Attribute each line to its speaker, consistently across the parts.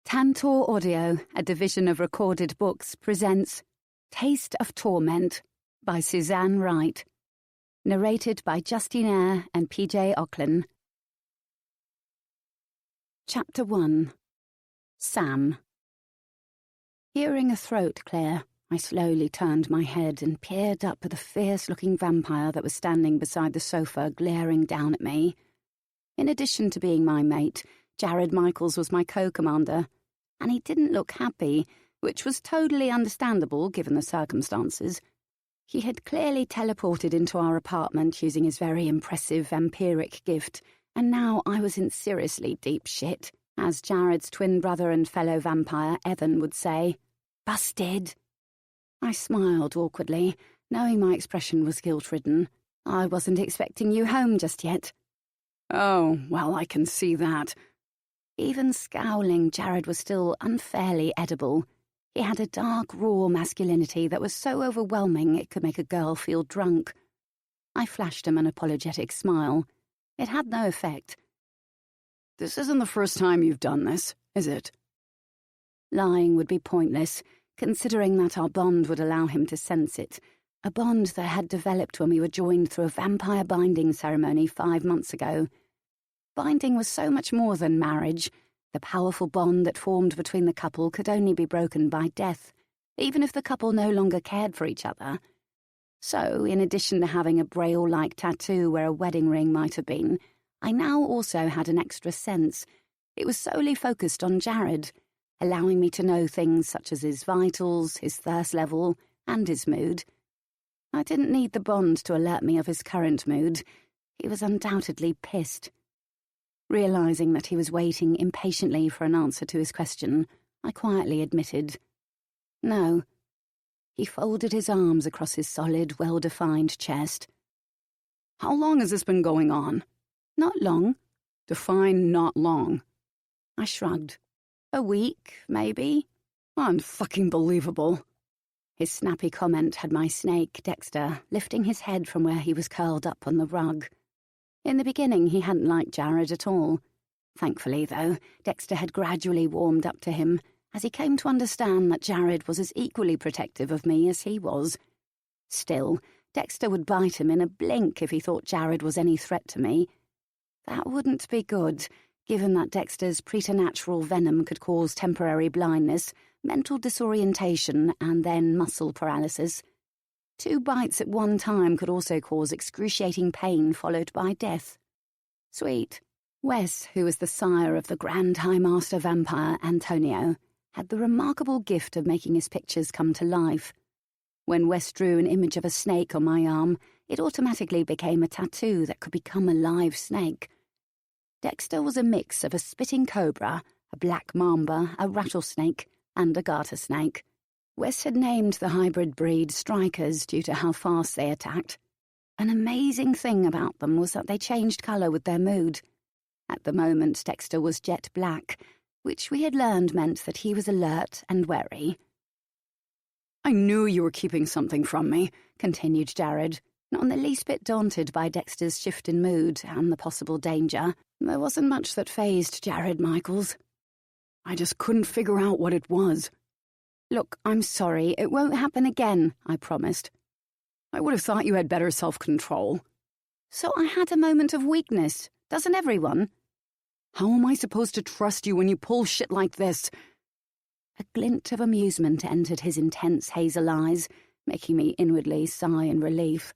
Speaker 1: Tantor Audio, a division of Recorded Books, presents Taste of Torment by Suzanne Wright. Narrated by Justine Eyre and P.J. Auckland. Chapter 1. Sam. Hearing a throat clear, I slowly turned my head and peered up at the fierce-looking vampire that was standing beside the sofa, glaring down at me. In addition to being my mate, Jared Michaels was my co-commander, and he didn't look happy, which was totally understandable given the circumstances. He had clearly teleported into our apartment using his very impressive vampiric gift, and now I was in seriously deep shit, as Jared's twin brother and fellow vampire Evan would say. Busted. I smiled awkwardly, knowing my expression was guilt-ridden. I wasn't expecting you home just yet.
Speaker 2: Oh, well, I can see that.
Speaker 1: Even scowling, Jared was still unfairly edible. He had a dark, raw masculinity that was so overwhelming it could make a girl feel drunk. I flashed him an apologetic smile. It had no effect.
Speaker 2: This isn't the first time you've done this, is it?
Speaker 1: Lying would be pointless, considering that our bond would allow him to sense it, a bond that had developed when we were joined through a vampire binding ceremony 5 months ago. Binding was so much more than marriage. The powerful bond that formed between the couple could only be broken by death, even if the couple no longer cared for each other. So, in addition to having a braille-like tattoo where a wedding ring might have been, I now also had an extra sense. It was solely focused on Jared, allowing me to know things such as his vitals, his thirst level, and his mood. I didn't need the bond to alert me of his current mood. He was undoubtedly pissed. Realizing that he was waiting impatiently for an answer to his question, I quietly admitted, no. He folded his arms across his solid, well-defined chest.
Speaker 2: How long has this been going on?
Speaker 1: Not long.
Speaker 2: Define not long.
Speaker 1: I shrugged. A week, maybe.
Speaker 2: Unfucking-believable.
Speaker 1: His snappy comment had my snake, Dexter, lifting his head from where he was curled up on the rug. In the beginning, he hadn't liked Jared at all. Thankfully, though, Dexter had gradually warmed up to him, as he came to understand that Jared was as equally protective of me as he was. Still, Dexter would bite him in a blink if he thought Jared was any threat to me. That wouldn't be good, given that Dexter's preternatural venom could cause temporary blindness, mental disorientation, and then muscle paralysis. 2 bites at one time could also cause excruciating pain followed by death. Sweet. Wes, who was the sire of the Grand High Master Vampire Antonio, had the remarkable gift of making his pictures come to life. When Wes drew an image of a snake on my arm, it automatically became a tattoo that could become a live snake. Dexter was a mix of a spitting cobra, a black mamba, a rattlesnake, and a garter snake. Wes had named the hybrid breed strikers due to how fast they attacked. An amazing thing about them was that they changed colour with their mood. At the moment, Dexter was jet black, which we had learned meant that he was alert and wary.
Speaker 2: I knew you were keeping something from me,
Speaker 1: continued Jared, not the least bit daunted by Dexter's shift in mood and the possible danger. There wasn't much that fazed Jared Michaels.
Speaker 2: I just couldn't figure out what it was.
Speaker 1: Look, I'm sorry, it won't happen again, I promised.
Speaker 2: I would have thought you had better self-control.
Speaker 1: So I had a moment of weakness, doesn't everyone?
Speaker 2: How am I supposed to trust you when you pull shit like this?
Speaker 1: A glint of amusement entered his intense hazel eyes, making me inwardly sigh in relief.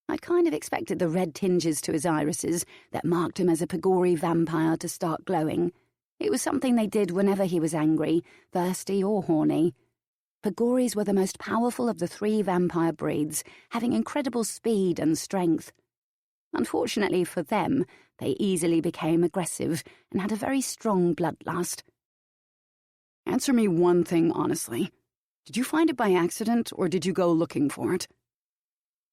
Speaker 1: I'd kind of expected the red tinges to his irises that marked him as a Pagori vampire to start glowing. It was something they did whenever he was angry, thirsty or horny. Pagoris were the most powerful of the 3 vampire breeds, having incredible speed and strength. Unfortunately for them, they easily became aggressive and had a very strong bloodlust.
Speaker 2: Answer me one thing honestly. Did you find it by accident, or did you go looking for it?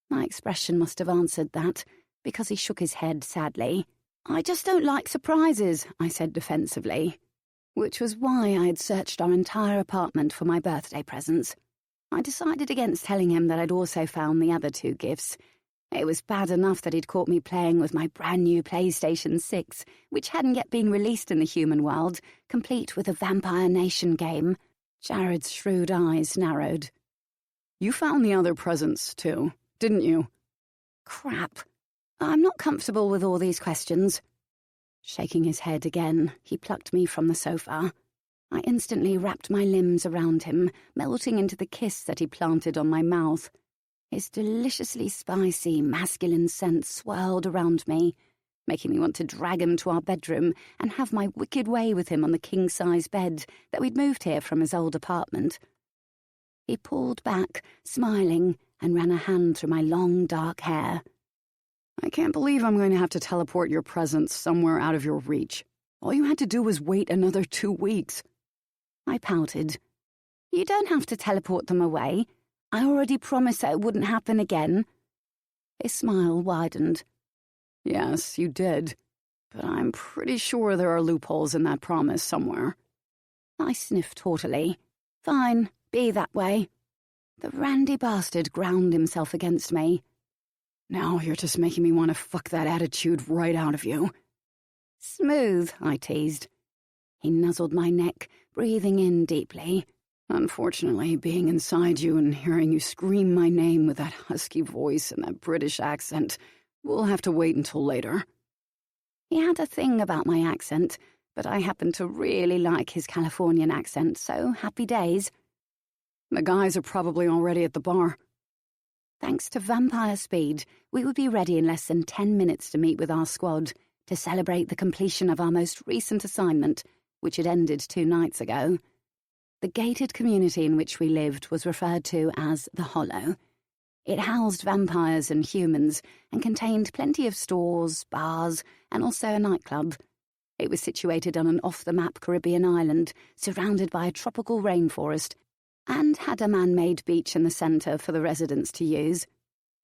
Speaker 1: My expression must have answered that, because he shook his head sadly. I just don't like surprises, I said defensively, which was why I had searched our entire apartment for my birthday presents. I decided against telling him that I'd also found the other 2 gifts. It was bad enough that he'd caught me playing with my brand new PlayStation 6, which hadn't yet been released in the human world, complete with a Vampire Nation game. Jared's shrewd eyes narrowed.
Speaker 2: You found the other presents, too, didn't you?
Speaker 1: Crap. I'm not comfortable with all these questions. Shaking his head again, he plucked me from the sofa. I instantly wrapped my limbs around him, melting into the kiss that he planted on my mouth. His deliciously spicy, masculine scent swirled around me, making me want to drag him to our bedroom and have my wicked way with him on the king-size bed that we'd moved here from his old apartment. He pulled back, smiling, and ran a hand through my long, dark hair.
Speaker 2: I can't believe I'm going to have to teleport your presents somewhere out of your reach. All you had to do was wait another 2 weeks.
Speaker 1: I pouted. You don't have to teleport them away. I already promised that it wouldn't happen again. His smile widened.
Speaker 2: Yes, you did. But I'm pretty sure there are loopholes in that promise somewhere.
Speaker 1: I sniffed haughtily. Fine, be that way. The randy bastard ground himself against me.
Speaker 2: Now you're just making me want to fuck that attitude right out of you.
Speaker 1: Smooth, I teased. He nuzzled my neck, breathing in deeply.
Speaker 2: Unfortunately, being inside you and hearing you scream my name with that husky voice and that British accent, we'll have to wait until later.
Speaker 1: He had a thing about my accent, but I happened to really like his Californian accent, so happy days.
Speaker 2: The guys are probably already at the bar.
Speaker 1: Thanks to vampire speed, we would be ready in less than 10 minutes to meet with our squad to celebrate the completion of our most recent assignment, which had ended 2 nights ago. The gated community in which we lived was referred to as the Hollow. It housed vampires and humans and contained plenty of stores, bars, and also a nightclub. It was situated on an off-the-map Caribbean island, surrounded by a tropical rainforest, and had a man-made beach in the centre for the residents to use.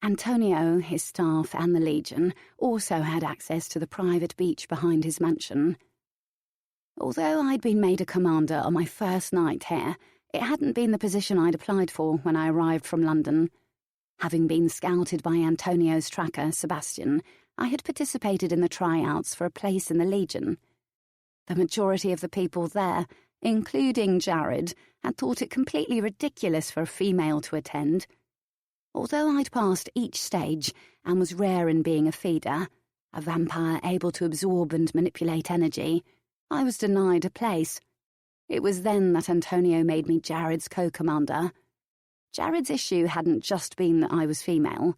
Speaker 1: Antonio, his staff, and the Legion also had access to the private beach behind his mansion. Although I'd been made a commander on my first night here, it hadn't been the position I'd applied for when I arrived from London. Having been scouted by Antonio's tracker, Sebastian, I had participated in the tryouts for a place in the Legion. The majority of the people there, including Jared, had thought it completely ridiculous for a female to attend. Although I'd passed each stage and was rare in being a feeder, a vampire able to absorb and manipulate energy, I was denied a place. It was then that Antonio made me Jared's co-commander. Jared's issue hadn't just been that I was female.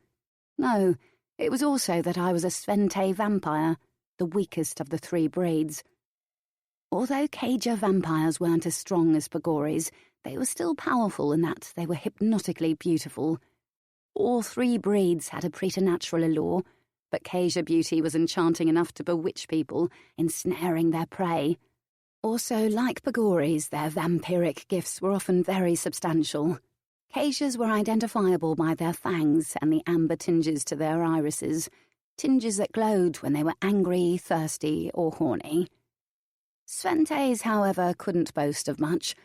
Speaker 1: No, it was also that I was a Svente vampire, the weakest of the 3 breeds. Although Cager vampires weren't as strong as Pagoris, they were still powerful in that they were hypnotically beautiful. All 3 breeds had a preternatural allure, but Cager beauty was enchanting enough to bewitch people, ensnaring their prey. Also, like Pagoris, their vampiric gifts were often very substantial. Cagers were identifiable by their fangs and the amber tinges to their irises, tinges that glowed when they were angry, thirsty, or horny. Sventes, however, couldn't boast of much.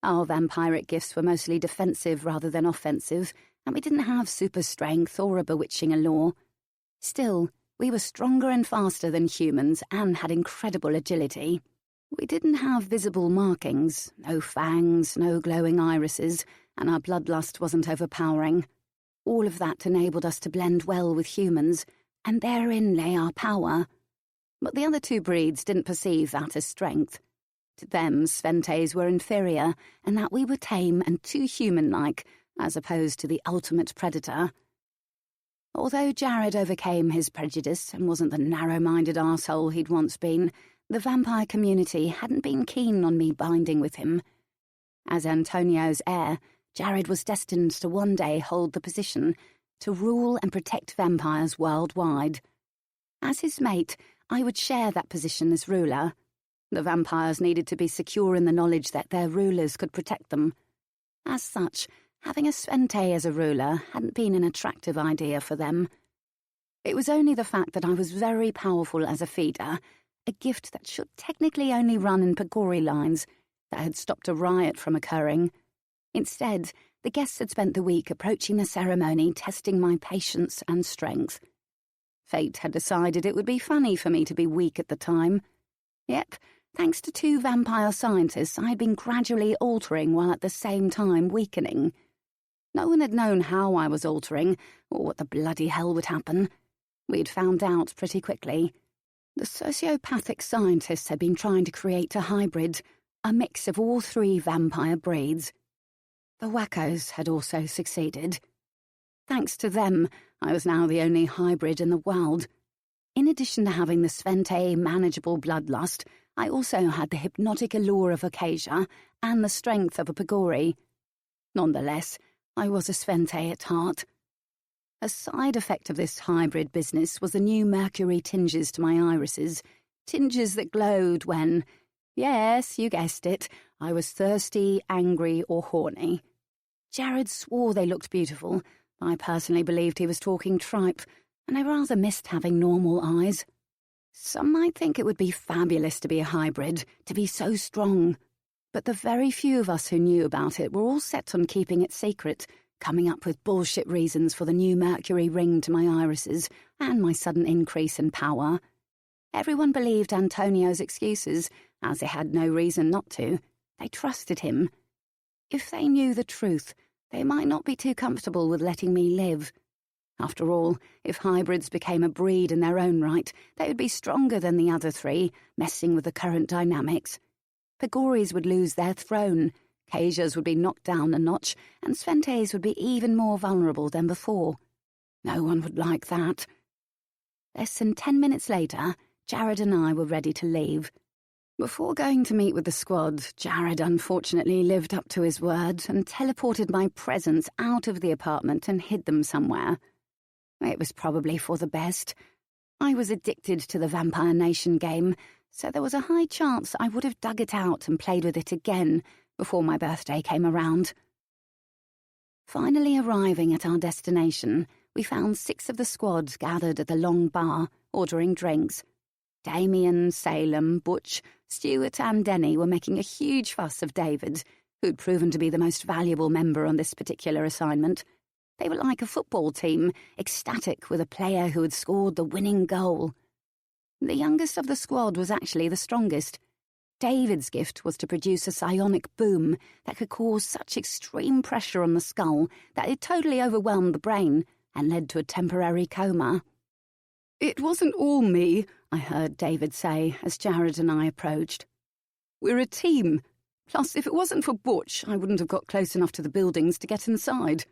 Speaker 1: Our vampiric gifts were mostly defensive rather than offensive, and we didn't have super strength or a bewitching allure. Still, we were stronger and faster than humans and had incredible agility. We didn't have visible markings, no fangs, no glowing irises, and our bloodlust wasn't overpowering. All of that enabled us to blend well with humans, and therein lay our power. But the other 2 breeds didn't perceive that as strength. To them, Sventes were inferior, and that we were tame and too human-like, as opposed to the ultimate predator. Although Jared overcame his prejudice and wasn't the narrow-minded arsehole he'd once been, the vampire community hadn't been keen on me binding with him. As Antonio's heir, Jared was destined to one day hold the position to rule and protect vampires worldwide. As his mate, I would share that position as ruler. The vampires needed to be secure in the knowledge that their rulers could protect them. As such, having a Svente as a ruler hadn't been an attractive idea for them. It was only the fact that I was very powerful as a feeder, a gift that should technically only run in Pagori lines, that had stopped a riot from occurring. Instead, the guests had spent the week approaching the ceremony, testing my patience and strength. Fate had decided it would be funny for me to be weak at the time. Yep, thanks to 2 vampire scientists, I had been gradually altering while at the same time weakening. No one had known how I was altering, or what the bloody hell would happen. We'd found out pretty quickly. The sociopathic scientists had been trying to create a hybrid, a mix of all 3 vampire breeds. The wackos had also succeeded. Thanks to them, I was now the only hybrid in the world. In addition to having the Svente manageable bloodlust, I also had the hypnotic allure of Acacia and the strength of a Pagori. Nonetheless, I was a Svente at heart. A side effect of this hybrid business was the new mercury tinges to my irises, tinges that glowed when, yes, you guessed it, I was thirsty, angry, or horny. Jared swore they looked beautiful. I personally believed he was talking tripe, and I rather missed having normal eyes. Some might think it would be fabulous to be a hybrid, to be so strong. But the very few of us who knew about it were all set on keeping it secret, coming up with bullshit reasons for the new mercury ring to my irises and my sudden increase in power. Everyone believed Antonio's excuses, as they had no reason not to. They trusted him. If they knew the truth, they might not be too comfortable with letting me live. After all, if hybrids became a breed in their own right, they would be stronger than the other 3, messing with the current dynamics. Pagoris would lose their throne, Caesias would be knocked down a notch, and Sventes would be even more vulnerable than before. No one would like that. Less than 10 minutes later, Jared and I were ready to leave. Before going to meet with the squad, Jared unfortunately lived up to his word and teleported my presents out of the apartment and hid them somewhere. It was probably for the best. I was addicted to the Vampire Nation game, so there was a high chance I would have dug it out and played with it again before my birthday came around. Finally arriving at our destination, we found 6 of the squad gathered at the long bar, ordering drinks. Damien, Salem, Butch, Stuart and Denny were making a huge fuss of David, who'd proven to be the most valuable member on this particular assignment. They were like a football team, ecstatic with a player who had scored the winning goal. The youngest of the squad was actually the strongest. David's gift was to produce a psionic boom that could cause such extreme pressure on the skull that it totally overwhelmed the brain and led to a temporary coma.
Speaker 2: "It wasn't all me," I heard David say as Jared and I approached. "We're a team. Plus, if it wasn't for Butch, I wouldn't have got close enough to the buildings to get inside."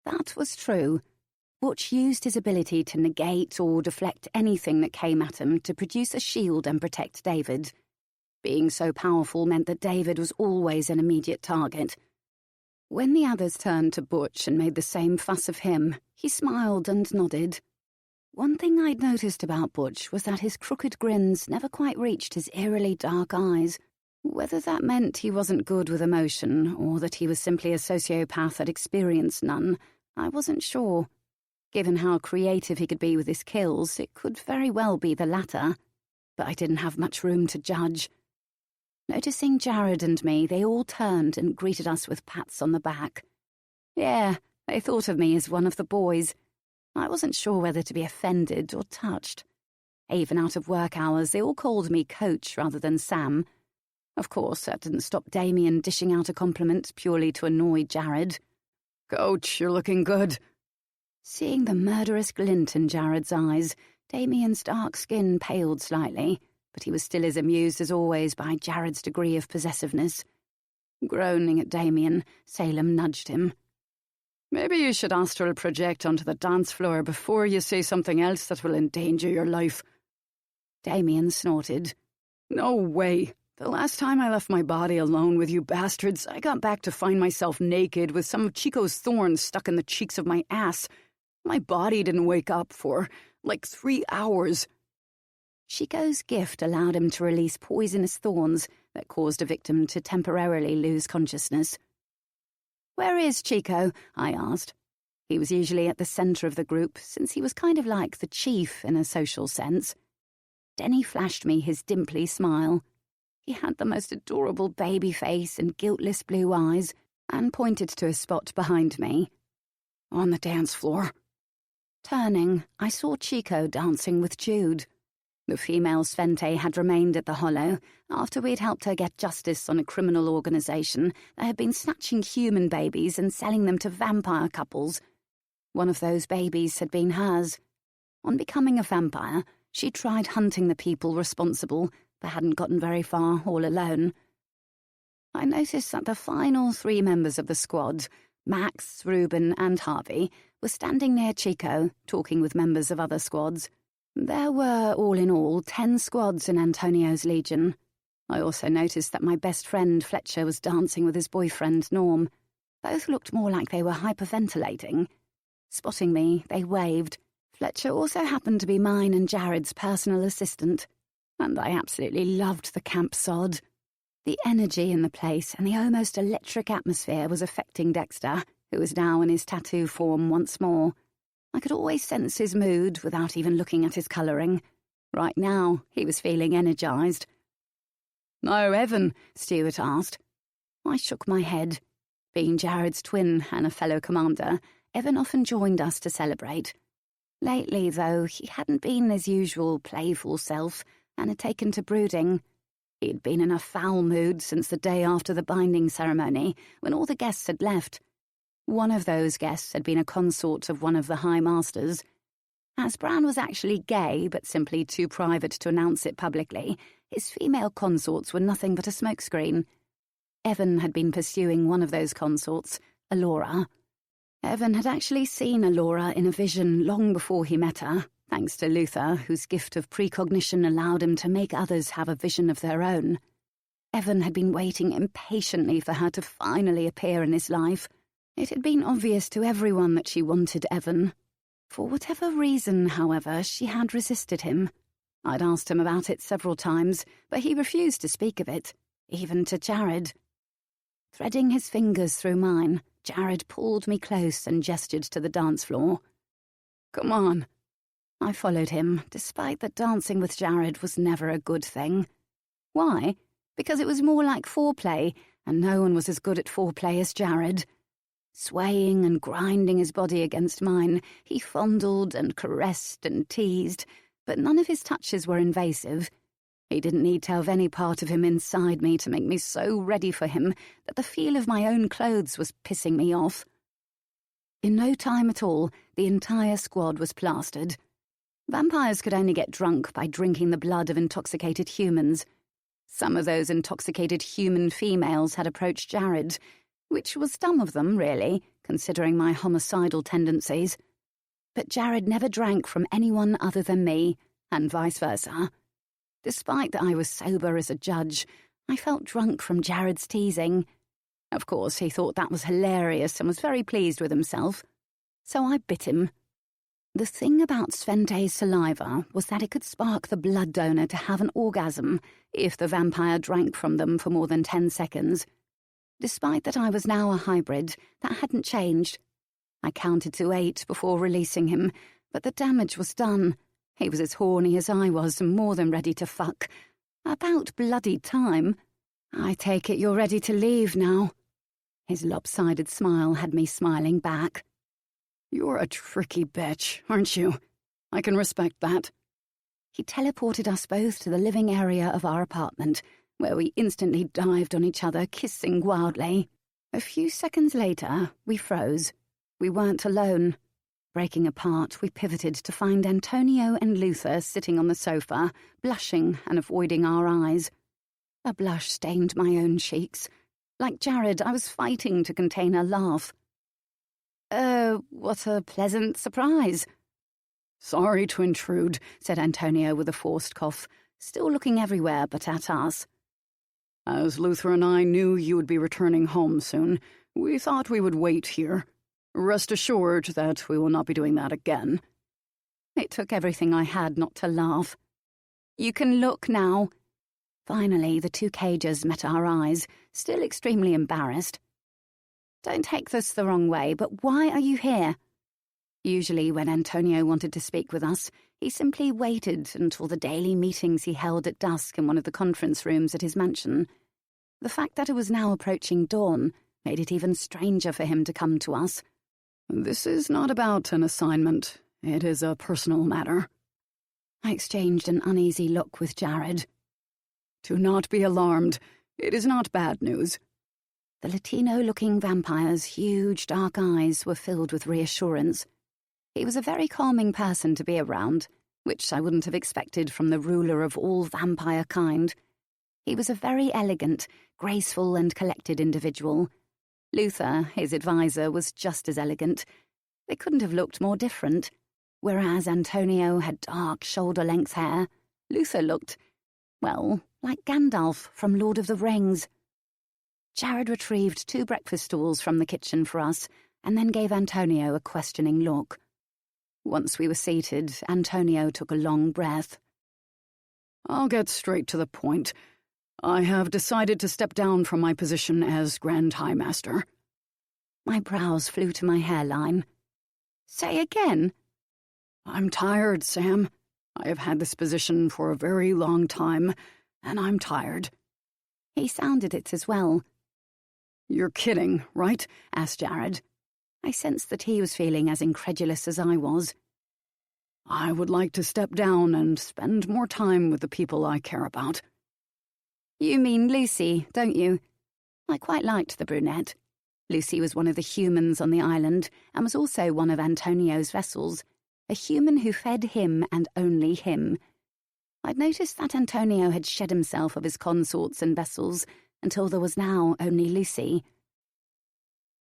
Speaker 1: That was true. Butch used his ability to negate or deflect anything that came at him to produce a shield and protect David. Being so powerful meant that David was always an immediate target. When the others turned to Butch and made the same fuss of him, he smiled and nodded. One thing I'd noticed about Butch was that his crooked grins never quite reached his eerily dark eyes. Whether that meant he wasn't good with emotion or that he was simply a sociopath that experienced none, I wasn't sure. Given how creative he could be with his kills, it could very well be the latter. But I didn't have much room to judge. Noticing Jared and me, they all turned and greeted us with pats on the back. Yeah, they thought of me as one of the boys. I wasn't sure whether to be offended or touched. Even out of work hours, they all called me Coach rather than Sam. Of course, that didn't stop Damien dishing out a compliment purely to annoy Jared.
Speaker 2: "Coach, you're looking good."
Speaker 1: Seeing the murderous glint in Jared's eyes, Damien's dark skin paled slightly, but he was still as amused as always by Jared's degree of possessiveness. Groaning at Damien, Salem nudged him.
Speaker 2: "Maybe you should astral project onto the dance floor before you say something else that will endanger your life."
Speaker 1: Damien snorted.
Speaker 2: "No way. The last time I left my body alone with you bastards, I got back to find myself naked with some of Chico's thorns stuck in the cheeks of my ass. My body didn't wake up for, 3 hours.
Speaker 1: Chico's gift allowed him to release poisonous thorns that caused a victim to temporarily lose consciousness. "Where is Chico?" I asked. He was usually at the centre of the group, since he was kind of like the chief in a social sense. Denny flashed me his dimply smile. He had the most adorable baby face and guiltless blue eyes, and pointed to a spot behind me.
Speaker 2: On the dance floor.
Speaker 1: Turning, I saw Chico dancing with Jude. The female Svente had remained at the Hollow after we'd helped her get justice on a criminal organisation that had been snatching human babies and selling them to vampire couples. One of those babies had been hers. On becoming a vampire, she tried hunting the people responsible, but hadn't gotten very far all alone. I noticed that the final 3 members of the squad, Max, Reuben and Harvey, were standing near Chico, talking with members of other squads. There were, all in all, 10 squads in Antonio's legion. I also noticed that my best friend Fletcher was dancing with his boyfriend Norm. Both looked more like they were hyperventilating. Spotting me, they waved. Fletcher also happened to be mine and Jared's personal assistant, and I absolutely loved the camp sod. The energy in the place and the almost electric atmosphere was affecting Dexter, who was now in his tattoo form once more. I could always sense his mood without even looking at his colouring. Right now, he was feeling energised.
Speaker 2: "No, Evan?"
Speaker 1: Stuart asked. I shook my head. Being Jared's twin and a fellow commander, Evan often joined us to celebrate. Lately, though, he hadn't been his usual playful self and had taken to brooding. He'd been in a foul mood since the day after the binding ceremony, when all the guests had left. One of those guests had been a consort of one of the High Masters. As Bran was actually gay, but simply too private to announce it publicly, his female consorts were nothing but a smokescreen. Evan had been pursuing one of those consorts, Alora. Evan had actually seen Alora in a vision long before he met her, thanks to Luther, whose gift of precognition allowed him to make others have a vision of their own. Evan had been waiting impatiently for her to finally appear in his life. It had been obvious to everyone that she wanted Evan. For whatever reason, however, she had resisted him. I'd asked him about it several times, but he refused to speak of it, even to Jared. Threading his fingers through mine, Jared pulled me close and gestured to the dance floor.
Speaker 2: "Come on."
Speaker 1: I followed him, despite that dancing with Jared was never a good thing. Why? Because it was more like foreplay, and no one was as good at foreplay as Jared. Swaying and grinding his body against mine, he fondled and caressed and teased, but none of his touches were invasive. He didn't need to have any part of him inside me to make me so ready for him that the feel of my own clothes was pissing me off. In no time at all, the entire squad was plastered. Vampires could only get drunk by drinking the blood of intoxicated humans. Some of those intoxicated human females had approached Jared, which was dumb of them, really, considering my homicidal tendencies. But Jared never drank from anyone other than me, and vice versa. Despite that I was sober as a judge, I felt drunk from Jared's teasing. Of course, he thought that was hilarious and was very pleased with himself. So I bit him. The thing about Svente's saliva was that it could spark the blood donor to have an orgasm if the vampire drank from them for more than 10 seconds. Despite that I was now a hybrid, that hadn't changed. I counted to 8 before releasing him, but the damage was done. He was as horny as I was and more than ready to fuck. About bloody time. I take it you're ready to leave now. His lopsided smile had me smiling back.
Speaker 2: "You're a tricky bitch, aren't you? I can respect that."
Speaker 1: He teleported us both to the living area of our apartment, where we instantly dived on each other, kissing wildly. A few seconds later, we froze. We weren't alone. Breaking apart, we pivoted to find Antonio and Luther sitting on the sofa, blushing and avoiding our eyes. A blush stained my own cheeks. Like Jared, I was fighting to contain a laugh. What a pleasant surprise."
Speaker 2: "Sorry to intrude,"
Speaker 1: said Antonio with a forced cough, still looking everywhere but at us.
Speaker 2: "As Luther and I knew you would be returning home soon, we thought we would wait here. Rest assured that we will not be doing that again."
Speaker 1: It took everything I had not to laugh. "You can look now." Finally, the 2 cages met our eyes, still extremely embarrassed. "Don't take this the wrong way, but why are you here?" Usually when Antonio wanted to speak with us, he simply waited until the daily meetings he held at dusk in one of the conference rooms at his mansion. The fact that it was now approaching dawn made it even stranger for him to come to us.
Speaker 2: "This is not about an assignment. It is a personal matter."
Speaker 1: I exchanged an uneasy look with Jared.
Speaker 2: "Do not be alarmed. It is not bad news."
Speaker 1: The Latino-looking vampire's huge dark eyes were filled with reassurance. He was a very calming person to be around, which I wouldn't have expected from the ruler of all vampire kind. He was a very elegant, graceful and collected individual. Luther, his advisor, was just as elegant. They couldn't have looked more different. Whereas Antonio had dark, shoulder-length hair, Luther looked, well, like Gandalf from Lord of the Rings. Jared retrieved 2 breakfast stools from the kitchen for us and then gave Antonio a questioning look. Once we were seated, Antonio took a long breath.
Speaker 2: "I'll get straight to the point. I have decided to step down from my position as Grand High Master."
Speaker 1: My brows flew to my hairline. "Say again?"
Speaker 2: "I'm tired, Sam. I have had this position for a very long time, and I'm tired."
Speaker 1: He sounded it as well.
Speaker 2: "You're kidding, right?"
Speaker 1: asked Jared. I sensed that he was feeling as incredulous as I was.
Speaker 2: "I would like to step down and spend more time with the people I care about."
Speaker 1: "You mean Lucy, don't you?" I quite liked the brunette. Lucy was one of the humans on the island and was also one of Antonio's vessels, a human who fed him and only him. I'd noticed that Antonio had shed himself of his consorts and vessels until there was now only Lucy.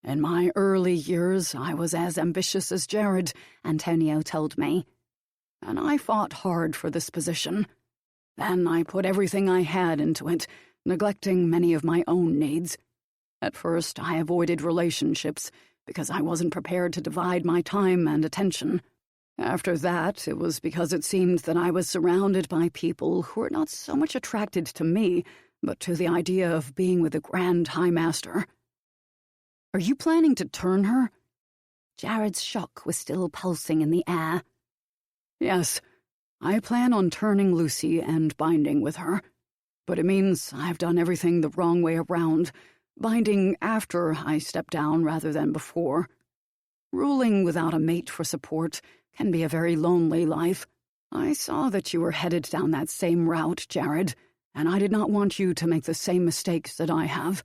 Speaker 2: "In my early years, I was as ambitious as Jared,"
Speaker 1: Antonio told me.
Speaker 2: "And I fought hard for this position. Then I put everything I had into it, neglecting many of my own needs. At first, I avoided relationships because I wasn't prepared to divide my time and attention. After that, it was because it seemed that I was surrounded by people who were not so much attracted to me, but to the idea of being with the Grand High Master." "Are you planning to turn her?"
Speaker 1: Jared's shock was still pulsing in the air.
Speaker 2: "Yes, I plan on turning Lucy and binding with her. But it means I've done everything the wrong way around, binding after I step down rather than before. Ruling without a mate for support can be a very lonely life. I saw that you were headed down that same route, Jared, and I did not want you to make the same mistakes that I have."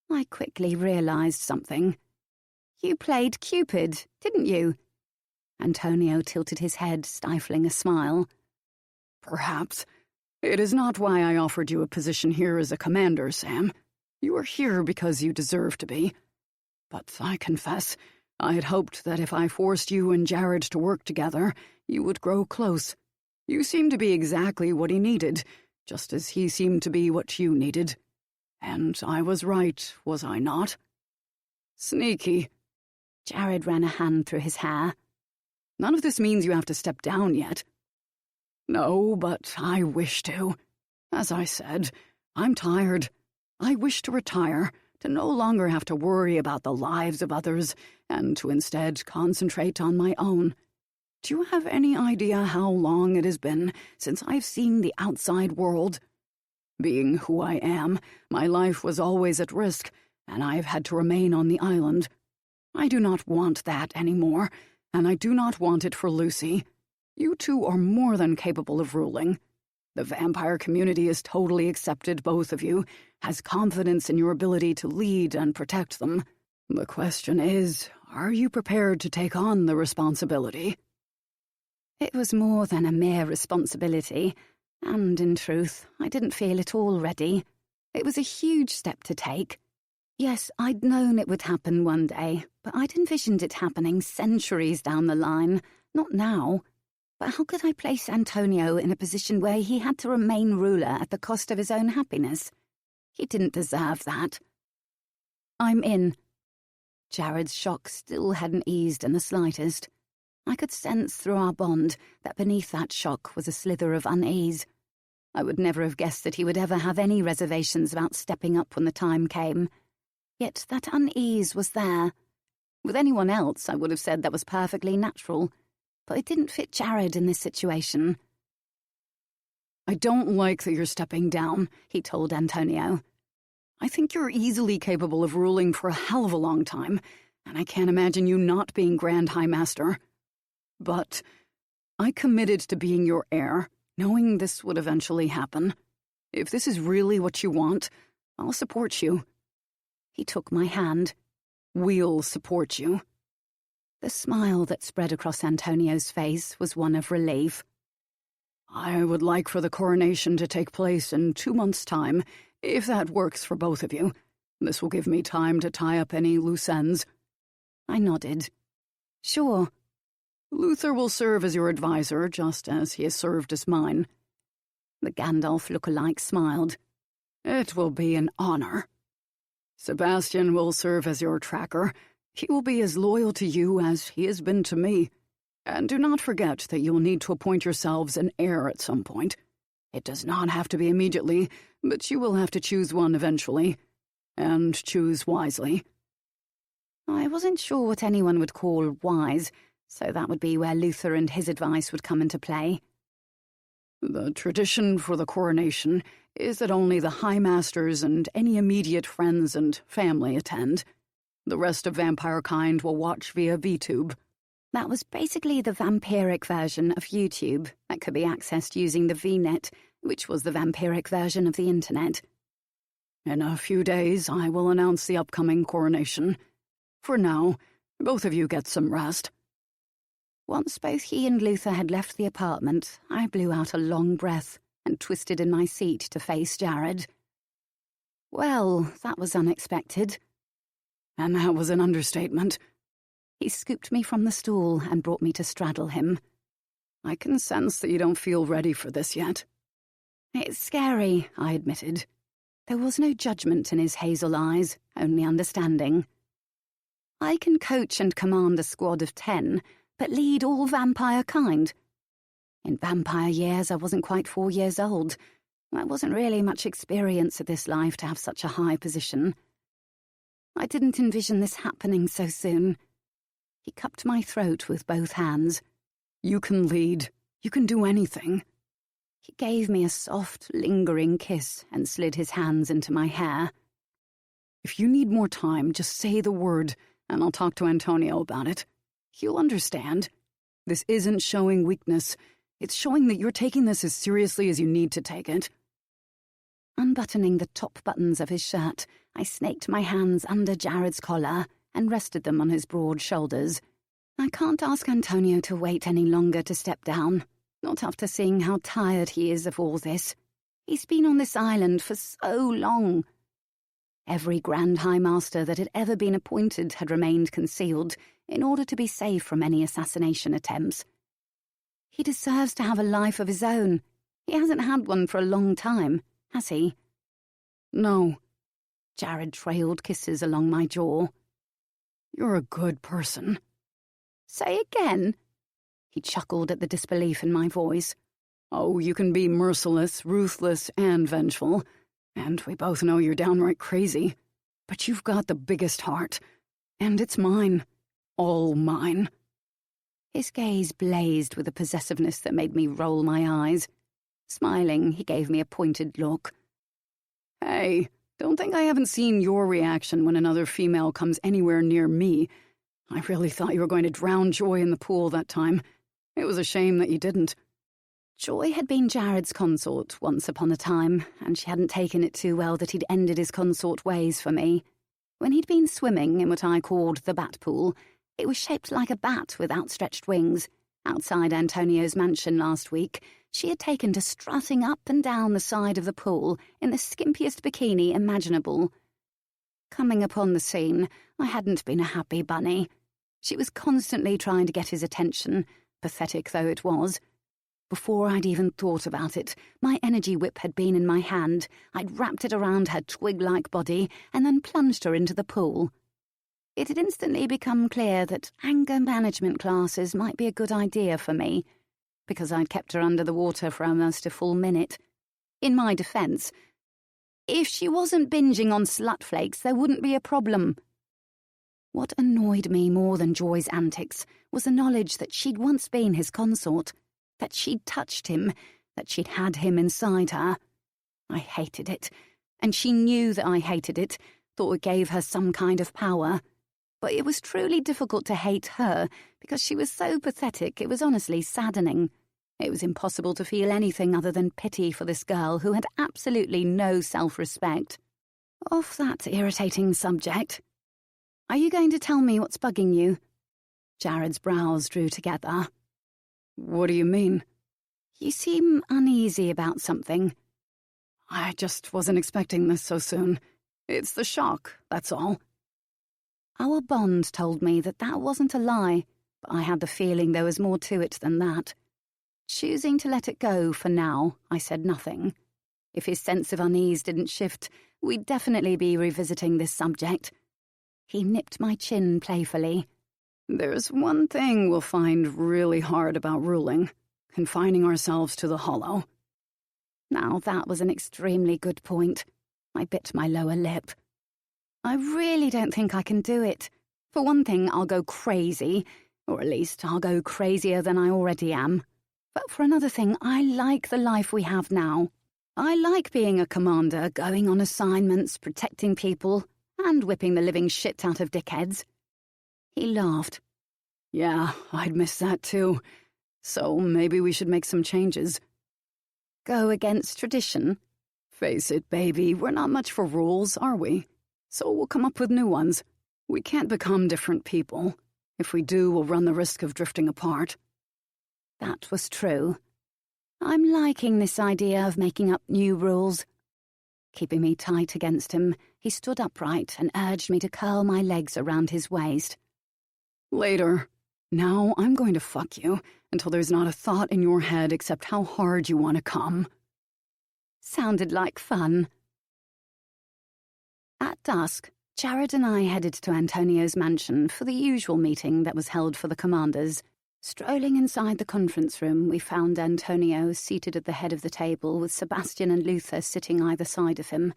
Speaker 1: I quickly realized something. "You played Cupid, didn't you?" Antonio tilted his head, stifling a smile.
Speaker 2: "Perhaps. It is not why I offered you a position here as a commander, Sam. You are here because you deserve to be. But I confess, I had hoped that if I forced you and Jared to work together, you would grow close. You seemed to be exactly what he needed, just as he seemed to be what you needed. And I was right, was I not?" "Sneaky."
Speaker 1: Jared ran a hand through his hair.
Speaker 2: "None of this means you have to step down yet." "No, but I wish to. As I said, I'm tired. I wish to retire, to no longer have to worry about the lives of others, and to instead concentrate on my own. Do you have any idea how long it has been since I've seen the outside world? Being who I am, my life was always at risk, and I've had to remain on the island. I do not want that anymore, and I do not want it for Lucy. You two are more than capable of ruling. The vampire community has totally accepted both of you, has confidence in your ability to lead and protect them. The question is, are you prepared to take on the responsibility?"
Speaker 1: It was more than a mere responsibility, and in truth, I didn't feel at all ready. It was a huge step to take. Yes, I'd known it would happen one day, but I'd envisioned it happening centuries down the line, not now. But how could I place Antonio in a position where he had to remain ruler at the cost of his own happiness? He didn't deserve that. "I'm in." Jared's shock still hadn't eased in the slightest. I could sense through our bond that beneath that shock was a slither of unease. I would never have guessed that he would ever have any reservations about stepping up when the time came. Yet that unease was there. With anyone else, I would have said that was perfectly natural, but it didn't fit Jared in this situation.
Speaker 2: "I don't like that you're stepping down," he told Antonio. I think you're easily capable of ruling for a hell of a long time, and I can't imagine you not being Grand High Master. But I committed to being your heir, knowing this would eventually happen. If this is really what you want, I'll support you."
Speaker 1: He took my hand.
Speaker 2: "We'll support you."
Speaker 1: The smile that spread across Antonio's face was one of relief.
Speaker 2: "I would like for the coronation to take place in 2 months' time, if that works for both of you. This will give me time to tie up any loose ends."
Speaker 1: I nodded. "Sure."
Speaker 2: "Luther will serve as your advisor, just as he has served as mine."
Speaker 1: The Gandalf lookalike smiled.
Speaker 2: "It will be an honor. Sebastian will serve as your tracker. He will be as loyal to you as he has been to me. And do not forget that you'll need to appoint yourselves an heir at some point. It does not have to be immediately, but you will have to choose one eventually. And choose wisely."
Speaker 1: I wasn't sure what anyone would call wise, so that would be where Luther and his advice would come into play.
Speaker 2: "The tradition for the coronation is that only the High Masters and any immediate friends and family attend. The rest of vampire kind will watch via VTube."
Speaker 1: That was basically the vampiric version of YouTube that could be accessed using the VNet, which was the vampiric version of the internet.
Speaker 2: "In a few days, I will announce the upcoming coronation. For now, both of you get some rest."
Speaker 1: Once both he and Luther had left the apartment, I blew out a long breath and twisted in my seat to face Jared. Well, that was unexpected.
Speaker 2: And that was an understatement.
Speaker 1: He scooped me from the stool and brought me to straddle him.
Speaker 2: "I can sense that you don't feel ready for this yet."
Speaker 1: "It's scary," I admitted. There was no judgment in his hazel eyes, only understanding. "I can coach and command a squad of 10, but lead all vampire kind. In vampire years, I wasn't quite 4 years old. There wasn't really much experience of this life to have such a high position. I didn't envision this happening so soon." He cupped my throat with both hands.
Speaker 2: "You can lead. You can do anything."
Speaker 1: He gave me a soft, lingering kiss and slid his hands into my hair.
Speaker 2: "If you need more time, just say the word, and I'll talk to Antonio about it. He'll understand. This isn't showing weakness. It's showing that you're taking this as seriously as you need to take it."
Speaker 1: Unbuttoning the top buttons of his shirt, I snaked my hands under Jared's collar and rested them on his broad shoulders. I can't ask Antonio to wait any longer to step down, not after seeing how tired he is of all this. He's been on this island for so long. Every Grand High Master that had ever been appointed had remained concealed in order to be safe from any assassination attempts. He deserves to have a life of his own. He hasn't had one for a long time, has he?
Speaker 2: "No."
Speaker 1: Jared trailed kisses along my jaw.
Speaker 2: "You're a good person."
Speaker 1: "Say again?" He chuckled at the disbelief in my voice.
Speaker 2: "Oh, you can be merciless, ruthless, and vengeful. And we both know you're downright crazy. But you've got the biggest heart. And it's mine. All mine."
Speaker 1: His gaze blazed with a possessiveness that made me roll my eyes. Smiling, he gave me a pointed look.
Speaker 2: "Hey, don't think I haven't seen your reaction when another female comes anywhere near me. I really thought you were going to drown Joy in the pool that time. It was a shame that you didn't."
Speaker 1: Joy had been Jared's consort once upon a time, and she hadn't taken it too well that he'd ended his consort ways for me. When he'd been swimming in what I called the bat pool, it was shaped like a bat with outstretched wings. Outside Antonio's mansion last week, she had taken to strutting up and down the side of the pool in the skimpiest bikini imaginable. Coming upon the scene, I hadn't been a happy bunny. She was constantly trying to get his attention, pathetic though it was. Before I'd even thought about it, my energy whip had been in my hand. I'd wrapped it around her twig-like body and then plunged her into the pool. It had instantly become clear that anger management classes might be a good idea for me, because I'd kept her under the water for almost a full minute. In my defence, if she wasn't binging on slut flakes, there wouldn't be a problem. What annoyed me more than Joy's antics was the knowledge that she'd once been his consort, that she'd touched him, that she'd had him inside her. I hated it, and she knew that I hated it, thought it gave her some kind of power. But it was truly difficult to hate her, because she was so pathetic it was honestly saddening. It was impossible to feel anything other than pity for this girl who had absolutely no self-respect. Off that irritating subject. Are you going to tell me what's bugging you? Jared's brows drew together.
Speaker 2: What do you mean?
Speaker 1: You seem uneasy about something.
Speaker 2: I just wasn't expecting this so soon. It's the shock, that's all.
Speaker 1: Our bond told me that wasn't a lie, but I had the feeling there was more to it than that. Choosing to let it go for now, I said nothing. If his sense of unease didn't shift, we'd definitely be revisiting this subject. He nipped my chin playfully.
Speaker 2: There's one thing we'll find really hard about ruling, confining ourselves to the hollow.
Speaker 1: Now that was an extremely good point. I bit my lower lip. I really don't think I can do it. For one thing, I'll go crazy, or at least I'll go crazier than I already am. But for another thing, I like the life we have now. I like being a commander, going on assignments, protecting people, and whipping the living shit out of dickheads. He laughed.
Speaker 2: Yeah, I'd miss that too. So maybe we should make some changes.
Speaker 1: Go against tradition?
Speaker 2: Face it, baby, we're not much for rules, are we? So we'll come up with new ones. We can't become different people. If we do, we'll run the risk of drifting apart.
Speaker 1: That was true. I'm liking this idea of making up new rules. Keeping me tight against him, he stood upright and urged me to curl my legs around his waist.
Speaker 2: Later. Now I'm going to fuck you until there's not a thought in your head except how hard you want to come.
Speaker 1: Sounded like fun. At dusk, Jared and I headed to Antonio's mansion for the usual meeting that was held for the commanders. Strolling inside the conference room, we found Antonio seated at the head of the table with Sebastian and Luther sitting either side of him.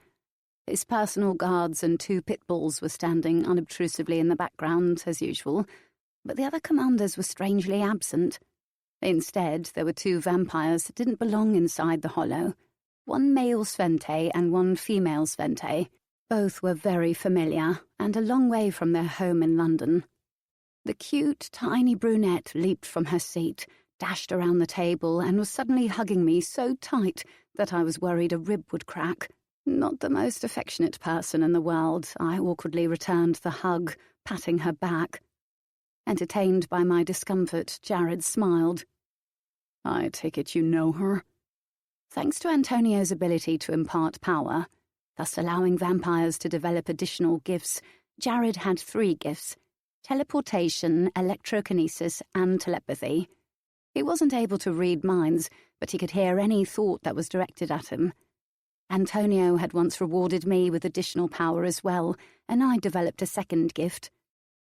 Speaker 1: His personal guards and 2 pit bulls were standing unobtrusively in the background, as usual, but the other commanders were strangely absent. Instead, there were 2 vampires that didn't belong inside the hollow, one male Svente and one female Svente. Both were very familiar and a long way from their home in London. The cute, tiny brunette leaped from her seat, dashed around the table, and was suddenly hugging me so tight that I was worried a rib would crack. Not the most affectionate person in the world, I awkwardly returned the hug, patting her back. Entertained by my discomfort, Jared smiled.
Speaker 2: I take it you know her?
Speaker 1: Thanks to Antonio's ability to impart power, thus allowing vampires to develop additional gifts, Jared had 3 gifts: teleportation, electrokinesis, and telepathy. He wasn't able to read minds, but he could hear any thought that was directed at him. Antonio had once rewarded me with additional power as well, and I developed a 2nd gift.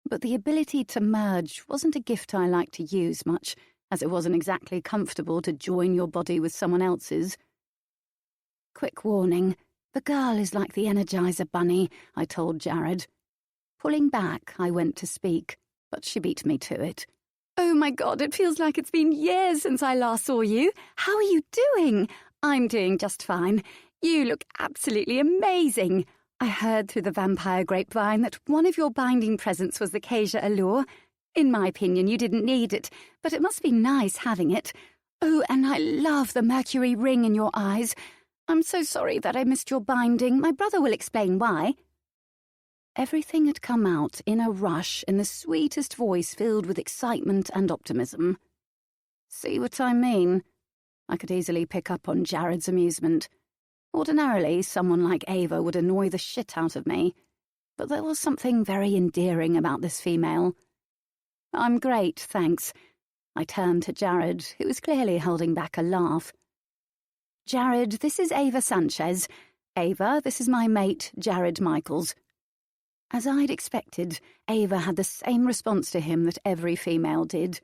Speaker 1: But the ability to merge wasn't a gift I liked to use much, as it wasn't exactly comfortable to join your body with someone else's. Quick warning, the girl is like the Energizer Bunny, I told Jared. Pulling back, I went to speak, but she beat me to it. Oh my God, it feels like it's been years since I last saw you. How are you doing? I'm doing just fine. You look absolutely amazing. I heard through the vampire grapevine that one of your binding presents was the Casia Allure. In my opinion, you didn't need it, but it must be nice having it. Oh, and I love the mercury ring in your eyes. I'm so sorry that I missed your binding. My brother will explain why. Everything had come out in a rush in the sweetest voice filled with excitement and optimism. See what I mean? I could easily pick up on Jared's amusement. Ordinarily, someone like Ava would annoy the shit out of me, but there was something very endearing about this female. I'm great, thanks. I turned to Jared, who was clearly holding back a laugh. Jared, this is Ava Sanchez. Ava, this is my mate, Jared Michaels. As I'd expected, Ava had the same response to him that every female did.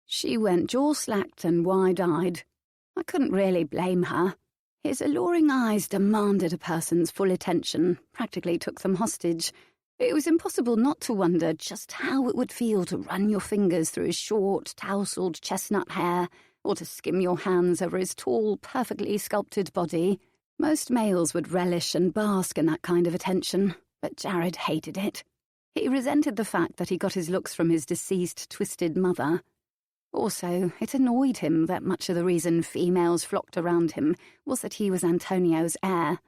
Speaker 1: She went jaw-slacked and wide-eyed. I couldn't really blame her. His alluring eyes demanded a person's full attention, practically took them hostage. It was impossible not to wonder just how it would feel to run your fingers through his short, tousled chestnut hair, or to skim your hands over his tall, perfectly sculpted body. Most males would relish and bask in that kind of attention, but Jared hated it. He resented the fact that he got his looks from his deceased, twisted mother. Also, it annoyed him that much of the reason females flocked around him was that he was Antonio's heir.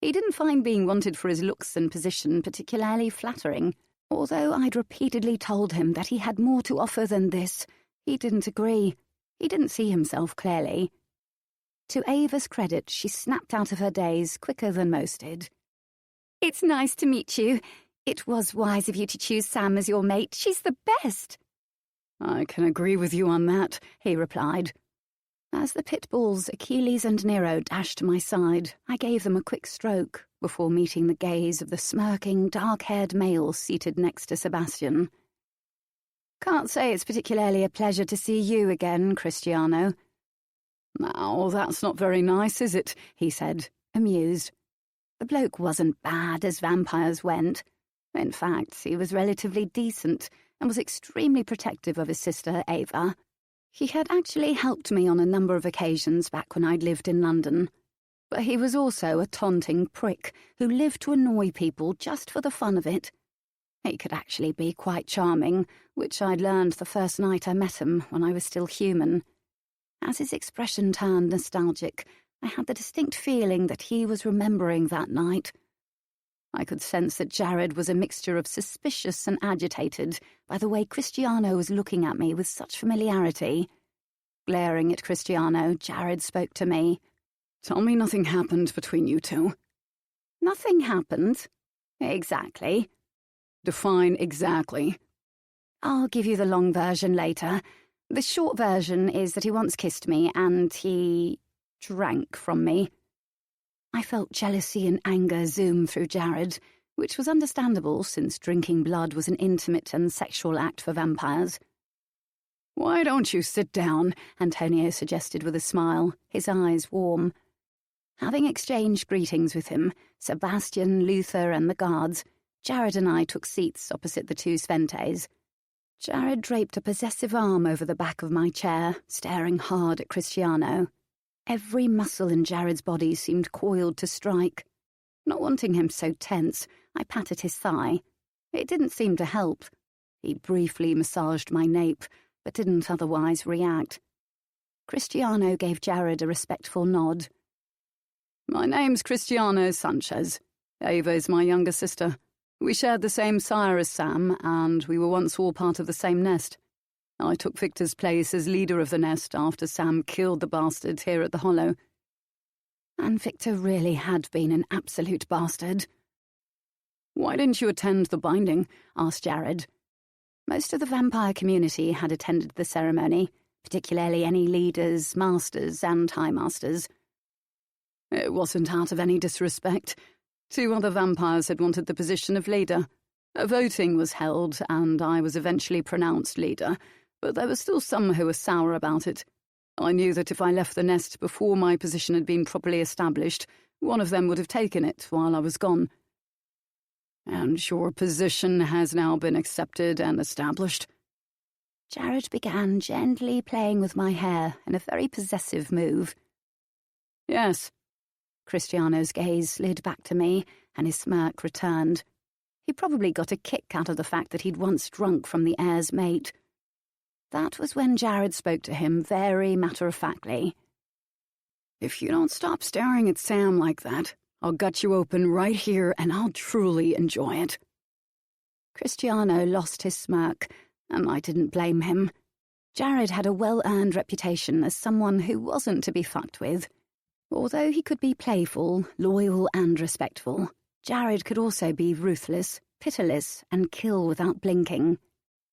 Speaker 1: He didn't find being wanted for his looks and position particularly flattering. Although I'd repeatedly told him that he had more to offer than this, he didn't agree. He didn't see himself clearly. To Ava's credit, she snapped out of her daze quicker than most did. "It's nice to meet you. It was wise of you to choose Sam as your mate. She's the best."
Speaker 2: "I can agree with you on that,"
Speaker 1: he replied. As the pit bulls Achilles and Nero dashed to my side, I gave them a quick stroke before meeting the gaze of the smirking, dark-haired male seated next to Sebastian. "Can't say it's particularly a pleasure to see you again, Cristiano."
Speaker 2: "Now, that's not very nice, is it?" he said, amused.
Speaker 1: The bloke wasn't bad as vampires went. In fact, he was relatively decent and was extremely protective of his sister, Ava. He had actually helped me on a number of occasions back when I'd lived in London. But he was also a taunting prick who lived to annoy people just for the fun of it. He could actually be quite charming, which I'd learned the first night I met him when I was still human. As his expression turned nostalgic, I had the distinct feeling that he was remembering that night. I could sense that Jared was a mixture of suspicious and agitated by the way Cristiano was looking at me with such familiarity. Glaring at Cristiano, Jared spoke to me.
Speaker 2: "Tell me nothing happened between you two."
Speaker 1: "Nothing happened?" "Exactly."
Speaker 2: "Define exactly."
Speaker 1: "I'll give you the long version later. The short version is that he once kissed me and he drank from me." I felt jealousy and anger zoom through Jared, which was understandable since drinking blood was an intimate and sexual act for vampires.
Speaker 2: "Why don't you sit down?"
Speaker 1: Antonio suggested with a smile, his eyes warm. Having exchanged greetings with him, Sebastian, Luther and the guards, Jared and I took seats opposite the two Sventes. Jared draped a possessive arm over the back of my chair, staring hard at Cristiano. Every muscle in Jared's body seemed coiled to strike. Not wanting him so tense, I patted his thigh. It didn't seem to help. He briefly massaged my nape, but didn't otherwise react. Cristiano gave Jared a respectful nod.
Speaker 2: "My name's Cristiano Sanchez. Ava is my younger sister. We shared the same sire as Sam, and we were once all part of the same nest. I took Victor's place as leader of the nest after Sam killed the bastard here at the Hollow."
Speaker 1: And Victor really had been an absolute bastard.
Speaker 2: "Why didn't you attend the binding?"
Speaker 1: asked Jared. Most of the vampire community had attended the ceremony, particularly any leaders, masters, and high masters.
Speaker 2: "It wasn't out of any disrespect. 2 other vampires had wanted the position of leader. A voting was held, and I was eventually pronounced leader, but there were still some who were sour about it. I knew that if I left the nest before my position had been properly established, one of them would have taken it while I was gone." "And your position has now been accepted and established?"
Speaker 1: Jared began gently playing with my hair in a very possessive move.
Speaker 2: "Yes."
Speaker 1: Cristiano's gaze slid back to me, and his smirk returned. He probably got a kick out of the fact that he'd once drunk from the heir's mate. That was when Jared spoke to him very matter-of-factly.
Speaker 2: "If you don't stop staring at Sam like that, I'll gut you open right here and I'll truly enjoy it."
Speaker 1: Cristiano lost his smirk, and I didn't blame him. Jared had a well-earned reputation as someone who wasn't to be fucked with. Although he could be playful, loyal and respectful, Jared could also be ruthless, pitiless, and kill without blinking.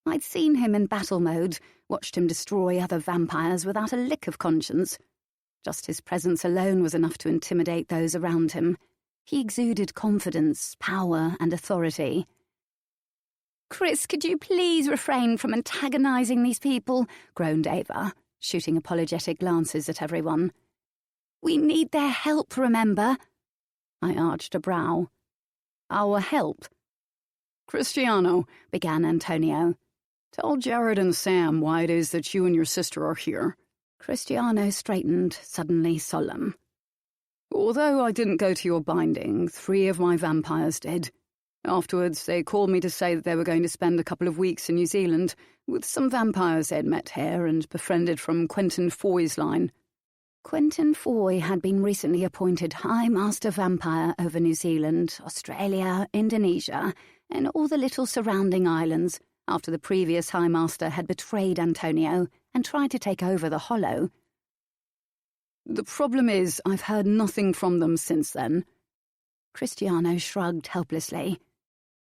Speaker 1: I'd seen him in battle mode, watched him destroy other vampires without a lick of conscience. Just his presence alone was enough to intimidate those around him. He exuded confidence, power, and authority. "Chris, could you please refrain from antagonizing these people?" groaned Ava, shooting apologetic glances at everyone. "We need their help, remember?" I arched a brow. "Our help?"
Speaker 2: "Cristiano,"
Speaker 1: began Antonio.
Speaker 2: "Tell Jared and Sam why it is that you and your sister are here."
Speaker 1: Cristiano straightened, suddenly solemn.
Speaker 2: Although I didn't go to your binding, 3 of my vampires did. Afterwards, they called me to say that they were going to spend a couple of weeks in New Zealand with some vampires they'd met here and befriended from Quentin Foy's line.
Speaker 1: Quentin Foy had been recently appointed High Master Vampire over New Zealand, Australia, Indonesia, and all the little surrounding islands after the previous High Master had betrayed Antonio and tried to take over the Hollow.
Speaker 2: The problem is, I've heard nothing from them since then.
Speaker 1: Cristiano shrugged helplessly.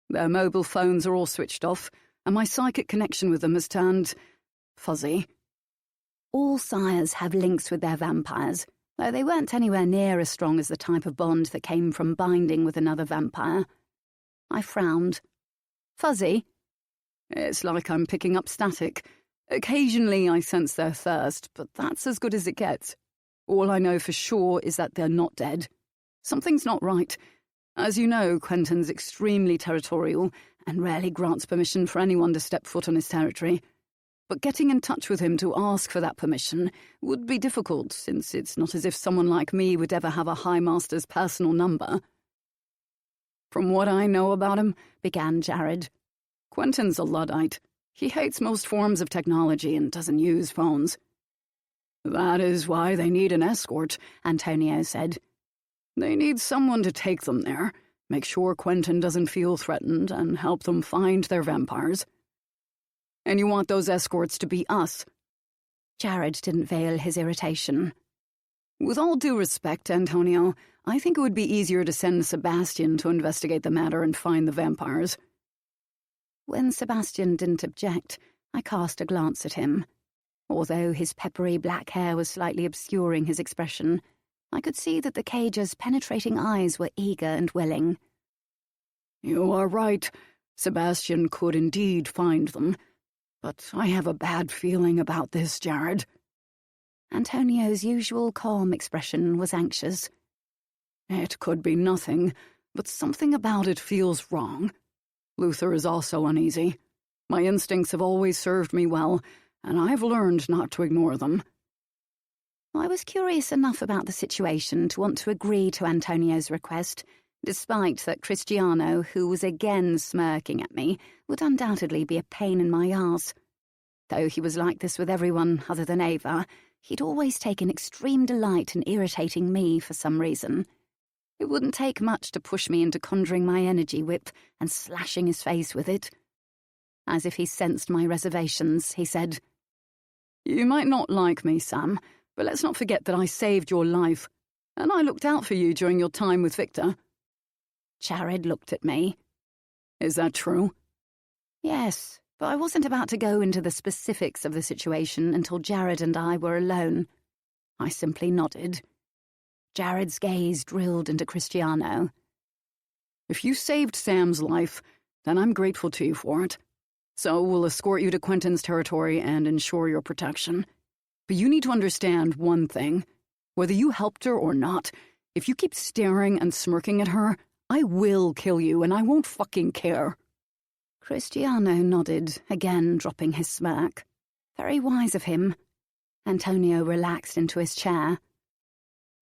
Speaker 2: Their mobile phones are all switched off, and my psychic connection with them has turned fuzzy.
Speaker 1: All sires have links with their vampires, though they weren't anywhere near as strong as the type of bond that came from binding with another vampire. I frowned.
Speaker 2: Fuzzy? It's like I'm picking up static. Occasionally I sense their thirst, but that's as good as it gets. All I know for sure is that they're not dead. Something's not right. As you know, Quentin's extremely territorial and rarely grants permission for anyone to step foot on his territory. But getting in touch with him to ask for that permission would be difficult, since it's not as if someone like me would ever have a High Master's personal number. From what I know about him, began Jared, Quentin's a Luddite. He hates most forms of technology and doesn't use phones. That is why they need an escort, Antonio said. They need someone to take them there, make sure Quentin doesn't feel threatened, and help them find their vampires. And you want those escorts to be us?
Speaker 1: Jared didn't veil his irritation.
Speaker 2: With all due respect, Antonio, I think it would be easier to send Sebastian to investigate the matter and find the vampires.
Speaker 1: When Sebastian didn't object, I cast a glance at him. Although his peppery black hair was slightly obscuring his expression, I could see that the cager's penetrating eyes were eager and willing.
Speaker 2: You are right. Sebastian could indeed find them. But I have a bad feeling about this, Jared.
Speaker 1: Antonio's usual calm expression was anxious.
Speaker 2: It could be nothing, but something about it feels wrong. Luther is also uneasy. My instincts have always served me well, and I've learned not to ignore them.
Speaker 1: I was curious enough about the situation to want to agree to Antonio's request, despite that Cristiano, who was again smirking at me, would undoubtedly be a pain in my arse. Though he was like this with everyone other than Ava, he'd always taken extreme delight in irritating me for some reason. It wouldn't take much to push me into conjuring my energy whip and slashing his face with it. As if he sensed my reservations, he said,
Speaker 2: You might not like me, Sam, but let's not forget that I saved your life, and I looked out for you during your time with Victor.
Speaker 1: Jared looked at me.
Speaker 2: Is that true?
Speaker 1: Yes, but I wasn't about to go into the specifics of the situation until Jared and I were alone. I simply nodded. Jared's gaze drilled into Cristiano.
Speaker 2: If you saved Sam's life, then I'm grateful to you for it. So we'll escort you to Quentin's territory and ensure your protection. But you need to understand one thing. Whether you helped her or not, if you keep staring and smirking at her, I will kill you and I won't fucking care.
Speaker 1: Cristiano nodded, again dropping his smirk. Very wise of him. Antonio relaxed into his chair.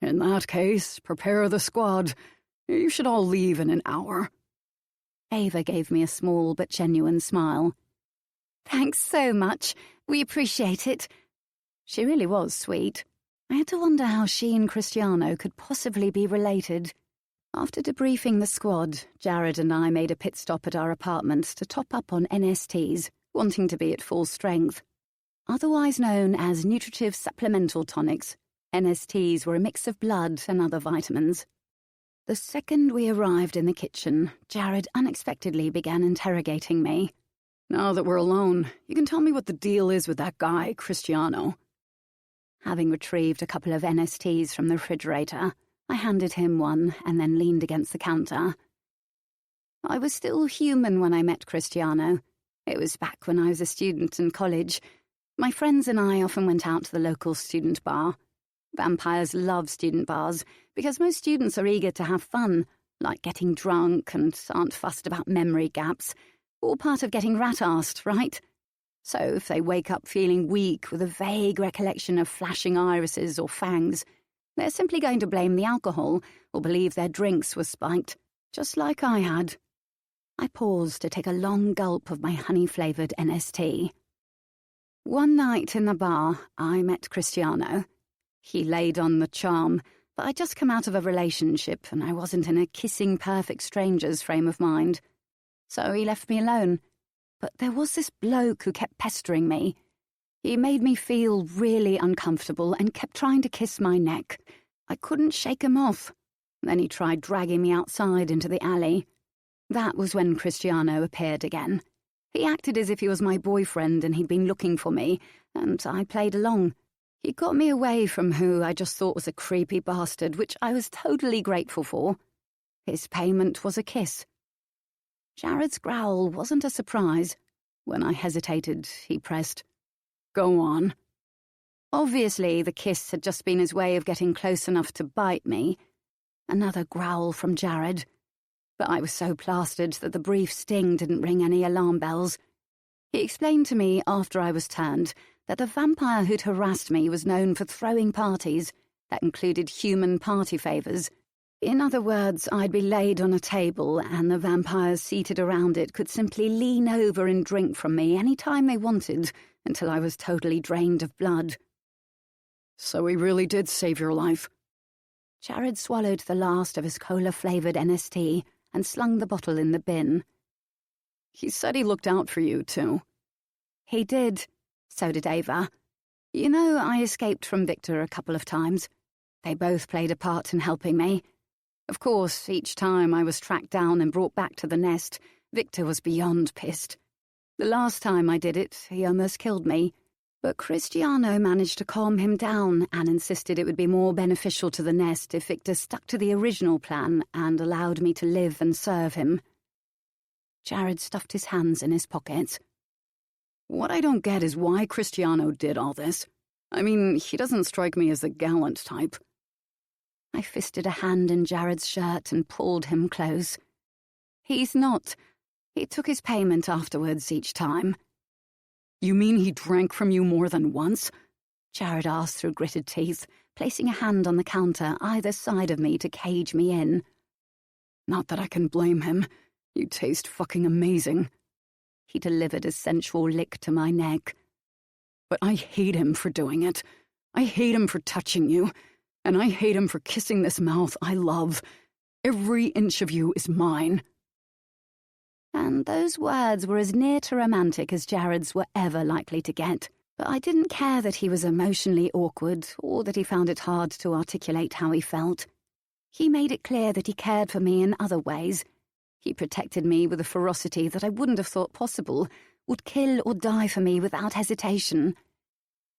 Speaker 2: In that case, prepare the squad. You should all leave in an hour.
Speaker 1: Ava gave me a small but genuine smile. Thanks so much. We appreciate it. She really was sweet. I had to wonder how she and Cristiano could possibly be related. After debriefing the squad, Jared and I made a pit stop at our apartments to top up on NSTs, wanting to be at full strength. Otherwise known as nutritive supplemental tonics, NSTs were a mix of blood and other vitamins. The second we arrived in the kitchen, Jared unexpectedly began interrogating me.
Speaker 2: Now that we're alone, you can tell me what the deal is with that guy, Cristiano.
Speaker 1: Having retrieved a couple of NSTs from the refrigerator, I handed him one and then leaned against the counter. I was still human when I met Cristiano. It was back when I was a student in college. My friends and I often went out to the local student bar. Vampires love student bars because most students are eager to have fun, like getting drunk and aren't fussed about memory gaps. All part of getting rat-arsed, right? So if they wake up feeling weak with a vague recollection of flashing irises or fangs, They're simply going to blame the alcohol or believe their drinks were spiked, just like I had. I paused to take a long gulp of my honey-flavoured NST. One night in the bar, I met Cristiano. He laid on the charm, but I'd just come out of a relationship and I wasn't in a kissing perfect strangers frame of mind. So he left me alone. But there was this bloke who kept pestering me. He made me feel really uncomfortable and kept trying to kiss my neck. I couldn't shake him off. Then he tried dragging me outside into the alley. That was when Cristiano appeared again. He acted as if he was my boyfriend and he'd been looking for me, and I played along. He got me away from who I just thought was a creepy bastard, which I was totally grateful for. His payment was a kiss. Jared's growl wasn't a surprise. When I hesitated, he pressed, "Go on." Obviously, the kiss had just been his way of getting close enough to bite me. Another growl from Jared. But I was so plastered that the brief sting didn't ring any alarm bells. He explained to me after I was turned that the vampire who'd harassed me was known for throwing parties that included human party favours. In other words, I'd be laid on a table and the vampires seated around it could simply lean over and drink from me any time they wanted until I was totally drained of blood.
Speaker 2: So he really did save your life.
Speaker 1: Jared swallowed the last of his cola-flavoured NST and slung the bottle in the bin.
Speaker 2: He said he looked out for you, too.
Speaker 1: He did. So did Ava. You know, I escaped from Victor a couple of times. They both played a part in helping me. Of course, each time I was tracked down and brought back to the nest, Victor was beyond pissed. The last time I did it, he almost killed me. But Cristiano managed to calm him down and insisted it would be more beneficial to the nest if Victor stuck to the original plan and allowed me to live and serve him. Jared stuffed his hands in his pockets.
Speaker 2: What I don't get is why Cristiano did all this. I mean, he doesn't strike me as the gallant type.
Speaker 1: I fisted a hand in Jared's shirt and pulled him close. He's not. He took his payment afterwards each time.
Speaker 2: You mean he drank from you more than once?
Speaker 1: Jared asked through gritted teeth, placing a hand on the counter either side of me to cage me in.
Speaker 2: Not that I can blame him. You taste fucking amazing.
Speaker 1: He delivered a sensual lick to my neck.
Speaker 2: But I hate him for doing it. I hate him for touching you. And I hate him for kissing this mouth I love. Every inch of you is mine.
Speaker 1: And those words were as near to romantic as Jared's were ever likely to get. But I didn't care that he was emotionally awkward or that he found it hard to articulate how he felt. He made it clear that he cared for me in other ways. He protected me with a ferocity that I wouldn't have thought possible, would kill or die for me without hesitation.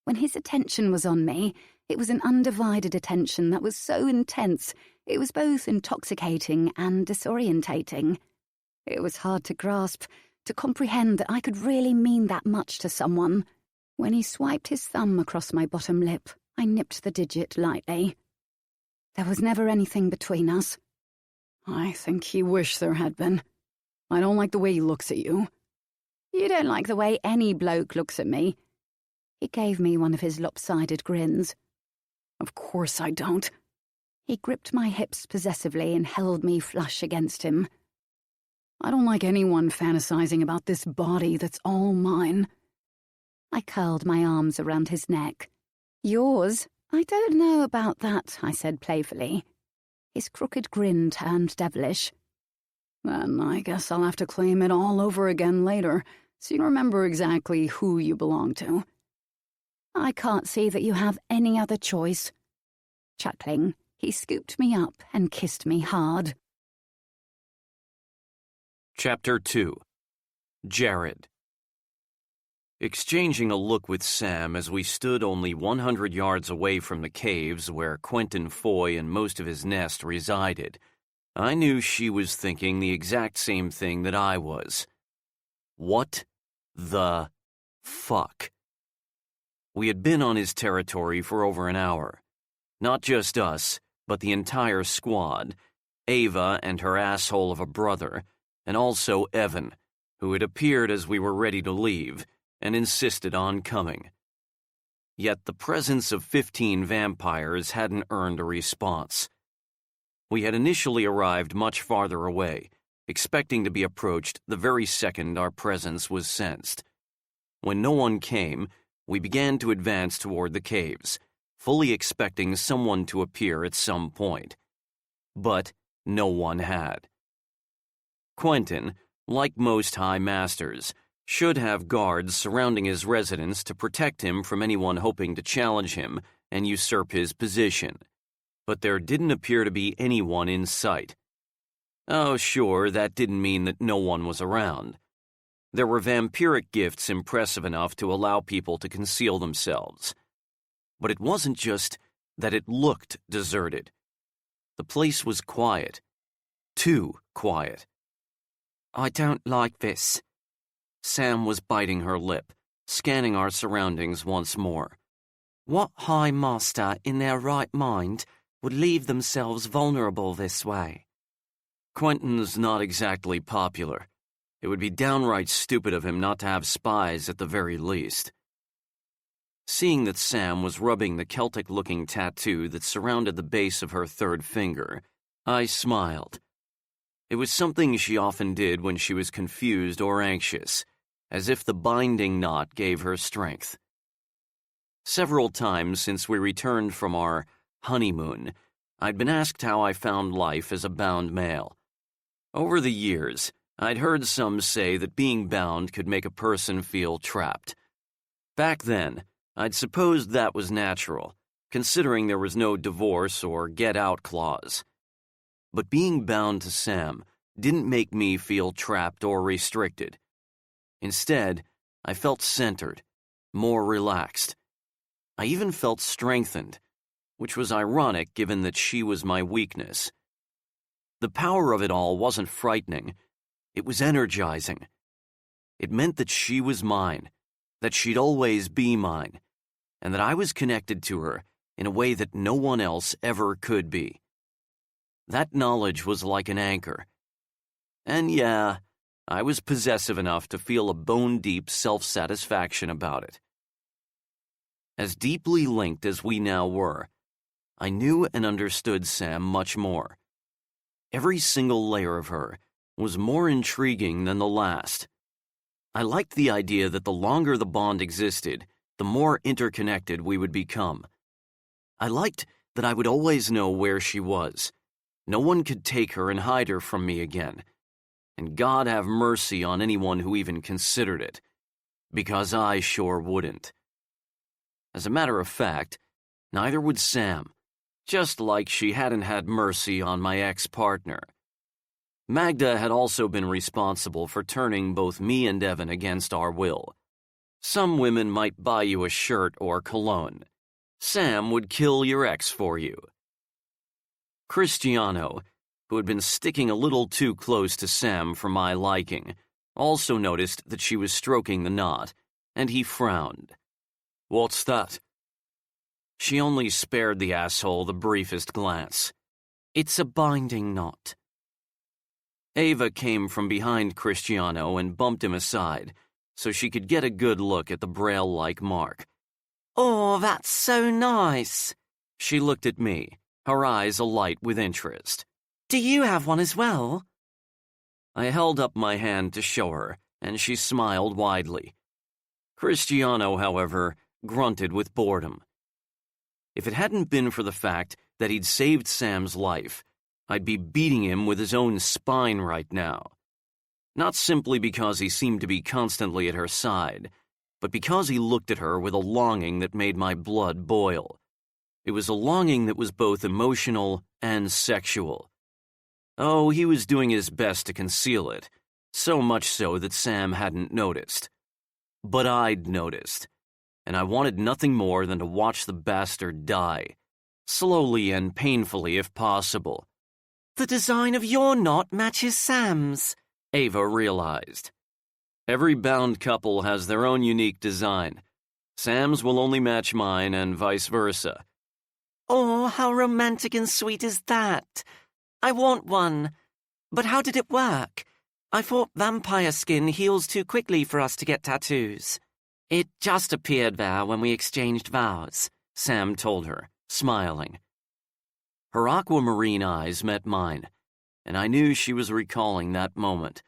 Speaker 1: When his attention was on me, it was an undivided attention that was so intense, it was both intoxicating and disorientating. It was hard to grasp, to comprehend that I could really mean that much to someone. When he swiped his thumb across my bottom lip, I nipped the digit lightly. There was never anything between us.
Speaker 2: I think he wished there had been. I don't like the way he looks at you.
Speaker 1: You don't like the way any bloke looks at me. He gave me one of his lopsided grins.
Speaker 2: Of course I don't.
Speaker 1: He gripped my hips possessively and held me flush against him.
Speaker 2: I don't like anyone fantasizing about this body that's all mine.
Speaker 1: I curled my arms around his neck. Yours? I don't know about that, I said playfully. His crooked grin turned devilish.
Speaker 2: Then I guess I'll have to claim it all over again later, so you remember exactly who you belong to.
Speaker 1: I can't see that you have any other choice. Chuckling, he scooped me up and kissed me hard.
Speaker 3: Chapter 2. Jared. Exchanging a look with Sam as we stood only 100 yards away from the caves where Quentin Foy and most of his nest resided, I knew she was thinking the exact same thing that I was. What the fuck? We had been on his territory for over an hour. Not just us, but the entire squad, Ava and her asshole of a brother, and also Evan, who had appeared as we were ready to leave, and insisted on coming. Yet the presence of 15 vampires hadn't earned a response. We had initially arrived much farther away, expecting to be approached the very second our presence was sensed. When no one came, we began to advance toward the caves, fully expecting someone to appear at some point. But no one had. Quentin, like most High Masters, should have guards surrounding his residence to protect him from anyone hoping to challenge him and usurp his position. But there didn't appear to be anyone in sight. Oh, sure, that didn't mean that no one was around. There were vampiric gifts impressive enough to allow people to conceal themselves. But it wasn't just that it looked deserted. The place was quiet. Too quiet.
Speaker 4: I don't like this.
Speaker 3: Sam was biting her lip, scanning our surroundings once more.
Speaker 4: What High Master in their right mind would leave themselves vulnerable this way?
Speaker 3: Quentin's not exactly popular. It would be downright stupid of him not to have spies at the very least. Seeing that Sam was rubbing the Celtic-looking tattoo that surrounded the base of her third finger, I smiled. It was something she often did when she was confused or anxious, as if the binding knot gave her strength. Several times since we returned from our honeymoon, I'd been asked how I found life as a bound male. Over the years, I'd heard some say that being bound could make a person feel trapped. Back then, I'd supposed that was natural, considering there was no divorce or get-out clause. But being bound to Sam didn't make me feel trapped or restricted. Instead, I felt centered, more relaxed. I even felt strengthened, which was ironic given that she was my weakness. The power of it all wasn't frightening. It was energizing. It meant that she was mine, that she'd always be mine, and that I was connected to her in a way that no one else ever could be. That knowledge was like an anchor. And yeah, I was possessive enough to feel a bone-deep self-satisfaction about it. As deeply linked as we now were, I knew and understood Sam much more. Every single layer of her was more intriguing than the last. I liked the idea that the longer the bond existed, the more interconnected we would become. I liked that I would always know where she was. No one could take her and hide her from me again. And God have mercy on anyone who even considered it, because I sure wouldn't. As a matter of fact, neither would Sam, just like she hadn't had mercy on my ex-partner. Magda had also been responsible for turning both me and Evan against our will. Some women might buy you a shirt or cologne. Sam would kill your ex for you. Cristiano, who had been sticking a little too close to Sam for my liking, also noticed that she was stroking the knot, and he frowned. "What's that?" She only spared the asshole the briefest glance.
Speaker 4: "It's a binding knot."
Speaker 3: Ava came from behind Cristiano and bumped him aside, so she could get a good look at the braille-like mark.
Speaker 4: "Oh, that's so nice."
Speaker 3: She looked at me, her eyes alight with interest.
Speaker 4: "Do you have one as well?"
Speaker 3: I held up my hand to show her, and she smiled widely. Cristiano, however, grunted with boredom. If it hadn't been for the fact that he'd saved Sam's life, I'd be beating him with his own spine right now. Not simply because he seemed to be constantly at her side, but because he looked at her with a longing that made my blood boil. It was a longing that was both emotional and sexual. Oh, he was doing his best to conceal it, so much so that Sam hadn't noticed. But I'd noticed, and I wanted nothing more than to watch the bastard die, slowly and painfully if possible.
Speaker 4: "The design of your knot matches Sam's,"
Speaker 3: Ava realized. Every bound couple has their own unique design. Sam's will only match mine and vice versa.
Speaker 4: "Oh, how romantic and sweet is that? I want one. But how did it work? I thought vampire skin heals too quickly for us to get tattoos." It just appeared there when we exchanged vows, Sam told her, smiling.
Speaker 3: Her aquamarine eyes met mine, and I knew she was recalling that moment,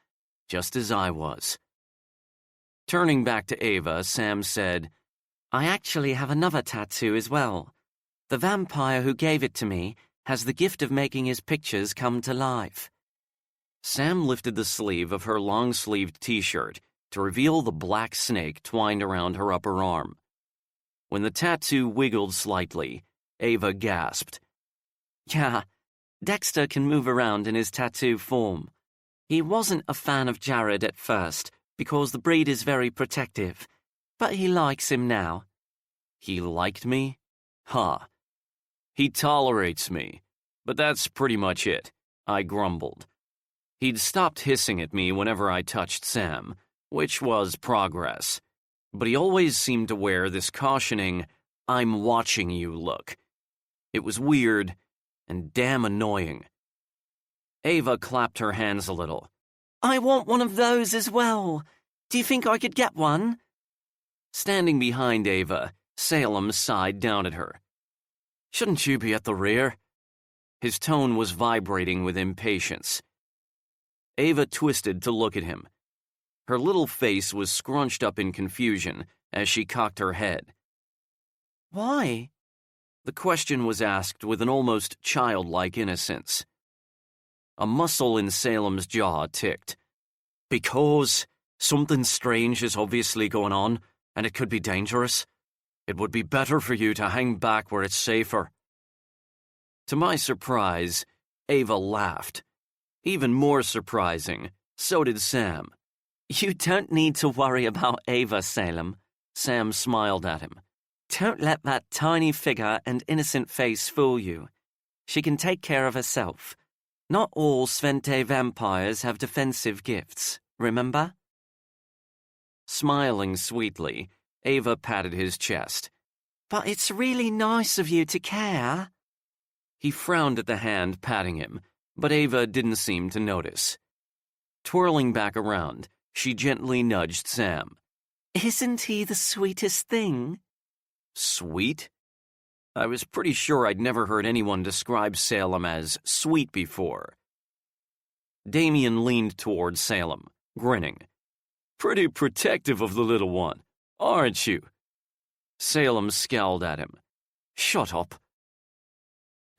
Speaker 3: just as I was. Turning back to Ava, Sam said,
Speaker 4: I actually have another tattoo as well. The vampire who gave it to me has the gift of making his pictures come to life.
Speaker 3: Sam lifted the sleeve of her long-sleeved t-shirt to reveal the black snake twined around her upper arm. When the tattoo wiggled slightly, Ava gasped.
Speaker 4: Yeah, Dexter can move around in his tattoo form. He wasn't a fan of Jared at first because the breed is very protective, but he likes him now.
Speaker 3: He liked me? Ha. He tolerates me, but that's pretty much it, I grumbled. He'd stopped hissing at me whenever I touched Sam, which was progress. But he always seemed to wear this cautioning, I'm watching you look. It was weird and damn annoying. Ava clapped her hands a little.
Speaker 4: I want one of those as well. Do you think I could get one?
Speaker 3: Standing behind Ava, Salem sighed down at her. Shouldn't you be at the rear? His tone was vibrating with impatience. Ava twisted to look at him. Her little face was scrunched up in confusion as she cocked her head.
Speaker 4: Why?
Speaker 3: The question was asked with an almost childlike innocence. A muscle in Salem's jaw ticked. Because something strange is obviously going on, and it could be dangerous. It would be better for you to hang back where it's safer. To my surprise, Ava laughed. Even more surprising, so did Sam.
Speaker 4: You don't need to worry about Ava, Salem.
Speaker 3: Sam smiled at him.
Speaker 4: Don't let that tiny figure and innocent face fool you. She can take care of herself. Not all Svente vampires have defensive gifts, remember?
Speaker 3: Smiling sweetly, Ava patted his chest.
Speaker 4: But it's really nice of you to care.
Speaker 3: He frowned at the hand patting him, but Ava didn't seem to notice. Twirling back around, she gently nudged Sam.
Speaker 4: Isn't he the sweetest thing?
Speaker 3: Sweet? I was pretty sure I'd never heard anyone describe Salem as sweet before. Damien leaned toward Salem, grinning. Pretty protective of the little one, aren't you? Salem scowled at him. Shut up.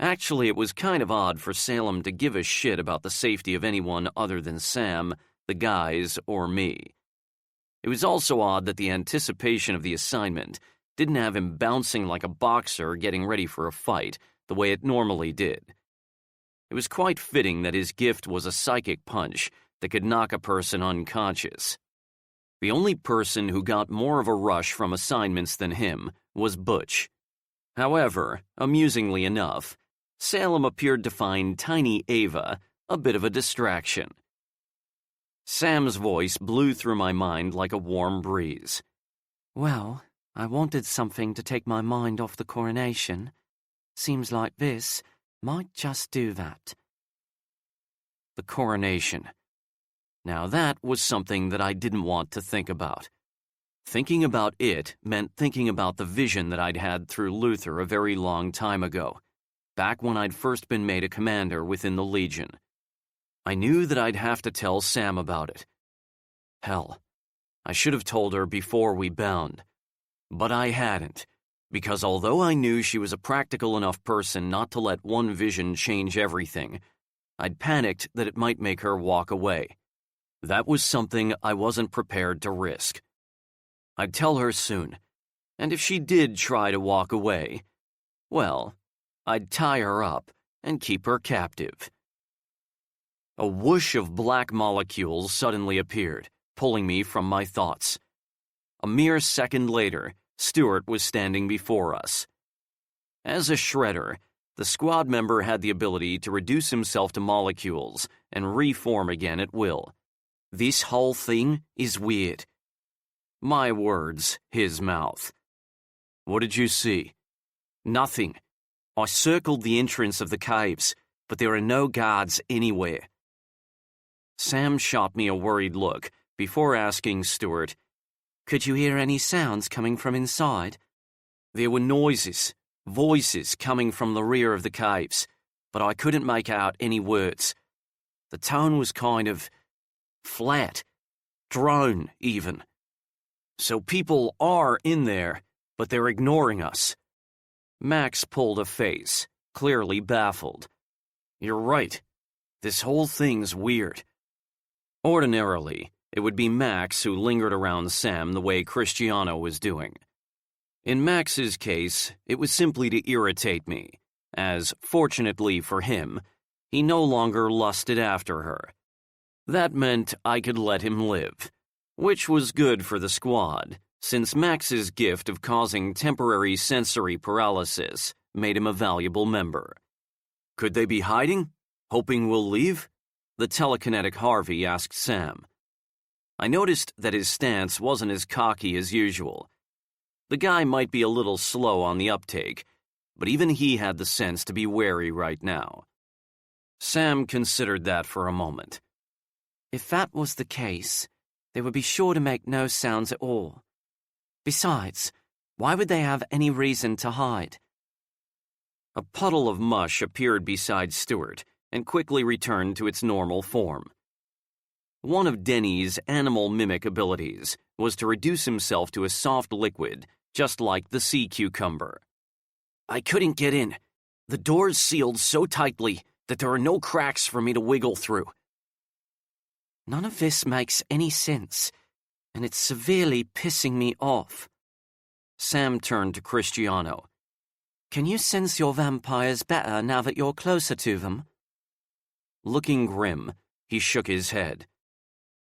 Speaker 3: Actually, it was kind of odd for Salem to give a shit about the safety of anyone other than Sam, the guys, or me. It was also odd that the anticipation of the assignment didn't have him bouncing like a boxer getting ready for a fight the way it normally did. It was quite fitting that his gift was a psychic punch that could knock a person unconscious. The only person who got more of a rush from assignments than him was Butch. However, amusingly enough, Salem appeared to find tiny Ava a bit of a distraction. Sam's voice blew through my mind like a warm breeze.
Speaker 4: Well, I wanted something to take my mind off the coronation. Seems like this might just do that.
Speaker 3: The coronation. Now that was something that I didn't want to think about. Thinking about it meant thinking about the vision that I'd had through Luther a very long time ago, back when I'd first been made a commander within the Legion. I knew that I'd have to tell Sam about it. Hell, I should have told her before we bound. But I hadn't, because although I knew she was a practical enough person not to let one vision change everything, I'd panicked that it might make her walk away. That was something I wasn't prepared to risk. I'd tell her soon, and if she did try to walk away, well, I'd tie her up and keep her captive. A whoosh of black molecules suddenly appeared, pulling me from my thoughts. A mere second later, Stuart was standing before us. As a shredder, the squad member had the ability to reduce himself to molecules and reform again at will. This whole thing is weird. My words, his mouth. What did you see? Nothing. I circled the entrance of the caves, but there are no guards anywhere. Sam shot me a worried look before asking Stuart,
Speaker 4: Could you hear any sounds coming from inside?
Speaker 3: There were noises, voices coming from the rear of the caves, but I couldn't make out any words. The tone was kind of flat, drone even. So people are in there, but they're ignoring us. Max pulled a face, clearly baffled. You're right. This whole thing's weird. Ordinarily, it would be Max who lingered around Sam the way Cristiano was doing. In Max's case, it was simply to irritate me, as, fortunately for him, he no longer lusted after her. That meant I could let him live, which was good for the squad, since Max's gift of causing temporary sensory paralysis made him a valuable member. Could they be hiding? Hoping we'll leave? The telekinetic Harvey asked Sam. I noticed that his stance wasn't as cocky as usual. The guy might be a little slow on the uptake, but even he had the sense to be wary right now. Sam considered that for a moment.
Speaker 4: If that was the case, they would be sure to make no sounds at all. Besides, why would they have any reason to hide?
Speaker 3: A puddle of mush appeared beside Stuart and quickly returned to its normal form. One of Denny's animal mimic abilities was to reduce himself to a soft liquid, just like the sea cucumber. I couldn't get in. The door's sealed so tightly that there are no cracks for me to wiggle through.
Speaker 4: None of this makes any sense, and it's severely pissing me off.
Speaker 3: Sam turned to Cristiano.
Speaker 4: Can you sense your vampires better now that you're closer to them?
Speaker 3: Looking grim, he shook his head.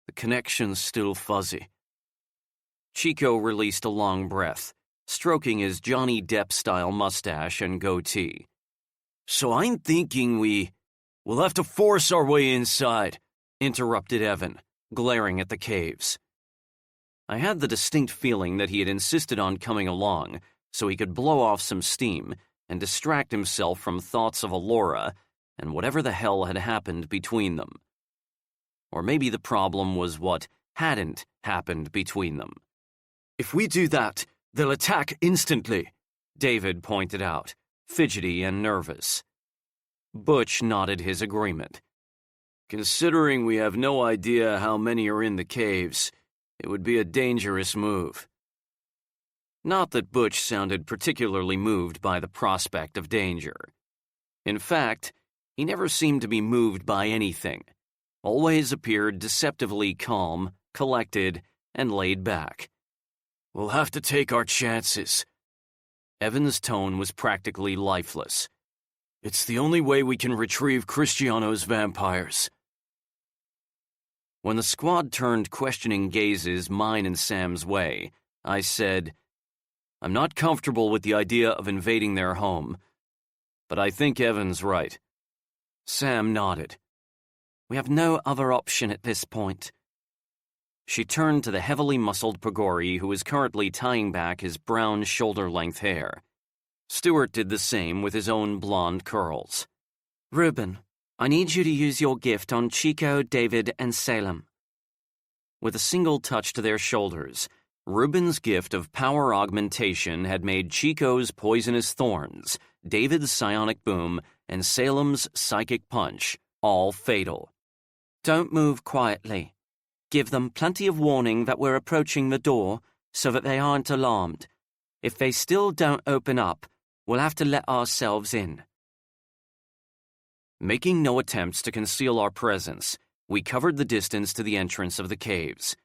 Speaker 3: The connection's still fuzzy. Chico released a long breath, stroking his Johnny Depp-style mustache and goatee. So I'm thinking we'll have to force our way inside, interrupted Evan, glaring at the caves. I had the distinct feeling that he had insisted on coming along so he could blow off some steam and distract himself from thoughts of Allura and whatever the hell had happened between them. Or maybe the problem was what hadn't happened between them. If we do that, they'll attack instantly, David pointed out, fidgety and nervous. Butch nodded his agreement. Considering we have no idea how many are in the caves, it would be a dangerous move. Not that Butch sounded particularly moved by the prospect of danger. In fact, he never seemed to be moved by anything, always appeared deceptively calm, collected, and laid back. We'll have to take our chances. Evan's tone was practically lifeless. It's the only way we can retrieve Cristiano's vampires. When the squad turned questioning gazes mine and Sam's way, I said, I'm not comfortable with the idea of invading their home, but I think Evan's right. Sam nodded.
Speaker 4: We have no other option at this point.
Speaker 3: She turned to the heavily muscled Pagori who was currently tying back his brown shoulder-length hair. Stuart did the same with his own blonde curls.
Speaker 4: Reuben, I need you to use your gift on Chico, David, and Salem.
Speaker 3: With a single touch to their shoulders, Reuben's gift of power augmentation had made Chico's poisonous thorns, David's psionic boom, and Salem's psychic punch all fatal.
Speaker 4: Don't move quietly. Give them plenty of warning that we're approaching the door so that they aren't alarmed. If they still don't open up, we'll have to let ourselves in.
Speaker 3: Making no attempts to conceal our presence, we covered the distance to the entrance of the caves.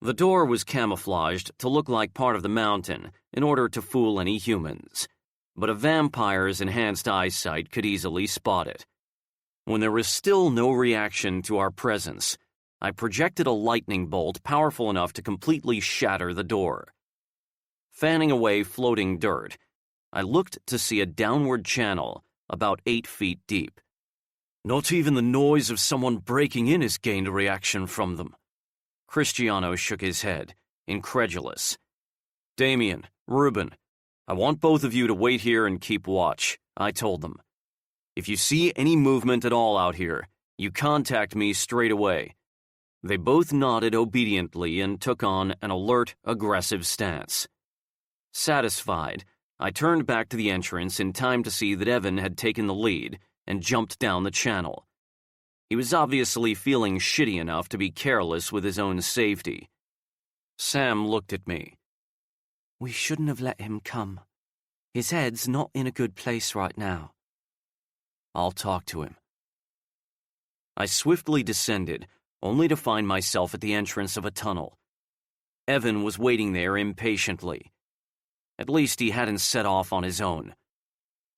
Speaker 3: The door was camouflaged to look like part of the mountain in order to fool any humans, but a vampire's enhanced eyesight could easily spot it. When there was still no reaction to our presence, I projected a lightning bolt powerful enough to completely shatter the door. Fanning away floating dirt, I looked to see a downward channel about 8 feet deep. Not even the noise of someone breaking in has gained a reaction from them. Cristiano shook his head, incredulous. Damien, Reuben, I want both of you to wait here and keep watch, I told them. If you see any movement at all out here, you contact me straight away. They both nodded obediently and took on an alert, aggressive stance. Satisfied, I turned back to the entrance in time to see that Evan had taken the lead and jumped down the channel. He was obviously feeling shitty enough to be careless with his own safety. Sam looked at me.
Speaker 4: We shouldn't have let him come. His head's not in a good place right now.
Speaker 3: I'll talk to him. I swiftly descended, only to find myself at the entrance of a tunnel. Evan was waiting there impatiently. At least he hadn't set off on his own.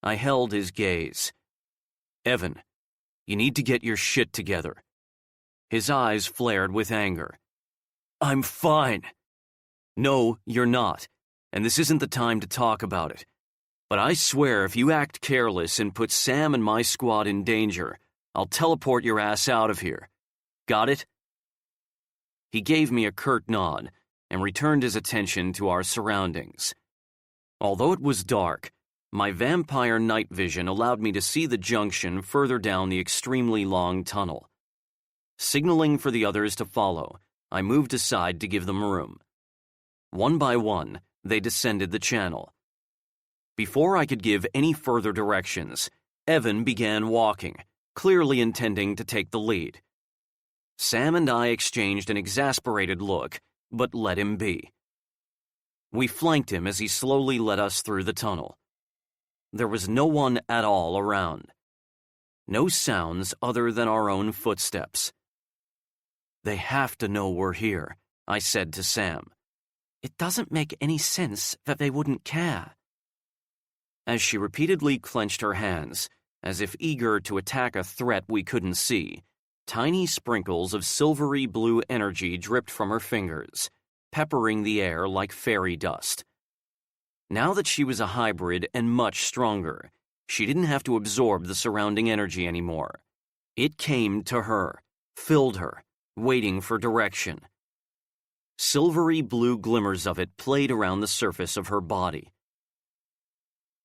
Speaker 3: I held his gaze. Evan, you need to get your shit together. His eyes flared with anger. I'm fine. No, you're not, and this isn't the time to talk about it. But I swear if you act careless and put Sam and my squad in danger, I'll teleport your ass out of here. Got it? He gave me a curt nod and returned his attention to our surroundings. Although it was dark, my vampire night vision allowed me to see the junction further down the extremely long tunnel. Signaling for the others to follow, I moved aside to give them room. One by one, they descended the channel. Before I could give any further directions, Evan began walking, clearly intending to take the lead. Sam and I exchanged an exasperated look, but let him be. We flanked him as he slowly led us through the tunnel. There was no one at all around. No sounds other than our own footsteps. They have to know we're here, I said to Sam.
Speaker 4: It doesn't make any sense that they wouldn't care.
Speaker 3: As she repeatedly clenched her hands, as if eager to attack a threat we couldn't see, tiny sprinkles of silvery blue energy dripped from her fingers, peppering the air like fairy dust. Now that she was a hybrid and much stronger, she didn't have to absorb the surrounding energy anymore. It came to her, filled her, waiting for direction. Silvery blue glimmers of it played around the surface of her body.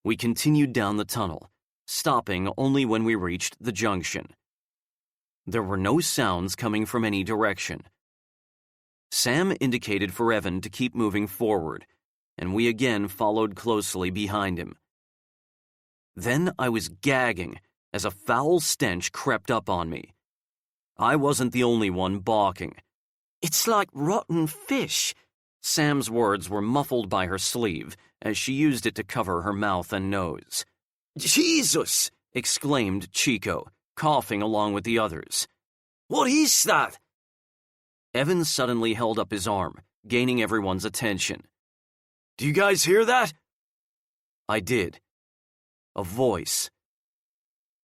Speaker 3: We continued down the tunnel, stopping only when we reached the junction. There were no sounds coming from any direction. Sam indicated for Evan to keep moving forward, and we again followed closely behind him. Then I was gagging as a foul stench crept up on me. I wasn't the only one balking.
Speaker 4: It's like rotten fish.
Speaker 3: Sam's words were muffled by her sleeve as she used it to cover her mouth and nose.
Speaker 4: Jesus!
Speaker 3: Exclaimed Chico, coughing along with the others.
Speaker 4: What is that?
Speaker 3: Evan suddenly held up his arm, gaining everyone's attention.
Speaker 4: Do you guys hear that?
Speaker 3: I did. A voice.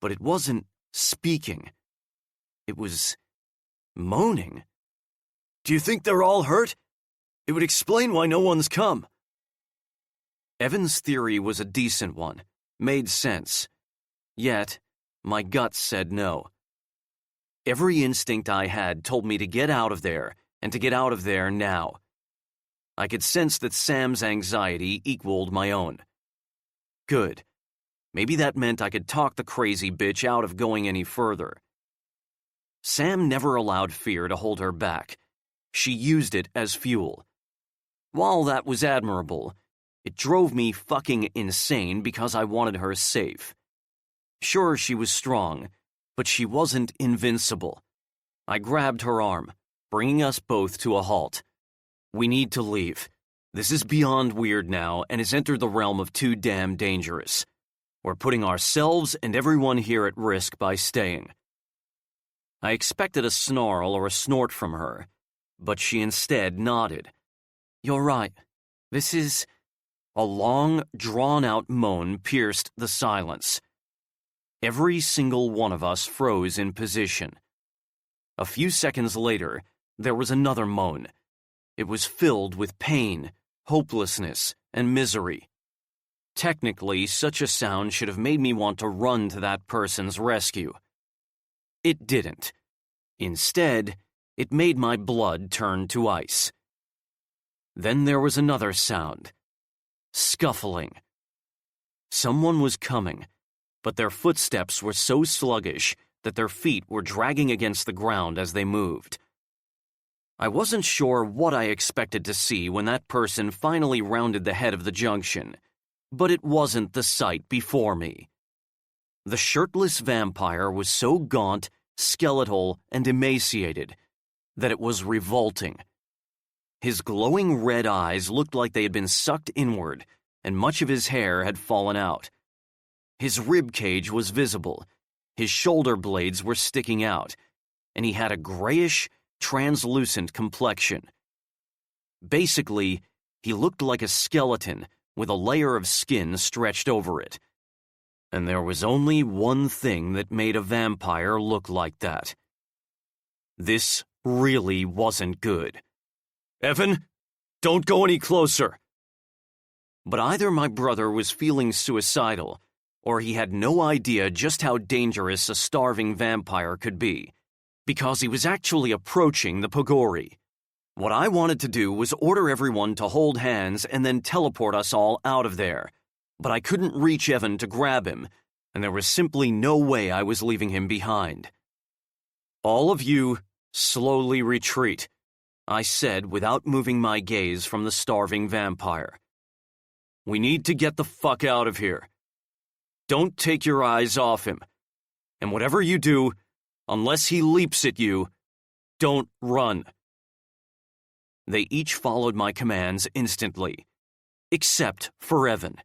Speaker 3: But it wasn't speaking. It was moaning.
Speaker 4: Do you think they're all hurt? It would explain why no one's come.
Speaker 3: Evan's theory was a decent one, made sense. Yet, my gut said no. Every instinct I had told me to get out of there, and to get out of there now. I could sense that Sam's anxiety equaled my own. Good. Maybe that meant I could talk the crazy bitch out of going any further. Sam never allowed fear to hold her back. She used it as fuel. While that was admirable, it drove me fucking insane because I wanted her safe. Sure, she was strong, but she wasn't invincible. I grabbed her arm, bringing us both to a halt. We need to leave. This is beyond weird now and has entered the realm of too damn dangerous. We're putting ourselves and everyone here at risk by staying. I expected a snarl or a snort from her, but she instead nodded.
Speaker 4: You're right. This is...
Speaker 3: A long, drawn-out moan pierced the silence. Every single one of us froze in position. A few seconds later, there was another moan. It was filled with pain, hopelessness, and misery. Technically, such a sound should have made me want to run to that person's rescue. It didn't. Instead, it made my blood turn to ice. Then there was another sound. Scuffling. Someone was coming, but their footsteps were so sluggish that their feet were dragging against the ground as they moved. I wasn't sure what I expected to see when that person finally rounded the head of the junction, but it wasn't the sight before me. The shirtless vampire was so gaunt, skeletal, and emaciated that it was revolting. His glowing red eyes looked like they had been sucked inward, and much of his hair had fallen out. His rib cage was visible, his shoulder blades were sticking out, and he had a grayish, translucent complexion. Basically, he looked like a skeleton with a layer of skin stretched over it. And there was only one thing that made a vampire look like that. This really wasn't good. "Evan, don't go any closer." But either my brother was feeling suicidal, or he had no idea just how dangerous a starving vampire could be, because he was actually approaching the Pogori. What I wanted to do was order everyone to hold hands and then teleport us all out of there, but I couldn't reach Evan to grab him, and there was simply no way I was leaving him behind. "All of you, slowly retreat," I said without moving my gaze from the starving vampire. "We need to get the fuck out of here. Don't take your eyes off him. And whatever you do, unless he leaps at you, don't run." They each followed my commands instantly, except for Evan.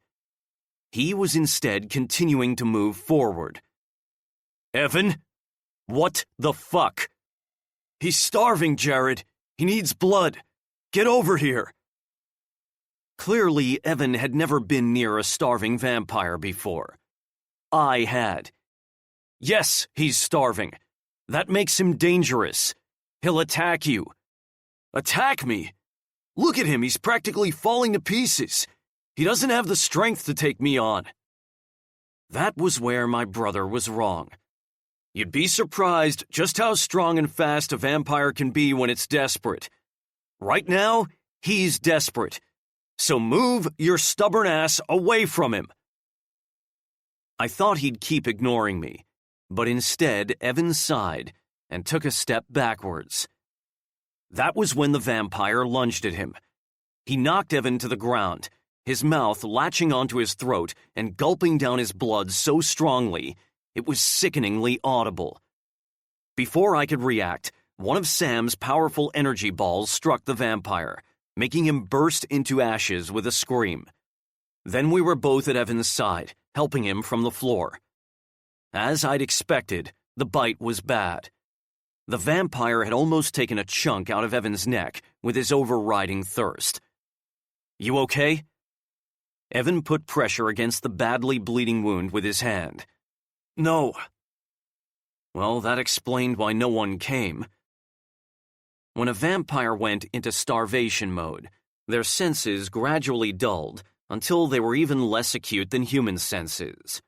Speaker 3: He was instead continuing to move forward. "Evan? What the fuck?" "He's starving, Jared. He needs blood. Get over here." Clearly, Evan had never been near a starving vampire before. I had. "Yes, he's starving. That makes him dangerous. He'll attack you." "Attack me? Look at him, he's practically falling to pieces. He doesn't have the strength to take me on." That was where my brother was wrong. You'd be surprised just how strong and fast a vampire can be when it's desperate. Right now, he's desperate. So move your stubborn ass away from him. I thought he'd keep ignoring me, but instead Evan sighed and took a step backwards. That was when the vampire lunged at him. He knocked Evan to the ground, his mouth latching onto his throat and gulping down his blood so strongly it was sickeningly audible. Before I could react, one of Sam's powerful energy balls struck the vampire, making him burst into ashes with a scream. Then we were both at Evan's side, helping him from the floor. As I'd expected, the bite was bad. The vampire had almost taken a chunk out of Evan's neck with his overriding thirst. "You okay?" Evan put pressure against the badly bleeding wound with his hand. "No." Well, that explained why no one came. When a vampire went into starvation mode, their senses gradually dulled until they were even less acute than human senses.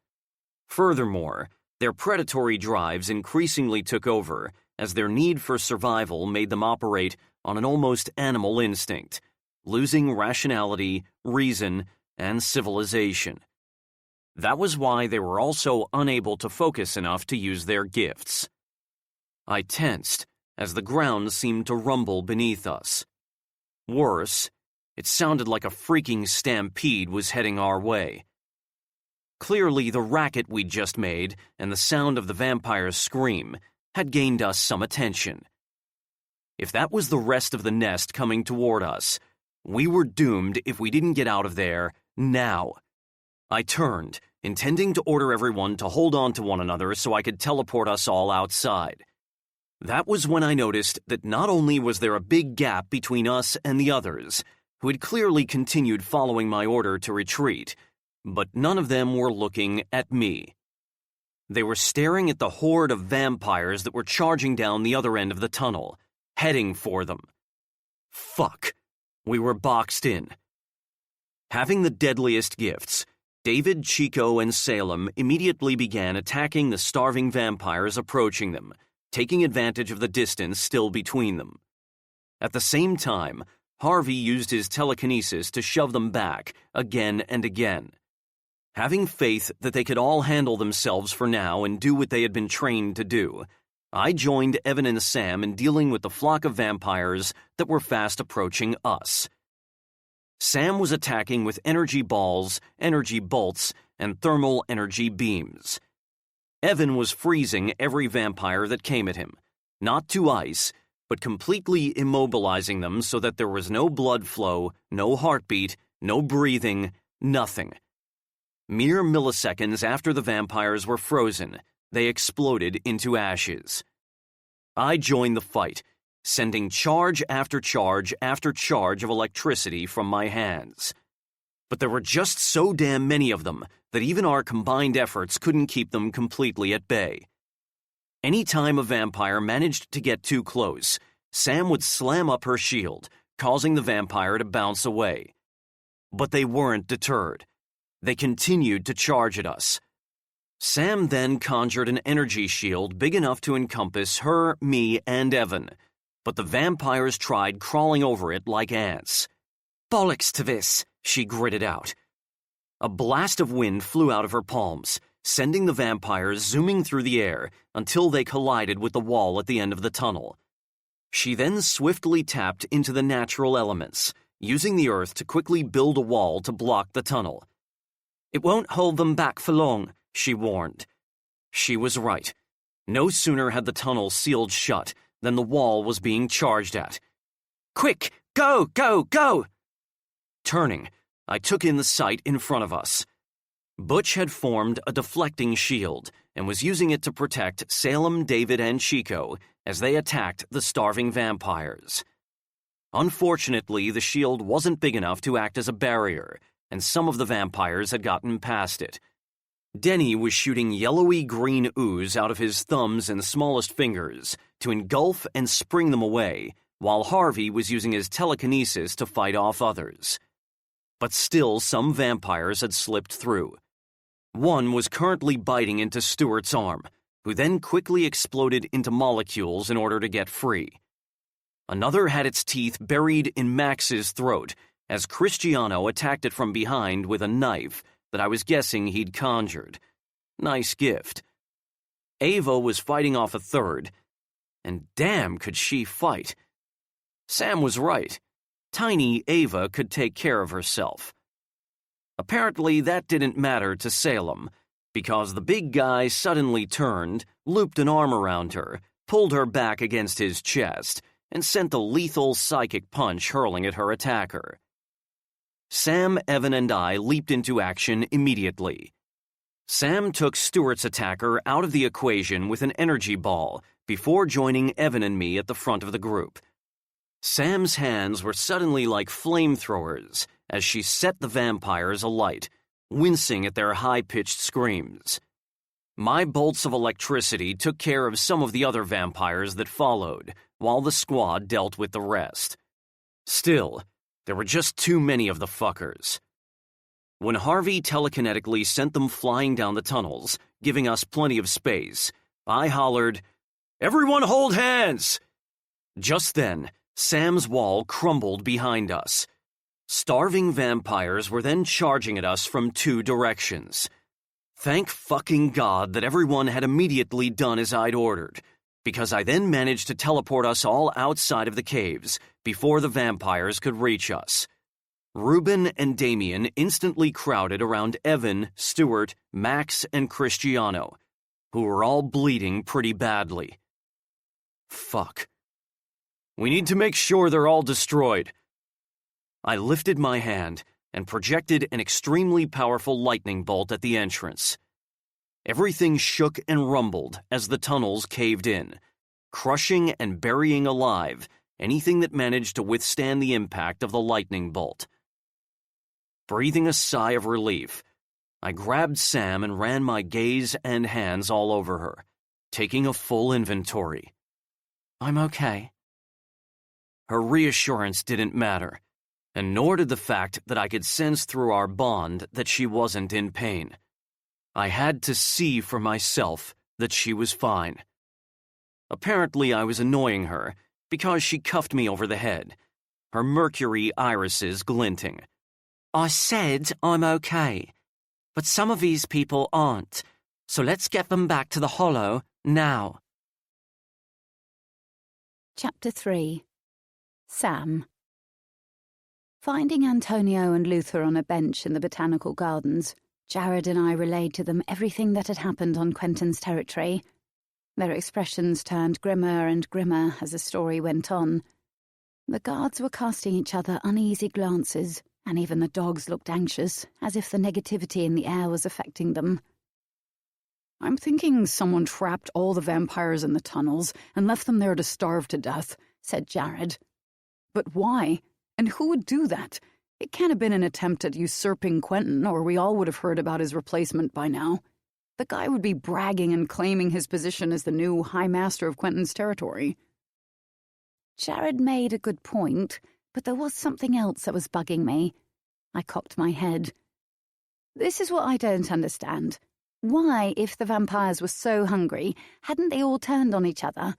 Speaker 3: Furthermore, their predatory drives increasingly took over as their need for survival made them operate on an almost animal instinct, losing rationality, reason, and civilization. That was why they were also unable to focus enough to use their gifts. I tensed as the ground seemed to rumble beneath us. Worse, it sounded like a freaking stampede was heading our way. Clearly, the racket we'd just made and the sound of the vampire's scream had gained us some attention. If that was the rest of the nest coming toward us, we were doomed if we didn't get out of there now. I turned, intending to order everyone to hold on to one another so I could teleport us all outside. That was when I noticed that not only was there a big gap between us and the others, who had clearly continued following my order to retreat, but none of them were looking at me. They were staring at the horde of vampires that were charging down the other end of the tunnel, heading for them. Fuck. We were boxed in. Having the deadliest gifts, David, Chico, and Salem immediately began attacking the starving vampires approaching them, taking advantage of the distance still between them. At the same time, Harvey used his telekinesis to shove them back again and again. Having faith that they could all handle themselves for now and do what they had been trained to do, I joined Evan and Sam in dealing with the flock of vampires that were fast approaching us. Sam was attacking with energy balls, energy bolts, and thermal energy beams. Evan was freezing every vampire that came at him, not to ice, but completely immobilizing them so that there was no blood flow, no heartbeat, no breathing, nothing. Mere milliseconds after the vampires were frozen, they exploded into ashes. I joined the fight, sending charge after charge after charge of electricity from my hands. But there were just so damn many of them that even our combined efforts couldn't keep them completely at bay. Any time a vampire managed to get too close, Sam would slam up her shield, causing the vampire to bounce away. But they weren't deterred. They continued to charge at us. Sam then conjured an energy shield big enough to encompass her, me, and Evan, but the vampires tried crawling over it like ants. "Bollocks to this," she gritted out. A blast of wind flew out of her palms, sending the vampires zooming through the air until they collided with the wall at the end of the tunnel. She then swiftly tapped into the natural elements, using the earth to quickly build a wall to block the tunnel. "It won't hold them back for long," she warned. She was right. No sooner had the tunnel sealed shut than the wall was being charged at. "Quick! Go! Go! Go!" Turning, I took in the sight in front of us. Butch had formed a deflecting shield and was using it to protect Salem, David, and Chico as they attacked the starving vampires. Unfortunately, the shield wasn't big enough to act as a barrier, and some of the vampires had gotten past it. Denny was shooting yellowy green ooze out of his thumbs and smallest fingers to engulf and spring them away, while Harvey was using his telekinesis to fight off others. But still, some vampires had slipped through. One was currently biting into Stuart's arm, who then quickly exploded into molecules in order to get free. Another had its teeth buried in Max's throat, as Cristiano attacked it from behind with a knife that I was guessing he'd conjured. Nice gift. Ava was fighting off a third, and damn could she fight. Sam was right. Tiny Ava could take care of herself. Apparently that didn't matter to Salem, because the big guy suddenly turned, looped an arm around her, pulled her back against his chest, and sent a lethal psychic punch hurling at her attacker. Sam, Evan, and I leaped into action immediately. Sam took Stuart's attacker out of the equation with an energy ball before joining Evan and me at the front of the group. Sam's hands were suddenly like flamethrowers as she set the vampires alight, wincing at their high-pitched screams. My bolts of electricity took care of some of the other vampires that followed, while the squad dealt with the rest. Still, there were just too many of the fuckers. When Harvey telekinetically sent them flying down the tunnels, giving us plenty of space, I hollered, "Everyone hold hands!" Just then, Sam's wall crumbled behind us. Starving vampires were then charging at us from two directions. Thank fucking God that everyone had immediately done as I'd ordered, because I then managed to teleport us all outside of the caves before the vampires could reach us. Ruben and Damien instantly crowded around Evan, Stuart, Max, and Cristiano, who were all bleeding pretty badly. Fuck. We need to make sure they're all destroyed. I lifted my hand and projected an extremely powerful lightning bolt at the entrance. Everything shook and rumbled as the tunnels caved in, crushing and burying alive anything that managed to withstand the impact of the lightning bolt. Breathing a sigh of relief, I grabbed Sam and ran my gaze and hands all over her, taking a full inventory. "I'm okay." Her reassurance didn't matter, and nor did the fact that I could sense through our bond that she wasn't in pain. I had to see for myself that she was fine. Apparently I was annoying her because she cuffed me over the head, her mercury irises glinting. "I said I'm okay, but some of these people aren't, so let's get them back to the Hollow now."
Speaker 1: Chapter 3. Sam. Finding Antonio and Luther on a bench in the botanical gardens, Jared and I relayed to them everything that had happened on Quentin's territory. Their expressions turned grimmer and grimmer as the story went on. The guards were casting each other uneasy glances, and even the dogs looked anxious, as if the negativity in the air was affecting them.
Speaker 2: I'm thinking someone trapped all the vampires in the tunnels and left them there to starve to death,
Speaker 1: said Jared.
Speaker 2: But why? And who would do that? It can't have been an attempt at usurping Quentin, or we all would have heard about his replacement by now. The guy would be bragging and claiming his position as the new High Master of Quentin's territory.
Speaker 1: Jared made a good point, but there was something else that was bugging me. I cocked my head. This is what I don't understand. Why, if the vampires were so hungry, hadn't they all turned on each other?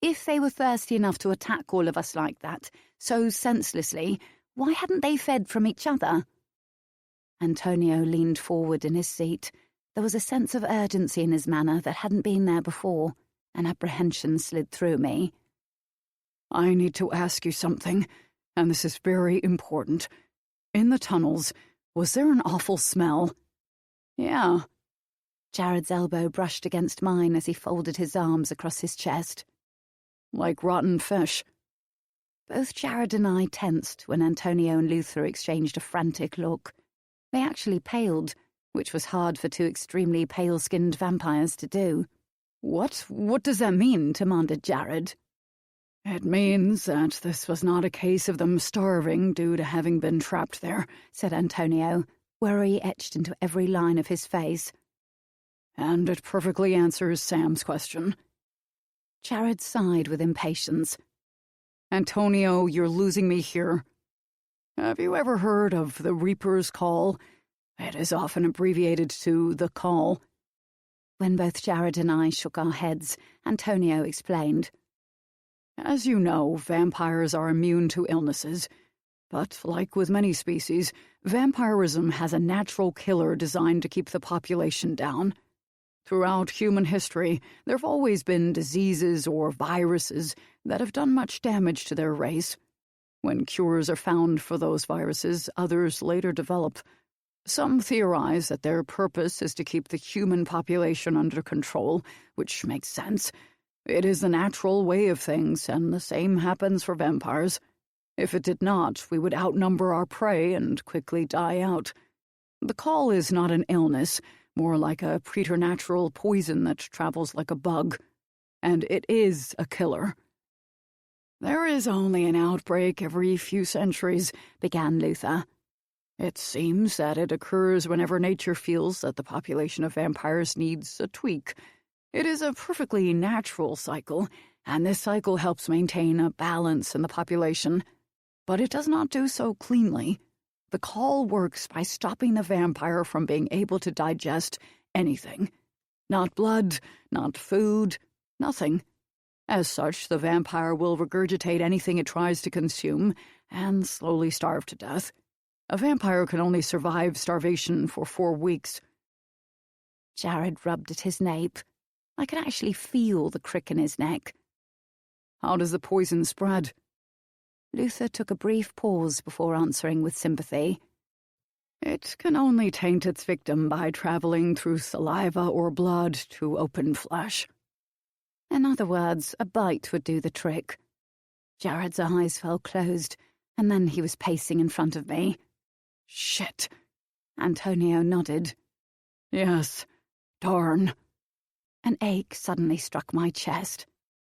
Speaker 1: If they were thirsty enough to attack all of us like that, so senselessly, why hadn't they fed from each other? Antonio leaned forward in his seat. There was a sense of urgency in his manner that hadn't been there before, and apprehension slid through me.
Speaker 2: I need to ask you something, and this is very important. In the tunnels, was there an awful smell?
Speaker 1: Yeah. Jared's elbow brushed against mine as he folded his arms across his chest.
Speaker 2: Like rotten fish.
Speaker 1: Both Jared and I tensed when Antonio and Luther exchanged a frantic look. They actually paled, which was hard for two extremely pale-skinned vampires to do.
Speaker 2: What does that mean? Demanded Jared. It means that this was not a case of them starving due to having been trapped there, said Antonio, worry etched into every line of his face. And it perfectly answers Sam's question.
Speaker 1: Jared sighed with impatience.
Speaker 2: Antonio, you're losing me here. Have you ever heard of the Reaper's Call? It is often abbreviated to the Call.
Speaker 1: When both Jared and I shook our heads, Antonio explained.
Speaker 2: As you know, vampires are immune to illnesses. But like with many species, vampirism has a natural killer designed to keep the population down. Throughout human history, there have always been diseases or viruses that have done much damage to their race. When cures are found for those viruses, others later develop. Some theorize that their purpose is to keep the human population under control, which makes sense. It is the natural way of things, and the same happens for vampires. If it did not, we would outnumber our prey and quickly die out. The call is not an illness, more like a preternatural poison that travels like a bug. And it is a killer. There is only an outbreak every few centuries, began Luther. It seems that it occurs whenever nature feels that the population of vampires needs a tweak. It is a perfectly natural cycle, and this cycle helps maintain a balance in the population. But it does not do so cleanly. The call works by stopping the vampire from being able to digest anything. Not blood, not food, nothing. As such, the vampire will regurgitate anything it tries to consume and slowly starve to death. A vampire can only survive starvation for 4 weeks.
Speaker 1: Jared rubbed at his nape. I could actually feel the crick in his neck.
Speaker 2: How does the poison spread?
Speaker 1: Luther took a brief pause before answering with sympathy.
Speaker 2: It can only taint its victim by traveling through saliva or blood to open flesh.
Speaker 1: In other words, a bite would do the trick. Jared's eyes fell closed, and then he was pacing in front of me.
Speaker 2: Shit.
Speaker 1: Antonio nodded.
Speaker 2: Yes, darn.
Speaker 1: An ache suddenly struck my chest.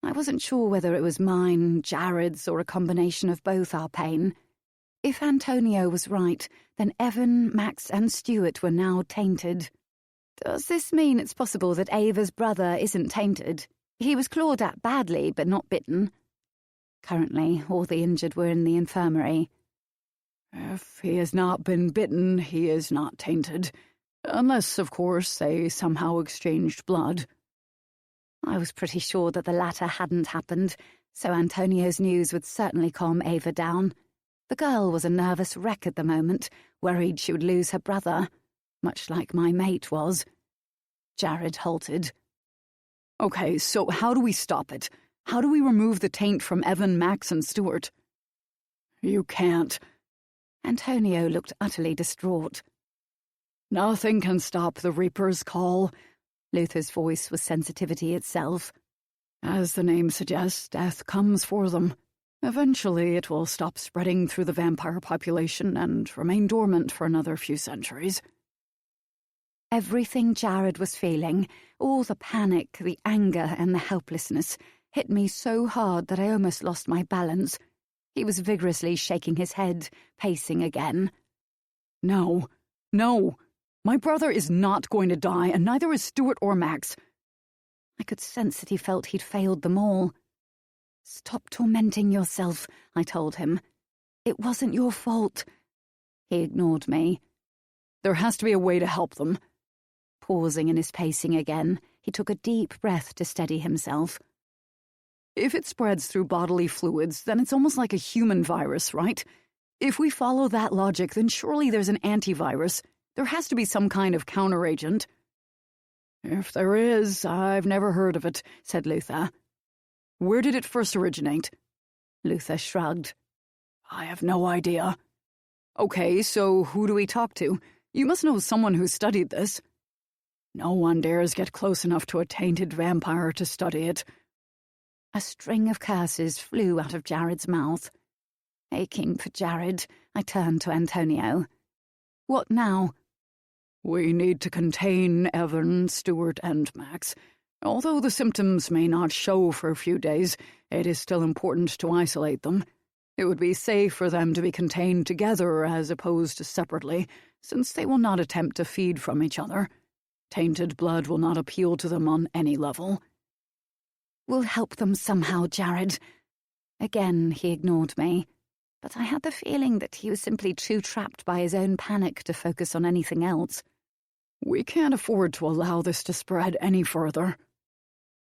Speaker 1: I wasn't sure whether it was mine, Jared's, or a combination of both our pain. If Antonio was right, then Evan, Max, and Stuart were now tainted. Does this mean it's possible that Ava's brother isn't tainted? He was clawed at badly, but not bitten. Currently, all the injured were in the infirmary.
Speaker 2: If he has not been bitten, he is not tainted. Unless, of course, they somehow exchanged blood.
Speaker 1: I was pretty sure that the latter hadn't happened, so Antonio's news would certainly calm Ava down. The girl was a nervous wreck at the moment, worried she would lose her brother, much like my mate was. Jared halted.
Speaker 2: Okay, so how do we stop it? How do we remove the taint from Evan, Max, and Stuart? You can't.
Speaker 1: Antonio looked utterly distraught.
Speaker 2: Nothing can stop the Reaper's call.
Speaker 1: Luther's voice was sensitivity itself.
Speaker 2: As the name suggests, death comes for them. Eventually it will stop spreading through the vampire population and remain dormant for another few centuries.
Speaker 1: Everything Jared was feeling, all the panic, the anger, and the helplessness, hit me so hard that I almost lost my balance. He was vigorously shaking his head, pacing again.
Speaker 2: No. My brother is not going to die, and neither is Stuart or Max.
Speaker 1: I could sense that he felt he'd failed them all. Stop tormenting yourself, I told him. It wasn't your fault. He ignored me.
Speaker 2: There has to be a way to help them.
Speaker 1: Pausing in his pacing again, he took a deep breath to steady himself.
Speaker 2: If it spreads through bodily fluids, then it's almost like a human virus, right? If we follow that logic, then surely there's an antivirus. There has to be some kind of counteragent.
Speaker 1: If there is, I've never heard of it, said Luther.
Speaker 2: Where did it first originate?
Speaker 1: Luther shrugged.
Speaker 2: I have no idea. Okay, so who do we talk to? You must know someone who studied this. No one dares get close enough to a tainted vampire to study it.
Speaker 1: A string of curses flew out of Jared's mouth. Aching for Jared, I turned to Antonio. What now?
Speaker 2: We need to contain Evan, Stuart, and Max. Although the symptoms may not show for a few days, it is still important to isolate them. It would be safe for them to be contained together as opposed to separately, since they will not attempt to feed from each other. Tainted blood will not appeal to them on any level.
Speaker 1: We'll help them somehow, Jared. Again, he ignored me, but I had the feeling that he was simply too trapped by his own panic to focus on anything else.
Speaker 2: We can't afford to allow this to spread any further.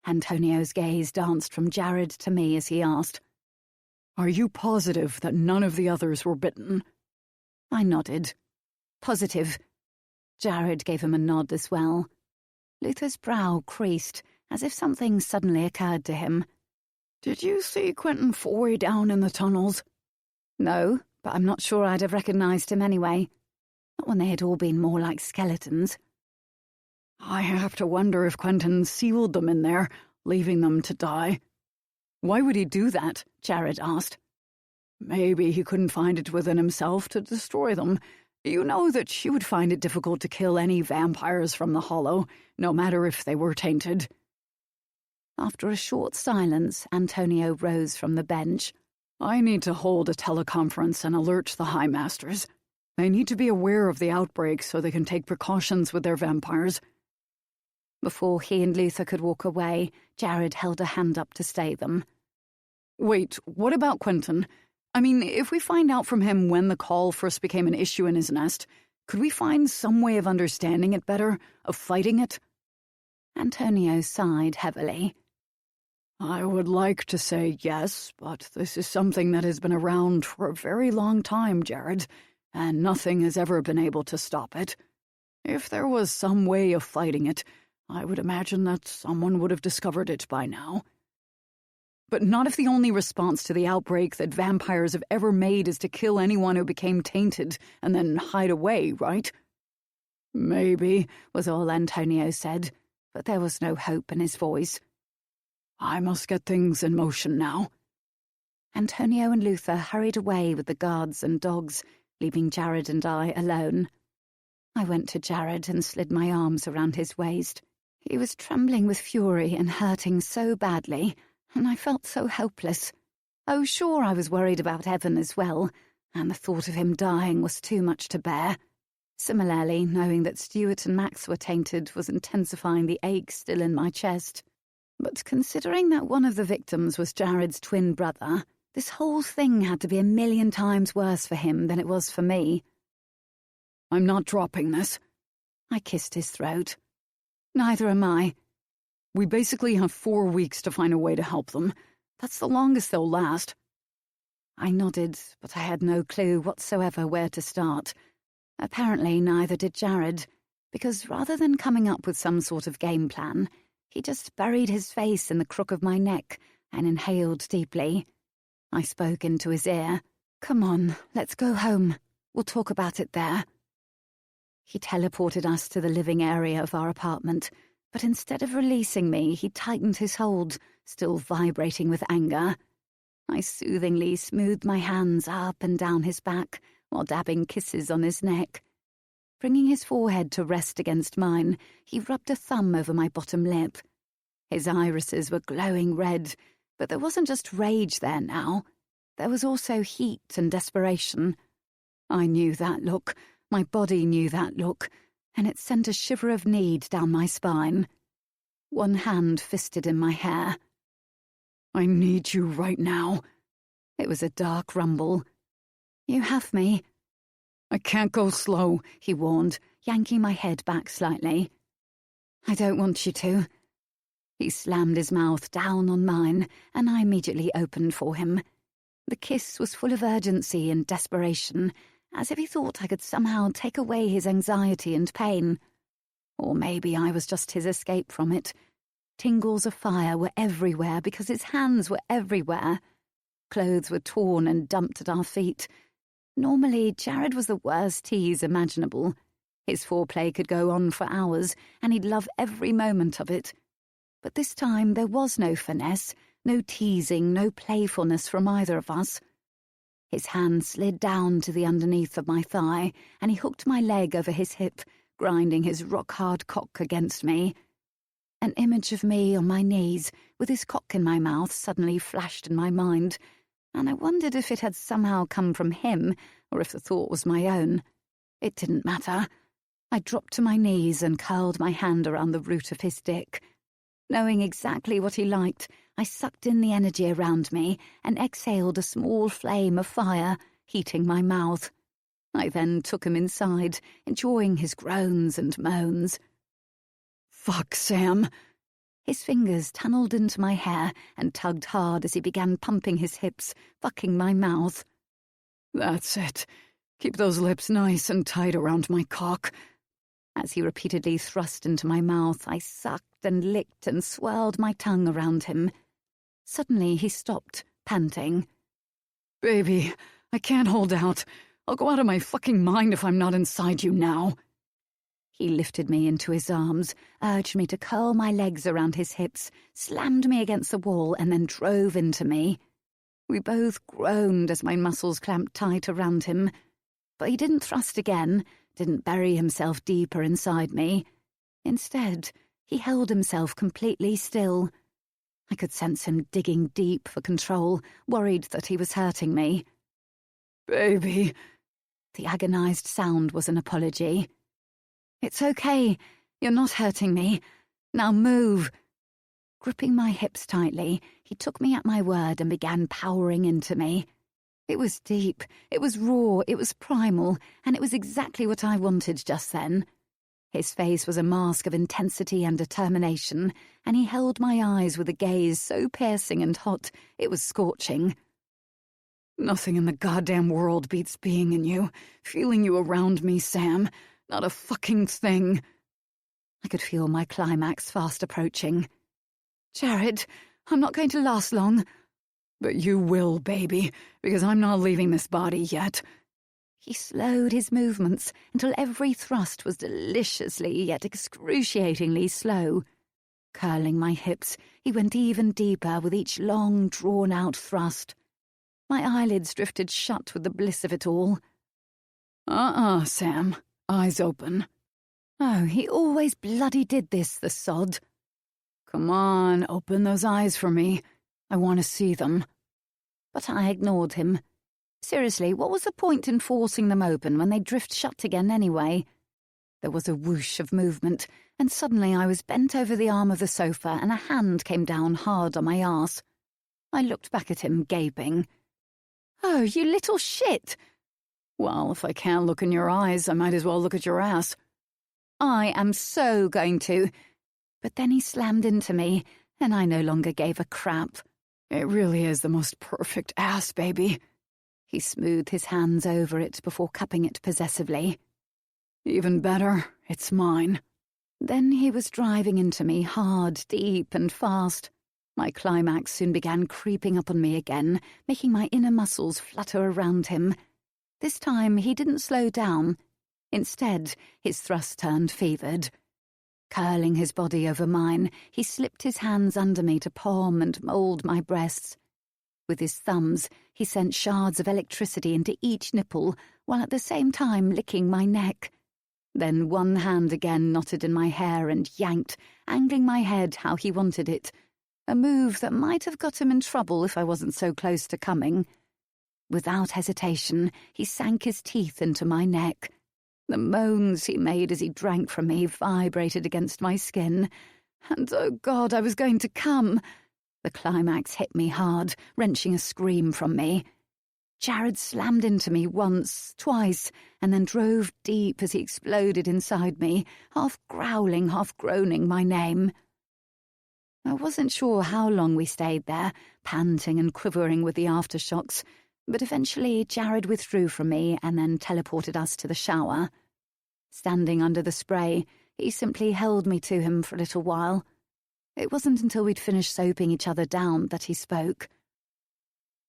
Speaker 1: Antonio's gaze danced from Jared to me as he asked,
Speaker 2: Are you positive that none of the others were bitten?
Speaker 1: I nodded. Positive. Jared gave him a nod as well. Luther's brow creased, as if something suddenly occurred to him.
Speaker 2: Did you see Quentin Foy down in the tunnels?
Speaker 1: No, but I'm not sure I'd have recognized him anyway. Not when they had all been more like skeletons.
Speaker 2: I have to wonder if Quentin sealed them in there, leaving them to die.
Speaker 1: Why would he do that? Jared asked.
Speaker 2: Maybe he couldn't find it within himself to destroy them. You know that you would find it difficult to kill any vampires from the Hollow, no matter if they were tainted.
Speaker 1: After a short silence, Antonio rose from the bench.
Speaker 2: I need to hold a teleconference and alert the High Masters. They need to be aware of the outbreak so they can take precautions with their vampires.
Speaker 1: Before he and Luther could walk away, Jared held a hand up to stay them.
Speaker 2: Wait, what about Quentin? I mean, if we find out from him when the call first became an issue in his nest, could we find some way of understanding it better, of fighting it?
Speaker 1: Antonio sighed heavily.
Speaker 2: I would like to say yes, but this is something that has been around for a very long time, Jared, and nothing has ever been able to stop it. If there was some way of fighting it, I would imagine that someone would have discovered it by now. But not if the only response to the outbreak that vampires have ever made is to kill anyone who became tainted and then hide away, right?
Speaker 1: Maybe, was all Antonio said, but there was no hope in his voice.
Speaker 2: I must get things in motion now.
Speaker 1: Antonio and Luther hurried away with the guards and dogs, leaving Jared and I alone. I went to Jared and slid my arms around his waist. He was trembling with fury and hurting so badly, and I felt so helpless. Oh, sure, I was worried about Evan as well, and the thought of him dying was too much to bear. Similarly, knowing that Stuart and Max were tainted was intensifying the ache still in my chest. But considering that one of the victims was Jared's twin brother, this whole thing had to be 1,000,000 times worse for him than it was for me.
Speaker 2: I'm not dropping this.
Speaker 1: I kissed his throat. Neither am I.
Speaker 2: We basically have 4 weeks to find a way to help them. That's the longest they'll last.
Speaker 1: I nodded, but I had no clue whatsoever where to start. Apparently neither did Jared, because rather than coming up with some sort of game plan, he just buried his face in the crook of my neck and inhaled deeply. I spoke into his ear. "Come on, let's go home. We'll talk about it there." He teleported us to the living area of our apartment, but instead of releasing me, he tightened his hold, still vibrating with anger. I soothingly smoothed my hands up and down his back while dabbing kisses on his neck. Bringing his forehead to rest against mine, he rubbed a thumb over my bottom lip. His irises were glowing red, but there wasn't just rage there now. There was also heat and desperation. I knew that look, my body knew that look, and it sent a shiver of need down my spine. One hand fisted in my hair.
Speaker 2: "I need you right now."
Speaker 1: It was a dark rumble. "You have me."
Speaker 2: "I can't go slow,"
Speaker 1: he warned, yanking my head back slightly. "I don't want you to." He slammed his mouth down on mine, and I immediately opened for him. The kiss was full of urgency and desperation, as if he thought I could somehow take away his anxiety and pain. Or maybe I was just his escape from it. Tingles of fire were everywhere because his hands were everywhere. Clothes were torn and dumped at our feet. Normally, Jared was the worst tease imaginable. His foreplay could go on for hours, and he'd love every moment of it. But this time there was no finesse, no teasing, no playfulness from either of us. His hand slid down to the underneath of my thigh, and he hooked my leg over his hip, grinding his rock-hard cock against me. An image of me on my knees, with his cock in my mouth, suddenly flashed in my mind, and I wondered if it had somehow come from him, or if the thought was my own. It didn't matter. I dropped to my knees and curled my hand around the root of his dick. Knowing exactly what he liked, I sucked in the energy around me and exhaled a small flame of fire, heating my mouth. I then took him inside, enjoying his groans and moans.
Speaker 2: "Fuck, Sam."
Speaker 1: His fingers tunneled into my hair and tugged hard as he began pumping his hips, fucking my mouth.
Speaker 2: "That's it. Keep those lips nice and tight around my cock."
Speaker 1: As he repeatedly thrust into my mouth, I sucked and licked and swirled my tongue around him. Suddenly he stopped, panting.
Speaker 2: "Baby, I can't hold out. I'll go out of my fucking mind if I'm not inside you now."
Speaker 1: He lifted me into his arms, urged me to curl my legs around his hips, slammed me against the wall, and then drove into me. We both groaned as my muscles clamped tight around him. But he didn't thrust again, didn't bury himself deeper inside me. Instead, he held himself completely still. I could sense him digging deep for control, worried that he was hurting me.
Speaker 2: "Baby."
Speaker 1: The agonized sound was an apology. "It's okay. You're not hurting me. Now move." Gripping my hips tightly, he took me at my word and began powering into me. It was deep, it was raw, it was primal, and it was exactly what I wanted just then. His face was a mask of intensity and determination, and he held my eyes with a gaze so piercing and hot it was scorching.
Speaker 2: "Nothing in the goddamn world beats being in you, feeling you around me, Sam. Not a fucking thing."
Speaker 1: I could feel my climax fast approaching. "Jared, I'm not going to last long."
Speaker 2: "But you will, baby, because I'm not leaving this body yet."
Speaker 1: He slowed his movements until every thrust was deliciously yet excruciatingly slow. Curling my hips, he went even deeper with each long, drawn-out thrust. My eyelids drifted shut with the bliss of it all.
Speaker 2: Sam. Eyes open."
Speaker 1: Oh, he always bloody did this, the sod.
Speaker 2: "Come on, open those eyes for me. I want to see them."
Speaker 1: But I ignored him. Seriously, what was the point in forcing them open when they drift shut again anyway? There was a whoosh of movement, and suddenly I was bent over the arm of the sofa and a hand came down hard on my arse. I looked back at him, gaping. "Oh, you little shit!"
Speaker 2: "Well, if I can't look in your eyes, I might as well look at your ass."
Speaker 1: "I am so going to." But then he slammed into me, and I no longer gave a crap.
Speaker 2: "It really is the most perfect ass, baby."
Speaker 1: He smoothed his hands over it before cupping it possessively.
Speaker 2: "Even better, it's mine."
Speaker 1: Then he was driving into me hard, deep, and fast.
Speaker 2: My climax soon began creeping up on me again, making my inner muscles flutter around him. This time he didn't slow down. Instead, his thrust turned fevered. Curling his body over mine, he slipped his hands under me to palm and mould my breasts. With his thumbs, he sent shards of electricity into each nipple, while at the same time licking my neck. Then one hand again knotted in my hair and yanked, angling my head how he wanted it, a move that might have got him in trouble if I wasn't so close to coming. Without hesitation, he sank his teeth into my neck. The moans he made as he drank from me vibrated against my skin. And, oh God, I was going to come. The climax hit me hard, wrenching a scream from me. Jared slammed into me once, twice, and then drove deep as he exploded inside me, half growling, half groaning my name. I wasn't sure how long we stayed there, panting and quivering with the aftershocks, but eventually Jared withdrew from me and then teleported us to the shower. Standing under the spray, he simply held me to him for a little while. It wasn't until we'd finished soaping each other down that he spoke.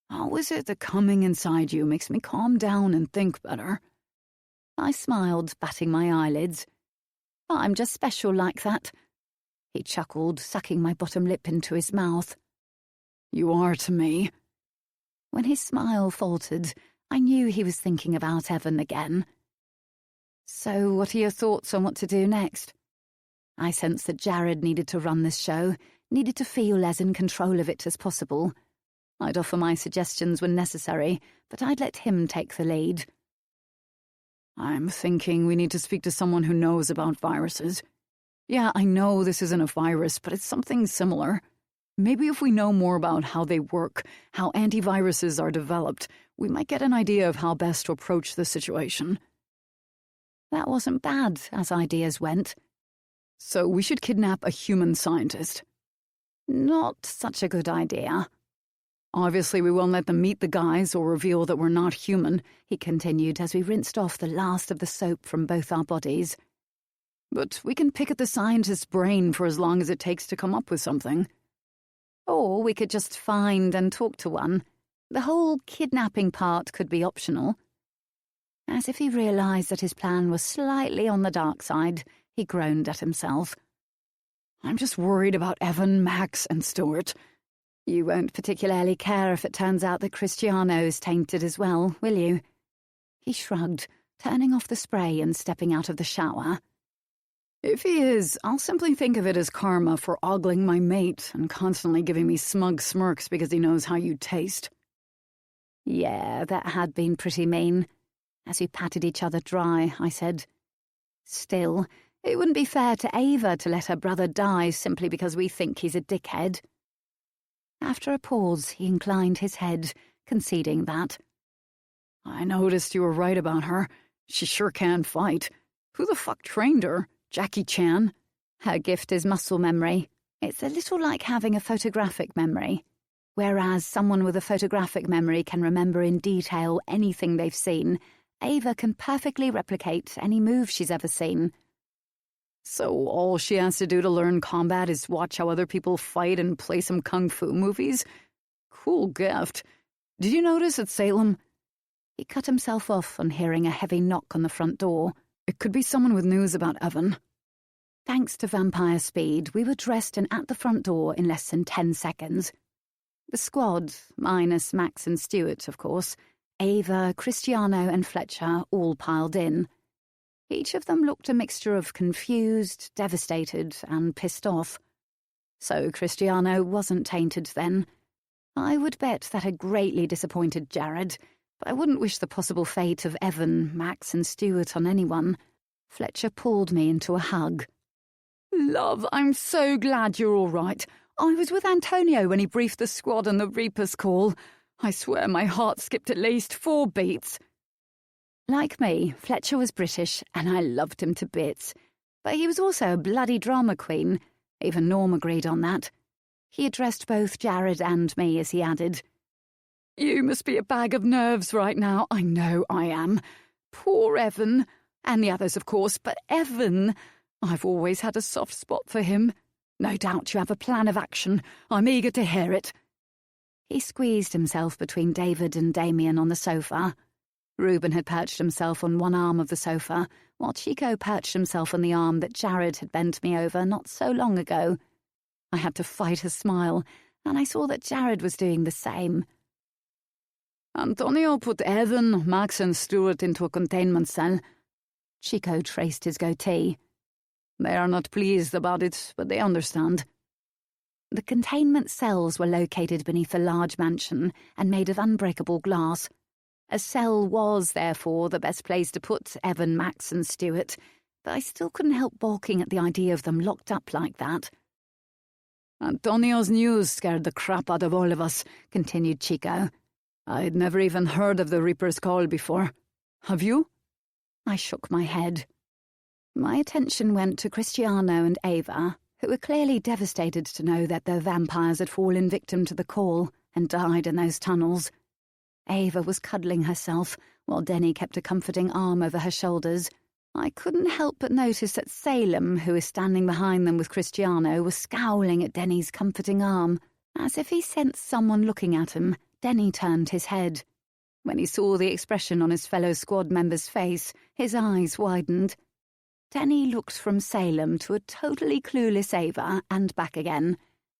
Speaker 2: How is it that coming inside you makes me calm down and think better?
Speaker 1: I smiled, batting my eyelids. I'm just special like that. He chuckled, sucking my bottom lip into his mouth.
Speaker 2: You are to me.
Speaker 1: When his smile faltered, I knew he was thinking about Evan again. So what are your thoughts on what to do next? I sensed that Jared needed to run this show, needed to feel as in control of it as possible. I'd offer my suggestions when necessary, but I'd let him take the lead.
Speaker 2: I'm thinking we need to speak to someone who knows about viruses. Yeah, I know this isn't a virus, but it's something similar. Maybe if we know more about how they work, how antiviruses are developed, we might get an idea of how best to approach the situation.
Speaker 1: That wasn't bad, as ideas went.
Speaker 2: So we should kidnap a human scientist.
Speaker 1: Not such a good idea.
Speaker 2: Obviously, we won't let them meet the guys or reveal that we're not human, he continued as we rinsed off the last of the soap from both our bodies. But we can pick at the scientist's brain for as long as it takes to come up with something.
Speaker 1: Or we could just find and talk to one. The whole kidnapping part could be optional. As if he realized that his plan was slightly on the dark side, he groaned at himself.
Speaker 2: I'm just worried about Evan, Max, and Stuart.
Speaker 1: You won't particularly care if it turns out that Cristiano's tainted as well, will you? He shrugged, turning off the spray and stepping out of the shower.
Speaker 2: If he is, I'll simply think of it as karma for ogling my mate and constantly giving me smug smirks because he knows how you taste.
Speaker 1: Yeah, that had been pretty mean. As we patted each other dry, I said, Still, it wouldn't be fair to Ava to let her brother die simply because we think he's a dickhead. After a pause, he inclined his head, conceding that.
Speaker 2: I noticed you were right about her. She sure can fight. Who the fuck trained her? Jackie Chan?
Speaker 1: Her gift is muscle memory. It's a little like having a photographic memory. Whereas someone with a photographic memory can remember in detail anything they've seen, Ava can perfectly replicate any move she's ever seen.
Speaker 2: So all she has to do to learn combat is watch how other people fight and play some kung fu movies? Cool gift. Did you notice at Salem?
Speaker 1: He cut himself off on hearing a heavy knock on the front door.
Speaker 2: It could be someone with news about Evan.
Speaker 1: Thanks to vampire speed, we were dressed and at the front door in less than 10 seconds. The squad, minus Max and Stuart, of course, Ava, Cristiano and Fletcher all piled in. Each of them looked a mixture of confused, devastated and pissed off. So Cristiano wasn't tainted then. I would bet that had greatly disappointed Jared, but I wouldn't wish the possible fate of Evan, Max and Stuart on anyone. Fletcher pulled me into a hug.
Speaker 2: Love, I'm so glad you're all right. I was with Antonio when he briefed the squad on the Reaper's call. I swear my heart skipped at least 4 beats.
Speaker 1: Like me, Fletcher was British, and I loved him to bits. But he was also a bloody drama queen. Even Norm agreed on that. He addressed both Jared and me as he added,
Speaker 2: You must be a bag of nerves right now. I know I am. Poor Evan. And the others, of course, but Evan. I've always had a soft spot for him. No doubt you have a plan of action. I'm eager to hear it.
Speaker 1: He squeezed himself between David and Damien on the sofa. Reuben had perched himself on one arm of the sofa, while Chico perched himself on the arm that Jared had bent me over not so long ago. I had to fight a smile, and I saw that Jared was doing the same.
Speaker 2: Antonio put Evan, Max, and Stuart into a containment cell.
Speaker 1: Chico traced his goatee.
Speaker 2: They are not pleased about it, but they understand.
Speaker 1: The containment cells were located beneath a large mansion and made of unbreakable glass. A cell was, therefore, the best place to put Evan, Max, and Stuart, but I still couldn't help balking at the idea of them locked up like that.
Speaker 2: Antonio's news scared the crap out of all of us, continued Chico. I'd never even heard of the Reaper's Call before. Have you?
Speaker 1: I shook my head. My attention went to Cristiano and Ava, who were clearly devastated to know that their vampires had fallen victim to the call and died in those tunnels. Ava was cuddling herself, while Denny kept a comforting arm over her shoulders. I couldn't help but notice that Salem, who was standing behind them with Cristiano, was scowling at Denny's comforting arm. As if he sensed someone looking at him, Denny turned his head. When he saw the expression on his fellow squad member's face, his eyes widened. Denny looked from Salem to a totally clueless Ava and back again,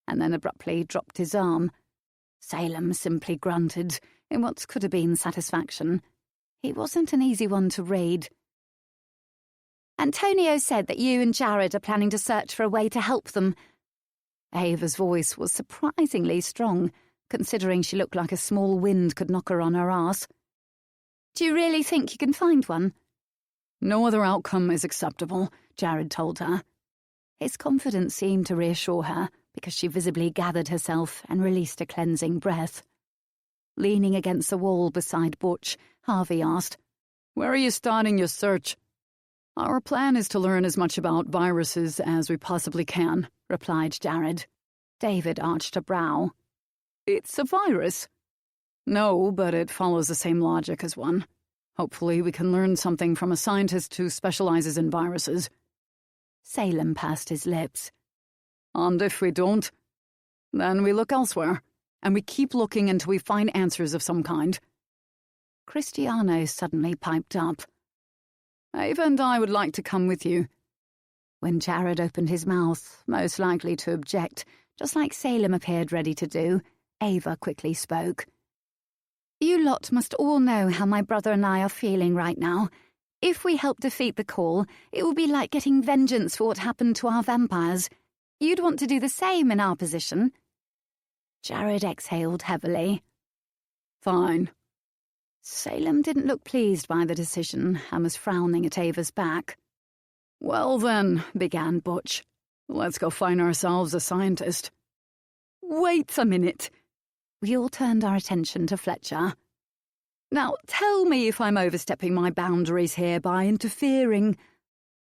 Speaker 1: and then abruptly dropped his arm. Salem simply grunted, in what could have been satisfaction. He wasn't an easy one to read. Antonio said that you and Jared are planning to search for a way to help them. Ava's voice was surprisingly strong, considering she looked like a small wind could knock her on her arse. Do you really think you can find one?
Speaker 2: No other outcome is acceptable, Jared told her.
Speaker 1: His confidence seemed to reassure her, because she visibly gathered herself and released a cleansing breath. Leaning against the wall beside Butch, Harvey asked,
Speaker 2: Where are you starting your search? Our plan is to learn as much about viruses as we possibly can, replied Jared.
Speaker 1: David arched a brow.
Speaker 2: It's a virus? No, but it follows the same logic as one. Hopefully we can learn something from a scientist who specializes in viruses.
Speaker 1: Salem pursed his lips.
Speaker 2: And if we don't, then we look elsewhere, and we keep looking until we find answers of some kind.
Speaker 1: Cristiano suddenly piped up.
Speaker 2: Ava and I would like to come with you.
Speaker 1: When Jared opened his mouth, most likely to object, just like Salem appeared ready to do, Ava quickly spoke. You lot must all know how my brother and I are feeling right now. If we help defeat the call, it will be like getting vengeance for what happened to our vampires. You'd want to do the same in our position. Jared exhaled heavily.
Speaker 2: Fine.
Speaker 1: Salem didn't look pleased by the decision and was frowning at Ava's back.
Speaker 2: Well then, began Butch, let's go find ourselves a scientist.
Speaker 1: Wait a minute. We all turned our attention to Fletcher. Now tell me if I'm overstepping my boundaries here by interfering.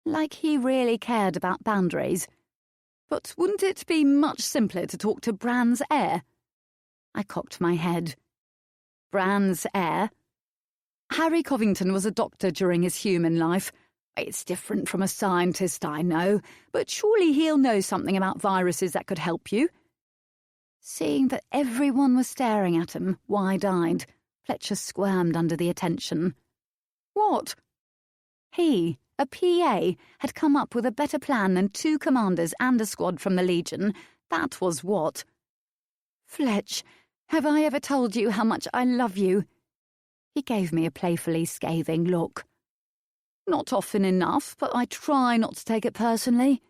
Speaker 1: Like he really cared about boundaries. But wouldn't it be much simpler to talk to Bran's heir? I cocked my head. Bran's heir? Harry Covington was a doctor during his human life. It's different from a scientist, I know, but surely he'll know something about viruses that could help you. Seeing that everyone was staring at him, wide-eyed, Fletcher squirmed under the attention. What? He, a PA, had come up with a better plan than 2 commanders and a squad from the Legion. That was what? Fletch, have I ever told you how much I love you? He gave me a playfully scathing look. Not often enough, but I try not to take it personally.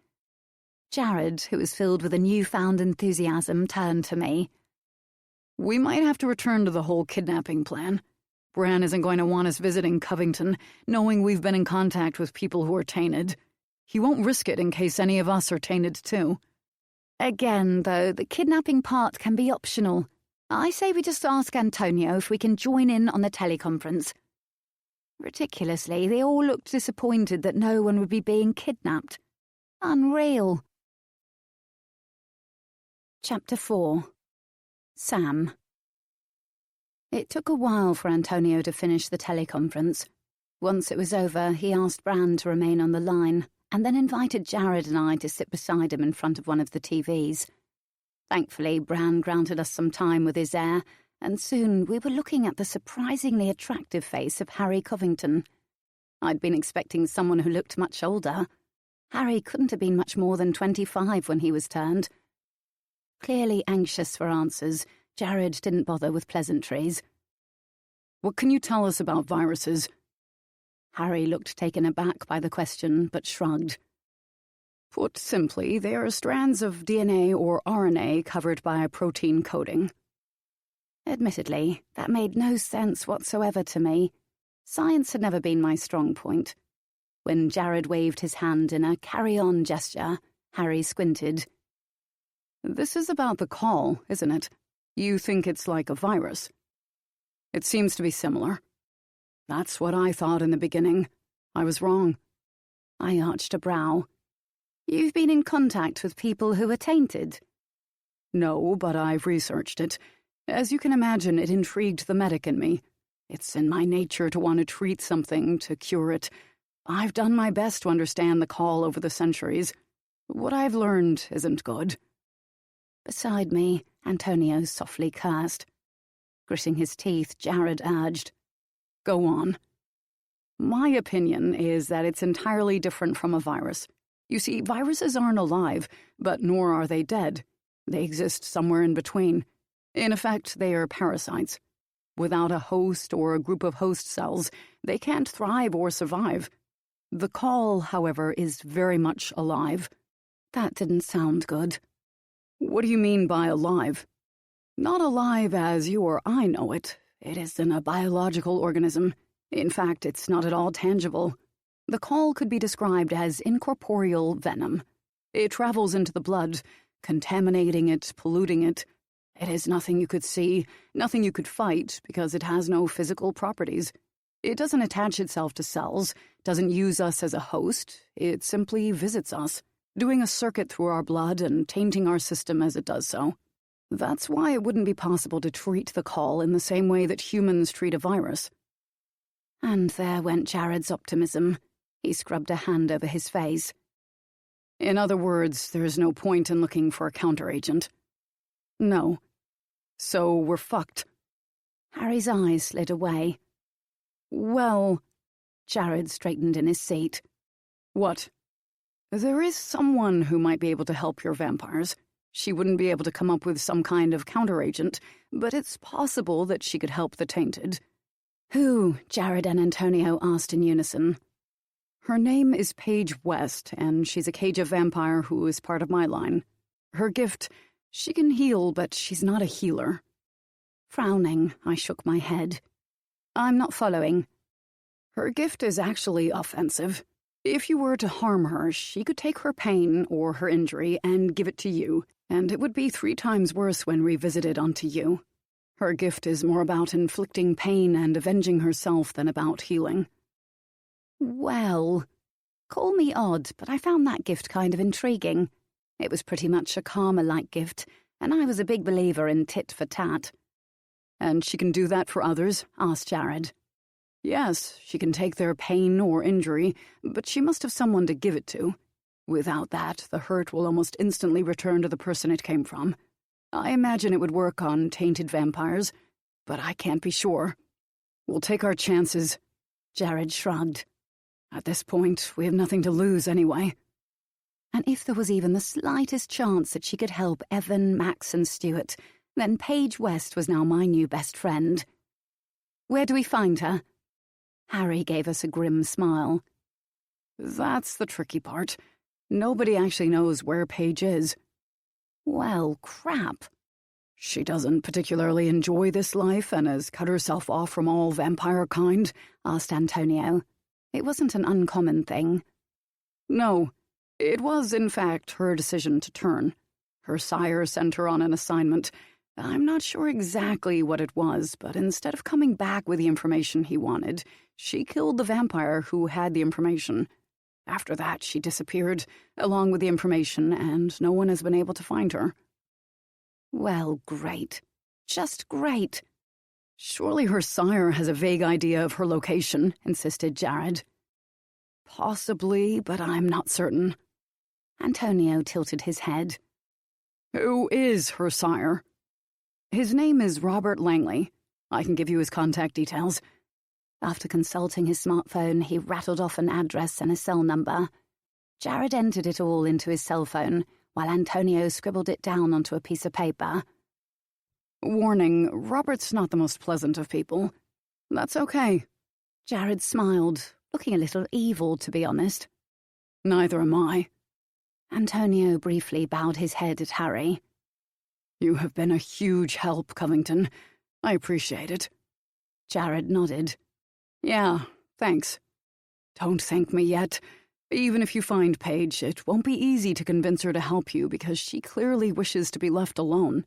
Speaker 1: Jared, who was filled with a newfound enthusiasm, turned to me.
Speaker 2: We might have to return to the whole kidnapping plan. Bran isn't going to want us visiting Covington, knowing we've been in contact with people who are tainted. He won't risk it in case any of us are tainted too.
Speaker 1: Again, though, the kidnapping part can be optional. I say we just ask Antonio if we can join in on the teleconference. Ridiculously, they all looked disappointed that no one would be being kidnapped. Unreal. Chapter 4. Sam. It took a while for Antonio to finish the teleconference. Once it was over, he asked Bran to remain on the line, and then invited Jared and I to sit beside him in front of one of the TVs. Thankfully, Bran granted us some time with his heir, and soon we were looking at the surprisingly attractive face of Harry Covington. I'd been expecting someone who looked much older. Harry couldn't have been much more than 25 when he was turned. Clearly anxious for answers, Jared didn't bother with pleasantries.
Speaker 2: "What can you tell us about viruses?"
Speaker 1: Harry looked taken aback by the question, but shrugged.
Speaker 2: "Put simply, they are strands of DNA or RNA covered by a protein coating."
Speaker 1: Admittedly, that made no sense whatsoever to me. Science had never been my strong point. When Jared waved his hand in a carry-on gesture, Harry squinted.
Speaker 2: "This is about the call, isn't it? You think it's like a virus?" "It seems to be similar." "That's what I thought in the beginning. I was wrong."
Speaker 1: I arched a brow. "You've been in contact with people who are tainted?"
Speaker 2: "No, but I've researched it. As you can imagine, it intrigued the medic in me. It's in my nature to want to treat something, to cure it. I've done my best to understand the call over the centuries. What I've learned isn't good."
Speaker 1: Beside me, Antonio softly cursed. Gritting his teeth, Jared urged,
Speaker 2: "Go on." "My opinion is that it's entirely different from a virus. You see, viruses aren't alive, but nor are they dead. They exist somewhere in between. In effect, they are parasites. Without a host or a group of host cells, they can't thrive or survive. The call, however, is very much alive."
Speaker 1: That didn't sound good.
Speaker 2: "What do you mean by alive?" "Not alive as you or I know it. It isn't a biological organism. In fact, it's not at all tangible. The call could be described as incorporeal venom. It travels into the blood, contaminating it, polluting it. It is nothing you could see, nothing you could fight, because it has no physical properties. It doesn't attach itself to cells, doesn't use us as a host. It simply visits us, doing a circuit through our blood and tainting our system as it does so. That's why it wouldn't be possible to treat the call in the same way that humans treat a virus."
Speaker 1: And there went Jared's optimism. He scrubbed a hand over his face.
Speaker 2: "In other words, there's no point in looking for a counteragent." "No. So we're fucked."
Speaker 1: Harry's eyes slid away.
Speaker 2: "Well,"
Speaker 1: Jared straightened in his seat.
Speaker 2: "What?" "There is someone who might be able to help your vampires. She wouldn't be able to come up with some kind of counteragent, but it's possible that she could help the tainted."
Speaker 1: "Who?" Jared and Antonio asked in unison.
Speaker 2: "Her name is Paige West, and she's a cage of vampire who is part of my line. Her gift, she can heal, but she's not a healer."
Speaker 1: Frowning, I shook my head. "I'm not following."
Speaker 2: "Her gift is actually offensive. If you were to harm her, she could take her pain or her injury and give it to you, and it would be 3 times worse when revisited onto you. Her gift is more about inflicting pain and avenging herself than about healing."
Speaker 1: Well, call me odd, but I found that gift kind of intriguing. It was pretty much a karma-like gift, and I was a big believer in tit for tat.
Speaker 2: "And she can do that for others?" asked Jared. "Yes, she can take their pain or injury, but she must have someone to give it to. Without that, the hurt will almost instantly return to the person it came from. I imagine it would work on tainted vampires, but I can't be sure. We'll take our chances."
Speaker 1: Jared shrugged.
Speaker 2: "At this point, we have nothing to lose anyway."
Speaker 1: And if there was even the slightest chance that she could help Evan, Max, and Stuart, then Paige West was now my new best friend. "Where do we find her?" Harry gave us a grim smile.
Speaker 2: "That's the tricky part. Nobody actually knows where Paige is."
Speaker 1: "Well, crap."
Speaker 2: "She doesn't particularly enjoy this life and has cut herself off from all vampire kind?"
Speaker 1: asked Antonio. It wasn't an uncommon thing.
Speaker 2: "No. It was, in fact, her decision to turn. Her sire sent her on an assignment. I'm not sure exactly what it was, but instead of coming back with the information he wanted, she killed the vampire who had the information. After that, she disappeared, along with the information, and no one has been able to find her."
Speaker 1: "Well, great. Just great."
Speaker 2: "Surely her sire has a vague idea of her location," insisted Jared. Possibly, but I'm not certain.
Speaker 1: Antonio tilted his head.
Speaker 2: Who is her sire? His name is Robert Langley. I can give you his contact details.
Speaker 1: After consulting his smartphone, he rattled off an address and a cell number. Jared entered it all into his cell phone, while Antonio scribbled it down onto a piece of paper.
Speaker 2: Warning, Robert's not the most pleasant of people. That's okay.
Speaker 1: Jared smiled, looking a little evil, to be honest.
Speaker 2: Neither am I.
Speaker 1: Antonio briefly bowed his head at Harry.
Speaker 2: You have been a huge help, Covington. I appreciate it.
Speaker 1: Jared nodded.
Speaker 2: Yeah, thanks. Don't thank me yet. Even if you find Paige, it won't be easy to convince her to help you because she clearly wishes to be left alone.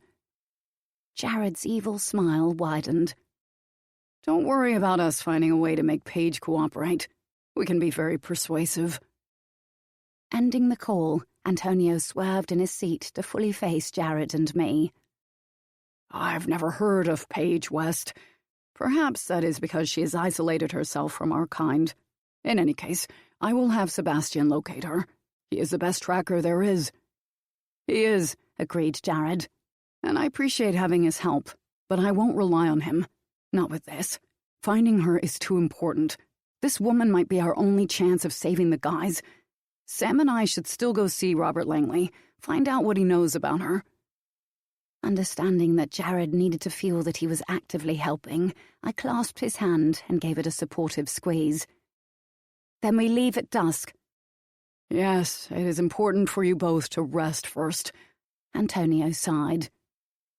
Speaker 1: Jared's evil smile widened.
Speaker 2: Don't worry about us finding a way to make Paige cooperate. We can be very persuasive.
Speaker 1: Ending the call, Antonio swerved in his seat to fully face Jared and me.
Speaker 2: I've never heard of Paige West. Perhaps that is because she has isolated herself from our kind. In any case, I will have Sebastian locate her. He is the best tracker there is.
Speaker 1: He is, agreed Jared.
Speaker 2: And I appreciate having his help, but I won't rely on him. Not with this. Finding her is too important. This woman might be our only chance of saving the guys. Sam and I should still go see Robert Langley, find out what he knows about her.
Speaker 1: Understanding that Jared needed to feel that he was actively helping, I clasped his hand and gave it a supportive squeeze. Then we leave at dusk.
Speaker 2: Yes, it is important for you both to rest first.
Speaker 1: Antonio sighed.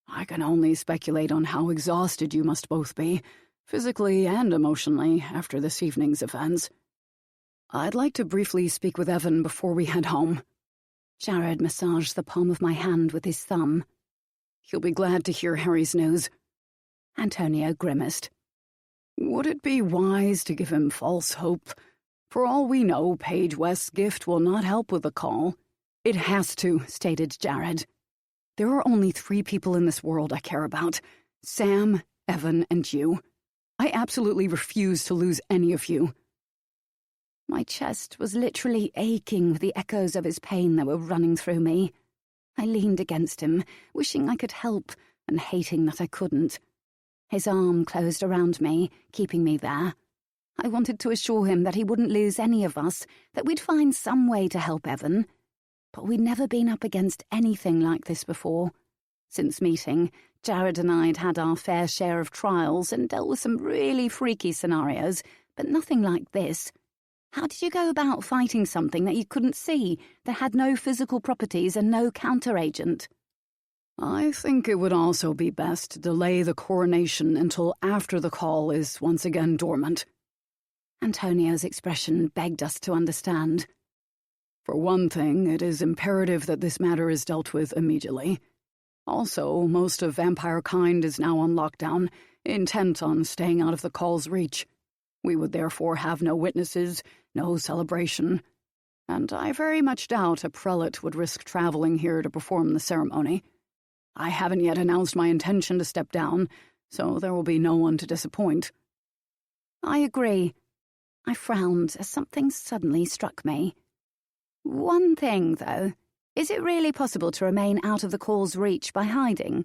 Speaker 2: I can only speculate on how exhausted you must both be, physically and emotionally, after this evening's events. I'd like to briefly speak with Evan before we head home.
Speaker 1: Jared massaged the palm of my hand with his thumb.
Speaker 2: He'll be glad to hear Harry's news.
Speaker 1: Antonio grimaced.
Speaker 2: Would it be wise to give him false hope? For all we know, Paige West's gift will not help with the call.
Speaker 1: It has to, stated Jared.
Speaker 2: There are only 3 people in this world I care about. Sam, Evan, and you. I absolutely refuse to lose any of you.
Speaker 1: My chest was literally aching with the echoes of his pain that were running through me. I leaned against him, wishing I could help and hating that I couldn't. His arm closed around me, keeping me there. I wanted to assure him that he wouldn't lose any of us, that we'd find some way to help Evan. But we'd never been up against anything like this before. Since meeting, Jared and I'd had our fair share of trials and dealt with some really freaky scenarios, but nothing like this. How did you go about fighting something that you couldn't see, that had no physical properties and no counteragent?
Speaker 2: I think it would also be best to delay the coronation until after the call is once again dormant.
Speaker 1: Antonio's expression begged us to understand.
Speaker 2: For one thing, it is imperative that this matter is dealt with immediately. Also, most of vampire kind is now on lockdown, intent on staying out of the call's reach. We would therefore have no witnesses, no celebration, and I very much doubt a prelate would risk traveling here to perform the ceremony. I haven't yet announced my intention to step down, so there will be no one to disappoint.
Speaker 1: I agree. I frowned as something suddenly struck me. One thing, though. Is it really possible to remain out of the call's reach by hiding?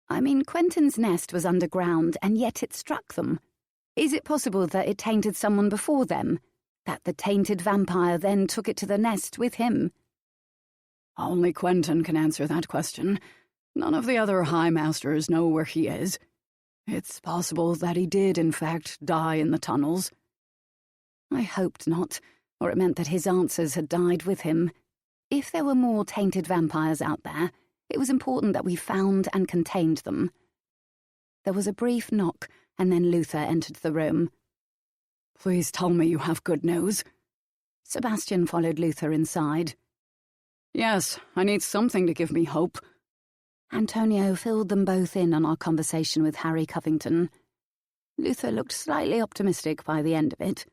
Speaker 1: I mean, Quentin's nest was underground, and yet it struck them. Is it possible that it tainted someone before them? That the tainted vampire then took it to the nest with him?
Speaker 2: Only Quentin can answer that question. None of the other High Masters know where he is. It's possible that he did, in fact, die in the tunnels.
Speaker 1: I hoped not, or it meant that his answers had died with him. If there were more tainted vampires out there, it was important that we found and contained them. There was a brief knock, and then Luther entered the room.
Speaker 2: Please tell me you have good news.
Speaker 1: Sebastian followed Luther inside.
Speaker 2: Yes, I need something to give me hope.
Speaker 1: Antonio filled them both in on our conversation with Harry Covington. Luther looked slightly optimistic by the end of it.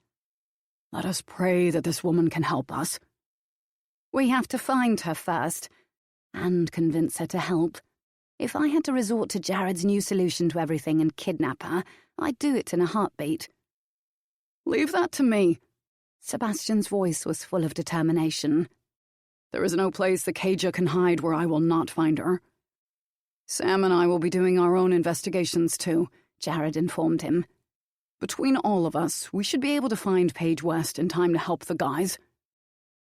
Speaker 2: Let us pray that this woman can help us.
Speaker 1: We have to find her first, and convince her to help. If I had to resort to Jared's new solution to everything and kidnap her, I'd do it in a heartbeat.
Speaker 2: Leave that to me.
Speaker 1: Sebastian's voice was full of determination.
Speaker 2: There is no place the Caja can hide where I will not find her. Sam and I will be doing our own investigations too,
Speaker 1: Jared informed him.
Speaker 2: Between all of us, we should be able to find Paige West in time to help the guys.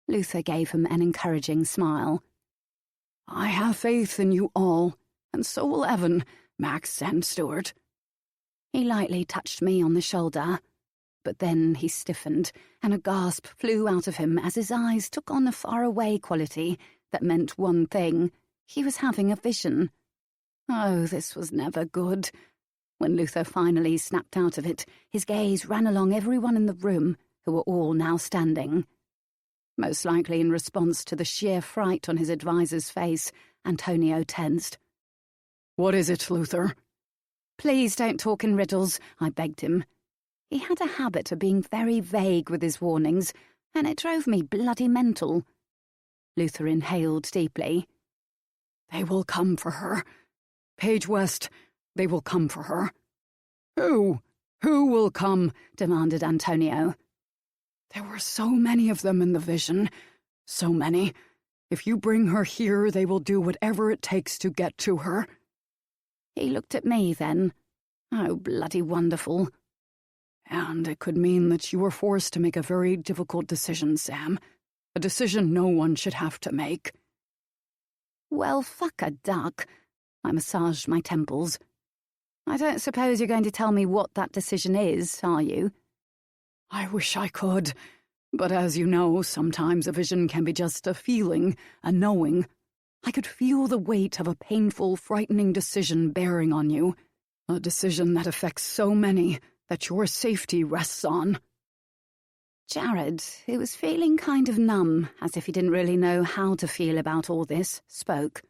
Speaker 1: Luther gave him an encouraging smile.
Speaker 2: I have faith in you all, and so will Evan, Max, and Stuart.
Speaker 1: He lightly touched me on the shoulder, but then he stiffened, and a gasp flew out of him as his eyes took on a faraway quality that meant one thing: he was having a vision. Oh, this was never good. When Luther finally snapped out of it, his gaze ran along everyone in the room, who were all now standing. Most likely in response to the sheer fright on his advisor's face, Antonio tensed.
Speaker 2: What is it, Luther?
Speaker 1: Please don't talk in riddles, I begged him. He had a habit of being very vague with his warnings, and it drove me bloody mental. Luther inhaled deeply.
Speaker 2: They will come for her. Paige West, they will come for her. Who? Who will come? Demanded Antonio. There were so many of them in the vision. So many. If you bring her here, they will do whatever it takes to get to her.
Speaker 1: He looked at me then. Oh, bloody wonderful.
Speaker 2: And it could mean that you were forced to make a very difficult decision, Sam. A decision no one should have to make.
Speaker 1: Well, fuck a duck. I massaged my temples. I don't suppose you're going to tell me what that decision is, are you?
Speaker 2: I wish I could. But as you know, sometimes a vision can be just a feeling, a knowing. I could feel the weight of a painful, frightening decision bearing on you. A decision that affects so many that your safety rests on.
Speaker 1: Jared, who was feeling kind of numb, as if he didn't really know how to feel about all this, spoke.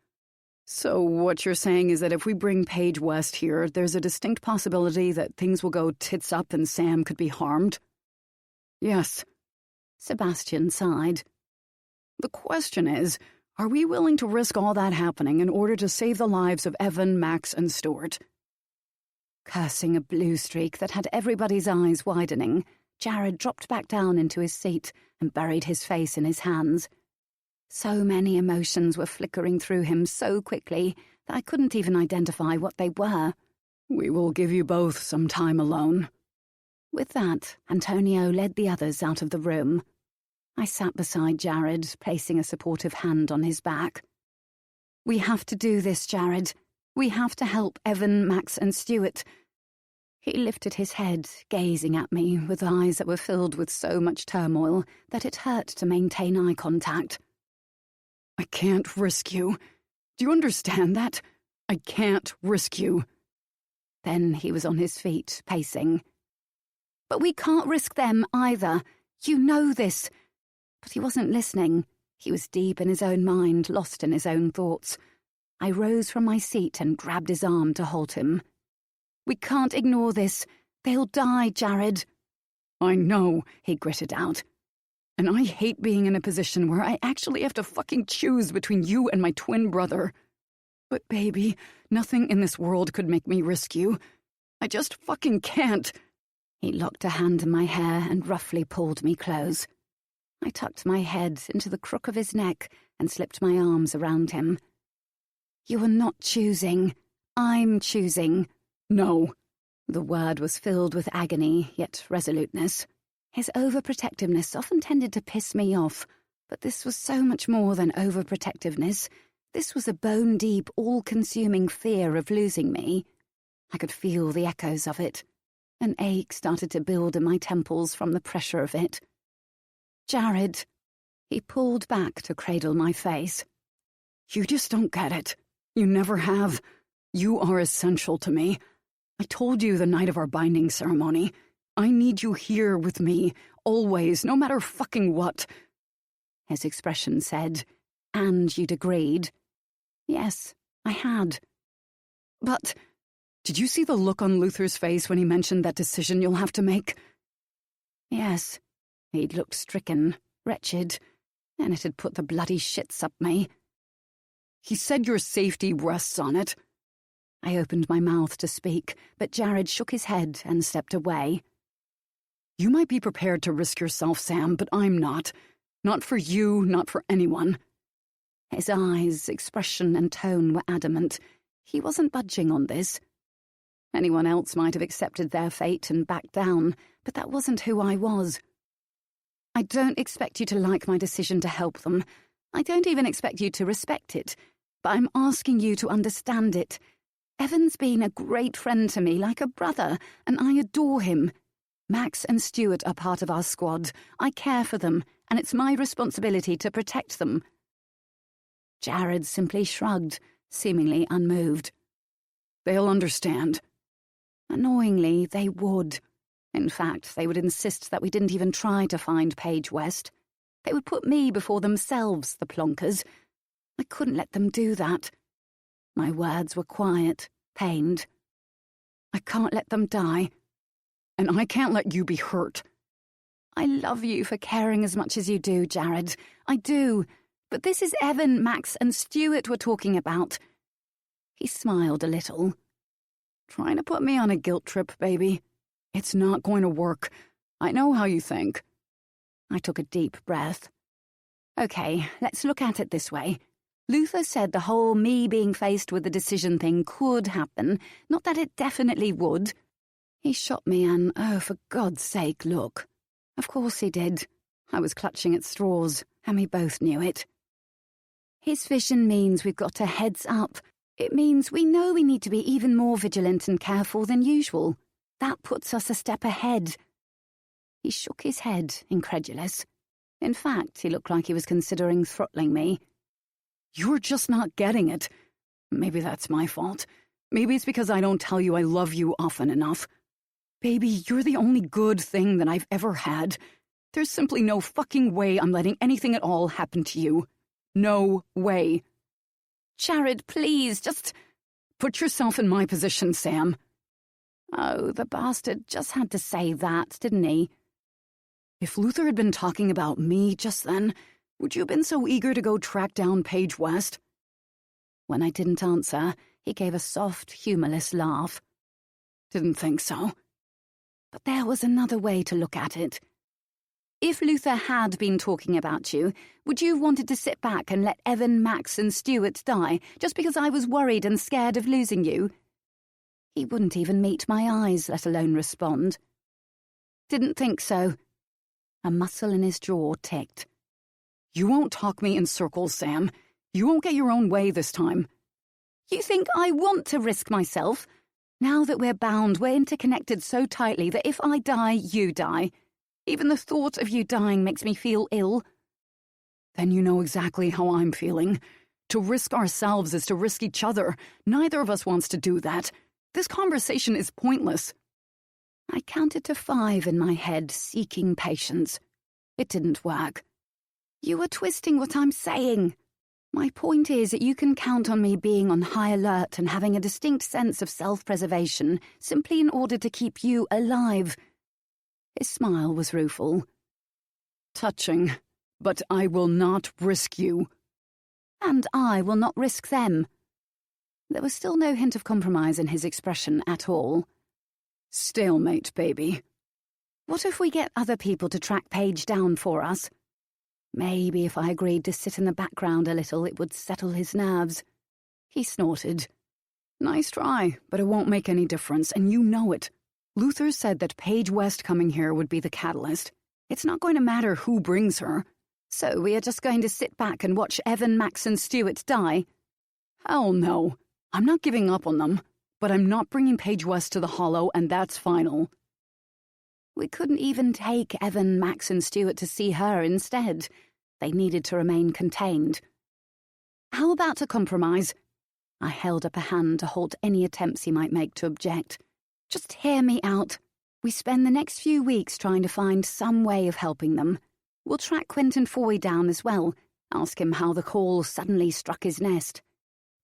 Speaker 2: So what you're saying is that if we bring Paige West here, there's a distinct possibility that things will go tits up and Sam could be harmed? Yes.
Speaker 1: Sebastian sighed.
Speaker 2: The question is, are we willing to risk all that happening in order to save the lives of Evan, Max, and Stuart?
Speaker 1: Cursing a blue streak that had everybody's eyes widening, Jared dropped back down into his seat and buried his face in his hands. So many emotions were flickering through him so quickly that I couldn't even identify what they were.
Speaker 2: We will give you both some time alone.
Speaker 1: With that, Antonio led the others out of the room. I sat beside Jared, placing a supportive hand on his back. We have to do this, Jared. We have to help Evan, Max, and Stuart. He lifted his head, gazing at me with eyes that were filled with so much turmoil that it hurt to maintain eye contact.
Speaker 2: I can't risk you. Do you understand that? I can't risk you.
Speaker 1: Then he was on his feet, pacing. But we can't risk them either. You know this. But he wasn't listening. He was deep in his own mind, lost in his own thoughts. I rose from my seat and grabbed his arm to halt him. We can't ignore this. They'll die, Jared.
Speaker 2: I know, he gritted out. And I hate being in a position where I actually have to fucking choose between you and my twin brother. But baby, nothing in this world could make me risk you. I just fucking can't.
Speaker 1: He locked a hand in my hair and roughly pulled me close. I tucked my head into the crook of his neck and slipped my arms around him. You are not choosing. I'm choosing.
Speaker 2: No.
Speaker 1: The word was filled with agony, yet resoluteness. His overprotectiveness often tended to piss me off, but this was so much more than overprotectiveness. This was a bone-deep, all-consuming fear of losing me. I could feel the echoes of it. An ache started to build in my temples from the pressure of it. Jared. He pulled back to cradle my face.
Speaker 2: You just don't get it. You never have. You are essential to me. I told you the night of our binding ceremony. I need you here with me, always, no matter fucking what.
Speaker 1: His expression said, and you'd agreed. Yes, I had.
Speaker 2: But did you see the look on Luther's face when he mentioned that decision you'll have to make?
Speaker 1: Yes. He'd looked stricken, wretched, and it had put the bloody shits up me.
Speaker 2: He said your safety rests on it.
Speaker 1: I opened my mouth to speak, but Jared shook his head and stepped away.
Speaker 2: You might be prepared to risk yourself, Sam, but I'm not. Not for you, not for anyone.
Speaker 1: His eyes, expression, and tone were adamant. He wasn't budging on this. Anyone else might have accepted their fate and backed down, but that wasn't who I was. I don't expect you to like my decision to help them. I don't even expect you to respect it, but I'm asking you to understand it. Evan's been a great friend to me, like a brother, and I adore him. Max and Stuart are part of our squad. I care for them, and it's my responsibility to protect them. Jared simply shrugged, seemingly unmoved.
Speaker 2: They'll understand.
Speaker 1: Annoyingly, they would. In fact, they would insist that we didn't even try to find Paige West. They would put me before themselves, the plonkers. I couldn't let them do that. My words were quiet, pained.
Speaker 2: I can't let them die. And I can't let you be hurt.
Speaker 1: I love you for caring as much as you do, Jared. I do. But this is Evan, Max, and Stuart we're talking about. He smiled a little.
Speaker 2: Trying to put me on a guilt trip, baby. It's not going to work. I know how you think.
Speaker 1: I took a deep breath. Okay, let's look at it this way. Luther said the whole me being faced with the decision thing could happen, not that it definitely would. He shot me an, oh, for God's sake, look. Of course he did. I was clutching at straws, and we both knew it. His vision means we've got a heads up. It means we know we need to be even more vigilant and careful than usual. That puts us a step ahead. He shook his head, incredulous. In fact, he looked like he was considering throttling me.
Speaker 2: You're just not getting it. Maybe that's my fault. Maybe it's because I don't tell you I love you often enough. Baby, you're the only good thing that I've ever had. There's simply no fucking way I'm letting anything at all happen to you. No way.
Speaker 1: Jared, please, just
Speaker 2: put yourself in my position, Sam.
Speaker 1: Oh, the bastard just had to say that, didn't he?
Speaker 2: If Luther had been talking about me just then, would you have been so eager to go track down Paige West?
Speaker 1: When I didn't answer, he gave a soft, humorless laugh.
Speaker 2: Didn't think so.
Speaker 1: But there was another way to look at it. If Luther had been talking about you, would you have wanted to sit back and let Evan, Max, and Stuart die just because I was worried and scared of losing you? He wouldn't even meet my eyes, let alone respond. Didn't think so. A muscle in his jaw ticked.
Speaker 2: You won't talk me in circles, Sam. You won't get your own way this time.
Speaker 1: You think I want to risk myself? Now that we're bound, we're interconnected so tightly that if I die, you die. Even the thought of you dying makes me feel ill.
Speaker 2: Then you know exactly how I'm feeling. To risk ourselves is to risk each other. Neither of us wants to do that. This conversation is pointless.
Speaker 1: I counted to 5 in my head, seeking patience. It didn't work. You are twisting what I'm saying. My point is that you can count on me being on high alert and having a distinct sense of self-preservation simply in order to keep you alive. His smile was rueful.
Speaker 2: Touching, but I will not risk you.
Speaker 1: And I will not risk them. There was still no hint of compromise in his expression at all.
Speaker 2: Stalemate, baby.
Speaker 1: What if we get other people to track Paige down for us? Maybe if I agreed to sit in the background a little, it would settle his nerves. He snorted.
Speaker 2: Nice try, but it won't make any difference, and you know it. Luther said that Paige West coming here would be the catalyst. It's not going to matter who brings her.
Speaker 1: So we are just going to sit back and watch Evan, Max, and Stuart die?
Speaker 2: Hell no. I'm not giving up on them, but I'm not bringing Paige West to the Hollow, and that's final.
Speaker 1: We couldn't even take Evan, Max, and Stuart to see her instead. They needed to remain contained. How about a compromise? I held up a hand to halt any attempts he might make to object. Just hear me out. We spend the next few weeks trying to find some way of helping them. We'll track Quentin Foy down as well, ask him how the call suddenly struck his nest.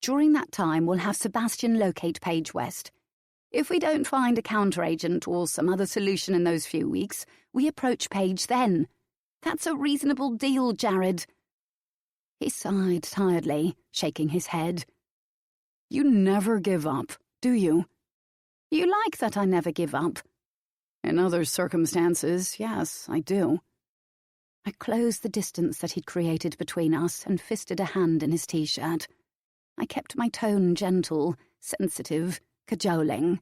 Speaker 1: During that time, we'll have Sebastian locate Paige West. If we don't find a counteragent or some other solution in those few weeks, we approach Paige then. That's a reasonable deal, Jared. He sighed tiredly, shaking his head.
Speaker 2: You never give up, do you?
Speaker 1: You like that I never give up.
Speaker 2: In other circumstances, yes, I do.
Speaker 1: I closed the distance that he'd created between us and fisted a hand in his T-shirt. I kept my tone gentle, sensitive, cajoling.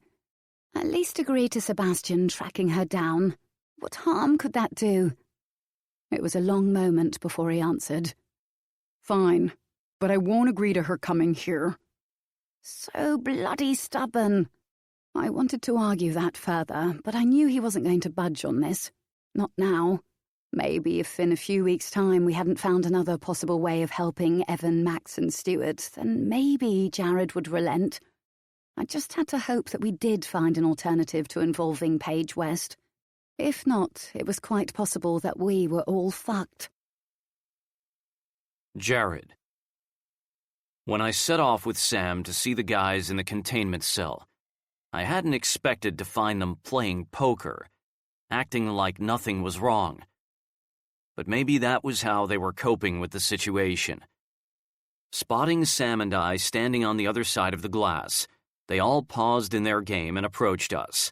Speaker 1: At least agree to Sebastian tracking her down. What harm could that do?
Speaker 2: It was a long moment before he answered. Fine, but I won't agree to her coming here.
Speaker 1: So bloody stubborn.
Speaker 2: I wanted to argue that further, but I knew he wasn't going to budge on this. Not now. Maybe if in a few weeks' time we hadn't found another possible way of helping Evan, Max, and Stuart, then maybe Jared would relent. I just had to hope that we did find an alternative to involving Paige West. If not, it was quite possible that we were all fucked.
Speaker 3: Jared. When I set off with Sam to see the guys in the containment cell, I hadn't expected to find them playing poker, acting like nothing was wrong. But maybe that was how they were coping with the situation. Spotting Sam and I standing on the other side of the glass, they all paused in their game and approached us.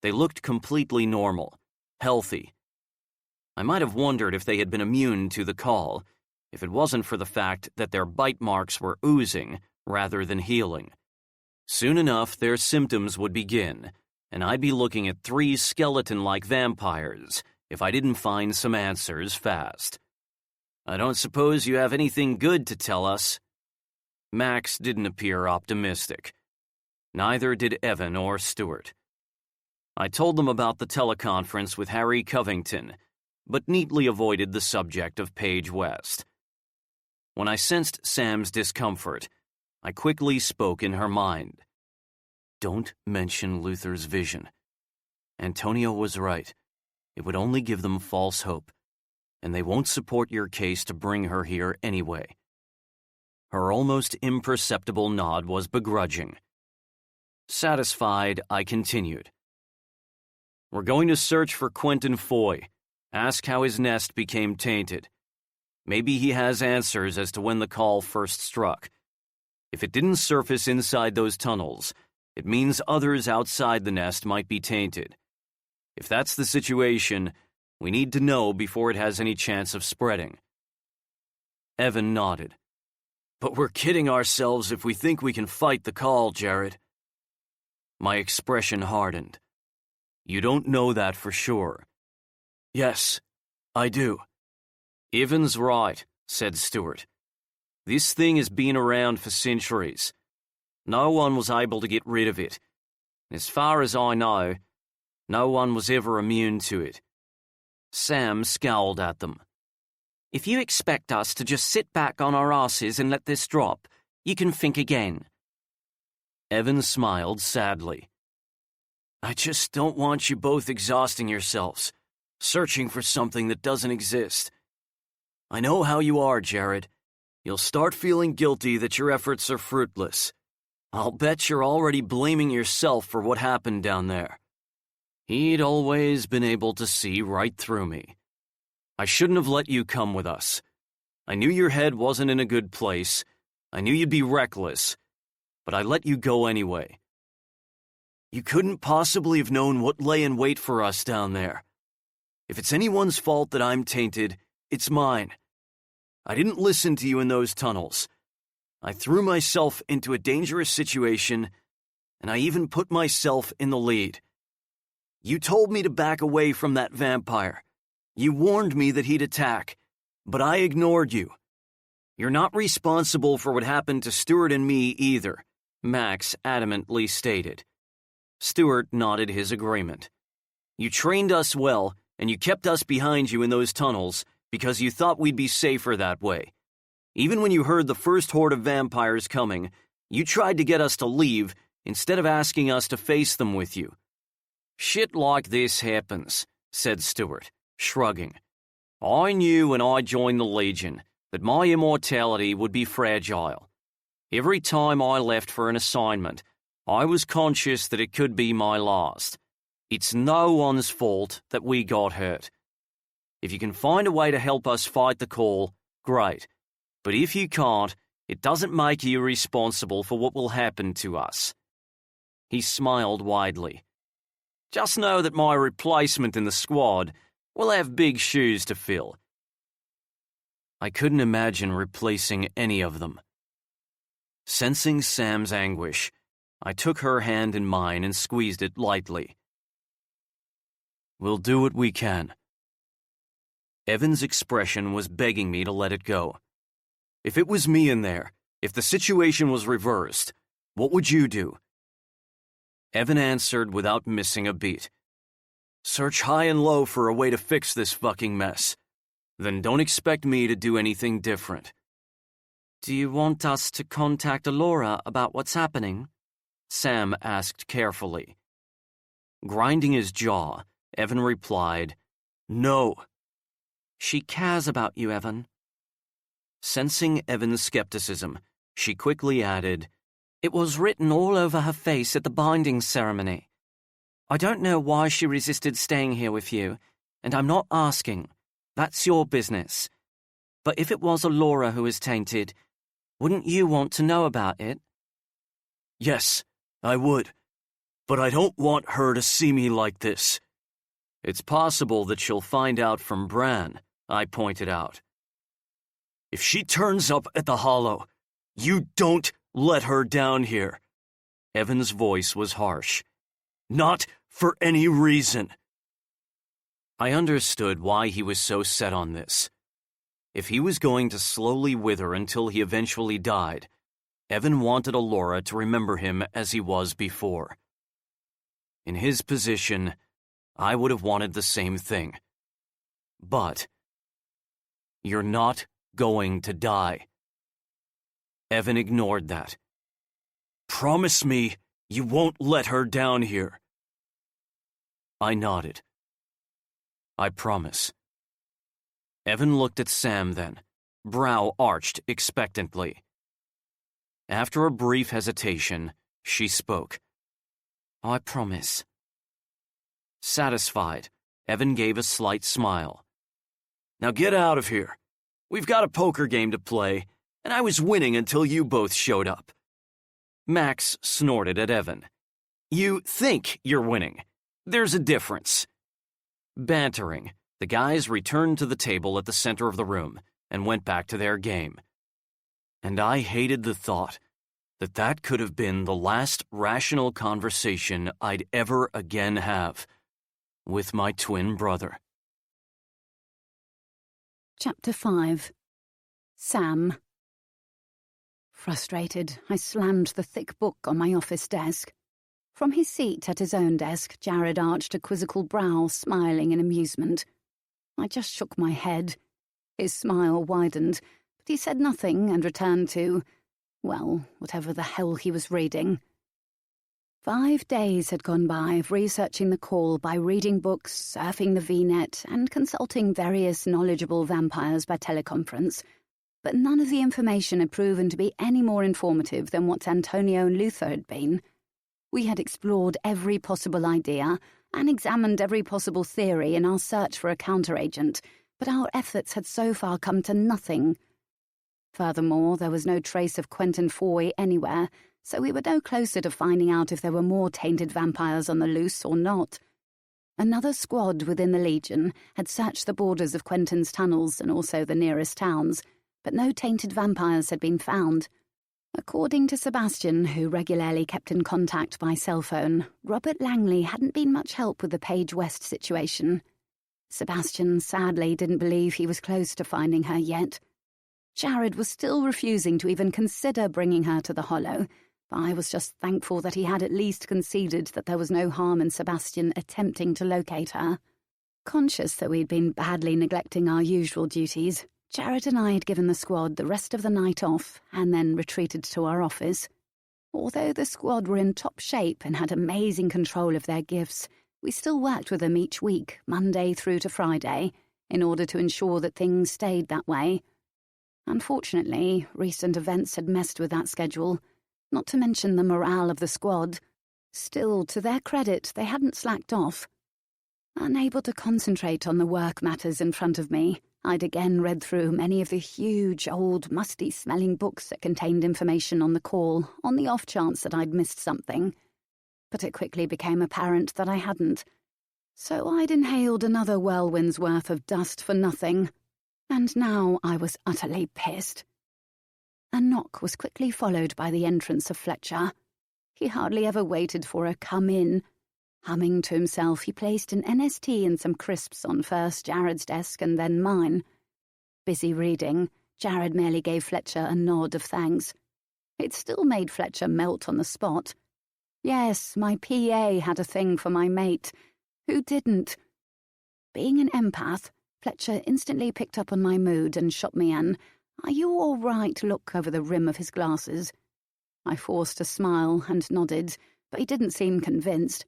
Speaker 3: They looked completely normal, healthy. I might have wondered if they had been immune to the call, if it wasn't for the fact that their bite marks were oozing rather than healing. Soon enough, their symptoms would begin, and I'd be looking at 3 skeleton-like vampires if I didn't find some answers fast. I don't suppose you have anything good to tell us? Max didn't appear optimistic. Neither did Evan or Stuart. I told them about the teleconference with Harry Covington, but neatly avoided the subject of Paige West. When I sensed Sam's discomfort, I quickly spoke in her mind. Don't mention Luther's vision. Antonio was right. It would only give them false hope, and they won't support your case to bring her here anyway. Her almost imperceptible nod was begrudging. Satisfied, I continued. We're going to search for Quentin Foy, ask how his nest became tainted. Maybe he has answers as to when the call first struck. If it didn't surface inside those tunnels, it means others outside the nest might be tainted. If that's the situation, we need to know before it has any chance of spreading. Evan nodded. But we're kidding ourselves if we think we can fight the call, Jared. My expression hardened. You don't know that for sure. Yes, I do. Evan's right, said Stuart. This thing has been around for centuries. No one was able to get rid of it. As far as I know, no one was ever immune to it. Sam scowled at them. If you expect us to just sit back on our asses and let this drop, you can think again. Evan smiled sadly. I just don't want you both exhausting yourselves, searching for something that doesn't exist. I know how you are, Jared. You'll start feeling guilty that your efforts are fruitless. I'll bet you're already blaming yourself for what happened down there. He'd always been able to see right through me. I shouldn't have let you come with us. I knew your head wasn't in a good place. I knew you'd be reckless. But I let you go anyway. You couldn't possibly have known what lay in wait for us down there. If it's anyone's fault that I'm tainted, it's mine. I didn't listen to you in those tunnels. I threw myself into a dangerous situation, and I even put myself in the lead. You told me to back away from that vampire. You warned me that he'd attack, but I ignored you. You're not responsible for what happened to Stuart and me either, Max adamantly stated. Stuart nodded his agreement. You trained us well, and you kept us behind you in those tunnels because you thought we'd be safer that way. Even when you heard the first horde of vampires coming, you tried to get us to leave instead of asking us to face them with you. Shit like this happens, said Stuart, shrugging. I knew when I joined the Legion that my immortality would be fragile. Every time I left for an assignment, I was conscious that it could be my last. It's no one's fault that we got hurt. If you can find a way to help us fight the call, great. But if you can't, it doesn't make you responsible for what will happen to us. He smiled widely. Just know that my replacement in the squad will have big shoes to fill. I couldn't imagine replacing any of them. Sensing Sam's anguish, I took her hand in mine and squeezed it lightly. We'll do what we can. Evan's expression was begging me to let it go. If it was me in there, if the situation was reversed, what would you do? Evan answered without missing a beat. Search high and low for a way to fix this fucking mess. Then don't expect me to do anything different.
Speaker 4: Do you want us to contact Alora about what's happening? Sam asked carefully.
Speaker 3: Grinding his jaw, Evan replied, No.
Speaker 4: She cares about you, Evan.
Speaker 3: Sensing Evan's skepticism, she quickly added,
Speaker 4: It was written all over her face at the binding ceremony. I don't know why she resisted staying here with you, and I'm not asking. That's your business. But if it was Alora who was tainted, wouldn't you want to know about it?
Speaker 3: Yes, I would. But I don't want her to see me like this. It's possible that she'll find out from Bran, I pointed out. If she turns up at the Hollow, you don't let her down here. Evan's voice was harsh. Not for any reason. I understood why he was so set on this. If he was going to slowly wither until he eventually died, Evan wanted Alora to remember him as he was before. In his position, I would have wanted the same thing. But you're not going to die. Evan ignored that. Promise me you won't let her down here. I nodded. I promise. Evan looked at Sam then, brow arched expectantly. After a brief hesitation, she spoke.
Speaker 4: I promise.
Speaker 3: Satisfied, Evan gave a slight smile. Now get out of here. We've got a poker game to play, and I was winning until you both showed up. Max snorted at Evan. You think you're winning. There's a difference. Bantering, the guys returned to the table at the center of the room and went back to their game. And I hated the thought that that could have been the last rational conversation I'd ever again have with my twin brother.
Speaker 1: Chapter 5. Sam. Frustrated, I slammed the thick book on my office desk. From his seat at his own desk, Jared arched a quizzical brow, smiling in amusement. I just shook my head. His smile widened, but he said nothing and returned to, well, whatever the hell he was reading. 5 days had gone by of researching the call by reading books, surfing the VNet, and consulting various knowledgeable vampires by teleconference, but none of the information had proven to be any more informative than what Antonio and Luther had been. We had explored every possible idea and examined every possible theory in our search for a counteragent, but our efforts had so far come to nothing. Furthermore, there was no trace of Quentin Foy anywhere, so we were no closer to finding out if there were more tainted vampires on the loose or not. Another squad within the Legion had searched the borders of Quentin's tunnels and also the nearest towns, but no tainted vampires had been found. According to Sebastian, who regularly kept in contact by cell phone, Robert Langley hadn't been much help with the Page West situation. Sebastian sadly didn't believe he was close to finding her yet. Jared was still refusing to even consider bringing her to the Hollow, but I was just thankful that he had at least conceded that there was no harm in Sebastian attempting to locate her. Conscious that we'd been badly neglecting our usual duties, Jared and I had given the squad the rest of the night off and then retreated to our office. Although the squad were in top shape and had amazing control of their gifts, we still worked with them each week, Monday through to Friday, in order to ensure that things stayed that way. Unfortunately, recent events had messed with that schedule, not to mention the morale of the squad. Still, to their credit, they hadn't slacked off. Unable to concentrate on the work matters in front of me, I'd again read through many of the huge, old, musty-smelling books that contained information on the call, on the off chance that I'd missed something. but it quickly became apparent that I hadn't. So I'd inhaled another whirlwind's worth of dust for nothing, and now I was utterly pissed. A knock was quickly followed by the entrance of Fletcher. He hardly ever waited for a come in. Humming to himself, he placed an NST and some crisps on first Jared's desk and then mine. Busy reading, Jared merely gave Fletcher a nod of thanks. It still made Fletcher melt on the spot. Yes, my PA had a thing for my mate. Who didn't? Being an empath, Fletcher instantly picked up on my mood and shot me an "Are you all right?" look over the rim of his glasses. I forced a smile and nodded, but he didn't seem convinced.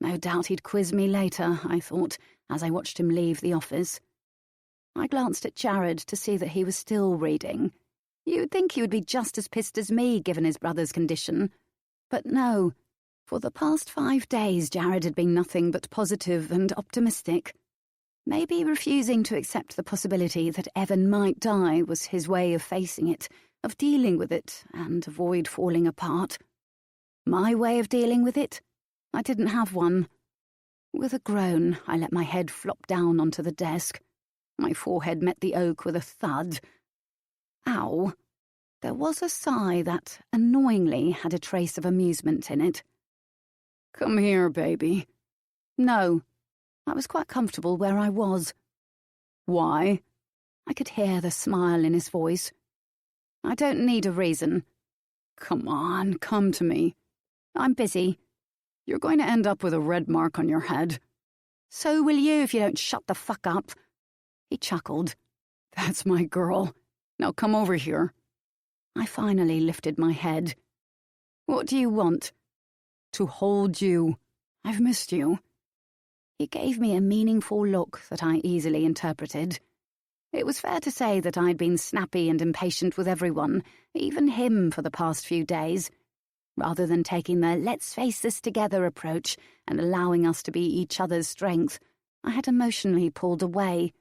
Speaker 1: No doubt he'd quiz me later, I thought, as I watched him leave the office. I glanced at Jared to see that he was still reading. You'd think he would be just as pissed as me, given his brother's condition. But no. For the past 5 days, Jared had been nothing but positive and optimistic. Maybe refusing to accept the possibility that Evan might die was his way of facing it, of dealing with it, and avoid falling apart. My way of dealing with it? I didn't have one. With a groan, I let my head flop down onto the desk. My forehead met the oak with a thud. Ow. There was a sigh that, annoyingly, had a trace of amusement in it.
Speaker 2: Come here, baby.
Speaker 1: No. I was quite comfortable where I was.
Speaker 2: Why?
Speaker 1: I could hear the smile in his voice. I don't need a reason.
Speaker 2: Come on, come to me.
Speaker 1: I'm busy.
Speaker 2: You're going to end up with a red mark on your head.
Speaker 1: So will you if you don't shut the fuck up. He chuckled.
Speaker 2: That's my girl. Now come over here.
Speaker 1: I finally lifted my head.
Speaker 2: What do you want? To hold you. I've missed you.
Speaker 1: He gave me a meaningful look that I easily interpreted. It was fair to say that I'd been snappy and impatient with everyone, even him, for the past few days. Rather than taking the let's face this together approach and allowing us to be each other's strength, I had emotionally pulled away.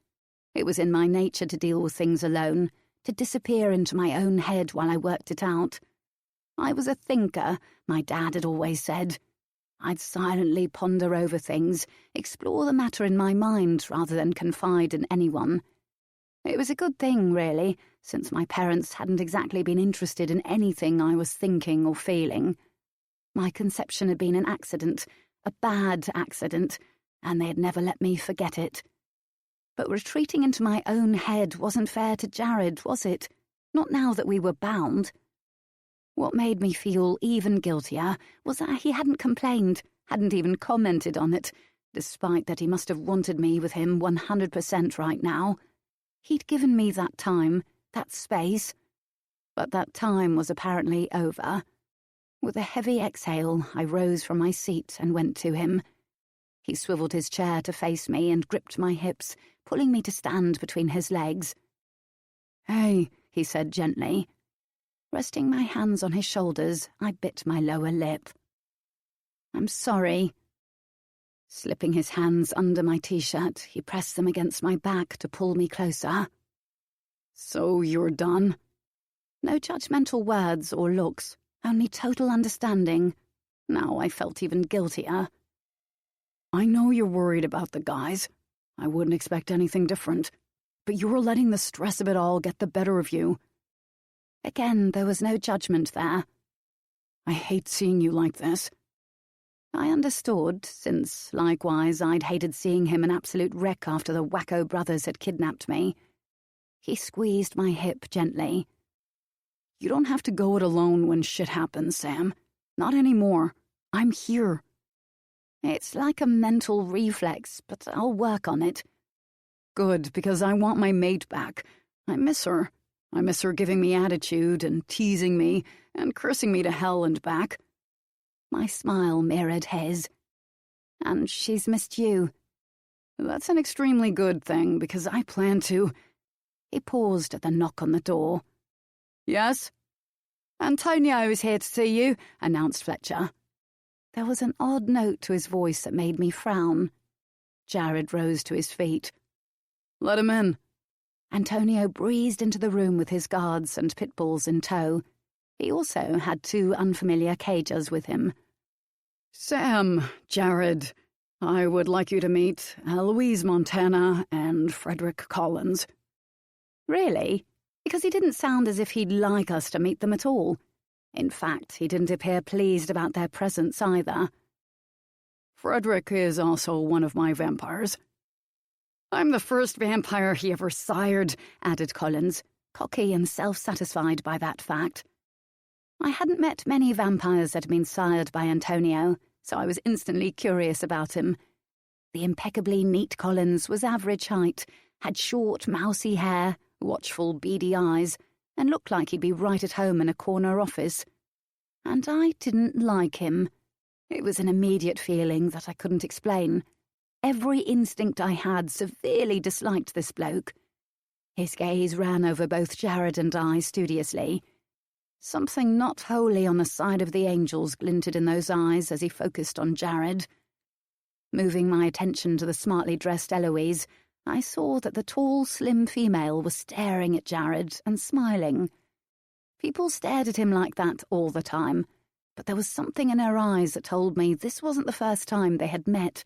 Speaker 1: It was in my nature to deal with things alone, to disappear into my own head while I worked it out. I was a thinker, my dad had always said. I'd silently ponder over things, explore the matter in my mind rather than confide in anyone. It was a good thing, really, since my parents hadn't exactly been interested in anything I was thinking or feeling. My conception had been an accident, a bad accident, and they had never let me forget it. But retreating into my own head wasn't fair to Jared, was it? Not now that we were bound. What made me feel even guiltier was that he hadn't complained, hadn't even commented on it, despite that he must have wanted me with him 100% right now. He'd given me that time, that space. But that time was apparently over. With a heavy exhale, I rose from my seat and went to him. He swiveled his chair to face me and gripped my hips, pulling me to stand between his legs.
Speaker 2: "Hey,"
Speaker 1: he said gently. Resting my hands on his shoulders, I bit my lower lip. "I'm sorry." Slipping his hands under my t-shirt, he pressed them against my back to pull me closer.
Speaker 2: "So you're done?"
Speaker 1: No judgmental words or looks, only total understanding. Now I felt even guiltier.
Speaker 2: "I know you're worried about the guys. I wouldn't expect anything different. But you're letting the stress of it all get the better of you."
Speaker 1: Again, there was no judgment there.
Speaker 2: "I hate seeing you like this."
Speaker 1: I understood, since, likewise, I'd hated seeing him an absolute wreck after the wacko brothers had kidnapped me. He squeezed my hip gently.
Speaker 2: "You don't have to go it alone when shit happens, Sam. Not anymore. I'm here."
Speaker 1: It's like a mental reflex, but I'll work on it.
Speaker 2: Good, because I want my mate back. I miss her. I miss her giving me attitude and teasing me and cursing me to hell and back.
Speaker 1: My smile mirrored his. And she's missed you.
Speaker 2: That's an extremely good thing, because I plan to...
Speaker 1: He paused at the knock on the door.
Speaker 2: "Yes?"
Speaker 1: "Antonio is here to see you," announced Fletcher. There was an odd note to his voice that made me frown. Jared rose to his feet.
Speaker 2: "Let him in."
Speaker 1: Antonio breezed into the room with his guards and pit bulls in tow. He also had 2 unfamiliar cagers with him.
Speaker 2: Sam, Jared, I would like you to meet Eloise Montana and Frederick Collins.
Speaker 1: Really? Because he didn't sound as if he'd like us to meet them at all. In fact, he didn't appear pleased about their presence either.
Speaker 2: Frederick is also one of my vampires.
Speaker 1: I'm the first vampire he ever sired, added Collins, cocky and self-satisfied by that fact. I hadn't met many vampires that had been sired by Antonio, so I was instantly curious about him. The impeccably neat Collins was average height, had short, mousy hair, watchful, beady eyes, and looked like he'd be right at home in a corner office. And I didn't like him. It was an immediate feeling that I couldn't explain. Every instinct I had severely disliked this bloke. His gaze ran over both Jared and I studiously. Something not wholly on the side of the angels glinted in those eyes as he focused on Jared. Moving my attention to the smartly dressed Eloise, I saw that the tall, slim female was staring at Jared and smiling. People stared at him like that all the time, but there was something in her eyes that told me this wasn't the first time they had met.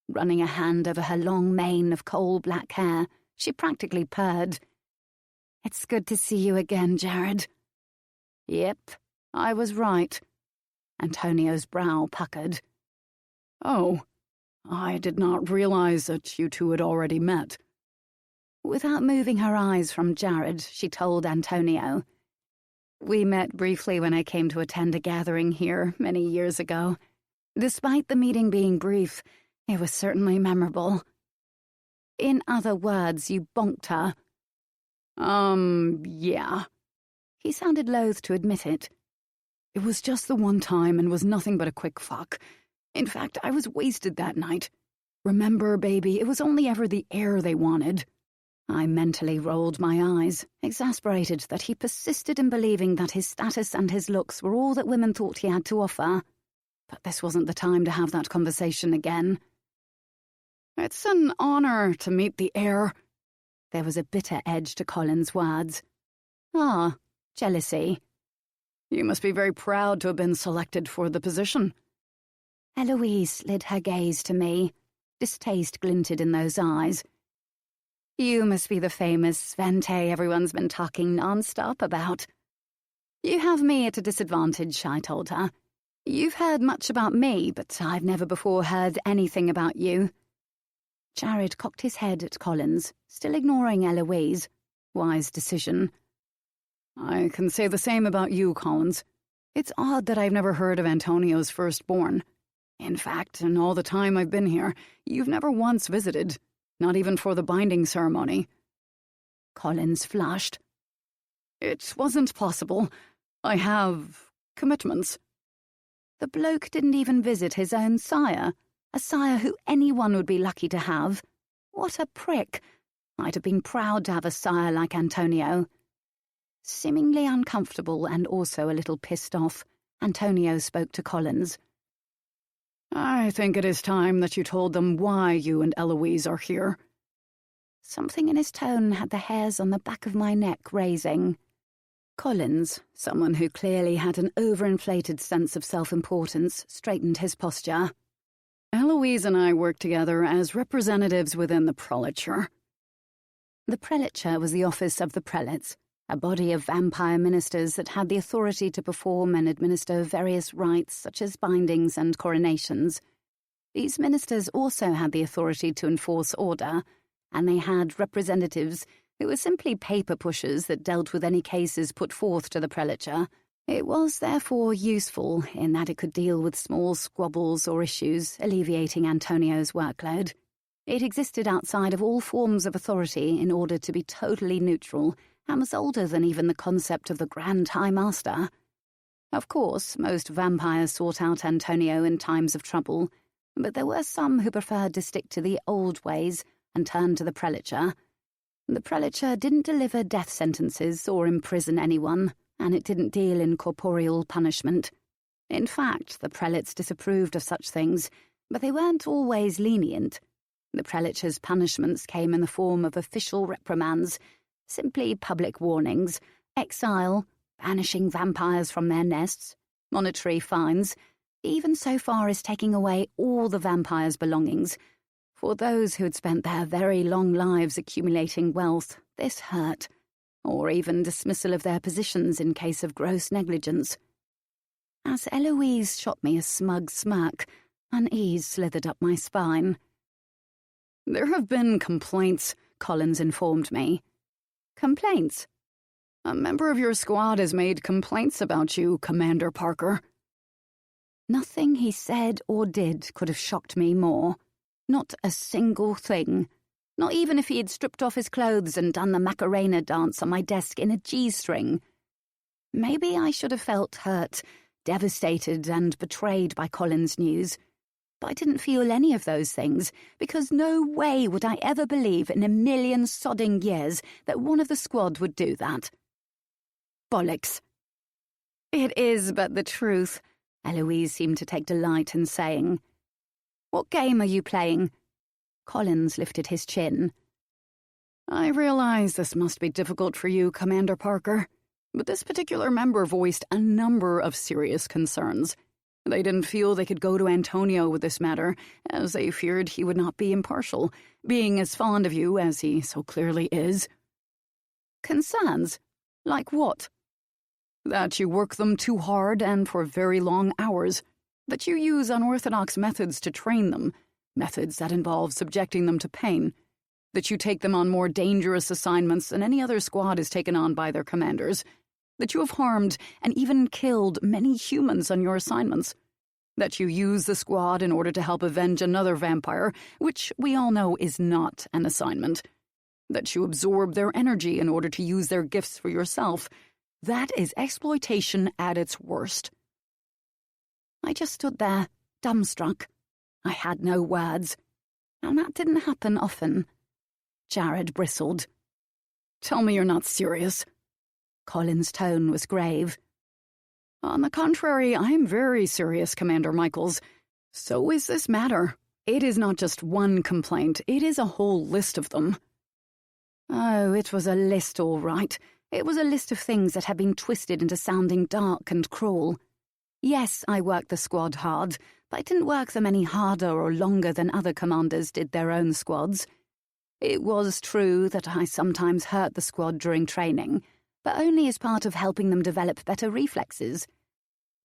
Speaker 1: Running a hand over her long mane of coal-black hair, she practically purred. "It's good to see you again, Jared." "Yep, I was right." Antonio's brow puckered.
Speaker 2: "Oh, I did not realize that you two had already met."
Speaker 1: Without moving her eyes from Jared, she told Antonio, "We met briefly when I came to attend a gathering here many years ago. Despite the meeting being brief, it was certainly memorable." "In other words, you bonked her."
Speaker 2: Yeah."
Speaker 1: He sounded loath to admit it.
Speaker 2: "It was just the one time and was nothing but a quick fuck. In fact, I was wasted that night. Remember, baby, it was only ever the air they wanted."
Speaker 1: I mentally rolled my eyes, exasperated that he persisted in believing that his status and his looks were all that women thought he had to offer. But this wasn't the time to have that conversation again.
Speaker 2: "It's an honor to meet the heir."
Speaker 1: There was a bitter edge to Colin's words. "Ah, jealousy."
Speaker 2: "You must be very proud to have been selected for the position."
Speaker 1: Eloise slid her gaze to me. Distaste glinted in those eyes. "You must be the famous Svante everyone's been talking non-stop about." "You have me at a disadvantage," I told her. "You've heard much about me, but I've never before heard anything about you." Jared cocked his head at Collins, still ignoring Eloise. Wise decision.
Speaker 2: "I can say the same about you, Collins. It's odd that I've never heard of Antonio's firstborn. In fact, in all the time I've been here, you've never once visited, not even for the binding ceremony."
Speaker 1: Collins flushed.
Speaker 2: "It wasn't possible. I have commitments."
Speaker 1: The bloke didn't even visit his own sire, a sire who anyone would be lucky to have. What a prick. I'd have been proud to have a sire like Antonio. Seemingly uncomfortable and also a little pissed off, Antonio spoke to Collins.
Speaker 2: "I think it is time that you told them why you and Eloise are here."
Speaker 1: Something in his tone had the hairs on the back of my neck raising. Collins, someone who clearly had an overinflated sense of self-importance, straightened his posture.
Speaker 2: "Eloise and I work together as representatives within the prelature."
Speaker 1: The prelature was the office of the prelates, a body of vampire ministers that had the authority to perform and administer various rites such as bindings and coronations. These ministers also had the authority to enforce order, and they had representatives who were simply paper pushers that dealt with any cases put forth to the prelature. It was therefore useful in that it could deal with small squabbles or issues, alleviating Antonio's workload. It existed outside of all forms of authority in order to be totally neutral, and was older than even the concept of the Grand High Master. Of course, most vampires sought out Antonio in times of trouble, but there were some who preferred to stick to the old ways and turn to the prelature. The prelature didn't deliver death sentences or imprison anyone, and it didn't deal in corporeal punishment. In fact, the prelates disapproved of such things, but they weren't always lenient. The prelature's punishments came in the form of official reprimands, simply public warnings, exile, banishing vampires from their nests, monetary fines, even so far as taking away all the vampire's belongings. For those who had spent their very long lives accumulating wealth, this hurt, or even dismissal of their positions in case of gross negligence. As Eloise shot me a smug smirk, unease slithered up my spine.
Speaker 2: "There have been complaints," Collins informed me.
Speaker 1: "Complaints?"
Speaker 2: "A member of your squad has made complaints about you, Commander Parker."
Speaker 1: Nothing he said or did could have shocked me more. Not a single thing. Not even if he had stripped off his clothes and done the Macarena dance on my desk in a G-string. Maybe I should have felt hurt, devastated and betrayed by Colin's news. But I didn't feel any of those things, because no way would I ever believe in a million sodding years that one of the squad would do that.
Speaker 2: "Bollocks."
Speaker 1: "It is but the truth," Eloise seemed to take delight in saying. "What game are you playing?" Collins lifted his chin.
Speaker 2: "I realize this must be difficult for you, Commander Parker, but this particular member voiced a number of serious concerns. They didn't feel they could go to Antonio with this matter, as they feared he would not be impartial, being as fond of you as he so clearly is."
Speaker 1: "Concerns? Like what?"
Speaker 2: "That you work them too hard and for very long hours. That you use unorthodox methods to train them, methods that involve subjecting them to pain. That you take them on more dangerous assignments than any other squad is taken on by their commanders. That you have harmed and even killed many humans on your assignments. That you use the squad in order to help avenge another vampire, which we all know is not an assignment. That you absorb their energy in order to use their gifts for yourself. That is exploitation at its worst." I just stood there, dumbstruck. I had no words. And that didn't happen often. Jared bristled. "Tell me you're not serious."
Speaker 1: Colin's tone was grave.
Speaker 2: "On the contrary, I am very serious, Commander Michaels. So is this matter. It is not just one complaint, it is a whole list of them."
Speaker 1: Oh, it was a list, all right. It was a list of things that had been twisted into sounding dark and cruel. Yes, I worked the squad hard, but I didn't work them any harder or longer than other commanders did their own squads. It was true that I sometimes hurt the squad during training, but only as part of helping them develop better reflexes.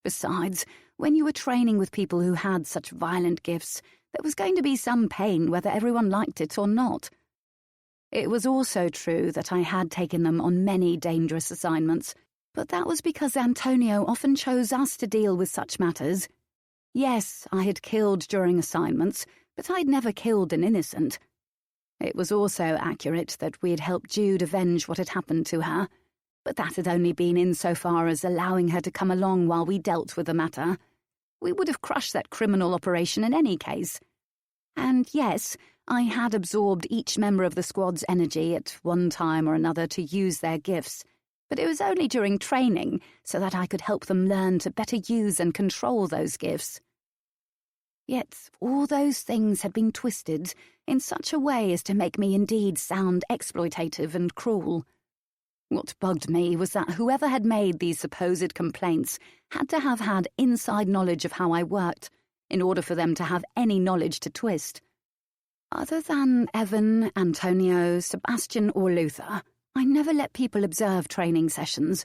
Speaker 1: Besides, when you were training with people who had such violent gifts, there was going to be some pain whether everyone liked it or not. It was also true that I had taken them on many dangerous assignments, but that was because Antonio often chose us to deal with such matters. Yes, I had killed during assignments, but I'd never killed an innocent. It was also accurate that we had helped Jude avenge what had happened to her, but that had only been insofar as allowing her to come along while we dealt with the matter. We would have crushed that criminal operation in any case. And yes, I had absorbed each member of the squad's energy at one time or another to use their gifts, but it was only during training so that I could help them learn to better use and control those gifts. Yet all those things had been twisted in such a way as to make me indeed sound exploitative and cruel. What bugged me was that whoever had made these supposed complaints had to have had inside knowledge of how I worked in order for them to have any knowledge to twist. Other than Evan, Antonio, Sebastian or Luther, I never let people observe training sessions.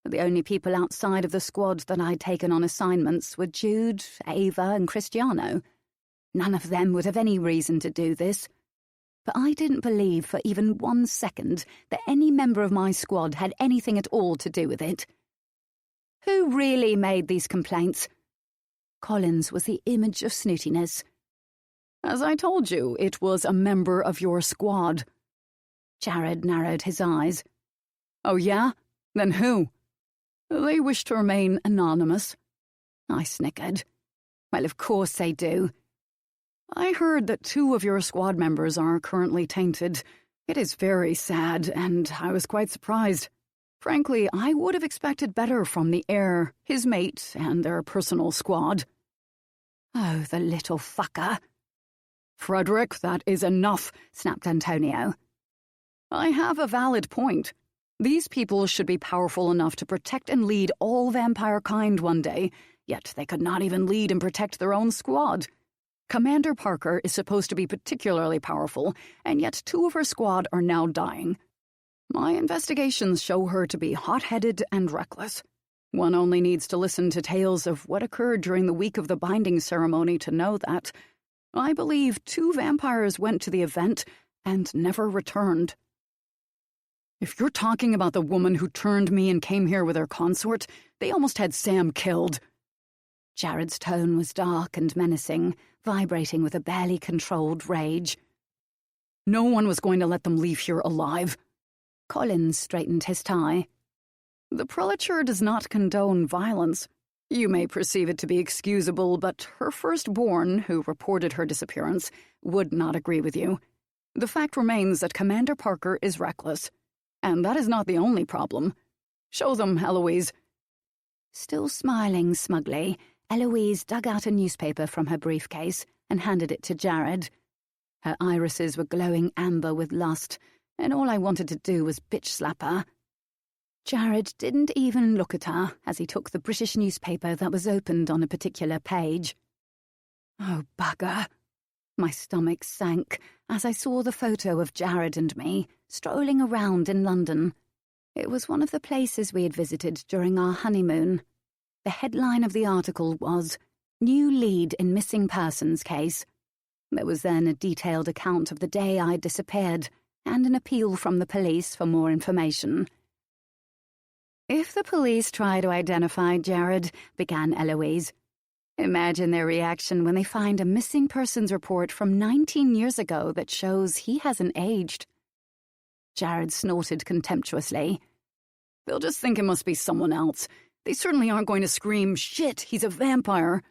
Speaker 1: The only people outside of the squad that I'd taken on assignments were Jude, Ava and Cristiano. None of them would have any reason to do this. But I didn't believe for even 1 second that any member of my squad had anything at all to do with it. Who really made these complaints? Collins was the image of snootiness.
Speaker 2: "As I told you, it was a member of your squad."
Speaker 1: Jared narrowed his eyes.
Speaker 2: "Oh, yeah? Then who?" "They wish to remain anonymous."
Speaker 1: I snickered. Well, of course they do.
Speaker 2: "I heard that 2 of your squad members are currently tainted. It is very sad, and I was quite surprised. Frankly, I would have expected better from the heir, his mate, and their personal squad."
Speaker 1: Oh, the little fucker.
Speaker 2: "Frederick, that is enough," snapped Antonio. "I have a valid point. These people should be powerful enough to protect and lead all vampire kind one day, Yet they could not even lead and protect their own squad. Commander Parker is supposed to be particularly powerful, and yet 2 of her squad are now dying. My investigations show her to be hot-headed and reckless. One only needs to listen to tales of what occurred during the week of the binding ceremony to know that. I believe 2 vampires went to the event and never returned. If you're talking about the woman who turned me and came here with her consort, they almost had Sam killed.
Speaker 1: Jared's tone was dark and menacing, vibrating with a barely controlled rage.
Speaker 2: No one was going to let them leave here alive.
Speaker 1: Collins straightened his tie.
Speaker 2: The prelature does not condone violence. You may perceive it to be excusable, but her firstborn, who reported her disappearance, would not agree with you. The fact remains that Commander Parker is reckless. And that is not the only problem. Show them, Eloise.
Speaker 1: Still smiling smugly, Eloise dug out a newspaper from her briefcase and handed it to Jared. Her irises were glowing amber with lust, and all I wanted to do was bitch-slap her. Jared didn't even look at her as he took the British newspaper that was opened on a particular page.
Speaker 2: Oh, bugger.
Speaker 1: My stomach sank as I saw the photo of Jared and me strolling around in London. It was one of the places we had visited during our honeymoon. The headline of the article was, "New Lead in Missing Persons Case." There was then a detailed account of the day I disappeared, and an appeal from the police for more information. "If the police try to identify Jared," began Eloise, "imagine their reaction when they find a missing persons report from 19 years ago that shows he hasn't aged." Jared snorted contemptuously.
Speaker 2: "They'll just think it must be someone else. They certainly aren't going to scream, 'Shit, he's a vampire.'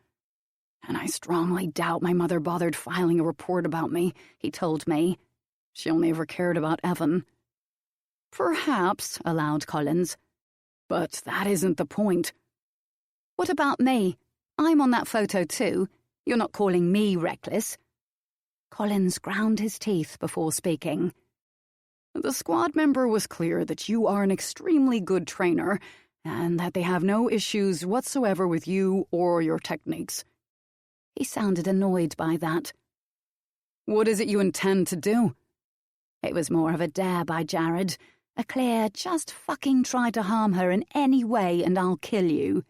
Speaker 2: And I strongly doubt my mother bothered filing a report about me," he told me. "She only ever cared about Evan."
Speaker 1: "Perhaps," allowed Collins.
Speaker 2: "But that isn't the point."
Speaker 1: "What about me? I'm on that photo too. You're not calling me reckless." Collins ground his teeth before speaking.
Speaker 2: "The squad member was clear that you are an extremely good trainer, and that they have no issues whatsoever with you or your techniques."
Speaker 1: He sounded annoyed by that.
Speaker 2: "What is it you intend to do?"
Speaker 1: It was more of a dare by Jared. A clear, just fucking try to harm her in any way and I'll kill you.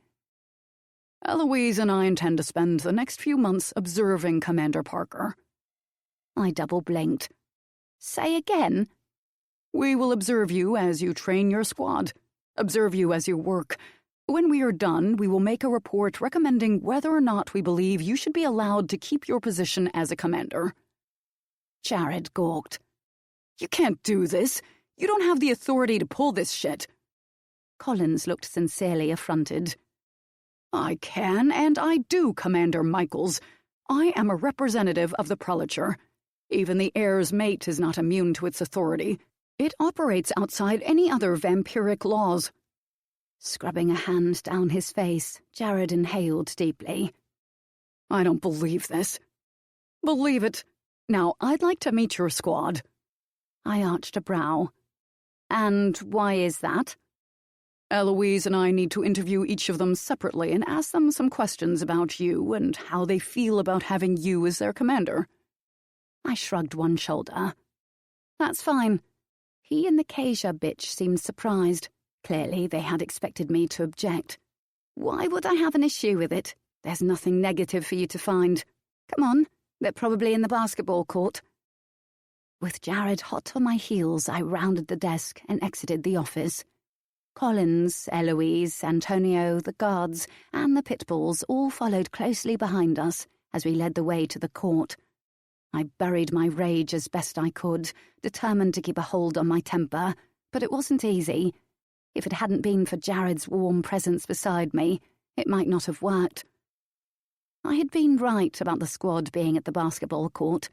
Speaker 2: "Eloise and I intend to spend the next few months observing Commander Parker."
Speaker 1: I double-blinked. "Say again?"
Speaker 2: "We will observe you as you train your squad. Observe you as you work. When we are done, we will make a report recommending whether or not we believe you should be allowed to keep your position as a commander."
Speaker 1: Jared gawked.
Speaker 2: "You can't do this. You don't have the authority to pull this shit."
Speaker 1: Collins looked sincerely affronted.
Speaker 2: "I can and I do, Commander Michaels. I am a representative of the prelature. Even the heir's mate is not immune to its authority. It operates outside any other vampiric laws."
Speaker 1: Scrubbing a hand down his face, Jared inhaled deeply.
Speaker 2: "I don't believe this." "Believe it. Now, I'd like to meet your squad."
Speaker 1: I arched a brow. "And why is that?"
Speaker 2: "Eloise and I need to interview each of them separately and ask them some questions about you and how they feel about having you as their commander."
Speaker 1: I shrugged one shoulder. "That's fine." He and the Kasia bitch seemed surprised. Clearly, they had expected me to object. "Why would I have an issue with it? There's nothing negative for you to find. Come on, they're probably in the basketball court." With Jared hot on my heels, I rounded the desk and exited the office. Collins, Eloise, Antonio, the guards, and the pitbulls all followed closely behind us as we led the way to the court. I buried my rage as best I could, determined to keep a hold on my temper, but it wasn't easy. If it hadn't been for Jared's warm presence beside me, it might not have worked. I had been right about the squad being at the basketball court.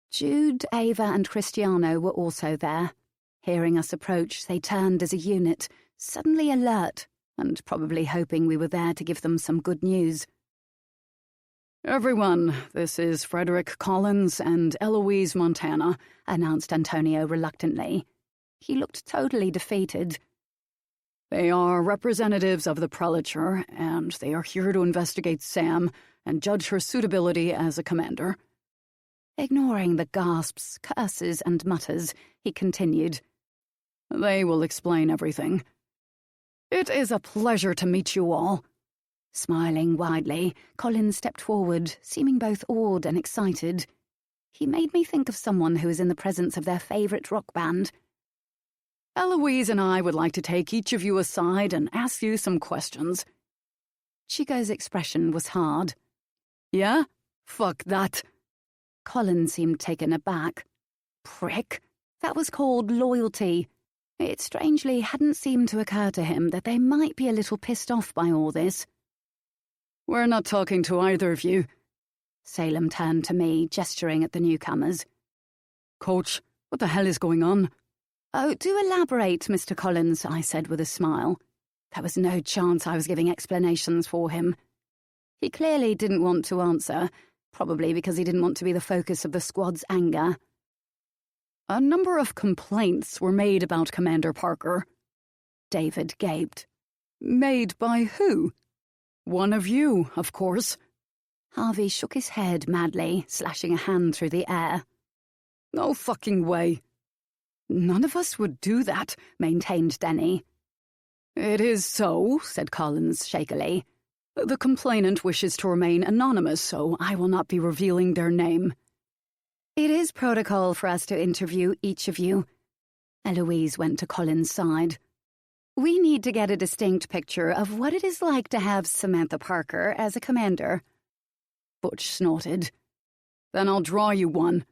Speaker 1: Jude, Ava, and Cristiano were also there. Hearing us approach, they turned as a unit, suddenly alert, and probably hoping we were there to give them some good news.
Speaker 2: "Everyone, this is Frederick Collins and Eloise Montana," announced Antonio reluctantly. He looked totally defeated. They are representatives of the prelature, and they are here to investigate Sam and judge her suitability as a commander."
Speaker 1: Ignoring the gasps, curses, and mutters, he continued.
Speaker 2: "They will explain everything. It is a pleasure to meet you all."
Speaker 1: Smiling widely, Collins stepped forward, seeming both awed and excited. He made me think of someone who is in the presence of their favourite rock band.
Speaker 2: "Eloise and I would like to take each of you aside and ask you some questions."
Speaker 1: Chico's expression was hard.
Speaker 2: "Yeah? Fuck that."
Speaker 1: Collins seemed taken aback. Prick. That was called loyalty. It strangely hadn't seemed to occur to him that they might be a little pissed off by all this.
Speaker 2: "We're not talking to either of you."
Speaker 1: Salem turned to me, gesturing at the newcomers.
Speaker 2: "Coach, what the hell is going on?"
Speaker 1: "Oh, do elaborate, Mr. Collins," I said with a smile. There was no chance I was giving explanations for him. He clearly didn't want to answer, probably because he didn't want to be the focus of the squad's anger.
Speaker 2: "A number of complaints were made about Commander Parker."
Speaker 1: David gaped.
Speaker 2: "Made by who?" "One of you, of course."
Speaker 1: Harvey shook his head madly, slashing a hand through the air.
Speaker 2: "No fucking way."
Speaker 1: "None of us would do that," maintained Denny.
Speaker 2: "It is so," said Collins shakily. "The complainant wishes to remain anonymous, so I will not be revealing their name."
Speaker 1: "It is protocol for us to interview each of you." Eloise went to Collins' side. "We need to get a distinct picture of what it is like to have Samantha Parker as a commander."
Speaker 2: Butch snorted. "Then I'll draw you one."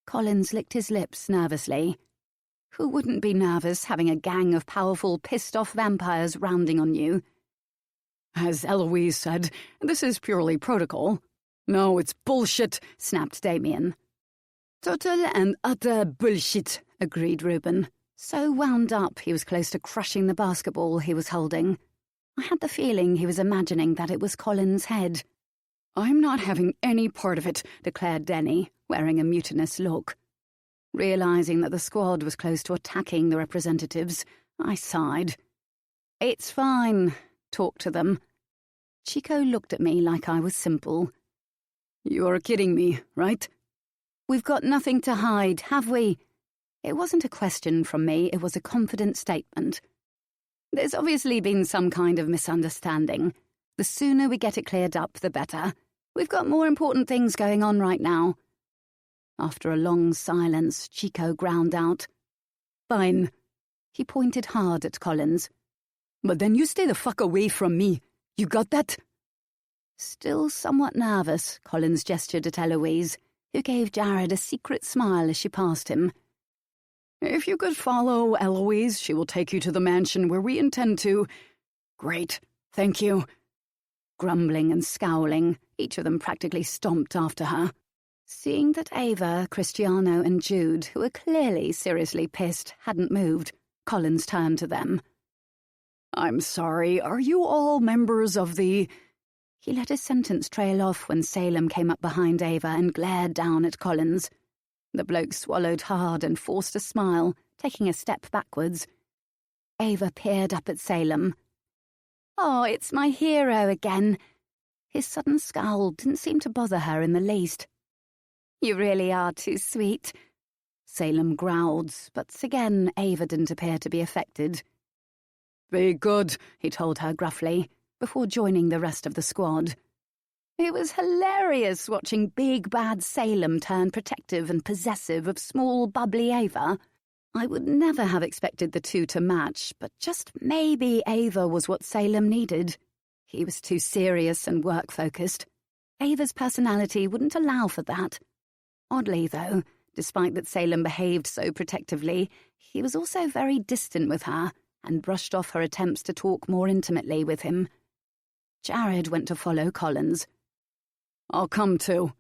Speaker 1: Collins licked his lips nervously. Who wouldn't be nervous having a gang of powerful, pissed-off vampires rounding on you?
Speaker 2: "As Eloise said, this is purely protocol." "No, it's bullshit," snapped Damien.
Speaker 1: "Total and utter bullshit," agreed Reuben, so wound up he was close to crushing the basketball he was holding. I had the feeling he was imagining that it was Collins' head.
Speaker 2: "I'm not having any part of it,"
Speaker 1: declared Denny, wearing a mutinous look. Realizing that the squad was close to attacking the representatives, I sighed. "It's fine. Talk to them." Chico looked at me like I was simple.
Speaker 2: "You're kidding me, right?"
Speaker 1: "We've got nothing to hide, have we?" It wasn't a question from me, it was a confident statement. "There's obviously been some kind of misunderstanding. The sooner we get it cleared up, the better. We've got more important things going on right now." After a long silence, Chico ground out, "Fine." He pointed hard at Collins.
Speaker 2: "But then you stay the fuck away from me. You got that?"
Speaker 1: Still somewhat nervous, Collins gestured at Eloise, who gave Jared a secret smile as she passed him.
Speaker 2: "If you could follow Eloise, she will take you to the mansion where we intend to—" "Great, thank you."
Speaker 1: Grumbling and scowling, each of them practically stomped after her. Seeing that Ava, Cristiano, and Jude, who were clearly seriously pissed, hadn't moved, Collins turned to them.
Speaker 2: "I'm sorry, are you all members of the—"
Speaker 1: He let his sentence trail off when Salem came up behind Ava and glared down at Collins. The bloke swallowed hard and forced a smile, taking a step backwards. Ava peered up at Salem. "Oh, it's my hero again." His sudden scowl didn't seem to bother her in the least. "You really are too sweet." Salem growled, but again Ava didn't appear to be affected.
Speaker 2: "Be good,"
Speaker 1: he told her gruffly, before joining the rest of the squad. It was hilarious watching big bad Salem turn protective and possessive of small bubbly Ava. I would never have expected the two to match, but just maybe Ava was what Salem needed. He was too serious and work-focused. Ava's personality wouldn't allow for that. Oddly, though, despite that Salem behaved so protectively, he was also very distant with her and brushed off her attempts to talk more intimately with him. Jared went to follow Collins.
Speaker 2: "I'll come too."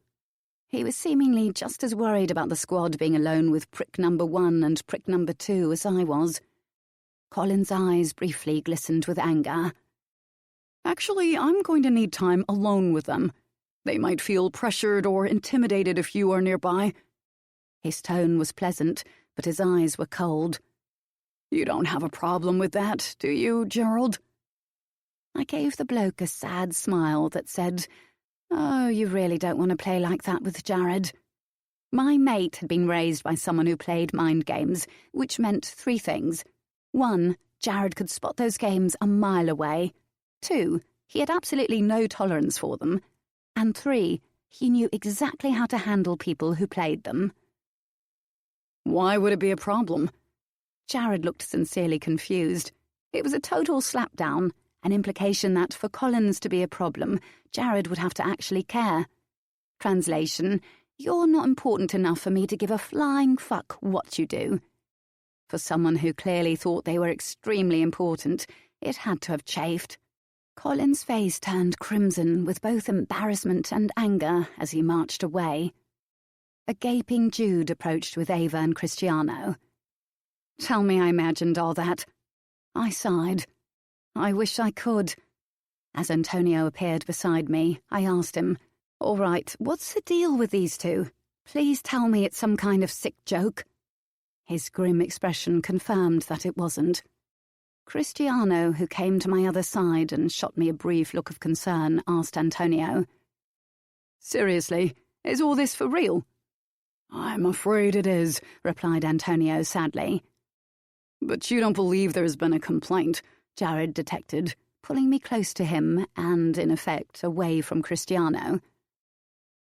Speaker 1: He was seemingly just as worried about the squad being alone with prick number 1 and prick number 2 as I was. Collins' eyes briefly glistened with anger.
Speaker 2: "Actually, I'm going to need time alone with them. They might feel pressured or intimidated if you are nearby."
Speaker 1: His tone was pleasant, but his eyes were cold.
Speaker 2: You don't have a problem with that, do you, Gerald?"
Speaker 1: I gave the bloke a sad smile that said, "Oh, you really don't want to play like that with Jared." My mate had been raised by someone who played mind games, which meant 3 things. 1, Jared could spot those games a mile away. 2, he had absolutely no tolerance for them. And 3, he knew exactly how to handle people who played them.
Speaker 2: "Why would it be a problem?"
Speaker 1: Jared looked sincerely confused. It was a total slapdown, an implication that for Collins to be a problem, Jared would have to actually care. Translation: "You're not important enough for me to give a flying fuck what you do." For someone who clearly thought they were extremely important, it had to have chafed. Collins' face turned crimson with both embarrassment and anger as he marched away. A gaping Jude approached with Ava and Cristiano.
Speaker 2: "Tell me I imagined all that."
Speaker 1: I sighed. I wish I could. As Antonio appeared beside me, I asked him, "All right, what's the deal with these 2? Please tell me it's some kind of sick joke." His grim expression confirmed that it wasn't. Cristiano, who came to my other side and shot me a brief look of concern, asked Antonio,
Speaker 2: "Seriously, is all this for real?"
Speaker 1: "I'm afraid it is," replied Antonio sadly.
Speaker 2: "But you don't believe there's been a complaint?"
Speaker 1: Jared detected, pulling me close to him and, in effect, away from Cristiano.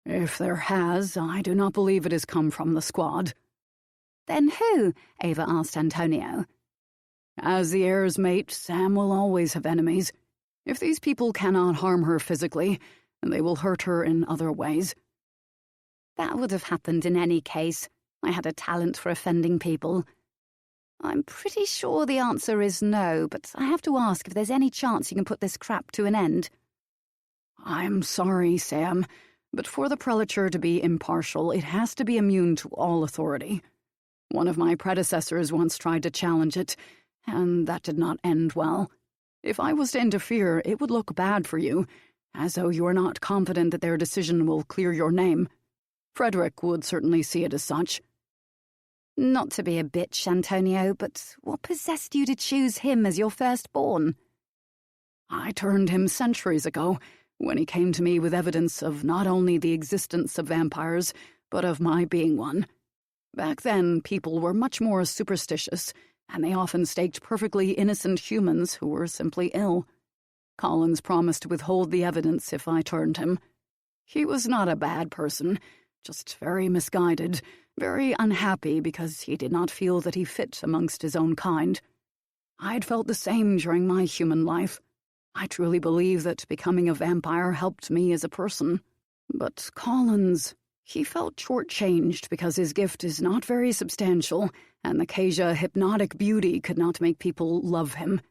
Speaker 2: "If there has, I do not believe it has come from the squad."
Speaker 1: "Then who?" Ava asked Antonio.
Speaker 2: "As the heir's mate, Sam will always have enemies. If these people cannot harm her physically, they will hurt her in other ways."
Speaker 1: That would have happened in any case. I had a talent for offending people. I'm pretty sure the answer is no, but I have to ask if there's any chance you can put this crap to an end.
Speaker 2: "I'm sorry, Sam, but for the prelature to be impartial, it has to be immune to all authority. One of my predecessors once tried to challenge it, and that did not end well. If I was to interfere, it would look bad for you, as though you are not confident that their decision will clear your name. Frederick would certainly see it as such."
Speaker 1: "Not to be a bitch, Antonio, but what possessed you to choose him as your firstborn?"
Speaker 2: "I turned him centuries ago, when he came to me with evidence of not only the existence of vampires, but of my being one. Back then, people were much more superstitious, and they often staked perfectly innocent humans who were simply ill. Collins promised to withhold the evidence if I turned him. He was not a bad person, just very misguided, very unhappy because he did not feel that he fit amongst his own kind. I'd felt the same during my human life. I truly believe that becoming a vampire helped me as a person. But Collins, he felt shortchanged because his gift is not very substantial, and the Kasia hypnotic beauty could not make people love him.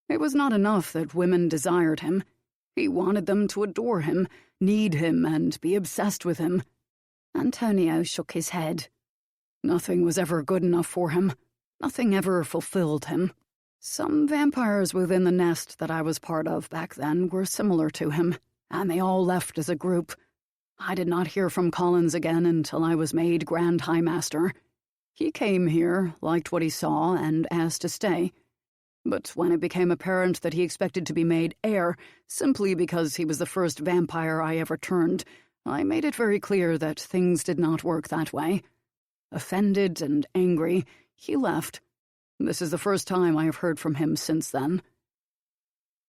Speaker 2: It was not enough that women desired him. He wanted them to adore him, need him, and be obsessed with him."
Speaker 1: Antonio shook his head.
Speaker 2: "Nothing was ever good enough for him. Nothing ever fulfilled him. Some vampires within the nest that I was part of back then were similar to him, and they all left as a group. I did not hear from Collins again until I was made Grand High Master. He came here, liked what he saw, and asked to stay. But when it became apparent that he expected to be made heir simply because he was the first vampire I ever turned, I made it very clear that things did not work that way. Offended and angry, he left. This is the first time I have heard from him since then."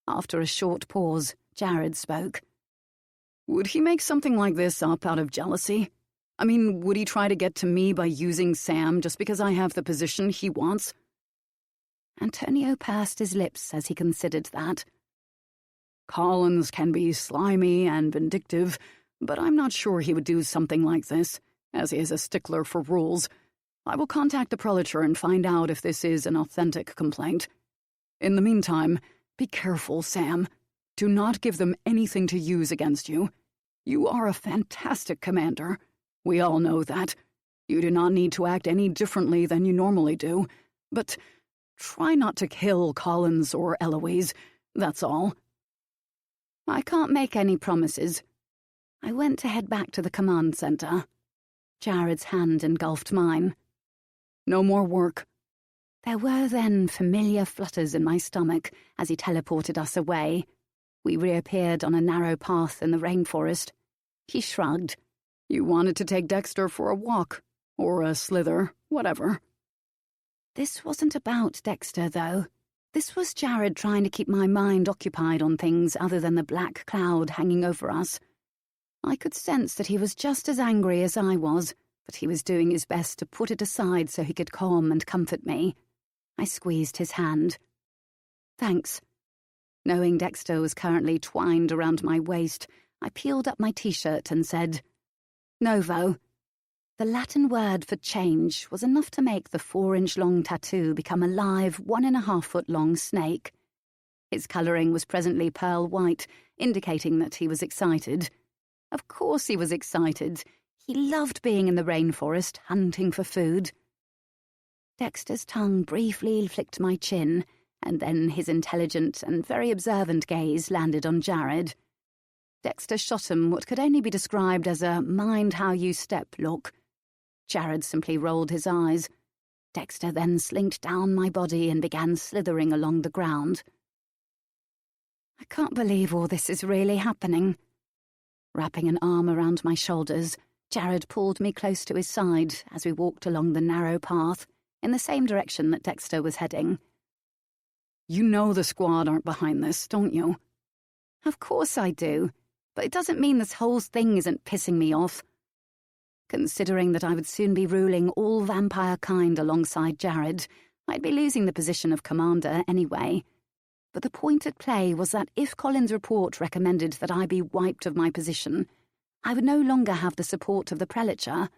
Speaker 1: After a short pause, Jared spoke.
Speaker 2: "Would he make something like this up out of jealousy? I mean, would he try to get to me by using Sam just because I have the position he wants?"
Speaker 1: Antonio pursed his lips as he considered that.
Speaker 2: "Collins can be slimy and vindictive, but I'm not sure he would do something like this, as he is a stickler for rules. I will contact the prelature and find out if this is an authentic complaint. In the meantime, be careful, Sam. Do not give them anything to use against you. You are a fantastic commander. We all know that. You do not need to act any differently than you normally do. But try not to kill Collins or Eloise. That's all."
Speaker 1: "I can't make any promises." I went to head back to the command center. Jared's hand engulfed mine.
Speaker 2: "No more work."
Speaker 1: There were then familiar flutters in my stomach as he teleported us away. We reappeared on a narrow path in the rainforest. He shrugged.
Speaker 2: You wanted to take Dexter for a walk, or a slither, whatever.
Speaker 1: This wasn't about Dexter, though. This was Jared trying to keep my mind occupied on things other than the black cloud hanging over us. I could sense that he was just as angry as I was, but he was doing his best to put it aside so he could calm and comfort me. I squeezed his hand. Thanks. Knowing Dexter was currently twined around my waist, I peeled up my t-shirt and said, Novo. The Latin word for change was enough to make the 4-inch-long tattoo become a live 1.5-foot-long snake. His colouring was presently pearl white, indicating that he was excited. Of course he was excited. He loved being in the rainforest, hunting for food. Dexter's tongue briefly flicked my chin, and then his intelligent and very observant gaze landed on Jared. Dexter shot him what could only be described as a mind-how-you-step look. Jared simply rolled his eyes. Dexter then slinked down my body and began slithering along the ground. I can't believe all this is really happening. Wrapping an arm around my shoulders, Jared pulled me close to his side as we walked along the narrow path, in the same direction that Dexter was heading.
Speaker 2: You know the squad aren't behind this, don't you?
Speaker 1: Of course I do, but it doesn't mean this whole thing isn't pissing me off. Considering that I would soon be ruling all vampire kind alongside Jared, I'd be losing the position of commander anyway. But the point at play was that if Colin's report recommended that I be wiped of my position, I would no longer have the support of the prelature.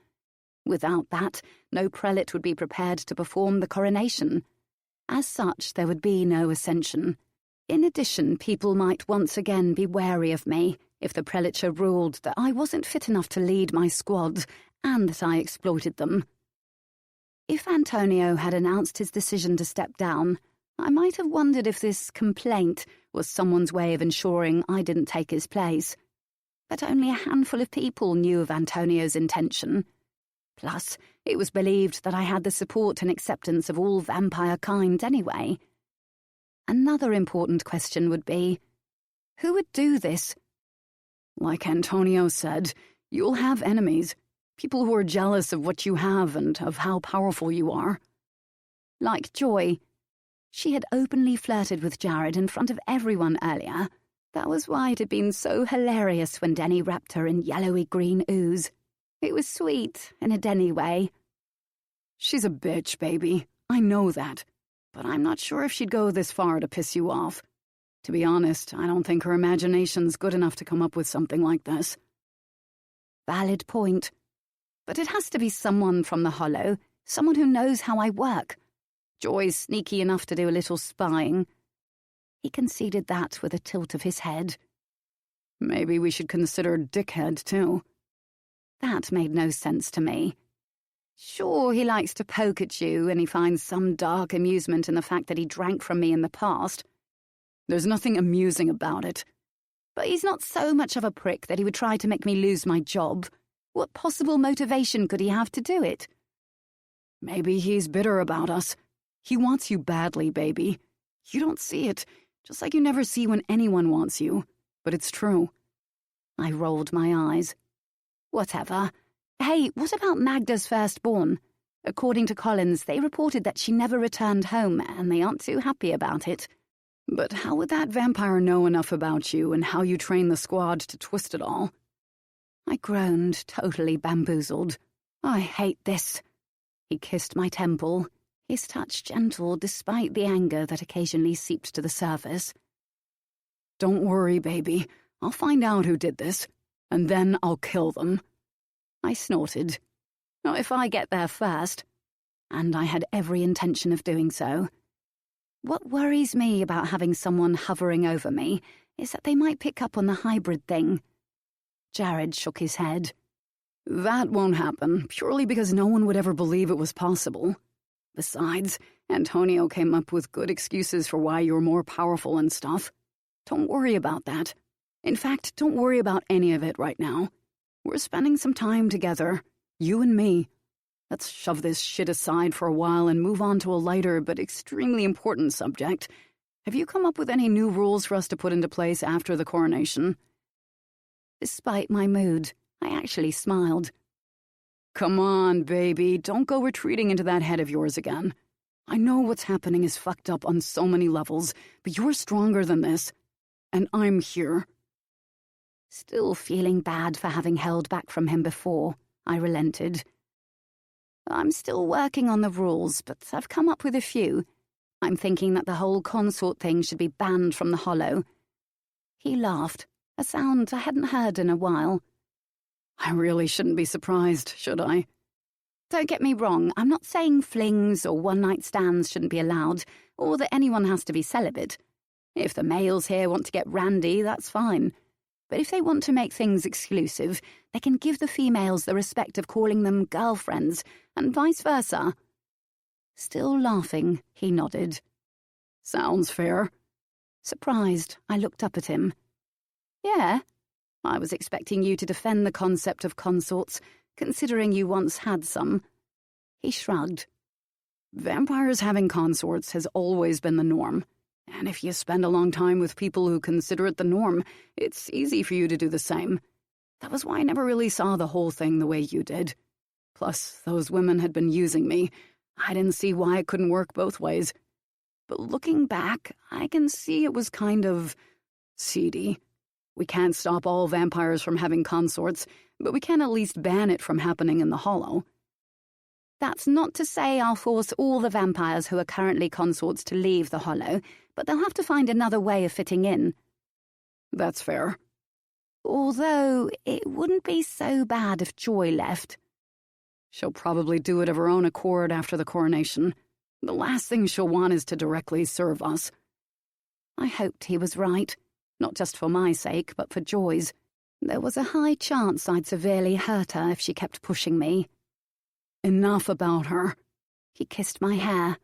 Speaker 1: Without that, no prelate would be prepared to perform the coronation. As such, there would be no ascension. In addition, people might once again be wary of me if the prelature ruled that I wasn't fit enough to lead my squad and that I exploited them. If Antonio had announced his decision to step down, I might have wondered if this complaint was someone's way of ensuring I didn't take his place. But only a handful of people knew of Antonio's intention. Plus, it was believed that I had the support and acceptance of all vampire kind anyway. Another important question would be, who would do this?
Speaker 2: Like Antonio said, you'll have enemies, people who are jealous of what you have and of how powerful you are.
Speaker 1: Like Joy. She had openly flirted with Jared in front of everyone earlier. That was why it had been so hilarious when Denny wrapped her in yellowy green ooze. It was sweet, in a Denny way.
Speaker 2: She's a bitch, baby. I know that. But I'm not sure if she'd go this far to piss you off. To be honest, I don't think her imagination's good enough to come up with something like this.
Speaker 1: Valid point. But it has to be someone from the Hollow, someone who knows how I work. Joy's sneaky enough to do a little spying. He conceded that with a tilt of his head.
Speaker 2: Maybe we should consider Dickhead, too.
Speaker 1: That made no sense to me. Sure, he likes to poke at you, and he finds some dark amusement in the fact that he drank from me in the past.
Speaker 2: There's nothing amusing about it.
Speaker 1: But he's not so much of a prick that he would try to make me lose my job. What possible motivation could he have to do it?
Speaker 2: Maybe he's bitter about us. He wants you badly, baby. You don't see it, just like you never see when anyone wants you. But it's true.
Speaker 1: I rolled my eyes. Whatever. Hey, what about Magda's firstborn? According to Collins, they reported that she never returned home, and they aren't too happy about it.
Speaker 2: But how would that vampire know enough about you and how you train the squad to twist it all?
Speaker 1: I groaned, totally bamboozled. I hate this. He kissed my temple, his touch gentle despite the anger that occasionally seeped to the surface.
Speaker 2: Don't worry, baby. I'll find out who did this, and then I'll kill them.
Speaker 1: I snorted. Not if I get there first. And I had every intention of doing so. What worries me about having someone hovering over me is that they might pick up on the hybrid thing. Jared shook his head.
Speaker 2: That won't happen, purely because no one would ever believe it was possible. Besides, Antonio came up with good excuses for why you're more powerful and stuff. Don't worry about that. In fact, don't worry about any of it right now. We're spending some time together, you and me. Let's shove this shit aside for a while and move on to a lighter but extremely important subject. Have you come up with any new rules for us to put into place after the coronation?"
Speaker 1: Despite my mood, I actually smiled.
Speaker 2: "Come on, baby, don't go retreating into that head of yours again. I know what's happening is fucked up on so many levels, but you're stronger than this. And I'm here."
Speaker 1: Still feeling bad for having held back from him before, I relented. "I'm still working on the rules, but I've come up with a few. I'm thinking that the whole consort thing should be banned from the Hollow." He laughed, a sound I hadn't heard in a while.
Speaker 2: "I really shouldn't be surprised, should I?"
Speaker 1: "Don't get me wrong, I'm not saying flings or one-night stands shouldn't be allowed, or that anyone has to be celibate. If the males here want to get randy, that's fine. But if they want to make things exclusive, they can give the females the respect of calling them girlfriends, and vice versa." Still laughing, he nodded.
Speaker 2: "Sounds fair."
Speaker 1: Surprised, I looked up at him. "Yeah? I was expecting you to defend the concept of consorts, considering you once had some." He shrugged.
Speaker 2: "Vampires having consorts has always been the norm. And if you spend a long time with people who consider it the norm, it's easy for you to do the same. That was why I never really saw the whole thing the way you did. Plus, those women had been using me. I didn't see why it couldn't work both ways. But looking back, I can see it was kind of seedy. We can't stop all vampires from having consorts, but we can at least ban it from happening in the Hollow."
Speaker 1: "That's not to say I'll force all the vampires who are currently consorts to leave the Hollow, but they'll have to find another way of fitting in."
Speaker 2: "That's fair."
Speaker 1: "Although, it wouldn't be so bad if Joy left."
Speaker 2: "She'll probably do it of her own accord after the coronation. The last thing she'll want is to directly serve us."
Speaker 1: I hoped he was right, not just for my sake, but for Joy's. There was a high chance I'd severely hurt her if she kept pushing me.
Speaker 2: "Enough about her."
Speaker 1: He kissed my hair.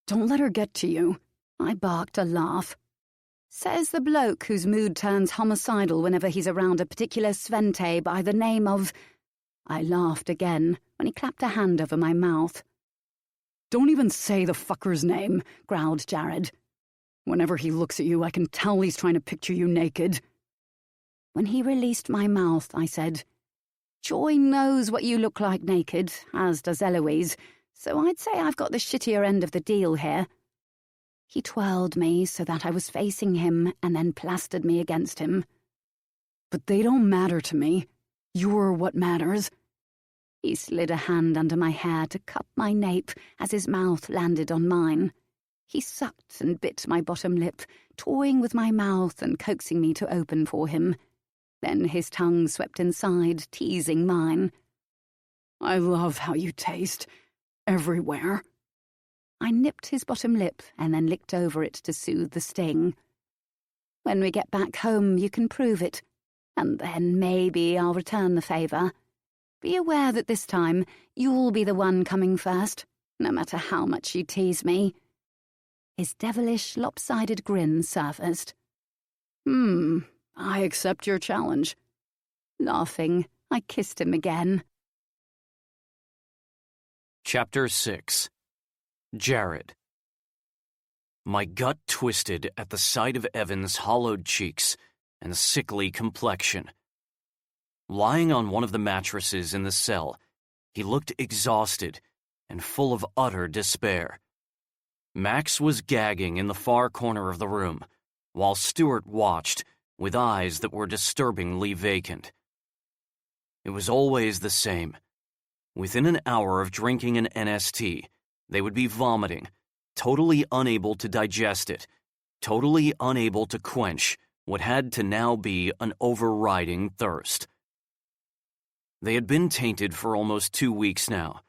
Speaker 2: "Don't let her get to you."
Speaker 1: I barked a laugh. "Says the bloke whose mood turns homicidal whenever he's around a particular Svente by the name of—" I laughed again when he clapped a hand over my mouth.
Speaker 2: "Don't even say the fucker's name," growled Jared. "Whenever he looks at you, I can tell he's trying to picture you naked."
Speaker 1: When he released my mouth, I said, "Joy knows what you look like naked, as does Eloise, so I'd say I've got the shittier end of the deal here." He twirled me so that I was facing him and then plastered me against him.
Speaker 2: "But they don't matter to me. You're what matters."
Speaker 1: He slid a hand under my hair to cup my nape as his mouth landed on mine. He sucked and bit my bottom lip, toying with my mouth and coaxing me to open for him. Then his tongue swept inside, teasing mine.
Speaker 2: "I love how you taste. Everywhere."
Speaker 1: I nipped his bottom lip and then licked over it to soothe the sting. "When we get back home, you can prove it, and then maybe I'll return the favour. Be aware that this time you'll be the one coming first, no matter how much you tease me." His devilish, lopsided grin surfaced.
Speaker 2: I accept your challenge."
Speaker 1: Laughing, I kissed him again.
Speaker 3: Chapter 6. Jared. My gut twisted at the sight of Evan's hollowed cheeks and sickly complexion. Lying on one of the mattresses in the cell, he looked exhausted and full of utter despair. Max was gagging in the far corner of the room, while Stuart watched with eyes that were disturbingly vacant. It was always the same. Within an hour of drinking an NST, they would be vomiting, totally unable to digest it, totally unable to quench what had to now be an overriding thirst. They had been tainted for almost 2 weeks now,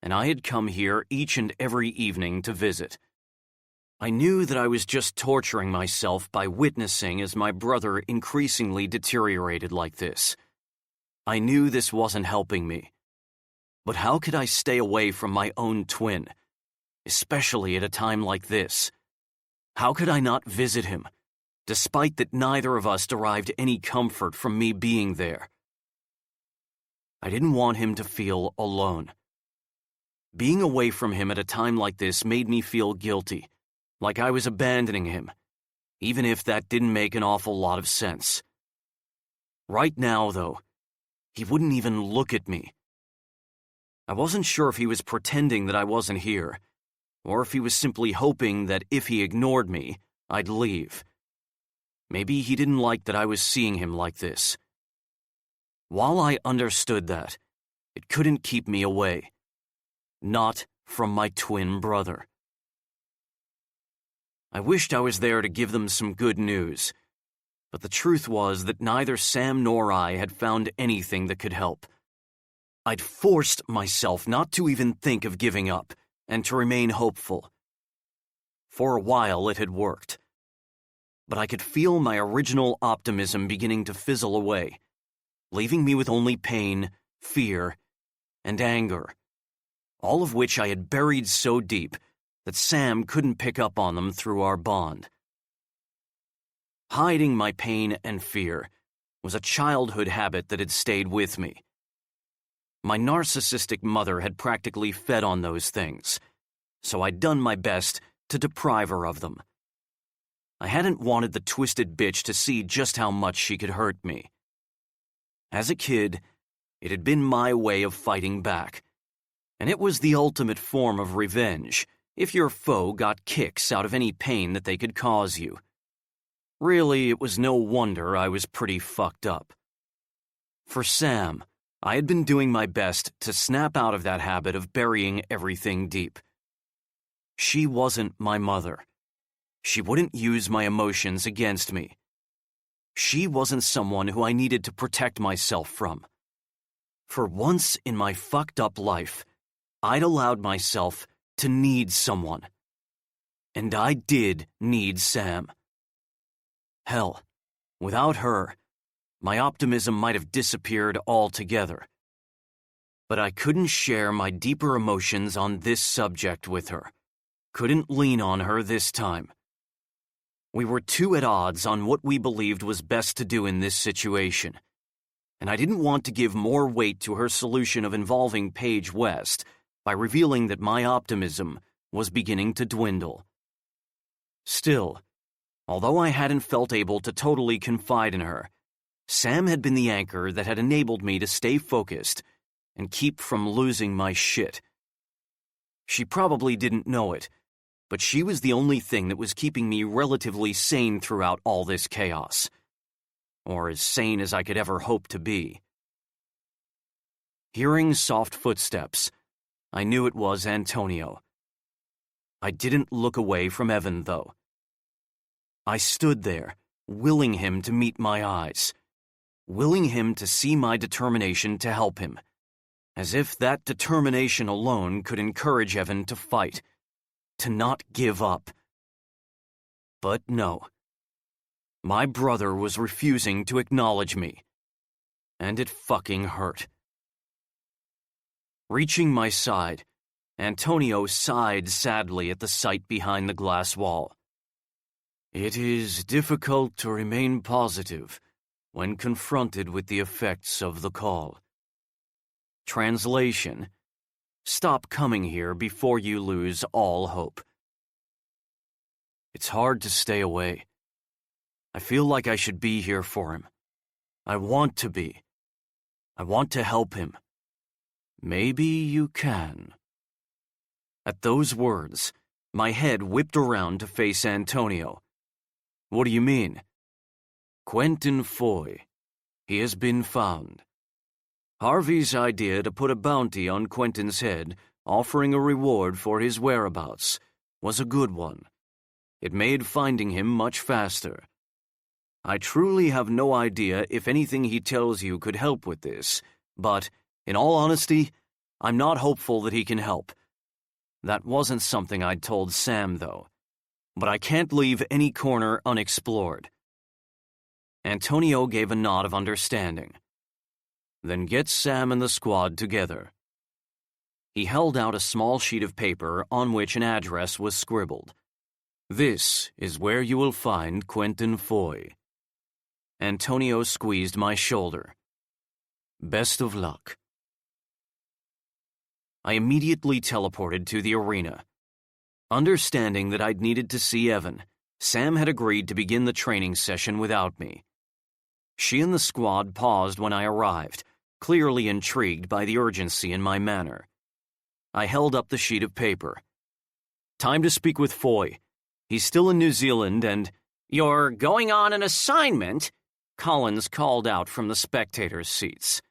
Speaker 3: and I had come here each and every evening to visit. I knew that I was just torturing myself by witnessing as my brother increasingly deteriorated like this. I knew this wasn't helping me. But how could I stay away from my own twin, especially at a time like this? How could I not visit him, despite that neither of us derived any comfort from me being there? I didn't want him to feel alone. Being away from him at a time like this made me feel guilty, like I was abandoning him, even if that didn't make an awful lot of sense. Right now, though, he wouldn't even look at me. I wasn't sure if he was pretending that I wasn't here, or if he was simply hoping that if he ignored me, I'd leave. Maybe he didn't like that I was seeing him like this. While I understood that, it couldn't keep me away. Not from my twin brother. I wished I was there to give them some good news, but the truth was that neither Sam nor I had found anything that could help. I'd forced myself not to even think of giving up and to remain hopeful. For a while it had worked, but I could feel my original optimism beginning to fizzle away, leaving me with only pain, fear, and anger, all of which I had buried so deep that Sam couldn't pick up on them through our bond. Hiding my pain and fear was a childhood habit that had stayed with me. My narcissistic mother had practically fed on those things, so I'd done my best to deprive her of them. I hadn't wanted the twisted bitch to see just how much she could hurt me. As a kid, it had been my way of fighting back, and it was the ultimate form of revenge if your foe got kicks out of any pain that they could cause you. Really, it was no wonder I was pretty fucked up. For Sam, I had been doing my best to snap out of that habit of burying everything deep. She wasn't my mother. She wouldn't use my emotions against me. She wasn't someone who I needed to protect myself from. For once in my fucked up life, I'd allowed myself to need someone. And I did need Sam. Hell, without her, my optimism might have disappeared altogether. But I couldn't share my deeper emotions on this subject with her. Couldn't lean on her this time. We were too at odds on what we believed was best to do in this situation, and I didn't want to give more weight to her solution of involving Paige West by revealing that my optimism was beginning to dwindle. Still, although I hadn't felt able to totally confide in her, Sam had been the anchor that had enabled me to stay focused and keep from losing my shit. She probably didn't know it, but she was the only thing that was keeping me relatively sane throughout all this chaos. Or as sane as I could ever hope to be. Hearing soft footsteps, I knew it was Antonio. I didn't look away from Evan, though. I stood there, willing him to meet my eyes, willing him to see my determination to help him, as if that determination alone could encourage Evan to fight, to not give up. But no. My brother was refusing to acknowledge me, and it fucking hurt. Reaching my side, Antonio sighed sadly at the sight behind the glass wall. It is difficult to remain positive when confronted with the effects of the call. Translation: stop coming here before you lose all hope. It's hard to stay away. I feel like I should be here for him. I want to be. I want to help him. Maybe you can. At those words, my head whipped around to face Antonio. What do you mean? Quentin Foy. He has been found. Harvey's idea to put a bounty on Quentin's head, offering a reward for his whereabouts, was a good one. It made finding him much faster. I truly have no idea if anything he tells you could help with this, but, in all honesty, I'm not hopeful that he can help. That wasn't something I'd told Sam, though. But I can't leave any corner unexplored. Antonio gave a nod of understanding. Then get Sam and the squad together. He held out a small sheet of paper on which an address was scribbled. This is where you will find Quentin Foy. Antonio squeezed my shoulder. Best of luck. I immediately teleported to the arena. Understanding that I'd needed to see Evan, Sam had agreed to begin the training session without me. She and the squad paused when I arrived, clearly intrigued by the urgency in my manner. I held up the sheet of paper. Time to speak with Foy. He's still in New Zealand and—
Speaker 4: "You're going on an assignment?"
Speaker 3: Collins called out from the spectators' seats.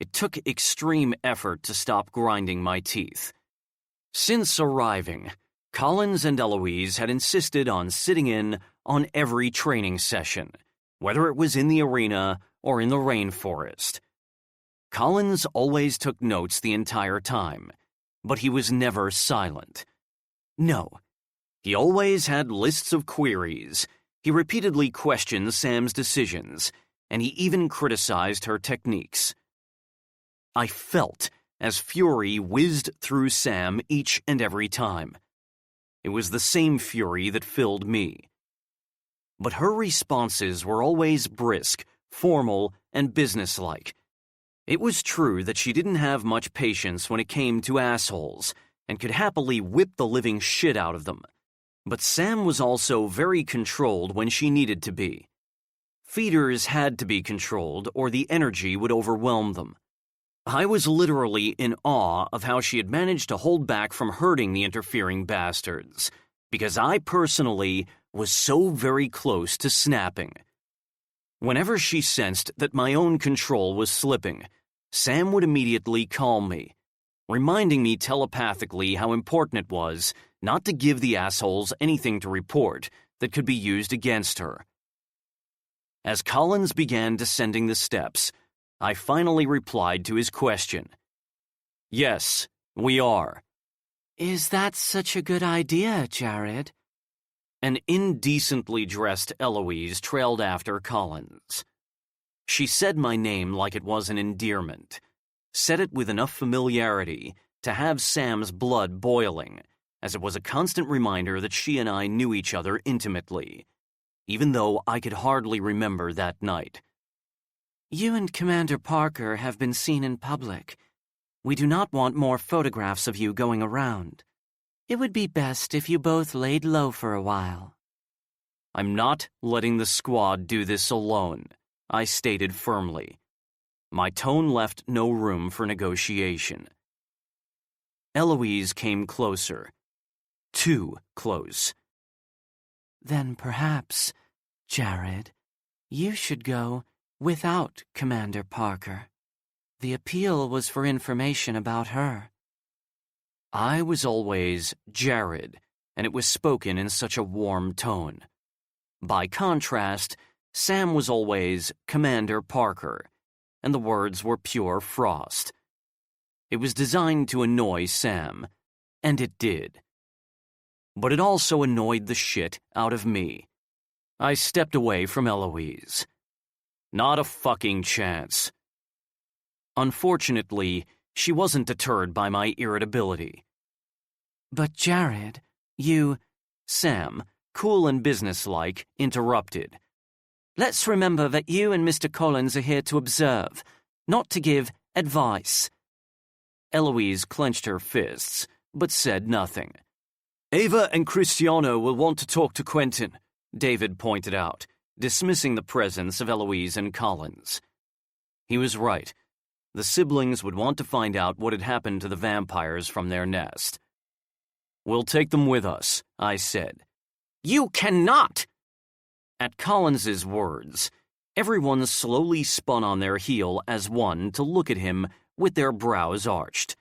Speaker 3: It took extreme effort to stop grinding my teeth. Since arriving, Collins and Eloise had insisted on sitting in on every training session, whether it was in the arena or in the rainforest. Collins always took notes the entire time, but he was never silent. No, he always had lists of queries. He repeatedly questioned Sam's decisions, and he even criticized her techniques. I felt as fury whizzed through Sam each and every time. It was the same fury that filled me. But her responses were always brisk, formal, and businesslike. It was true that she didn't have much patience when it came to assholes, and could happily whip the living shit out of them. But Sam was also very controlled when she needed to be. Feeders had to be controlled, or the energy would overwhelm them. I was literally in awe of how she had managed to hold back from hurting the interfering bastards, because I personally was so very close to snapping. Whenever she sensed that my own control was slipping, Sam would immediately calm me, reminding me telepathically how important it was not to give the assholes anything to report that could be used against her. As Collins began descending the steps, I finally replied to his question. "Yes, we are."
Speaker 4: "Is that such a good idea, Jared?"
Speaker 3: An indecently dressed Eloise trailed after Collins. She said my name like it was an endearment, said it with enough familiarity to have Sam's blood boiling, as it was a constant reminder that she and I knew each other intimately, even though I could hardly remember that night.
Speaker 4: "You and Commander Parker have been seen in public. We do not want more photographs of you going around. It would be best if you both laid low for a while."
Speaker 3: "I'm not letting the squad do this alone," I stated firmly. My tone left no room for negotiation. Eloise came closer. Too close.
Speaker 4: "Then perhaps, Jared, you should go without Commander Parker. The appeal was for information about her."
Speaker 3: I was always Jared, and it was spoken in such a warm tone. By contrast, Sam was always Commander Parker, and the words were pure frost. It was designed to annoy Sam, and it did. But it also annoyed the shit out of me. I stepped away from Eloise. Not a fucking chance. Unfortunately, she wasn't deterred by my irritability.
Speaker 4: "But Jared,
Speaker 3: Sam, cool and businesslike, interrupted.
Speaker 4: Let's remember that you and Mr. Collins are here to observe, not to give advice."
Speaker 3: Eloise clenched her fists, but said nothing. "Ava and Cristiano will want to talk to Quentin," David pointed out, dismissing the presence of Eloise and Collins. He was right. The siblings would want to find out what had happened to the vampires from their nest. "We'll take them with us," I said.
Speaker 4: "You cannot!"
Speaker 3: At Collins's words, everyone slowly spun on their heel as one to look at him with their brows arched.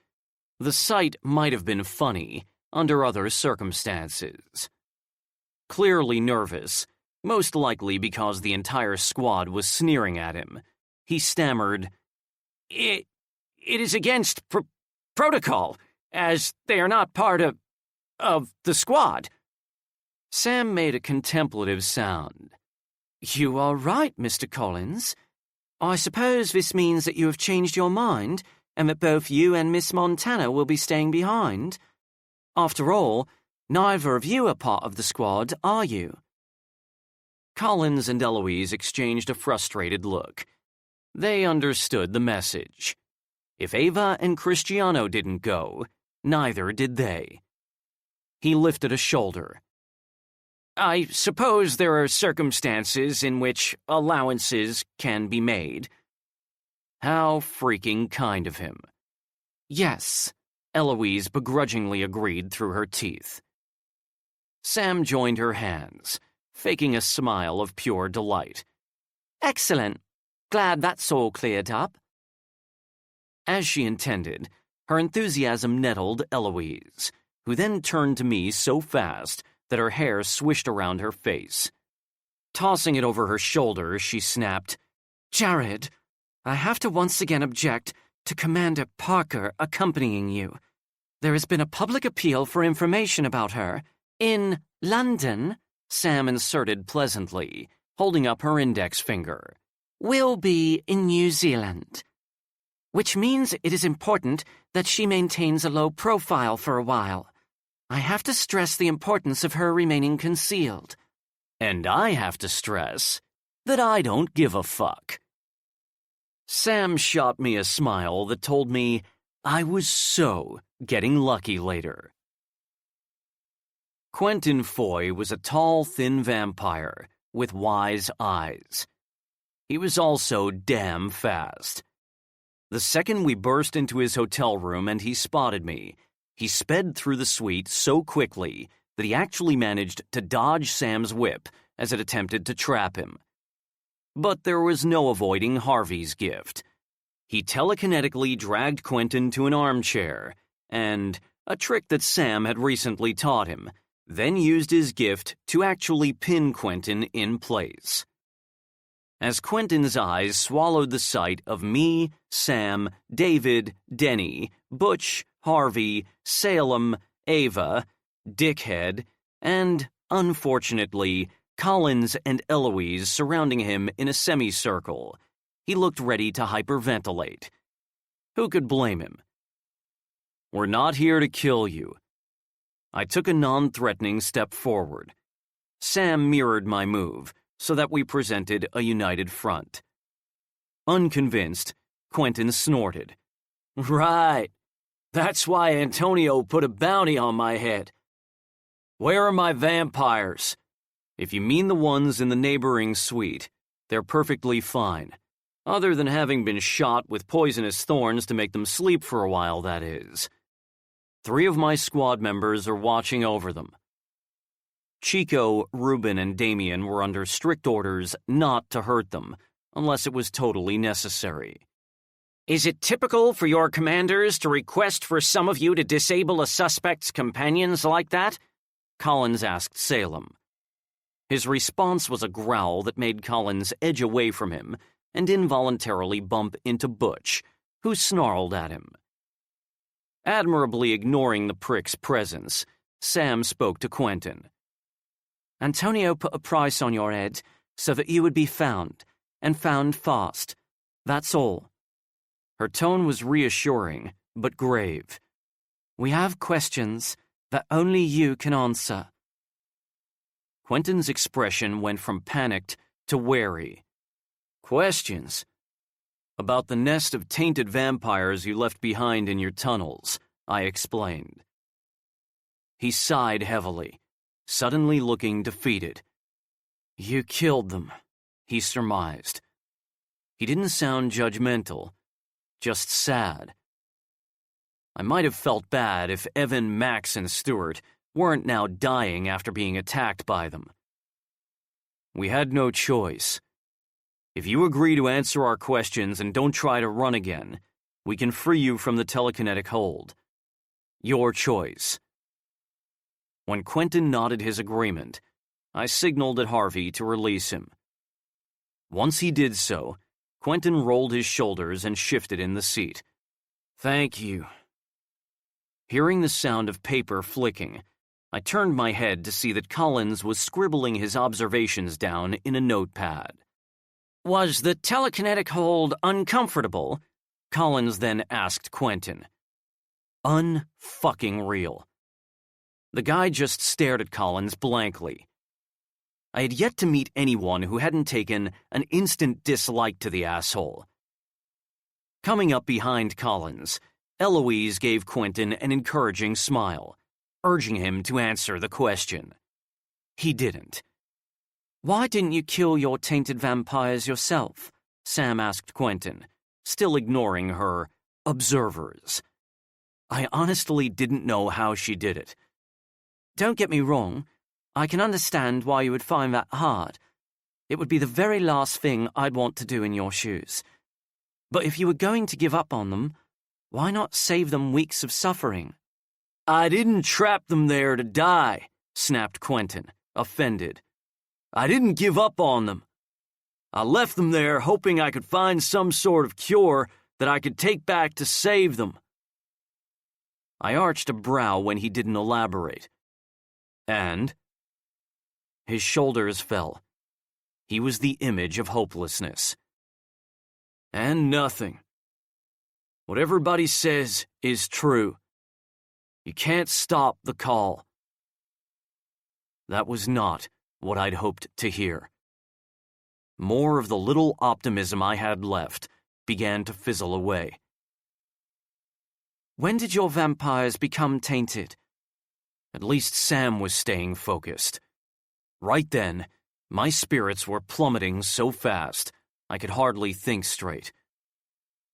Speaker 3: The sight might have been funny under other circumstances. Clearly nervous, most likely because the entire squad was sneering at him, he stammered, It is against protocol, as they are not part of the squad." Sam made a contemplative sound.
Speaker 4: "You are right, Mr. Collins. I suppose this means that you have changed your mind, and that both you and Miss Montana will be staying behind. After all, neither of you are part of the squad, are you?"
Speaker 3: Collins and Eloise exchanged a frustrated look. They understood the message. If Ava and Cristiano didn't go, neither did they. He lifted a shoulder. I suppose there are circumstances in which allowances can be made. How freaking kind of him. Yes, Eloise begrudgingly agreed through her teeth. Sam joined her hands, faking a smile of pure delight. Excellent. Glad that's all cleared up. As she intended, her enthusiasm nettled Eloise, who then turned to me so fast that her hair swished around her face. Tossing it over her shoulder, she snapped, Jared, I have to once again object to Commander Parker accompanying you. There has been a public appeal for information about her. In London, Sam inserted pleasantly, holding up her index finger. Will be in New Zealand. Which means it is important that she maintains a low profile for a while. I have to stress the importance of her remaining concealed. And I have to stress that I don't give a fuck. Sam shot me a smile that told me I was so getting lucky later. Quentin Foy was a tall, thin vampire with wise eyes. He was also damn fast. The second we burst into his hotel room and he spotted me, he sped through the suite so quickly that he actually managed to dodge Sam's whip as it attempted to trap him. But there was no avoiding Harvey's gift. He telekinetically dragged Quentin to an armchair, and, a trick that Sam had recently taught him, then used his gift to actually pin Quentin in place. As Quentin's eyes swallowed the sight of me, Sam, David, Denny, Butch, Harvey, Salem, Ava, Dickhead, and, unfortunately, Collins and Eloise surrounding him in a semicircle, he looked ready to hyperventilate. Who could blame him? We're not here to kill you. I took a non-threatening step forward. Sam mirrored my move, so that we presented a united front. Unconvinced, Quentin snorted. Right. That's why Antonio put a bounty on my head. Where are my vampires? If you mean the ones in the neighboring suite, they're perfectly fine. Other than having been shot with poisonous thorns to make them sleep for a while, that is. 3 of my squad members are watching over them. Chico, Ruben, and Damien were under strict orders not to hurt them, unless it was totally necessary. Is it typical for your commanders to request for some of you to disable a suspect's companions like that? Collins asked Salem. His response was a growl that made Collins edge away from him and involuntarily bump into Butch, who snarled at him. Admirably ignoring the prick's presence, Sam spoke to Quentin. Antonio put a price on your head so that you would be found, and found fast. That's all. Her tone was reassuring, but grave. We have questions that only you can answer. Quentin's expression went from panicked to wary. Questions? About the nest of tainted vampires you left behind in your tunnels, I explained. He sighed heavily, suddenly looking defeated. You killed them, he surmised. He didn't sound judgmental, just sad. I might have felt bad if Evan, Max, and Stuart weren't now dying after being attacked by them. We had no choice. If you agree to answer our questions and don't try to run again, we can free you from the telekinetic hold. Your choice. When Quentin nodded his agreement, I signaled at Harvey to release him. Once he did so, Quentin rolled his shoulders and shifted in the seat. Thank you. Hearing the sound of paper flicking, I turned my head to see that Collins was scribbling his observations down in a notepad. Was the telekinetic hold uncomfortable? Collins then asked Quentin. Unfucking real. The guy just stared at Collins blankly. I had yet to meet anyone who hadn't taken an instant dislike to the asshole. Coming up behind Collins, Eloise gave Quentin an encouraging smile, urging him to answer the question. He didn't.
Speaker 4: "Why didn't you kill your tainted vampires yourself?" Sam asked Quentin, still ignoring her observers.
Speaker 3: I honestly didn't know how she did it.
Speaker 4: "Don't get me wrong. I can understand why you would find that hard. It would be the very last thing I'd want to do in your shoes. But if you were going to give up on them, why not save them weeks of suffering?"
Speaker 3: I didn't trap them there to die, snapped Quentin, offended. I didn't give up on them. I left them there hoping I could find some sort of cure that I could take back to save them. I arched a brow when he didn't elaborate. And? His shoulders fell. He was the image of hopelessness. And nothing. What everybody says is true. You can't stop the call. That was not what I'd hoped to hear. More of the little optimism I had left began to fizzle away.
Speaker 4: "When did your vampires become tainted?"
Speaker 3: At least Sam was staying focused. Right then, my spirits were plummeting so fast I could hardly think straight.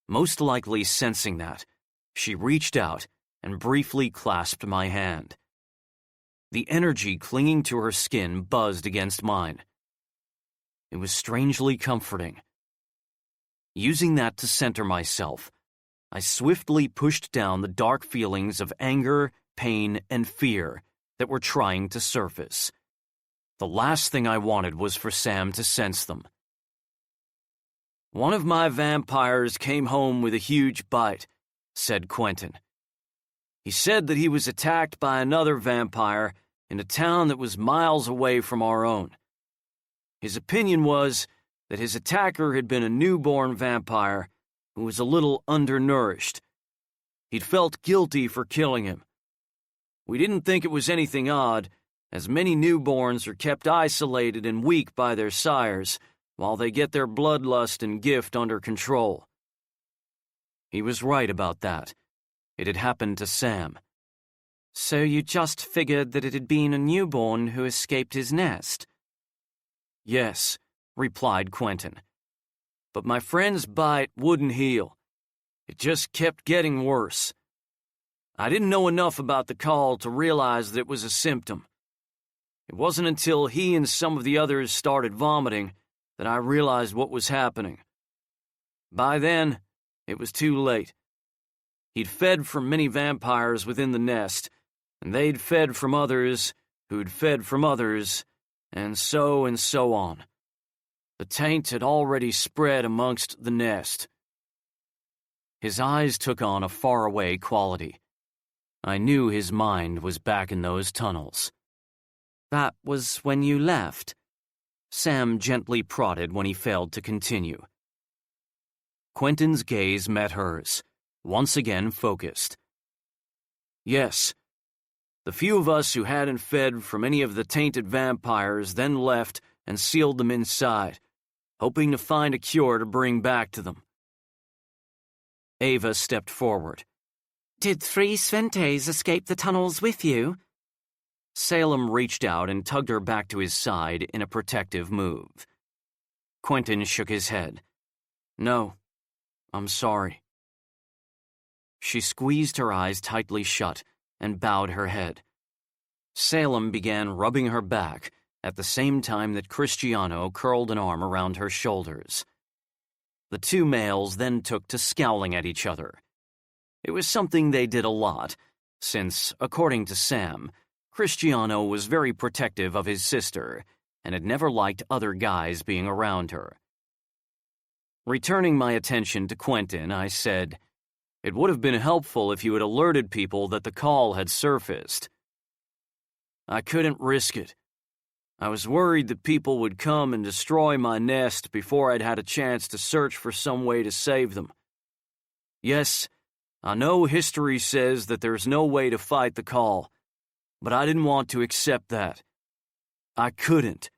Speaker 3: Most likely sensing that, she reached out and briefly clasped my hand. The energy clinging to her skin buzzed against mine. It was strangely comforting. Using that to center myself, I swiftly pushed down the dark feelings of anger, pain, and fear that were trying to surface. The last thing I wanted was for Sam to sense them. One of my vampires came home with a huge bite, said Quentin. He said that he was attacked by another vampire in a town that was miles away from our own. His opinion was that his attacker had been a newborn vampire who was a little undernourished. He'd felt guilty for killing him. We didn't think it was anything odd, as many newborns are kept isolated and weak by their sires while they get their bloodlust and gift under control. He was right about that. It had happened to Sam.
Speaker 4: "So you just figured that it had been a newborn who escaped his nest?"
Speaker 3: "Yes," replied Quentin. "But my friend's bite wouldn't heal. It just kept getting worse. I didn't know enough about the call to realize that it was a symptom. It wasn't until he and some of the others started vomiting that I realized what was happening. By then, it was too late. He'd fed from many vampires within the nest, and they'd fed from others who'd fed from others, and so on. The taint had already spread amongst the nest." His eyes took on a faraway quality. I knew his mind was back in those tunnels.
Speaker 4: "That was when you left?"
Speaker 3: Sam gently prodded when he failed to continue. Quentin's gaze met hers, once again focused. "Yes. The few of us who hadn't fed from any of the tainted vampires then left and sealed them inside, hoping to find a cure to bring back to them." Ava stepped forward.
Speaker 4: "Did 3 Sventes escape the tunnels with you?"
Speaker 3: Salem reached out and tugged her back to his side in a protective move. Quentin shook his head. "No, I'm sorry." She squeezed her eyes tightly shut and bowed her head. Salem began rubbing her back at the same time that Cristiano curled an arm around her shoulders. The two males then took to scowling at each other. It was something they did a lot, since, according to Sam, Cristiano was very protective of his sister and had never liked other guys being around her. Returning my attention to Quentin, I said, "It would have been helpful if you had alerted people that the call had surfaced." "I couldn't risk it. I was worried that people would come and destroy my nest before I'd had a chance to search for some way to save them. Yes, I know history says that there's no way to fight the call, but I didn't want to accept that. I couldn't."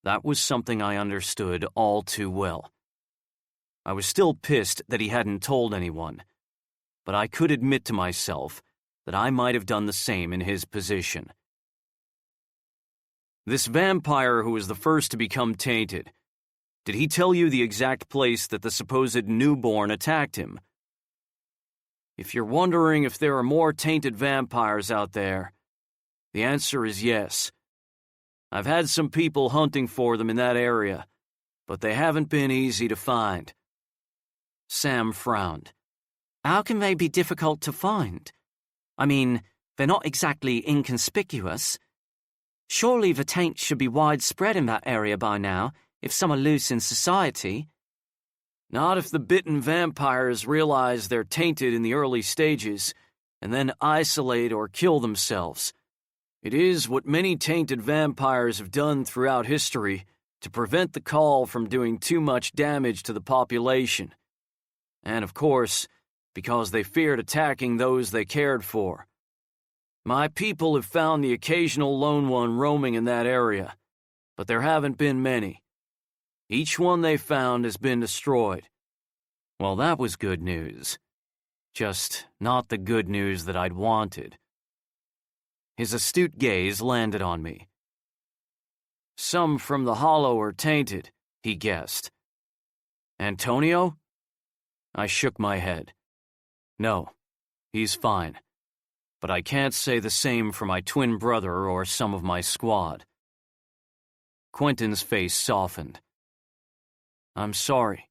Speaker 3: That was something I understood all too well. I was still pissed that he hadn't told anyone, but I could admit to myself that I might have done the same in his position. This vampire who was the first to become tainted, did he tell you the exact place that the supposed newborn attacked him? If you're wondering if there are more tainted vampires out there, the answer is yes. I've had some people hunting for them in that area, but they haven't been easy to find. Sam frowned.
Speaker 4: How can they be difficult to find? I mean, they're not exactly inconspicuous. Surely the taint should be widespread in that area by now, if some are loose in society.
Speaker 3: Not if the bitten vampires realize they're tainted in the early stages, and then isolate or kill themselves. It is what many tainted vampires have done throughout history to prevent the call from doing too much damage to the population. And of course, because they feared attacking those they cared for. My people have found the occasional lone one roaming in that area, but there haven't been many. Each one they found has been destroyed. Well, that was good news. Just not the good news that I'd wanted. His astute gaze landed on me. Some from the Hollow are tainted, he guessed. Antonio? I shook my head. No, he's fine. But I can't say the same for my twin brother or some of my squad. Quentin's face softened. I'm sorry.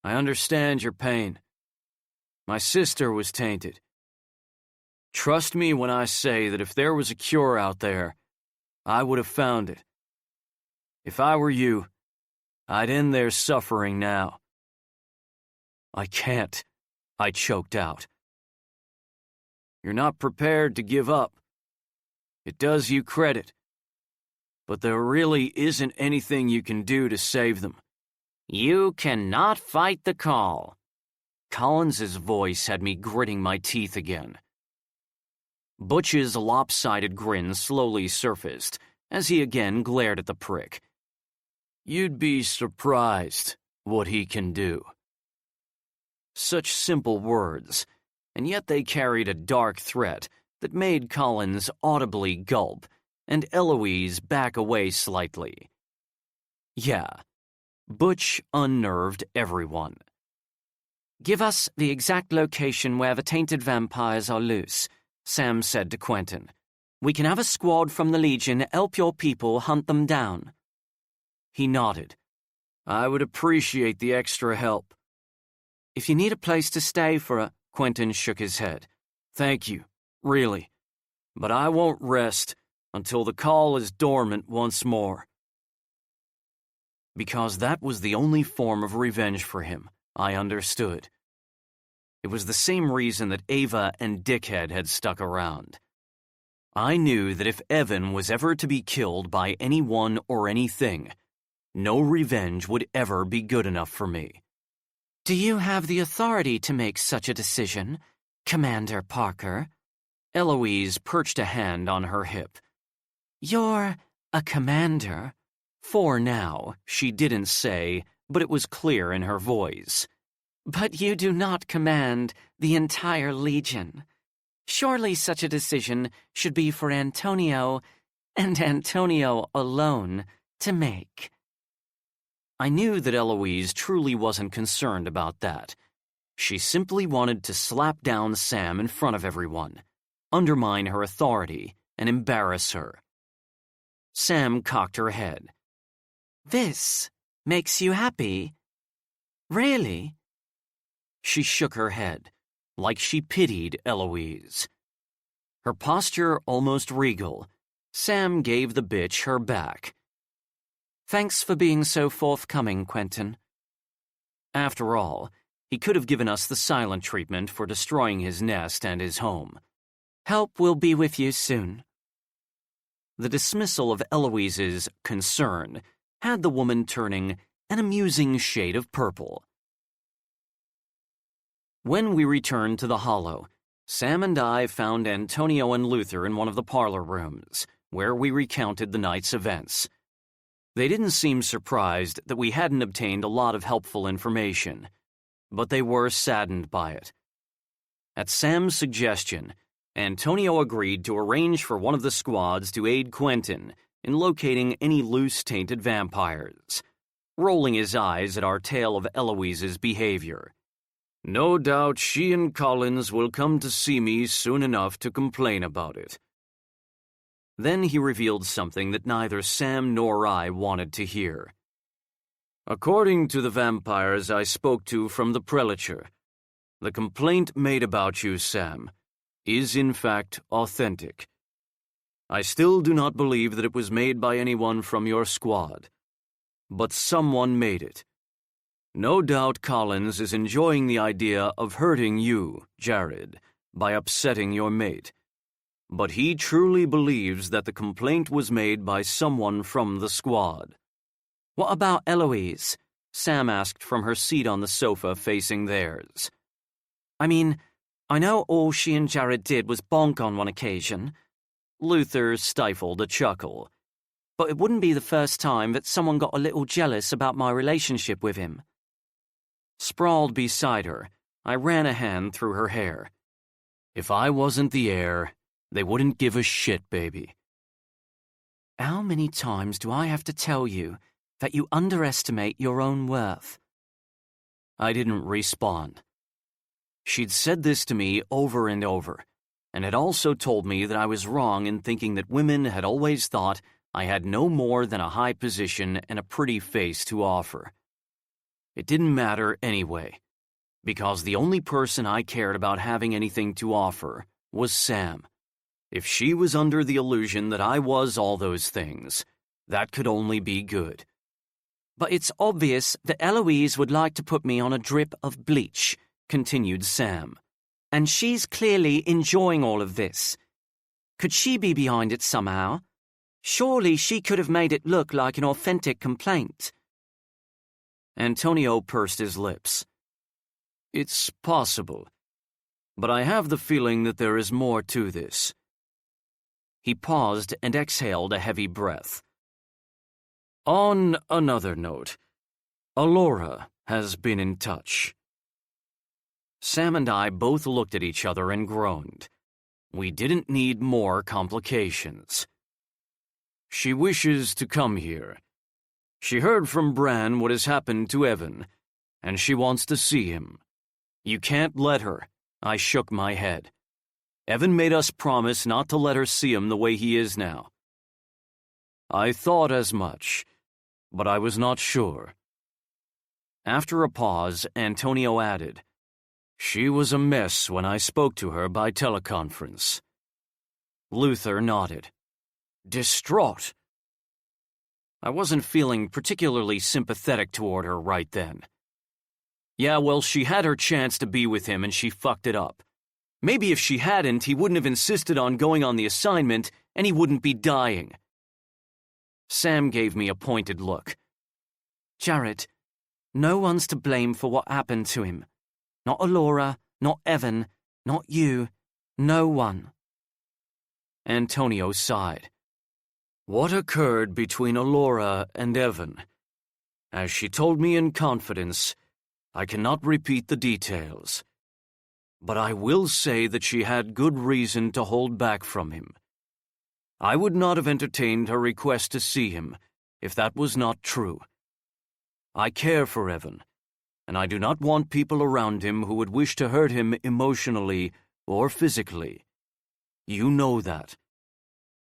Speaker 3: I understand your pain. My sister was tainted. Trust me when I say that if there was a cure out there, I would have found it. If I were you, I'd end their suffering now. I can't, I choked out. You're not prepared to give up. It does you credit. But there really isn't anything you can do to save them.
Speaker 4: You cannot fight the call. Collins's voice had me gritting my teeth again.
Speaker 3: Butch's lopsided grin slowly surfaced as he again glared at the prick. You'd be surprised what he can do. Such simple words, and yet they carried a dark threat that made Collins audibly gulp and Eloise back away slightly. Yeah, Butch unnerved everyone.
Speaker 4: Give us the exact location where the tainted vampires are loose, Sam said to Quentin. We can have a squad from the Legion help your people hunt them down.
Speaker 3: He nodded. I would appreciate the extra help.
Speaker 4: If you need a place to stay for a...
Speaker 3: Quentin shook his head. Thank you, really. But I won't rest until the call is dormant once more. Because that was the only form of revenge for him, I understood. It was the same reason that Ava and Dickhead had stuck around. I knew that if Evan was ever to be killed by anyone or anything, no revenge would ever be good enough for me.
Speaker 4: Do you have the authority to make such a decision, Commander Parker?
Speaker 3: Eloise perched a hand on her hip.
Speaker 4: You're a commander.
Speaker 3: For now, she didn't say, but it was clear in her voice.
Speaker 4: But you do not command the entire Legion. Surely such a decision should be for Antonio, and Antonio alone, to make.
Speaker 3: I knew that Eloise truly wasn't concerned about that. She simply wanted to slap down Sam in front of everyone, undermine her authority, and embarrass her. Sam cocked her head.
Speaker 4: This makes you happy? Really?
Speaker 3: She shook her head, like she pitied Eloise. Her posture almost regal, Sam gave the bitch her back.
Speaker 4: Thanks for being so forthcoming, Quentin.
Speaker 3: After all, he could have given us the silent treatment for destroying his nest and his home.
Speaker 4: Help will be with you soon.
Speaker 3: The dismissal of Eloise's concern had the woman turning an amusing shade of purple. When we returned to the Hollow, Sam and I found Antonio and Luther in one of the parlor rooms, where we recounted the night's events. They didn't seem surprised that we hadn't obtained a lot of helpful information, but they were saddened by it. At Sam's suggestion, Antonio agreed to arrange for one of the squads to aid Quentin in locating any loose tainted vampires, rolling his eyes at our tale of Eloise's behavior. No doubt she and Collins will come to see me soon enough to complain about it. Then he revealed something that neither Sam nor I wanted to hear. According to the vampires I spoke to from the prelature, the complaint made about you, Sam, is in fact authentic. I still do not believe that it was made by anyone from your squad, but someone made it. No doubt Collins is enjoying the idea of hurting you, Jared, by upsetting your mate, but he truly believes that the complaint was made by someone from the squad.
Speaker 4: What about Eloise? Sam asked from her seat on the sofa facing theirs. I mean, I know all she and Jared did was bonk on one occasion. Luther stifled a chuckle. But it wouldn't be the first time that someone got a little jealous about my relationship with him. Sprawled beside her, I ran a hand through her hair.
Speaker 3: If I wasn't the heir, they wouldn't give a shit, baby.
Speaker 4: How many times do I have to tell you that you underestimate your own worth?
Speaker 3: I didn't respond. She'd said this to me over and over, and had also told me that I was wrong in thinking that women had always thought I had no more than a high position and a pretty face to offer. It didn't matter anyway, because the only person I cared about having anything to offer was Sam. If she was under the illusion that I was all those things, that could only be good.
Speaker 4: But it's obvious that Eloise would like to put me on a drip of bleach, continued Sam. And she's clearly enjoying all of this. Could she be behind it somehow? Surely she could have made it look like an authentic complaint.
Speaker 3: Antonio pursed his lips. It's possible, but I have the feeling that there is more to this. He paused and exhaled a heavy breath. On another note, Alora has been in touch. Sam and I both looked at each other and groaned. We didn't need more complications. She wishes to come here. She heard from Bran what has happened to Evan, and she wants to see him. You can't let her. I shook my head. Evan made us promise not to let her see him the way he is now. I thought as much, but I was not sure. After a pause, Antonio added, She was a mess when I spoke to her by teleconference. Luther nodded. Distraught. I wasn't feeling particularly sympathetic toward her right then. Yeah, well, she had her chance to be with him and she fucked it up. Maybe if she hadn't, he wouldn't have insisted on going on the assignment and he wouldn't be dying. Sam gave me a pointed look.
Speaker 4: Jared, no one's to blame for what happened to him. Not Alora, not Evan, not you, no one.
Speaker 3: Antonio sighed. What occurred between Alora and Evan? As she told me in confidence, I cannot repeat the details. But I will say that she had good reason to hold back from him. I would not have entertained her request to see him if that was not true. I care for Evan, and I do not want people around him who would wish to hurt him emotionally or physically. You know that.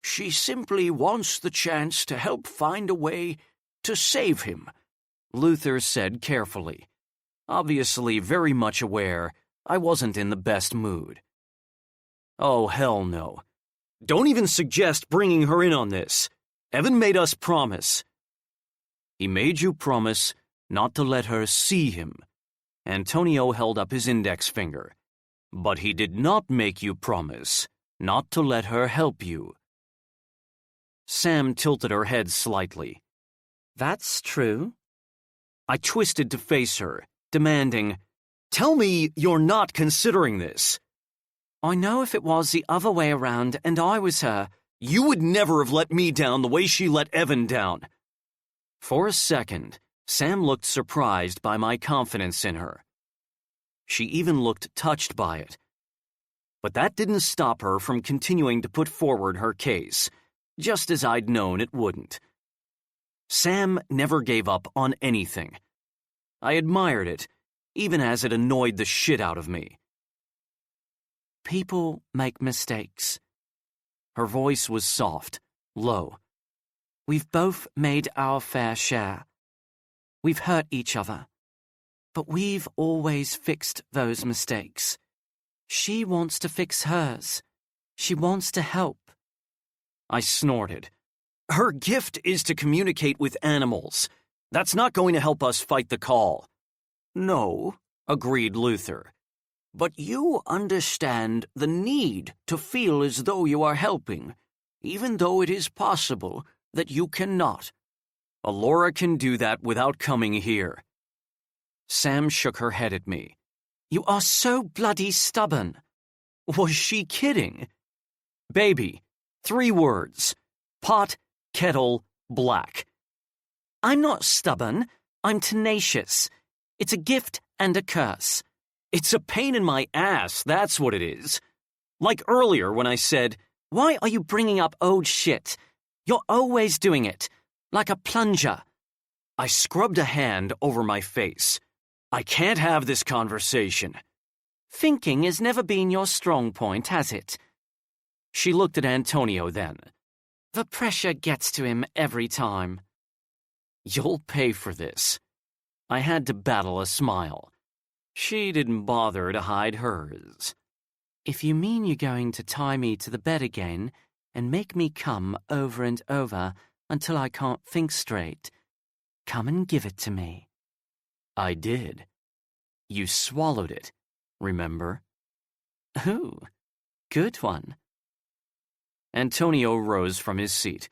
Speaker 3: She simply wants the chance to help find a way to save him, Luther said carefully, obviously very much aware I wasn't in the best mood. Oh, hell no. Don't even suggest bringing her in on this. Evan made us promise. He made you promise not to let her see him. Antonio held up his index finger. But he did not make you promise not to let her help you. Sam tilted her head slightly.
Speaker 4: That's true.
Speaker 3: I twisted to face her, demanding, Tell me you're not considering this.
Speaker 4: I know if it was the other way around and I was her,
Speaker 3: you would never have let me down the way she let Evan down. For a second, Sam looked surprised by my confidence in her. She even looked touched by it. But that didn't stop her from continuing to put forward her case, just as I'd known it wouldn't. Sam never gave up on anything. I admired it, even as it annoyed the shit out of me.
Speaker 4: People make mistakes.
Speaker 3: Her voice was soft, low.
Speaker 4: We've both made our fair share. We've hurt each other. But we've always fixed those mistakes. She wants to fix hers. She wants to help.
Speaker 3: I snorted. Her gift is to communicate with animals. That's not going to help us fight the call. No, agreed Luther. But you understand the need to feel as though you are helping, even though it is possible that you cannot. Alora can do that without coming here. Sam shook her head at me.
Speaker 4: You are so bloody stubborn.
Speaker 3: Was she kidding? Baby, 3 words. Pot, kettle, black.
Speaker 4: I'm not stubborn. I'm tenacious. It's a gift and a curse.
Speaker 3: It's a pain in my ass, that's what it is. Like earlier when I said,
Speaker 4: why are you bringing up old shit? You're always doing it, like a plunger.
Speaker 3: I scrubbed a hand over my face. I can't have this conversation.
Speaker 4: Thinking has never been your strong point, has it?
Speaker 3: She looked at Antonio then.
Speaker 4: The pressure gets to him every time.
Speaker 3: You'll pay for this. I had to battle a smile. She didn't bother to hide hers.
Speaker 4: If you mean you're going to tie me to the bed again and make me come over and over until I can't think straight, come and give it to me.
Speaker 3: I did. You swallowed it, remember?
Speaker 4: Ooh, good one.
Speaker 3: Antonio rose from his seat.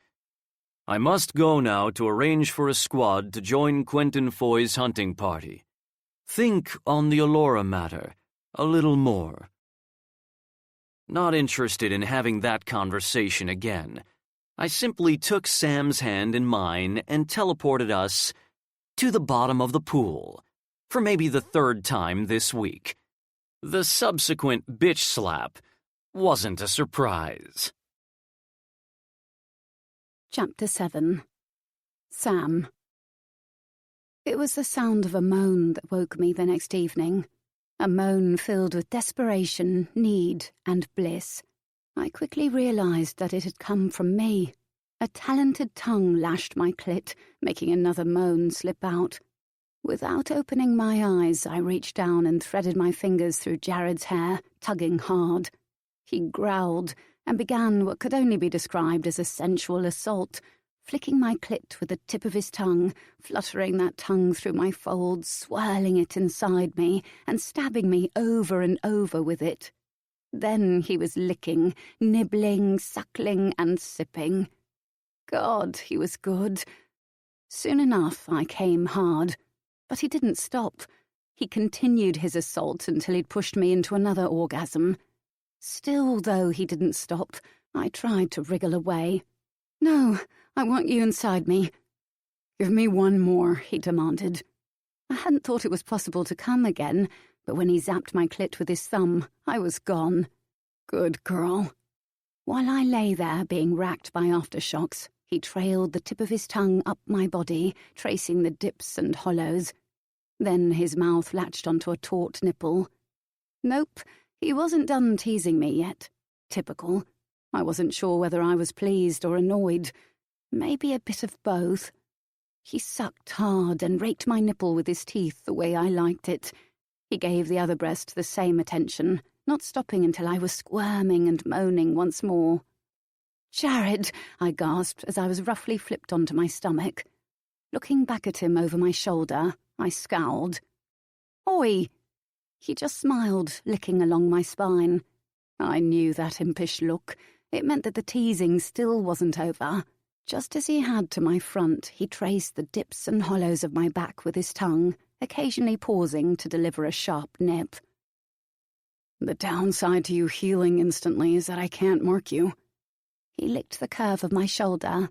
Speaker 3: I must go now to arrange for a squad to join Quentin Foy's hunting party. Think on the Alora matter a little more. Not interested in having that conversation again, I simply took Sam's hand in mine and teleported us to the bottom of the pool, for maybe the 3rd time this week. The subsequent bitch slap wasn't a surprise.
Speaker 1: Chapter 7. Sam. It was the sound of a moan that woke me the next evening. A moan filled with desperation, need, and bliss. I quickly realized that it had come from me. A talented tongue lashed my clit, making another moan slip out. Without opening my eyes, I reached down and threaded my fingers through Jared's hair, tugging hard. He growled and began what could only be described as a sensual assault, flicking my clit with the tip of his tongue, fluttering that tongue through my folds, swirling it inside me, and stabbing me over and over with it. Then he was licking, nibbling, suckling, and sipping. God, he was good. Soon enough, I came hard. But he didn't stop. He continued his assault until he'd pushed me into another orgasm. Still, though he didn't stop, I tried to wriggle away. No, I want you inside me.
Speaker 2: Give me one more, he demanded.
Speaker 1: I hadn't thought it was possible to come again, but when he zapped my clit with his thumb, I was gone.
Speaker 2: Good girl.
Speaker 1: While I lay there being racked by aftershocks, he trailed the tip of his tongue up my body, tracing the dips and hollows. Then his mouth latched onto a taut nipple. Nope, he wasn't done teasing me yet. Typical. I wasn't sure whether I was pleased or annoyed. Maybe a bit of both. He sucked hard and raked my nipple with his teeth the way I liked it. He gave the other breast the same attention, not stopping until I was squirming and moaning once more. "Jared," I gasped as I was roughly flipped onto my stomach. Looking back at him over my shoulder, I scowled. "Oi!" He just smiled, licking along my spine. I knew that impish look. It meant that the teasing still wasn't over. Just as he had to my front, he traced the dips and hollows of my back with his tongue, occasionally pausing to deliver a sharp nip.
Speaker 2: The downside to you healing instantly is that I can't mark you.
Speaker 1: He licked the curve of my shoulder.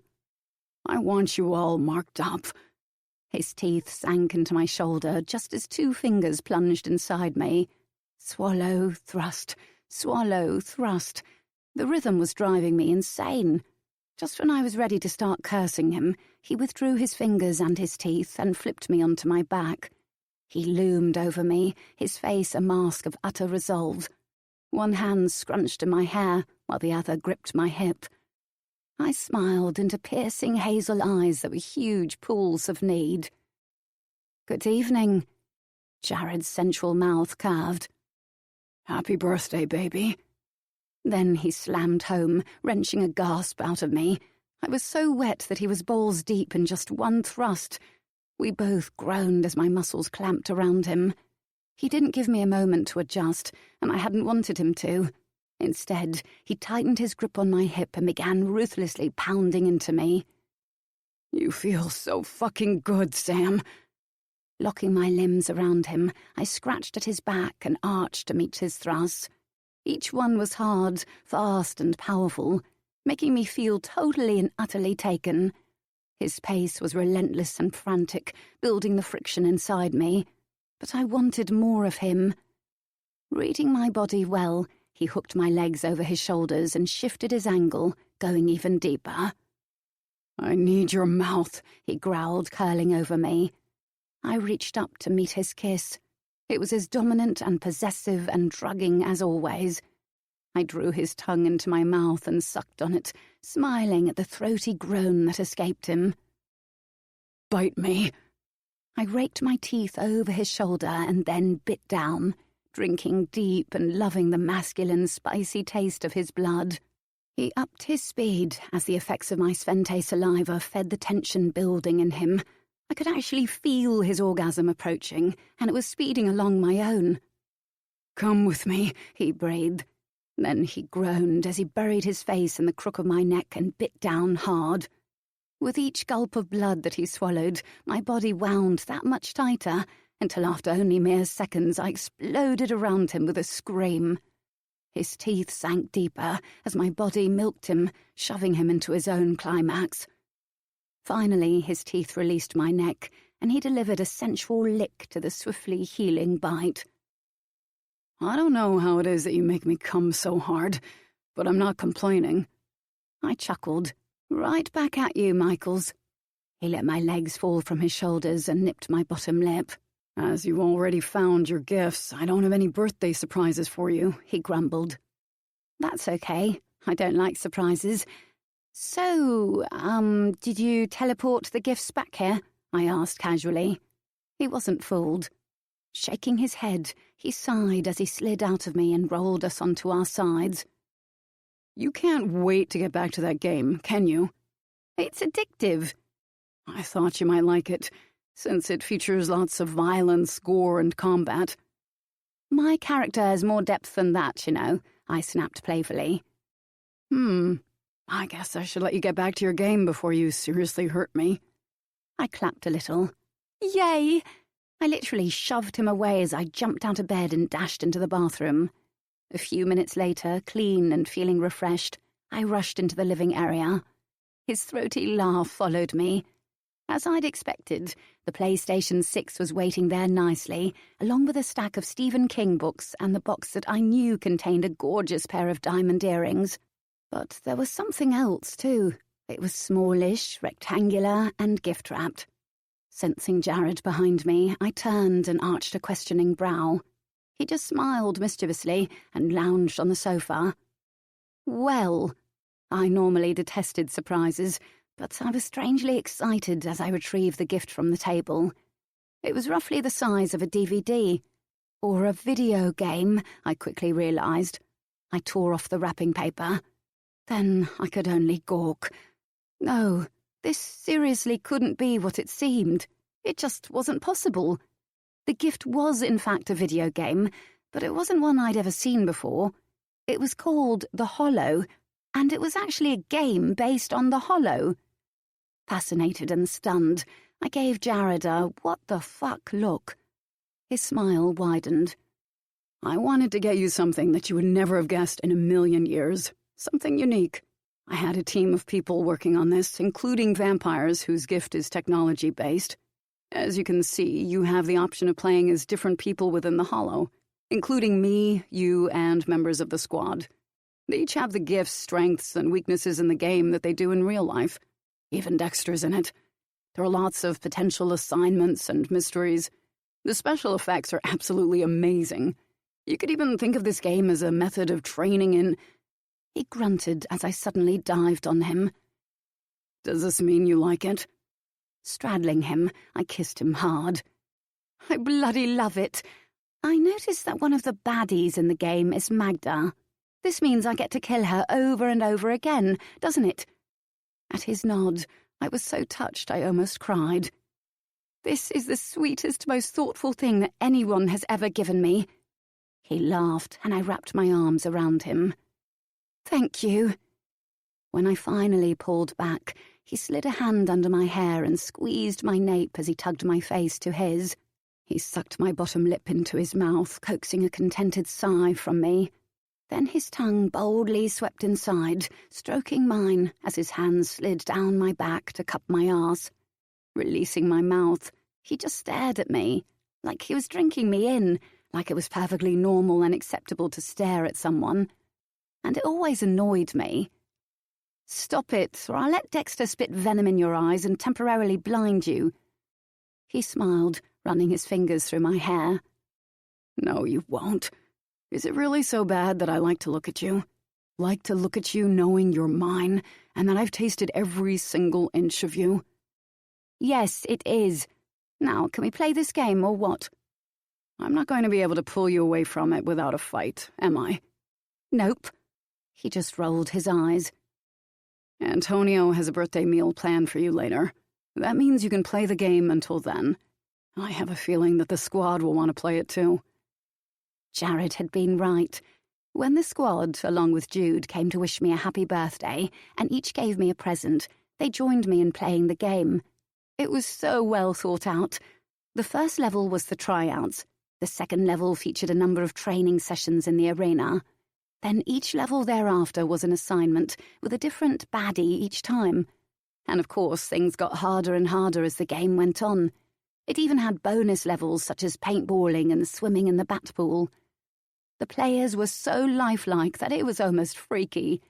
Speaker 2: I want you all marked up.
Speaker 1: His teeth sank into my shoulder just as 2 fingers plunged inside me. Swallow, thrust, swallow, thrust. The rhythm was driving me insane. Just when I was ready to start cursing him, he withdrew his fingers and his teeth and flipped me onto my back. He loomed over me, his face a mask of utter resolve. One hand scrunched in my hair, while the other gripped my hip. I smiled into piercing hazel eyes that were huge pools of need. "Good evening." Jared's sensual mouth curved.
Speaker 2: "Happy birthday, baby."
Speaker 1: Then he slammed home, wrenching a gasp out of me. I was so wet that he was balls deep in just one thrust. We both groaned as my muscles clamped around him. He didn't give me a moment to adjust, and I hadn't wanted him to. Instead, he tightened his grip on my hip and began ruthlessly pounding into me.
Speaker 2: "You feel so fucking good, Sam."
Speaker 1: Locking my limbs around him, I scratched at his back and arched to meet his thrusts. Each one was hard, fast, and powerful, making me feel totally and utterly taken. His pace was relentless and frantic, building the friction inside me. But I wanted more of him. Reading my body well, he hooked my legs over his shoulders and shifted his angle, going even deeper.
Speaker 2: "I need your mouth,"
Speaker 1: he growled, curling over me. I reached up to meet his kiss. It was as dominant and possessive and drugging as always. I drew his tongue into my mouth and sucked on it, smiling at the throaty groan that escaped him.
Speaker 2: "Bite me."
Speaker 1: I raked my teeth over his shoulder and then bit down, drinking deep and loving the masculine, spicy taste of his blood. He upped his speed as the effects of my Svente saliva fed the tension building in him. I could actually feel his orgasm approaching, and it was speeding along my own.
Speaker 2: "Come with me,"
Speaker 1: he breathed. Then he groaned as he buried his face in the crook of my neck and bit down hard. With each gulp of blood that he swallowed, my body wound that much tighter, until after only mere seconds I exploded around him with a scream. His teeth sank deeper as my body milked him, shoving him into his own climax. Finally, his teeth released my neck, and he delivered a sensual lick to the swiftly healing bite.
Speaker 2: "I don't know how it is that you make me come so hard, but I'm not complaining."
Speaker 1: I chuckled. "Right back at you, Michaels." He let my legs fall from his shoulders and nipped my bottom lip.
Speaker 2: "As you already found your gifts, I don't have any birthday surprises for you,"
Speaker 1: he grumbled. "That's okay. I don't like surprises. So, did you teleport the gifts back here?" I asked casually. He wasn't fooled. Shaking his head, he sighed as he slid out of me and rolled us onto our sides.
Speaker 2: "You can't wait to get back to that game, can you?"
Speaker 1: "It's addictive."
Speaker 2: "I thought you might like it, since it features lots of violence, gore, and combat."
Speaker 1: "My character has more depth than that, you know," I snapped playfully.
Speaker 2: I guess I should let you get back to your game before you seriously hurt me."
Speaker 1: I clapped a little. "Yay!" I literally shoved him away as I jumped out of bed and dashed into the bathroom. A few minutes later, clean and feeling refreshed, I rushed into the living area. His throaty laugh followed me. As I'd expected, the PlayStation 6 was waiting there nicely, along with a stack of Stephen King books and the box that I knew contained a gorgeous pair of diamond earrings. But there was something else, too. It was smallish, rectangular, and gift-wrapped. Sensing Jared behind me, I turned and arched a questioning brow. He just smiled mischievously and lounged on the sofa. "Well," I normally detested surprises, but I was strangely excited as I retrieved the gift from the table. It was roughly the size of a DVD. Or a video game, I quickly realized. I tore off the wrapping paper. Then I could only gawk. No, this seriously couldn't be what it seemed. It just wasn't possible. The gift was in fact a video game, but it wasn't one I'd ever seen before. It was called The Hollow, and it was actually a game based on The Hollow. Fascinated and stunned, I gave Jared a what-the-fuck look. His smile widened.
Speaker 2: "I wanted to get you something that you would never have guessed in a million years. Something unique. I had a team of people working on this, including vampires whose gift is technology-based. As you can see, you have the option of playing as different people within the Hollow, including me, you, and members of the squad. They each have the gifts, strengths, and weaknesses in the game that they do in real life. Even Dexter's in it. There are lots of potential assignments and mysteries. The special effects are absolutely amazing. You could even think of this game as a method of training in... He grunted as I suddenly dived on him. Does this mean you like it? Straddling him, I kissed him hard. I bloody love it. I noticed that one of the baddies in the game is Magda. This means I get to kill her over and over again, doesn't it? At his nod, I was so touched I almost cried. This is the sweetest, most thoughtful thing that anyone has ever given me. He laughed, and I wrapped my arms around him. Thank you. When I finally pulled back, he slid a hand under my hair and squeezed my nape as he tugged my face to his. He sucked my bottom lip into his mouth, coaxing a contented sigh from me. Then his tongue boldly swept inside, stroking mine as his hands slid down my back to cup my arse. Releasing my mouth, he just stared at me, like he was drinking me in, like it was perfectly normal and acceptable to stare at someone. And it always annoyed me. Stop it, or I'll let Dexter spit venom in your eyes and temporarily blind you. He smiled, running his fingers through my hair. No, you won't. Is it really so bad that I like to look at you? Like to look at you knowing you're mine, and that I've tasted every single inch of you? Yes, it is. Now, can we play this game or what? I'm not going to be able to pull you away from it without a fight, am I? Nope. He just rolled his eyes. Antonio has a birthday meal planned for you later. That means you can play the game until then. I have a feeling that the squad will want to play it too. Jared had been right. When the squad, along with Jude, came to wish me a happy birthday, and each gave me a present, they joined me in playing the game. It was so well thought out. The first level was the tryouts. The second level featured a number of training sessions in the arena. Then each level thereafter was an assignment, with a different baddie each time. And of course, things got harder and harder as the game went on. It even had bonus levels such as paintballing and swimming in the bat pool. The players were so lifelike that it was almost freaky.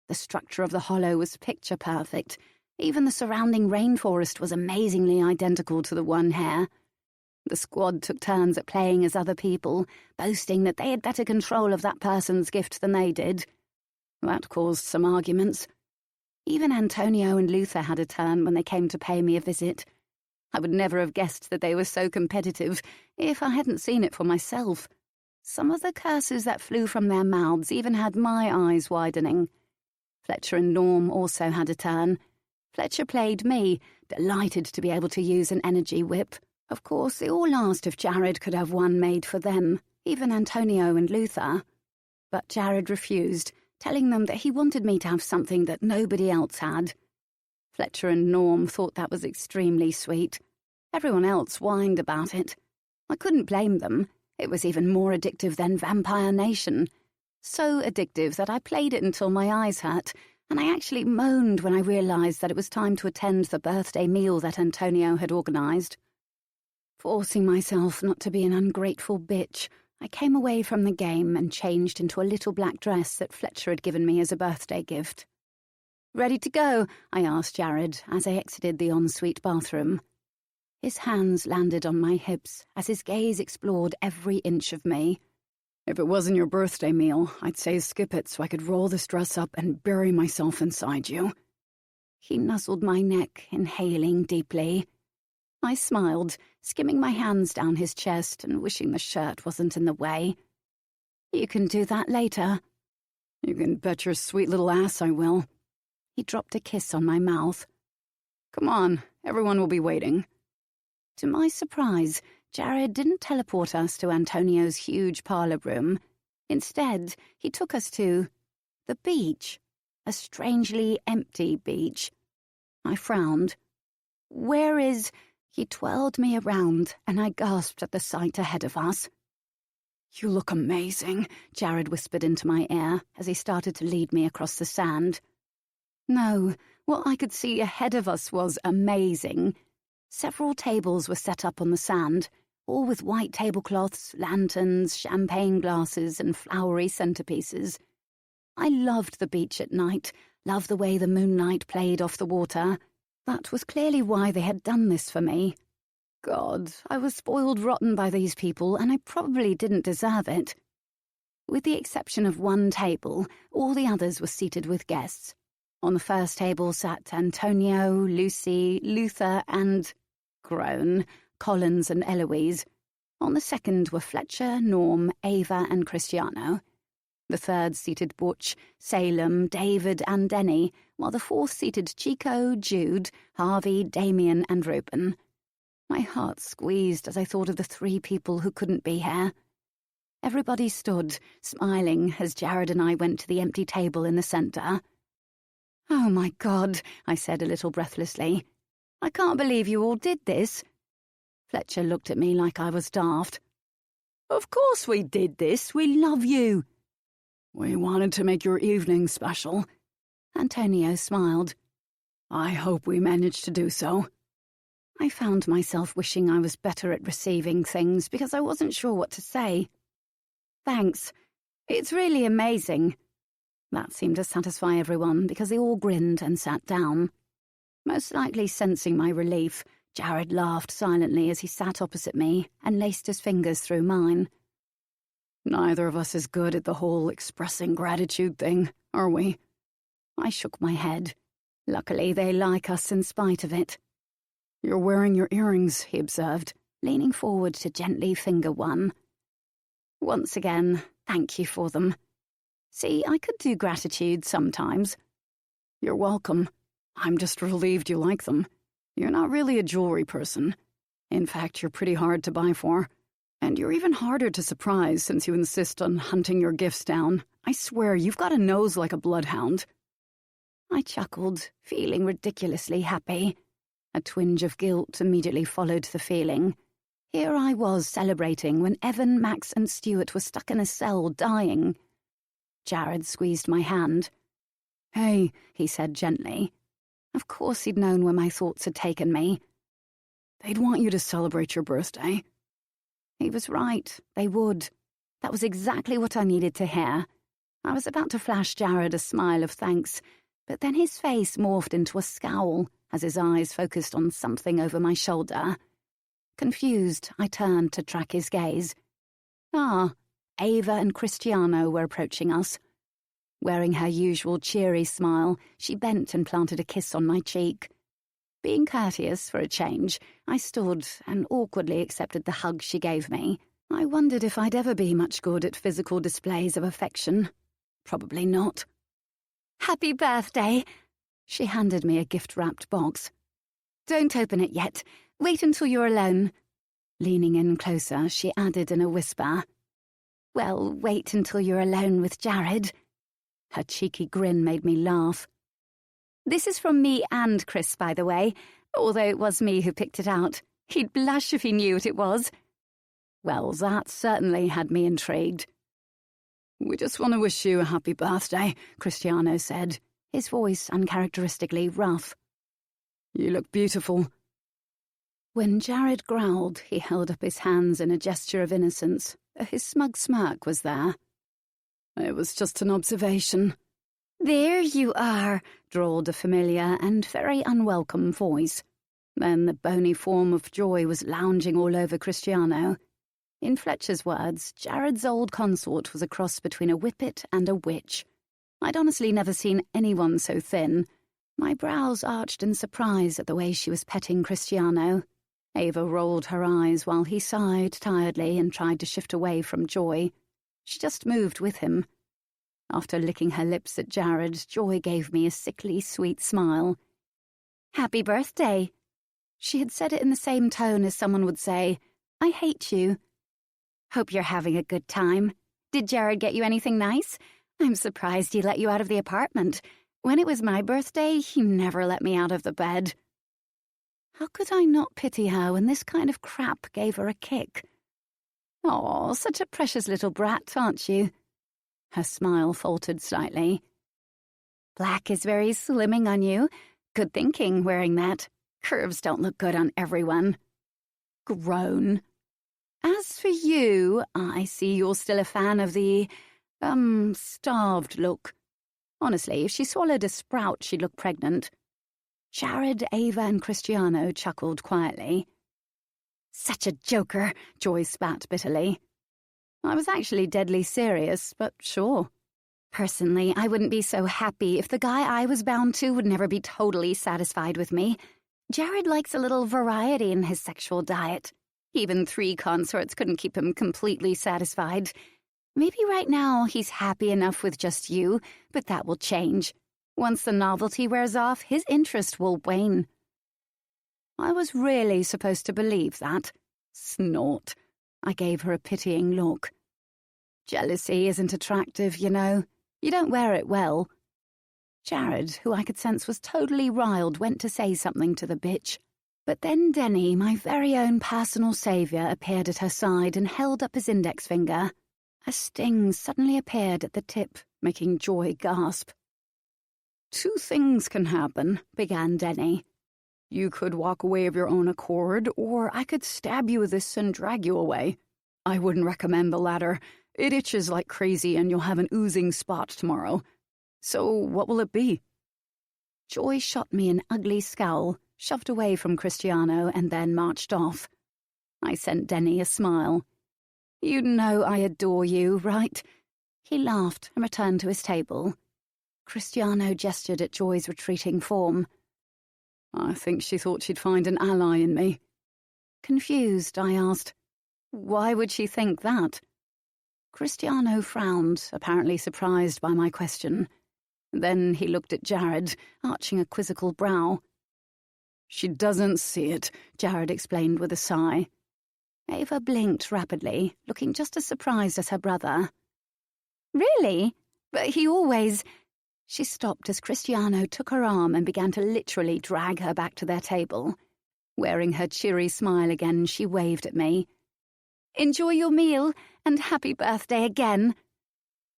Speaker 2: The structure of the Hollow was picture perfect. Even the surrounding rainforest was amazingly identical to the one here. The squad took turns at playing as other people, boasting that they had better control of that person's gift than they did. That caused some arguments. Even Antonio and Luther had a turn when they came to pay me a visit. I would never have guessed that they were so competitive if I hadn't seen it for myself. Some of the curses that flew from their mouths even had my eyes widening. Fletcher and Norm also had a turn. Fletcher played me, delighted to be able to use an energy whip. Of course, they all asked if Jared could have one made for them, even Antonio and Luther. But Jared refused, telling them that he wanted me to have something that nobody else had. Fletcher and Norm thought that was extremely sweet. Everyone else whined about it. I couldn't blame them. It was even more addictive than Vampire Nation. So addictive that I played it until my eyes hurt, and I actually moaned when I realized that it was time to attend the birthday meal that Antonio had organized. Forcing myself not to be an ungrateful bitch, I came away from the game and changed into a little black dress that Fletcher had given me as a birthday gift. "Ready to go?" I asked Jared as I exited the ensuite bathroom. His hands landed on my hips as his gaze explored every inch of me. "If it wasn't your birthday meal, I'd say skip it so I could roll this dress up and bury myself inside you." He nuzzled my neck, inhaling deeply. I smiled, skimming my hands down his chest and wishing the shirt wasn't in the way. "You can do that later." "You can bet your sweet little ass I will." He dropped a kiss on my mouth. "Come on, everyone will be waiting." To my surprise, Jared didn't teleport us to Antonio's huge parlor room. Instead, he took us to the beach, a strangely empty beach. I frowned. "Where is—" He twirled me around, and I gasped at the sight ahead of us. "You look amazing," Jared whispered into my ear as he started to lead me across the sand. No, what I could see ahead of us was amazing.
Speaker 1: Several tables were set up on the sand, all with white tablecloths, lanterns, champagne glasses, and flowery centerpieces. I loved the beach at night, loved the way the moonlight played off the water. That was clearly why they had done this for me. God, I was spoiled rotten by these people, and I probably didn't deserve it. With the exception of one table, all the others were seated with guests. On the first table sat Antonio, Lucy, Luther, and groan, Collins and Eloise. On the second were Fletcher, Norm, Ava, and Cristiano. The third seated Butch, Salem, David, and Denny, while the fourth seated Chico, Jude, Harvey, Damien, and Reuben. My heart squeezed as I thought of the 3 people who couldn't be here. Everybody stood, smiling, as Jared and I went to the empty table in the centre. "Oh, my God," I said a little breathlessly. "I can't believe you all did this." Fletcher looked at me like I was daft. "Of course we did this. We love you."
Speaker 2: "We wanted to make your evening special."
Speaker 1: Antonio smiled.
Speaker 2: "I hope we managed to do so."
Speaker 1: I found myself wishing I was better at receiving things because I wasn't sure what to say. "Thanks. It's really amazing." That seemed to satisfy everyone because they all grinned and sat down. Most likely sensing my relief, Jared laughed silently as he sat opposite me and laced his fingers through mine.
Speaker 2: "Neither of us is good at the whole expressing gratitude thing, are we?"
Speaker 1: I shook my head. Luckily, they like us in spite of it.
Speaker 2: "You're wearing your earrings," he observed,
Speaker 1: leaning forward to gently finger one. "Once again, thank you for them. See, I could do gratitude sometimes."
Speaker 2: "You're welcome. I'm just relieved you like them. You're not really a jewelry person. In fact, you're pretty hard to buy for. And you're even harder to surprise since you insist on hunting your gifts down. I swear, you've got a nose like a bloodhound."
Speaker 1: I chuckled, feeling ridiculously happy. A twinge of guilt immediately followed the feeling. Here I was celebrating when Evan, Max, and Stuart were stuck in a cell dying. Jared squeezed my hand.
Speaker 2: "Hey,"
Speaker 1: he said gently. Of course he'd known where my thoughts had taken me.
Speaker 2: "They'd want you to celebrate your birthday."
Speaker 1: He was right, they would. That was exactly what I needed to hear. I was about to flash Jared a smile of thanks, but then his face morphed into a scowl as his eyes focused on something over my shoulder. Confused, I turned to track his gaze. Ava and Cristiano were approaching us. Wearing her usual cheery smile, she bent and planted a kiss on my cheek. Being courteous for a change, I stood and awkwardly accepted the hug she gave me. I wondered if I'd ever be much good at physical displays of affection. Probably not. "Happy birthday!" She handed me a gift-wrapped box. "Don't open it yet. Wait until you're alone." Leaning in closer, she added in a whisper, "Well, wait until you're alone with Jared." Her cheeky grin made me laugh. "This is from me and Chris, by the way, although it was me who picked it out. He'd blush if he knew what it was."
Speaker 2: Well, that certainly had me intrigued. "We just want to wish you a happy birthday," Cristiano said, his voice uncharacteristically rough. "You look beautiful."
Speaker 1: When Jared growled, he held up his hands in a gesture of innocence, though his smug smirk was there.
Speaker 2: "It was just an observation."
Speaker 1: "There you are," drawled a familiar and very unwelcome voice. Then the bony form of Joy was lounging all over Cristiano. In Fletcher's words, Jared's old consort was a cross between a whippet and a witch. I'd honestly never seen anyone so thin. My brows arched in surprise at the way she was petting Cristiano. Ava rolled her eyes while he sighed tiredly and tried to shift away from Joy. She just moved with him. After licking her lips at Jared, Joy gave me a sickly, sweet smile. "Happy birthday." She had said it in the same tone as someone would say, "I hate you." "Hope you're having a good time. Did Jared get you anything nice? I'm surprised he let you out of the apartment. When it was my birthday, he never let me out of the bed." How could I not pity her when this kind of crap gave her a kick? "Aw, such a precious little brat, aren't you?" Her smile faltered slightly. "Black is very slimming on you. Good thinking, wearing that. Curves don't look good on everyone. Groan. As for you, I see you're still a fan of the, starved look. Honestly, if she swallowed a sprout, she'd look pregnant. Jared, Ava, and Cristiano chuckled quietly. Such a joker, Joy spat bitterly. I was actually deadly serious, but sure. Personally, I wouldn't be so happy if the guy I was bound to would never be totally satisfied with me. Jared likes a little variety in his sexual diet. Even 3 consorts couldn't keep him completely satisfied. Maybe right now he's happy enough with just you, but that will change. Once the novelty wears off, his interest will wane. I was really supposed to believe that. Snort. I gave her a pitying look. Jealousy isn't attractive, you know. You don't wear it well. Jared, who I could sense was totally riled, went to say something to the bitch. But then Denny, my very own personal saviour, appeared at her side and held up his index finger. A sting suddenly appeared at the tip, making Joy gasp.
Speaker 2: 2 things can happen, began Denny. You could walk away of your own accord, or I could stab you with this and drag you away. I wouldn't recommend the latter. It itches like crazy and you'll have an oozing spot tomorrow. So what will it be?
Speaker 1: Joy shot me an ugly scowl, shoved away from Cristiano, and then marched off. I sent Denny a smile. You know I adore you, right? He laughed and returned to his table. Cristiano gestured at Joy's retreating form.
Speaker 2: I think she thought she'd find an ally in me.
Speaker 1: Confused, I asked, why would she think that? Cristiano frowned, apparently surprised by my question. Then he looked at Jared, arching a quizzical brow.
Speaker 2: She doesn't see it, Jared explained with a sigh.
Speaker 1: Ava blinked rapidly, looking just as surprised as her brother. Really? But he always... She stopped as Cristiano took her arm and began to literally drag her back to their table. Wearing her cheery smile again, she waved at me. Enjoy your meal, and happy birthday again.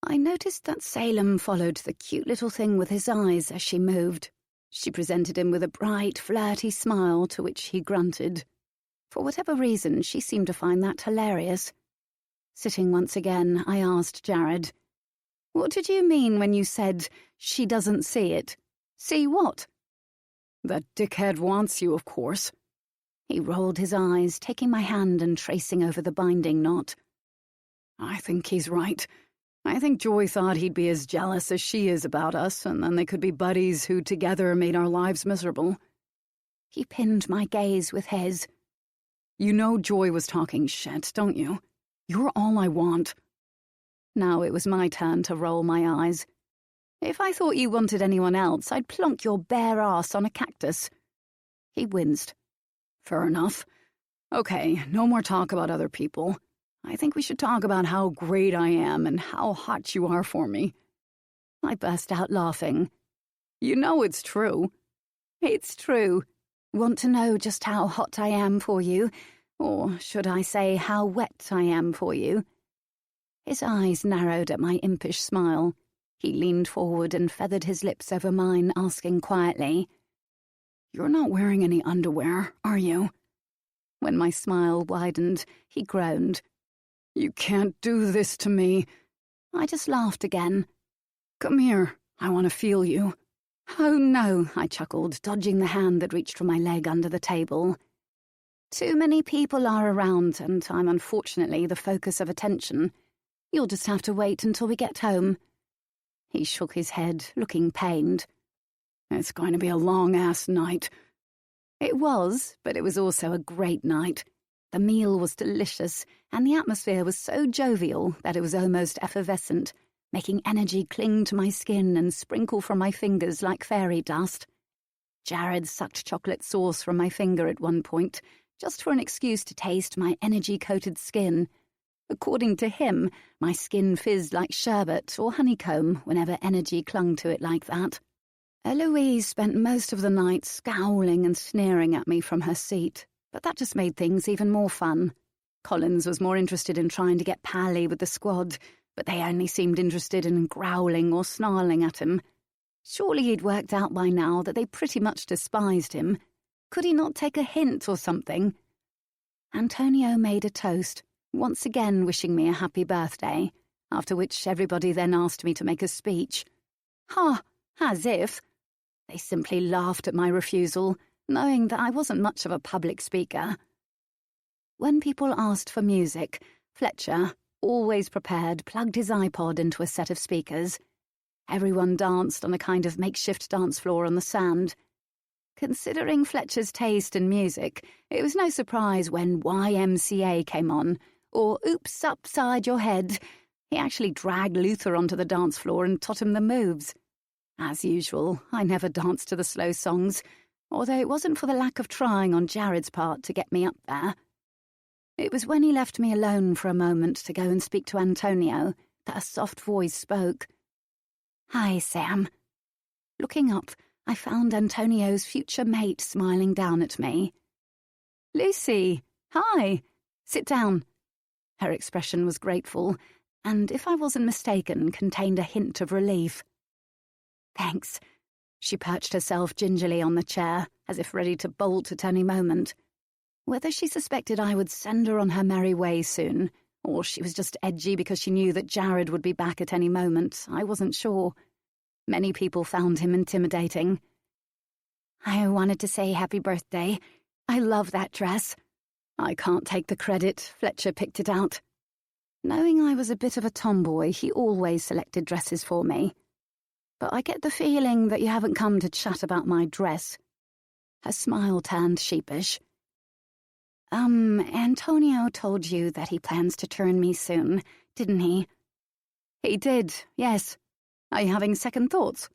Speaker 1: I noticed that Salem followed the cute little thing with his eyes as she moved. She presented him with a bright, flirty smile to which he grunted. For whatever reason, she seemed to find that hilarious. Sitting once again, I asked Jared, what did you mean when you said, she doesn't see it? See what?
Speaker 2: That dickhead wants you, of course.
Speaker 1: He rolled his eyes, taking my hand and tracing over the binding knot.
Speaker 2: I think he's right. I think Joy thought he'd be as jealous as she is about us, and then they could be buddies who together made our lives miserable.
Speaker 1: He pinned my gaze with his.
Speaker 2: You know Joy was talking shit, don't you? You're all I want.
Speaker 1: Now it was my turn to roll my eyes. If I thought you wanted anyone else, I'd plonk your bare ass on a cactus. He winced.
Speaker 2: Fair enough. Okay, no more talk about other people. I think we should talk about how great I am and how hot you are for me.
Speaker 1: I burst out laughing.
Speaker 2: You know it's true.
Speaker 1: It's true. Want to know just how hot I am for you? Or should I say how wet I am for you? His eyes narrowed at my impish smile. He leaned forward and feathered his lips over mine, asking quietly,
Speaker 2: You're not wearing any underwear, are you?
Speaker 1: When my smile widened, he groaned.
Speaker 2: You can't do this to me.
Speaker 1: I just laughed again.
Speaker 2: Come here, I want to feel you.
Speaker 1: Oh no, I chuckled, dodging the hand that reached for my leg under the table. Too many people are around, and I'm unfortunately the focus of attention. You'll just have to wait until we get home. He shook his head, looking pained.
Speaker 2: It's going to be a long-ass night.
Speaker 1: It was, but it was also a great night. The meal was delicious, and the atmosphere was so jovial that it was almost effervescent, making energy cling to my skin and sprinkle from my fingers like fairy dust. Jared sucked chocolate sauce from my finger at one point, just for an excuse to taste my energy-coated skin. According to him, my skin fizzed like sherbet or honeycomb whenever energy clung to it like that. Eloise spent most of the night scowling and sneering at me from her seat, but that just made things even more fun. Collins was more interested in trying to get pally with the squad, but they only seemed interested in growling or snarling at him. Surely he'd worked out by now that they pretty much despised him. Could he not take a hint or something? Antonio made a toast, once again wishing me a happy birthday, after which everybody then asked me to make a speech. Ha! As if. They simply laughed at my refusal, knowing that I wasn't much of a public speaker. When people asked for music, Fletcher, always prepared, plugged his iPod into a set of speakers. Everyone danced on a kind of makeshift dance floor on the sand. Considering Fletcher's taste in music, it was no surprise when YMCA came on, or Oops Upside Your Head. He actually dragged Luther onto the dance floor and taught him the moves. As usual, I never danced to the slow songs, although it wasn't for the lack of trying on Jared's part to get me up there. It was when he left me alone for a moment to go and speak to Antonio that a soft voice spoke. "Hi, Sam." Looking up, I found Antonio's future mate smiling down at me. "Lucy, hi. Sit down." Her expression was grateful, and if I wasn't mistaken, contained a hint of relief. "Thanks." She perched herself gingerly on the chair, as if ready to bolt at any moment. Whether she suspected I would send her on her merry way soon, or she was just edgy because she knew that Jared would be back at any moment, I wasn't sure. Many people found him intimidating. "I wanted to say happy birthday. I love that dress." "I can't take the credit. Fletcher picked it out." Knowing I was a bit of a tomboy, he always selected dresses for me. "But I get the feeling that you haven't come to chat about my dress." Her smile turned sheepish. Antonio told you that he plans to turn me soon, didn't he?" "He did, yes. Are you having second thoughts?"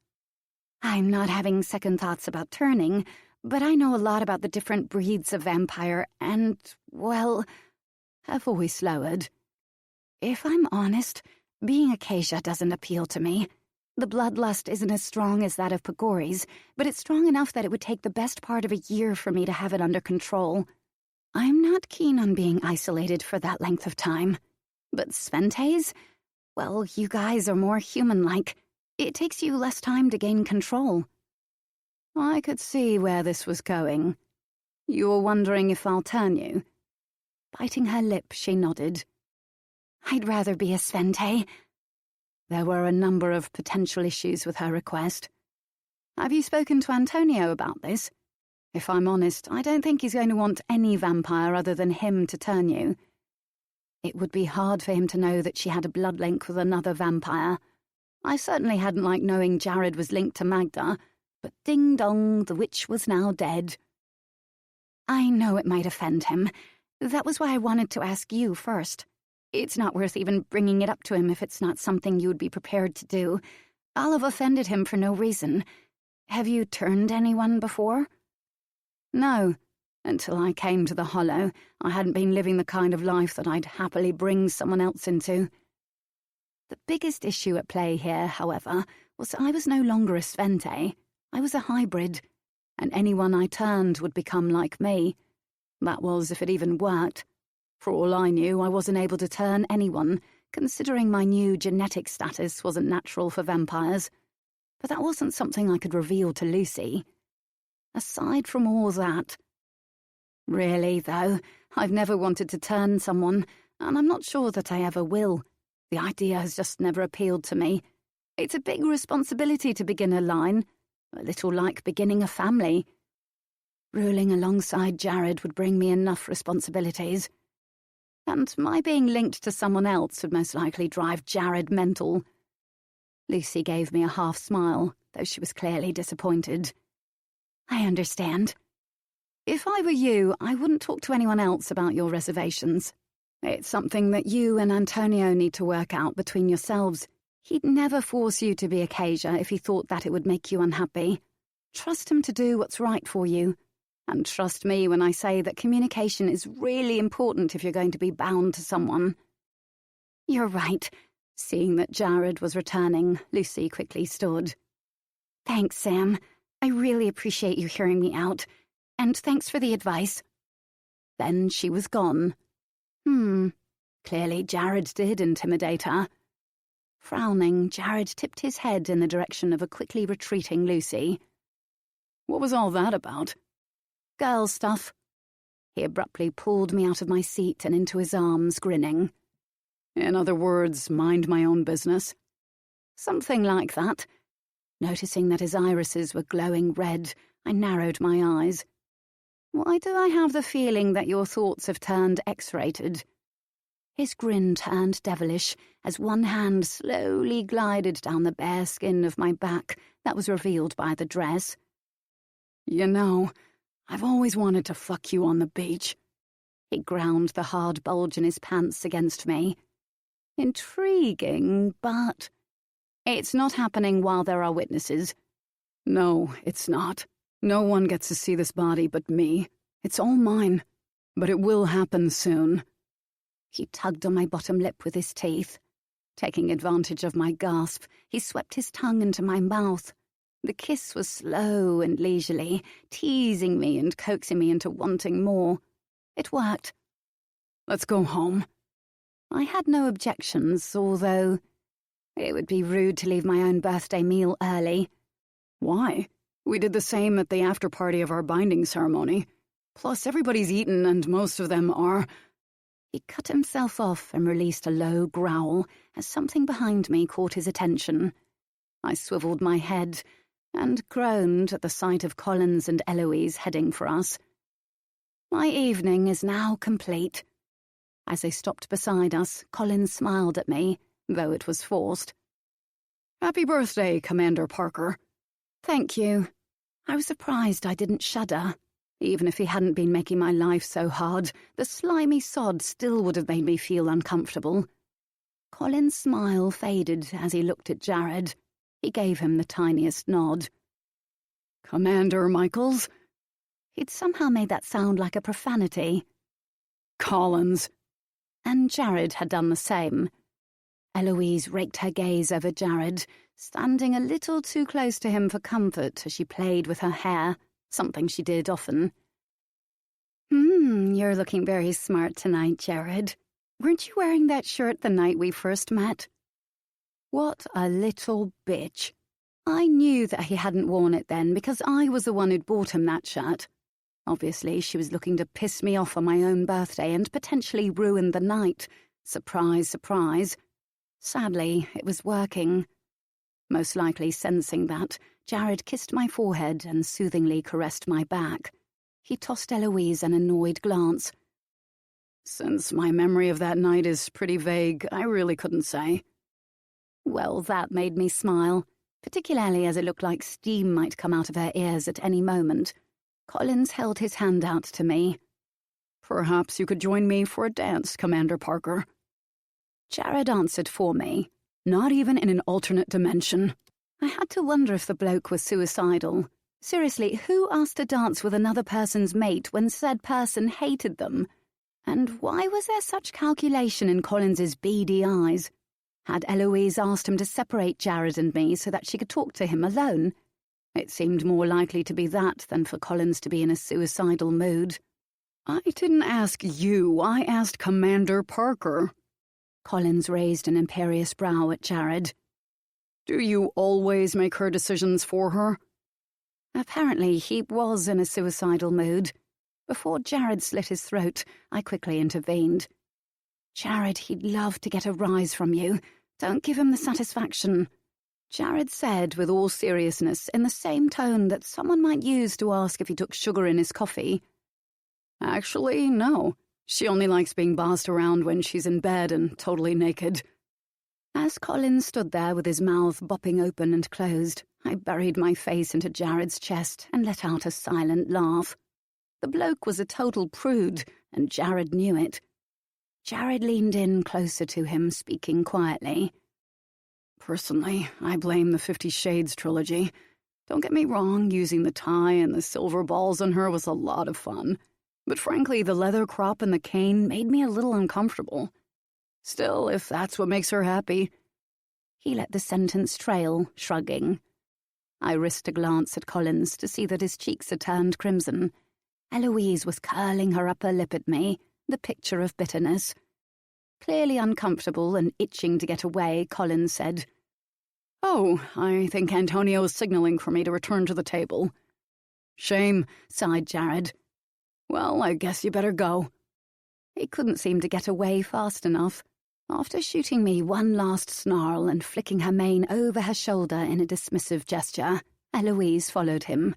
Speaker 1: "I'm not having second thoughts about turning, but I know a lot about the different breeds of vampire and, well..." Her voice lowered. "If I'm honest, being Acacia doesn't appeal to me. The bloodlust isn't as strong as that of Pagori's, but it's strong enough that it would take the best part of a year for me to have it under control. I'm not keen on being isolated for that length of time. But Svente's? Well, you guys are more human-like. It takes you less time to gain control." I could see where this was going. "You were wondering if I'll turn you?" Biting her lip, she nodded. "I'd rather be a Svente." There were a number of potential issues with her request. "Have you spoken to Antonio about this? If I'm honest, I don't think he's going to want any vampire other than him to turn you. It would be hard for him to know that she had a blood link with another vampire. I certainly hadn't liked knowing Jared was linked to Magda, but ding-dong, the witch was now dead." "I know it might offend him. That was why I wanted to ask you first. It's not worth even bringing it up to him if it's not something you would be prepared to do. I'll have offended him for no reason. Have you turned anyone before?" "No. Until I came to the Hollow, I hadn't been living the kind of life that I'd happily bring someone else into." The biggest issue at play here, however, was that I was no longer a Svente. I was a hybrid, and anyone I turned would become like me. That was if it even worked. For all I knew, I wasn't able to turn anyone, considering my new genetic status wasn't natural for vampires. But that wasn't something I could reveal to Lucy. Aside from all that... Really, though, I've never wanted to turn someone, and I'm not sure that I ever will. The idea has just never appealed to me. It's a big responsibility to begin a line, a little like beginning a family. Ruling alongside Jared would bring me enough responsibilities. And my being linked to someone else would most likely drive Jared mental. Lucy gave me a half smile, though she was clearly disappointed. "I understand. If I were you, I wouldn't talk to anyone else about your reservations. It's something that you and Antonio need to work out between yourselves. He'd never force you to be Acacia if he thought that it would make you unhappy. Trust him to do what's right for you. And trust me when I say that communication is really important if you're going to be bound to someone." "You're right." Seeing that Jared was returning, Lucy quickly stood. "Thanks, Sam. I really appreciate you hearing me out. And thanks for the advice." Then she was gone. Clearly Jared did intimidate her. Frowning, Jared tipped his head in the direction of a quickly retreating Lucy. "What was all that about?" girl stuff." He abruptly pulled me out of my seat and into his arms, grinning.
Speaker 2: "In other words, mind my own business?"
Speaker 1: "Something like that." Noticing that his irises were glowing red, I narrowed my eyes. "Why do I have the feeling that your thoughts have turned X-rated?" His grin turned devilish as one hand slowly glided down the bare skin of my back that was revealed by the dress.
Speaker 2: "You know, I've always wanted to fuck you on the beach."
Speaker 1: He ground the hard bulge in his pants against me. Intriguing, but it's not happening while there are witnesses.
Speaker 2: "No, it's not. No one gets to see this body but me. It's all mine. But it will happen soon."
Speaker 1: He tugged on my bottom lip with his teeth. Taking advantage of my gasp, he swept his tongue into my mouth. The kiss was slow and leisurely, teasing me and coaxing me into wanting more. It worked.
Speaker 2: "Let's go home."
Speaker 1: I had no objections, although it would be rude to leave my own birthday meal early.
Speaker 2: "Why? We did the same at the after-party of our binding ceremony. Plus, everybody's eaten and most of them are—"
Speaker 1: He cut himself off and released a low growl as something behind me caught his attention. I swiveled my head and groaned at the sight of Collins and Eloise heading for us. My evening is now complete. As they stopped beside us, Collins smiled at me, though it was forced.
Speaker 2: "Happy birthday, Commander Parker."
Speaker 1: "Thank you." I was surprised I didn't shudder. Even if he hadn't been making my life so hard, the slimy sod still would have made me feel uncomfortable. Colin's smile faded as he looked at Jared. He gave him the tiniest nod.
Speaker 2: "Commander Michaels?"
Speaker 1: He'd somehow made that sound like a profanity.
Speaker 2: "Collins."
Speaker 1: And Jared had done the same. Eloise raked her gaze over Jared, standing a little too close to him for comfort as she played with her hair, something she did often. You're looking very smart tonight, Jared. Weren't you wearing that shirt the night we first met?" What a little bitch. I knew that he hadn't worn it then because I was the one who'd bought him that shirt. Obviously, she was looking to piss me off on my own birthday and potentially ruin the night. Surprise, surprise. Sadly, it was working. Most likely sensing that, Jared kissed my forehead and soothingly caressed my back. He tossed Eloise an annoyed glance.
Speaker 2: "Since my memory of that night is pretty vague, I really couldn't say."
Speaker 1: Well, that made me smile, particularly as it looked like steam might come out of her ears at any moment. Collins held his hand out to me.
Speaker 2: "Perhaps you could join me for a dance, Commander Parker."
Speaker 1: Jared answered for me.
Speaker 2: "Not even in an alternate dimension."
Speaker 1: I had to wonder if the bloke was suicidal. Seriously, who asked to dance with another person's mate when said person hated them? And why was there such calculation in Collins's beady eyes? Had Eloise asked him to separate Jared and me so that she could talk to him alone? It seemed more likely to be that than for Collins to be in a suicidal mood.
Speaker 2: "I didn't ask you, I asked Commander Parker."
Speaker 1: Collins raised an imperious brow at Jared.
Speaker 2: "Do you always make her decisions for her?"
Speaker 1: Apparently he was in a suicidal mood. Before Jared slit his throat, I quickly intervened. "Jared, he'd love to get a rise from you. Don't give him the satisfaction." Jared said with all seriousness in the same tone that someone might use to ask if he took sugar in his coffee.
Speaker 2: "Actually, no. She only likes being bossed around when she's in bed and totally naked."
Speaker 1: As Collins stood there with his mouth bopping open and closed, I buried my face into Jared's chest and let out a silent laugh. The bloke was a total prude, and Jared knew it. Jared leaned in closer to him, speaking quietly.
Speaker 2: "Personally, I blame the 50 Shades trilogy. Don't get me wrong, using the tie and the silver balls on her was a lot of fun. But frankly, the leather crop and the cane made me a little uncomfortable. Still, if that's what makes her happy."
Speaker 1: He let the sentence trail, shrugging. I risked a glance at Collins to see that his cheeks had turned crimson. Eloise was curling her upper lip at me, the picture of bitterness. Clearly uncomfortable and itching to get away, Collins said,
Speaker 2: "Oh, I think Antonio's signaling for me to return to the table."
Speaker 1: "Shame," sighed Jared.
Speaker 2: Well, I guess you better go.
Speaker 1: He couldn't seem to get away fast enough. After shooting me one last snarl and flicking her mane over her shoulder in a dismissive gesture, Eloise followed him.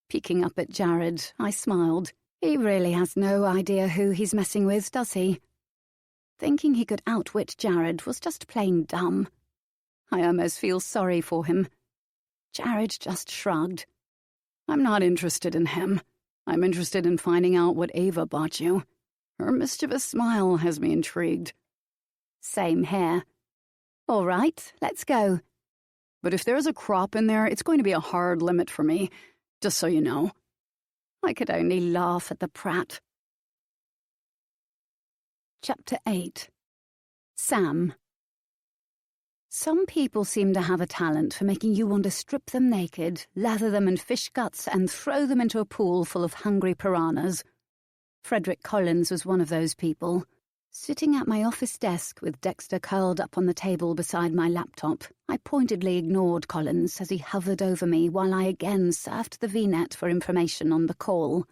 Speaker 1: Peeking up at Jared, I smiled. He really has no idea who he's messing with, does he? Thinking he could outwit Jared was just plain dumb. I almost feel sorry for him. Jared just shrugged.
Speaker 2: I'm not interested in him. I'm interested in finding out what Ava bought you. Her mischievous smile has me intrigued.
Speaker 1: Same here. All right, let's go.
Speaker 2: But if there's a crop in there, it's going to be a hard limit for me, just so you know.
Speaker 1: I could only laugh at the prat. Chapter 8. Sam. Some people seem to have a talent for making you want to strip them naked, lather them in fish guts, and throw them into a pool full of hungry piranhas. Frederick Collins was one of those people. Sitting at my office desk with Dexter curled up on the table beside my laptop, I pointedly ignored Collins as he hovered over me while I again surfed the VNet for information on the call.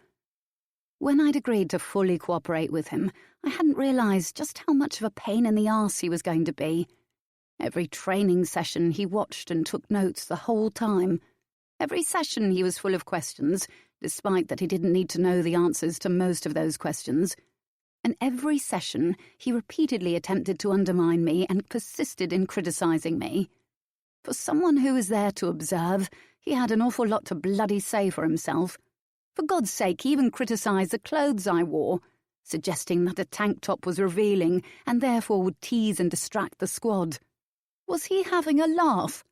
Speaker 1: When I'd agreed to fully cooperate with him, I hadn't realised just how much of a pain in the arse he was going to be. Every training session he watched and took notes the whole time. Every session he was full of questions, despite that he didn't need to know the answers to most of those questions. And every session, he repeatedly attempted to undermine me and persisted in criticising me. For someone who was there to observe, he had an awful lot to bloody say for himself. For God's sake, he even criticised the clothes I wore, suggesting that a tank top was revealing and therefore would tease and distract the squad. Was he having a laugh?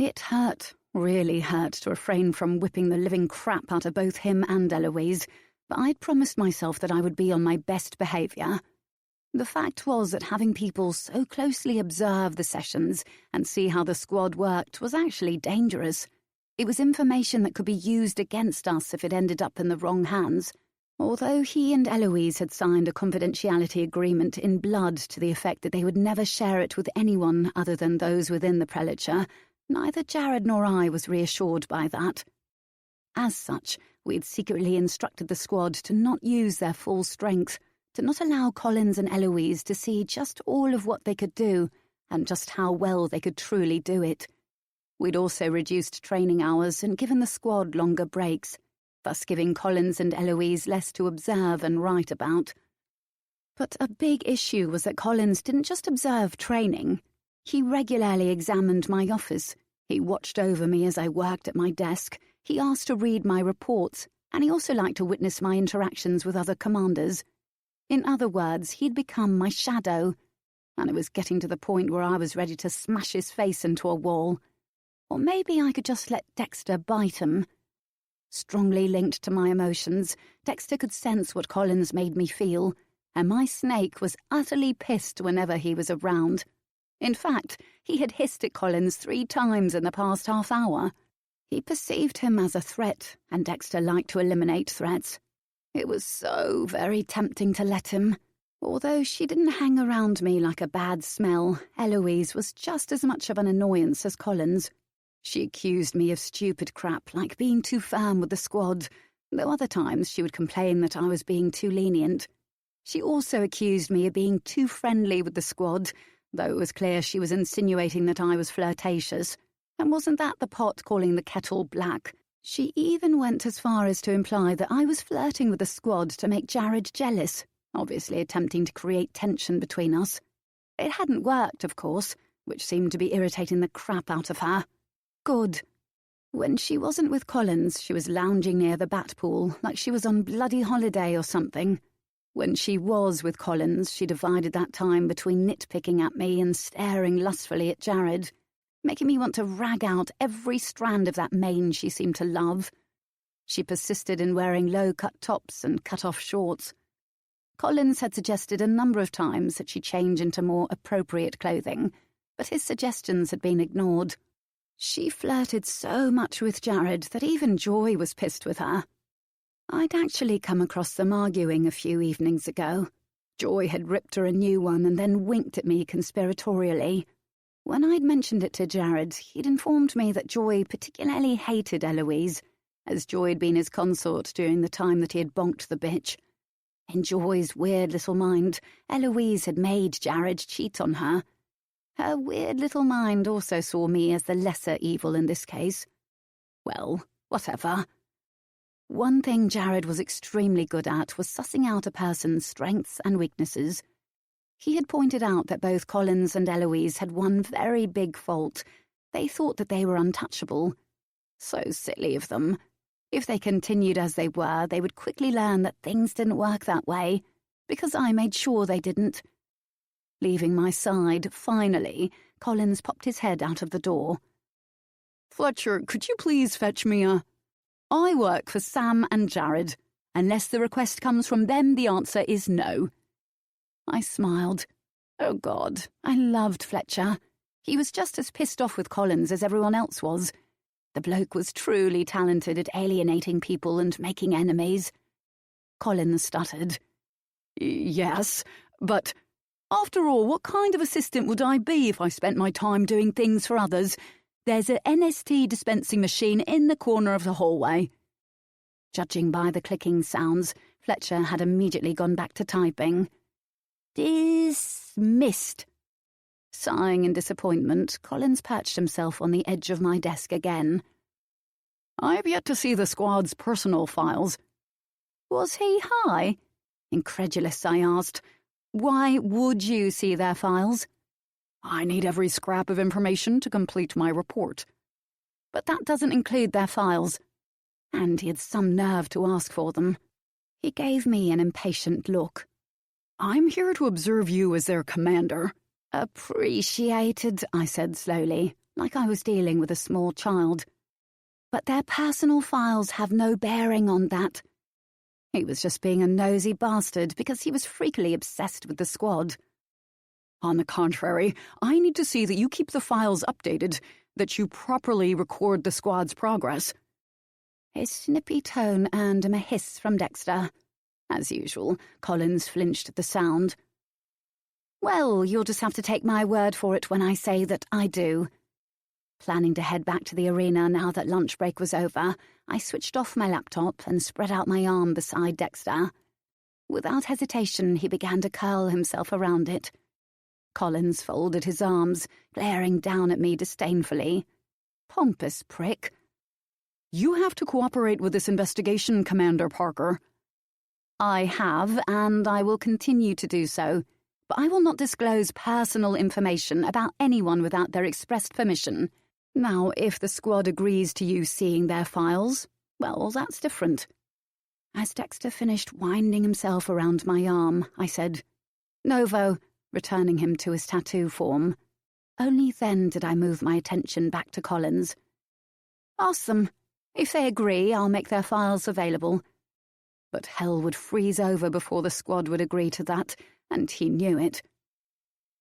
Speaker 1: It hurt, really hurt, to refrain from whipping the living crap out of both him and Eloise, but I'd promised myself that I would be on my best behaviour. The fact was that having people so closely observe the sessions and see how the squad worked was actually dangerous. It was information that could be used against us if it ended up in the wrong hands. Although he and Eloise had signed a confidentiality agreement in blood to the effect that they would never share it with anyone other than those within the prelature, neither Jared nor I was reassured by that. As such, we had secretly instructed the squad to not use their full strength, to not allow Collins and Eloise to see just all of what they could do and just how well they could truly do it. We'd also reduced training hours and given the squad longer breaks, thus giving Collins and Eloise less to observe and write about. But a big issue was that Collins didn't just observe training. He regularly examined my office. He watched over me as I worked at my desk. He asked to read my reports, and he also liked to witness my interactions with other commanders. In other words, he'd become my shadow, and it was getting to the point where I was ready to smash his face into a wall. Or maybe I could just let Dexter bite him. Strongly linked to my emotions, Dexter could sense what Collins made me feel, and my snake was utterly pissed whenever he was around. In fact, he had hissed at Collins 3 times in the past half hour. He perceived him as a threat, and Dexter liked to eliminate threats. It was so very tempting to let him. Although she didn't hang around me like a bad smell, Eloise was just as much of an annoyance as Collins. She accused me of stupid crap like being too firm with the squad, though other times she would complain that I was being too lenient. She also accused me of being too friendly with the squad, though it was clear she was insinuating that I was flirtatious. And wasn't that the pot calling the kettle black? She even went as far as to imply that I was flirting with the squad to make Jared jealous, obviously attempting to create tension between us. It hadn't worked, of course, which seemed to be irritating the crap out of her. Good. When she wasn't with Collins, she was lounging near the bat pool like she was on bloody holiday or something. When she was with Collins, she divided that time between nitpicking at me and staring lustfully at Jared, making me want to rag out every strand of that mane she seemed to love. She persisted in wearing low-cut tops and cut-off shorts. Collins had suggested a number of times that she change into more appropriate clothing, but his suggestions had been ignored. She flirted so much with Jared that even Joy was pissed with her. I'd actually come across them arguing a few evenings ago. Joy had ripped her a new one and then winked at me conspiratorially. When I'd mentioned it to Jared, he'd informed me that Joy particularly hated Eloise, as Joy had been his consort during the time that he had bonked the bitch. In Joy's weird little mind, Eloise had made Jared cheat on her. Her weird little mind also saw me as the lesser evil in this case. Well, whatever. One thing Jared was extremely good at was sussing out a person's strengths and weaknesses. He had pointed out that both Collins and Eloise had one very big fault. They thought that they were untouchable. So silly of them. If they continued as they were, they would quickly learn that things didn't work that way, because I made sure they didn't. Leaving my side, finally, Collins popped his head out of the door.
Speaker 2: "Fletcher, could you please fetch me a—"
Speaker 1: "I work for Sam and Jared. Unless the request comes from them, the answer is no." I smiled. Oh God, I loved Fletcher. He was just as pissed off with Collins as everyone else was. The bloke was truly talented at alienating people and making enemies. Collins stuttered.
Speaker 2: "Yes, but after all, what kind of assistant would I be if I spent my time doing things for others? There's an NST dispensing machine in the corner of the hallway."
Speaker 1: Judging by the clicking sounds, Fletcher had immediately gone back to typing. "Dismissed." Sighing in disappointment, Collins perched himself on the edge of my desk again.
Speaker 2: "I've yet to see the squad's personal files."
Speaker 1: "Was he high?" Incredulous, I asked. "Why would you see their files?"
Speaker 2: "I need every scrap of information to complete my report."
Speaker 1: "But that doesn't include their files." And he had some nerve to ask for them. He gave me an impatient look.
Speaker 2: "I'm here to observe you as their commander."
Speaker 1: "Appreciated," I said slowly, like I was dealing with a small child. "But their personal files have no bearing on that." He was just being a nosy bastard because he was freakily obsessed with the squad.
Speaker 2: "On the contrary, I need to see that you keep the files updated, that you properly record the squad's progress."
Speaker 1: His snippy tone earned him a hiss from Dexter. As usual, Collins flinched at the sound. "Well, you'll just have to take my word for it when I say that I do." Planning to head back to the arena now that lunch break was over, I switched off my laptop and spread out my arm beside Dexter. Without hesitation, he began to curl himself around it. Collins folded his arms, glaring down at me disdainfully. Pompous prick.
Speaker 2: "You have to cooperate with this investigation, Commander Parker."
Speaker 1: "I have, and I will continue to do so. But I will not disclose personal information about anyone without their expressed permission. Now, if the squad agrees to you seeing their files, well, that's different." As Dexter finished winding himself around my arm, I said, "Novo," returning him to his tattoo form. Only then did I move my attention back to Collins. "Ask them. If they agree, I'll make their files available." But hell would freeze over before the squad would agree to that, and he knew it.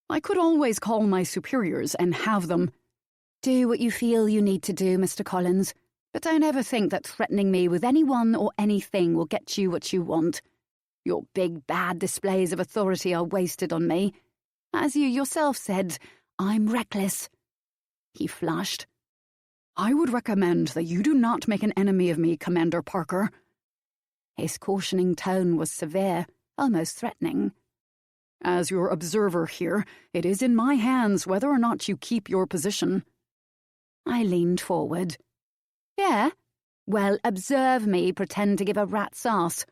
Speaker 2: "I could always call my superiors and have them—"
Speaker 1: "Do what you feel you need to do, Mr. Collins, but don't ever think that threatening me with anyone or anything will get you what you want. Your big, bad displays of authority are wasted on me. As you yourself said, I'm reckless." He flushed.
Speaker 2: "I would recommend that you do not make an enemy of me, Commander Parker."
Speaker 1: His cautioning tone was severe, almost threatening.
Speaker 2: "As your observer here, it is in my hands whether or not you keep your position."
Speaker 1: I leaned forward. "Yeah? Well, observe me pretend to give a rat's ass."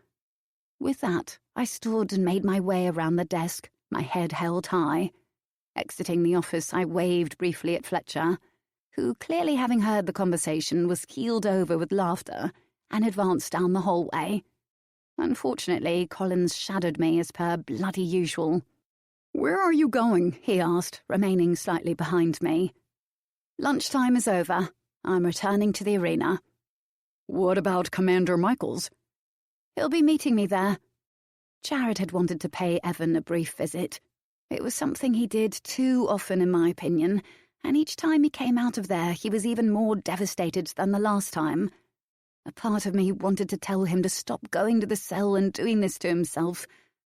Speaker 1: With that, I stood and made my way around the desk, my head held high. Exiting the office, I waved briefly at Fletcher, who, clearly having heard the conversation, was keeled over with laughter and advanced down the hallway. Unfortunately, Collins shadowed me as per bloody usual.
Speaker 2: "Where are you going?"
Speaker 1: he asked, remaining slightly behind me. "Lunchtime is over. I'm returning to the arena."
Speaker 2: "What about Commander Michaels?"
Speaker 1: "He'll be meeting me there." Jared had wanted to pay Evan a brief visit. It was something he did too often, in my opinion, and each time he came out of there, he was even more devastated than the last time. A part of me wanted to tell him to stop going to the cell and doing this to himself,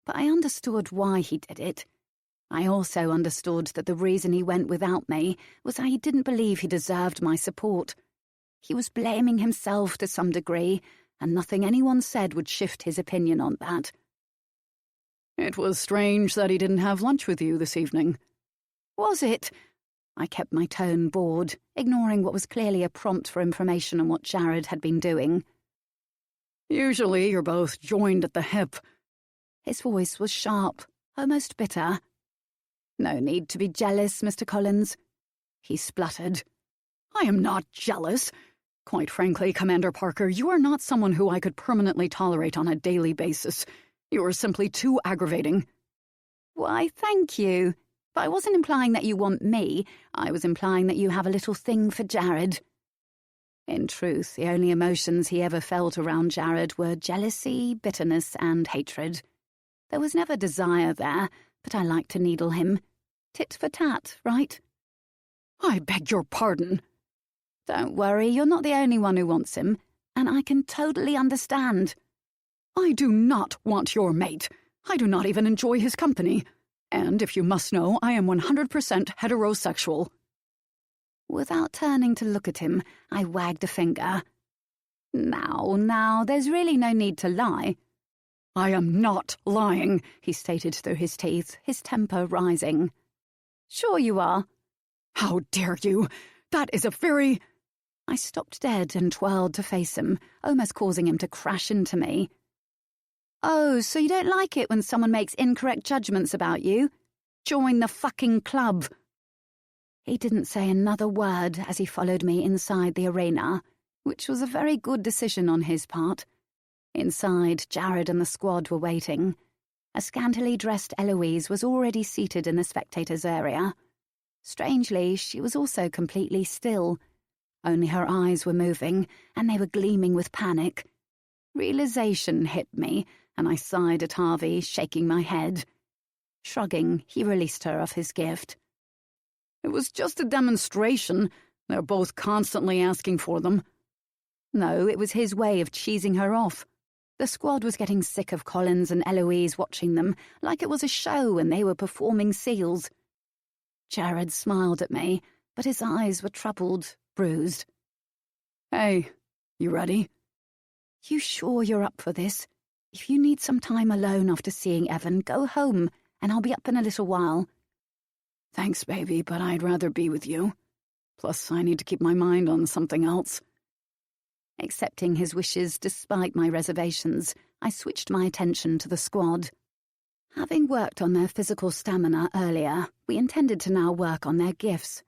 Speaker 1: but I understood why he did it. I also understood that the reason he went without me was that he didn't believe he deserved my support. He was blaming himself to some degree, and nothing anyone said would shift his opinion on that.
Speaker 2: It was strange that he didn't have lunch with you this evening.
Speaker 1: Was it? I kept my tone bored, ignoring what was clearly a prompt for information on what Jared had been doing.
Speaker 2: Usually you're both joined at the hip.
Speaker 1: His voice was sharp, almost bitter. No need to be jealous, Mr. Collins. He spluttered.
Speaker 2: I am not jealous. Quite frankly, Commander Parker, you are not someone who I could permanently tolerate on a daily basis. You are simply too aggravating.
Speaker 1: Why, thank you. But I wasn't implying that you want me. I was implying that you have a little thing for Jared. In truth, the only emotions he ever felt around Jared were jealousy, bitterness, and hatred. There was never desire there, but I liked to needle him. Tit for tat, right?
Speaker 2: I beg your pardon.
Speaker 1: Don't worry, you're not the only one who wants him, and I can totally understand.
Speaker 2: I do not want your mate. I do not even enjoy his company. And if you must know, I am 100% heterosexual.
Speaker 1: Without turning to look at him, I wagged a finger. Now, there's really no need to lie.
Speaker 2: I am not lying,
Speaker 1: he stated through his teeth, his temper rising. Sure you are.
Speaker 2: How dare you? That is a very...
Speaker 1: I stopped dead and twirled to face him, almost causing him to crash into me. Oh, so you don't like it when someone makes incorrect judgments about you? Join the fucking club. He didn't say another word as he followed me inside the arena, which was a very good decision on his part. Inside, Jared and the squad were waiting. A scantily dressed Eloise was already seated in the spectators' area. Strangely, she was also completely still. Only her eyes were moving, and they were gleaming with panic. Realization hit me, and I sighed at Harvey, shaking my head. Shrugging, he released her of his gift.
Speaker 2: It was just a demonstration. They're both constantly asking for them.
Speaker 1: No, it was his way of cheesing her off. The squad was getting sick of Collins and Eloise watching them, like it was a show and they were performing seals. Jared smiled at me, but his eyes were troubled, bruised.
Speaker 2: Hey, you ready?
Speaker 1: You sure you're up for this? If you need some time alone after seeing Evan, go home, and I'll be up in a little while.
Speaker 2: Thanks, baby, but I'd rather be with you. Plus, I need to keep my mind on something else.
Speaker 1: Accepting his wishes despite my reservations, I switched my attention to the squad. Having worked on their physical stamina earlier, we intended to now work on their gifts.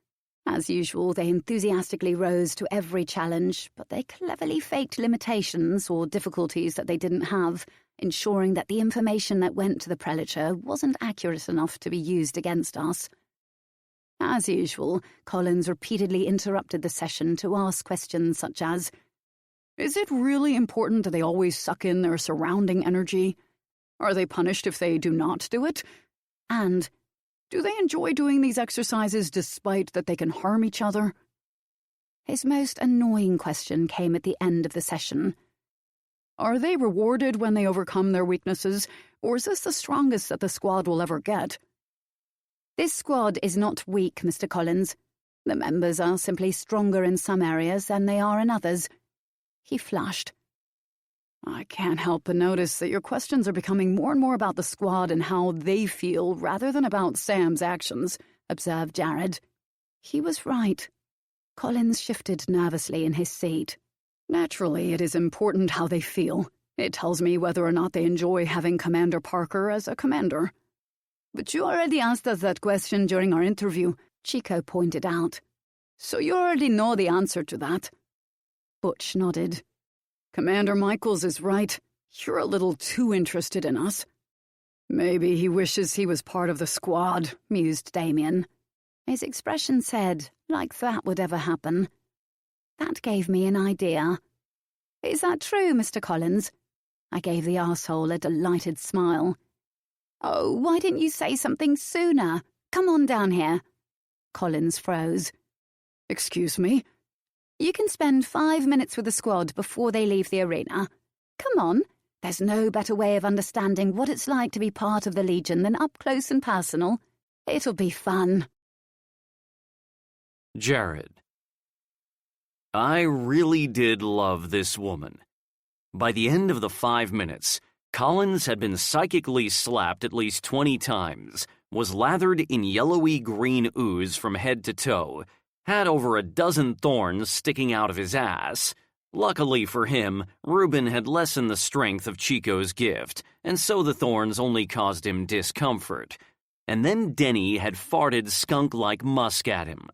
Speaker 1: As usual, they enthusiastically rose to every challenge, but they cleverly faked limitations or difficulties that they didn't have, ensuring that the information that went to the prelature wasn't accurate enough to be used against us. As usual, Collins repeatedly interrupted the session to ask questions such as,
Speaker 2: is it really important that they always suck in their surrounding energy? Are they punished if they do not do it?
Speaker 1: And,
Speaker 2: do they enjoy doing these exercises despite that they can harm each other?
Speaker 1: His most annoying question came at the end of the session.
Speaker 2: Are they rewarded when they overcome their weaknesses, or is this the strongest that the squad will ever get?
Speaker 1: This squad is not weak, Mr. Collins. The members are simply stronger in some areas than they are in others. He flushed.
Speaker 2: I can't help but notice that your questions are becoming more and more about the squad and how they feel rather than about Sam's actions, observed Jared.
Speaker 1: He was right. Collins shifted nervously in his seat.
Speaker 2: Naturally, it is important how they feel. It tells me whether or not they enjoy having Commander Parker as a commander.
Speaker 1: But you already asked us that question during our interview, Chico pointed out. So you already know the answer to that. Butch nodded.
Speaker 2: Commander Michaels is right. You're a little too interested in us. Maybe he wishes he was part of the squad,
Speaker 1: mused Damien. His expression said, like that would ever happen. That gave me an idea. Is that true, Mr. Collins? I gave the arsehole a delighted smile. Oh, why didn't you say something sooner? Come on down here. Collins froze.
Speaker 2: Excuse me?
Speaker 1: You can spend 5 minutes with the squad before they leave the arena. Come on, there's no better way of understanding what it's like to be part of the Legion than up close and personal. It'll be fun.
Speaker 3: Jared. I really did love this woman. By the end of the 5 minutes, Collins had been psychically slapped at least 20 times, was lathered in yellowy green ooze from head to toe, had over a dozen thorns sticking out of his ass. Luckily for him, Reuben had lessened the strength of Chico's gift, and so the thorns only caused him discomfort. And then Denny had farted skunk-like musk at him.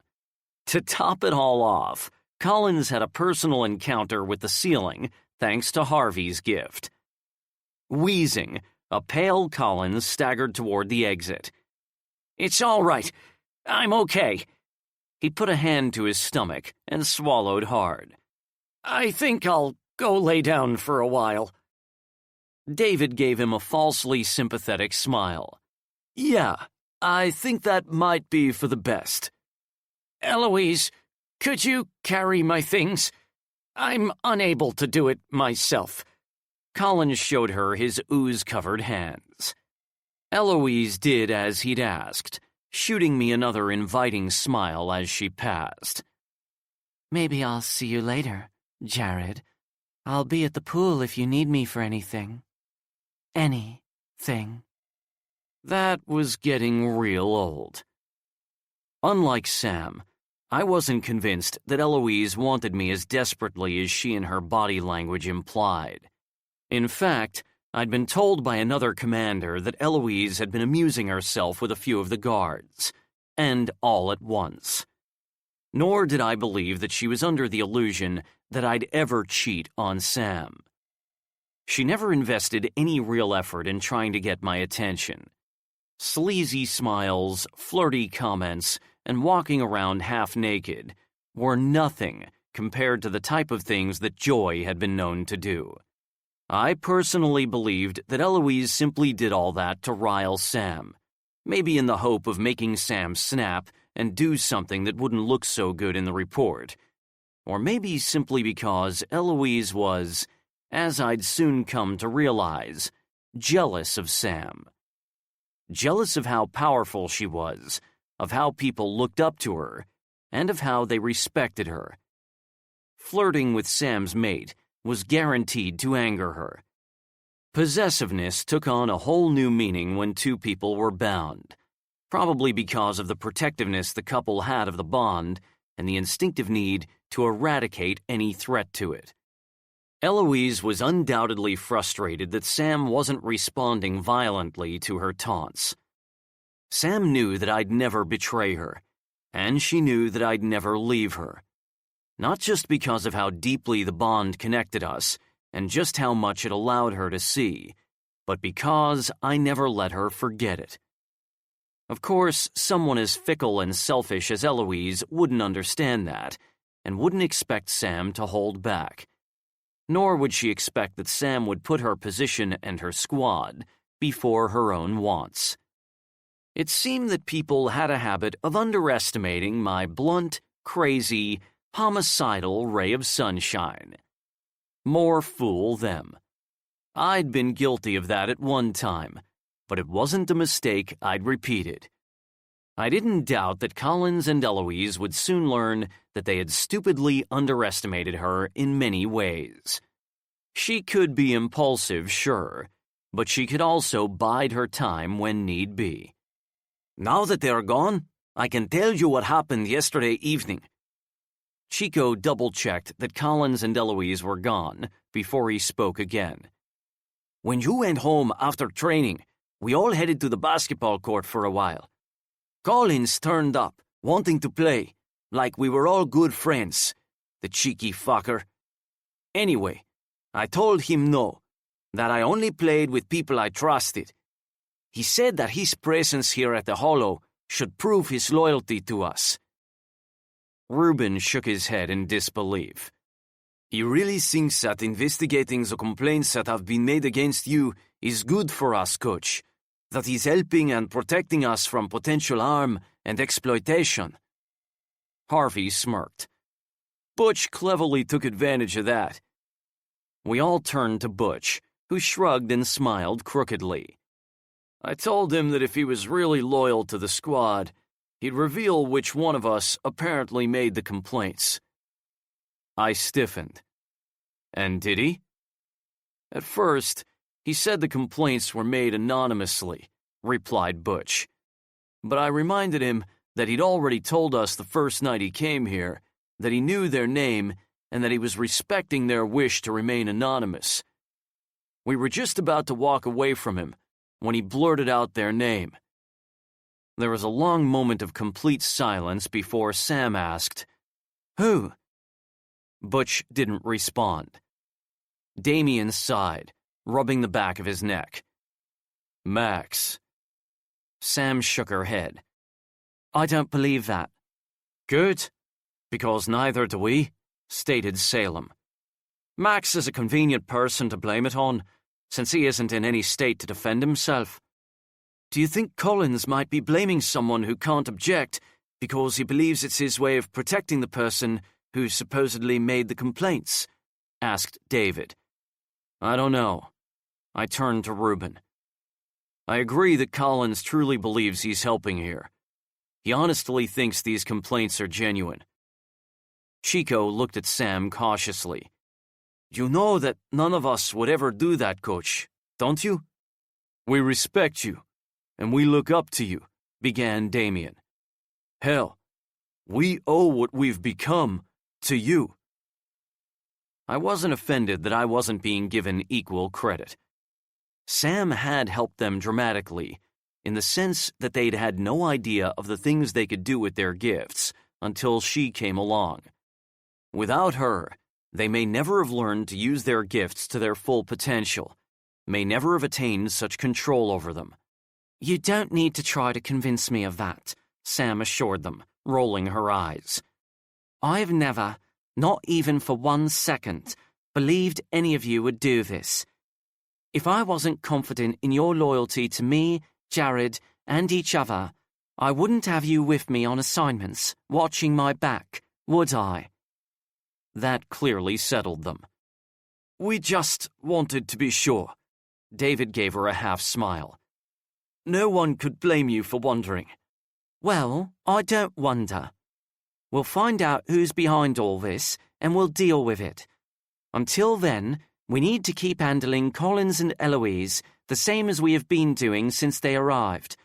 Speaker 3: To top it all off, Collins had a personal encounter with the ceiling, thanks to Harvey's gift. Wheezing, a pale Collins staggered toward the exit. "It's all right. I'm okay." He put a hand to his stomach and swallowed hard. "I think I'll go lay down for a while." David gave him a falsely sympathetic smile. "Yeah, I think that might be for the best." "Eloise, could you carry my things? I'm unable to do it myself." Collins showed her his ooze-covered hands. Eloise did as he'd asked, shooting me another inviting smile as she passed.
Speaker 4: "Maybe I'll see you later, Jared. I'll be at the pool if you need me for anything. Anything."
Speaker 3: That was getting real old. Unlike Sam, I wasn't convinced that Eloise wanted me as desperately as she and her body language implied. In fact, I'd been told by another commander that Eloise had been amusing herself with a few of the guards, and all at once. Nor did I believe that she was under the illusion that I'd ever cheat on Sam. She never invested any real effort in trying to get my attention. Sleazy smiles, flirty comments, and walking around half naked were nothing compared to the type of things that Joy had been known to do. I personally believed that Eloise simply did all that to rile Sam, maybe in the hope of making Sam snap and do something that wouldn't look so good in the report, or maybe simply because Eloise was, as I'd soon come to realize, jealous of Sam. Jealous of how powerful she was, of how people looked up to her, and of how they respected her. Flirting with Sam's mate was guaranteed to anger her. Possessiveness took on a whole new meaning when two people were bound, probably because of the protectiveness the couple had of the bond and the instinctive need to eradicate any threat to it. Eloise was undoubtedly frustrated that Sam wasn't responding violently to her taunts. Sam knew that I'd never betray her, and she knew that I'd never leave her. Not just because of how deeply the bond connected us and just how much it allowed her to see, but because I never let her forget it. Of course, someone as fickle and selfish as Eloise wouldn't understand that and wouldn't expect Sam to hold back. Nor would she expect that Sam would put her position and her squad before her own wants. It seemed that people had a habit of underestimating my blunt, crazy, homicidal ray of sunshine. More fool them. I'd been guilty of that at one time, but it wasn't a mistake I'd repeated. I didn't doubt that Collins and Eloise would soon learn that they had stupidly underestimated her in many ways. She could be impulsive, sure, but she could also bide her time when need be. "Now that they're gone, I can tell you what happened yesterday evening." Chico double-checked that Collins and Eloise were gone before he spoke again. "When you went home after training, we all headed to the basketball court for a while. Collins turned up, wanting to play, like we were all good friends, the cheeky fucker. Anyway, I told him no, that I only played with people I trusted. He said that his presence here at the Hollow should prove his loyalty to us." Reuben shook his head in disbelief. "He really thinks that investigating the complaints that have been made against you is good for us, Coach, that he's helping and protecting us from potential harm and exploitation." Harvey smirked. Butch cleverly took advantage of that. We all turned to Butch, who shrugged and smiled crookedly. "I told him that if he was really loyal to the squad, he'd reveal which one of us apparently made the complaints." I stiffened. And did he? At first, he said the complaints were made anonymously, replied Butch. But I reminded him that he'd already told us the first night he came here that he knew their name and that he was respecting their wish to remain anonymous. We were just about to walk away from him when he blurted out their name. There was a long moment of complete silence before Sam asked, "Who?" Butch didn't respond. Damien sighed, rubbing the back of his neck. "Max." Sam shook her head. "I don't believe that." "Good, because neither do we," stated Salem. "Max is a convenient person to blame it on, since he isn't in any state to defend himself." "Do you think Collins might be blaming someone who can't object because he believes it's his way of protecting the person who supposedly made the complaints?" asked David. "I don't know." I turned to Reuben. "I agree that Collins truly believes he's helping here. He honestly thinks these complaints are genuine." Chico looked at Sam cautiously. "You know that none of us would ever do that, Coach, don't you?" "We respect you, and we look up to you," began Damien. "Hell, we owe what we've become to you." I wasn't offended that I wasn't being given equal credit. Sam had helped them dramatically, in the sense that they'd had no idea of the things they could do with their gifts until she came along. Without her, they may never have learned to use their gifts to their full potential, may never have attained such control over them. "You don't need to try to convince me of that," Sam assured them, rolling her eyes. "I've never, not even for 1 second, believed any of you would do this. If I wasn't confident in your loyalty to me, Jared, and each other, I wouldn't have you with me on assignments, watching my back, would I?" That clearly settled them. "We just wanted to be sure." David gave her a half-smile. "No one could blame you for wondering." "Well, I don't wonder. We'll find out who's behind all this, and we'll deal with it. Until then, we need to keep handling Collins and Eloise the same as we have been doing since they arrived.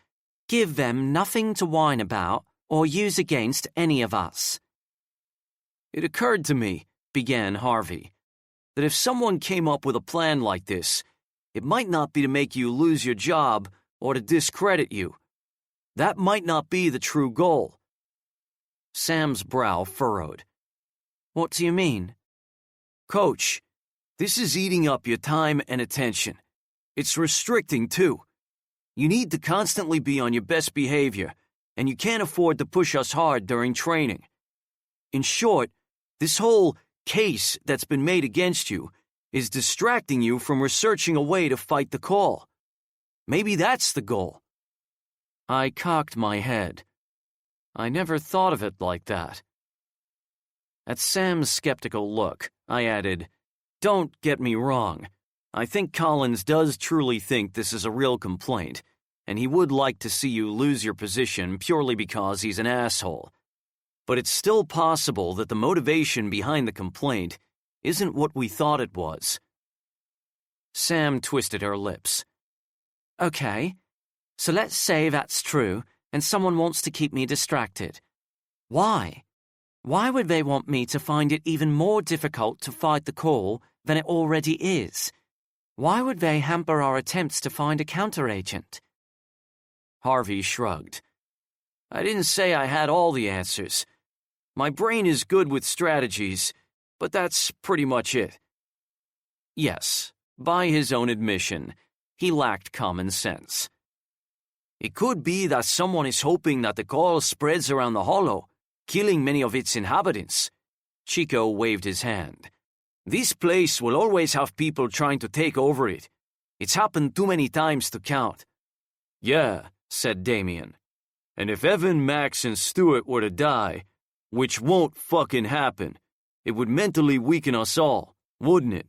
Speaker 3: Give them nothing to whine about or use against any of us." "It occurred to me," began Harvey, "that if someone came up with a plan like this, it might not be to make you lose your job or to discredit you. That might not be the true goal." Sam's brow furrowed. "What do you mean?" "Coach, this is eating up your time and attention. It's restricting, too. You need to constantly be on your best behavior, and you can't afford to push us hard during training. In short, this whole case that's been made against you is distracting you from researching a way to fight the call. Maybe that's the goal." I cocked my head. I never thought of it like that. At Sam's skeptical look, I added, "Don't get me wrong. I think Collins does truly think this is a real complaint, and he would like to see you lose your position purely because he's an asshole. But it's still possible that the motivation behind the complaint isn't what we thought it was." Sam twisted her lips. "Okay, so let's say that's true, and someone wants to keep me distracted. Why? Why would they want me to find it even more difficult to fight the call than it already is? Why would they hamper our attempts to find a counteragent?" Harvey shrugged. "I didn't say I had all the answers. My brain is good with strategies, but that's pretty much it." Yes, by his own admission, he lacked common sense. "It could be that someone is hoping that the call spreads around the hollow, killing many of its inhabitants." Chico waved his hand. "This place will always have people trying to take over it. It's happened too many times to count." "Yeah," said Damien. "And if Evan, Max, and Stuart were to die, which won't fucking happen, it would mentally weaken us all, wouldn't it?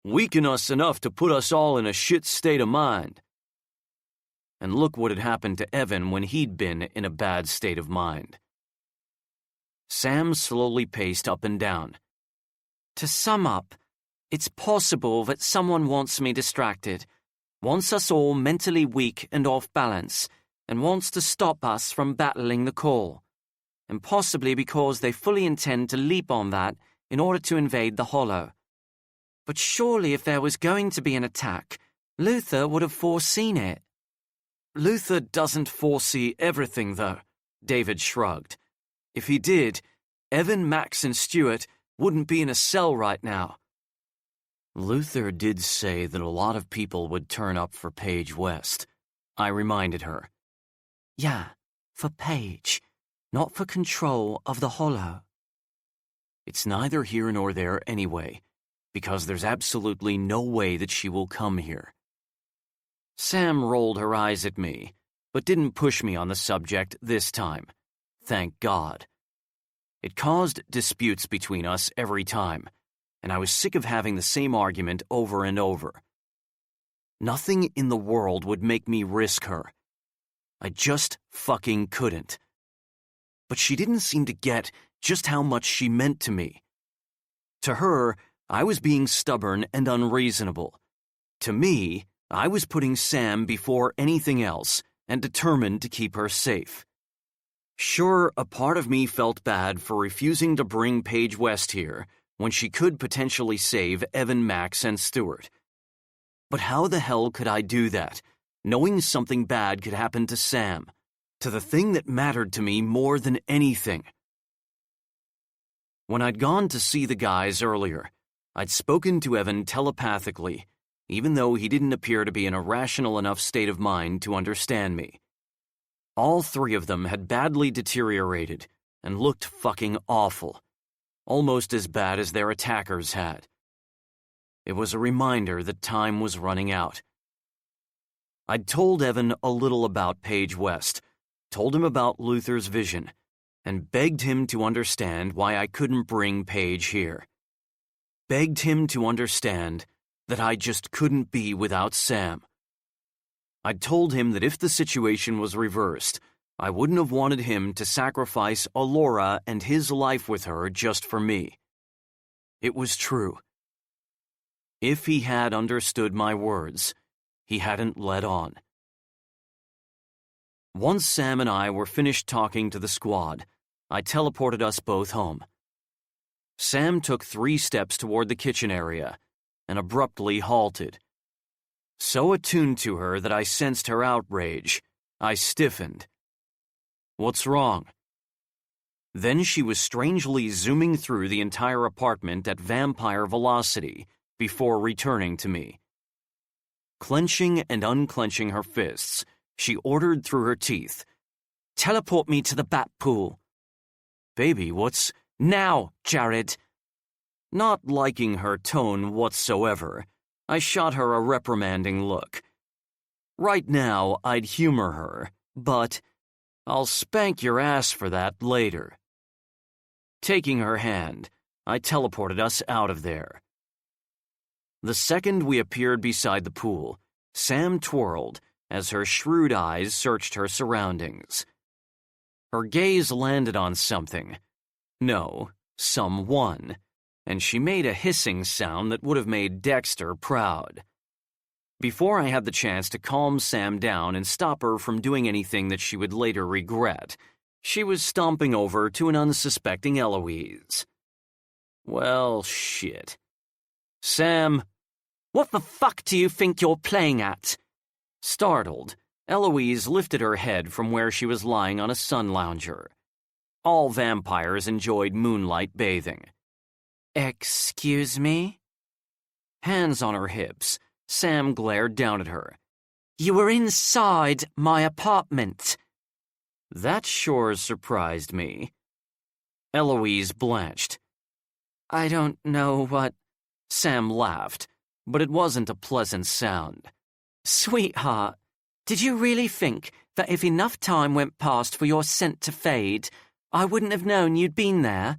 Speaker 3: Weaken us enough to put us all in a shit state of mind." And look what had happened to Evan when he'd been in a bad state of mind. Sam slowly paced up and down.
Speaker 4: To sum up, it's possible that someone wants me distracted, wants us all mentally weak and off balance, and wants to stop us from battling the call. And possibly because they fully intend to leap on that in order to invade the Hollow. But surely if there was going to be an attack, Luther would have foreseen it.
Speaker 3: Luther doesn't foresee everything, though, David shrugged. If he did, Evan, Max, and Stuart wouldn't be in a cell right now. Luther did say that a lot of people would turn up for Paige West, I reminded her.
Speaker 4: Yeah, for Paige, not for control of the Hollow.
Speaker 3: It's neither here nor there anyway, because there's absolutely no way that she will come here. Sam rolled her eyes at me, but didn't push me on the subject this time. Thank God. It caused disputes between us every time, and I was sick of having the same argument over and over. Nothing in the world would make me risk her. I just fucking couldn't. But she didn't seem to get just how much she meant to me. To her, I was being stubborn and unreasonable. To me, I was putting Sam before anything else and determined to keep her safe. Sure, a part of me felt bad for refusing to bring Paige West here when she could potentially save Evan, Max, and Stuart. But how the hell could I do that, knowing something bad could happen to Sam, to the thing that mattered to me more than anything? When I'd gone to see the guys earlier, I'd spoken to Evan telepathically, even though he didn't appear to be in a rational enough state of mind to understand me. All three of them had badly deteriorated and looked fucking awful, almost as bad as their attackers had. It was a reminder that time was running out. I'd told Evan a little about Paige West, told him about Luther's vision, and begged him to understand why I couldn't bring Paige here. Begged him to understand that I just couldn't be without Sam. I'd told him that if the situation was reversed, I wouldn't have wanted him to sacrifice Alora and his life with her just for me. It was true. If he had understood my words, he hadn't let on. Once Sam and I were finished talking to the squad, I teleported us both home. Sam took 3 steps toward the kitchen area and abruptly halted. So attuned to her that I sensed her outrage, I stiffened. What's wrong? Then she was strangely zooming through the entire apartment at vampire velocity before returning to me. Clenching and unclenching her fists, she ordered through her teeth, "Teleport me to the bat pool." "Baby, what's—"
Speaker 4: "Now, Jared."
Speaker 3: Not liking her tone whatsoever, I shot her a reprimanding look. Right now, I'd humor her, but I'll spank your ass for that later. Taking her hand, I teleported us out of there. The second we appeared beside the pool, Sam twirled as her shrewd eyes searched her surroundings. Her gaze landed on something. No, someone. And she made a hissing sound that would have made Dexter proud. Before I had the chance to calm Sam down and stop her from doing anything that she would later regret, she was stomping over to an unsuspecting Eloise. Well, shit. "Sam,
Speaker 4: "What the fuck do you think you're playing at?"
Speaker 3: Startled, Eloise lifted her head from where she was lying on a sun lounger. All vampires enjoyed moonlight bathing.
Speaker 4: "Excuse me?"
Speaker 3: Hands on her hips, Sam glared down at her.
Speaker 4: "You were inside my apartment."
Speaker 3: That sure surprised me. Eloise blanched.
Speaker 4: "I don't know what—"
Speaker 3: Sam laughed, but it wasn't a pleasant sound.
Speaker 4: "Sweetheart, did you really think that if enough time went past for your scent to fade, I wouldn't have known you'd been there?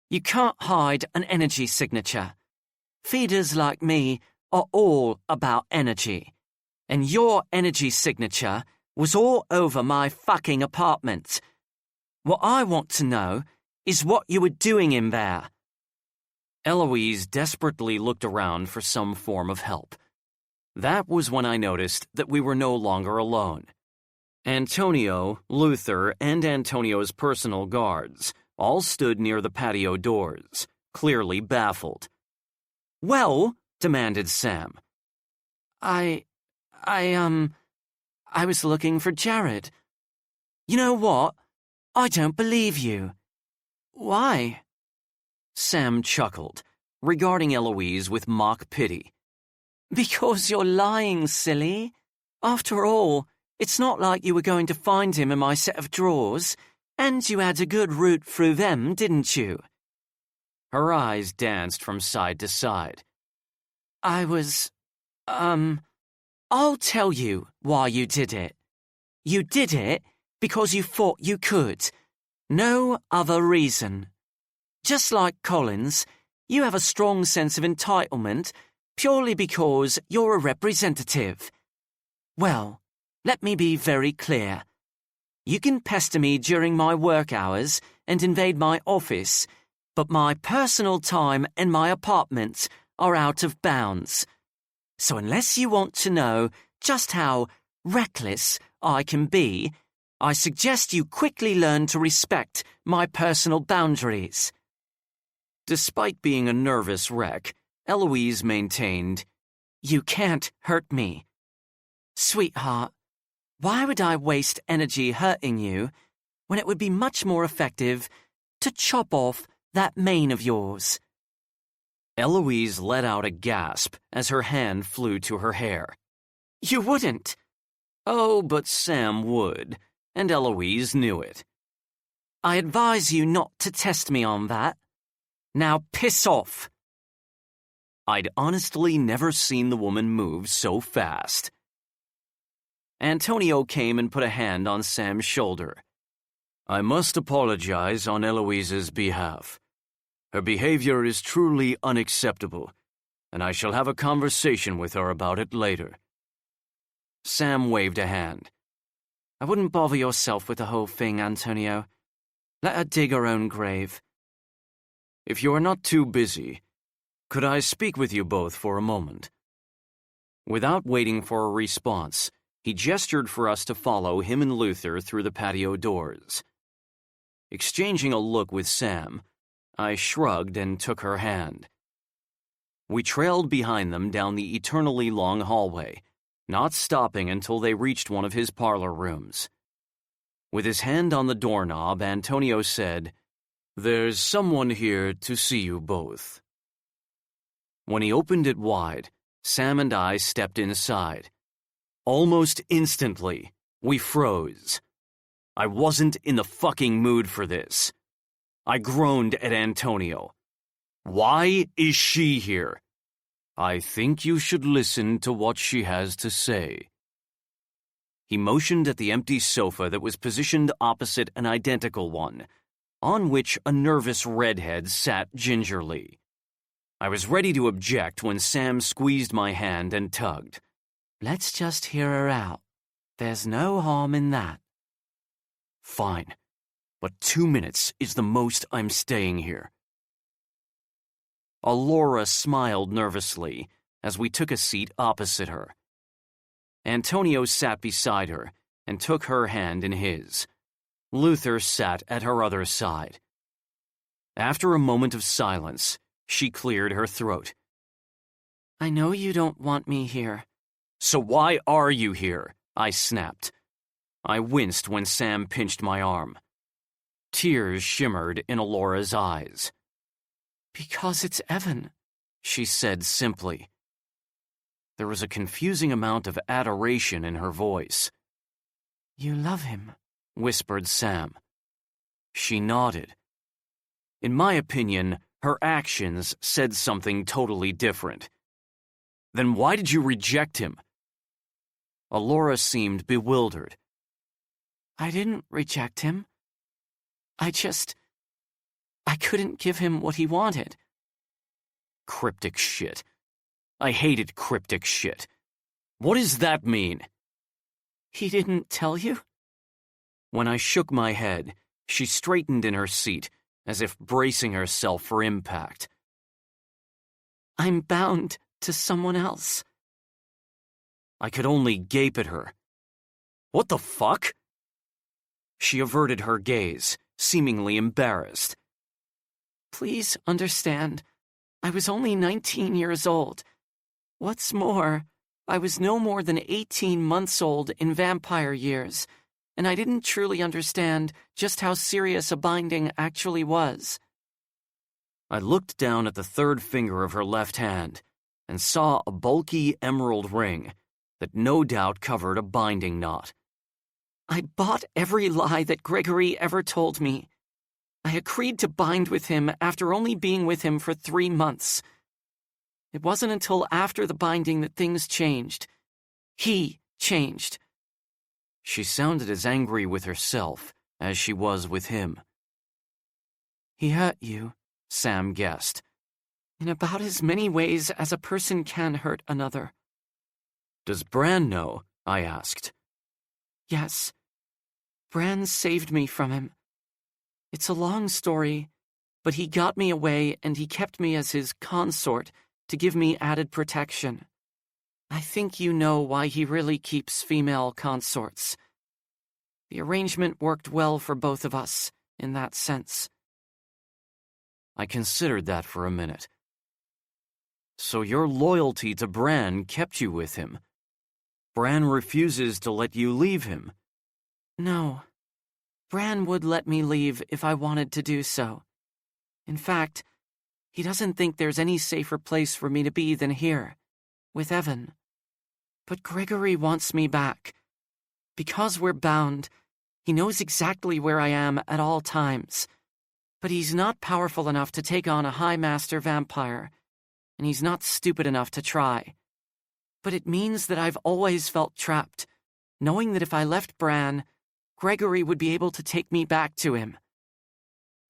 Speaker 4: You can't hide an energy signature. Feeders like me are all about energy. And your energy signature was all over my fucking apartment. What I want to know is what you were doing in there."
Speaker 3: Eloise desperately looked around for some form of help. That was when I noticed that we were no longer alone. Antonio, Luther, and Antonio's personal guards all stood near the patio doors, clearly baffled. "Well," demanded Sam. I was looking for Jared. You know what? I don't believe you." "Why?" Sam chuckled, regarding Eloise with mock pity. "Because you're lying, silly. After all, it's not like you were going to find him in my set of drawers, and you had a good route through them, didn't you?" Her eyes danced from side to side. I'll tell you why you did it. You did it because you thought you could. No other reason. Just like Collins, you have a strong sense of entitlement purely because you're a representative. Well, let me be very clear. You can pester me during my work hours and invade my office, but my personal time and my apartment are out of bounds. So unless you want to know just how reckless I can be, I suggest you quickly learn to respect my personal boundaries. Despite being a nervous wreck, Eloise maintained, "You can't hurt me." "Sweetheart, why would I waste energy hurting you when it would be much more effective to chop off that mane of yours?" Eloise let out a gasp as her hand flew to her hair. "You wouldn't." Oh, but Sam would, and Eloise knew it. "I advise you not to test me on that. Now piss off." I'd honestly never seen the woman move so fast. Antonio came and put a hand on Sam's shoulder. "I must apologize on Eloise's behalf. Her behavior is truly unacceptable, and I shall have a conversation with her about it later." Sam waved a hand. "I wouldn't bother yourself with the whole thing, Antonio. Let her dig her own grave." "If you are not too busy, could I speak with you both for a moment?" Without waiting for a response, he gestured for us to follow him and Luther through the patio doors. Exchanging a look with Sam, I shrugged and took her hand. We trailed behind them down the eternally long hallway, not stopping until they reached one of his parlor rooms. With his hand on the doorknob, Antonio said, "There's someone here to see you both." When he opened it wide, Sam and I stepped inside. Almost instantly, we froze. I wasn't in the fucking mood for this. I groaned at Antonio. "Why is she here?" "I think you should listen to what she has to say." He motioned at the empty sofa that was positioned opposite an identical one, on which a nervous redhead sat gingerly. I was ready to object when Sam squeezed my hand and tugged. "Let's just hear her out. There's no harm in that." "Fine, but 2 minutes is the most I'm staying here." Alora smiled nervously as we took a seat opposite her. Antonio sat beside her and took her hand in his. Luther sat at her other side. After a moment of silence, she cleared her throat. "I know you don't want me here." "So why are you here?" I snapped. I winced when Sam pinched my arm. Tears shimmered in Alora's eyes. "Because it's Evan," she said simply. There was a confusing amount of adoration in her voice. "You love him," whispered Sam. She nodded. In my opinion, her actions said something totally different. "Then why did you reject him?" Alora seemed bewildered. "I didn't reject him. I couldn't give him what he wanted." Cryptic shit. I hated cryptic shit. What does that mean? "He didn't tell you?" When I shook my head, she straightened in her seat, as if bracing herself for impact.
Speaker 4: I'm bound to someone else.
Speaker 3: I could only gape at her. What the fuck? She averted her gaze, seemingly embarrassed.
Speaker 4: Please understand, I was only 19 years old. What's more, I was no more than 18 months old in vampire years, and I didn't truly understand just how serious a binding actually was.
Speaker 3: I looked down at the third finger of her left hand and saw a bulky emerald ring that no doubt covered a binding knot.
Speaker 4: I bought every lie that Gregory ever told me. I agreed to bind with him after only being with him for 3 months. It wasn't until after the binding that things changed. He changed.
Speaker 3: She sounded as angry with herself as she was with him.
Speaker 4: He hurt you, Sam guessed, in about as many ways as a person can hurt another.
Speaker 3: Does Bran know? I asked.
Speaker 4: Yes. Bran saved me from him. It's a long story, but he got me away and he kept me as his consort to give me added protection. I think you know why he really keeps female consorts. The arrangement worked well for both of us, in that sense.
Speaker 3: I considered that for a minute. So your loyalty to Bran kept you with him. Bran refuses to let you leave him.
Speaker 4: No. Bran would let me leave if I wanted to do so. In fact, he doesn't think there's any safer place for me to be than here, with Evan. But Gregory wants me back. Because we're bound, he knows exactly where I am at all times. But he's not powerful enough to take on a High Master vampire, and he's not stupid enough to try. But it means that I've always felt trapped, knowing that if I left Bran, Gregory would be able to take me back to him.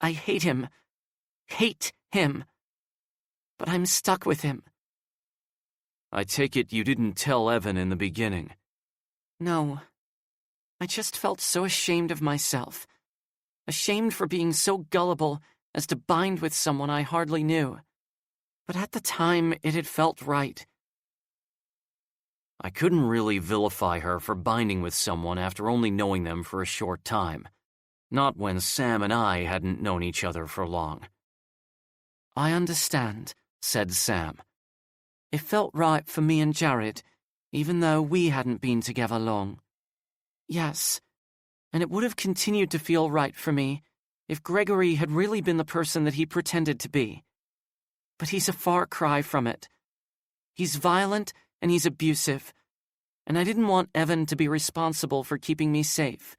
Speaker 4: I hate him. Hate him. But I'm stuck with him.
Speaker 3: I take it you didn't tell Evan in the beginning.
Speaker 4: No. I just felt so ashamed of myself. Ashamed for being so gullible as to bind with someone I hardly knew. But at the time, it had felt right.
Speaker 3: I couldn't really vilify her for binding with someone after only knowing them for a short time. Not when Sam and I hadn't known each other for long.
Speaker 4: I understand, said Sam. It felt right for me and Jared, even though we hadn't been together long. Yes, and it would have continued to feel right for me if Gregory had really been the person that he pretended to be. But he's a far cry from it. He's violent and he's abusive, and I didn't want Evan to be responsible for keeping me safe.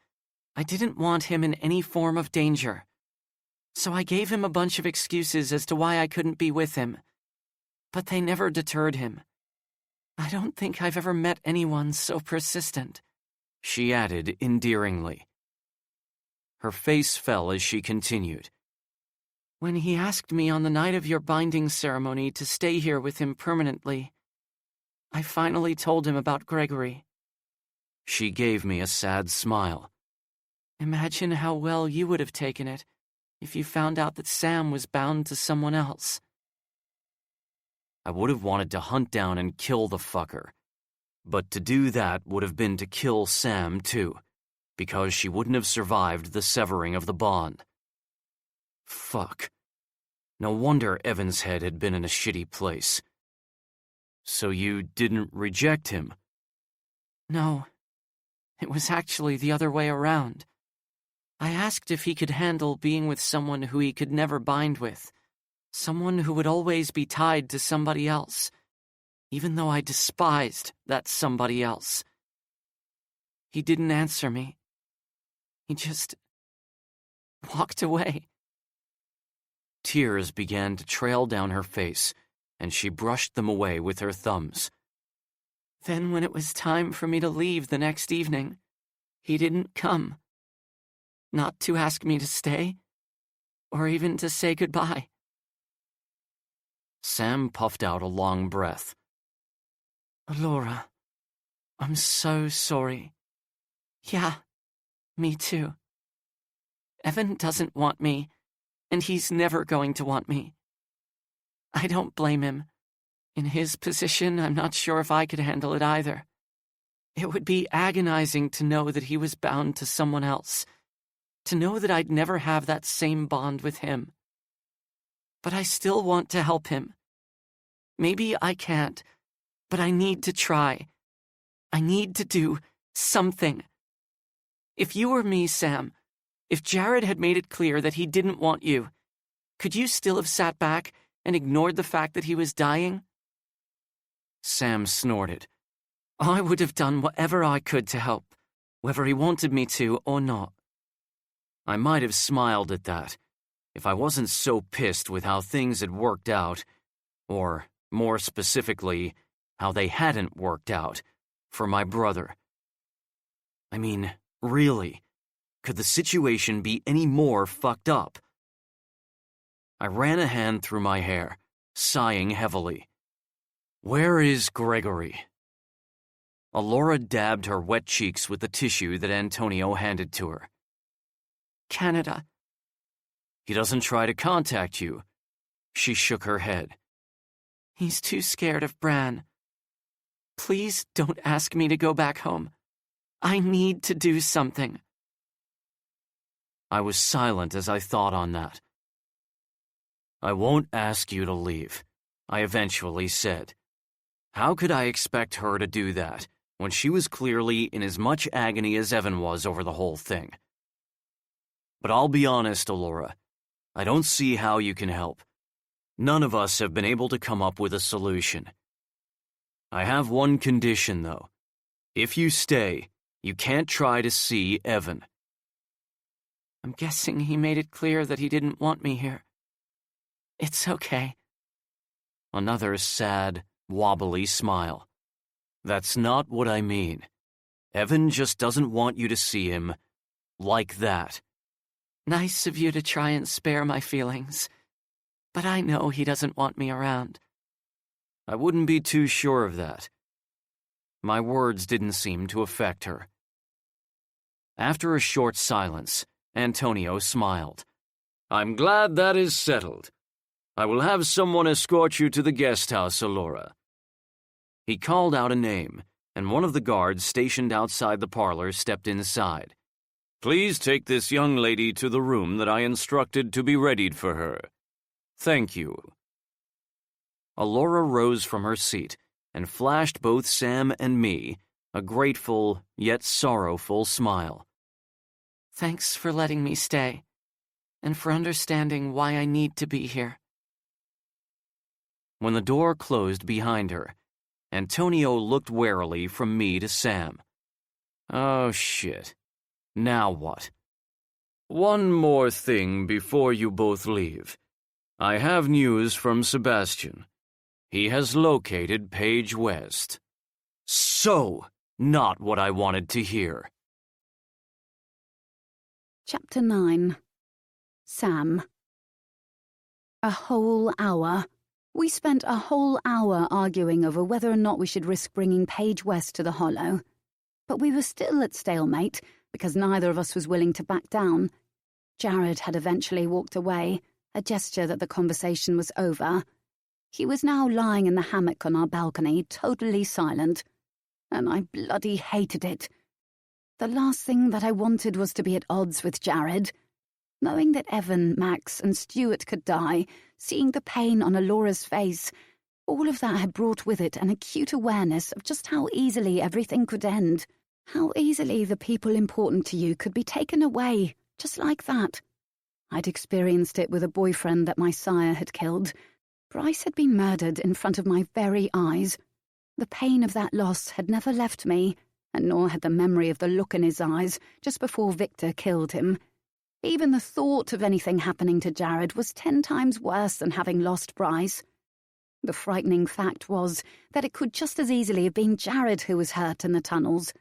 Speaker 4: I didn't want him in any form of danger. So I gave him a bunch of excuses as to why I couldn't be with him. But they never deterred him. I don't think I've ever met anyone so persistent,
Speaker 3: she added endearingly. Her face fell as she continued.
Speaker 4: When he asked me on the night of your binding ceremony to stay here with him permanently, I finally told him about Gregory.
Speaker 3: She gave me a sad smile.
Speaker 4: Imagine how well you would have taken it if you found out that Sam was bound to someone else.
Speaker 3: I would have wanted to hunt down and kill the fucker. But to do that would have been to kill Sam, too, because she wouldn't have survived the severing of the bond. Fuck. No wonder Evan's head had been in a shitty place. So you didn't reject him?
Speaker 4: No. It was actually the other way around. I asked if he could handle being with someone who he could never bind with, someone who would always be tied to somebody else, even though I despised that somebody else. He didn't answer me. He just walked away.
Speaker 3: Tears began to trail down her face, and she brushed them away with her thumbs.
Speaker 4: Then when it was time for me to leave the next evening, he didn't come. Not to ask me to stay, or even to say goodbye.
Speaker 3: Sam puffed out a long breath.
Speaker 4: Laura, I'm so sorry. Yeah, me too. Evan doesn't want me, and he's never going to want me. I don't blame him. In his position, I'm not sure if I could handle it either. It would be agonizing to know that he was bound to someone else, to know that I'd never have that same bond with him. But I still want to help him. Maybe I can't, but I need to try. I need to do something. If you were me, Sam, if Jared had made it clear that he didn't want you, could you still have sat back and ignored the fact that he was dying?
Speaker 3: Sam snorted. I would have done whatever I could to help, whether he wanted me to or not. I might have smiled at that, if I wasn't so pissed with how things had worked out, or, more specifically, how they hadn't worked out, for my brother. I mean, really, could the situation be any more fucked up? I ran a hand through my hair, sighing heavily. Where is Gregory? Alora dabbed her wet cheeks with the tissue that Antonio handed to her.
Speaker 4: Canada.
Speaker 3: He doesn't try to contact you. She shook her head.
Speaker 4: He's too scared of Bran. Please don't ask me to go back home. I need to do something.
Speaker 3: I was silent as I thought on that. I won't ask you to leave, I eventually said. How could I expect her to do that when she was clearly in as much agony as Evan was over the whole thing? But I'll be honest, Alora, I don't see how you can help. None of us have been able to come up with a solution. I have one condition, though. If you stay, you can't try to see Evan.
Speaker 4: I'm guessing he made it clear that he didn't want me here. It's okay.
Speaker 3: Another sad, wobbly smile. That's not what I mean. Evan just doesn't want you to see him like that.
Speaker 4: Nice of you to try and spare my feelings, but I know he doesn't want me around.
Speaker 3: I wouldn't be too sure of that. My words didn't seem to affect her. After a short silence, Antonio smiled. I'm glad that is settled. I will have someone escort you to the guest house, Alora. He called out a name, and one of the guards stationed outside the parlor stepped inside. Please take this young lady to the room that I instructed to be readied for her. Thank you. Alora rose from her seat and flashed both Sam and me a grateful yet sorrowful smile.
Speaker 4: Thanks for letting me stay, and for understanding why I need to be here.
Speaker 3: When the door closed behind her, Antonio looked warily from me to Sam. Oh, shit. Now what? One more thing before you both leave. I have news from Sebastian. He has located Paige West. So, not what I wanted to hear.
Speaker 1: Chapter 9. Sam. A whole hour. We spent a whole hour arguing over whether or not we should risk bringing Paige West to the Hollow. But we were still at stalemate, because neither of us was willing to back down. Jared had eventually walked away, a gesture that the conversation was over. He was now lying in the hammock on our balcony, totally silent, and I bloody hated it. The last thing that I wanted was to be at odds with Jared. Knowing that Evan, Max, and Stuart could die, seeing the pain on Alora's face, all of that had brought with it an acute awareness of just how easily everything could end. How easily the people important to you could be taken away, just like that. I'd experienced it with a boyfriend that my sire had killed. Bryce had been murdered in front of my very eyes. The pain of that loss had never left me, and nor had the memory of the look in his eyes just before Victor killed him. Even the thought of anything happening to Jared was 10 times worse than having lost Bryce. The frightening fact was that it could just as easily have been Jared who was hurt in the tunnels.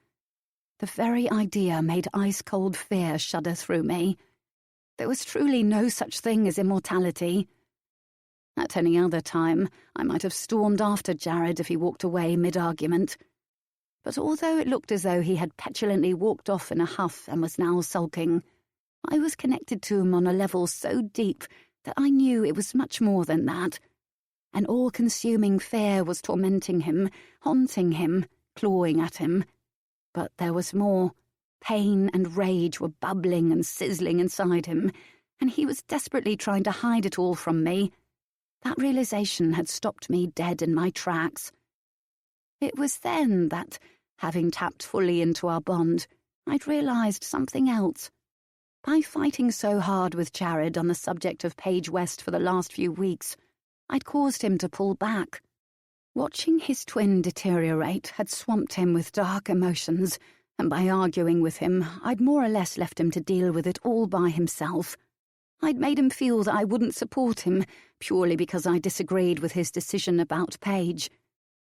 Speaker 1: The very idea made ice-cold fear shudder through me. There was truly no such thing as immortality. At any other time, I might have stormed after Jared if he walked away mid-argument. But although it looked as though he had petulantly walked off in a huff and was now sulking, I was connected to him on a level so deep that I knew it was much more than that. An all-consuming fear was tormenting him, haunting him, clawing at him. But there was more. Pain and rage were bubbling and sizzling inside him, and he was desperately trying to hide it all from me. That realization had stopped me dead in my tracks. It was then that, having tapped fully into our bond, I'd realized something else. By fighting so hard with Jared on the subject of Paige West for the last few weeks, I'd caused him to pull back. Watching his twin deteriorate had swamped him with dark emotions, and by arguing with him, I'd more or less left him to deal with it all by himself. I'd made him feel that I wouldn't support him, purely because I disagreed with his decision about Paige.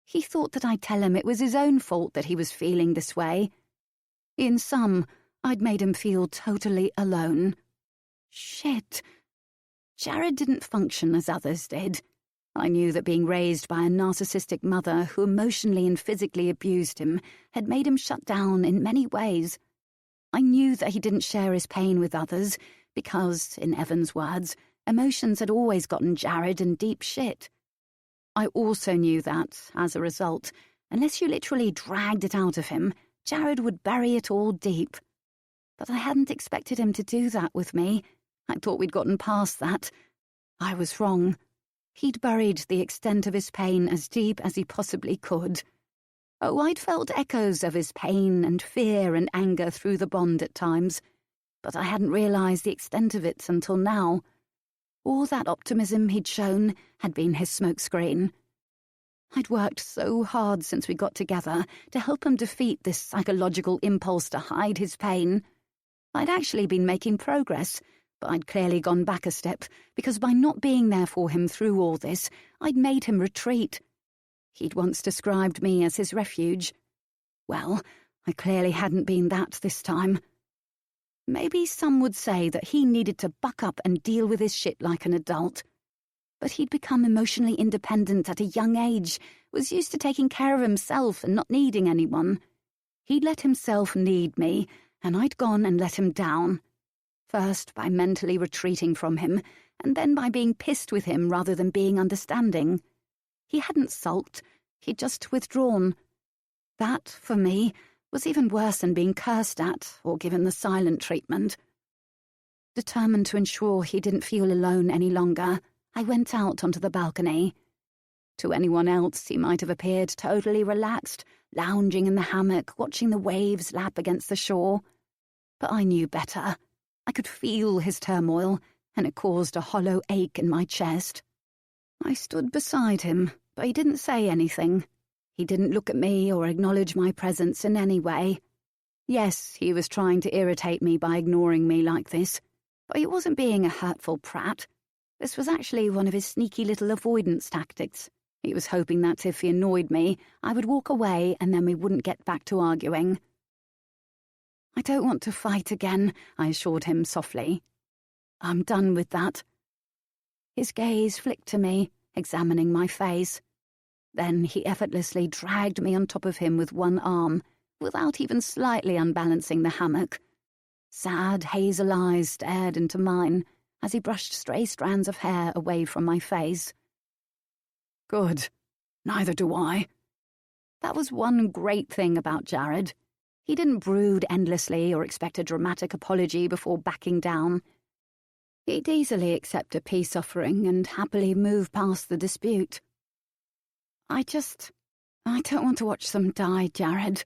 Speaker 1: He thought that I'd tell him it was his own fault that he was feeling this way. In sum, I'd made him feel totally alone. Shit. Jared didn't function as others did. I knew that being raised by a narcissistic mother who emotionally and physically abused him had made him shut down in many ways. I knew that he didn't share his pain with others because, in Evan's words, emotions had always gotten Jared in deep shit. I also knew that, as a result, unless you literally dragged it out of him, Jared would bury it all deep. But I hadn't expected him to do that with me. I thought we'd gotten past that. I was wrong. He'd buried the extent of his pain as deep as he possibly could. Oh, I'd felt echoes of his pain and fear and anger through the bond at times, but I hadn't realized the extent of it until now. All that optimism he'd shown had been his smokescreen. I'd worked so hard since we got together to help him defeat this psychological impulse to hide his pain. I'd actually been making progress, but I'd clearly gone back a step, because by not being there for him through all this, I'd made him retreat. He'd once described me as his refuge. Well, I clearly hadn't been that this time. Maybe some would say that he needed to buck up and deal with his shit like an adult. But he'd become emotionally independent at a young age, was used to taking care of himself and not needing anyone. He'd let himself need me, and I'd gone and let him down. First by mentally retreating from him, and then by being pissed with him rather than being understanding. He hadn't sulked, he'd just withdrawn. That, for me, was even worse than being cursed at or given the silent treatment. Determined to ensure he didn't feel alone any longer, I went out onto the balcony. To anyone else, he might have appeared totally relaxed, lounging in the hammock, watching the waves lap against the shore. But I knew better. I could feel his turmoil, and it caused a hollow ache in my chest. I stood beside him, but he didn't say anything. He didn't look at me or acknowledge my presence in any way. Yes, he was trying to irritate me by ignoring me like this, but he wasn't being a hurtful prat. This was actually one of his sneaky little avoidance tactics. He was hoping that if he annoyed me, I would walk away and then we wouldn't get back to arguing. I don't want to fight again, I assured him softly. I'm done with that. His gaze flicked to me, examining my face. Then he effortlessly dragged me on top of him with one arm, without even slightly unbalancing the hammock. Sad, hazel eyes stared into mine as he brushed stray strands of hair away from my face. Good. Neither do I. That was one great thing about Jared. He didn't brood endlessly or expect a dramatic apology before backing down. He'd easily accept a peace offering and happily move past the dispute. I don't want to watch them die, Jared.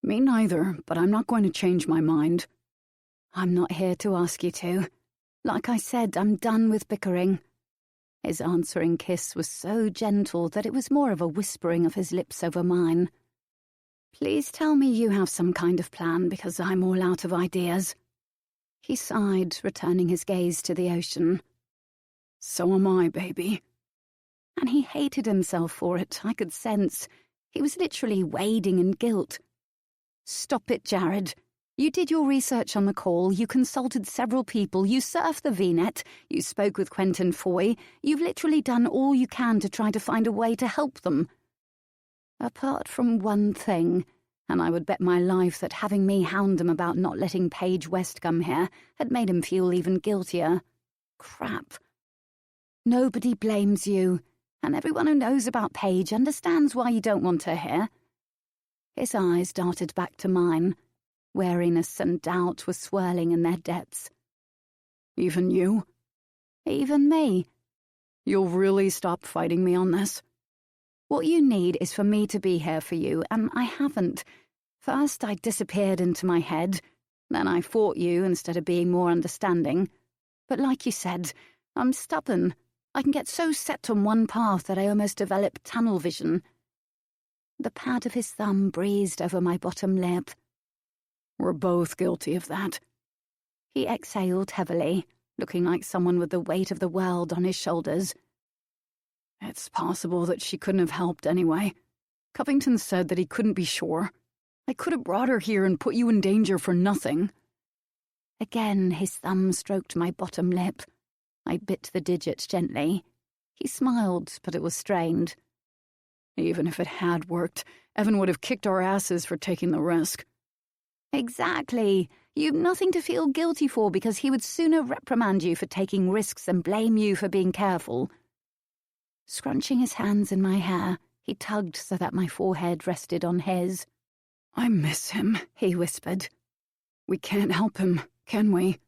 Speaker 1: Me neither, but I'm not going to change my mind. I'm not here to ask you to. Like I said, I'm done with bickering. His answering kiss was so gentle that it was more of a whispering of his lips over mine. Please tell me you have some kind of plan, because I'm all out of ideas. He sighed, returning his gaze to the ocean. So am I, baby. And he hated himself for it, I could sense. He was literally wading in guilt. Stop it, Jared. You did your research on the call, you consulted several people, you surfed the VNet, you spoke with Quentin Foy, you've literally done all you can to try to find a way to help them. Apart from one thing, and I would bet my life that having me hound him about not letting Paige West come here had made him feel even guiltier. Crap. Nobody blames you. and everyone who knows about Paige understands why you don't want her here." His eyes darted back to mine. Wariness and doubt were swirling in their depths.
Speaker 2: "Even you?
Speaker 1: "Even me.
Speaker 2: You'll really stop fighting me on this?"
Speaker 1: What you need is for me to be here for you, and I haven't. First, I disappeared into my head. Then I fought you instead of being more understanding. But like you said, I'm stubborn. I can get so set on one path that I almost develop tunnel vision. The pad of his thumb breezed over my bottom lip.
Speaker 2: "We're both guilty of that."
Speaker 1: He exhaled heavily, looking like someone with the weight of the world on his shoulders.
Speaker 2: "It's possible that she couldn't have helped anyway. Covington said that he couldn't be sure. I could have brought her here and put you in danger for nothing."
Speaker 1: Again, his thumb stroked my bottom lip. I bit the digit gently. He smiled, but it was strained.
Speaker 2: "Even if it had worked, Evan would have kicked our asses for taking the risk."
Speaker 1: "Exactly. You've nothing to feel guilty for because he would sooner reprimand you for taking risks than blame you for being careful." Scrunching his hands in my hair, he tugged so that my forehead rested on his.
Speaker 2: "I miss him," he whispered. "We can't help him, can we?"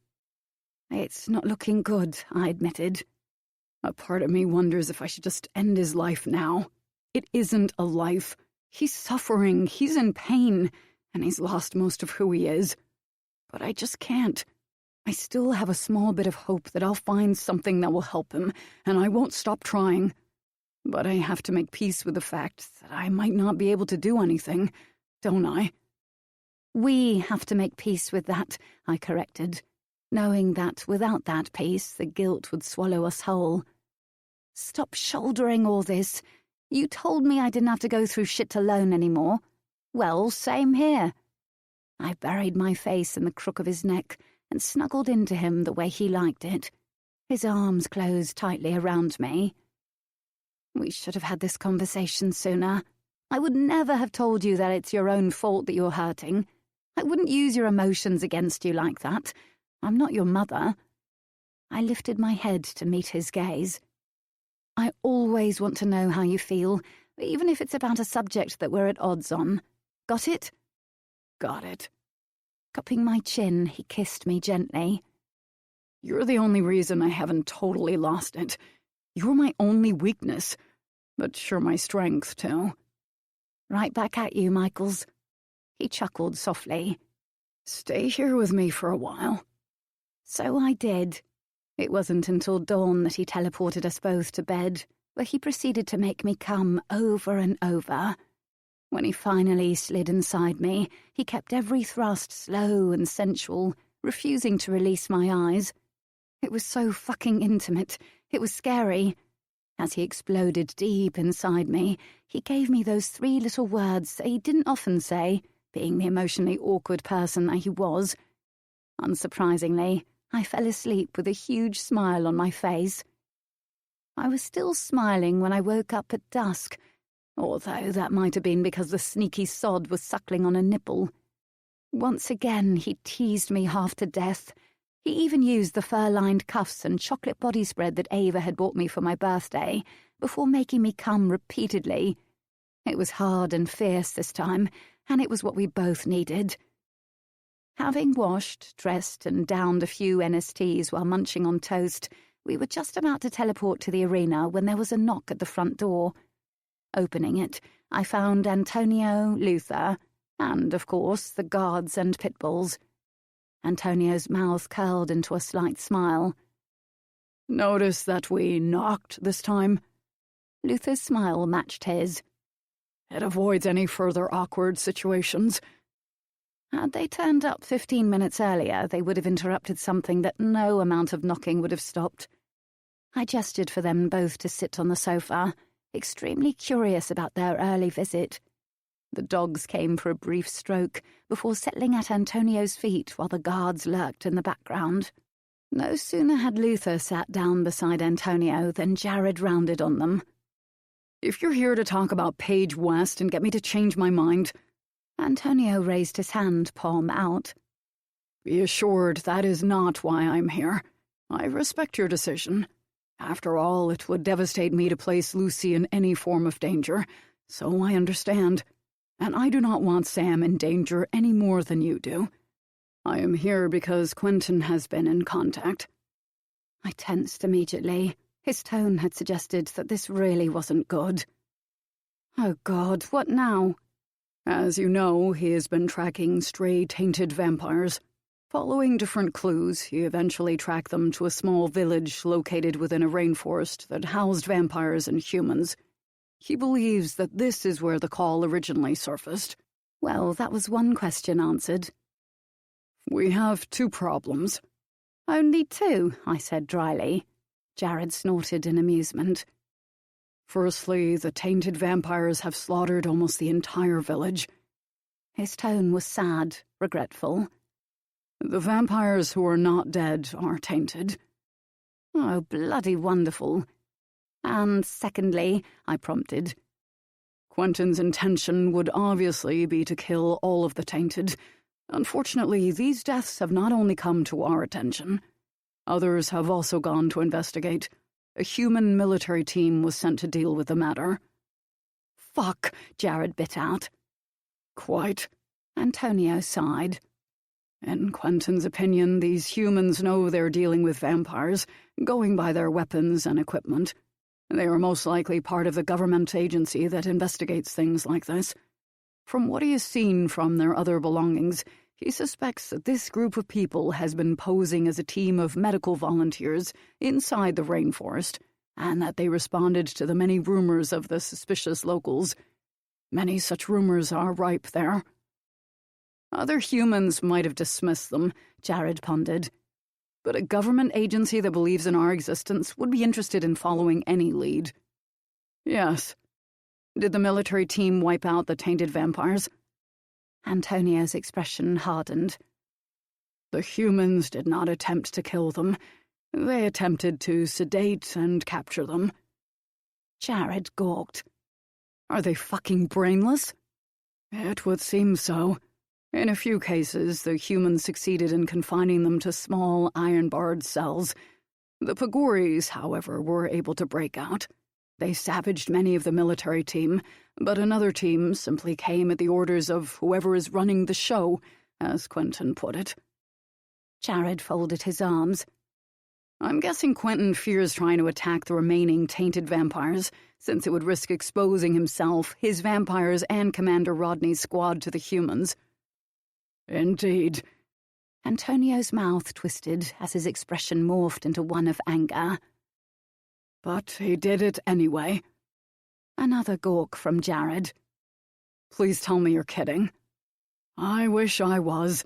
Speaker 1: "It's not looking good," I admitted.
Speaker 2: A part of me wonders if I should just end his life now. It isn't a life. He's suffering, he's in pain, and he's lost most of who he is. But I just can't. I still have a small bit of hope that I'll find something that will help him, and I won't stop trying. But I have to make peace with the fact that I might not be able to do anything, don't I?
Speaker 1: "We have to make peace with that," I corrected, knowing that without that peace the guilt would swallow us whole. "Stop shouldering all this. You told me I didn't have to go through shit alone anymore. Well, same here." I buried my face in the crook of his neck and snuggled into him the way he liked it. His arms closed tightly around me. "We should have had this conversation sooner. I would never have told you that it's your own fault that you're hurting. I wouldn't use your emotions against you like that. I'm not your mother." I lifted my head to meet his gaze. "I always want to know how you feel, even if it's about a subject that we're at odds on. Got it?"
Speaker 2: "Got it."
Speaker 1: Cupping my chin, he kissed me gently.
Speaker 2: "You're the only reason I haven't totally lost it. You're my only weakness, but sure my strength, too."
Speaker 1: "Right back at you, Michaels." He chuckled softly.
Speaker 2: "Stay here with me for a while."
Speaker 1: So I did. It wasn't until dawn that he teleported us both to bed, where he proceeded to make me come over and over. When he finally slid inside me, he kept every thrust slow and sensual, refusing to release my eyes. It was so fucking intimate. It was scary. As he exploded deep inside me, he gave me those 3 little words that he didn't often say, being the emotionally awkward person that he was. Unsurprisingly, I fell asleep with a huge smile on my face. I was still smiling when I woke up at dusk, although that might have been because the sneaky sod was suckling on a nipple. Once again, he teased me half to death. He even used the fur-lined cuffs and chocolate body spread that Ava had bought me for my birthday, before making me come repeatedly. It was hard and fierce this time, and it was what we both needed. Having washed, dressed, and downed a few NSTs while munching on toast, we were just about to teleport to the arena when there was a knock at the front door. Opening it, I found Antonio, Luther, and, of course, the guards and pit bulls. Antonio's mouth curled into a slight smile.
Speaker 2: "Notice that we knocked this time?"
Speaker 1: Luther's smile matched his.
Speaker 2: "It avoids any further awkward situations."
Speaker 1: Had they turned up 15 minutes earlier, they would have interrupted something that no amount of knocking would have stopped. I gestured for them both to sit on the sofa, extremely curious about their early visit. The dogs came for a brief stroke before settling at Antonio's feet while the guards lurked in the background. No sooner had Luther sat down beside Antonio than Jared rounded on them.
Speaker 2: "If you're here to talk about Paige West and get me to change my mind..."
Speaker 1: Antonio raised his hand, palm out.
Speaker 2: "Be assured that is not why I'm here. I respect your decision. After all, it would devastate me to place Lucy in any form of danger, so I understand. And I do not want Sam in danger any more than you do. I am here because Quentin has been in contact."
Speaker 1: I tensed immediately. His tone had suggested that this really wasn't good. "Oh God, what now?"
Speaker 2: "As you know, he has been tracking stray tainted vampires. Following different clues, he eventually tracked them to a small village located within a rainforest that housed vampires and humans. He believes that this is where the call originally surfaced."
Speaker 1: Well, that was one question answered.
Speaker 2: "We have 2 problems.
Speaker 1: "Only 2, I said dryly. Jared snorted in amusement.
Speaker 2: "Firstly, the tainted vampires have slaughtered almost the entire village."
Speaker 1: His tone was sad, regretful.
Speaker 2: "The vampires who are not dead are tainted."
Speaker 1: "Oh, bloody wonderful." "And secondly," I prompted.
Speaker 2: "Quentin's intention would obviously be to kill all of the tainted. Unfortunately, these deaths have not only come to our attention. Others have also gone to investigate. A human military team was sent to deal with the matter."
Speaker 1: "Fuck," Jared bit out.
Speaker 2: "Quite."
Speaker 1: Antonio sighed.
Speaker 2: "In Quentin's opinion, these humans know they're dealing with vampires, going by their weapons and equipment. They are most likely part of the government agency that investigates things like this. From what he has seen from their other belongings, he suspects that this group of people has been posing as a team of medical volunteers inside the rainforest, and that they responded to the many rumors of the suspicious locals. Many such rumors are ripe there."
Speaker 1: "Other humans might have dismissed them," Jared pondered.
Speaker 2: "But a government agency that believes in our existence would be interested in following any lead." "Yes. Did the military team wipe out the tainted vampires?"
Speaker 1: Antonio's expression hardened.
Speaker 2: "The humans did not attempt to kill them. They attempted to sedate and capture them."
Speaker 1: Jared gawked.
Speaker 2: "Are they fucking brainless?" "It would seem so. In a few cases, the humans succeeded in confining them to small iron-barred cells. The Pagoris, however, were able to break out. They savaged many of the military team, but another team simply came at the orders of whoever is running the show, as Quentin put it."
Speaker 1: Jared folded his arms.
Speaker 2: "I'm guessing Quentin fears trying to attack the remaining tainted vampires, since it would risk exposing himself, his vampires, and Commander Rodney's squad to the humans." "Indeed."
Speaker 1: Antonio's mouth twisted as his expression morphed into one of anger.
Speaker 2: "But he did it anyway."
Speaker 1: Another gawk from Jared.
Speaker 2: "Please tell me you're kidding." "I wish I was.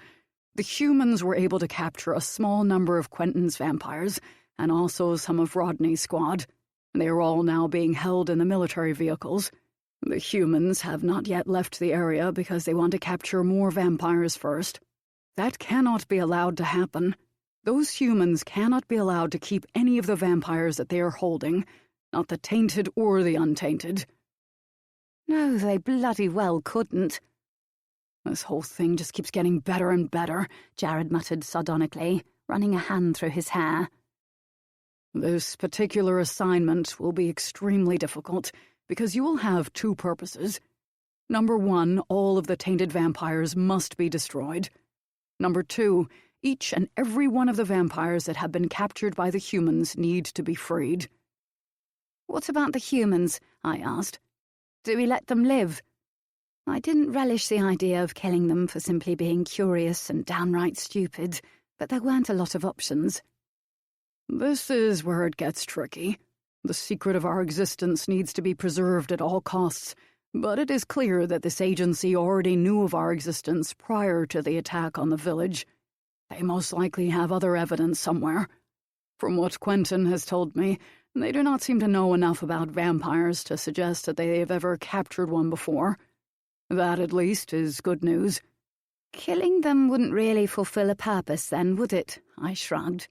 Speaker 2: The humans were able to capture a small number of Quentin's vampires, and also some of Rodney's squad. They are all now being held in the military vehicles. The humans have not yet left the area because they want to capture more vampires first. That cannot be allowed to happen. Those humans cannot be allowed to keep any of the vampires that they are holding, not the tainted or the untainted."
Speaker 1: "No, they bloody well couldn't."
Speaker 2: "This whole thing just keeps getting better and better,"
Speaker 1: Jared muttered sardonically, running a hand through his hair.
Speaker 2: "This particular assignment will be extremely difficult, because you will have 2 purposes. Number 1, all of the tainted vampires must be destroyed. Number 2, each and every one of the vampires that have been captured by the humans need to be freed."
Speaker 1: "What about the humans?" I asked. "Do we let them live?" I didn't relish the idea of killing them for simply being curious and downright stupid, but there weren't a lot of options.
Speaker 2: "This is where it gets tricky. The secret of our existence needs to be preserved at all costs, but it is clear that this agency already knew of our existence prior to the attack on the village. They most likely have other evidence somewhere. From what Quentin has told me, they do not seem to know enough about vampires to suggest that they have ever captured one before. That, at least, is good news."
Speaker 1: "Killing them wouldn't really fulfill a purpose then, would it?" I shrugged.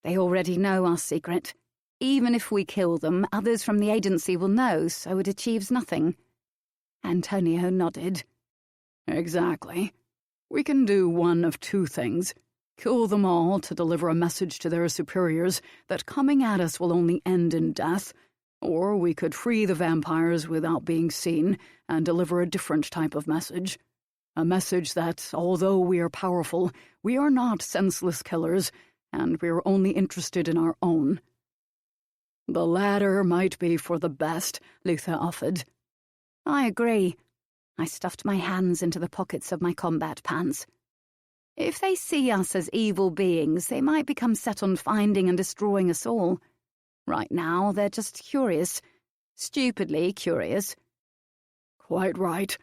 Speaker 1: "They already know our secret. Even if we kill them, others from the agency will know, so it achieves nothing." Antonio nodded.
Speaker 2: "Exactly. We can do one of 2 things. Kill them all to deliver a message to their superiors that coming at us will only end in death, or we could free the vampires without being seen and deliver a different type of message. A message that, although we are powerful, we are not senseless killers, and we are only interested in our own. The latter might be for the best, Luther offered.
Speaker 1: I agree. I stuffed my hands into the pockets of my combat pants. If they see us as evil beings, they might become set on finding and destroying us all. Right now, they're just curious. Stupidly curious.
Speaker 2: Quite right.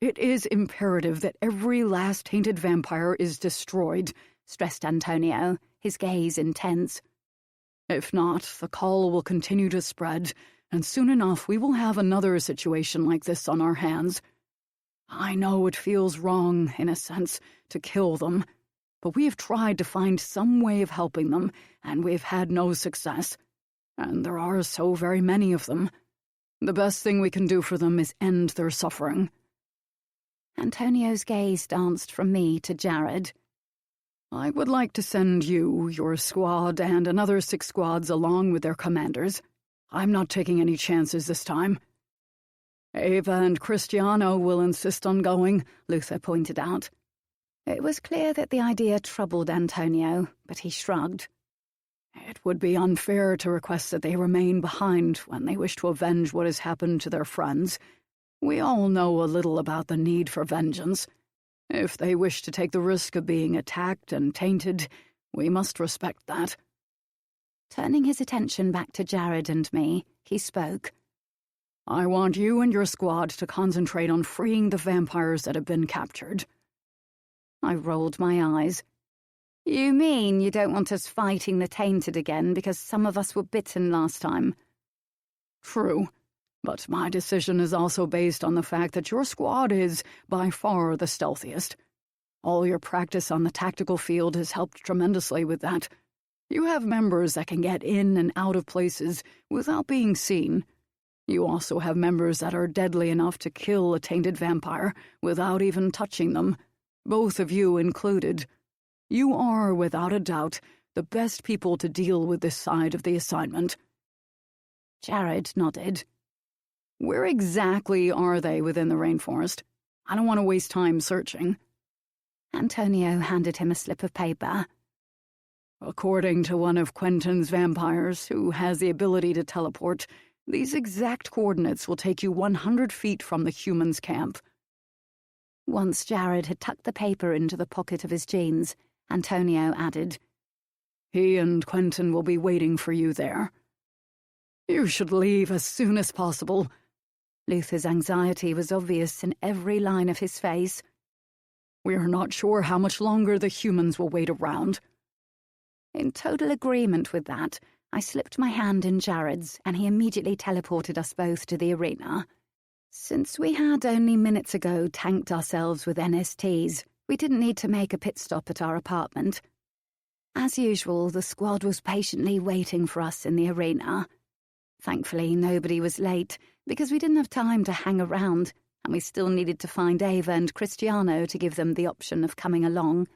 Speaker 2: It is imperative that every last tainted vampire is destroyed,
Speaker 1: stressed Antonio, his gaze intense.
Speaker 2: If not, the call will continue to spread, and soon enough we will have another situation like this on our hands. I know it feels wrong, in a sense, to kill them, but we have tried to find some way of helping them, and we've had no success. And there are so very many of them. The best thing we can do for them is end their suffering.
Speaker 1: Antonio's gaze danced from me to Jared.
Speaker 2: I would like to send you, your squad, and another 6 squads along with their commanders. I'm not taking any chances this time. Ava and Cristiano will insist on going, Luther pointed out.
Speaker 1: It was clear that the idea troubled Antonio, but he shrugged.
Speaker 2: It would be unfair to request that they remain behind when they wish to avenge what has happened to their friends. We all know a little about the need for vengeance. If they wish to take the risk of being attacked and tainted, we must respect that.
Speaker 1: Turning his attention back to Jared and me, he spoke.
Speaker 2: I want you and your squad to concentrate on freeing the vampires that have been captured.
Speaker 1: I rolled my eyes. You mean you don't want us fighting the tainted again because some of us were bitten last time?
Speaker 2: True. But my decision is also based on the fact that your squad is, by far, the stealthiest. All your practice on the tactical field has helped tremendously with that. You have members that can get in and out of places without being seen. You also have members that are deadly enough to kill a tainted vampire without even touching them, both of you included. You are, without a doubt, the best people to deal with this side of the assignment.
Speaker 1: Jared nodded.
Speaker 2: Where exactly are they within the rainforest? I don't want to waste time searching.
Speaker 1: Antonio handed him a slip of paper.
Speaker 2: According to one of Quentin's vampires, who has the ability to teleport, these exact coordinates will take you 100 feet from the humans' camp.
Speaker 1: Once Jared had tucked the paper into the pocket of his jeans, Antonio added,
Speaker 2: He and Quentin will be waiting for you there. You should leave as soon as possible.
Speaker 1: Luther's anxiety was obvious in every line of his face.
Speaker 2: We are not sure how much longer the humans will wait around.
Speaker 1: In total agreement with that, I slipped my hand in Jared's, and he immediately teleported us both to the arena. Since we had only minutes ago tanked ourselves with NSTs, we didn't need to make a pit stop at our apartment. As usual, the squad was patiently waiting for us in the arena. Thankfully, nobody was late, because we didn't have time to hang around, and we still needed to find Ava and Cristiano to give them the option of coming along.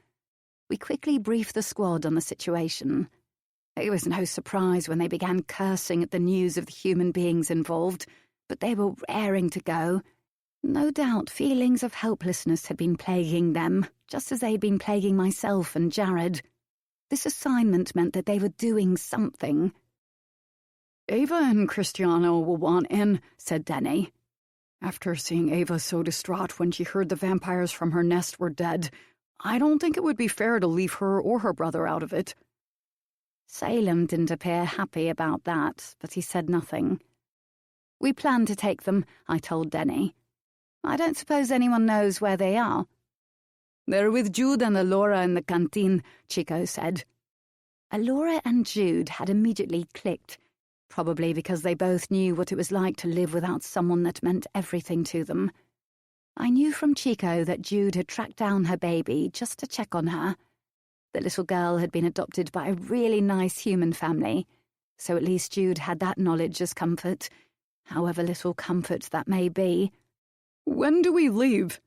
Speaker 1: We quickly briefed the squad on the situation. It was no surprise when they began cursing at the news of the human beings involved, but they were raring to go. No doubt feelings of helplessness had been plaguing them, just as they'd been plaguing myself and Jared. This assignment meant that they were doing something.
Speaker 2: Ava and Cristiano will want in, said Denny. After seeing Ava so distraught when she heard the vampires from her nest were dead, I don't think it would be fair to leave her or her brother out of it.
Speaker 1: Salem didn't appear happy about that, but he said nothing. We plan to take them, I told Denny. I don't suppose anyone knows where they are.
Speaker 2: They're with Jude and Alora in the canteen, Chico said.
Speaker 1: Alora and Jude had immediately clicked, probably because they both knew what it was like to live without someone that meant everything to them. I knew from Chico that Jude had tracked down her baby just to check on her. The little girl had been adopted by a really nice human family, so at least Jude had that knowledge as comfort, however little comfort that may be.
Speaker 2: When do we leave?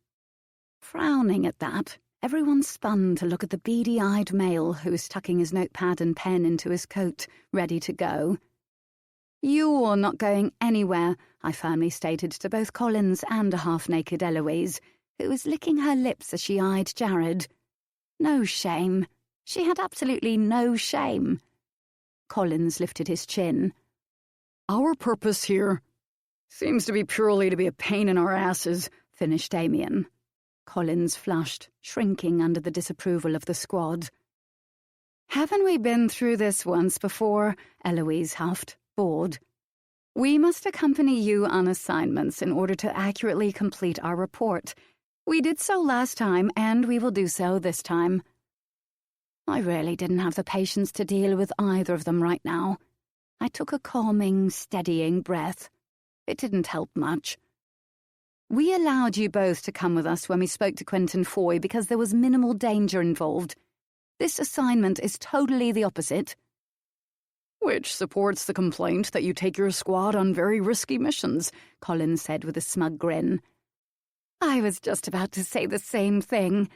Speaker 1: Frowning at that, everyone spun to look at the beady-eyed male who was tucking his notepad and pen into his coat, ready to go. "You're not going anywhere," I firmly stated to both Collins and a half-naked Eloise, who was licking her lips as she eyed Jared. No shame. She had absolutely no shame. Collins lifted his chin.
Speaker 2: "Our purpose here seems to be purely to be a pain in our asses," finished Damien.
Speaker 1: Collins flushed, shrinking under the disapproval of the squad.
Speaker 2: "Haven't we been through this once before?" Eloise huffed, bored. "We must accompany you on assignments in order to accurately complete our report. We did so last time, and we will do so this time."
Speaker 1: I really didn't have the patience to deal with either of them right now. I took a calming, steadying breath. It didn't help much.
Speaker 2: "We allowed you both to come with us when we spoke to Quentin Foy because there was minimal danger involved. This assignment is totally the opposite." "Which supports the complaint that you take your squad on very risky missions," Collins said with a smug grin.
Speaker 1: I was just about to say the same thing.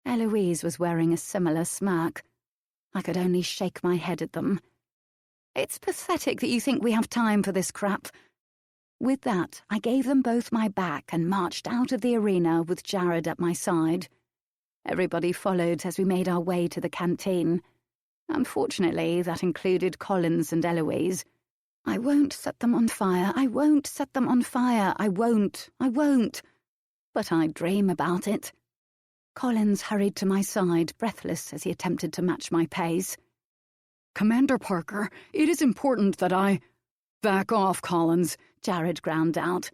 Speaker 1: Eloise was wearing a similar smirk. I could only shake my head at them. "It's pathetic that you think we have time for this crap." With that, I gave them both my back and marched out of the arena with Jared at my side. Everybody followed as we made our way to the canteen. Unfortunately, that included Collins and Eloise. "I won't set them on fire. I won't set them on fire. I won't. I won't." But I dream about it. Collins hurried to my side, breathless as he attempted to match my pace.
Speaker 2: "Commander Parker, it is important that I—" "Back off, Collins," Jared ground out.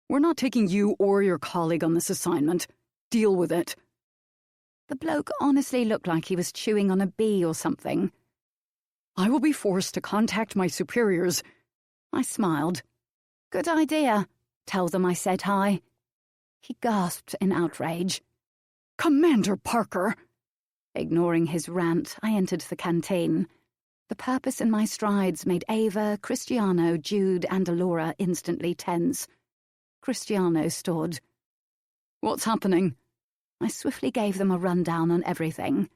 Speaker 2: "We're not taking you or your colleague on this assignment. Deal with it."
Speaker 1: The bloke honestly looked like he was chewing on a bee or something.
Speaker 2: "I will be forced to contact my superiors."
Speaker 1: I smiled. "Good idea. Tell them I said hi." He gasped in outrage.
Speaker 2: "Commander Parker!"
Speaker 1: Ignoring his rant, I entered the canteen. The purpose in my strides made Ava, Cristiano, Jude, and Alora instantly tense. Cristiano stood.
Speaker 2: "What's happening?"
Speaker 1: I swiftly gave them a rundown on everything.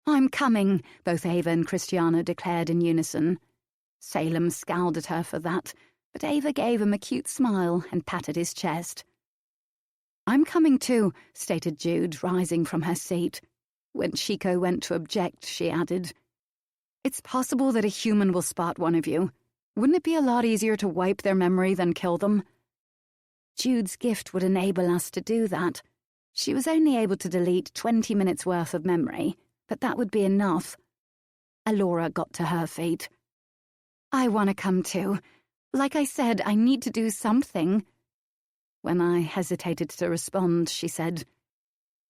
Speaker 1: "I'm coming," both Ava and Cristiano declared in unison. Salem scowled at her for that, but Ava gave him a cute smile and patted his chest. "I'm coming too," stated Jude, rising from her seat. When Chico went to object, she added, "It's possible that a human will spot one of you. Wouldn't it be a lot easier to wipe their memory than kill them?" Jude's gift would enable us to do that. She was only able to delete 20 minutes' worth of memory, but that would be enough. Alora got to her feet. "I want to come too. Like I said, I need to do something." When I hesitated to respond, she said,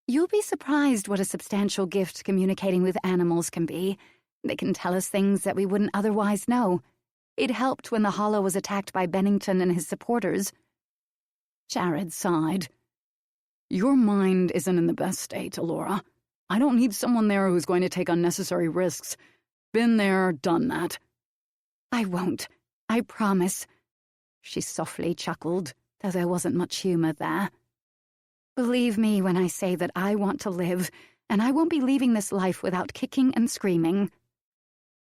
Speaker 1: "You'll be surprised what a substantial gift communicating with animals can be. They can tell us things that we wouldn't otherwise know. It helped when the Hollow was attacked by Bennington and his supporters." Jared sighed.
Speaker 2: "Your mind isn't in the best state, Alora. I don't need someone there who's going to take unnecessary risks. Been there, done that."
Speaker 1: "I won't. I promise." She softly chuckled, though there wasn't much humor there. "Believe me when I say that I want to live, and I won't be leaving this life without kicking and screaming."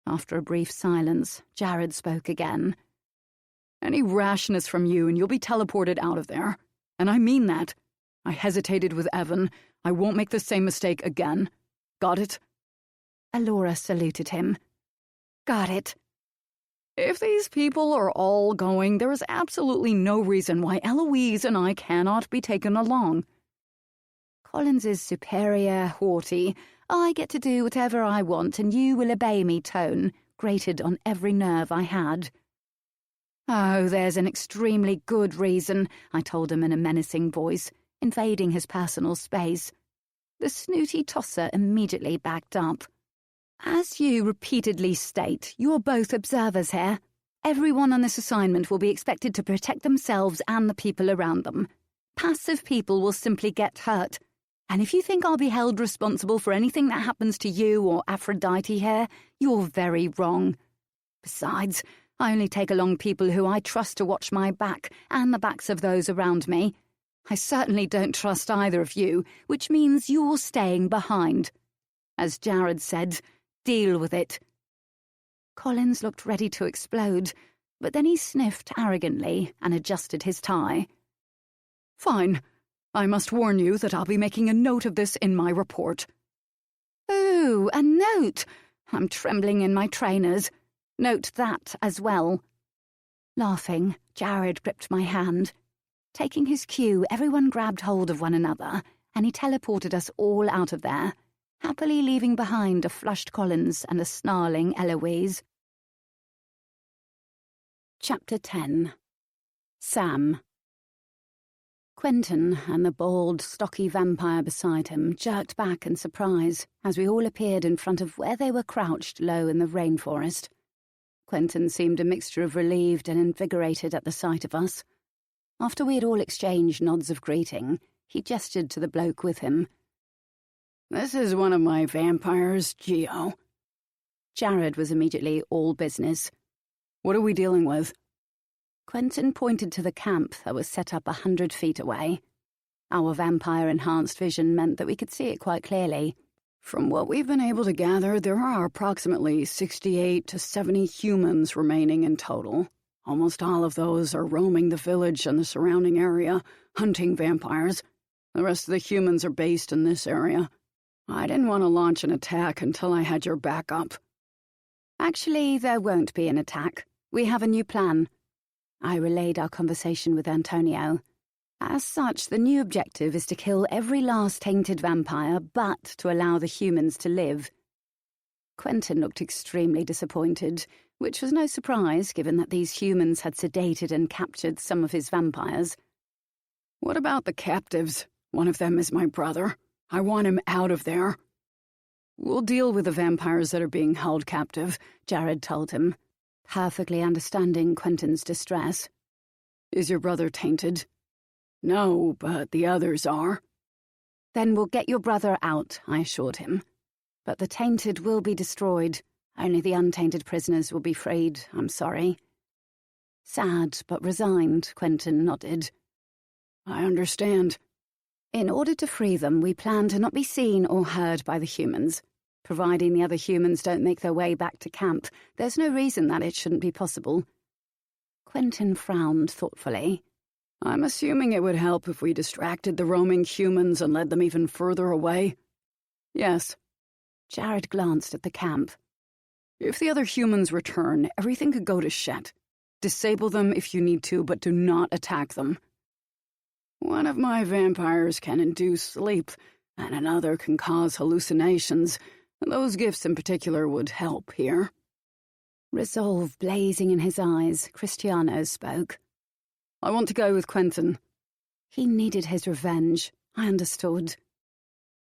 Speaker 1: After a brief silence, Jared spoke again.
Speaker 2: "Any rashness from you and you'll be teleported out of there. And I mean that. I hesitated with Evan. I won't make the same mistake again. Got it?"
Speaker 1: Alora saluted him. "Got it."
Speaker 2: "If these people are all going, there is absolutely no reason why Eloise and I cannot be taken along."
Speaker 1: Collins's superior, haughty, "I get to do whatever I want and you will obey me" tone grated on every nerve I had. "Oh, there's an extremely good reason," I told him in a menacing voice, invading his personal space. The snooty tosser immediately backed up. "As you repeatedly state, you're both observers here. Everyone on this assignment will be expected to protect themselves and the people around them. Passive people will simply get hurt. And if you think I'll be held responsible for anything that happens to you or Aphrodite here, you're very wrong. Besides, I only take along people who I trust to watch my back and the backs of those around me.
Speaker 2: I certainly don't trust either of you, which means you're staying behind. As Jared said, deal with it."
Speaker 1: Collins looked ready to explode, but then he sniffed arrogantly and adjusted his tie.
Speaker 2: "Fine. I must warn you that I'll be making a note of this in my report."
Speaker 1: "Ooh, a note! I'm trembling in my trainers. Note that as well." Laughing, Jared gripped my hand. Taking his cue, everyone grabbed hold of one another, and he teleported us all out of there, happily leaving behind a flushed Collins and a snarling Eloise. Chapter 10. Sam. Quentin and the bald, stocky vampire beside him jerked back in surprise as we all appeared in front of where they were crouched low in the rainforest. Quentin seemed a mixture of relieved and invigorated at the sight of us. After we had all exchanged nods of greeting, he gestured to the bloke with him.
Speaker 2: "This is one of my vampires, Geo."
Speaker 1: Jared was immediately all business.
Speaker 2: "What are we dealing with?"
Speaker 1: Quentin pointed to the camp that was set up 100 feet away. Our vampire-enhanced vision meant that we could see it quite clearly.
Speaker 2: "From what we've been able to gather, there are approximately 68 to 70 humans remaining in total. Almost all of those are roaming the village and the surrounding area, hunting vampires. The rest of the humans are based in this area. I didn't want to launch an attack until I had your backup."
Speaker 1: "Actually, there won't be an attack. We have a new plan." I relayed our conversation with Antonio. As such, the new objective is to kill every last tainted vampire, but to allow the humans to live. Quentin looked extremely disappointed, which was no surprise given that these humans had sedated and captured some of his vampires.
Speaker 2: "What about the captives? One of them is my brother. I want him out of there." "We'll deal with the vampires that are being held captive," Jared told him, perfectly understanding Quentin's distress. "Is your brother tainted?" "No, but the others are."
Speaker 1: "Then we'll get your brother out," I assured him. "But the tainted will be destroyed. Only the untainted prisoners will be freed, I'm sorry." Sad but resigned, Quentin nodded.
Speaker 2: "I understand."
Speaker 1: "In order to free them, we plan to not be seen or heard by the humans. Providing the other humans don't make their way back to camp, there's no reason that it shouldn't be possible." Quentin frowned thoughtfully.
Speaker 2: "I'm assuming it would help if we distracted the roaming humans and led them even further away?" "Yes."
Speaker 1: Jared glanced at the camp.
Speaker 2: "If the other humans return, everything could go to shit. Disable them if you need to, but do not attack them. One of my vampires can induce sleep, and another can cause hallucinations. Those gifts in particular would help here."
Speaker 1: Resolve blazing in his eyes, Cristiano spoke.
Speaker 2: "I want to go with Quentin."
Speaker 1: He needed his revenge, I understood.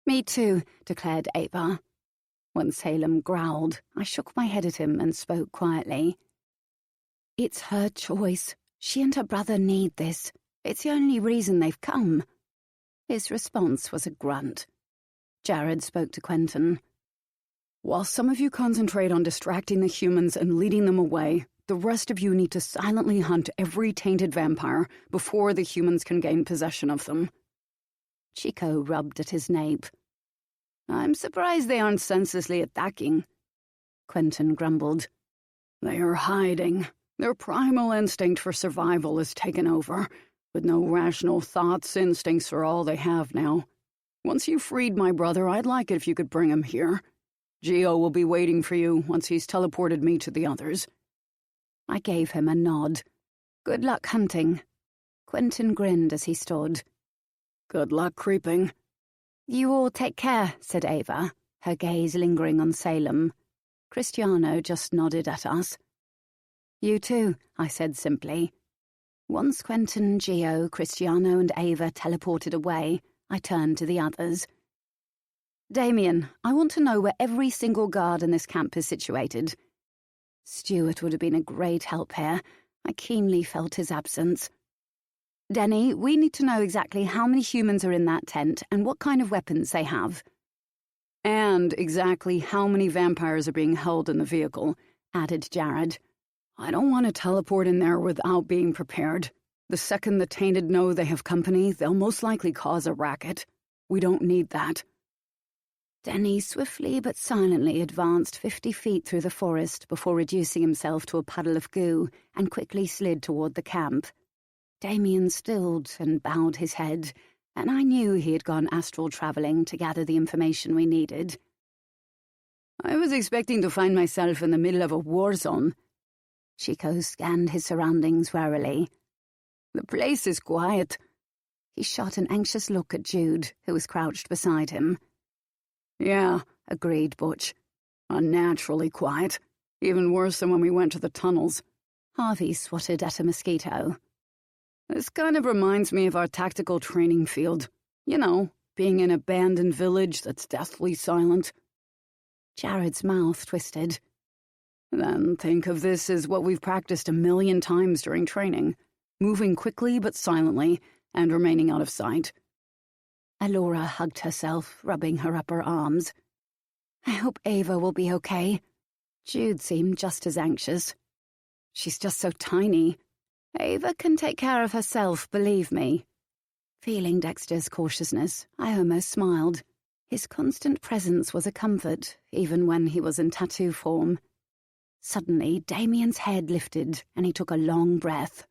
Speaker 1: "Me too," declared Ava. When Salem growled, I shook my head at him and spoke quietly. "It's her choice. She and her brother need this. It's the only reason they've come." His response was a grunt. Jared spoke to Quentin.
Speaker 2: "While some of you concentrate on distracting the humans and leading them away, the rest of you need to silently hunt every tainted vampire before the humans can gain possession of them."
Speaker 1: Chico rubbed at his nape.
Speaker 2: "I'm surprised they aren't senselessly attacking."
Speaker 1: Quentin grumbled.
Speaker 2: "They are hiding. Their primal instinct for survival is taken over, with no rational thoughts, instincts are all they have now. Once you freed my brother, I'd like it if you could bring him here. Geo will be waiting for you once he's teleported me to the others."
Speaker 1: I gave him a nod. "Good luck hunting." Quentin grinned as he stood.
Speaker 2: "Good luck creeping."
Speaker 1: "You all take care," said Ava, her gaze lingering on Salem. Cristiano just nodded at us. "You too," I said simply. Once Quentin, Geo, Cristiano and Ava teleported away, I turned to the others. "Damien, I want to know where every single guard in this camp is situated." Stuart would have been a great help here. I keenly felt his absence. "Denny, we need to know exactly how many humans are in that tent and what kind of weapons they have."
Speaker 2: "And exactly how many vampires are being held in the vehicle," added Jared. "I don't want to teleport in there without being prepared. The second the tainted know they have company, they'll most likely cause a racket. We don't need that.
Speaker 1: Denny swiftly but silently advanced 50 feet through the forest before reducing himself to a puddle of goo and quickly slid toward the camp. Damien stilled and bowed his head, and I knew he had gone astral travelling to gather the information we needed.
Speaker 2: I was expecting to find myself in the middle of a war zone.
Speaker 1: Chico scanned his surroundings warily.
Speaker 2: The place is quiet.
Speaker 1: He shot an anxious look at Jude, who was crouched beside him.
Speaker 2: Yeah, agreed Butch. Unnaturally quiet. Even worse than when we went to the tunnels.
Speaker 1: Harvey swatted at a mosquito.
Speaker 2: This kind of reminds me of our tactical training field. You know, being in an abandoned village that's deathly silent.
Speaker 1: Jared's mouth twisted.
Speaker 2: Then think of this as what we've practiced 1,000,000 times during training. Moving quickly but silently, and remaining out of sight.
Speaker 1: Alora hugged herself, rubbing her upper arms. I hope Ava will be okay. Jude seemed just as anxious.
Speaker 2: She's just so tiny.
Speaker 1: Ava can take care of herself, believe me. Feeling Dexter's cautiousness, I almost smiled. His constant presence was a comfort, even when he was in tattoo form. Suddenly, Damien's head lifted, and he took a long breath.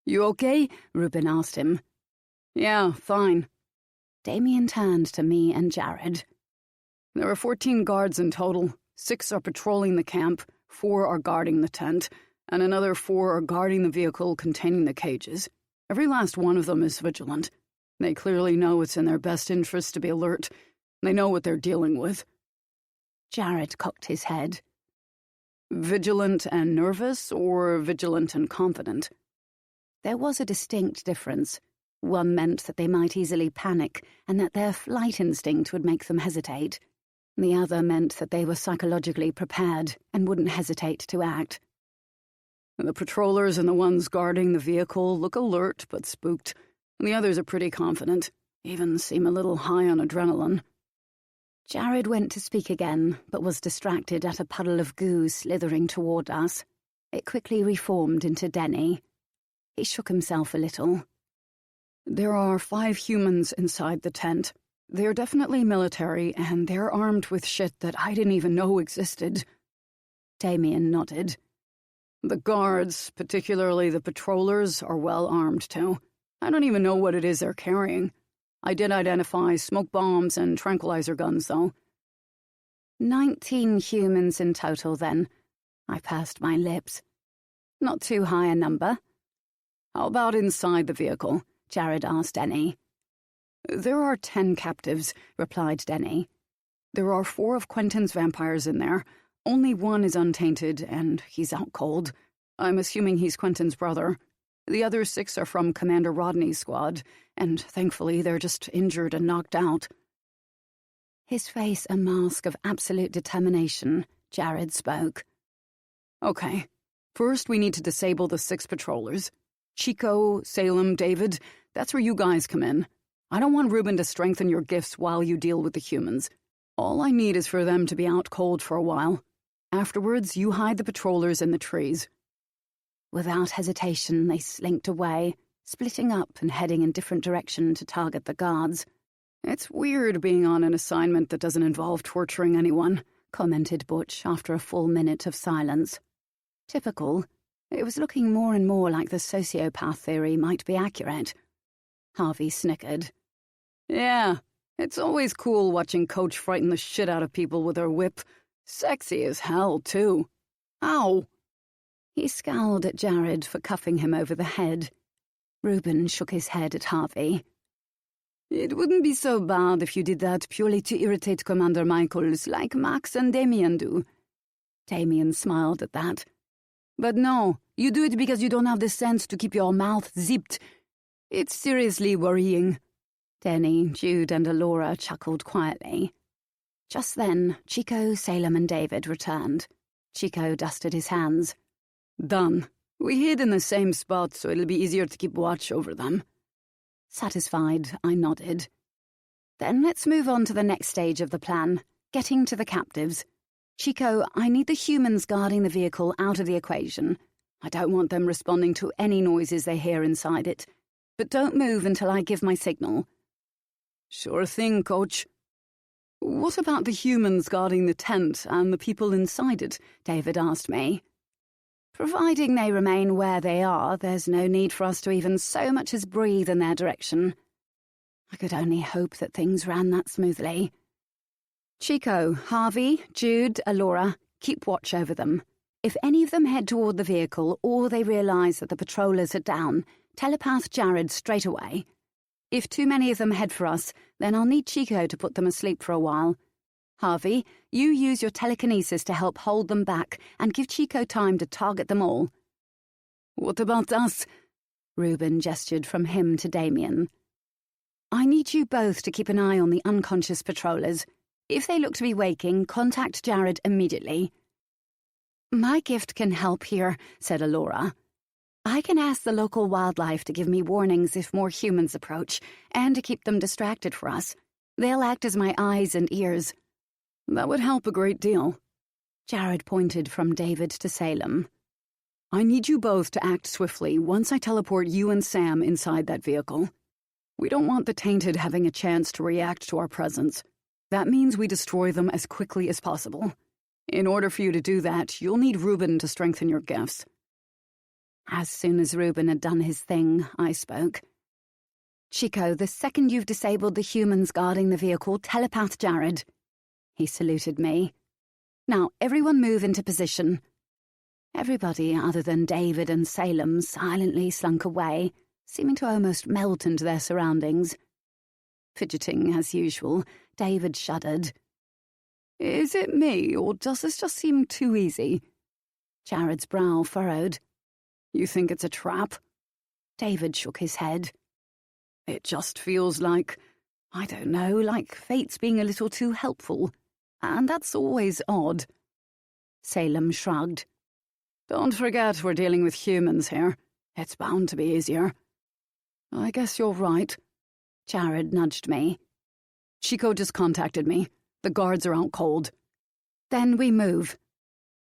Speaker 2: You okay?
Speaker 1: Reuben asked him.
Speaker 2: Yeah, fine.
Speaker 1: Damien turned to me and Jared.
Speaker 2: There are 14 guards in total. 6 are patrolling the camp, 4 are guarding the tent, and another 4 are guarding the vehicle containing the cages. Every last one of them is vigilant. They clearly know it's in their best interest to be alert. They know what they're dealing with.
Speaker 1: Jared cocked his head.
Speaker 2: Vigilant and nervous, or vigilant and confident?
Speaker 1: There was a distinct difference. One meant that they might easily panic and that their flight instinct would make them hesitate. The other meant that they were psychologically prepared and wouldn't hesitate to act.
Speaker 2: The patrollers and the ones guarding the vehicle look alert but spooked. The others are pretty confident, even seem a little high on adrenaline.
Speaker 1: Jared went to speak again, but was distracted at a puddle of goo slithering toward us. It quickly reformed into Denny. He shook himself a little.
Speaker 2: There are 5 humans inside the tent. They're definitely military, and they're armed with shit that I didn't even know existed.
Speaker 1: Damien nodded.
Speaker 2: The guards, particularly the patrollers, are well armed too. I don't even know what it is they're carrying. I did identify smoke bombs and tranquilizer guns, though.
Speaker 1: 19 humans in total, then. I pursed my lips. Not too high a number.
Speaker 2: How about inside the vehicle? Jared asked Denny. There are 10 captives, replied Denny. There are 4 of Quentin's vampires in there. Only 1 is untainted, and he's out cold. I'm assuming he's Quentin's brother. The other 6 are from Commander Rodney's squad, and thankfully they're just injured and knocked out.
Speaker 1: His face a mask of absolute determination, Jared spoke.
Speaker 2: Okay, first we need to disable the 6 patrollers. Chico, Salem, David, that's where you guys come in. I don't want Reuben to strengthen your gifts while you deal with the humans. All I need is for them to be out cold for a while. Afterwards, you hide the patrollers in the trees.
Speaker 1: Without hesitation, they slinked away, splitting up and heading in different direction to target the guards.
Speaker 2: It's weird being on an assignment that doesn't involve torturing anyone, commented Butch after a full minute of silence.
Speaker 1: Typical. It was looking more and more like the sociopath theory might be accurate. Harvey snickered.
Speaker 2: Yeah, it's always cool watching Coach frighten the shit out of people with her whip. Sexy as hell, too. Ow!
Speaker 1: He scowled at Jared for cuffing him over the head. Reuben shook his head at Harvey.
Speaker 2: It wouldn't be so bad if you did that purely to irritate Commander Michaels like Max and Damien do.
Speaker 1: Damien smiled at that.
Speaker 2: But no, you do it because you don't have the sense to keep your mouth zipped. It's seriously worrying.
Speaker 1: Denny, Jude, and Alora chuckled quietly. Just then, Chico, Salem, and David returned. Chico dusted his hands.
Speaker 2: Done. We hid in the same spot, so it'll be easier to keep watch over them.
Speaker 1: Satisfied, I nodded. Then let's move on to the next stage of the plan, getting to the captives. Chico, I need the humans guarding the vehicle out of the equation.
Speaker 2: I don't want them responding to any noises they hear inside it. But don't move until I give my signal." "Sure thing, Coach." "What about the humans guarding the tent and the people inside it?" David asked me.
Speaker 1: "Providing they remain where they are, there's no need for us to even so much as breathe in their direction." I could only hope that things ran that smoothly. "Chico, Harvey, Jude, Alora, keep watch over them. If any of them head toward the vehicle or they realize that the patrollers are down, telepath Jared straight away. If too many of them head for us, then I'll need Chico to put them asleep for a while. Harvey, you use your telekinesis to help hold them back and give Chico time to target them all."
Speaker 2: "What about us?"
Speaker 1: Reuben gestured from him to Damien. "I need you both to keep an eye on the unconscious patrollers. If they look to be waking, contact Jared immediately." "My gift can help here," said Alora. "I can ask the local wildlife to give me warnings if more humans approach, and to keep them distracted for us. They'll act as my eyes and ears."
Speaker 2: "That would help a great deal."
Speaker 1: Jared pointed from David to Salem.
Speaker 2: "I need you both to act swiftly once I teleport you and Sam inside that vehicle. We don't want the Tainted having a chance to react to our presence. That means we destroy them as quickly as possible. In order for you to do that, you'll need Reuben to strengthen your gifts."
Speaker 1: As soon as Reuben had done his thing, I spoke. "Chico, the second you've disabled the humans guarding the vehicle, telepath Jared." He saluted me. "Now, everyone move into position." Everybody other than David and Salem silently slunk away, seeming to almost melt into their surroundings. Fidgeting as usual, David shuddered.
Speaker 2: "Is it me, or does this just seem too easy?"
Speaker 1: Jared's brow furrowed.
Speaker 2: "You think it's a trap?"
Speaker 1: David shook his head.
Speaker 2: "It just feels like, I don't know, like fate's being a little too helpful. And that's always odd."
Speaker 1: Salem shrugged.
Speaker 2: "Don't forget we're dealing with humans here. It's bound to be easier." "I guess you're right."
Speaker 1: Jared nudged me.
Speaker 2: "Chico just contacted me. The guards are out cold."
Speaker 1: "Then we move."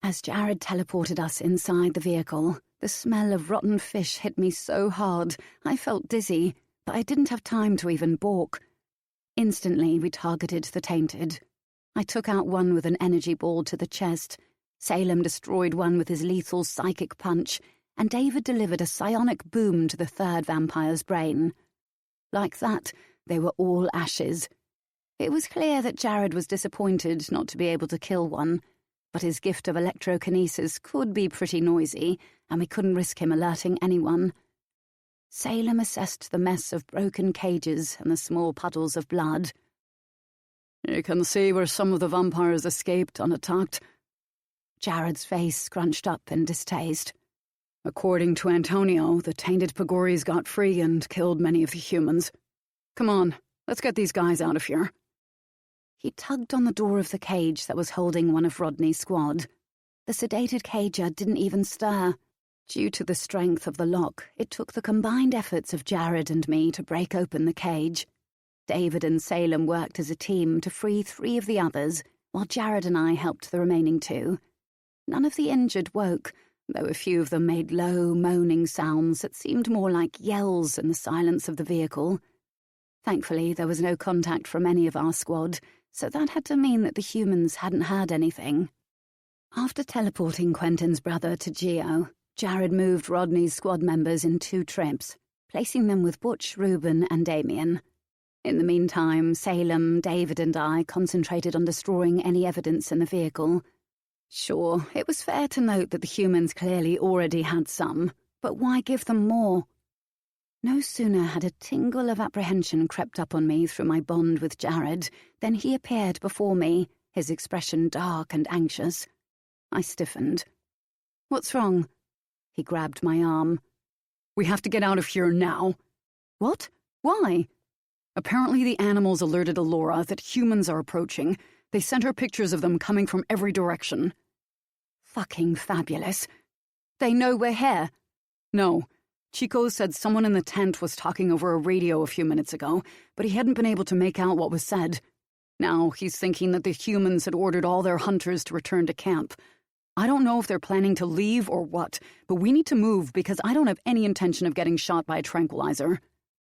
Speaker 1: As Jared teleported us inside the vehicle, the smell of rotten fish hit me so hard I felt dizzy, but I didn't have time to even balk. Instantly, we targeted the Tainted. I took out one with an energy ball to the chest. Salem destroyed one with his lethal psychic punch, and David delivered a psionic boom to the third vampire's brain. Like that, they were all ashes. It was clear that Jared was disappointed not to be able to kill one, but his gift of electrokinesis could be pretty noisy, and we couldn't risk him alerting anyone. Salem assessed the mess of broken cages and the small puddles of blood.
Speaker 2: "You can see where some of the vampires escaped unattacked."
Speaker 1: Jared's face scrunched up in distaste.
Speaker 2: "According to Antonio, the Tainted Pagoris got free and killed many of the humans. Come on, let's get these guys out of here."
Speaker 1: He tugged on the door of the cage that was holding one of Rodney's squad. The sedated cager didn't even stir. Due to the strength of the lock, it took the combined efforts of Jared and me to break open the cage. David and Salem worked as a team to free 3 of the others, while Jared and I helped the remaining 2. None of the injured woke, though a few of them made low, moaning sounds that seemed more like yells in the silence of the vehicle. Thankfully, there was no contact from any of our squad, so that had to mean that the humans hadn't heard anything. After teleporting Quentin's brother to Geo, Jared moved Rodney's squad members in 2 trips, placing them with Butch, Reuben, and Damien. In the meantime, Salem, David, and I concentrated on destroying any evidence in the vehicle. Sure, it was fair to note that the humans clearly already had some, but why give them more? No sooner had a tingle of apprehension crept up on me through my bond with Jared than he appeared before me, his expression dark and anxious. I stiffened. "What's wrong?" He grabbed my arm.
Speaker 2: "We have to get out of here now."
Speaker 1: "What? Why?"
Speaker 2: "Apparently the animals alerted Alora that humans are approaching. They sent her pictures of them coming from every direction."
Speaker 1: "Fucking fabulous. They know we're here."
Speaker 2: "No. Chico said someone in the tent was talking over a radio a few minutes ago, but he hadn't been able to make out what was said. Now he's thinking that the humans had ordered all their hunters to return to camp. I don't know if they're planning to leave or what, but we need to move because I don't have any intention of getting shot by a tranquilizer.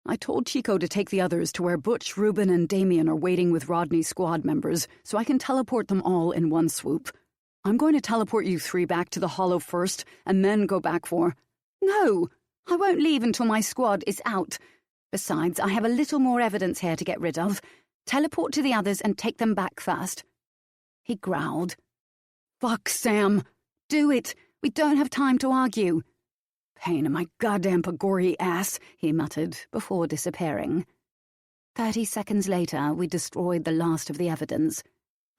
Speaker 2: I told Chico to take the others to where Butch, Ruben, and Damien are waiting with Rodney's squad members so I can teleport them all in one swoop. I'm going to teleport you three back to the Hollow first and then go back for... No, I won't leave until my squad is out. Besides, I have a little more evidence here to get rid of. Teleport to the others and take them back first. He growled. Fuck, Sam. Do it. We don't have time to argue. Pain in my goddamn Pagori ass, he muttered before disappearing. 30 seconds later, we destroyed the last of the evidence.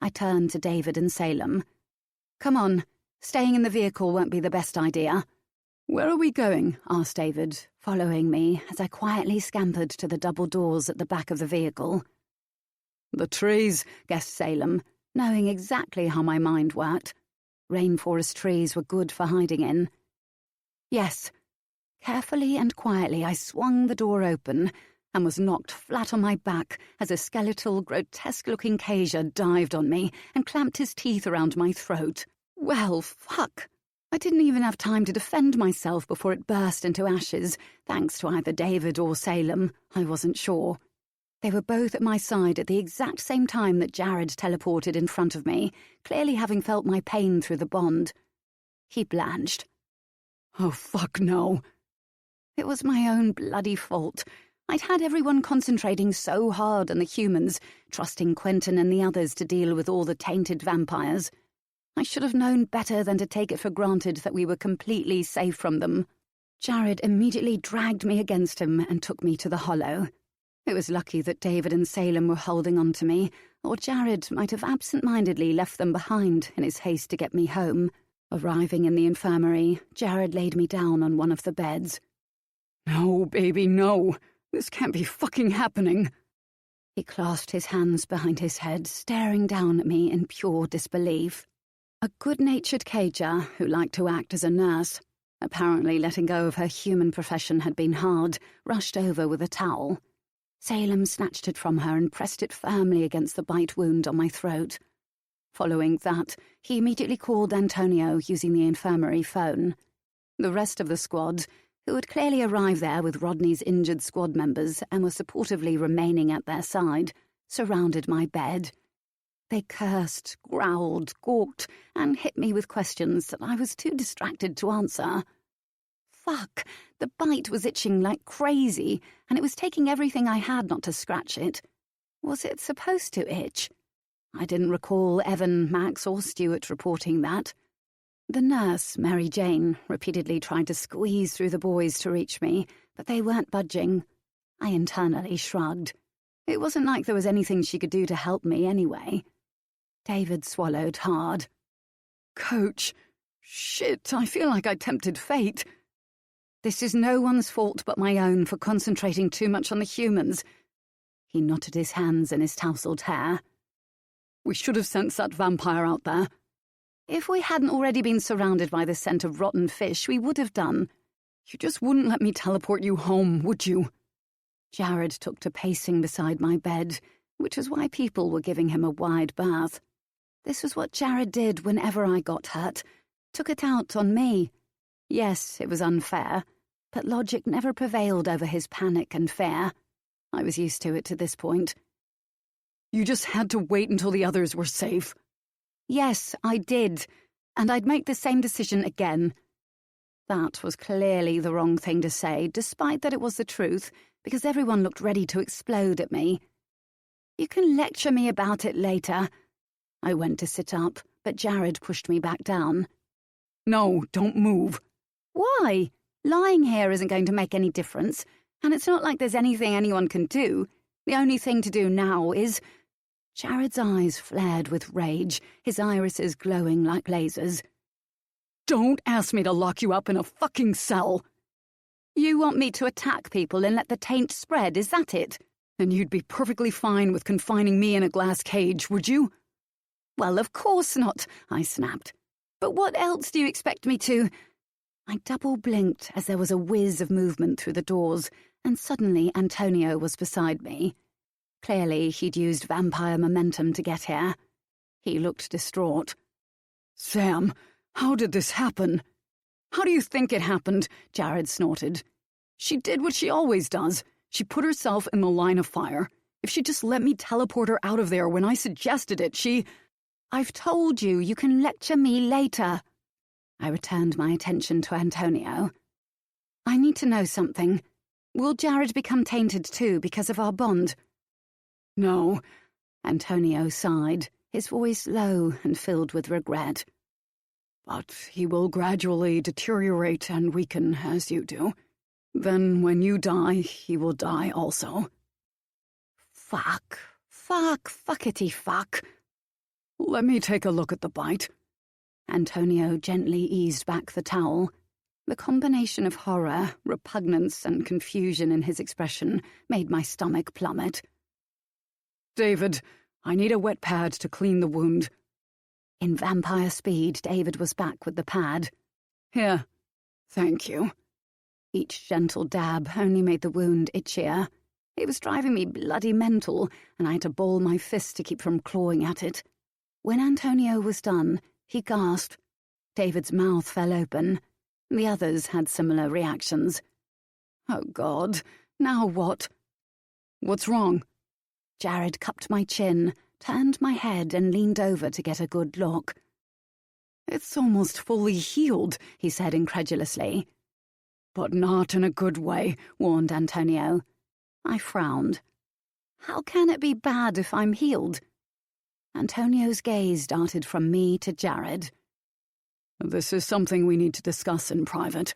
Speaker 2: I turned to David and Salem. Come on. Staying in the vehicle won't be the best idea. Where are we going? Asked David, following me as I quietly scampered to the double doors at the back of the vehicle. The trees, guessed Salem, knowing exactly how my mind worked. Rainforest trees were good for hiding in. Yes. Carefully and quietly I swung the door open and was knocked flat on my back as a skeletal, grotesque-looking Kasia dived on me and clamped his teeth around my throat. Well, fuck. I didn't even have time to defend myself before it burst into ashes, thanks to either David or Salem. I wasn't sure. They were both at my side at the exact same time that Jared teleported in front of me, clearly having felt my pain through the bond. He blanched. Oh, fuck no. It was my own bloody fault. I'd had everyone concentrating so hard on the humans, trusting Quentin and the others to deal with all the tainted vampires. I should have known better than to take it for granted that we were completely safe from them. Jared immediately dragged me against him and took me to the Hollow. It was lucky that David and Salem were holding on to me, or Jared might have absent-mindedly left them behind in his haste to get me home. Arriving in the infirmary, Jared laid me down on one of the beds. No, baby, no. This can't be fucking happening. He clasped his hands behind his head, staring down at me in pure disbelief. A good-natured Kasia, who liked to act as a nurse, apparently letting go of her human profession had been hard, rushed over with a towel. Salem snatched it from her and pressed it firmly against the bite wound on my throat. Following that, he immediately called Antonio using the infirmary phone. The rest of the squad, who had clearly arrived there with Rodney's injured squad members and were supportively remaining at their side, surrounded my bed. They cursed, growled, gawked, and hit me with questions that I was too distracted to answer. Fuck, the bite was itching like crazy, and it was taking everything I had not to scratch it. Was it supposed to itch? I didn't recall Evan, Max, or Stuart reporting that. The nurse, Mary Jane, repeatedly tried to squeeze through the boys to reach me, but they weren't budging. I internally shrugged. It wasn't like there was anything she could do to help me anyway. David swallowed hard. Coach, shit, I feel like I tempted fate. This is no one's fault but my own for concentrating too much on the humans. He knotted his hands in his tousled hair. We should have sent that vampire out there. If we hadn't already been surrounded by the scent of rotten fish, we would have done. You just wouldn't let me teleport you home, would you? Jared took to pacing beside my bed, which was why people were giving him a wide berth. This was what Jared did whenever I got hurt. Took it out on me. Yes, it was unfair, but logic never prevailed over his panic and fear. I was used to it at this point. You just had to wait until the others were safe. Yes, I did, and I'd make the same decision again. That was clearly the wrong thing to say, despite that it was the truth, because everyone looked ready to explode at me. You can lecture me about it later. I went to sit up, but Jared pushed me back down. No, don't move. Why? Lying here isn't going to make any difference, and it's not like there's anything anyone can do. The only thing to do now is... Jared's eyes flared with rage, his irises glowing like lasers. Don't ask me to lock you up in a fucking cell. You want me to attack people and let the taint spread, is that it? And you'd be perfectly fine with confining me in a glass cage, would you? Well, of course not, I snapped. But what else do you expect me to... I double-blinked as there was a whiz of movement through the doors, and suddenly Antonio was beside me. Clearly, he'd used vampire momentum to get here. He looked distraught. Sam, How did this happen? How do you think it happened? Jared snorted. She did what she always does. She put herself in the line of fire. If she just let me teleport her out of there when I suggested it, she...
Speaker 1: I've told you, you can lecture me later. I returned my attention to Antonio. I need to know something. Will Jared become tainted too because of our bond?
Speaker 2: No.
Speaker 1: Antonio sighed, his voice low and filled with regret.
Speaker 2: But he will gradually deteriorate and weaken as you do. Then when you die, he will die also.
Speaker 1: Fuckity fuck.
Speaker 2: Let me take a look at the bite.
Speaker 1: Antonio gently eased back the towel. The combination of horror, repugnance, and confusion in his expression made my stomach plummet.
Speaker 2: David, I need a wet pad to clean the wound.
Speaker 1: In vampire speed, David was back with the pad.
Speaker 2: Here. Thank you.
Speaker 1: Each gentle dab only made the wound itchier. It was driving me bloody mental, and I had to ball my fist to keep from clawing at it. When Antonio was done, he gasped. David's mouth fell open. The others had similar reactions.
Speaker 2: Oh, God. Now what? What's wrong?
Speaker 1: Jared cupped my chin, turned my head and leaned over to get a good look.
Speaker 2: It's almost fully healed, he said incredulously. But not in a good way, warned Antonio.
Speaker 1: I frowned. How can it be bad if I'm healed? Antonio's gaze darted from me to Jared.
Speaker 2: This is something we need to discuss in private.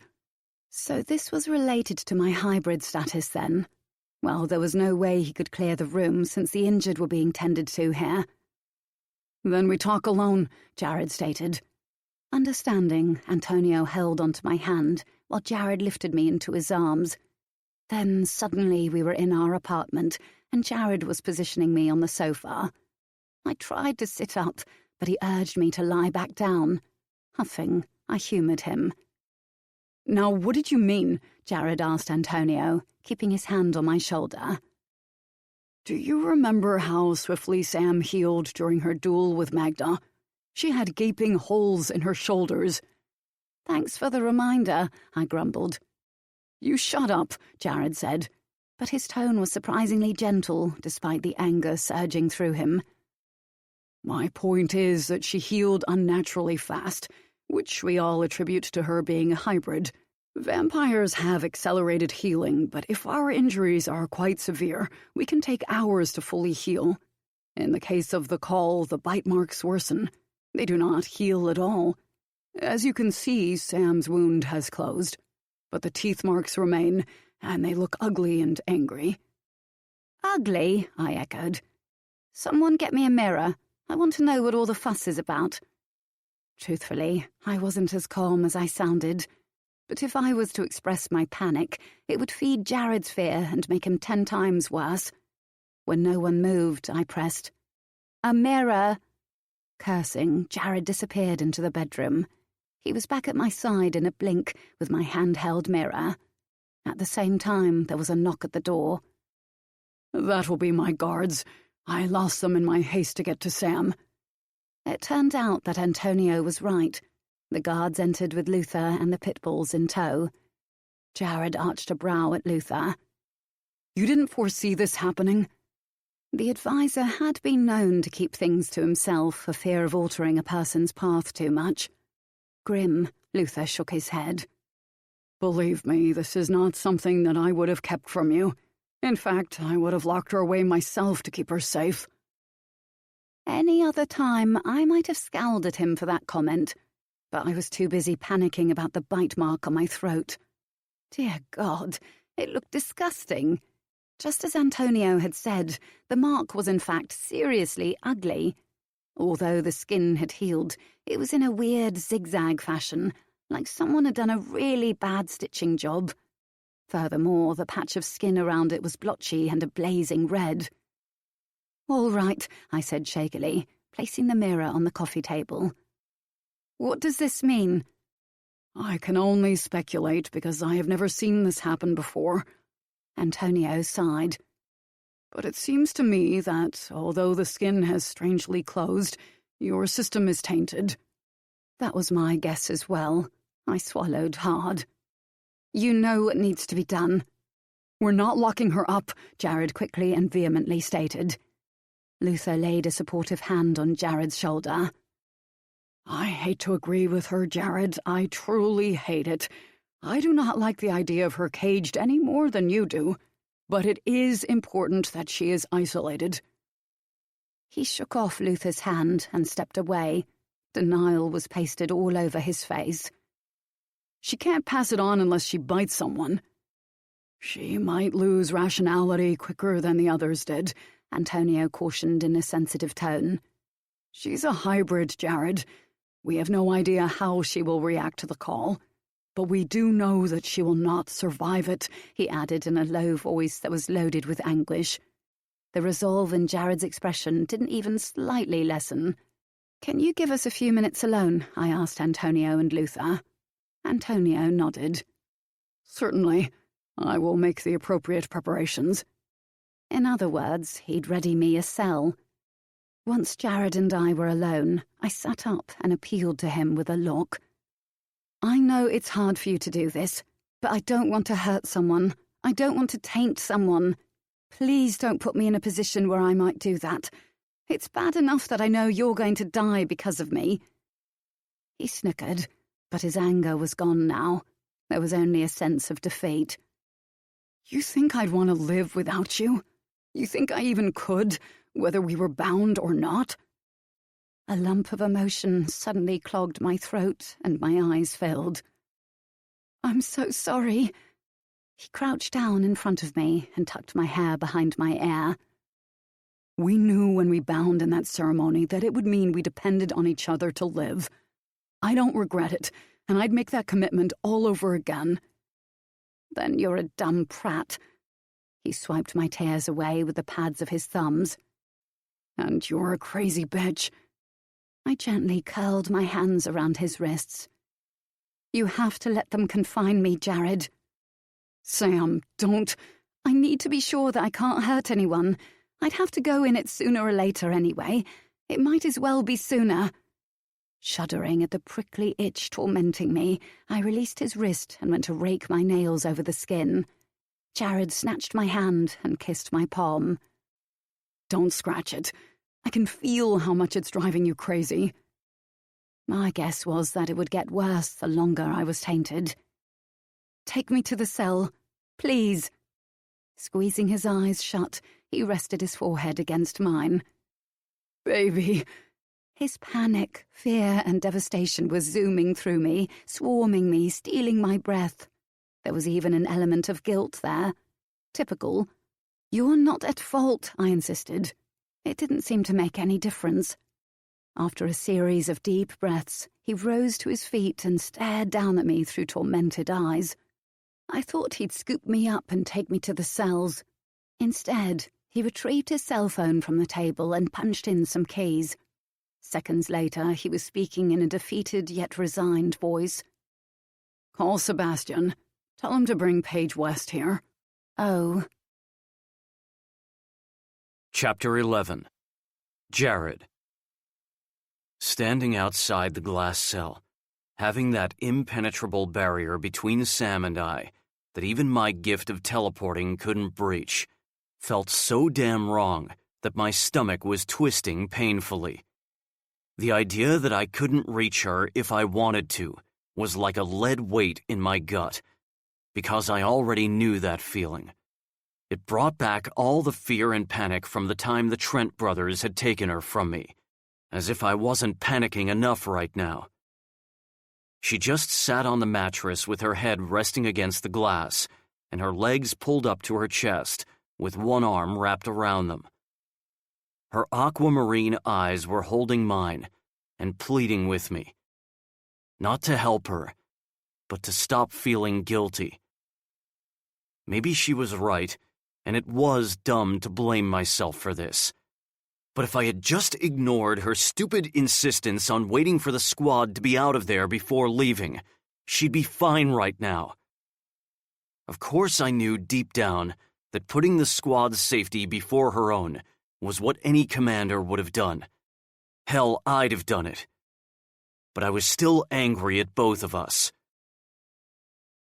Speaker 1: So this was related to my hybrid status then? Well, there was no way he could clear the room since the injured were being tended to here.
Speaker 2: Then we talk alone, Jared stated.
Speaker 1: Understanding, Antonio held onto my hand while Jared lifted me into his arms. Then suddenly we were in our apartment and Jared was positioning me on the sofa. I tried to sit up, but he urged me to lie back down. Huffing, I humoured him.
Speaker 2: Now, what did you mean?
Speaker 1: Jared asked Antonio, keeping his hand on my shoulder.
Speaker 2: Do you remember how swiftly Sam healed during her duel with Magda? She had gaping holes in her shoulders.
Speaker 1: Thanks for the reminder, I grumbled.
Speaker 2: You shut up, Jared said,
Speaker 1: but his tone was surprisingly gentle despite the anger surging through him.
Speaker 2: My point is that she healed unnaturally fast, which we all attribute to her being a hybrid. Vampires have accelerated healing, but if our injuries are quite severe, we can take hours to fully heal. In the case of the call, the bite marks worsen. They do not heal at all. As you can see, Sam's wound has closed, but the teeth marks remain, and they look ugly and angry.
Speaker 1: Ugly, I echoed. Someone get me a mirror. I want to know what all the fuss is about. Truthfully, I wasn't as calm as I sounded. But if I was to express my panic, it would feed Jared's fear and make him 10 times worse. When no one moved, I pressed, "A mirror!" Cursing, Jared disappeared into the bedroom. He was back at my side in a blink with my handheld mirror. At the same time, there was a knock at the door.
Speaker 2: That will be my guards. I lost them in my haste to get to Sam.
Speaker 1: It turned out that Antonio was right. The guards entered with Luther and the pit bulls in tow. Jared arched a brow at Luther.
Speaker 2: You didn't foresee this happening?
Speaker 1: The advisor had been known to keep things to himself for fear of altering a person's path too much. Grim, Luther shook his head.
Speaker 2: Believe me, this is not something that I would have kept from you. In fact, I would have locked her away myself to keep her safe.
Speaker 1: Any other time, I might have scowled at him for that comment, but I was too busy panicking about the bite mark on my throat. Dear God, it looked disgusting. Just as Antonio had said, the mark was in fact seriously ugly. Although the skin had healed, it was in a weird zigzag fashion, like someone had done a really bad stitching job. Furthermore, the patch of skin around it was blotchy and a blazing red. "All right," I said shakily, placing the mirror on the coffee table. "What does this mean?"
Speaker 2: I can only speculate because I have never seen this happen before.
Speaker 1: Antonio sighed.
Speaker 2: But it seems to me that, although the skin has strangely closed, your system is tainted. That was my guess as well. I swallowed hard. You know what needs to be done. We're not locking her up, Jared quickly and vehemently stated. Luther laid a supportive hand on Jared's shoulder. I hate to agree with her, Jared. I truly hate it. I do not like the idea of her caged any more than you do, but it is important that she is isolated. He shook off Luther's hand and stepped away. Denial was pasted all over his face. She can't pass it on unless she bites someone. She might lose rationality quicker than the others did, Antonio cautioned in a sensitive tone. She's a hybrid, Jared. We have no idea how she will react to the call, but we do know that she will not survive it, he added in a low voice that was loaded with anguish. The resolve in Jared's expression didn't even slightly lessen. Can you give us a few minutes alone? I asked Antonio and Luther. Antonio nodded. Certainly. I will make the appropriate preparations. In other words, he'd ready me a cell. Once Jared and I were alone, I sat up and appealed to him with a look. I know it's hard for you to do this, but I don't want to hurt someone. I don't want to taint someone. Please don't put me in a position where I might do that. It's bad enough that I know you're going to die because of me. He snickered, but his anger was gone now. There was only a sense of defeat. You think I'd want to live without you? You think I even could, whether we were bound or not? A lump of emotion suddenly clogged my throat and my eyes filled. I'm so sorry. He crouched down in front of me and tucked my hair behind my ear. We knew when we bound in that ceremony that it would mean we depended on each other to live. I don't regret it, and I'd make that commitment all over again. Then you're a dumb prat. He swiped my tears away with the pads of his thumbs. And you're a crazy bitch. I gently curled my hands around his wrists. You have to let them confine me, Jared. Sam, don't. I need to be sure that I can't hurt anyone. I'd have to go in it sooner or later anyway. It might as well be sooner. Shuddering at the prickly itch tormenting me, I released his wrist and went to rake my nails over the skin. Jared snatched my hand and kissed my palm. Don't scratch it. I can feel how much it's driving you crazy. My guess was that it would get worse the longer I was tainted. Take me to the cell, please. Squeezing his eyes shut, he rested his forehead against mine. Baby. His panic, fear, and devastation was zooming through me, swarming me, stealing my breath. There was even an element of guilt there. Typical. You're not at fault, I insisted. It didn't seem to make any difference. After a series of deep breaths, he rose to his feet and stared down at me through tormented eyes. I thought he'd scoop me up and take me to the cells. Instead, he retrieved his cell phone from the table and punched in some keys. Seconds later, he was speaking in a defeated yet resigned voice. Call Sebastian. Tell him to bring Paige West here. Oh.
Speaker 3: Chapter 11. Jared. Standing outside the glass cell, having that impenetrable barrier between Sam and I that even my gift of teleporting couldn't breach, felt so damn wrong that my stomach was twisting painfully. The idea that I couldn't reach her if I wanted to was like a lead weight in my gut, because I already knew that feeling. It brought back all the fear and panic from the time the Trent brothers had taken her from me, as if I wasn't panicking enough right now. She just sat on the mattress with her head resting against the glass and her legs pulled up to her chest with one arm wrapped around them. Her aquamarine eyes were holding mine and pleading with me. Not to help her, but to stop feeling guilty. Maybe she was right, and it was dumb to blame myself for this. But if I had just ignored her stupid insistence on waiting for the squad to be out of there before leaving, she'd be fine right now. Of course I knew deep down that putting the squad's safety before her own was what any commander would have done. Hell, I'd have done it. but I was still angry at both of us.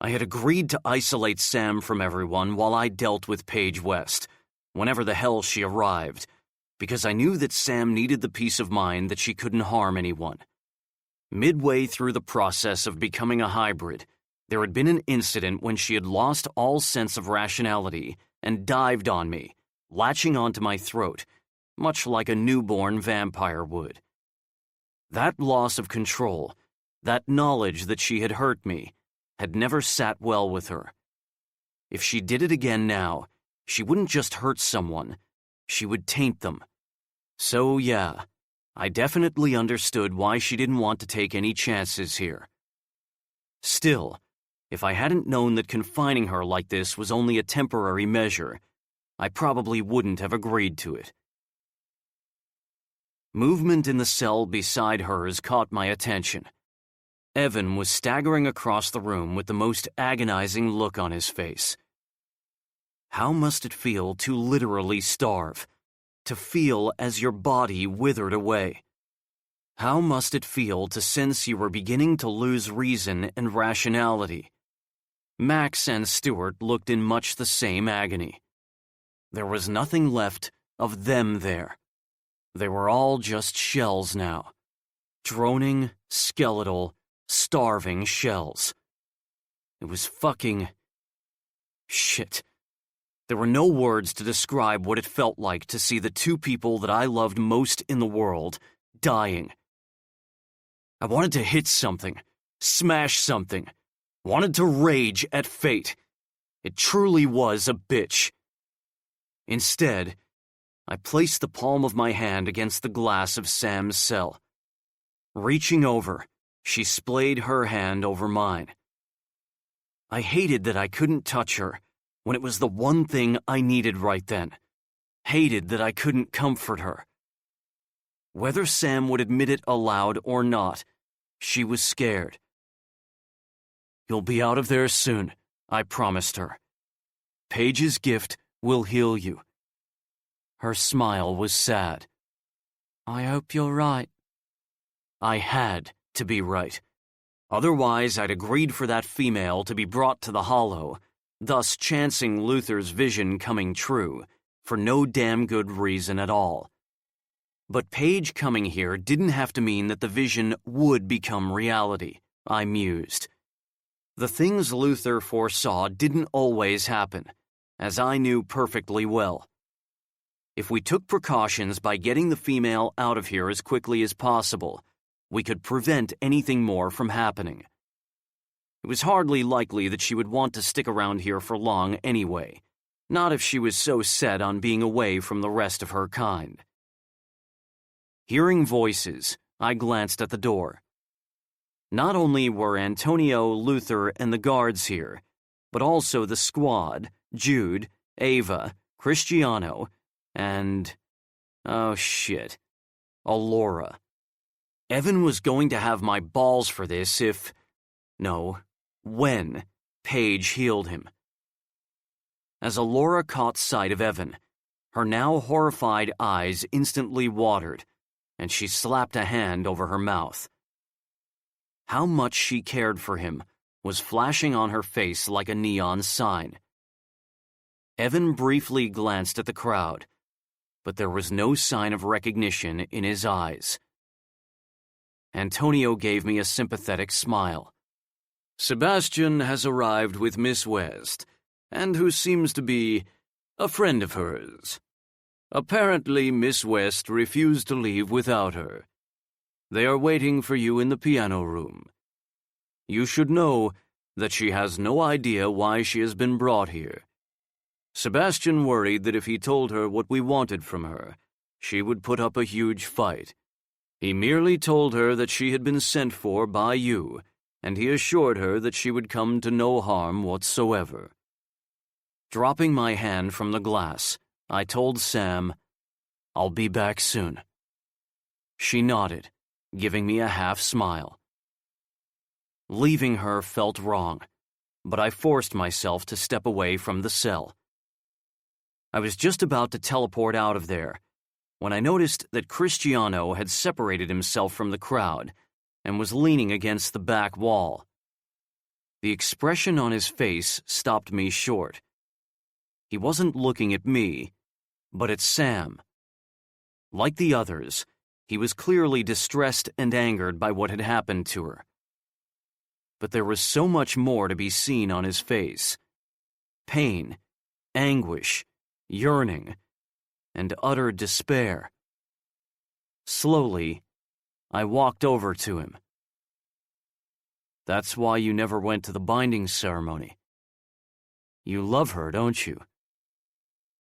Speaker 3: I had agreed to isolate Sam from everyone while I dealt with Paige West, whenever the hell she arrived, because I knew that Sam needed the peace of mind that she couldn't harm anyone. Midway through the process of becoming a hybrid, there had been an incident when she had lost all sense of rationality and dived on me, latching onto my throat, much like a newborn vampire would. That loss of control, that knowledge that she had hurt me, had never sat well with her. If she did it again now, she wouldn't just hurt someone, she would taint them. So yeah, I definitely understood why she didn't want to take any chances here. Still, if I hadn't known that confining her like this was only a temporary measure, I probably wouldn't have agreed to it. Movement in the cell beside hers caught my attention. Evan was staggering across the room with the most agonizing look on his face. How must it feel to literally starve, to feel as your body withered away? How must it feel to sense you were beginning to lose reason and rationality? Max and Stuart looked in much the same agony. There was nothing left of them there. They were all just shells now. Droning, skeletal, starving shells. It was fucking... shit. There were no words to describe what it felt like to see the two people that I loved most in the world dying. I wanted to hit something, smash something, wanted to rage at fate. It truly was a bitch. Instead, I placed the palm of my hand against the glass of Sam's cell. Reaching over, she splayed her hand over mine. I hated that I couldn't touch her when it was the one thing I needed right then. Hated that I couldn't comfort her. Whether Sam would admit it aloud or not, she was scared. "You'll be out of there soon," I promised her. "Paige's gift will heal you." Her smile was sad. "I hope you're right." I had to be right. Otherwise, I'd agreed for that female to be brought to the Hollow, thus chancing Luther's vision coming true, for no damn good reason at all. But Paige coming here didn't have to mean that the vision would become reality, I mused. The things Luther foresaw didn't always happen, as I knew perfectly well. If we took precautions by getting the female out of here as quickly as possible, we could prevent anything more from happening. It was hardly likely that she would want to stick around here for long anyway, not if she was so set on being away from the rest of her kind. Hearing voices, I glanced at the door. Not only were Antonio, Luther, and the guards here, but also the squad, Jude, Ava, Cristiano, and... oh shit, Alora. Evan was going to have my balls for this if... no, when Paige healed him. As Alora caught sight of Evan, her now horrified eyes instantly watered, and she slapped a hand over her mouth. How much she cared for him was flashing on her face like a neon sign. Evan briefly glanced at the crowd, but there was no sign of recognition in his eyes. Antonio gave me a sympathetic smile. "Sebastian has arrived with Miss West, and who seems to be a friend of hers. Apparently, Miss West refused to leave without her. They are waiting for you in the piano room. You should know that she has no idea why she has been brought here. Sebastian worried that if he told her what we wanted from her, she would put up a huge fight. He merely told her that she had been sent for by you, and he assured her that she would come to no harm whatsoever." Dropping my hand from the glass, I told Sam, "I'll be back soon." She nodded, giving me a half-smile. Leaving her felt wrong, but I forced myself to step away from the cell. I was just about to teleport out of there when I noticed that Cristiano had separated himself from the crowd and was leaning against the back wall. The expression on his face stopped me short. He wasn't looking at me, but at Sam. Like the others, he was clearly distressed and angered by what had happened to her. But there was so much more to be seen on his face. Pain, anguish, yearning, and utter despair. Slowly, I walked over to him. "That's why you never went to the binding ceremony. You love her, don't you?"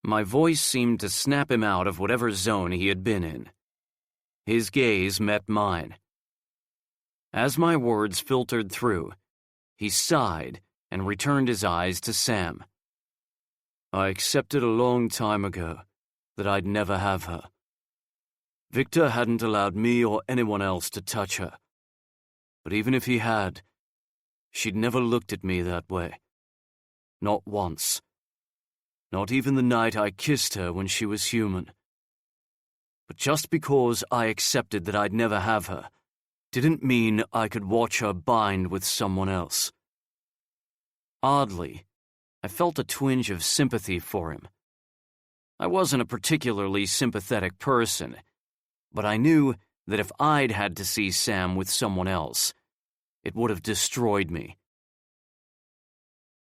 Speaker 3: My voice seemed to snap him out of whatever zone he had been in. His gaze met mine. As my words filtered through, he sighed and returned his eyes to Sam. "I accepted a long time ago that I'd never have her. Victor hadn't allowed me or anyone else to touch her. But even if he had, she'd never looked at me that way. Not once. Not even the night I kissed her when she was human. But just because I accepted that I'd never have her, didn't mean I could watch her bind with someone else." Oddly, I felt a twinge of sympathy for him. I wasn't a particularly sympathetic person, but I knew that if I'd had to see Sam with someone else, it would have destroyed me.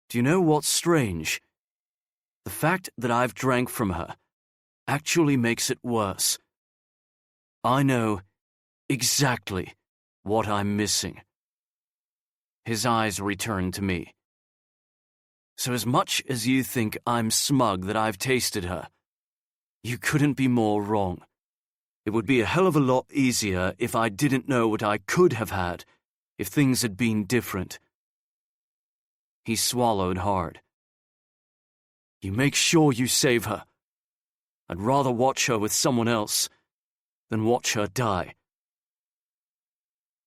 Speaker 3: "Do you know what's strange? The fact that I've drank from her actually makes it worse. I know exactly what I'm missing." His eyes returned to me. "So as much as you think I'm smug that I've tasted her, you couldn't be more wrong. It would be a hell of a lot easier if I didn't know what I could have had, if things had been different." He swallowed hard. "You make sure you save her. I'd rather watch her with someone else than watch her die."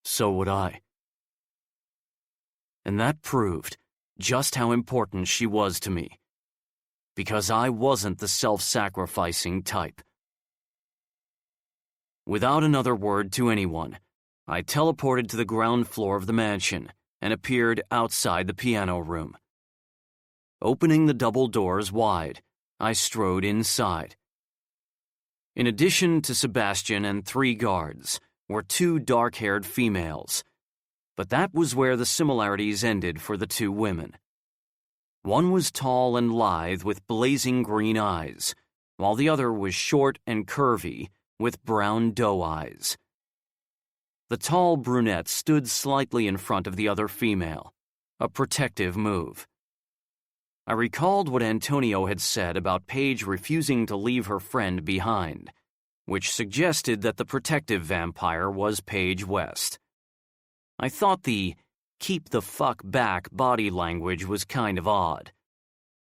Speaker 3: So would I. And that proved just how important she was to me, because I wasn't the self-sacrificing type. Without another word to anyone, I teleported to the ground floor of the mansion and appeared outside the piano room. Opening the double doors wide, I strode inside. In addition to Sebastian and 3 guards, were 2 dark-haired females, but that was where the similarities ended for the 2 women. One was tall and lithe with blazing green eyes, while the other was short and curvy with brown doe eyes. The tall brunette stood slightly in front of the other female, a protective move. I recalled what Antonio had said about Paige refusing to leave her friend behind, which suggested that the protective vampire was Paige West. I thought the keep the fuck back body language was kind of odd.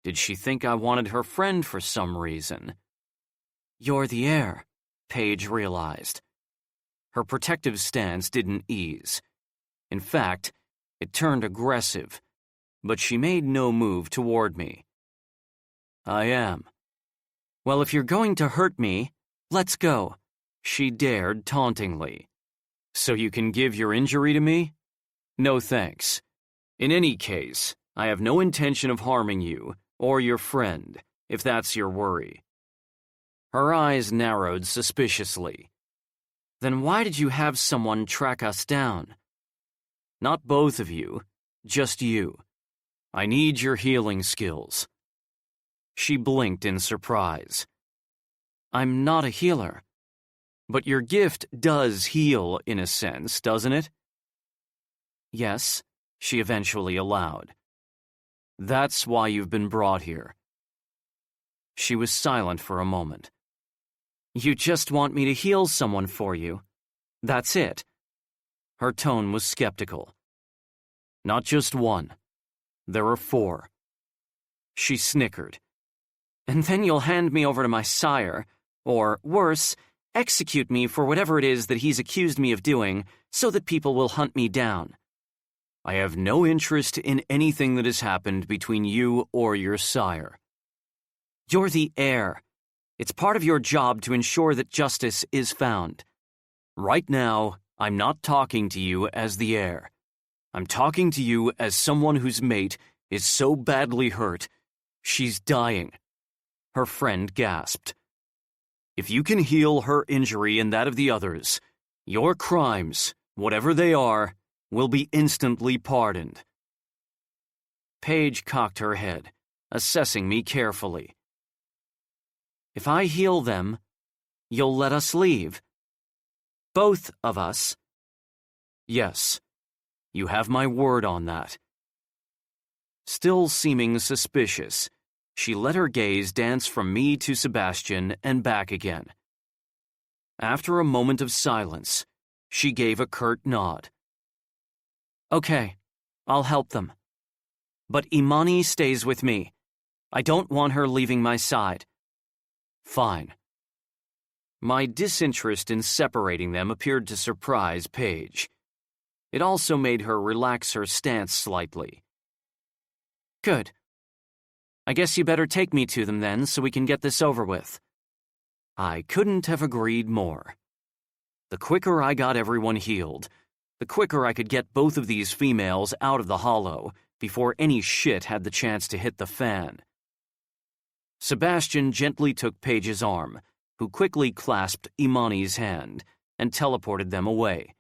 Speaker 3: Did she think I wanted her friend for some reason? "You're the heir," Paige realized. Her protective stance didn't ease. In fact, it turned aggressive, but she made no move toward me. "I am." "Well, if you're going to hurt me, let's go," she dared tauntingly. "So you can give your injury to me? No thanks. In any case, I have no intention of harming you or your friend, if that's your worry." Her eyes narrowed suspiciously. "Then why did you have someone track us down?" "Not both of you, just you. I need your healing skills." She blinked in surprise. "I'm not a healer." "But your gift does heal, in a sense, doesn't it?" "Yes," she eventually allowed. "That's why you've been brought here." She was silent for a moment. "You just want me to heal someone for you. That's it." Her tone was skeptical. "Not just one. There are 4. She snickered. "And then you'll hand me over to my sire, or, worse, execute me for whatever it is that he's accused me of doing, so that people will hunt me down." "I have no interest in anything that has happened between you or your sire." "You're the heir. It's part of your job to ensure that justice is found. Right now, I'm not talking to you as the heir. I'm talking to you as someone whose mate is so badly hurt, she's dying." Her friend gasped. "If you can heal her injury and that of the others, your crimes, whatever they are, will be instantly pardoned." Paige cocked her head, assessing me carefully. "If I heal them, you'll let us leave? Both of us?" "Yes. You have my word on that." Still seeming suspicious, she let her gaze dance from me to Sebastian and back again. After a moment of silence, she gave a curt nod. "Okay, I'll help them. But Imani stays with me. I don't want her leaving my side." "Fine." My disinterest in separating them appeared to surprise Paige. It also made her relax her stance slightly. "Good. I guess you better take me to them then so we can get this over with." I couldn't have agreed more. The quicker I got everyone healed, the quicker I could get both of these females out of the hollow before any shit had the chance to hit the fan. Sebastian gently took Paige's arm, who quickly clasped Imani's hand and teleported them away.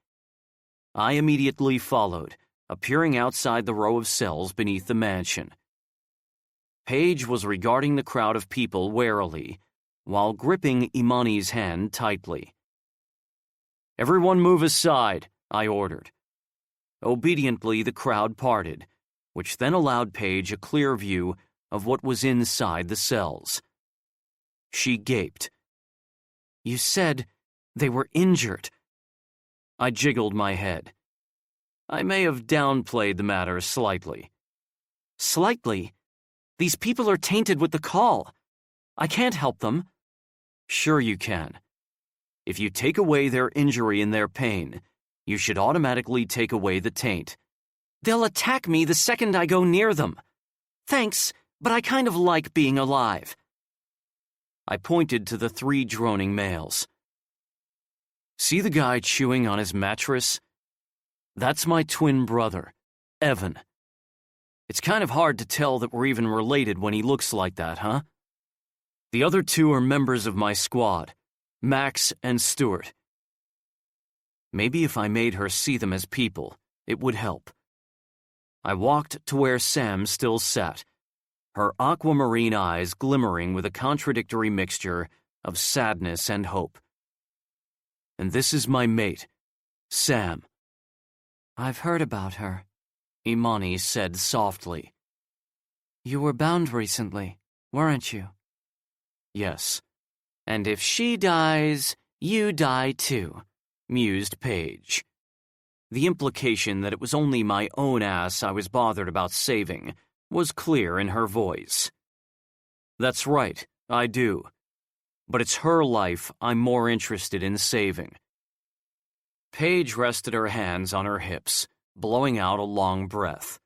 Speaker 3: I immediately followed, appearing outside the row of cells beneath the mansion. Paige was regarding the crowd of people warily, while gripping Imani's hand tightly. "Everyone move aside," I ordered. Obediently, the crowd parted, which then allowed Paige a clear view of what was inside the cells. She gaped. "You said they were injured." I jiggled my head. I may have downplayed the matter slightly. "Slightly? These people are tainted with the call. I can't help them." "Sure you can. If you take away their injury and their pain, you should automatically take away the taint." "They'll attack me the second I go near them. Thanks, but I kind of like being alive." I pointed to the 3 droning males. "See the guy chewing on his mattress? That's my twin brother, Evan. It's kind of hard to tell that we're even related when he looks like that, huh? The other 2 are members of my squad, Max and Stuart. Maybe if I made her see them as people, it would help." I walked to where Sam still sat, her aquamarine eyes glimmering with a contradictory mixture of sadness and hope. "And this is my mate, Sam." "I've heard about her," Imani said softly. "You were bound recently, weren't you?" "Yes." "And if she dies, you die too," mused Paige. The implication that it was only my own ass I was bothered about saving was clear in her voice. "That's right, I do. But it's her life I'm more interested in saving." Paige rested her hands on her hips, blowing out a long breath.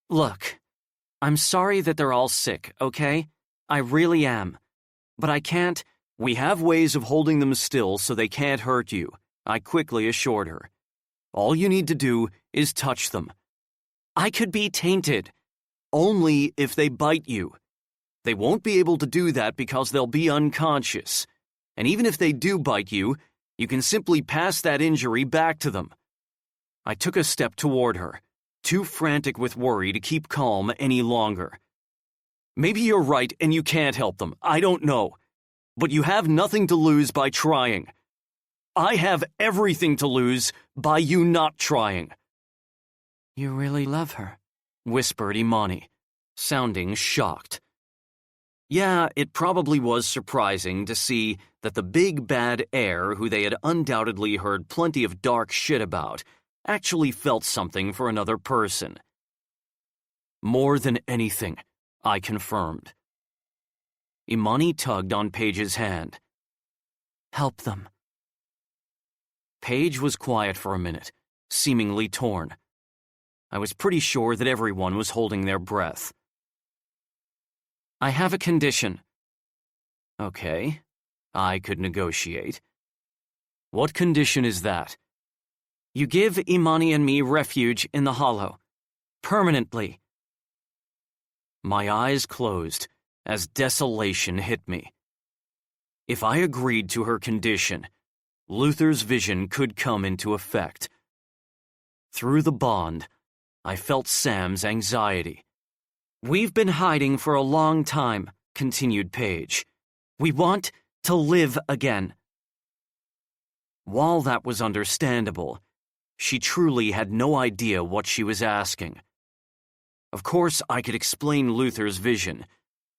Speaker 3: "Look, I'm sorry that they're all sick, okay? I really am. But I can't—" "We have ways of holding them still so they can't hurt you," I quickly assured her. "All you need to do is touch them." "I could be tainted." "Only if they bite you. They won't be able to do that because they'll be unconscious. And even if they do bite you, you can simply pass that injury back to them." I took a step toward her, too frantic with worry to keep calm any longer. "Maybe you're right and you can't help them, I don't know. But you have nothing to lose by trying. I have everything to lose by you not trying." "You really love her," whispered Imani, sounding shocked. Yeah, it probably was surprising to see that the big bad heir who they had undoubtedly heard plenty of dark shit about actually felt something for another person. "More than anything," I confirmed. Imani tugged on Paige's hand. "Help them." Paige was quiet for a minute, seemingly torn. I was pretty sure that everyone was holding their breath. "I have a condition." "Okay, I could negotiate." "What condition is that?"
Speaker 4: You give Imani and me refuge in the Hollow. Permanently. My eyes closed as desolation hit me. If I agreed to her condition, Luther's vision could come into effect. Through the bond, I felt Sam's anxiety. We've been hiding for a long time, continued Paige. We want to live again. While that was understandable, she truly had no idea what she was asking. Of course, I could explain Luther's vision,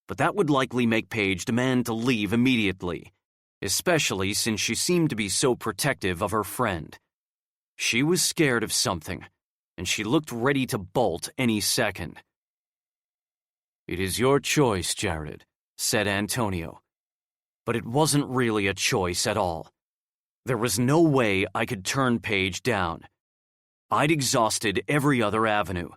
Speaker 4: but that would likely make Paige demand to leave immediately, especially since she seemed to be so protective of her friend. She was scared of something, and she looked ready to bolt any second. It is your choice, Jared, said Antonio. But it wasn't really a choice at all. There was no way I could turn Paige down. I'd exhausted every other avenue.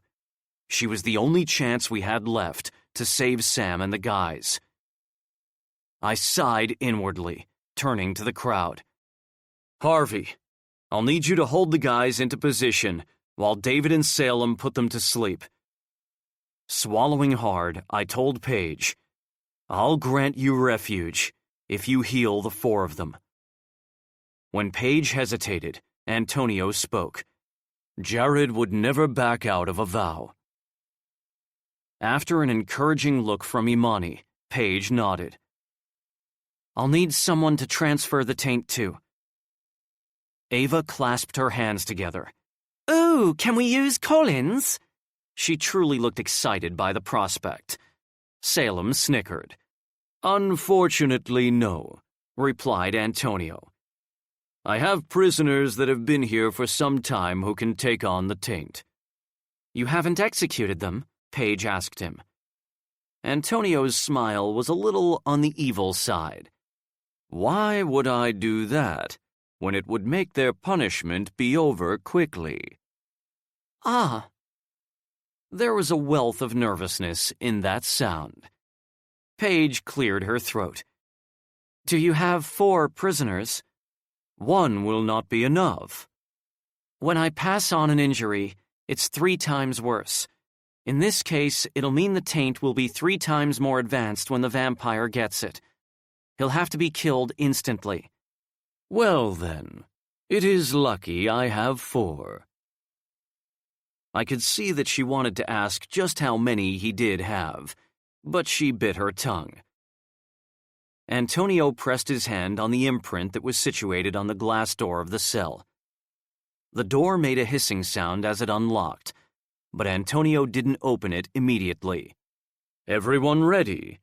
Speaker 4: She was the only chance we had left to save Sam and the guys. I sighed inwardly, turning to the crowd. Harvey, I'll need you to hold the guys into position while David and Salem put them to sleep. Swallowing hard, I told Paige, I'll grant you refuge if you heal the 4 of them. When Paige hesitated, Antonio spoke. Jared would never back out of a vow. After an encouraging look from Imani, Paige nodded. I'll need someone to transfer the taint to. Ava clasped her hands together. Ooh, can we use Collins? She truly looked excited by the prospect. Salem snickered. Unfortunately, no, replied Antonio. I have prisoners that have been here for some time who can take on the taint. You haven't executed them? Paige asked him. Antonio's smile was a little on the evil side. Why would I do that when it would make their punishment be over quickly? Ah. There was a wealth of nervousness in that sound. Paige cleared her throat. Do you have 4 prisoners? 1 will not be enough. When I pass on an injury, it's 3 times worse. In this case, it'll mean the taint will be 3 times more advanced when the vampire gets it. He'll have to be killed instantly. Well then, it is lucky I have 4. I could see that she wanted to ask just how many he did have, but she bit her tongue. Antonio pressed his hand on the imprint that was situated on the glass door of the cell. The door made a hissing sound as it unlocked, but Antonio didn't open it immediately. Everyone ready?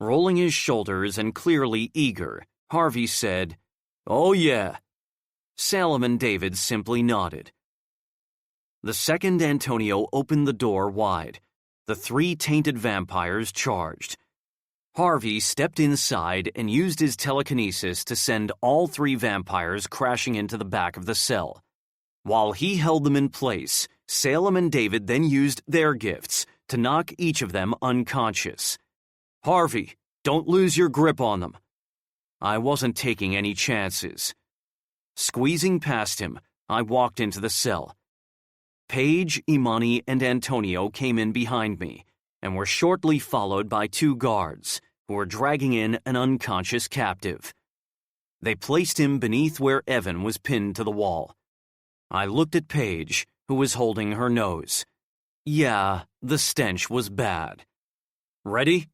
Speaker 4: Rolling his shoulders and clearly eager, Harvey said, Oh yeah. Salem and David simply nodded. The second Antonio opened the door wide, the 3 tainted vampires charged. Harvey stepped inside and used his telekinesis to send all 3 vampires crashing into the back of the cell. While he held them in place, Salem and David then used their gifts to knock each of them unconscious. Harvey, don't lose your grip on them. I wasn't taking any chances. Squeezing past him, I walked into the cell. Paige, Imani, and Antonio came in behind me, and were shortly followed by 2 guards, who were dragging in an unconscious captive. They placed him beneath where Evan was pinned to the wall. I looked at Paige, who was holding her nose. Yeah, the stench was bad. Ready?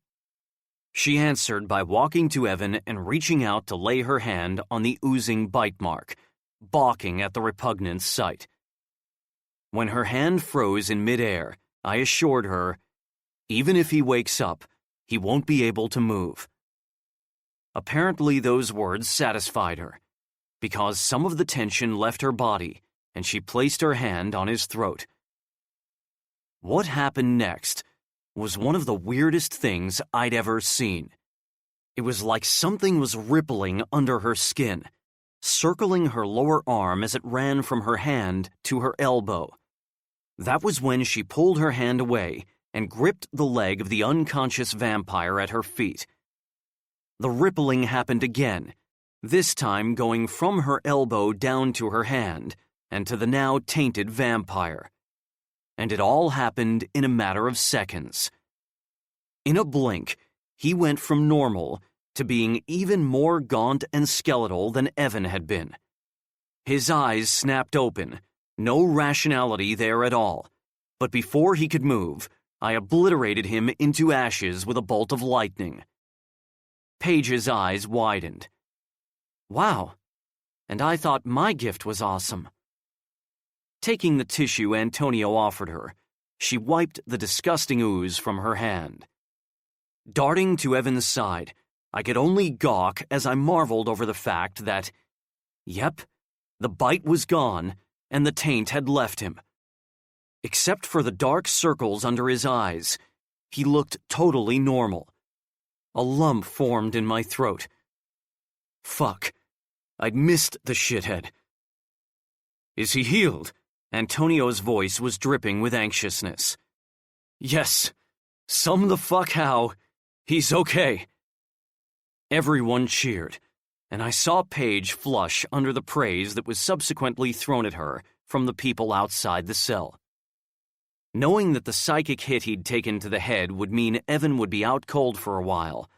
Speaker 4: She answered by walking to Evan and reaching out to lay her hand on the oozing bite mark, balking at the repugnant sight. When her hand froze in midair, I assured her, even if he wakes up, he won't be able to move. Apparently those words satisfied her, because some of the tension left her body, and she placed her hand on his throat. What happened next was one of the weirdest things I'd ever seen. It was like something was rippling under her skin, circling her lower arm as it ran from her hand to her elbow. That was when she pulled her hand away and gripped the leg of the unconscious vampire at her feet. The rippling happened again,
Speaker 3: this time going from her elbow down to her hand and to the now tainted vampire. And it all happened in a matter of seconds. In a blink, he went from normal to being even more gaunt and skeletal than Evan had been. His eyes snapped open, no rationality there at all, but before he could move, I obliterated him into ashes with a bolt of lightning. Paige's eyes widened. Wow, and I thought my gift was awesome. Taking the tissue Antonio offered her, she wiped the disgusting ooze from her hand. Darting to Evan's side, I could only gawk as I marveled over the fact that, yep, the bite was gone and the taint had left him. Except for the dark circles under his eyes, he looked totally normal. A lump formed in my throat. Fuck, I'd missed the shithead. Is he healed? Antonio's voice was dripping with anxiousness. Yes, some the fuck how. He's okay. Everyone cheered, and I saw Paige flush under the praise that was subsequently thrown at her from the people outside the cell. Knowing that the psychic hit he'd taken to the head would mean Evan would be out cold for a while,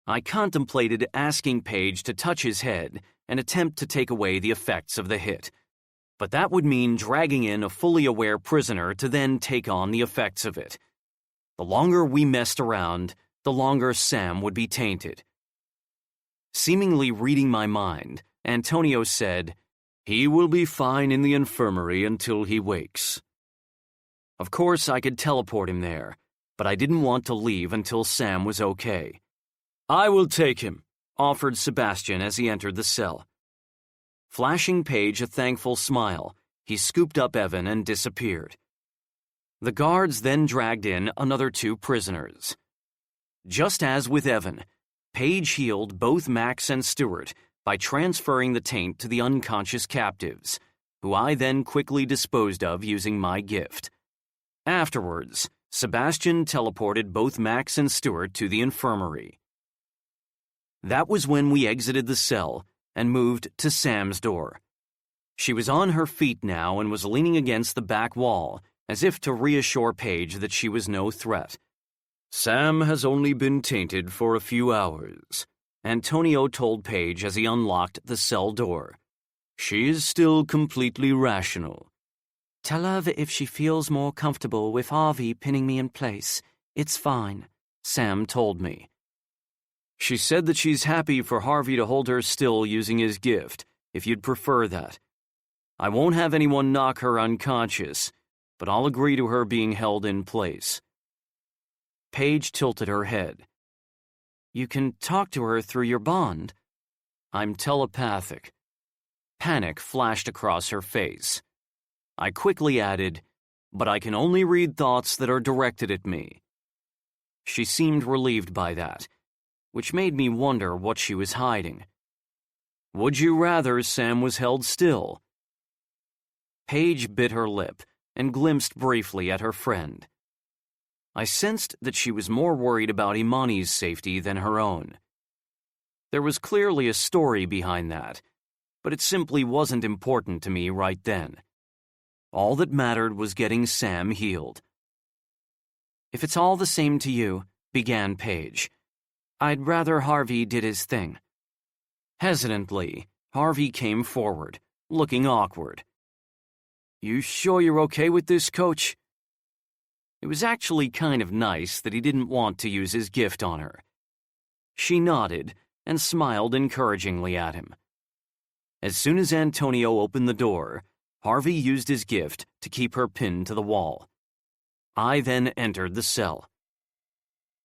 Speaker 3: I contemplated asking Paige to touch his head and attempt to take away the effects of the hit. But that would mean dragging in a fully aware prisoner to then take on the effects of it. The longer we messed around, the longer Sam would be tainted. Seemingly reading my mind, Antonio said, "He will be fine in the infirmary until he wakes." Of course, I could teleport him there, but I didn't want to leave until Sam was okay. "I will take him," offered Sebastian as he entered the cell. Flashing Paige a thankful smile, he scooped up Evan and disappeared. The guards then dragged in another 2 prisoners. Just as with Evan, Paige healed both Max and Stewart by transferring the taint to the unconscious captives, who I then quickly disposed of using my gift. Afterwards, Sebastian teleported both Max and Stewart to the infirmary. That was when we exited the cell and moved to Sam's door. She was on her feet now and was leaning against the back wall, as if to reassure Paige that she was no threat. "Sam has only been tainted for a few hours," Antonio told Paige as he unlocked the cell door. "She is still completely rational."
Speaker 4: Tell her that if she feels more comfortable with Harvey pinning me in place, it's fine, Sam told me.
Speaker 3: She said that she's happy for Harvey to hold her still using his gift, if you'd prefer that. I won't have anyone knock her unconscious, but I'll agree to her being held in place.
Speaker 4: Paige tilted her head. You can talk to her through your bond.
Speaker 3: I'm telepathic. Panic flashed across her face. I quickly added, but I can only read thoughts that are directed at me. She seemed relieved by that, which made me wonder what she was hiding. Would you rather Sam was held still? Paige bit her lip and glimpsed briefly at her friend. I sensed that she was more worried about Imani's safety than her own. There was clearly a story behind that, but it simply wasn't important to me right then. All that mattered was getting Sam healed.
Speaker 4: If it's all the same to you, began Paige, I'd rather Harvey did his thing.
Speaker 3: Hesitantly, Harvey came forward, looking awkward. You sure you're okay with this, Coach? It was actually kind of nice that he didn't want to use his gift on her. She nodded and smiled encouragingly at him. As soon as Antonio opened the door, Harvey used his gift to keep her pinned to the wall. I then entered the cell.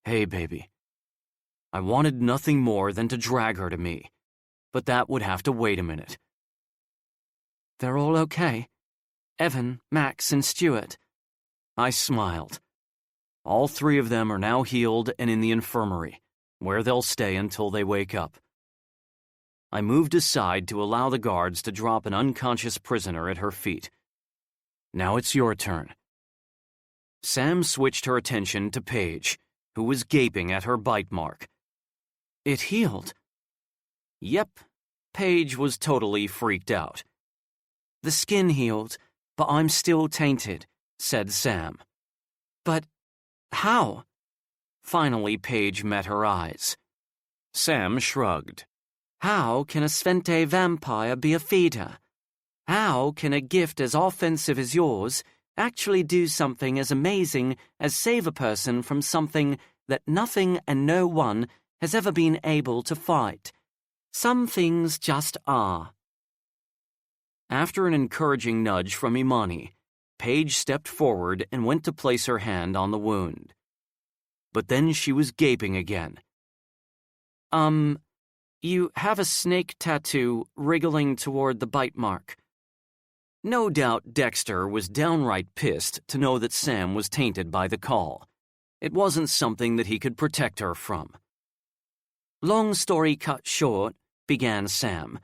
Speaker 3: Hey, baby. I wanted nothing more than to drag her to me, but that would have to wait a minute.
Speaker 4: They're all okay. Evan, Max, and Stuart.
Speaker 3: I smiled. All 3 of them are now healed and in the infirmary, where they'll stay until they wake up. I moved aside to allow the guards to drop an unconscious prisoner at her feet. Now it's your turn. Sam switched her attention to Paige, who was gaping at her bite mark.
Speaker 4: It healed.
Speaker 3: Yep, Paige was totally freaked out.
Speaker 4: The skin healed, but I'm still tainted, said Sam. But how?
Speaker 3: Finally, Paige met her eyes. Sam shrugged.
Speaker 4: How can a Svente vampire be a feeder? How can a gift as offensive as yours actually do something as amazing as save a person from something that nothing and no one has ever been able to fight? Some things just are.
Speaker 3: After an encouraging nudge from Imani, Paige stepped forward and went to place her hand on the wound. But then she was gaping again.
Speaker 4: You have a snake tattoo wriggling toward the bite mark.
Speaker 3: No doubt Dexter was downright pissed to know that Sam was tainted by the call. It wasn't something that he could protect her from.
Speaker 4: Long story cut short, began Sam.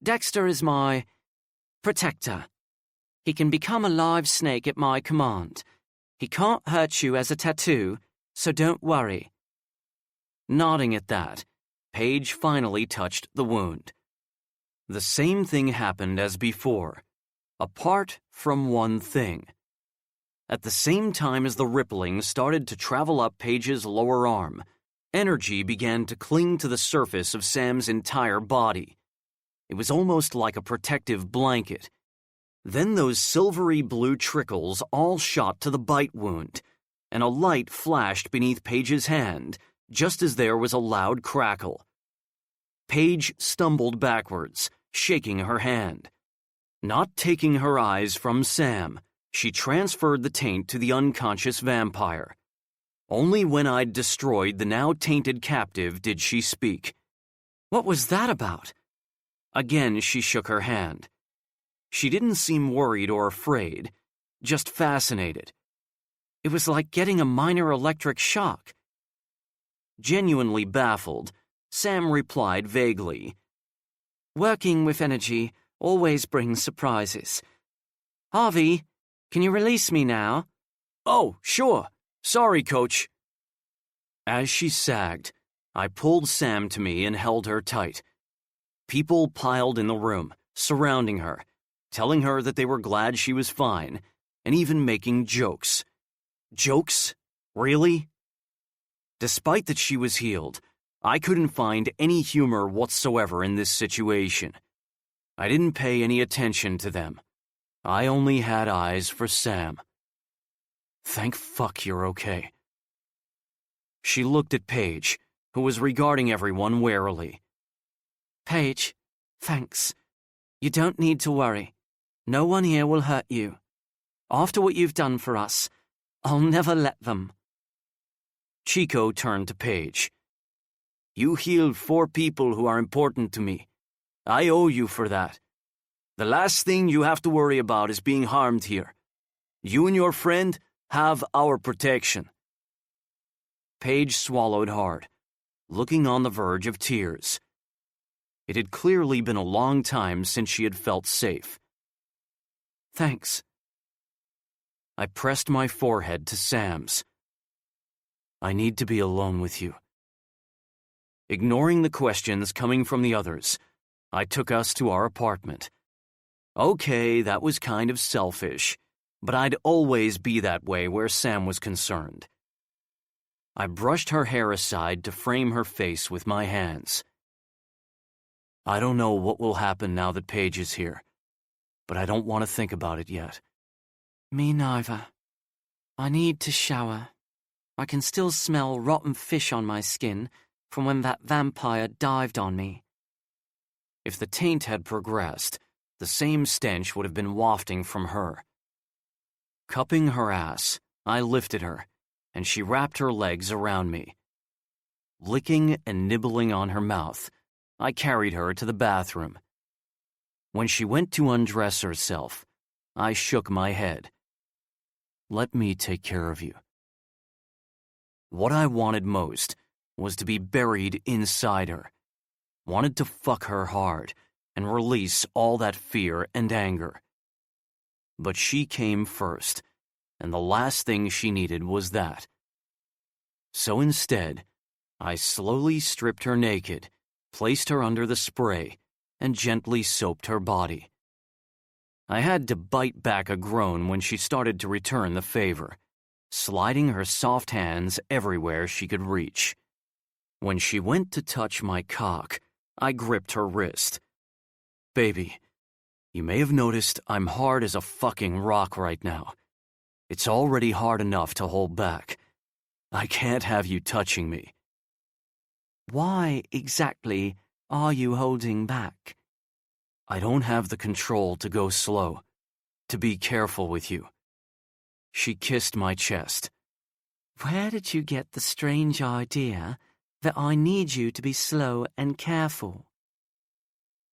Speaker 4: Dexter is my protector. He can become a live snake at my command. He can't hurt you as a tattoo, so don't worry.
Speaker 3: Nodding at that, Paige finally touched the wound. The same thing happened as before, apart from one thing. At the same time as the rippling started to travel up Paige's lower arm, energy began to cling to the surface of Sam's entire body. It was almost like a protective blanket. Then those silvery blue trickles all shot to the bite wound, and a light flashed beneath Paige's hand, just as there was a loud crackle. Paige stumbled backwards, shaking her hand. Not taking her eyes from Sam, she transferred the taint to the unconscious vampire. Only when I'd destroyed the now tainted captive did she speak.
Speaker 4: What was that about?
Speaker 3: Again she shook her hand. She didn't seem worried or afraid, just fascinated.
Speaker 4: It was like getting a minor electric shock.
Speaker 3: Genuinely baffled, Sam replied vaguely.
Speaker 4: Working with energy always brings surprises. Harvey, can you release me now?
Speaker 3: Oh, sure. Sorry, Coach. As she sagged, I pulled Sam to me and held her tight. People piled in the room, surrounding her, telling her that they were glad she was fine, and even making jokes. Jokes? Really? Despite that she was healed, I couldn't find any humor whatsoever in this situation. I didn't pay any attention to them. I only had eyes for Sam. Thank fuck you're okay. She looked at Paige, who was regarding everyone warily.
Speaker 4: Paige, thanks. You don't need to worry. No one here will hurt you. After what you've done for us, I'll never let them.
Speaker 3: Chico turned to Paige. You healed 4 people who are important to me. I owe you for that. The last thing you have to worry about is being harmed here. You and your friend have our protection. Paige swallowed hard, looking on the verge of tears. It had clearly been a long time since she had felt safe.
Speaker 4: Thanks.
Speaker 3: I pressed my forehead to Sam's. I need to be alone with you. Ignoring the questions coming from the others, I took us to our apartment. Okay, that was kind of selfish, but I'd always be that way where Sam was concerned. I brushed her hair aside to frame her face with my hands. I don't know what will happen now that Paige is here, but I don't want to think about it yet.
Speaker 4: Me neither. I need to shower. I can still smell rotten fish on my skin from when that vampire dived on me.
Speaker 3: If the taint had progressed, the same stench would have been wafting from her. Cupping her ass, I lifted her, and she wrapped her legs around me. Licking and nibbling on her mouth, I carried her to the bathroom. When she went to undress herself, I shook my head. Let me take care of you. What I wanted most was to be buried inside her. Wanted to fuck her hard and release all that fear and anger. But she came first, and the last thing she needed was that. So instead, I slowly stripped her naked, placed her under the spray, and gently soaped her body. I had to bite back a groan when she started to return the favor, sliding her soft hands everywhere she could reach. When she went to touch my cock, I gripped her wrist. "Baby, you may have noticed I'm hard as a fucking rock right now. It's already hard enough to hold back. I can't have you touching me."
Speaker 4: Why exactly are you holding back?
Speaker 3: "I don't have the control to go slow, to be careful with you." She kissed my chest.
Speaker 4: Where did you get the strange idea that I need you to be slow and careful?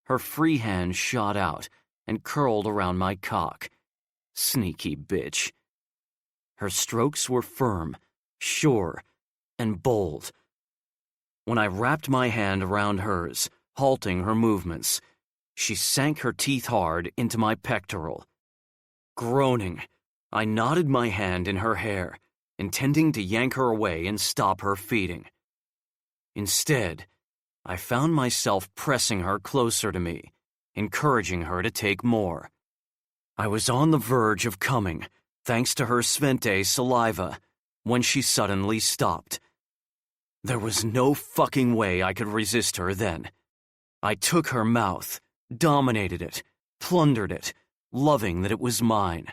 Speaker 3: Her free hand shot out and curled around my cock. Sneaky bitch. Her strokes were firm, sure, and bold. When I wrapped my hand around hers, halting her movements, she sank her teeth hard into my pectoral. Groaning, I knotted my hand in her hair, intending to yank her away and stop her feeding. Instead, I found myself pressing her closer to me, encouraging her to take more. I was on the verge of coming, thanks to her Svente saliva, when she suddenly stopped. There was no fucking way I could resist her then. I took her mouth, dominated it, plundered it, loving that it was mine.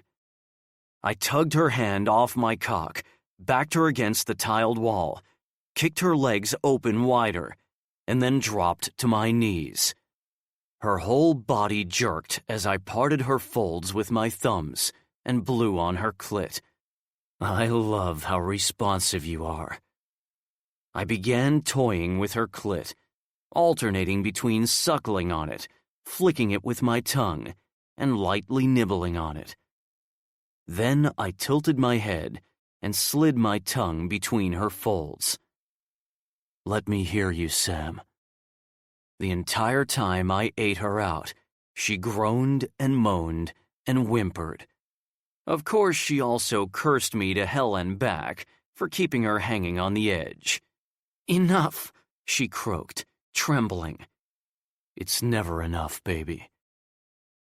Speaker 3: I tugged her hand off my cock, backed her against the tiled wall, kicked her legs open wider, and then dropped to my knees. Her whole body jerked as I parted her folds with my thumbs and blew on her clit. I love how responsive you are. I began toying with her clit, alternating between suckling on it, flicking it with my tongue, and lightly nibbling on it. Then I tilted my head and slid my tongue between her folds. "Let me hear you, Sam." The entire time I ate her out, she groaned and moaned and whimpered. Of course, she also cursed me to hell and back for keeping her hanging on the edge. "Enough," she croaked, trembling. "It's never enough, baby."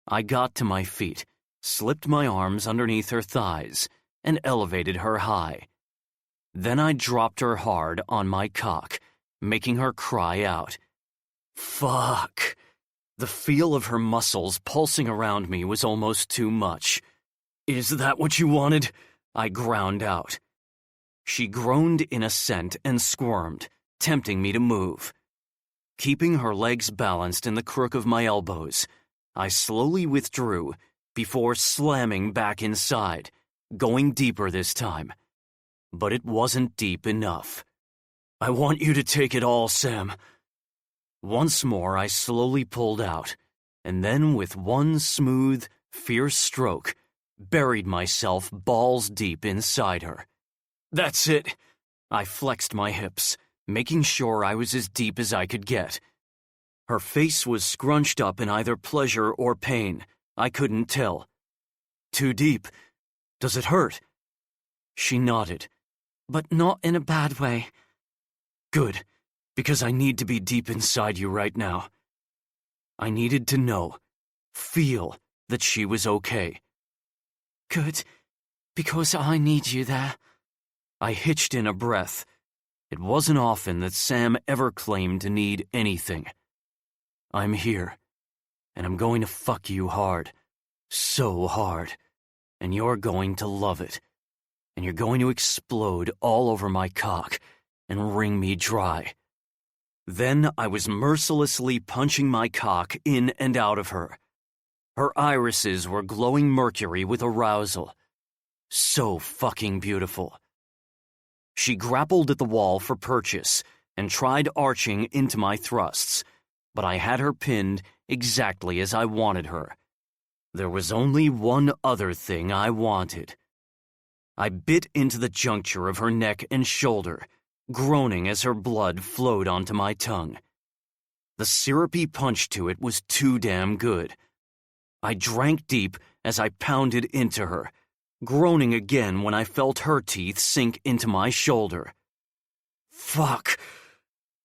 Speaker 3: I got to my feet, slipped my arms underneath her thighs, and elevated her high. Then I dropped her hard on my cock, making her cry out. Fuck. The feel of her muscles pulsing around me was almost too much. "Is that what you wanted?" I ground out. She groaned in assent and squirmed, tempting me to move. Keeping her legs balanced in the crook of my elbows, I slowly withdrew before slamming back inside, going deeper this time. But it wasn't deep enough. "I want you to take it all, Sam." Once more I slowly pulled out, and then with one smooth, fierce stroke, buried myself balls deep inside her. "That's it." I flexed my hips, making sure I was as deep as I could get. Her face was scrunched up in either pleasure or pain. I couldn't tell. "Too deep? Does it hurt?" She nodded.
Speaker 4: But not in a bad way.
Speaker 3: "Good, because I need to be deep inside you right now." I needed to know, feel that she was okay.
Speaker 4: Good, because I need you there.
Speaker 3: I hitched in a breath. It wasn't often that Sam ever claimed to need anything. "I'm here, and I'm going to fuck you hard. So hard. And you're going to love it. And you're going to explode all over my cock and wring me dry." Then I was mercilessly punching my cock in and out of her. Her irises were glowing mercury with arousal. So fucking beautiful. She grappled at the wall for purchase and tried arching into my thrusts, but I had her pinned exactly as I wanted her. There was only one other thing I wanted. I bit into the juncture of her neck and shoulder, groaning as her blood flowed onto my tongue. The syrupy punch to it was too damn good. I drank deep as I pounded into her, groaning again when I felt her teeth sink into my shoulder. Fuck!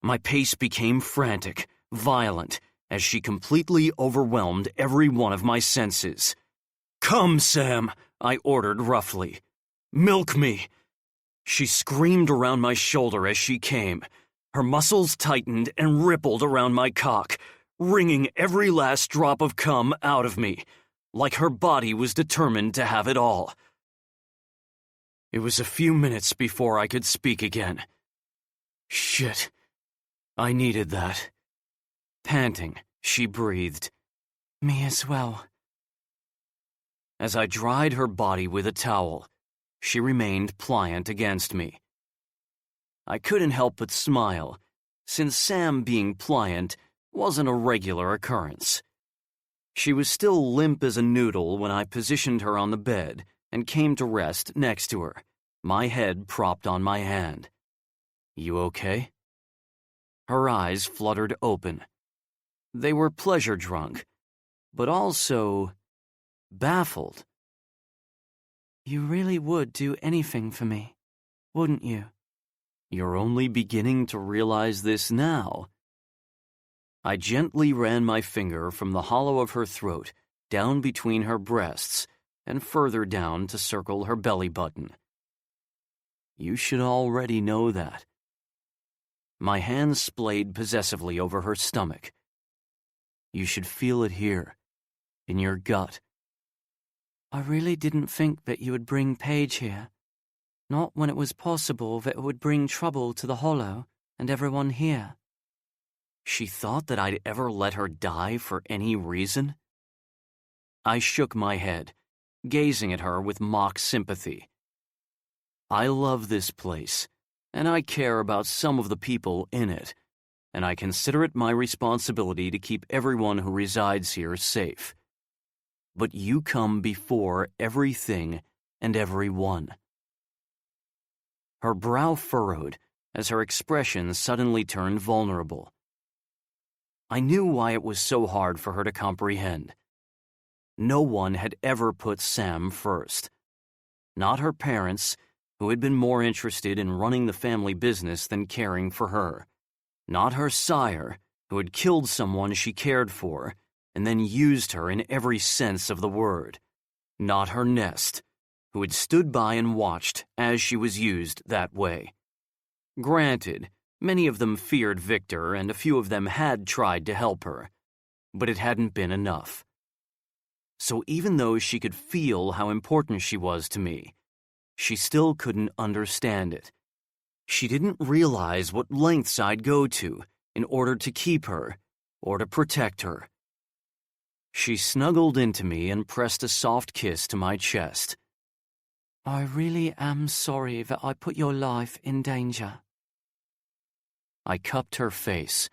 Speaker 3: My pace became frantic, violent, as she completely overwhelmed every one of my senses. "Come, Sam," I ordered roughly. "Milk me." She screamed around my shoulder as she came. Her muscles tightened and rippled around my cock, wringing every last drop of cum out of me, like her body was determined to have it all. It was a few minutes before I could speak again. Shit. I needed that. Panting, she breathed, "Me as well." As I dried her body with a towel, she remained pliant against me. I couldn't help but smile, since Sam being pliant wasn't a regular occurrence. She was still limp as a noodle when I positioned her on the bed and came to rest next to her, my head propped on my hand. "You okay?" Her eyes fluttered open. They were pleasure-drunk, but also baffled.
Speaker 2: "You really would do anything for me, wouldn't you?"
Speaker 3: "You're only beginning to realize this now." I gently ran my finger from the hollow of her throat down between her breasts and further down to circle her belly button. "You should already know that." My hand splayed possessively over her stomach. "You should feel it here, in your gut."
Speaker 2: "I really didn't think that you would bring Paige here. Not when it was possible that it would bring trouble to the Hollow and everyone here."
Speaker 3: She thought that I'd ever let her die for any reason? I shook my head, gazing at her with mock sympathy. I love this place, and I care about some of the people in it, and I consider it my responsibility to keep everyone who resides here safe. But you come before everything and everyone. Her brow furrowed as her expression suddenly turned vulnerable. I knew why it was so hard for her to comprehend. No one had ever put Sam first. Not her parents, who had been more interested in running the family business than caring for her. Not her sire, who had killed someone she cared for and then used her in every sense of the word. Not her nest, who had stood by and watched as she was used that way. Granted, many of them feared Victor, and a few of them had tried to help her, but it hadn't been enough. So even though she could feel how important she was to me, she still couldn't understand it. She didn't realize what lengths I'd go to in order to keep her or to protect her. She snuggled into me and pressed a soft kiss to my chest.
Speaker 2: "I really am sorry that I put your life in danger."
Speaker 3: I cupped her face,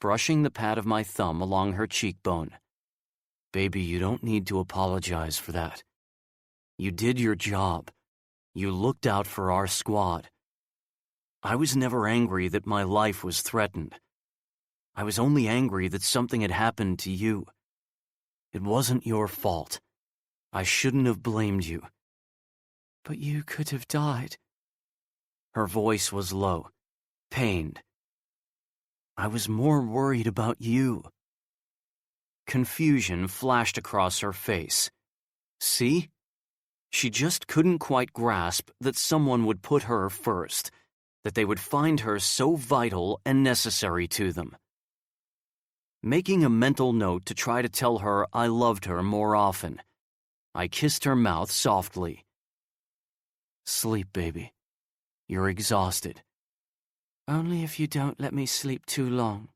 Speaker 3: brushing the pad of my thumb along her cheekbone. "Baby, you don't need to apologize for that. You did your job. You looked out for our squad. I was never angry that my life was threatened. I was only angry that something had happened to you. It wasn't your fault. I shouldn't have blamed you."
Speaker 2: "But you could have died."
Speaker 3: Her voice was low, pained. "I was more worried about you." Confusion flashed across her face. See? She just couldn't quite grasp that someone would put her first, that they would find her so vital and necessary to them. Making a mental note to try to tell her I loved her more often, I kissed her mouth softly. "Sleep, baby. You're exhausted."
Speaker 2: "Only if you don't let me sleep too long.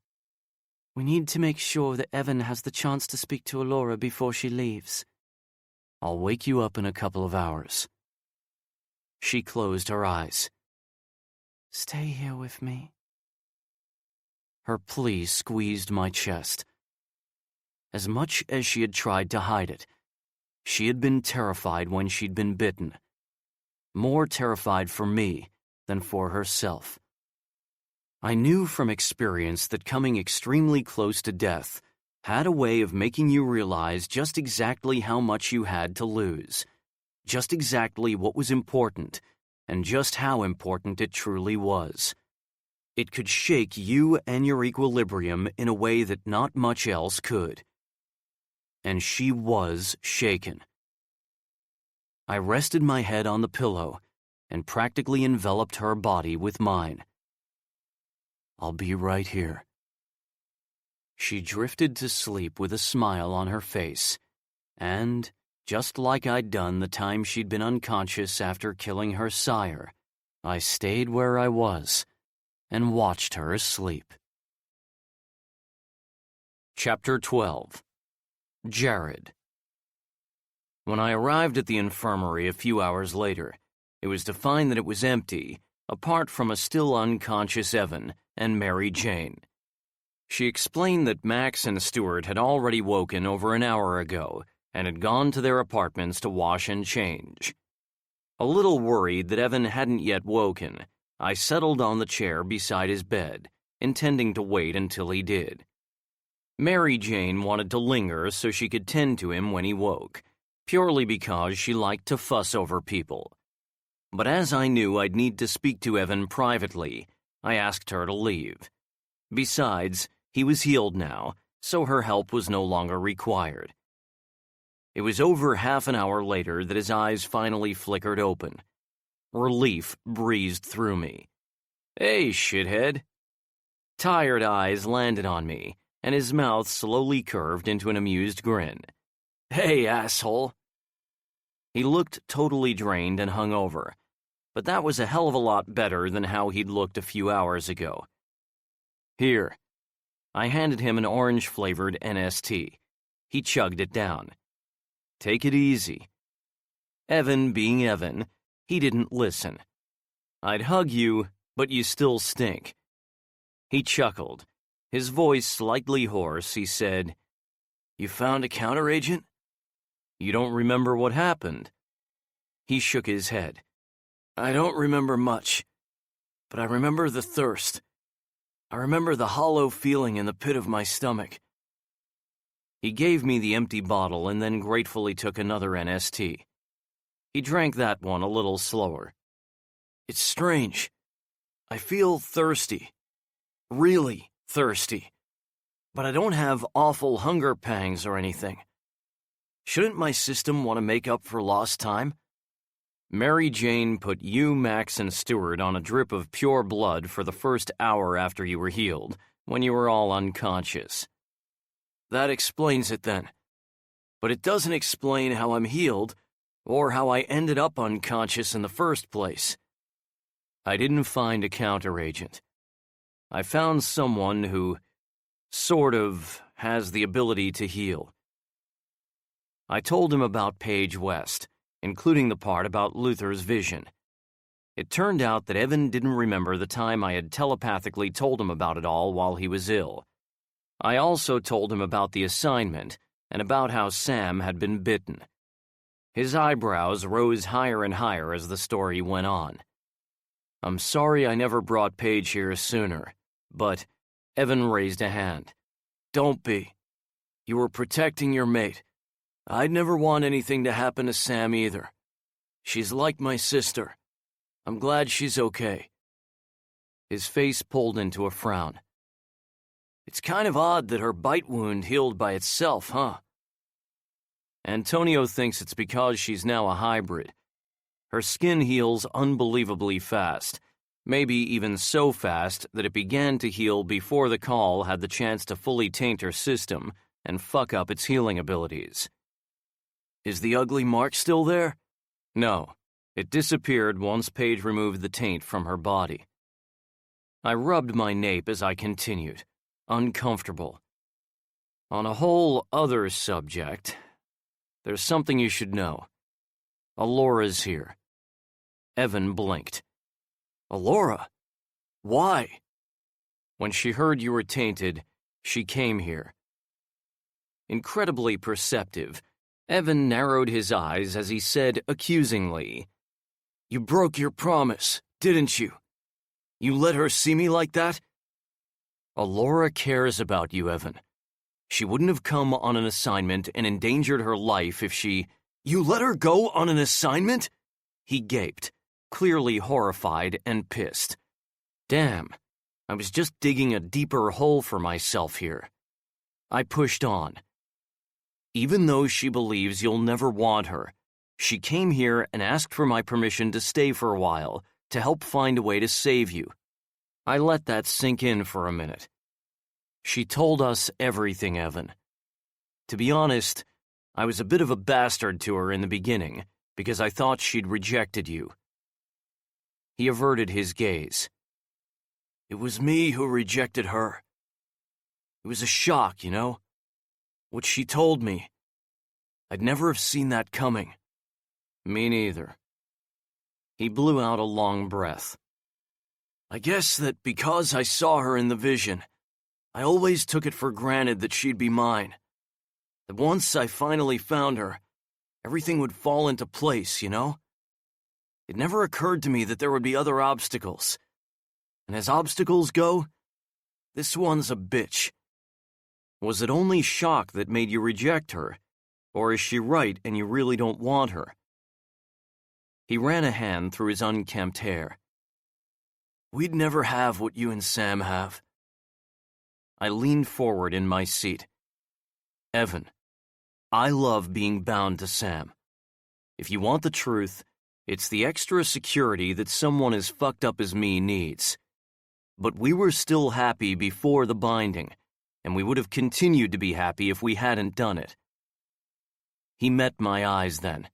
Speaker 2: We need to make sure that Evan has the chance to speak to Alora before she leaves."
Speaker 3: "I'll wake you up in a couple of hours." She closed her eyes.
Speaker 2: "Stay here with me."
Speaker 3: Her plea squeezed my chest. As much as she had tried to hide it, she had been terrified when she'd been bitten. More terrified for me than for herself. I knew from experience that coming extremely close to death had a way of making you realize just exactly how much you had to lose, just exactly what was important, and just how important it truly was. It could shake you and your equilibrium in a way that not much else could. And she was shaken. I rested my head on the pillow and practically enveloped her body with mine. "I'll be right here." She drifted to sleep with a smile on her face, and, just like I'd done the time she'd been unconscious after killing her sire, I stayed where I was and watched her sleep. Chapter 12. Jared. When I arrived at the infirmary a few hours later, it was to find that it was empty, apart from a still unconscious Evan and Mary Jane. She explained that Max and Stuart had already woken over an hour ago and had gone to their apartments to wash and change. A little worried that Evan hadn't yet woken, I settled on the chair beside his bed, intending to wait until he did. Mary Jane wanted to linger so she could tend to him when he woke, purely because she liked to fuss over people. But as I knew I'd need to speak to Evan privately, I asked her to leave. Besides, he was healed now, so her help was no longer required. It was over half an hour later that his eyes finally flickered open. Relief breezed through me. "Hey, shithead." Tired eyes landed on me, and his mouth slowly curved into an amused grin. "Hey, asshole." He looked totally drained and hungover, but that was a hell of a lot better than how he'd looked a few hours ago. "Here." I handed him an orange-flavored NST. He chugged it down. "Take it easy." Evan being Evan, he didn't listen. "I'd hug you, but you still stink." He chuckled. His voice slightly hoarse, he said, "You found a counteragent?" "You don't remember what happened?" He shook his head. "I don't remember much, but I remember the thirst. I remember the hollow feeling in the pit of my stomach." He gave me the empty bottle and then gratefully took another NST. He drank that one a little slower. "It's strange. I feel thirsty. Really thirsty. But I don't have awful hunger pangs or anything. Shouldn't my system want to make up for lost time?" Mary Jane put you, Max, and Stuart on a drip of pure blood for the first hour after you were healed, when you were all unconscious. "That explains it then. But it doesn't explain how I'm healed, or how I ended up unconscious in the first place." I didn't find a counteragent. I found someone who, sort of, has the ability to heal. I told him about Paige West, including the part about Luther's vision. It turned out that Evan didn't remember the time I had telepathically told him about it all while he was ill. I also told him about the assignment and about how Sam had been bitten. His eyebrows rose higher and higher as the story went on. "I'm sorry I never brought Paige here sooner, but..." Evan raised a hand. "Don't be. You were protecting your mate. I'd never want anything to happen to Sam either. She's like my sister. I'm glad she's okay." His face pulled into a frown. "It's kind of odd that her bite wound healed by itself, huh?" "Antonio thinks it's because she's now a hybrid. Her skin heals unbelievably fast, maybe even so fast that it began to heal before the call had the chance to fully taint her system and fuck up its healing abilities." "Is the ugly mark still there?" "No. It disappeared once Paige removed the taint from her body." I rubbed my nape as I continued, uncomfortable. "On a whole other subject, there's something you should know. Alora's here." Evan blinked. "Alora? Why?" "When she heard you were tainted, she came here." Incredibly perceptive, Evan narrowed his eyes as he said accusingly, "You broke your promise, didn't you? You let her see me like that?" "Alora cares about you, Evan. She wouldn't have come on an assignment and endangered her life if she..." "You let her go on an assignment?" He gaped, clearly horrified and pissed. Damn, I was just digging a deeper hole for myself here. I pushed on. Even though she believes you'll never want her, she came here and asked for my permission to stay for a while to help find a way to save you. I let that sink in for a minute. She told us everything, Evan. To be honest, I was a bit of a bastard to her in the beginning because I thought she'd rejected you. He averted his gaze. It was me who rejected her. It was a shock, you know? What she told me. I'd never have seen that coming. Me neither. He blew out a long breath. I guess that because I saw her in the vision, I always took it for granted that she'd be mine. That once I finally found her, everything would fall into place, you know? It never occurred to me that there would be other obstacles. And as obstacles go, this one's a bitch. Was it only shock that made you reject her? Or is she right and you really don't want her? He ran a hand through his unkempt hair. We'd never have what you and Sam have. I leaned forward in my seat. Evan, I love being bound to Sam. If you want the truth, it's the extra security that someone as fucked up as me needs. But we were still happy before the binding, and we would have continued to be happy if we hadn't done it. He met my eyes then.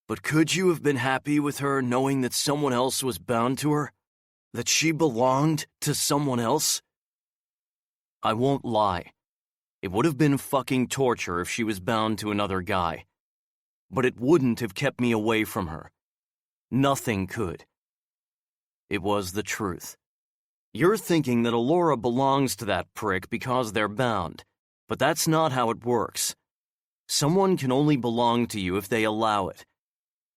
Speaker 3: But could you have been happy with her knowing that someone else was bound to her? That she belonged to someone else? I won't lie. It would have been fucking torture if she was bound to another guy. But it wouldn't have kept me away from her. Nothing could. It was the truth. You're thinking that Alora belongs to that prick because they're bound, but that's not how it works. Someone can only belong to you if they allow it.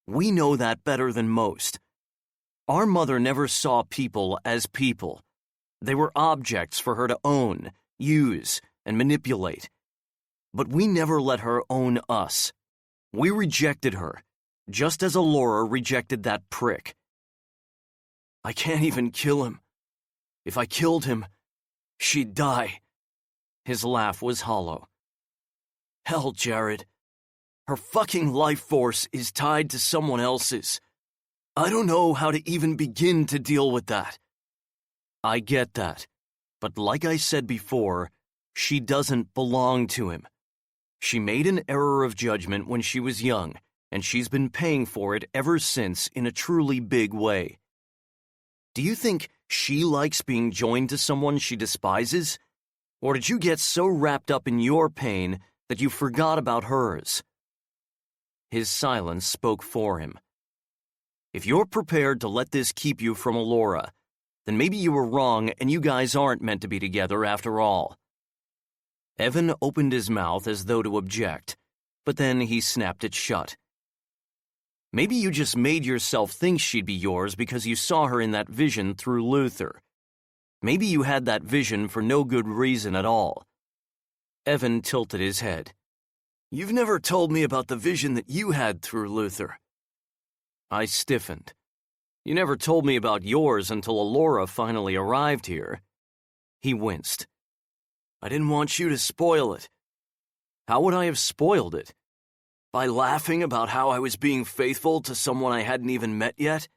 Speaker 3: We know that better than most. Our mother never saw people as people. They were objects for her to own, use, and manipulate. But we never let her own us. We rejected her, just as Alora rejected that prick. I can't even kill him. If I killed him, she'd die. His laugh was hollow. Hell, Jared. Her fucking life force is tied to someone else's. I don't know how to even begin to deal with that. I get that, but like I said before, she doesn't belong to him. She made an error of judgment when she was young, and she's been paying for it ever since in a truly big way. Do you think she likes being joined to someone she despises? Or did you get so wrapped up in your pain that you forgot about hers? His silence spoke for him. If you're prepared to let this keep you from Alora, then maybe you were wrong and you guys aren't meant to be together after all. Evan opened his mouth as though to object, but then he snapped it shut. Maybe you just made yourself think she'd be yours because you saw her in that vision through Luther. Maybe you had that vision for no good reason at all. Evan tilted his head. You've never told me about the vision that you had through Luther. I stiffened. You never told me about yours until Alora finally arrived here. He winced. I didn't want you to spoil it. How would I have spoiled it? By laughing about how I was being faithful to someone I hadn't even met yet?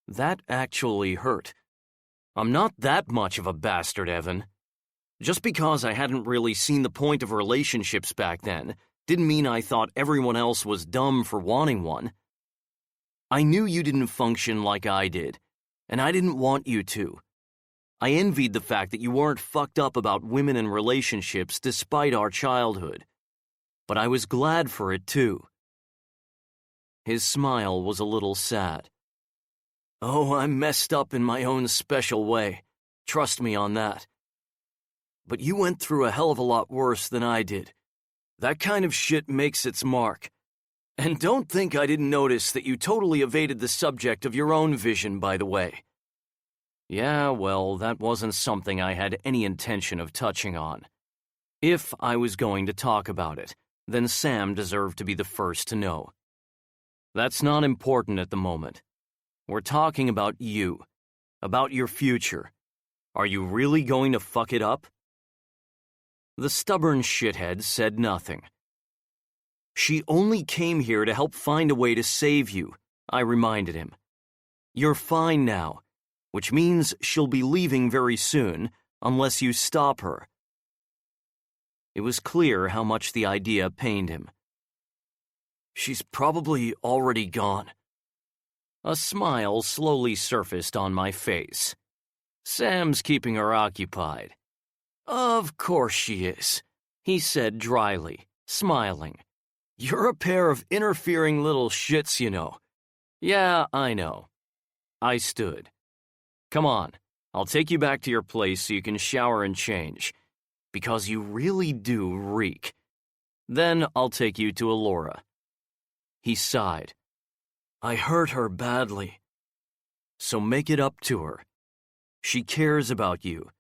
Speaker 3: That actually hurt. I'm not that much of a bastard, Evan. Just because I hadn't really seen the point of relationships back then didn't mean I thought everyone else was dumb for wanting one. I knew you didn't function like I did, and I didn't want you to. I envied the fact that you weren't fucked up about women and relationships despite our childhood. But I was glad for it too. His smile was a little sad. Oh, I'm messed up in my own special way. Trust me on that. But you went through a hell of a lot worse than I did. That kind of shit makes its mark. And don't think I didn't notice that you totally evaded the subject of your own vision, by the way. Yeah, well, that wasn't something I had any intention of touching on. If I was going to talk about it, then Sam deserved to be the first to know. That's not important at the moment. We're talking about you. About your future. Are you really going to fuck it up? The stubborn shithead said nothing. She only came here to help find a way to save you, I reminded him. You're fine now, which means she'll be leaving very soon, unless you stop her. It was clear how much the idea pained him. She's probably already gone. A smile slowly surfaced on my face. Sam's keeping her occupied. Of course she is, he said dryly, smiling. You're a pair of interfering little shits, you know. Yeah, I know. I stood. Come on, I'll take you back to your place so you can shower and change, because you really do reek. Then I'll take you to Elora. He sighed. I hurt her badly. So make it up to her. She cares about you,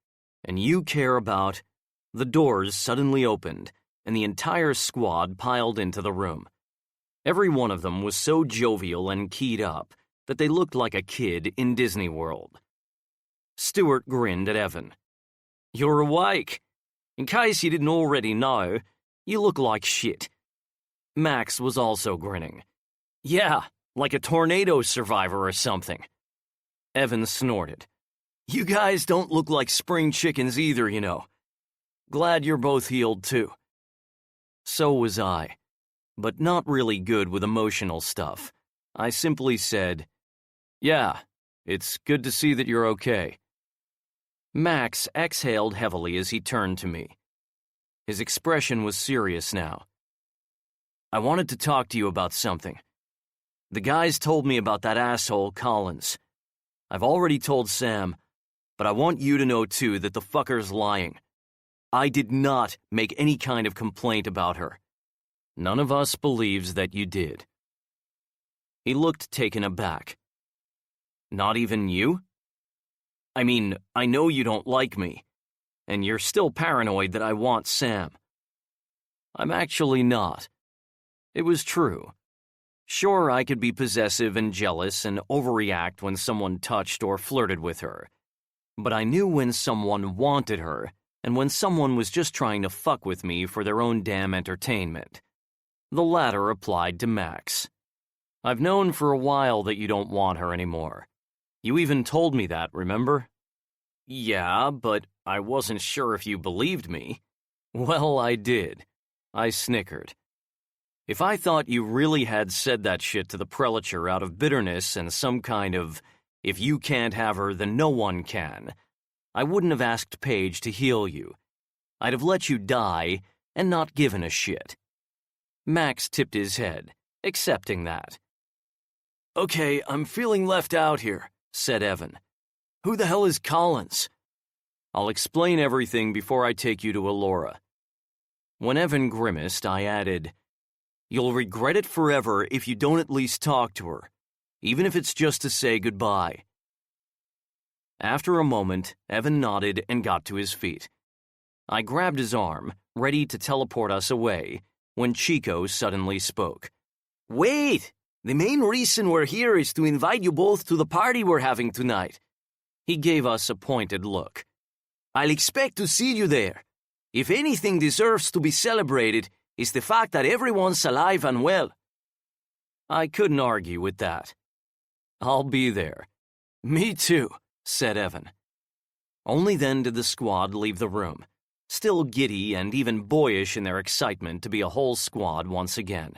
Speaker 3: and you care about... The doors suddenly opened, and the entire squad piled into the room. Every one of them was so jovial and keyed up that they looked like a kid in Disney World. Stuart grinned at Evan. You're awake. In case you didn't already know, you look like shit. Max was also grinning. Yeah, like a tornado survivor or something. Evan snorted. You guys don't look like spring chickens either, you know. Glad you're both healed too. So was I, but not really good with emotional stuff. I simply said, yeah, it's good to see that you're okay. Max exhaled heavily as he turned to me. His expression was serious now. I wanted to talk to you about something. The guys told me about that asshole Collins. I've already told Sam, but I want you to know too that the fucker's lying. I did not make any kind of complaint about her. None of us believes that you did. He looked taken aback. Not even you? I mean, I know you don't like me, and you're still paranoid that I want Sam. I'm actually not. It was true. Sure, I could be possessive and jealous and overreact when someone touched or flirted with her, but I knew when someone wanted her and when someone was just trying to fuck with me for their own damn entertainment. The latter applied to Max. I've known for a while that you don't want her anymore. You even told me that, remember? Yeah, but I wasn't sure if you believed me. Well, I did. I snickered. If I thought you really had said that shit to the prelature out of bitterness and some kind of, if you can't have her, then no one can, I wouldn't have asked Paige to heal you. I'd have let you die and not given a shit. Max tipped his head, accepting that. Okay, I'm feeling left out here, said Evan. Who the hell is Collins? I'll explain everything before I take you to Elora. When Evan grimaced, I added, You'll regret it forever if you don't at least talk to her, even if it's just to say goodbye. After a moment, Evan nodded and got to his feet. I grabbed his arm, ready to teleport us away, when Chico suddenly spoke. Wait! The main reason we're here is to invite you both to the party we're having tonight. He gave us a pointed look. I'll expect to see you there. If anything deserves to be celebrated, it's the fact that everyone's alive and well. I couldn't argue with that. I'll be there. Me too, said Evan. Only then did the squad leave the room, still giddy and even boyish in their excitement to be a whole squad once again.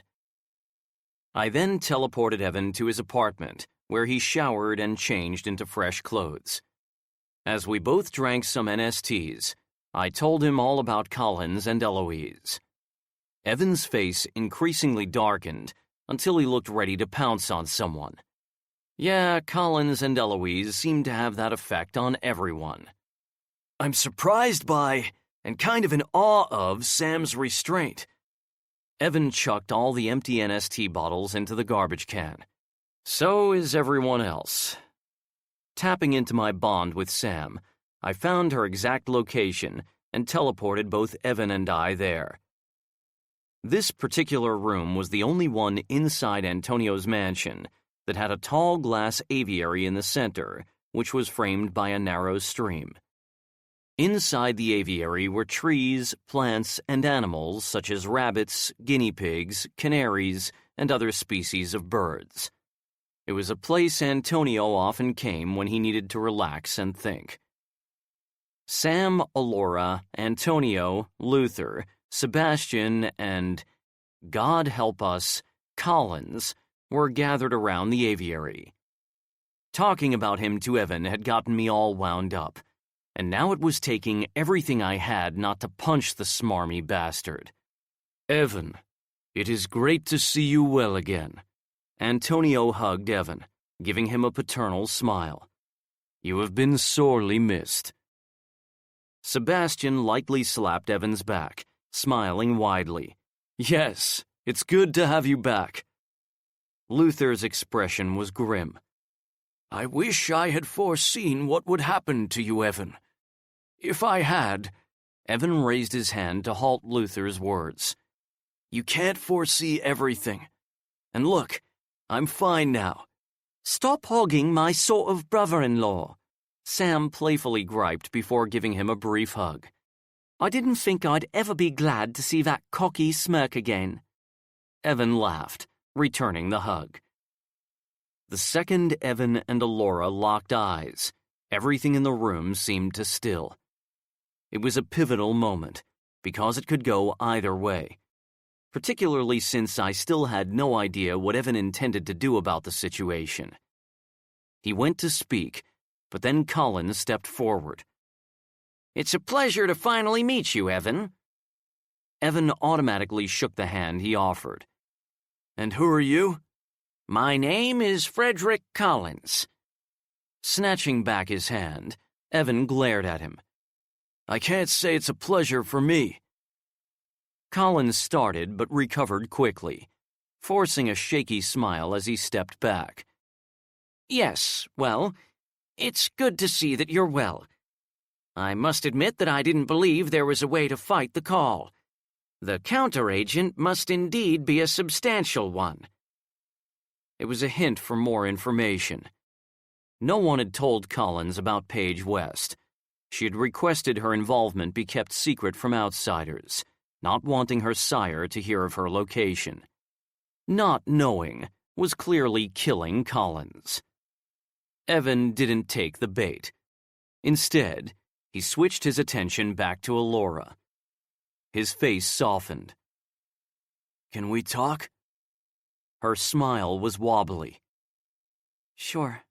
Speaker 3: I then teleported Evan to his apartment, where he showered and changed into fresh clothes. As we both drank some NSTs, I told him all about Collins and Eloise. Evan's face increasingly darkened until he looked ready to pounce on someone. Yeah, Collins and Eloise seemed to have that effect on everyone. I'm surprised by, and kind of in awe of, Sam's restraint. Evan chucked all the empty NST bottles into the garbage can. So is everyone else. Tapping into my bond with Sam, I found her exact location and teleported both Evan and I there. This particular room was the only one inside Antonio's mansion that had a tall glass aviary in the center which was framed by a narrow stream. Inside the aviary were trees, plants, and animals such as rabbits, guinea pigs, canaries, and other species of birds. It was a place Antonio often came when he needed to relax and think. Sam, Alora, Antonio, Luther, Sebastian, and, God help us, Collins were gathered around the aviary. Talking about him to Evan had gotten me all wound up, and now it was taking everything I had not to punch the smarmy bastard. "Evan, it is great to see you well again." Antonio hugged Evan, giving him a paternal smile. "You have been sorely missed." Sebastian lightly slapped Evan's back, smiling widely. "Yes, it's good to have you back." Luther's expression was grim. "I wish I had foreseen what would happen to you, Evan. If I had—" Evan raised his hand to halt Luther's words. "You can't foresee everything. And look, I'm fine now."
Speaker 4: "Stop hogging my sort of brother-in-law," Sam playfully griped before giving him a brief hug. "I didn't think I'd ever be glad to see that cocky smirk again." Evan laughed, returning the hug. The second Evan and Alora locked eyes, everything in the room seemed to still. It was a pivotal moment, because it could go either way, particularly since I still had no idea what Evan intended to do about the situation. He went to speak, but then Collins stepped forward.
Speaker 3: "It's a pleasure to finally meet you, Evan."
Speaker 4: Evan automatically shook the hand he offered.
Speaker 3: "And who are you?"
Speaker 4: "My name is Frederick Collins."
Speaker 3: Snatching back his hand, Evan glared at him. "I can't say it's a pleasure for me." Collins started but recovered quickly, forcing a shaky smile as he stepped back.
Speaker 4: "Yes, well, it's good to see that you're well. I must admit that I didn't believe there was a way to fight the call. The counteragent must indeed be a substantial one."
Speaker 3: It was a hint for more information. No one had told Collins about Paige West. She had requested her involvement be kept secret from outsiders, not wanting her sire to hear of her location. Not knowing was clearly killing Collins. Evan didn't take the bait. Instead, he switched his attention back to Alora. His face softened. "Can we talk?" Her smile was wobbly.
Speaker 4: "Sure."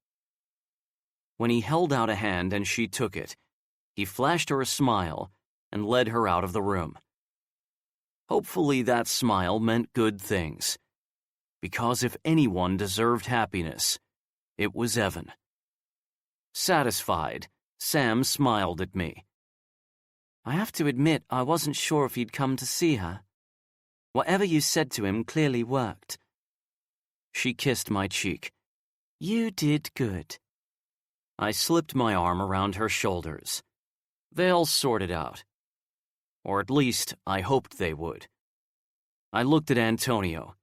Speaker 3: When he held out a hand and she took it, he flashed her a smile and led her out of the room. Hopefully that smile meant good things, because if anyone deserved happiness, it was Evan. Satisfied, Sam smiled at me.
Speaker 4: "I have to admit I wasn't sure if he'd come to see her. Whatever you said to him clearly worked."
Speaker 3: She kissed my cheek.
Speaker 4: "You did good."
Speaker 3: I slipped my arm around her shoulders. They'll sort it out. Or at least, I hoped they would. I looked at Antonio.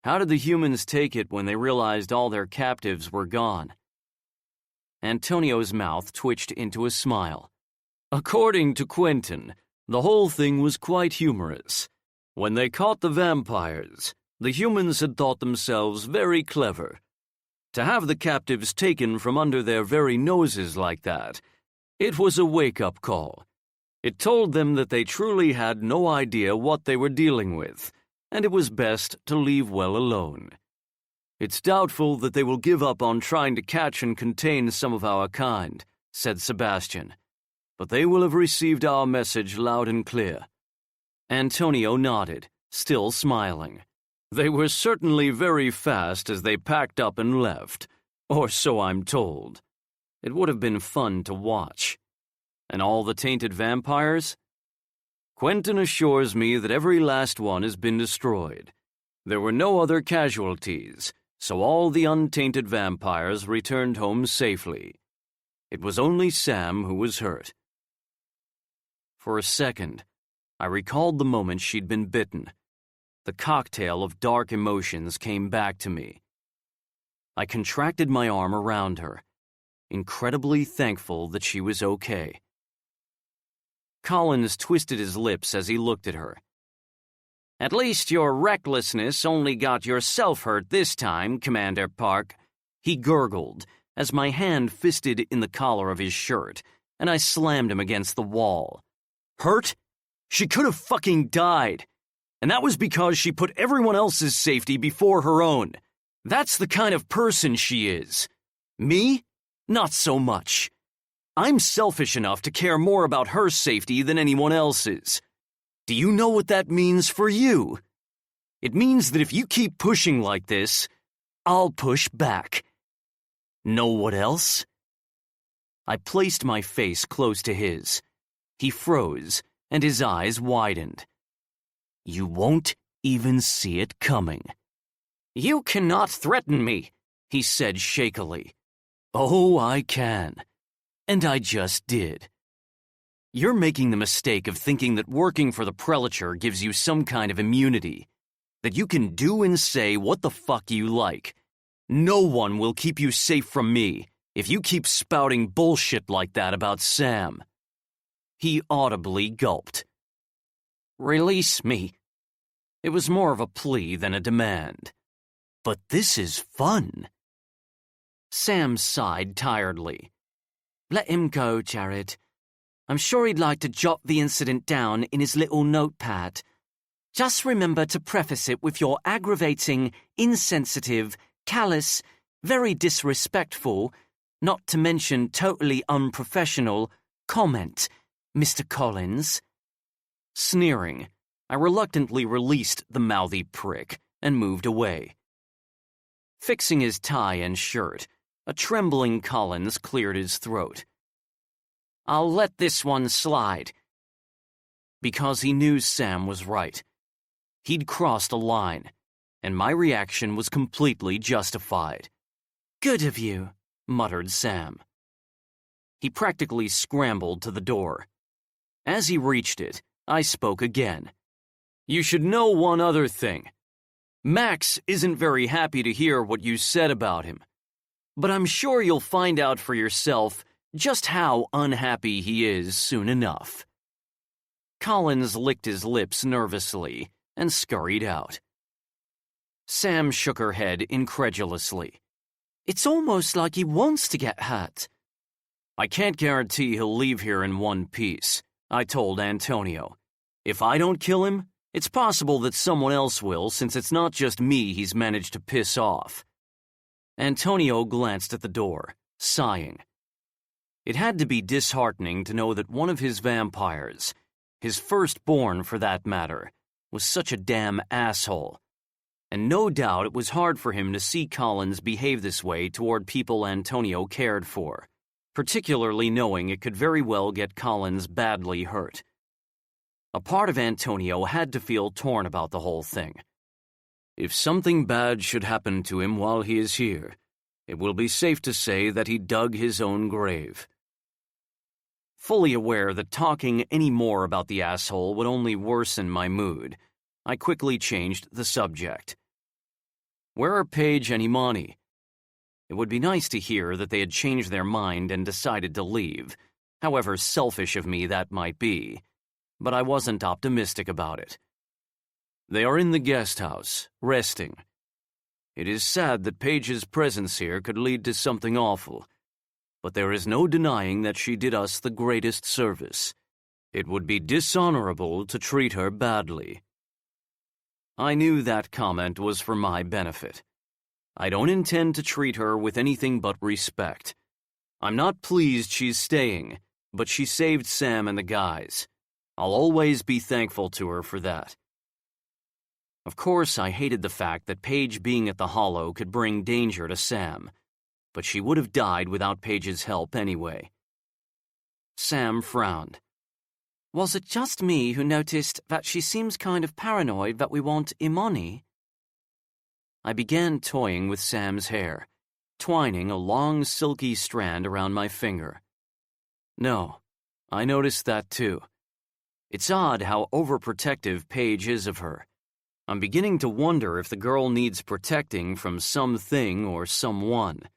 Speaker 3: How did the humans take it when they realized all their captives were gone? Antonio's mouth twitched into a smile. According to Quentin, the whole thing was quite humorous. When they caught the vampires, the humans had thought themselves very clever. To have the captives taken from under their very noses like that, it was a wake-up call. It told them that they truly had no idea what they were dealing with, and it was best to leave well alone. It's doubtful that they will give up on trying to catch and contain some of our kind, said Sebastian, but they will have received our message loud and clear. Antonio nodded, still smiling. They were certainly very fast as they packed up and left, or so I'm told. It would have been fun to watch. And all the tainted vampires? Quentin assures me that every last one has been destroyed. There were no other casualties, so all the untainted vampires returned home safely. It was only Sam who was hurt. For a second, I recalled the moment she'd been bitten. The cocktail of dark emotions came back to me. I contracted my arm around her, incredibly thankful that she was okay. Collins twisted his lips as he looked at her. "At least your recklessness only got yourself hurt this time, Commander Park," he gurgled as my hand fisted in the collar of his shirt, and I slammed him against the wall. "Hurt? She could have fucking died. And that was because she put everyone else's safety before her own. That's the kind of person she is. Me? Not so much. I'm selfish enough to care more about her safety than anyone else's. Do you know what that means for you? It means that if you keep pushing like this, I'll push back. Know what else?" I placed my face close to his. He froze, and his eyes widened. "You won't even see it coming." "You cannot threaten me," he said shakily. "Oh, I can. And I just did. You're making the mistake of thinking that working for the prelature gives you some kind of immunity, that you can do and say what the fuck you like. No one will keep you safe from me if you keep spouting bullshit like that about Sam." He audibly gulped. "Release me." It was more of a plea than a demand. "But this is fun." Sam sighed tiredly. "Let him go, Jared. I'm sure he'd like to jot the incident down in his little notepad. Just remember to preface it with your aggravating, insensitive, callous, very disrespectful, not to mention totally unprofessional, comment, Mr. Collins." Sneering, I reluctantly released the mouthy prick and moved away. Fixing his tie and shirt, a trembling Collins cleared his throat. "I'll let this one slide." Because he knew Sam was right. He'd crossed a line, and my reaction was completely justified. "Good of you," muttered Sam. He practically scrambled to the door. As he reached it, I spoke again. "You should know one other thing. Max isn't very happy to hear what you said about him, but I'm sure you'll find out for yourself just how unhappy he is soon enough." Collins licked his lips nervously and scurried out. Sam shook her head incredulously. "It's almost like he wants to get hurt." "I can't guarantee he'll leave here in one piece," I told Antonio. "If I don't kill him, it's possible that someone else will, since it's not just me he's managed to piss off." Antonio glanced at the door, sighing. It had to be disheartening to know that one of his vampires, his firstborn for that matter, was such a damn asshole. And no doubt it was hard for him to see Collins behave this way toward people Antonio cared for, particularly knowing it could very well get Collins badly hurt. A part of Antonio had to feel torn about the whole thing. If something bad should happen to him while he is here, it will be safe to say that he dug his own grave. Fully aware that talking any more about the asshole would only worsen my mood, I quickly changed the subject. "Where are Paige and Imani?" It would be nice to hear that they had changed their mind and decided to leave, however selfish of me that might be, but I wasn't optimistic about it. "They are in the guest house, resting. It is sad that Paige's presence here could lead to something awful, but there is no denying that she did us the greatest service. It would be dishonorable to treat her badly." I knew that comment was for my benefit. I don't intend to treat her with anything but respect. I'm not pleased she's staying, but she saved Sam and the guys. I'll always be thankful to her for that. Of course, I hated the fact that Paige being at the Hollow could bring danger to Sam, but she would have died without Paige's help anyway. Sam frowned. "Was it just me who noticed that she seems kind of paranoid that we want Imani?" I began toying with Sam's hair, twining a long silky strand around my finger. "No, I noticed that too. It's odd how overprotective Paige is of her. I'm beginning to wonder if the girl needs protecting from something or someone."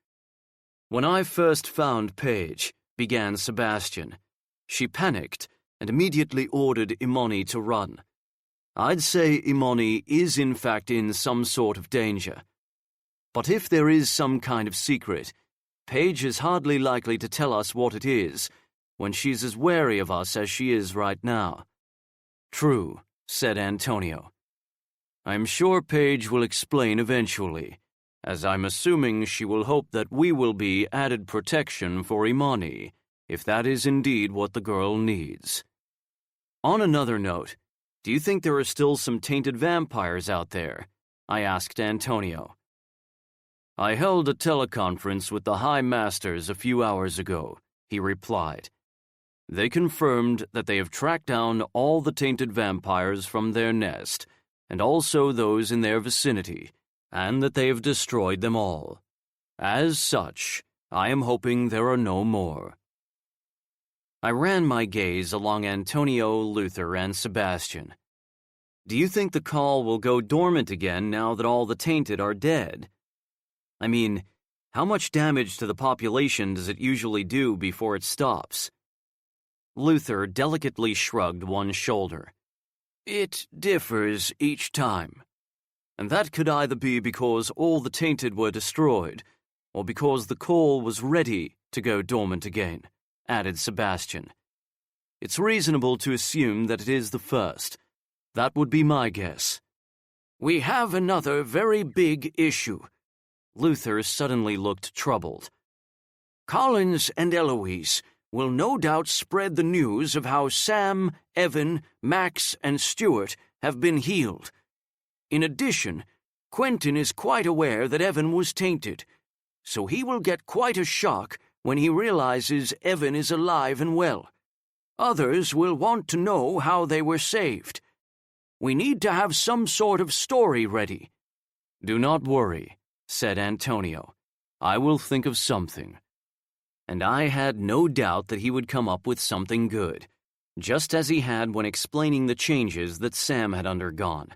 Speaker 3: "When I first found Paige," began Sebastian, "she panicked and immediately ordered Imani to run. I'd say Imani is in fact in some sort of danger. But if there is some kind of secret, Paige is hardly likely to tell us what it is when she's as wary of us as she is right now." "True," said Antonio. "I'm sure Paige will explain eventually, as I'm assuming she will hope that we will be added protection for Imani, if that is indeed what the girl needs." On another note, do you think there are still some tainted vampires out there? I asked Antonio. "I held a teleconference with the High Masters a few hours ago," he replied. "They confirmed that they have tracked down all the tainted vampires from their nest, and also those in their vicinity, and that they have destroyed them all. As such, I am hoping there are no more." I ran my gaze along Antonio, Luther, and Sebastian. "Do you think the call will go dormant again now that all the tainted are dead? I mean, how much damage to the population does it usually do before it stops?" Luther delicately shrugged one shoulder. "It differs each time. And that could either be because all the tainted were destroyed, or because the call was ready to go dormant again," added Sebastian. "It's reasonable to assume that it is the first. That would be my guess." "We have another very big issue." Luther suddenly looked troubled. "Collins and Eloise will no doubt spread the news of how Sam, Evan, Max, and Stuart have been healed. In addition, Quentin is quite aware that Evan was tainted, so he will get quite a shock when he realizes Evan is alive and well. Others will want to know how they were saved. We need to have some sort of story ready." "Do not worry," said Antonio. "I will think of something." And I had no doubt that he would come up with something good, just as he had when explaining the changes that Sam had undergone.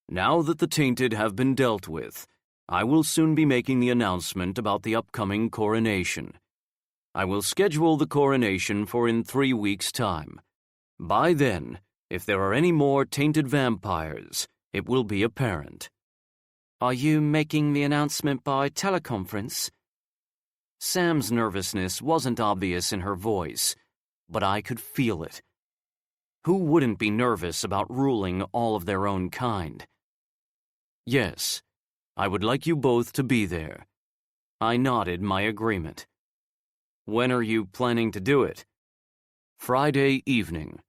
Speaker 3: "Now that the tainted have been dealt with, I will soon be making the announcement about the upcoming coronation. I will schedule the coronation for in 3 weeks' time. By then, if there are any more tainted vampires, it will be apparent." "Are you making the announcement by teleconference?" Sam's nervousness wasn't obvious in her voice, but I could feel it. Who wouldn't be nervous about ruling all of their own kind? "Yes, I would like you both to be there." I nodded my agreement. "When are you planning to do it?" "Friday evening."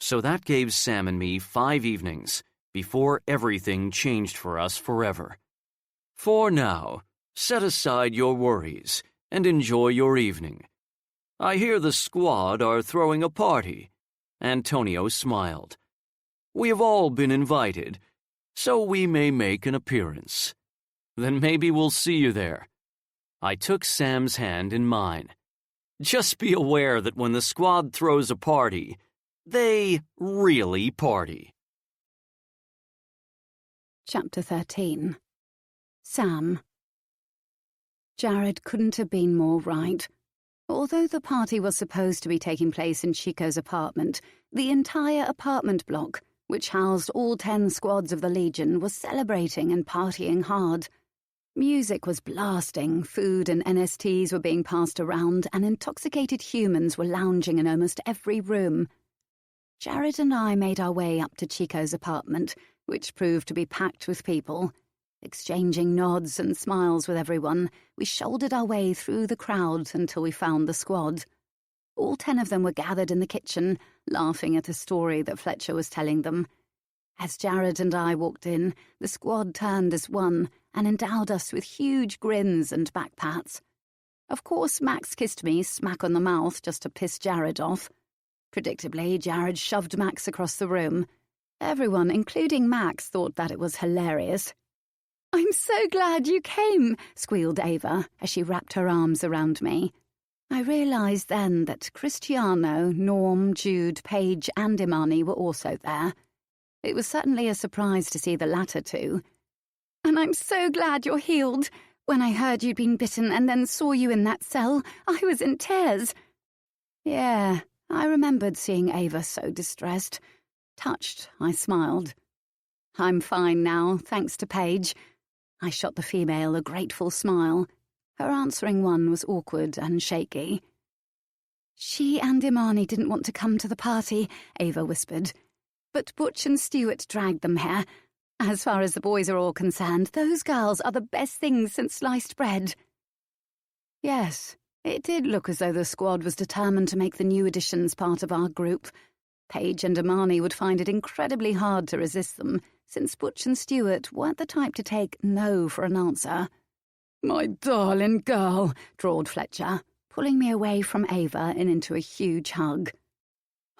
Speaker 3: So that gave Sam and me 5 evenings before everything changed for us forever. "For now, set aside your worries and enjoy your evening. I hear the squad are throwing a party." Antonio smiled. "We have all been invited, so we may make an appearance. Then maybe we'll see you there." I took Sam's hand in mine. "Just be aware that when the squad throws a party, they really party."
Speaker 1: Chapter 13. Sam. Jared couldn't have been more right. Although the party was supposed to be taking place in Chico's apartment, the entire apartment block, which housed all 10 squads of the Legion, was celebrating and partying hard. Music was blasting, food and NSTs were being passed around, and intoxicated humans were lounging in almost every room. Jared and I made our way up to Chico's apartment, which proved to be packed with people. Exchanging nods and smiles with everyone, we shouldered our way through the crowd until we found the squad. All 10 of them were gathered in the kitchen, laughing at a story that Fletcher was telling them. As Jared and I walked in, the squad turned as one and endowed us with huge grins and backpats. Of course, Max kissed me smack on the mouth just to piss Jared off. Predictably, Jared shoved Max across the room. Everyone, including Max, thought that it was hilarious. "I'm so glad you came," squealed Ava as she wrapped her arms around me. I realised then that Cristiano, Norm, Jude, Paige and Imani were also there. It was certainly a surprise to see the latter two. "And I'm so glad you're healed. When I heard you'd been bitten and then saw you in that cell, I was in tears. Yeah, I remembered seeing Ava so distressed. Touched, I smiled. I'm fine now, thanks to Paige. I shot the female a grateful smile. Her answering one was awkward and shaky. She and Imani didn't want to come to the party, Ava whispered. But Butch and Stuart dragged them here. As far as the boys are all concerned, those girls are the best things since sliced bread. Yes, it did look as though the squad was determined to make the new additions part of our group. Paige and Imani would find it incredibly hard to resist them, since Butch and Stuart weren't the type to take no for an answer.
Speaker 2: My darling girl,
Speaker 1: drawled Fletcher, pulling me away from Ava and into a huge hug.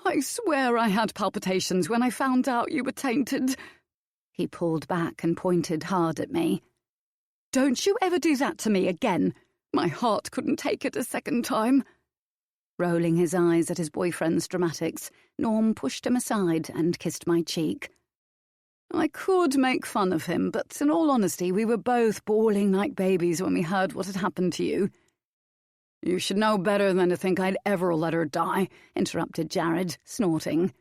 Speaker 2: I swear I had palpitations when I found out you were tainted.
Speaker 1: He pulled back and pointed hard at me.
Speaker 2: Don't you ever do that to me again. My heart couldn't take it a second time.
Speaker 1: Rolling his eyes at his boyfriend's dramatics, Norm pushed him aside and kissed my cheek.
Speaker 2: I could make fun of him, but in all honesty, we were both bawling like babies when we heard what had happened to you. You should know better than to think I'd ever let her die,
Speaker 1: interrupted Jared, snorting.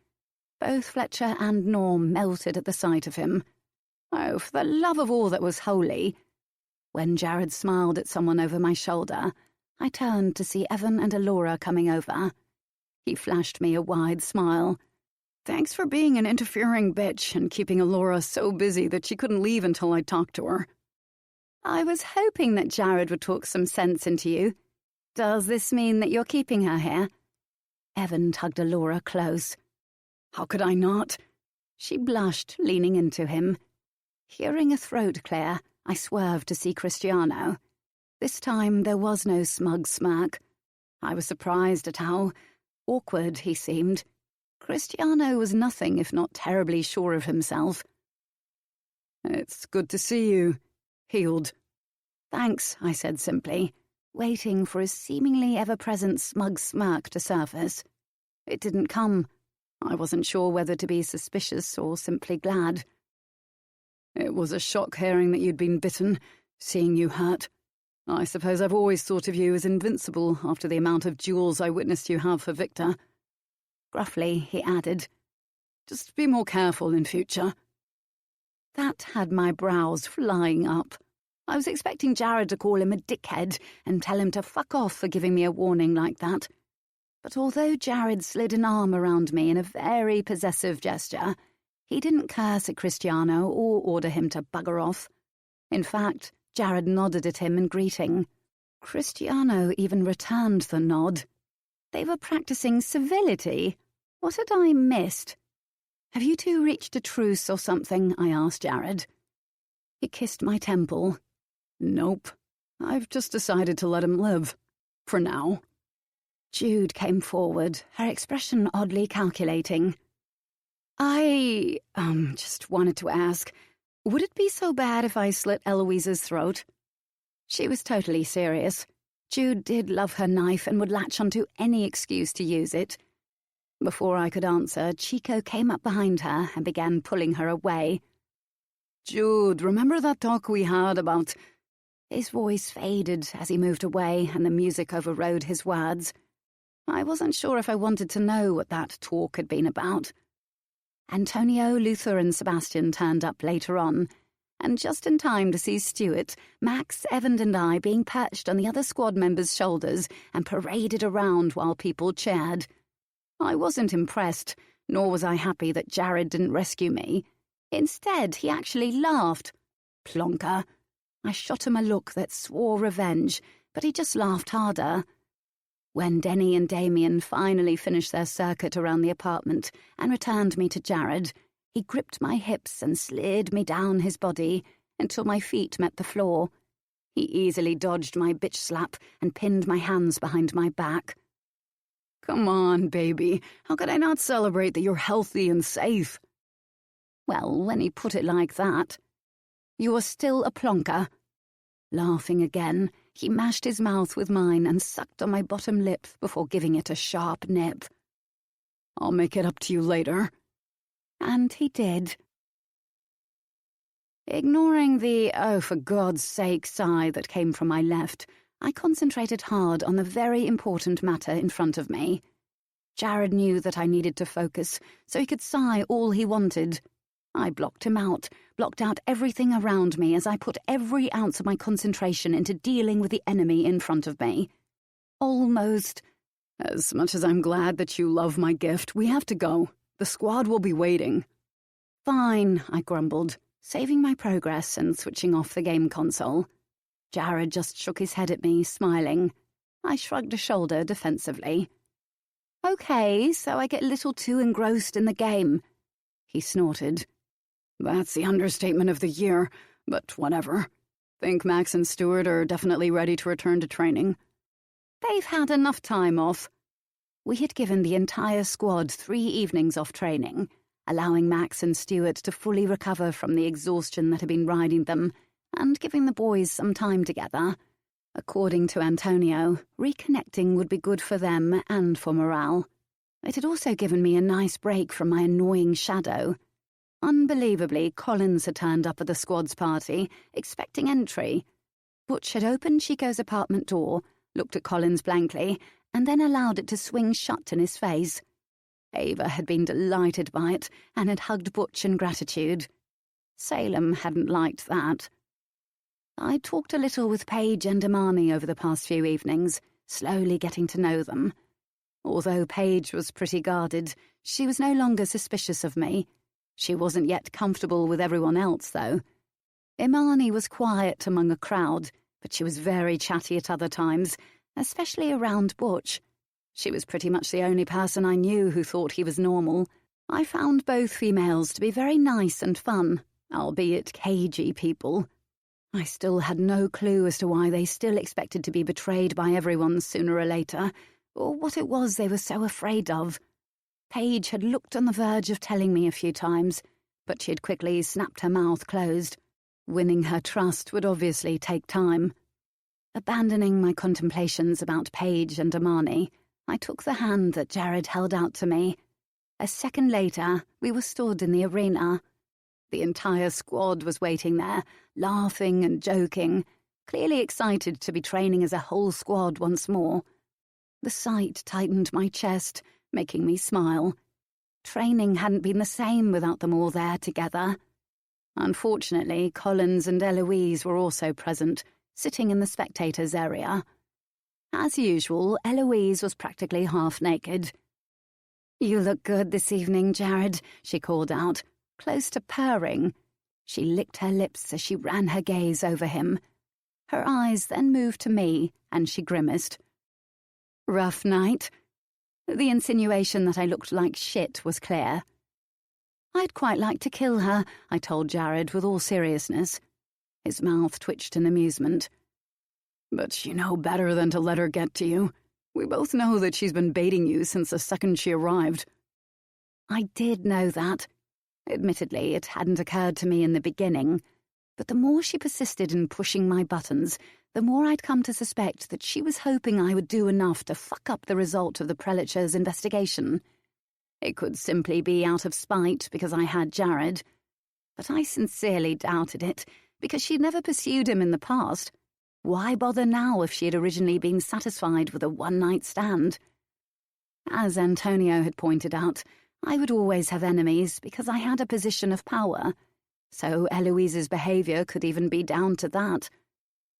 Speaker 1: Both Fletcher and Norm melted at the sight of him. Oh, for the love of all that was holy. When Jared smiled at someone over my shoulder, I turned to see Evan and Alora coming over. He flashed me a wide smile.
Speaker 2: Thanks for being an interfering bitch and keeping Alora so busy that she couldn't leave until I talked to her.
Speaker 1: I was hoping that Jared would talk some sense into you. Does this mean that you're keeping her here? Evan tugged Alora close.
Speaker 2: How could I not?
Speaker 1: She blushed, leaning into him. Hearing a throat clear, I swerved to see Cristiano. This time there was no smug smirk. I was surprised at how awkward he seemed. Cristiano was nothing if not terribly sure of himself.
Speaker 2: It's good to see you. Healed.
Speaker 1: Thanks, I said simply, waiting for his seemingly ever-present smug smirk to surface. It didn't come. I wasn't sure whether to be suspicious or simply glad.
Speaker 2: It was a shock hearing that you'd been bitten, seeing you hurt. I suppose I've always thought of you as invincible after the amount of duels I witnessed you have for Victor.
Speaker 1: Gruffly, he added,
Speaker 2: Just be more careful in future.
Speaker 1: That had my brows flying up. I was expecting Jared to call him a dickhead and tell him to fuck off for giving me a warning like that. But although Jared slid an arm around me in a very possessive gesture, he didn't curse at Cristiano or order him to bugger off. In fact, Jared nodded at him in greeting. Cristiano even returned the nod. They were practicing civility. What had I missed? Have you two reached a truce or something? I asked Jared. He kissed my temple.
Speaker 2: Nope. I've just decided to let him live. For now.
Speaker 1: Jude came forward, her expression oddly calculating. I just wanted to ask, would it be so bad if I slit Eloise's throat? She was totally serious. Jude did love her knife and would latch onto any excuse to use it. Before I could answer, Chico came up behind her and began pulling her away.
Speaker 2: Jude, remember that talk we had about...
Speaker 1: His voice faded as he moved away and the music overrode his words. I wasn't sure if I wanted to know what that talk had been about. Antonio, Luther and Sebastian turned up later on, and just in time to see Stuart, Max, Evan and I being perched on the other squad members' shoulders and paraded around while people cheered. I wasn't impressed, nor was I happy that Jared didn't rescue me. Instead, he actually laughed. Plonker. I shot him a look that swore revenge, but he just laughed harder. When Denny and Damien finally finished their circuit around the apartment and returned me to Jared, he gripped my hips and slid me down his body until my feet met the floor. He easily dodged my bitch slap and pinned my hands behind my back.
Speaker 2: Come on, baby. How could I not celebrate that you're healthy and safe?
Speaker 1: Well, when he put it like that. You are still a plonker. Laughing again, he mashed his mouth with mine and sucked on my bottom lip before giving it a sharp nip.
Speaker 2: I'll make it up to you later.
Speaker 1: And he did. Ignoring the "oh, for God's sake" sigh that came from my left, I concentrated hard on the very important matter in front of me. Jared knew that I needed to focus, so he could sigh all he wanted. I blocked him out, blocked out everything around me as I put every ounce of my concentration into dealing with the enemy in front of me. Almost.
Speaker 2: As much as I'm glad that you love my gift, we have to go. The squad will be waiting.
Speaker 1: Fine, I grumbled, saving my progress and switching off the game console. Jared just shook his head at me, smiling. I shrugged a shoulder defensively. Okay, so I get a little too engrossed in the game. He snorted.
Speaker 2: That's the understatement of the year, but whatever. Think Max and Stuart are definitely ready to return to training.
Speaker 1: They've had enough time off. We had given the entire squad 3 evenings off training, allowing Max and Stuart to fully recover from the exhaustion that had been riding them, and giving the boys some time together. According to Antonio, reconnecting would be good for them and for morale. It had also given me a nice break from my annoying shadow. Unbelievably, Collins had turned up at the squad's party, expecting entry. Butch had opened Chico's apartment door, looked at Collins blankly, and then allowed it to swing shut in his face. Ava had been delighted by it and had hugged Butch in gratitude. Salem hadn't liked that. I talked a little with Paige and Imani over the past few evenings, slowly getting to know them. Although Paige was pretty guarded, she was no longer suspicious of me. She wasn't yet comfortable with everyone else, though. Imani was quiet among a crowd, but she was very chatty at other times, especially around Butch. She was pretty much the only person I knew who thought he was normal. I found both females to be very nice and fun, albeit cagey people. I still had no clue as to why they still expected to be betrayed by everyone sooner or later, or what it was they were so afraid of. Paige had looked on the verge of telling me a few times, but she had quickly snapped her mouth closed. Winning her trust would obviously take time. Abandoning my contemplations about Paige and Imani, I took the hand that Jared held out to me. A second later, we were stood in the arena. The entire squad was waiting there, laughing and joking, clearly excited to be training as a whole squad once more. The sight tightened my chest, making me smile. Training hadn't been the same without them all there together. Unfortunately, Collins and Eloise were also present, sitting in the spectators' area. As usual, Eloise was practically half naked. "You look good this evening, Jared," she called out, close to purring. She licked her lips as she ran her gaze over him. Her eyes then moved to me, and she grimaced. "Rough night?" The insinuation that I looked like shit was clear. "I'd quite like to kill her," I told Jared with all seriousness. His mouth twitched in amusement.
Speaker 2: "But you know better than to let her get to you. We both know that she's been baiting you since the second she arrived."
Speaker 1: I did know that. Admittedly, it hadn't occurred to me in the beginning, but the more she persisted in pushing my buttons, the more I'd come to suspect that she was hoping I would do enough to fuck up the result of the prelature's investigation. It could simply be out of spite because I had Jared, but I sincerely doubted it, because she'd never pursued him in the past. Why bother now if she had originally been satisfied with a one-night stand? As Antonio had pointed out, I would always have enemies because I had a position of power, so Eloise's behaviour could even be down to that.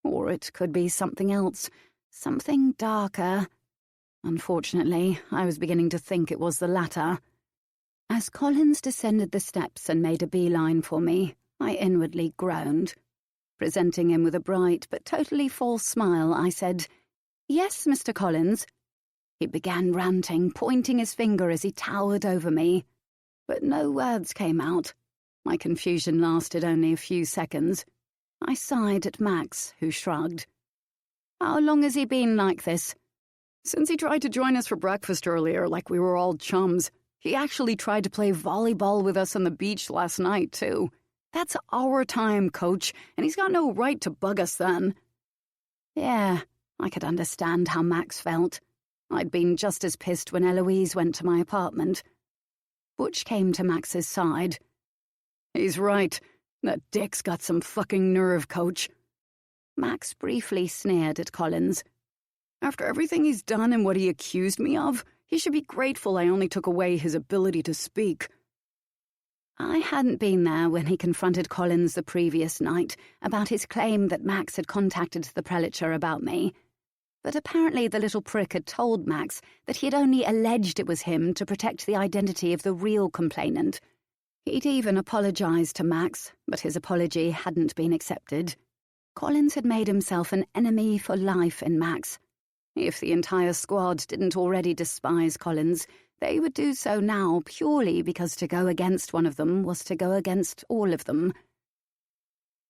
Speaker 1: Or it could be something else, something darker. Unfortunately, I was beginning to think it was the latter. As Collins descended the steps and made a beeline for me, I inwardly groaned. Presenting him with a bright but totally false smile, I said, "Yes, Mr. Collins." He began ranting, pointing his finger as he towered over me. But no words came out. My confusion lasted only a few seconds. I sighed at Max, who shrugged. "How long has he been like this?"
Speaker 2: "Since he tried to join us for breakfast earlier like we were all chums. He actually tried to play volleyball with us on the beach last night, too. That's our time, Coach, and he's got no right to bug us then."
Speaker 1: Yeah, I could understand how Max felt. I'd been just as pissed when Eloise went to my apartment. Butch came to Max's side.
Speaker 2: "He's right. That dick's got some fucking nerve, Coach.
Speaker 1: Max briefly sneered at Collins.
Speaker 2: After everything he's done and what he accused me of, he should be grateful I only took away his ability to speak.
Speaker 1: I hadn't been there when he confronted Collins the previous night about his claim that Max had contacted the prelature about me. But apparently the little prick had told Max that he had only alleged it was him to protect the identity of the real complainant. He'd even apologized to Max, but his apology hadn't been accepted. Collins had made himself an enemy for life in Max. If the entire squad didn't already despise Collins, they would do so now purely because to go against one of them was to go against all of them.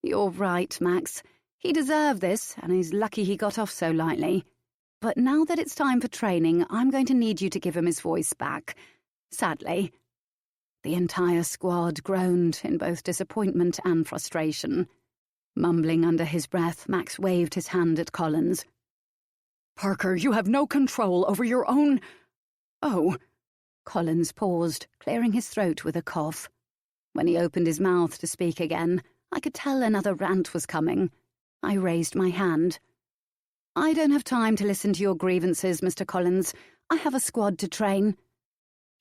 Speaker 1: You're right, Max. He deserved this, and he's lucky he got off so lightly. But now that it's time for training, I'm going to need you to give him his voice back. Sadly. The entire squad groaned in both disappointment and frustration. Mumbling under his breath, Max waved his hand at Collins.
Speaker 2: Parker, you have no control over your own... Oh.
Speaker 1: Collins paused, clearing his throat with a cough. When he opened his mouth to speak again, I could tell another rant was coming. I raised my hand. I don't have time to listen to your grievances, Mr. Collins. I have a squad to train.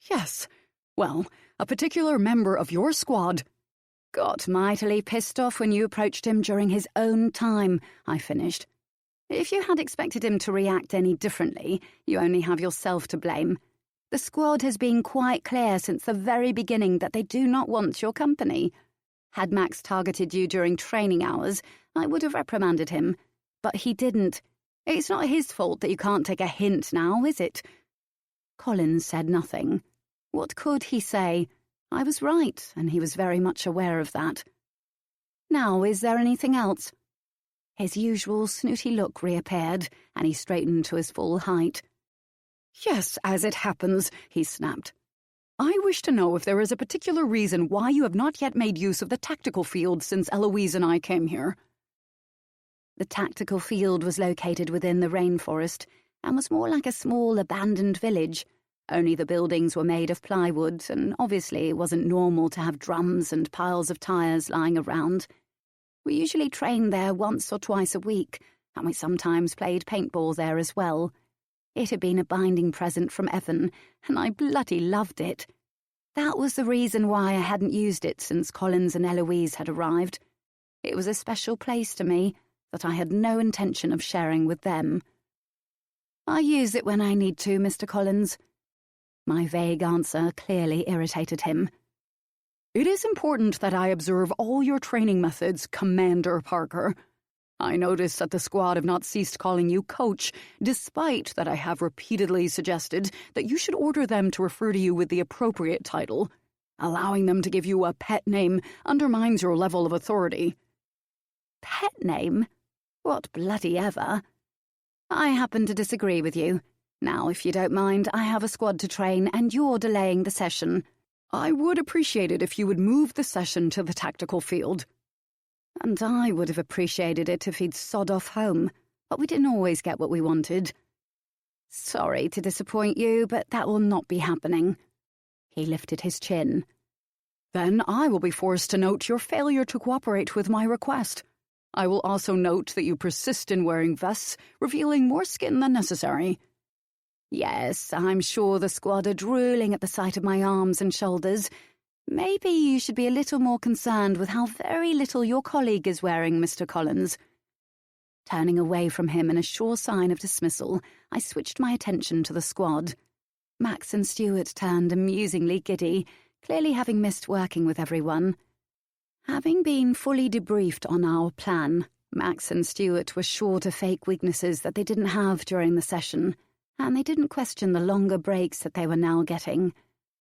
Speaker 2: Yes. Well, a particular member of your squad
Speaker 1: got mightily pissed off when you approached him during his own time, I finished. If you had expected him to react any differently, you only have yourself to blame. The squad has been quite clear since the very beginning that they do not want your company. Had Max targeted you during training hours, I would have reprimanded him. But he didn't. It's not his fault that you can't take a hint now, is it? Collins said nothing. What could he say? I was right, and he was very much aware of that. Now, is there anything else? His usual snooty look reappeared, and he straightened to his full height.
Speaker 2: Yes, as it happens, he snapped. I wish to know if there is a particular reason why you have not yet made use of the tactical field since Eloise and I came here.
Speaker 1: The tactical field was located within the rainforest and was more like a small abandoned village. Only the buildings were made of plywood, and obviously it wasn't normal to have drums and piles of tires lying around. We usually trained there once or twice a week, and we sometimes played paintball there as well. It had been a binding present from Evan, and I bloody loved it. That was the reason why I hadn't used it since Collins and Eloise had arrived. It was a special place to me that I had no intention of sharing with them. I use it when I need to, Mr. Collins. My vague answer clearly irritated him.
Speaker 2: It is important that I observe all your training methods, Commander Parker. I notice that the squad have not ceased calling you Coach, despite that I have repeatedly suggested that you should order them to refer to you with the appropriate title. Allowing them to give you a pet name undermines your level of authority.
Speaker 1: Pet name? What bloody ever? I happen to disagree with you. Now, if you don't mind, I have a squad to train, and you're delaying the session.
Speaker 2: I would appreciate it if you would move the session to the tactical field.
Speaker 1: And I would have appreciated it if he'd sod off home, but we didn't always get what we wanted. Sorry to disappoint you, but that will not be happening. He lifted his chin.
Speaker 2: Then I will be forced to note your failure to cooperate with my request. I will also note that you persist in wearing vests, revealing more skin than necessary.
Speaker 1: Yes, I'm sure the squad are drooling at the sight of my arms and shoulders. Maybe you should be a little more concerned with how very little your colleague is wearing, Mr. Collins. Turning away from him in a sure sign of dismissal, I switched my attention to the squad. Max and Stuart turned amusingly giddy, clearly having missed working with everyone. Having been fully debriefed on our plan, Max and Stuart were sure to fake weaknesses that they didn't have during the session, and they didn't question the longer breaks that they were now getting.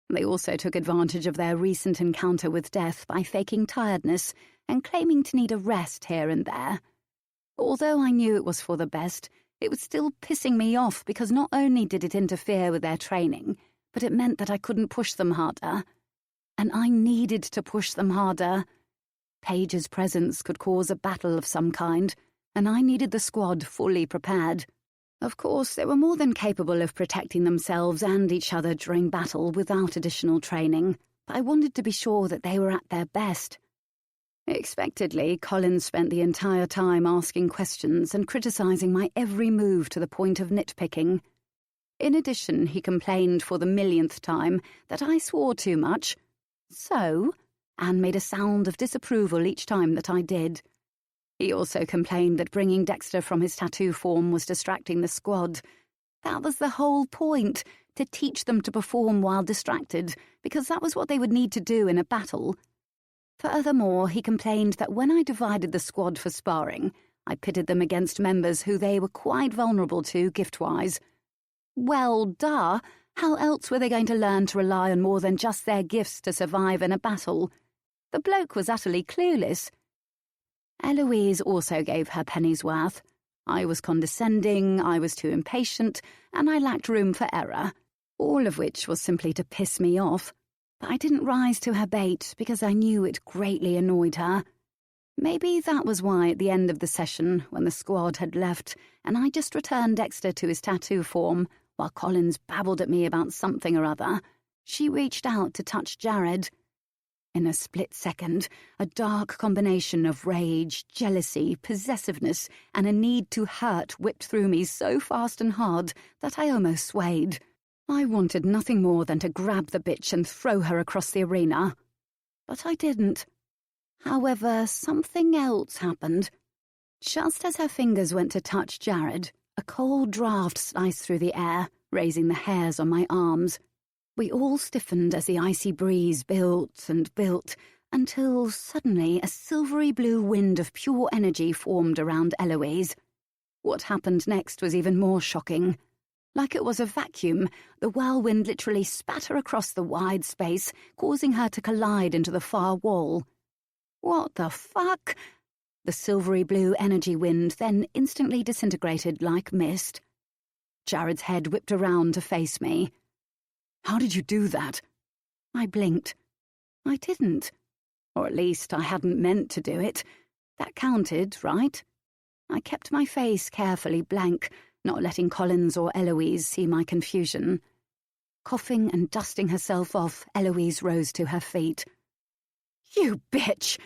Speaker 1: They also took advantage of their recent encounter with death by faking tiredness and claiming to need a rest here and there. Although I knew it was for the best, it was still pissing me off because not only did it interfere with their training, but it meant that I couldn't push them harder. And I needed to push them harder. Paige's presence could cause a battle of some kind, and I needed the squad fully prepared. Of course, they were more than capable of protecting themselves and each other during battle without additional training, but I wanted to be sure that they were at their best.
Speaker 2: Expectedly, Collins spent the entire time asking questions and criticising my every move to the point of nitpicking. In addition, he complained for the millionth time that I swore too much. So, Anne made a sound of disapproval each time that I did. He also complained that bringing Dexter from his tattoo form was distracting the squad. That was the whole point, to teach them to perform while distracted, because that was what they would need to do in a battle. Furthermore, he complained that when I divided the squad for sparring, I pitted them against members who they were quite vulnerable to gift-wise. Well, duh. How else were they going to learn to rely on more than just their gifts to survive in a battle? The bloke was utterly clueless. Eloise also gave her penny's worth. I was condescending, I was too impatient, and I lacked room for error, all of which was simply to piss me off. But I didn't rise to her bait because I knew it greatly annoyed her. Maybe that was why at the end of the session, when the squad had left, and I just returned Dexter to his tattoo form, while Collins babbled at me about something or other, she reached out to touch Jared. In a split second, a dark combination of rage, jealousy, possessiveness, and a need to hurt whipped through me so fast and hard that I almost swayed. I wanted nothing more than to grab the bitch and throw her across the arena. But I didn't. However, something else happened. Just as her fingers went to touch Jared, a cold draft sliced through the air, raising the hairs on my arms. We all stiffened as the icy breeze built and built, until suddenly a silvery blue wind of pure energy formed around Eloise. What happened next was even more shocking. Like it was a vacuum, the whirlwind literally spat her across the wide space, causing her to collide into the far wall. What the fuck? The silvery blue energy wind then instantly disintegrated like mist. Jared's head whipped around to face me.
Speaker 5: How did you do that?
Speaker 2: I blinked. I didn't. Or at least I hadn't meant to do it. That counted, right? I kept my face carefully blank, not letting Collins or Eloise see my confusion. Coughing and dusting herself off, Eloise rose to her feet.
Speaker 5: You bitch!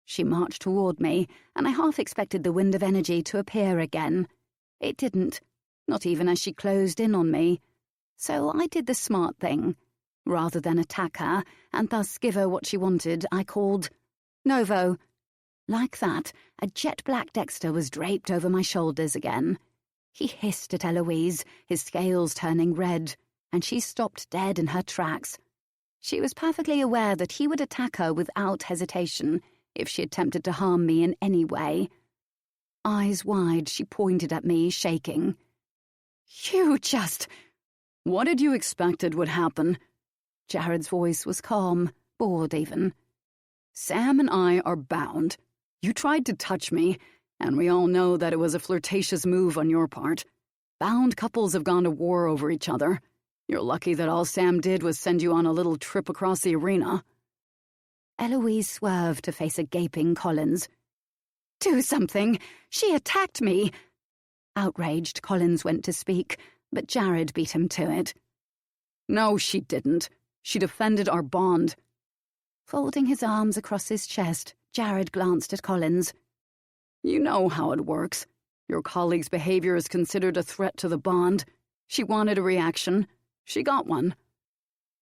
Speaker 2: She marched toward me, and I half expected the wind of energy to appear again. It didn't, not even as she closed in on me. So I did the smart thing. Rather than attack her, and thus give her what she wanted, I called, "Novo." Like that, a jet-black Dexter was draped over my shoulders again. He hissed at Eloise, his scales turning red, and she stopped dead in her tracks. She was perfectly aware that he would attack her without hesitation if she attempted to harm me in any way. Eyes wide, she pointed at me, shaking.
Speaker 5: You just...
Speaker 2: What did you expected would happen? Jared's voice was calm, bored even.
Speaker 5: Sam and I are bound. You tried to touch me, and we all know that it was a flirtatious move on your part. Bound couples have gone to war over each other. You're lucky that all Sam did was send you on a little trip across the arena.
Speaker 2: Eloise swerved to face a gaping Collins.
Speaker 5: Do something! She attacked me!
Speaker 2: Outraged, Collins went to speak, but Jared beat him to it.
Speaker 5: No, she didn't. She defended our bond.
Speaker 2: Folding his arms across his chest, Jared glanced at Collins.
Speaker 5: You know how it works. Your colleague's behavior is considered a threat to the bond. She wanted a reaction. She got one.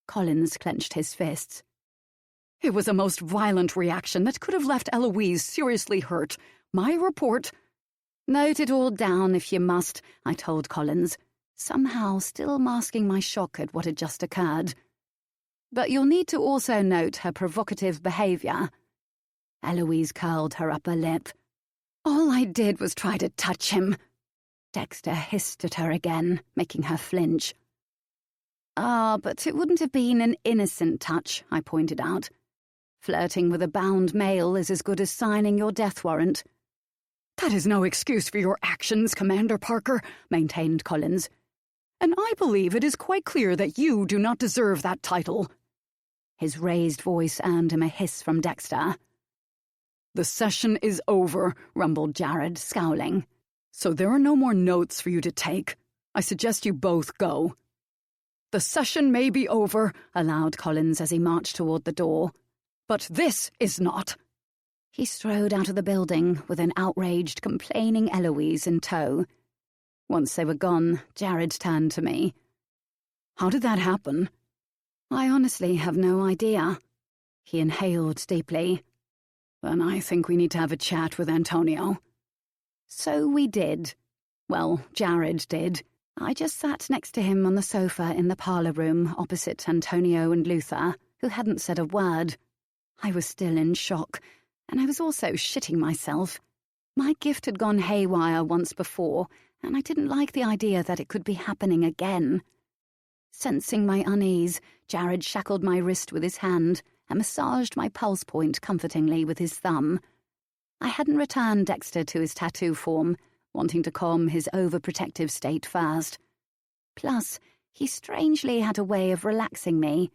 Speaker 2: Collins clenched his fists.
Speaker 5: It was a most violent reaction that could have left Eloise seriously hurt. My report...
Speaker 2: Note it all down if you must, I told Collins, somehow still masking my shock at what had just occurred. But you'll need to also note her provocative behavior. Eloise curled her upper lip.
Speaker 5: All I did was try to touch him.
Speaker 2: Dexter hissed at her again, making her flinch. But it wouldn't have been an innocent touch, I pointed out. Flirting with a bound male is as good as signing your death warrant.
Speaker 5: That is no excuse for your actions, Commander Parker, maintained Collins. And I believe it is quite clear that you do not deserve that title.
Speaker 2: His raised voice earned him a hiss from Dexter.
Speaker 5: The session is over, rumbled Jared, scowling. So there are no more notes for you to take. I suggest you both go. The session may be over, allowed Collins as he marched toward the door. But this is not.
Speaker 1: He strode out of the building with an outraged, complaining Eloise in tow. Once they were gone, Jared turned to me.
Speaker 5: How did that happen?
Speaker 1: I honestly have no idea. He inhaled deeply.
Speaker 5: Then I think we need to have a chat with Antonio.
Speaker 1: So we did. Well, Jared did. I just sat next to him on the sofa in the parlour room opposite Antonio and Luther, who hadn't said a word. I was still in shock, and I was also shitting myself. My gift had gone haywire once before, and I didn't like the idea that it could be happening again. Sensing my unease, Jared shackled my wrist with his hand and massaged my pulse point comfortingly with his thumb. I hadn't returned Dexter to his tattoo form, wanting to calm his overprotective state first. Plus, he strangely had a way of relaxing me.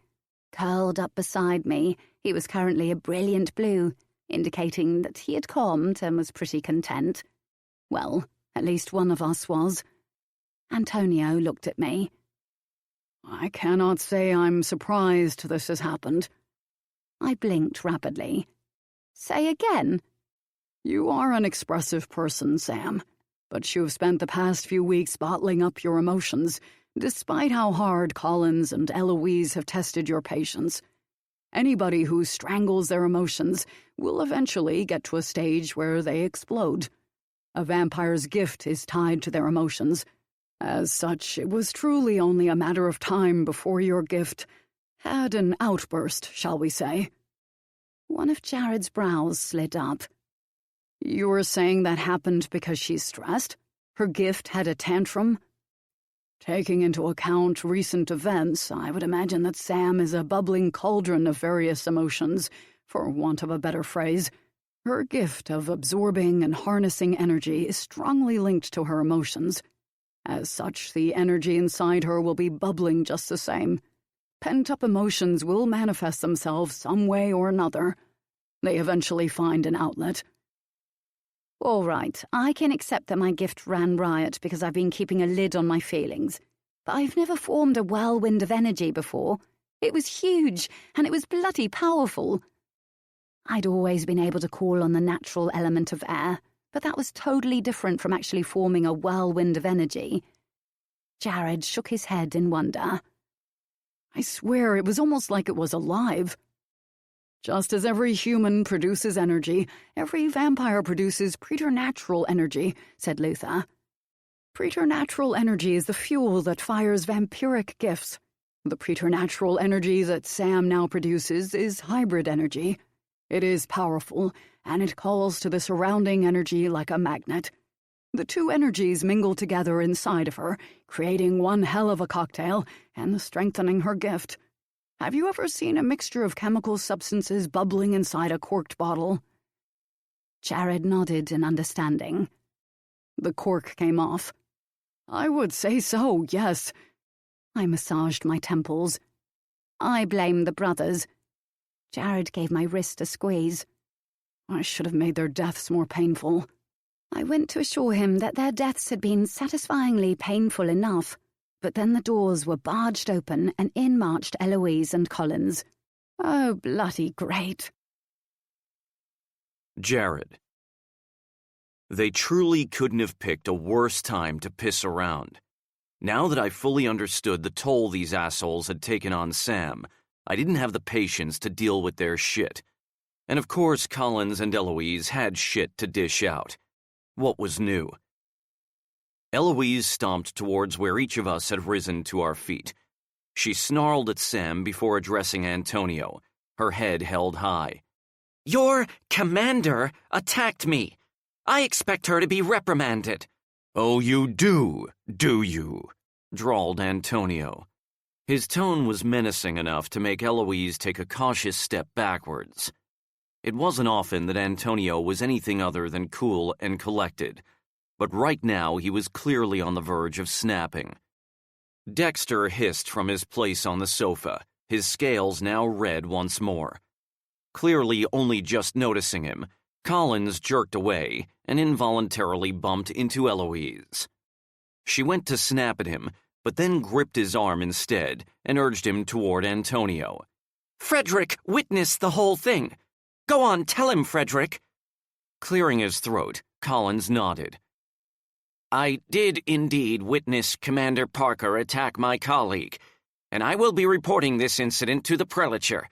Speaker 1: Curled up beside me, he was currently a brilliant blue, indicating that he had calmed and was pretty content. Well, at least one of us was. Antonio looked at me.
Speaker 5: I cannot say I'm surprised this has happened.
Speaker 1: I blinked rapidly. Say again?
Speaker 5: You are an expressive person, Sam, but you've spent the past few weeks bottling up your emotions, despite how hard Collins and Eloise have tested your patience. Anybody who strangles their emotions will eventually get to a stage where they explode. A vampire's gift is tied to their emotions. As such, it was truly only a matter of time before your gift had an outburst, shall we say.
Speaker 1: One of Jared's brows slid up.
Speaker 5: You were saying that happened because she's stressed? Her gift had a tantrum? Taking into account recent events, I would imagine that Sam is a bubbling cauldron of various emotions, for want of a better phrase. Her gift of absorbing and harnessing energy is strongly linked to her emotions. As such, the energy inside her will be bubbling just the same. Pent-up emotions will manifest themselves some way or another. They eventually find an outlet.
Speaker 1: All right, I can accept that my gift ran riot because I've been keeping a lid on my feelings. But I've never formed a whirlwind of energy before. It was huge, and it was bloody powerful. I'd always been able to call on the natural element of air, but that was totally different from actually forming a whirlwind of energy. Jared shook his head in wonder.
Speaker 5: I swear it was almost like it was alive. Just as every human produces energy, every vampire produces preternatural energy, said Luther. Preternatural energy is the fuel that fires vampiric gifts. The preternatural energy that Sam now produces is hybrid energy. It is powerful, and it calls to the surrounding energy like a magnet. The two energies mingle together inside of her, creating one hell of a cocktail and strengthening her gift. Have you ever seen a mixture of chemical substances bubbling inside a corked bottle?
Speaker 1: Jared nodded in understanding.
Speaker 5: The cork came off. I would say so, yes.
Speaker 1: I massaged my temples. I blame the brothers. Jared gave my wrist a squeeze.
Speaker 5: I should have made their deaths more painful.
Speaker 1: I went to assure him that their deaths had been satisfyingly painful enough, but then the doors were barged open and in marched Eloise and Collins. Oh, bloody great.
Speaker 3: Jared. They truly couldn't have picked a worse time to piss around. Now that I fully understood the toll these assholes had taken on Sam, I didn't have the patience to deal with their shit. And of course Collins and Eloise had shit to dish out. What was new? Eloise stomped towards where each of us had risen to our feet. She snarled at Sam before addressing Antonio, her head held high.
Speaker 4: Your commander attacked me. I expect her to be reprimanded.
Speaker 3: Oh, you do you? Drawled Antonio. His tone was menacing enough to make Eloise take a cautious step backwards. It wasn't often that Antonio was anything other than cool and collected, but right now he was clearly on the verge of snapping. Dexter hissed from his place on the sofa, his scales now red once more. Clearly only just noticing him, Collins jerked away and involuntarily bumped into Eloise. She went to snap at him, but then gripped his arm instead and urged him toward Antonio.
Speaker 4: Frederick witnessed the whole thing. Go on, tell him, Frederick.
Speaker 3: Clearing his throat, Collins nodded. I did indeed witness Commander Parker attack my colleague, and I will be reporting this incident to the prelature.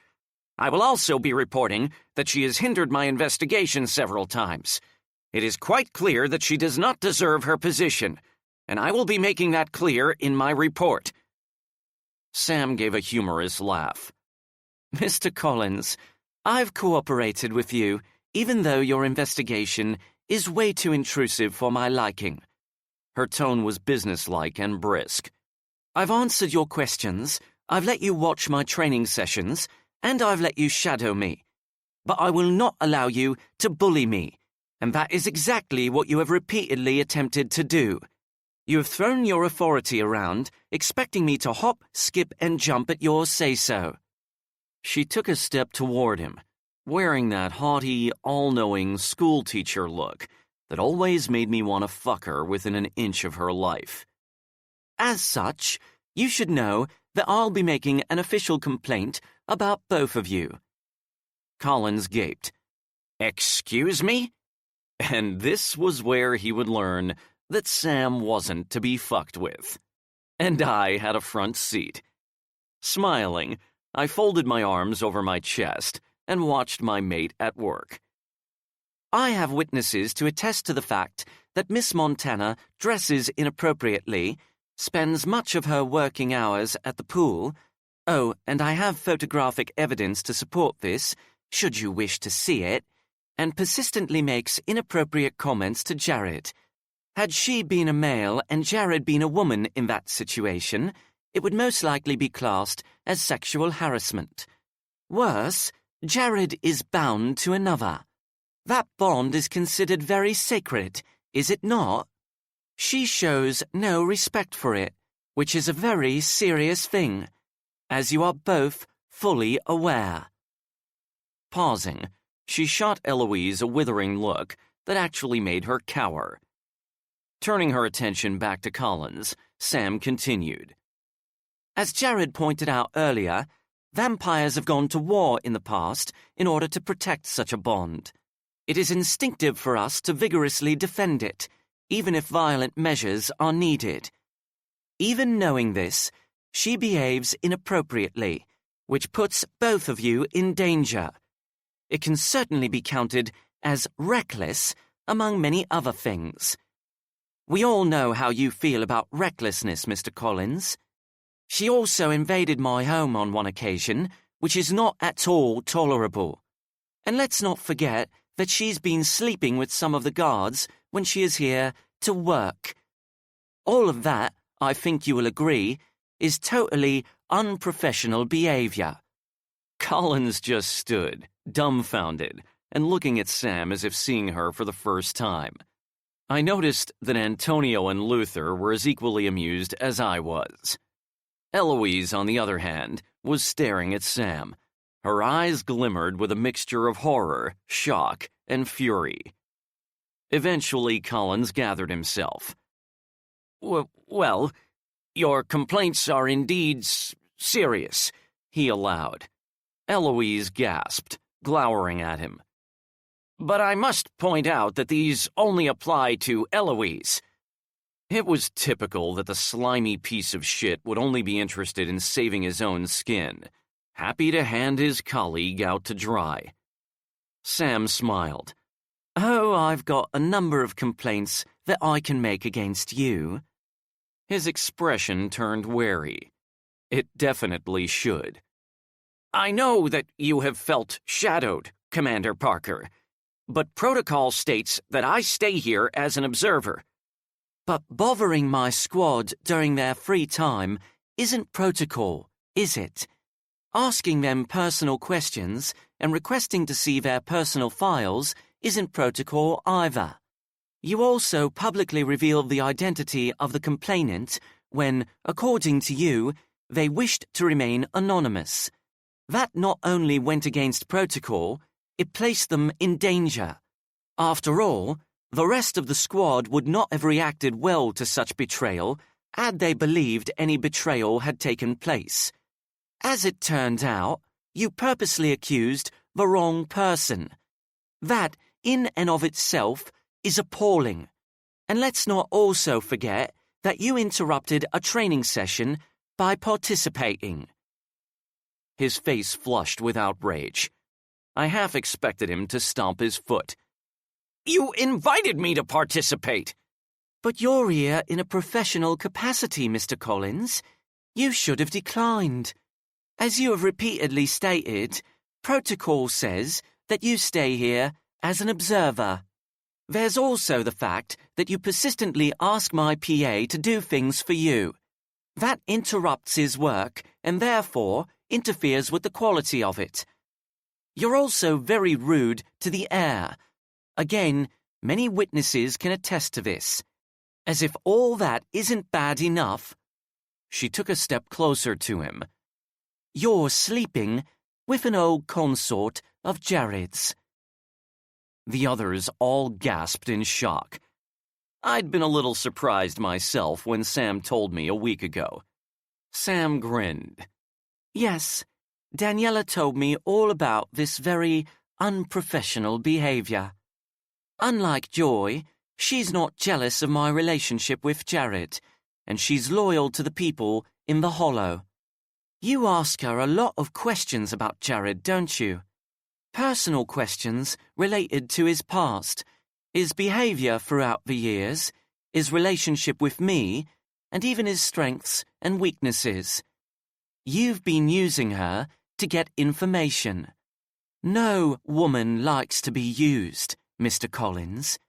Speaker 3: I will also be reporting that she has hindered my investigation several times. It is quite clear that she does not deserve her position, and I will be making that clear in my report. Sam gave a humorous laugh.
Speaker 4: Mr. Collins, I've cooperated with you, even though your investigation is way too intrusive for my liking.
Speaker 3: Her tone was businesslike and brisk.
Speaker 4: I've answered your questions, I've let you watch my training sessions, and I've let you shadow me. But I will not allow you to bully me, and that is exactly what you have repeatedly attempted to do. You have thrown your authority around, expecting me to hop, skip, and jump at your say-so.
Speaker 3: She took a step toward him, wearing that haughty, all-knowing schoolteacher look that always made me want to fuck her within an inch of her life.
Speaker 4: As such, you should know that I'll be making an official complaint about both of you.
Speaker 3: Collins gaped. Excuse me? And this was where he would learn that Sam wasn't to be fucked with. And I had a front seat. Smiling, I folded my arms over my chest and watched my mate at work.
Speaker 4: I have witnesses to attest to the fact that Miss Montana dresses inappropriately, spends much of her working hours at the pool. Oh, and I have photographic evidence to support this, should you wish to see it, and persistently makes inappropriate comments to Jared. Had she been a male and Jared been a woman in that situation, it would most likely be classed as sexual harassment. Worse, Jared is bound to another. That bond is considered very sacred, is it not? She shows no respect for it, which is a very serious thing, as you are both fully aware.
Speaker 3: Pausing, she shot Eloise a withering look that actually made her cower. Turning her attention back to Collins, Sam continued.
Speaker 4: As Jared pointed out earlier, vampires have gone to war in the past in order to protect such a bond. It is instinctive for us to vigorously defend it, even if violent measures are needed. Even knowing this, she behaves inappropriately, which puts both of you in danger. It can certainly be counted as reckless, among many other things. We all know how you feel about recklessness, Mr. Collins. She also invaded my home on one occasion, which is not at all tolerable. And let's not forget that she's been sleeping with some of the guards when she is here to work. All of that, I think you will agree, is totally unprofessional behavior.
Speaker 3: Collins just stood, dumbfounded, and looking at Sam as if seeing her for the first time. I noticed that Antonio and Luther were as equally amused as I was. Eloise, on the other hand, was staring at Sam. Her eyes glimmered with a mixture of horror, shock, and fury. Eventually, Collins gathered himself.
Speaker 6: Well, your complaints are indeed serious,
Speaker 3: he allowed. Eloise gasped, glowering at him.
Speaker 6: But I must point out that these only apply to Eloise.
Speaker 3: It was typical that the slimy piece of shit would only be interested in saving his own skin, happy to hand his colleague out to dry. Sam smiled.
Speaker 4: Oh, I've got a number of complaints that I can make against you.
Speaker 3: His expression turned wary. It definitely should.
Speaker 6: I know that you have felt shadowed, Commander Parker, but protocol states that I stay here as an observer.
Speaker 4: But bothering my squad during their free time isn't protocol, is it? Asking them personal questions and requesting to see their personal files isn't protocol either. You also publicly revealed the identity of the complainant when, according to you, they wished to remain anonymous. That not only went against protocol, it placed them in danger. After all, the rest of the squad would not have reacted well to such betrayal had they believed any betrayal had taken place. As it turned out, you purposely accused the wrong person. That in and of itself is appalling. And let's not also forget that you interrupted a training session by participating." His face flushed with outrage. I half expected him to stomp his foot.
Speaker 6: "You invited me to participate."
Speaker 4: "But you're here in a professional capacity, Mr. Collins. You should have declined. As you have repeatedly stated, protocol says that you stay here as an observer. There's also the fact that you persistently ask my PA to do things for you. That interrupts his work and therefore interferes with the quality of it. You're also very rude to the air. Again, many witnesses can attest to this. As if all that isn't bad enough." She took a step closer to him. "You're sleeping with an old consort of Jared's."
Speaker 3: The others all gasped in shock. I'd been a little surprised myself when Sam told me a week ago. Sam grinned.
Speaker 4: "Yes, Daniela told me all about this very unprofessional behavior. Unlike Joy, she's not jealous of my relationship with Jared, and she's loyal to the people in the Hollow. You ask her a lot of questions about Jared, don't you? Personal questions related to his past, his behavior throughout the years, his relationship with me, and even his strengths and weaknesses. You've been using her to get information. No woman likes to be used, Mr. Collins.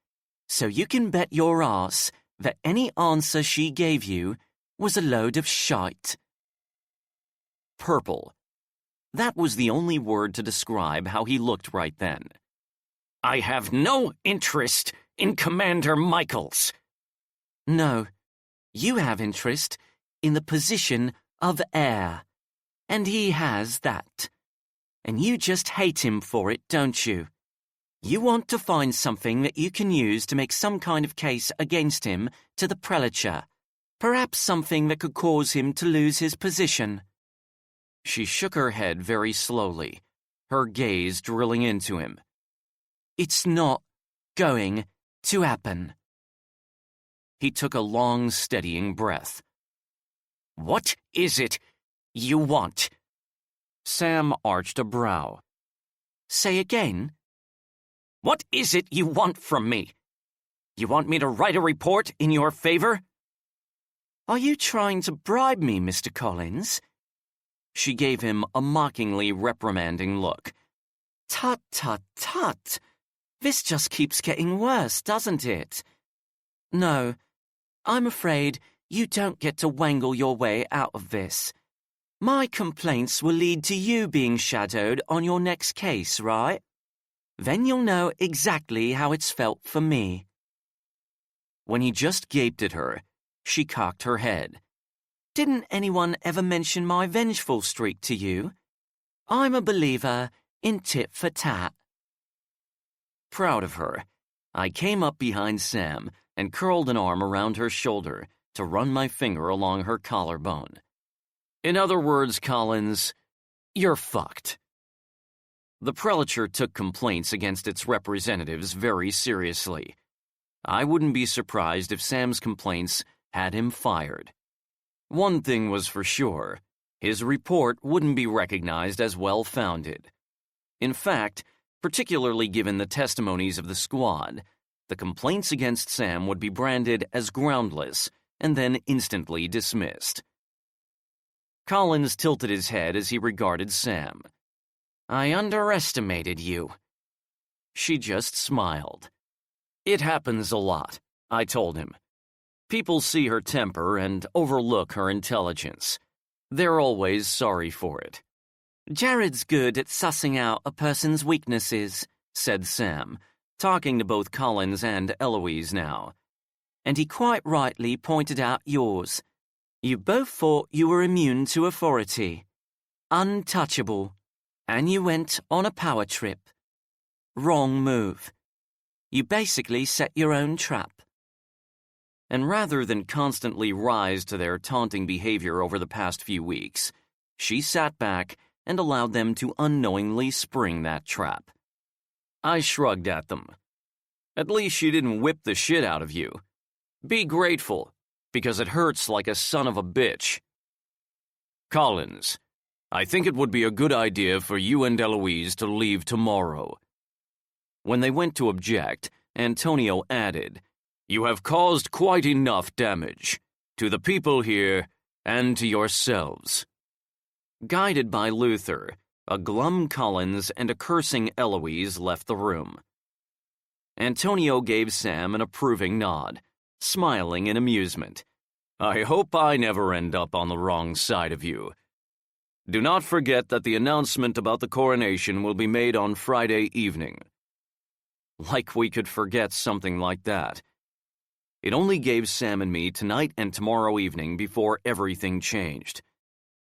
Speaker 4: So you can bet your ass that any answer she gave you was a load of shite."
Speaker 3: Purple. That was the only word to describe how he looked right then.
Speaker 6: "I have no interest in Commander Michaels."
Speaker 4: "No, you have interest in the position of heir, and he has that. And you just hate him for it, don't you? You want to find something that you can use to make some kind of case against him to the prelature, perhaps something that could cause him to lose his position."
Speaker 3: She shook her head very slowly, her gaze drilling into him.
Speaker 4: "It's not going to happen."
Speaker 3: He took a long, steadying breath.
Speaker 6: "What is it you want?"
Speaker 3: Sam arched a brow.
Speaker 4: "Say again?"
Speaker 6: "What is it you want from me? You want me to write a report in your favor?"
Speaker 4: "Are you trying to bribe me, Mr. Collins?"
Speaker 3: She gave him a mockingly reprimanding look.
Speaker 4: "Tut, tut, tut. This just keeps getting worse, doesn't it? No, I'm afraid you don't get to wangle your way out of this. My complaints will lead to you being shadowed on your next case, right? Then you'll know exactly how it's felt for me."
Speaker 3: When he just gaped at her, she cocked her head.
Speaker 4: "Didn't anyone ever mention my vengeful streak to you? I'm a believer in tit for tat."
Speaker 3: Proud of her, I came up behind Sam and curled an arm around her shoulder to run my finger along her collarbone. "In other words, Collins, you're fucked." The prelature took complaints against its representatives very seriously. I wouldn't be surprised if Sam's complaints had him fired. One thing was for sure, his report wouldn't be recognized as well-founded. In fact, particularly given the testimonies of the squad, the complaints against Sam would be branded as groundless and then instantly dismissed. Collins tilted his head as he regarded Sam. "I underestimated you." She just smiled. "It happens a lot," I told him. "People see her temper and overlook her intelligence. They're always sorry for it."
Speaker 4: "Jared's good at sussing out a person's weaknesses," said Sam, talking to both Collins and Eloise now. "And he quite rightly pointed out yours. You both thought you were immune to authority. Untouchable. And you went on a power trip. Wrong move. You basically set your own trap."
Speaker 3: And rather than constantly rise to their taunting behavior over the past few weeks, she sat back and allowed them to unknowingly spring that trap. I shrugged at them, At least she didn't whip the shit out of you. Be grateful, because it hurts like a son of a bitch. Collins, I think it would be a good idea for you and Eloise to leave tomorrow. When they went to object, Antonio added, You have caused quite enough damage, to the people here and to yourselves. Guided by Luther, a glum Collins and a cursing Eloise left the room. Antonio gave Sam an approving nod, smiling in amusement. I hope I never end up on the wrong side of you. Do not forget that the announcement about the coronation will be made on Friday evening. Like we could forget something like that. It only gave Sam and me tonight and tomorrow evening before everything changed.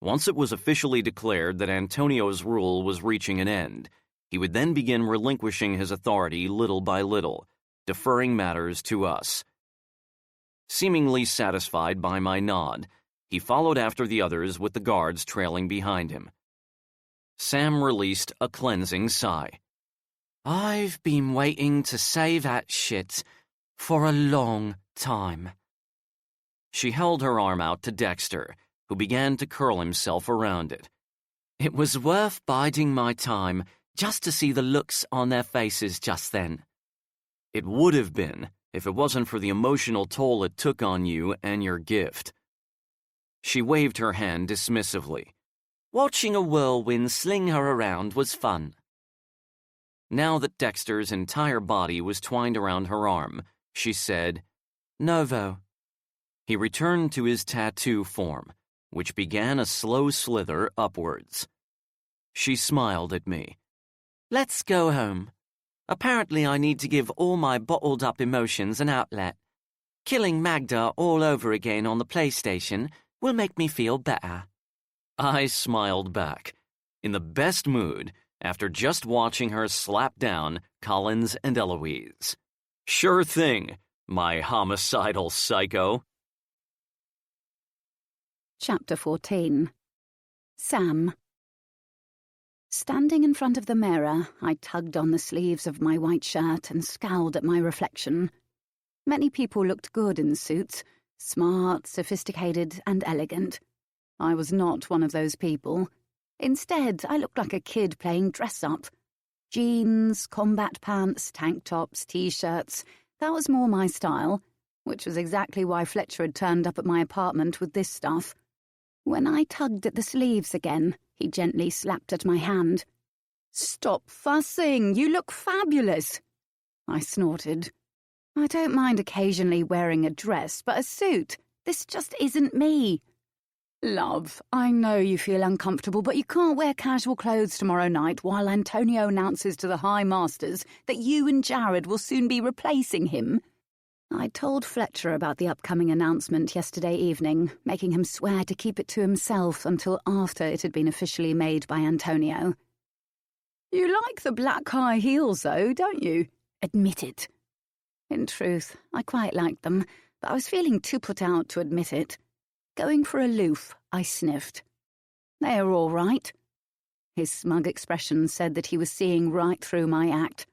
Speaker 3: Once it was officially declared that Antonio's rule was reaching an end, he would then begin relinquishing his authority little by little, deferring matters to us. Seemingly satisfied by my nod, he followed after the others with the guards trailing behind him. Sam released a cleansing sigh.
Speaker 4: I've been waiting to say that shit for a long time.
Speaker 3: She held her arm out to Dexter, who began to curl himself around it.
Speaker 4: It was worth biding my time just to see the looks on their faces just then.
Speaker 3: It would have been if it wasn't for the emotional toll it took on you and your gift. She waved her hand dismissively.
Speaker 4: Watching a whirlwind sling her around was fun.
Speaker 3: Now that Dexter's entire body was twined around her arm, she said,
Speaker 4: Novo.
Speaker 3: He returned to his tattoo form, which began a slow slither upwards. She smiled at me.
Speaker 4: Let's go home. Apparently I need to give all my bottled-up emotions an outlet. Killing Magda all over again on the PlayStation will make me feel better.
Speaker 3: I smiled back, in the best mood, after just watching her slap down Collins and Eloise. Sure thing, my homicidal psycho.
Speaker 1: Chapter 14. Sam. Standing in front of the mirror, I tugged on the sleeves of my white shirt and scowled at my reflection. Many people looked good in suits, smart, sophisticated, and elegant. I was not one of those people. Instead, I looked like a kid playing dress-up. Jeans, combat pants, tank tops, T-shirts, that was more my style, which was exactly why Fletcher had turned up at my apartment with this stuff. When I tugged at the sleeves again, he gently slapped at my hand. "Stop fussing! You look fabulous!" I snorted. "I don't mind occasionally wearing a dress, but a suit, this just isn't me." "Love, I know you feel uncomfortable, but you can't wear casual clothes tomorrow night while Antonio announces to the High Masters that you and Jared will soon be replacing him." I told Fletcher about the upcoming announcement yesterday evening, making him swear to keep it to himself until after it had been officially made by Antonio. "You like the black high heels, though, don't you? Admit it." In truth, I quite liked them, but I was feeling too put out to admit it. Going for aloof, I sniffed. "They're all right." His smug expression said that he was seeing right through my act.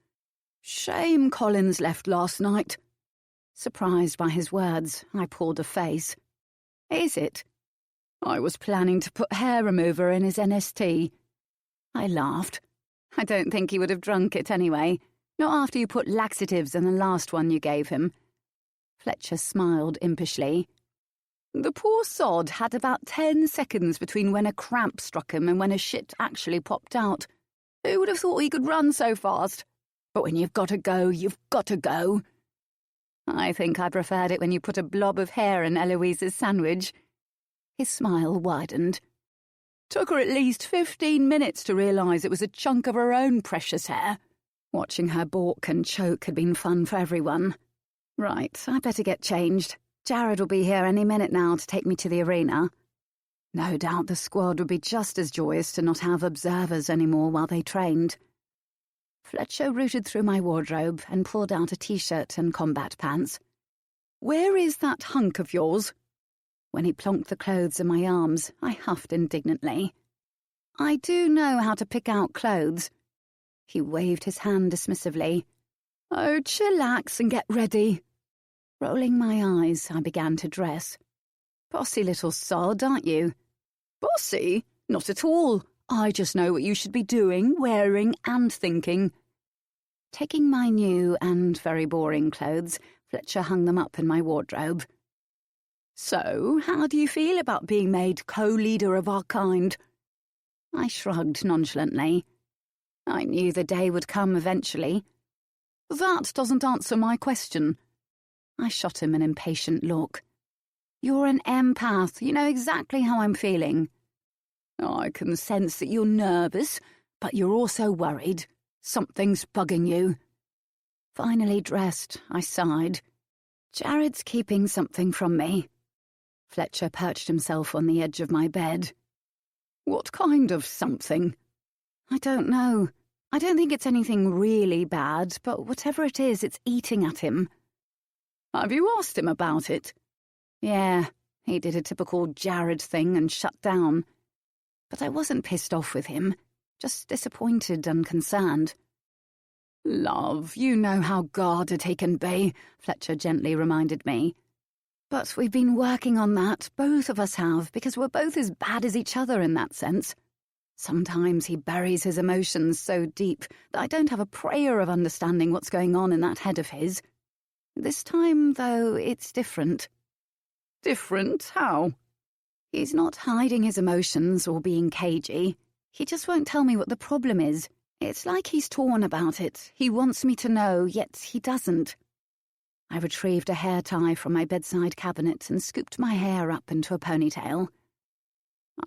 Speaker 1: "Shame Collins left last night." Surprised by his words, I pulled a face. "Is it?" "I was planning to put hair remover in his NST." I laughed. "I don't think he would have drunk it anyway. Not after you put laxatives in the last one you gave him." Fletcher smiled impishly. "The poor sod had about 10 seconds between when a cramp struck him and when a shit actually popped out. Who would have thought he could run so fast? But when you've got to go, you've got to go." "I think I preferred it when you put a blob of hair in Eloise's sandwich." His smile widened. "Took her at least 15 minutes to realise it was a chunk of her own precious hair." Watching her balk and choke had been fun for everyone. "Right, I better get changed. Jared will be here any minute now to take me to the arena." No doubt the squad would be just as joyous to not have observers anymore while they trained. Fletcher rooted through my wardrobe and pulled out a T-shirt and combat pants. "Where is that hunk of yours?" When he plonked the clothes in my arms, I huffed indignantly. "I do know how to pick out clothes." He waved his hand dismissively.
Speaker 2: Oh, chillax and get ready. Rolling my eyes, I began to dress. Bossy little sod, aren't you? Bossy? Not at all. I just know what you should be doing, wearing, and thinking. Taking my new and very boring clothes, Fletcher hung them up in my wardrobe. So, how do you feel about being made co-leader of our kind? I shrugged nonchalantly. I knew the day would come eventually. That doesn't answer my question. I shot him an impatient look. You're an empath. You know exactly how I'm feeling. I can sense that you're nervous, but you're also worried. Something's bugging you. Finally dressed, I sighed. Jared's keeping something from me. Fletcher perched himself on the edge of my bed. What kind of something? I don't know. I don't think it's anything really bad, but whatever it is, it's eating at him. Have you asked him about it? Yeah, he did a typical Jared thing and shut down. But I wasn't pissed off with him, just disappointed and concerned. Love, you know how guarded he can be, Fletcher gently reminded me. But we've been working on that, both of us have, because we're both as bad as each other in that sense. Sometimes he buries his emotions so deep that I don't have a prayer of understanding what's going on in that head of his. This time, though, it's different. Different? How? He's not hiding his emotions or being cagey. He just won't tell me what the problem is. It's like he's torn about it. He wants me to know, yet he doesn't. I retrieved a hair tie from my bedside cabinet and scooped my hair up into a ponytail.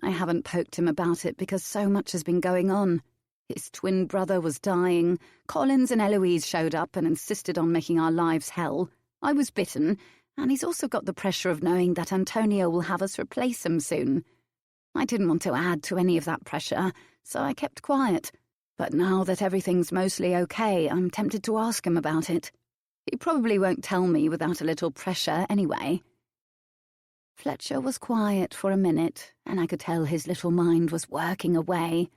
Speaker 2: I haven't poked him about it because so much has been going on. His twin brother was dying, Collins and Eloise showed up and insisted on making our lives hell. I was bitten, and he's also got the pressure of knowing that Antonio will have us replace him soon. I didn't want to add to any of that pressure, so I kept quiet. But now that everything's mostly okay, I'm tempted to ask him about it. He probably won't tell me without a little pressure anyway. Fletcher was quiet for a minute, and I could tell his little mind was working away.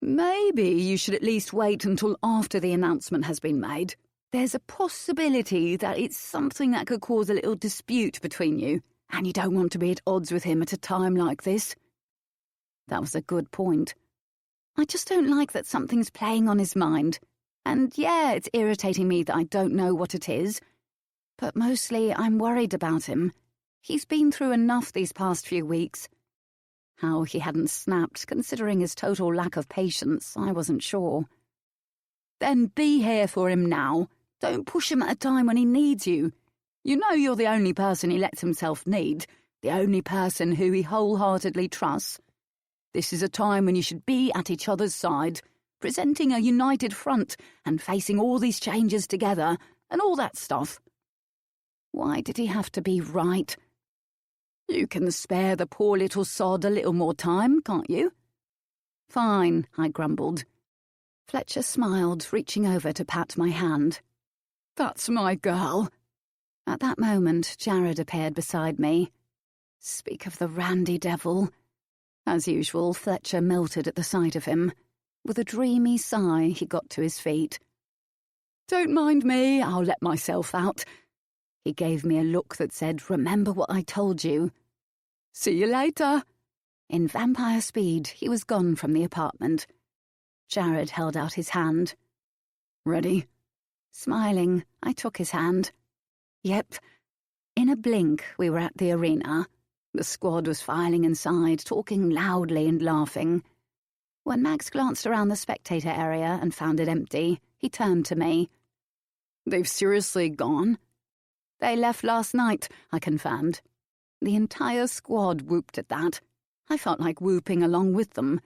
Speaker 2: Maybe you should at least wait until after the announcement has been made. There's a possibility that it's something that could cause a little dispute between you, and you don't want to be at odds with him at a time like this. That was a good point. I just don't like that something's playing on his mind. And yeah, it's irritating me that I don't know what it is. But mostly I'm worried about him. He's been through enough these past few weeks. How he hadn't snapped, considering his total lack of patience, I wasn't sure. Then be here for him now. Don't push him at a time when he needs you. You know you're the only person he lets himself need, the only person who he wholeheartedly trusts. This is a time when you should be at each other's side, presenting a united front and facing all these changes together and all that stuff. Why did he have to be right? You can spare the poor little sod a little more time, can't you? Fine, I grumbled. Fletcher smiled, reaching over to pat my hand. That's my girl. At that moment, Jared appeared beside me. Speak of the randy devil. As usual, Fletcher melted at the sight of him. With a dreamy sigh, he got to his feet. Don't mind me, I'll let myself out. He gave me a look that said, remember what I told you. See you later. In vampire speed, he was gone from the apartment. Jared held out his hand. Ready? Smiling, I took his hand. Yep. In a blink, we were at the arena. The squad was filing inside, talking loudly and laughing. When Max glanced around the spectator area and found it empty, he turned to me. They've seriously gone? They left last night, I confirmed. The entire squad whooped at that. I felt like whooping along with them.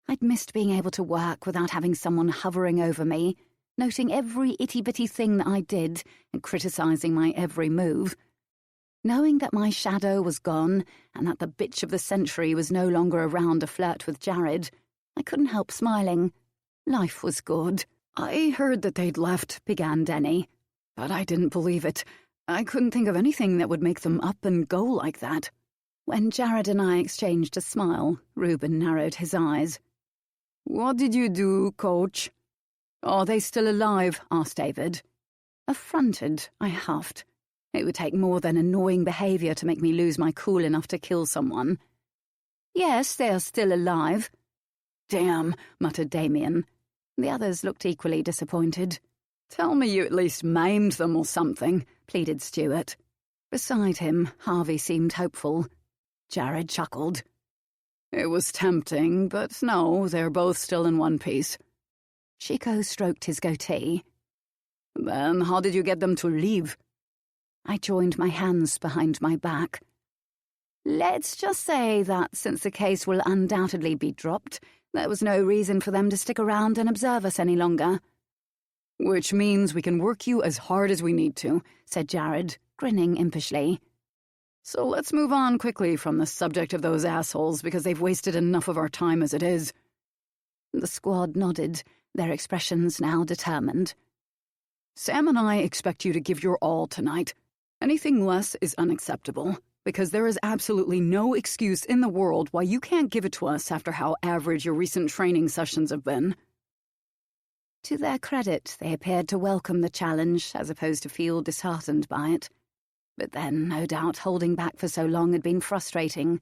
Speaker 2: I'd missed being able to work without having someone hovering over me, noting every itty-bitty thing that I did and criticising my every move. Knowing that my shadow was gone and that the bitch of the century was no longer around to flirt with Jared, I couldn't help smiling. Life was good. I heard that they'd left, began Denny, but I didn't believe it. I couldn't think of anything that would make them up and go like that. When Jared and I exchanged a smile, Reuben narrowed his eyes. What did you do, Coach? Are they still alive? Asked David.
Speaker 5: Affronted, I huffed. It would take more than annoying behavior to make me lose my cool enough to kill someone. Yes, they are still alive. Damn, muttered Damien. The others looked equally disappointed. Tell me you at least maimed them or something, pleaded Stuart. Beside him, Harvey seemed hopeful. Jared chuckled. It was tempting, but no, they're both still in one piece. Chico stroked his goatee. Then how did you get them to leave? I joined my hands behind my back. Let's just say that since the case will undoubtedly be dropped, there was no reason for them to stick around and observe us any longer. Which means we can work you as hard as we need to, said Jared, grinning impishly. So let's move on quickly from the subject of those assholes because they've wasted enough of our time as it is. The squad nodded, their expressions now determined. Sam and I expect you to give your all tonight. Anything less is unacceptable, because there is absolutely no excuse in the world why you can't give it to us after how average your recent training sessions have been. To their credit, they appeared to welcome the challenge as opposed to feel disheartened by it. But then, no doubt, holding back for so long had been frustrating.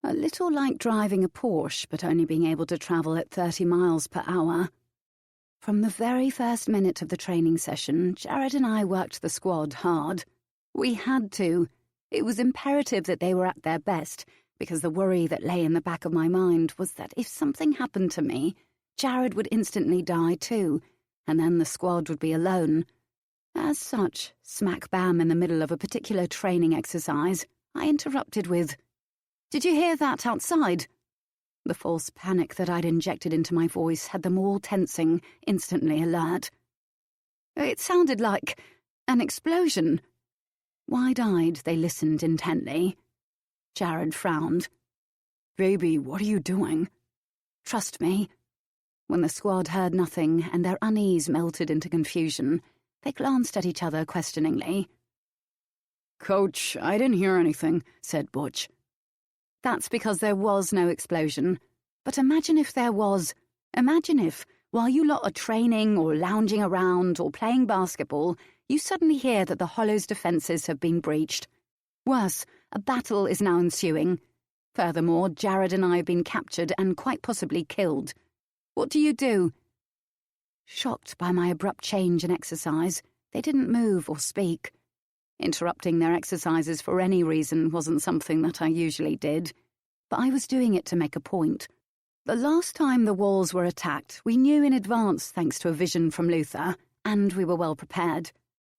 Speaker 5: A little like driving a Porsche, but only being able to travel at 30 miles per hour. From the very first minute of the training session, Jared and I worked the squad hard. We had to. It was imperative that they were at their best, because the worry that lay in the back of my mind was that if something happened to me, Jared would instantly die too, and then the squad would be alone. As such, smack bam in the middle of a particular training exercise, I interrupted with, "Did you hear that outside?" The false panic that I'd injected into my voice had them all tensing, instantly alert. It sounded like an explosion. Wide-eyed, they listened intently. Jared frowned. "Baby, what are you doing?" "Trust me." When the squad heard nothing and their unease melted into confusion, they glanced at each other questioningly. "Coach, I didn't hear anything," said Butch. "That's because there was no explosion. But imagine if there was. Imagine if, while you lot are training or lounging around or playing basketball, you suddenly hear that the Hollow's defences have been breached. Worse, a battle is now ensuing. Furthermore, Jared and I have been captured and quite possibly killed. What do you do?" Shocked by my abrupt change in exercise, they didn't move or speak. Interrupting their exercises for any reason wasn't something that I usually did, but I was doing it to make a point. The last time the walls were attacked, we knew in advance thanks to a vision from Luther, and we were well prepared.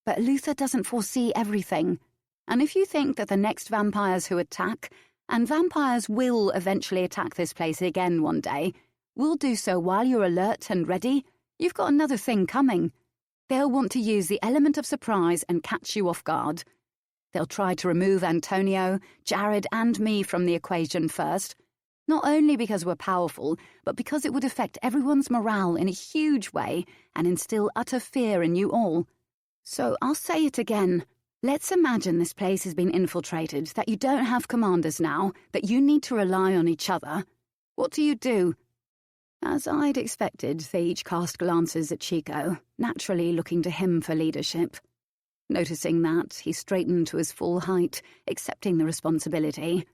Speaker 5: But Luther doesn't foresee everything, and if you think that the next vampires who attack, and vampires will eventually attack this place again one day, will do so while you're alert and ready, you've got another thing coming. They'll want to use the element of surprise and catch you off guard. They'll try to remove Antonio, Jared, and me from the equation first, not only because we're powerful, but because it would affect everyone's morale in a huge way and instill utter fear in you all. So I'll say it again. Let's imagine this place has been infiltrated, that you don't have commanders now, that you need to rely on each other. What do you do? As I'd expected, they each cast glances at Chico, naturally looking to him for leadership. Noticing that, he straightened to his full height, accepting the responsibility.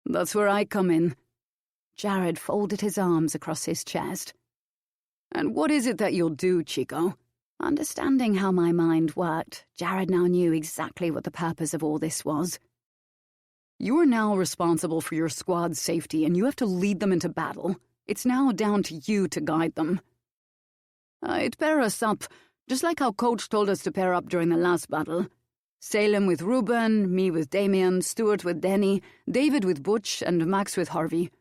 Speaker 5: "That's where I come in." Jared folded his arms across his chest. "And what is it that you'll do, Chico?" Understanding how my mind worked, Jared now knew exactly what the purpose of all this was. "You are now responsible for your squad's safety, and you have to lead them into battle. It's now down to you to guide them." "I'd pair us up, just like how Coach told us to pair up during the last battle. Salem with Ruben, me with Damien, Stuart with Denny, David with Butch, and Max with Harvey.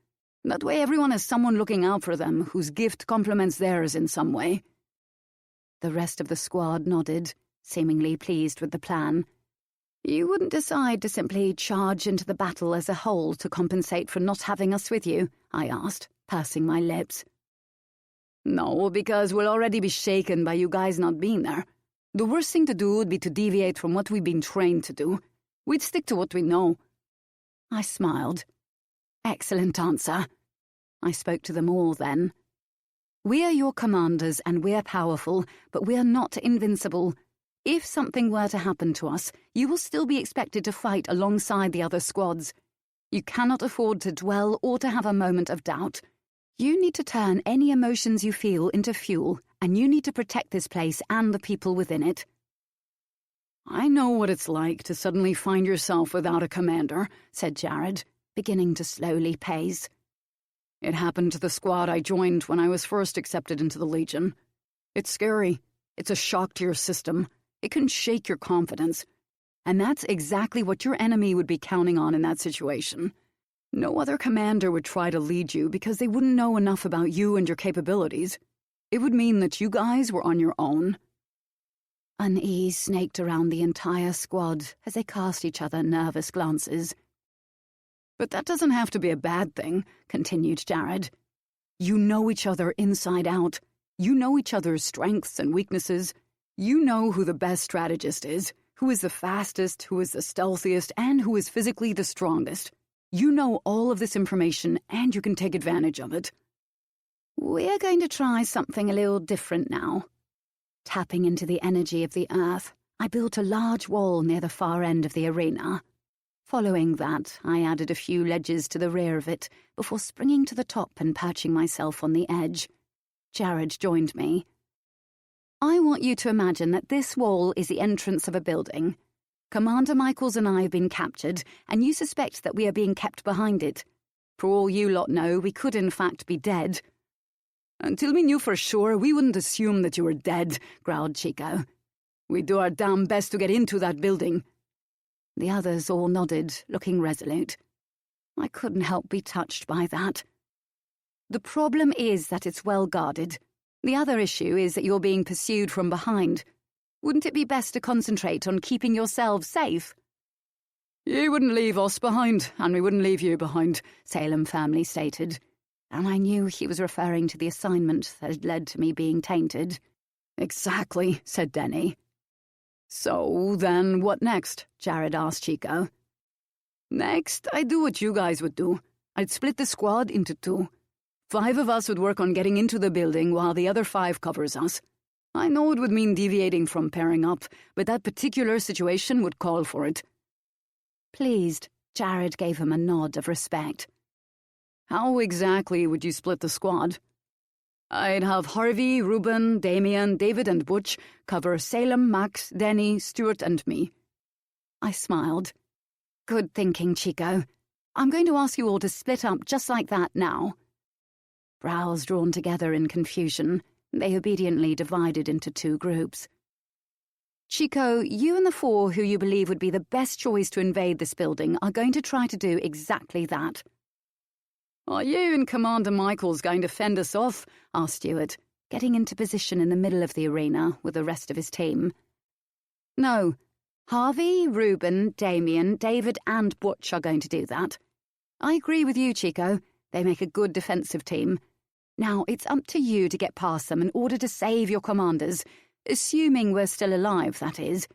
Speaker 5: That way everyone has someone looking out for them whose gift complements theirs in some way." The rest of the squad nodded, seemingly pleased with the plan. "You wouldn't decide to simply charge into the battle as a whole to compensate for not having us with you?" I asked, pursing my lips. "No, because we'll already be shaken by you guys not being there. The worst thing to do would be to deviate from what we've been trained to do. We'd stick to what we know." I smiled. "Excellent answer." I spoke to them all then. "We are your commanders and we're powerful, but we are not invincible.
Speaker 1: If something were to happen to us, you will still be expected to fight alongside the other squads. You cannot afford to dwell or to have a moment of doubt. You need to turn any emotions you feel into fuel, and you need to protect this place and the people within it.
Speaker 5: I know what it's like to suddenly find yourself without a commander, said Jared, beginning to slowly pace. It happened to the squad I joined when I was first accepted into the Legion. It's scary. It's a shock to your system. It can shake your confidence. And that's exactly what your enemy would be counting on in that situation. No other commander would try to lead you because they wouldn't know enough about you and your capabilities. It would mean that you guys were on your own.
Speaker 1: Unease snaked around the entire squad as they cast each other nervous glances.
Speaker 5: But that doesn't have to be a bad thing, continued Jared. You know each other inside out. You know each other's strengths and weaknesses. You know who the best strategist is, who is the fastest, who is the stealthiest, and who is physically the strongest. You know all of this information, and you can take advantage of it.
Speaker 1: We're going to try something a little different now. Tapping into the energy of the earth, I built a large wall near the far end of the arena. Following that, I added a few ledges to the rear of it before springing to the top and perching myself on the edge. Jared joined me. I want you to imagine that this wall is the entrance of a building. Commander Michaels and I have been captured, and you suspect that we are being kept behind it. For all you lot know, we could in fact be dead.
Speaker 5: Until we knew for sure, we wouldn't assume that you were dead, growled Chico. We do our damn best to get into that building.
Speaker 1: The others all nodded, looking resolute. I couldn't help be touched by that. The problem is that it's well guarded. The other issue is that you're being pursued from behind. Wouldn't it be best to concentrate on keeping yourselves safe?
Speaker 5: You wouldn't leave us behind, and we wouldn't leave you behind,
Speaker 1: Salem firmly stated. And I knew he was referring to the assignment that had led to me being tainted.
Speaker 5: Exactly, said Denny. So then what next? Jared asked Chico. Next, I'd do what you guys would do. I'd split the squad into 2. 5 of us would work on getting into the building while the other 5 covers us. I know it would mean deviating from pairing up, but that particular situation would call for it.
Speaker 1: Pleased, Jared gave him a nod of respect.
Speaker 5: How exactly would you split the squad? I'd have Harvey, Ruben, Damien, David and Butch cover Salem, Max, Denny, Stuart and me.
Speaker 1: I smiled. Good thinking, Chico. I'm going to ask you all to split up just like that now. Brows drawn together in confusion, they obediently divided into 2 groups. Chico, you and the 4 who you believe would be the best choice to invade this building are going to try to do exactly that.
Speaker 5: Are you and Commander Michaels going to fend us off? Asked Stuart,
Speaker 1: getting into position in the middle of the arena with the rest of his team. No, Harvey, Ruben, Damien, David and Butch are going to do that. I agree with you, Chico. They make a good defensive team. Now, it's up to you to get past them in order to save your commanders, assuming we're still alive, that is.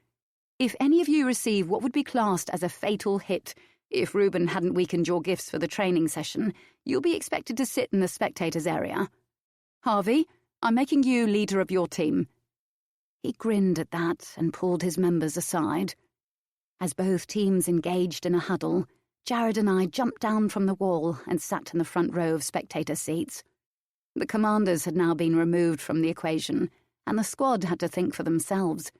Speaker 1: If any of you receive what would be classed as a fatal hit, if Ruben hadn't weakened your gifts for the training session, you'll be expected to sit in the spectators area. Harvey, I'm making you leader of your team. He grinned at that and pulled his members aside. As both teams engaged in a huddle, Jared and I jumped down from the wall and sat in the front row of spectator seats. The commanders had now been removed from the equation, and the squad had to think for themselves.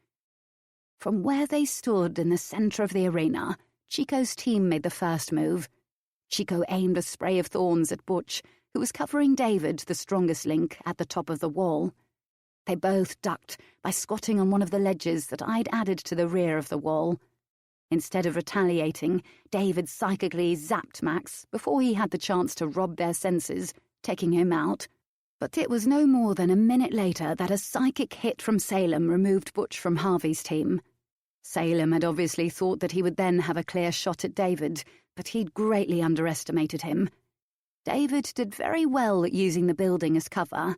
Speaker 1: From where they stood in the centre of the arena, Chico's team made the first move. Chico aimed a spray of thorns at Butch, who was covering David, the strongest link, at the top of the wall. They both ducked by squatting on one of the ledges that I'd added to the rear of the wall. Instead of retaliating, David psychically zapped Max before he had the chance to rob their senses, taking him out. But it was no more than a minute later that a psychic hit from Salem removed Butch from Harvey's team. Salem had obviously thought that he would then have a clear shot at David, but he'd greatly underestimated him. David did very well at using the building as cover.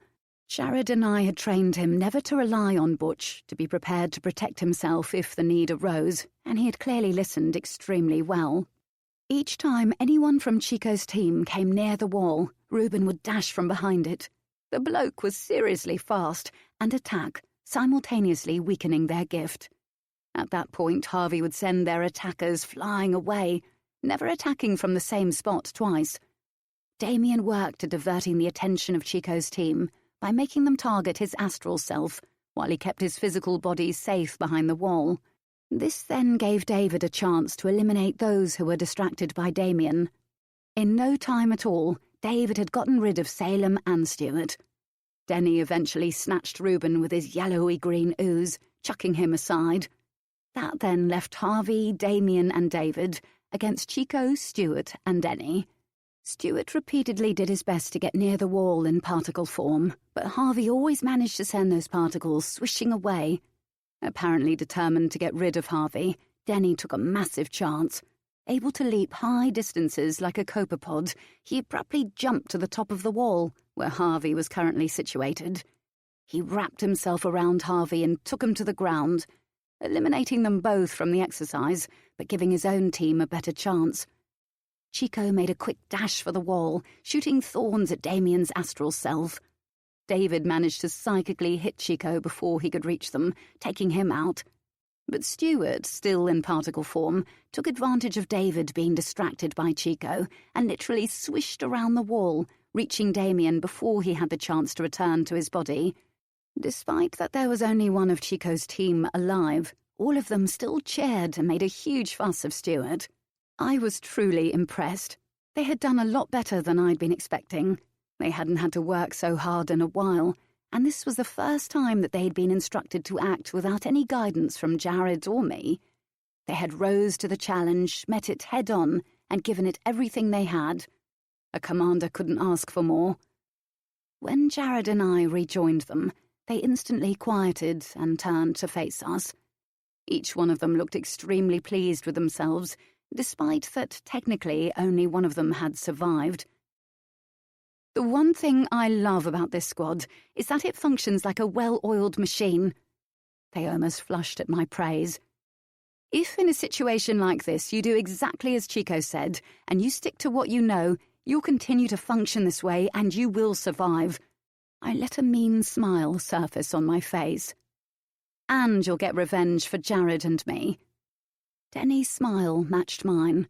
Speaker 1: Jared and I had trained him never to rely on Butch, to be prepared to protect himself if the need arose, and he had clearly listened extremely well. Each time anyone from Chico's team came near the wall, Ruben would dash from behind it. The bloke was seriously fast, and attack, simultaneously weakening their gift. At that point, Harvey would send their attackers flying away, never attacking from the same spot twice. Damien worked at diverting the attention of Chico's team by making them target his astral self, while he kept his physical body safe behind the wall. This then gave David a chance to eliminate those who were distracted by Damien. In no time at all, David had gotten rid of Salem and Stewart. Denny eventually snatched Reuben with his yellowy-green ooze, chucking him aside. That then left Harvey, Damien, and David against Chico, Stewart, and Denny. Stewart repeatedly did his best to get near the wall in particle form, but Harvey always managed to send those particles swishing away. Apparently determined to get rid of Harvey, Denny took a massive chance. Able to leap high distances like a copepod, he abruptly jumped to the top of the wall, where Harvey was currently situated. He wrapped himself around Harvey and took him to the ground, eliminating them both from the exercise, but giving his own team a better chance. Chico made a quick dash for the wall, shooting thorns at Damien's astral self. David managed to psychically hit Chico before he could reach them, taking him out. But Stewart, still in particle form, took advantage of David being distracted by Chico and literally swished around the wall, reaching Damien before he had the chance to return to his body. Despite that there was only one of Chico's team alive, all of them still cheered and made a huge fuss of Stewart. I was truly impressed. They had done a lot better than I'd been expecting. They hadn't had to work so hard in a while, and this was the first time that they had been instructed to act without any guidance from Jared or me. They had rose to the challenge, met it head-on, and given it everything they had. A commander couldn't ask for more. When Jared and I rejoined them, they instantly quieted and turned to face us. Each one of them looked extremely pleased with themselves, despite that technically only one of them had survived. The one thing I love about this squad is that it functions like a well-oiled machine. They almost flushed at my praise. If in a situation like this you do exactly as Chico said, and you stick to what you know, you'll continue to function this way and you will survive. I let a mean smile surface on my face. And you'll get revenge for Jared and me. Denny's smile matched mine.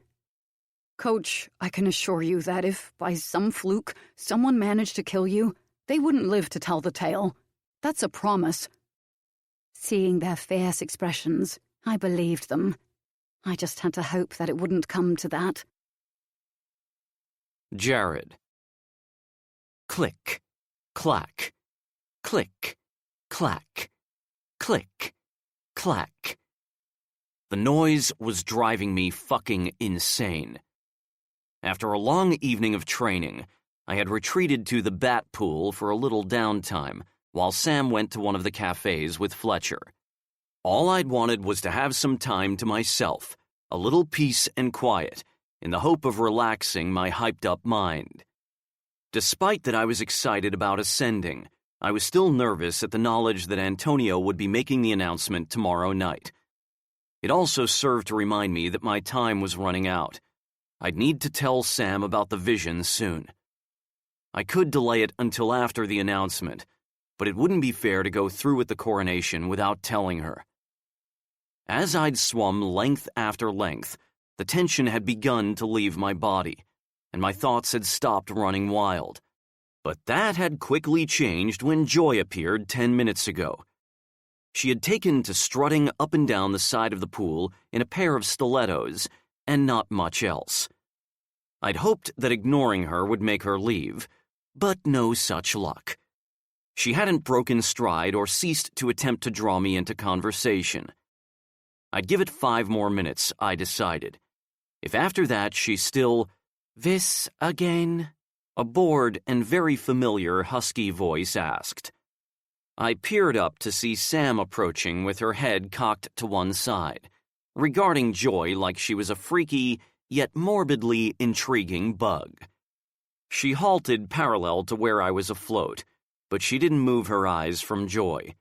Speaker 5: Coach, I can assure you that if, by some fluke, someone managed to kill you, they wouldn't live to tell the tale. That's a promise.
Speaker 1: Seeing their fierce expressions, I believed them. I just had to hope that it wouldn't come to that.
Speaker 3: Jared. Click, clack, click, clack, click, clack. The noise was driving me fucking insane. After a long evening of training, I had retreated to the bat pool for a little downtime, while Sam went to one of the cafes with Fletcher. All I'd wanted was to have some time to myself, a little peace and quiet, in the hope of relaxing my hyped-up mind. Despite that I was excited about ascending, I was still nervous at the knowledge that Antonio would be making the announcement tomorrow night. It also served to remind me that my time was running out. I'd need to tell Sam about the vision soon. I could delay it until after the announcement, but it wouldn't be fair to go through with the coronation without telling her. As I'd swum length after length, the tension had begun to leave my body, and my thoughts had stopped running wild. But that had quickly changed when Joy appeared 10 minutes ago. She had taken to strutting up and down the side of the pool in a pair of stilettos, and not much else. I'd hoped that ignoring her would make her leave, but no such luck. She hadn't broken stride or ceased to attempt to draw me into conversation. I'd give it 5 more minutes, I decided. If after that she still, "This again?" a bored and very familiar husky voice asked. I peered up to see Sam approaching with her head cocked to one side, regarding Joy like she was a freaky, yet morbidly intriguing bug. She halted parallel to where I was afloat, but she didn't move her eyes from Joy.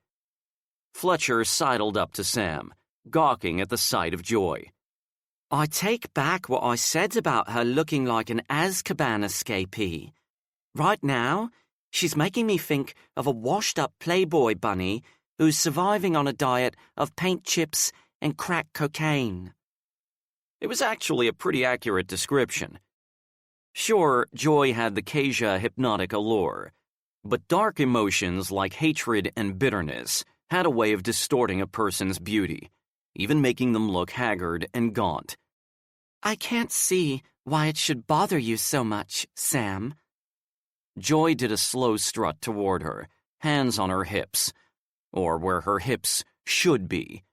Speaker 3: Fletcher sidled up to Sam, gawking at the sight of Joy.
Speaker 4: I take back what I said about her looking like an Azkaban escapee. Right now, she's making me think of a washed-up Playboy bunny who's surviving on a diet of paint chips
Speaker 6: and crack cocaine.
Speaker 3: It was actually a pretty accurate description. Sure, Joy had the Kasia hypnotic allure, but dark emotions like hatred and bitterness had a way of distorting a person's beauty, even making them look haggard and gaunt.
Speaker 6: I can't see why it should bother you so much, Sam.
Speaker 3: Joy did a slow strut toward her, hands on her hips, or where her hips should be.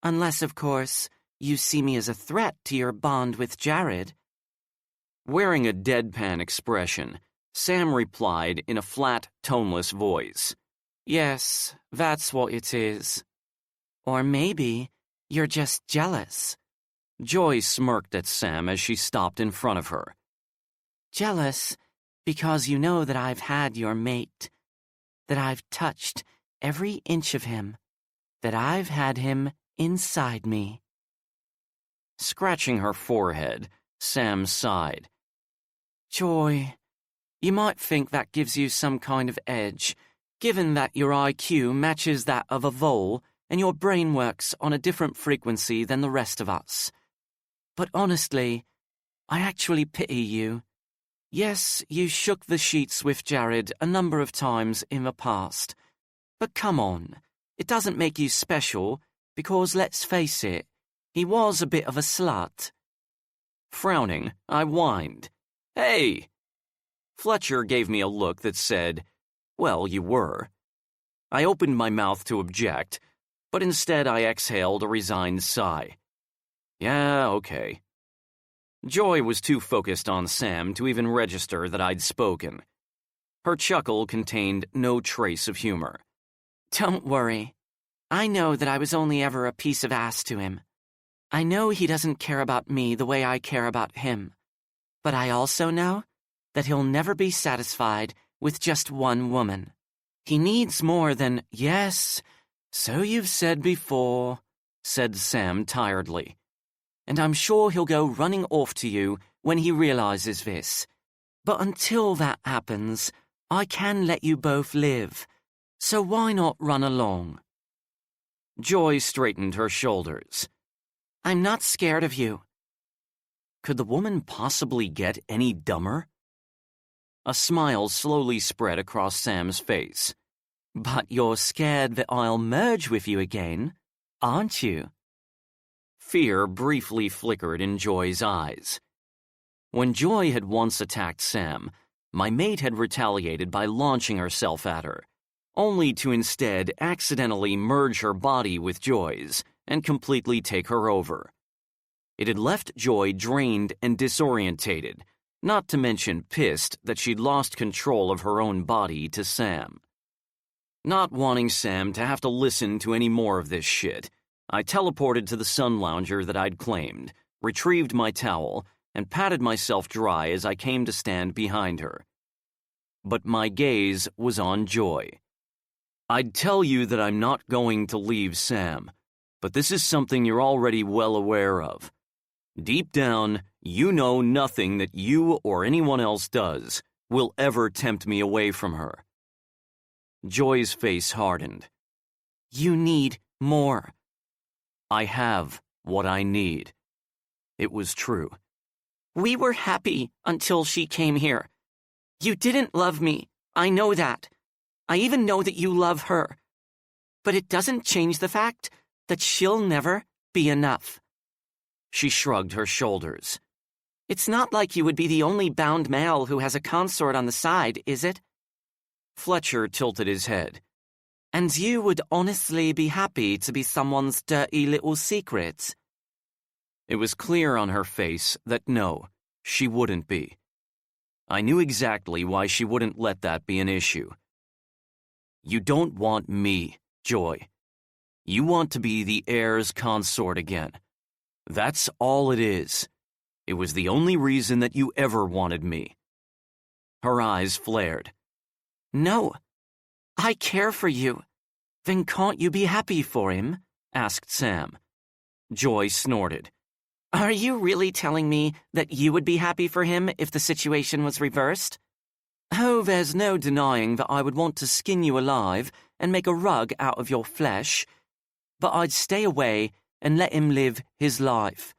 Speaker 6: Unless, of course, you see me as a threat to your bond with Jared.
Speaker 3: Wearing a deadpan expression, Sam replied in a flat, toneless voice.
Speaker 6: Yes, that's what it is. Or maybe you're just jealous.
Speaker 3: Joy smirked at Sam as she stopped in front of her.
Speaker 6: Jealous because you know that I've had your mate, that I've touched every inch of him, that I've had him inside me.
Speaker 3: Scratching her forehead, Sam sighed.
Speaker 6: Joy, you might think that gives you some kind of edge, given that your IQ matches that of a vole and your brain works on a different frequency than the rest of us. But honestly, I actually pity you. Yes, you shook the sheets with Jared a number of times in the past. But come on, it doesn't make you special, because let's face it, he was a bit of a slut.
Speaker 3: Frowning, I whined. Hey! Fletcher gave me a look that said, well, you were. I opened my mouth to object, but instead I exhaled a resigned sigh. Yeah, okay. Joy was too focused on Sam to even register that I'd spoken. Her chuckle contained no trace of humor.
Speaker 6: Don't worry. I know that I was only ever a piece of ass to him. I know he doesn't care about me the way I care about him. But I also know that he'll never be satisfied with just one woman. He needs more than, yes, so you've said before, said Sam tiredly. And I'm sure he'll go running off to you when he realizes this. But until that happens, I can let you both live. So why not run along?
Speaker 3: Joy straightened her shoulders.
Speaker 6: I'm not scared of you.
Speaker 3: Could the woman possibly get any dumber? A smile slowly spread across Sam's face.
Speaker 6: But you're scared that I'll merge with you again, aren't you?
Speaker 3: Fear briefly flickered in Joy's eyes. When Joy had once attacked Sam, my mate had retaliated by launching herself at her, only to instead accidentally merge her body with Joy's and completely take her over. It had left Joy drained and disorientated, not to mention pissed that she'd lost control of her own body to Sam. Not wanting Sam to have to listen to any more of this shit, I teleported to the sun lounger that I'd claimed, retrieved my towel, and patted myself dry as I came to stand behind her. But my gaze was on Joy. I'd tell you that I'm not going to leave Sam, but this is something you're already well aware of. Deep down, you know nothing that you or anyone else does will ever tempt me away from her. Joy's face hardened.
Speaker 6: You need more.
Speaker 3: I have what I need. It was true.
Speaker 6: We were happy until she came here. You didn't love me. I know that. I even know that you love her. But it doesn't change the fact that she'll never be enough.
Speaker 3: She shrugged her shoulders.
Speaker 6: It's not like you would be the only bound male who has a consort on the side, is it?
Speaker 3: Fletcher tilted his head.
Speaker 6: And you would honestly be happy to be someone's dirty little secret?
Speaker 3: It was clear on her face that no, she wouldn't be. I knew exactly why she wouldn't let that be an issue. You don't want me, Joy. You want to be the heir's consort again. That's all it is. It was the only reason that you ever wanted me. Her eyes flared.
Speaker 6: No, I care for you. Then can't you be happy for him? Asked Sam.
Speaker 3: Joy snorted.
Speaker 6: Are you really telling me that you would be happy for him if the situation was reversed? Oh, there's no denying that I would want to skin you alive and make a rug out of your flesh. But I'd stay away and let him live his life.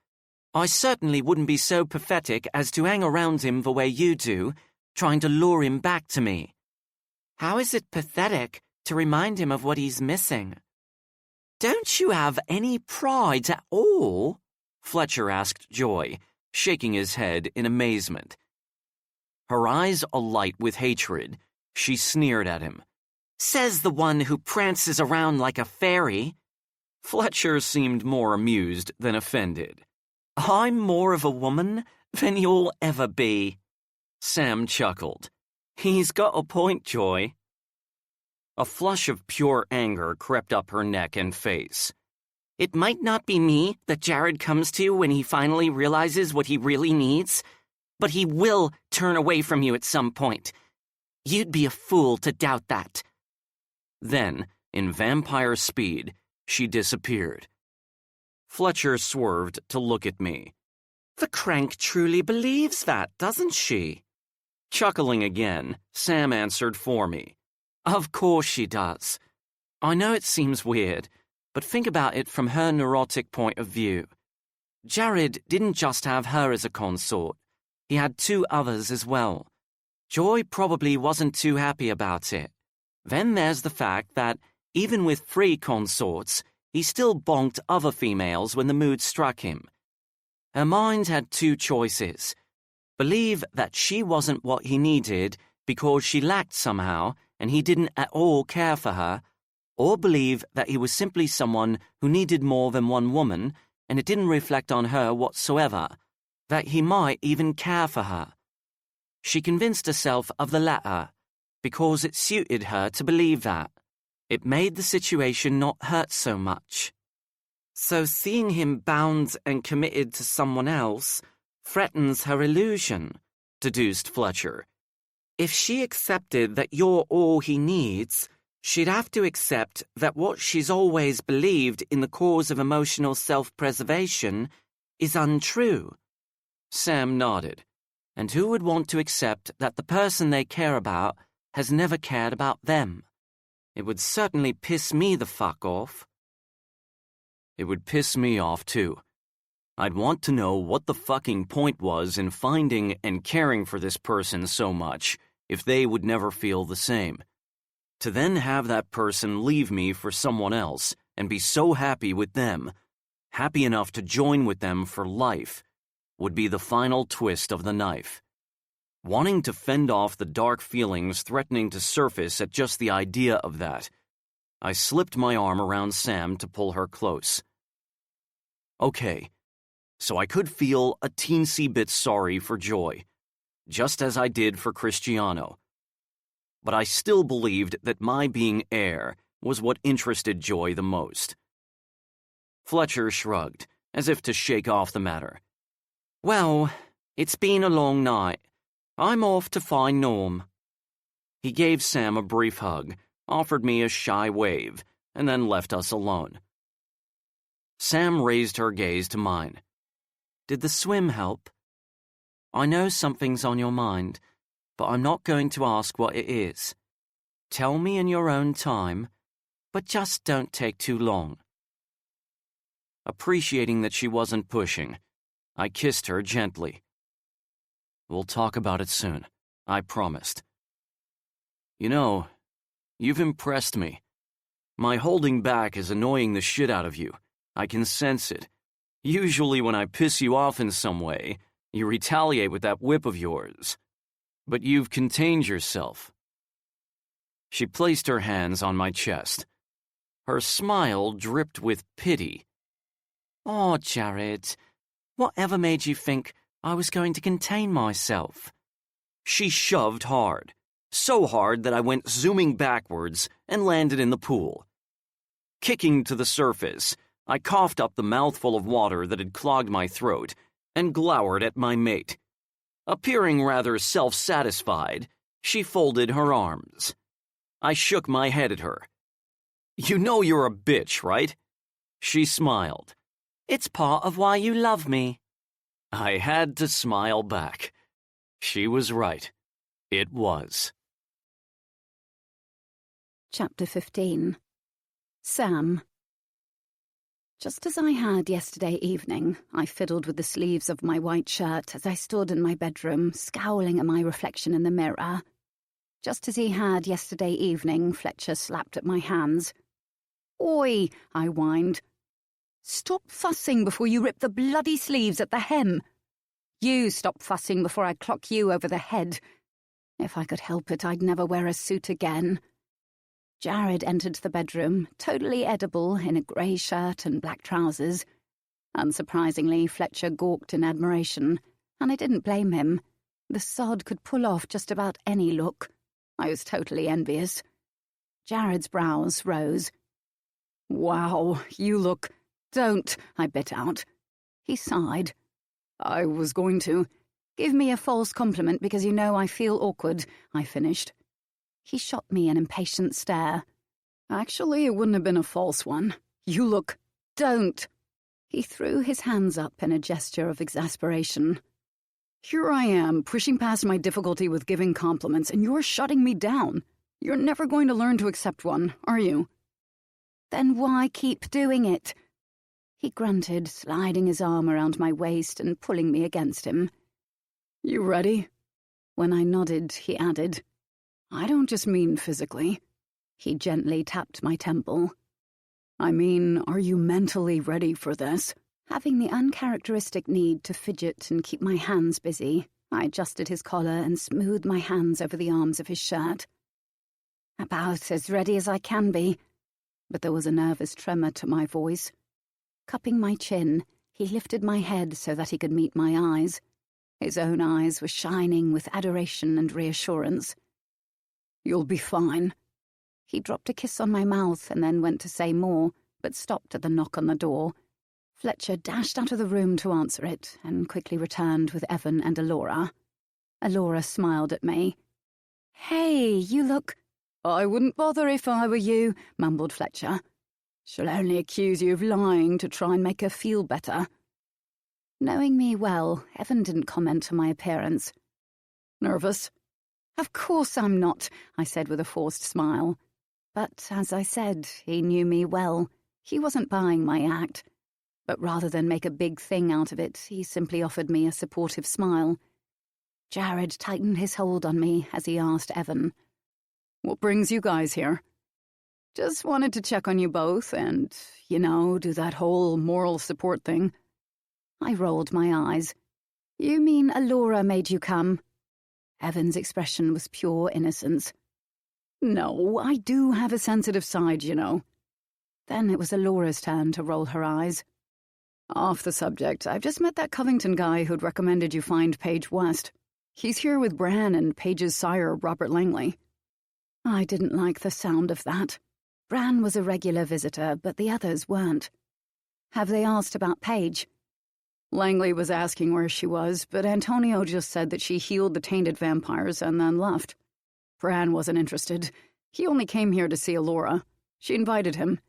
Speaker 6: I certainly wouldn't be so pathetic as to hang around him the way you do, trying to lure him back to me. How is it pathetic to remind him of what he's missing? Don't you have any pride at all? Fletcher asked Joy, shaking his head in amazement. Her eyes alight with hatred, she sneered at him. Says the one who prances around like a fairy. Fletcher seemed more amused than offended. I'm more of a woman than you'll ever be. Sam chuckled. He's got a point, Joy. A flush of pure anger crept up her neck and face. It might not be me that Jared comes to when he finally realizes what he really needs, but he will turn away from you at some point. You'd be a fool to doubt that. Then, in vampire speed, she disappeared. Fletcher swerved to look at me. The crank truly believes that, doesn't she? Chuckling again, Sam answered for me. Of course she does. I know it seems weird, but think about it from her neurotic point of view. Jared didn't just have her as a consort. He had 2 others as well. Joy probably wasn't too happy about it. Then there's the fact that, even with 3 consorts, he still bonked other females when the mood struck him. Her mind had 2 choices. Believe that she wasn't what he needed because she lacked somehow and he didn't at all care for her, or believe that he was simply someone who needed more than one woman and it didn't reflect on her whatsoever, that he might even care for her. She convinced herself of the latter, because it suited her to believe that. It made the situation not hurt so much. So seeing him bound and committed to someone else threatens her illusion, deduced Fletcher. If she accepted that you're all he needs, she'd have to accept that what she's always believed in the cause of emotional self-preservation is untrue. Sam nodded. And who would want to accept that the person they care about has never cared about them? It would certainly piss me the fuck off. It would piss me off, too. I'd want to know what the fucking point was in finding and caring for this person so much if they would never feel the same. To then have that person leave me for someone else and be so happy with them, happy enough to join with them for life, would be the final twist of the knife. Wanting to fend off the dark feelings threatening to surface at just the idea of that, I slipped my arm around Sam to pull her close. Okay, so I could feel a teensy bit sorry for Joy, just as I did for Cristiano. But I still believed that my being heir was what interested Joy the most. Fletcher shrugged, as if to shake off the matter. Well, it's been a long night. I'm off to find Norm. He gave Sam a brief hug, offered me a shy wave, and then left us alone. Sam raised her gaze to mine. Did the swim help? I know something's on your mind, but I'm not going to ask what it is. Tell me in your own time, but just don't take too long. Appreciating that she wasn't pushing, I kissed her gently. We'll talk about it soon, I promised. You know, you've impressed me. My holding back is annoying the shit out of you. I can sense it. Usually when I piss you off in some way, you retaliate with that whip of yours. But you've contained yourself. She placed her hands on my chest. Her smile dripped with pity. Oh, Jared, whatever made you think I was going to contain myself? She shoved hard, so hard that I went zooming backwards and landed in the pool. Kicking to the surface, I coughed up the mouthful of water that had clogged my throat and glowered at my mate. Appearing rather self-satisfied, she folded her arms. I shook my head at her. You know you're a bitch, right? She smiled. It's part of why you love me. I had to smile back. She was right. It was.
Speaker 1: Chapter 15. Sam. Just as I had yesterday evening, I fiddled with the sleeves of my white shirt as I stood in my bedroom, scowling at my reflection in the mirror. Just as he had yesterday evening, Fletcher slapped at my hands. "Oi," I whined. "Stop fussing before you rip the bloody sleeves at the hem. You stop fussing before I clock you over the head. If I could help it, I'd never wear a suit again." Jared entered the bedroom, totally edible, in a grey shirt and black trousers. Unsurprisingly, Fletcher gawked in admiration, and I didn't blame him. The sod could pull off just about any look. I was totally envious. Jared's brows rose. "Wow, you look—" "Don't," I bit out. He sighed. "I was going to. Give me a false compliment because you know I feel awkward," I finished. He shot me an impatient stare. "Actually, it wouldn't have been a false one. You look—" "Don't!" He threw his hands up in a gesture of exasperation. "Here I am, pushing past my difficulty with giving compliments, and you're shutting me down. You're never going to learn to accept one, are you?" "Then why keep doing it?" He grunted, sliding his arm around my waist and pulling me against him. "You ready?" When I nodded, he added, "I don't just mean physically." He gently tapped my temple. "I mean, are you mentally ready for this?" Having the uncharacteristic need to fidget and keep my hands busy, I adjusted his collar and smoothed my hands over the arms of his shirt. "About as ready as I can be," but there was a nervous tremor to my voice. Cupping my chin, he lifted my head so that he could meet my eyes. His own eyes were shining with adoration and reassurance. "You'll be fine." He dropped a kiss on my mouth and then went to say more, but stopped at the knock on the door. Fletcher dashed out of the room to answer it and quickly returned with Evan and Alora. Alora smiled at me. "Hey, you look—" "I wouldn't bother if I were you," mumbled Fletcher. "She'll only accuse you of lying to try and make her feel better." Knowing me well, Evan didn't comment on my appearance. "Nervous?" "Of course I'm not," I said with a forced smile. But, as I said, he knew me well. He wasn't buying my act. But rather than make a big thing out of it, he simply offered me a supportive smile. Jared tightened his hold on me as he asked Evan, "What brings you guys here?" "Just wanted to check on you both and, do that whole moral support thing." I rolled my eyes. "You mean Alora made you come?" Evan's expression was pure innocence. "No, I do have a sensitive side, Then it was Alora's turn to roll her eyes. "Off the subject, I've just met that Covington guy who'd recommended you find Paige West. He's here with Bran and Paige's sire, Robert Langley." I didn't like the sound of that. Bran was a regular visitor, but the others weren't. "Have they asked about Paige?" "Langley was asking where she was, but Antonio just said that she healed the tainted vampires and then left. Bran wasn't interested. He only came here to see Alora. She invited him."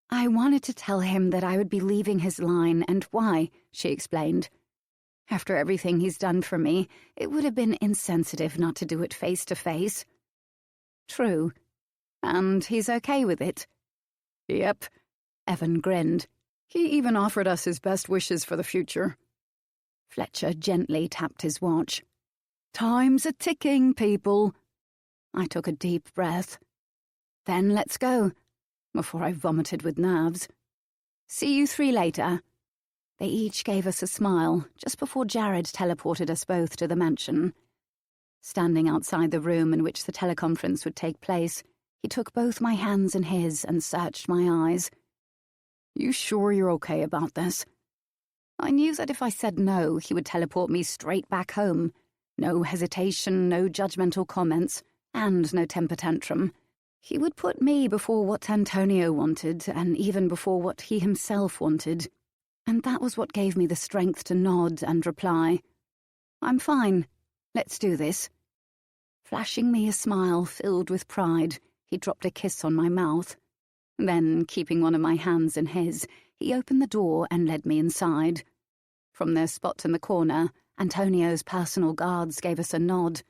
Speaker 1: "I wanted to tell him that I would be leaving his line and why," she explained. "After everything he's done for me, it would have been insensitive not to do it face to face." "True. And he's okay with it?" "Yep." Evan grinned. "He even offered us his best wishes for the future." Fletcher gently tapped his watch. "Time's a-ticking, people." I took a deep breath. "Then let's go," before I vomited with nerves. "See you three later." They each gave us a smile just before Jared teleported us both to the mansion. Standing outside the room in which the teleconference would take place, he took both my hands in his and searched my eyes. "You sure you're okay about this?" I knew that if I said no, he would teleport me straight back home. No hesitation, no judgmental comments, and no temper tantrum. He would put me before what Antonio wanted, and even before what he himself wanted. And that was what gave me the strength to nod and reply, "I'm fine. Let's do this." Flashing me a smile filled with pride, he dropped a kiss on my mouth. Then, keeping one of my hands in his, he opened the door and led me inside. From their spot in the corner, Antonio's personal guards gave us a nod.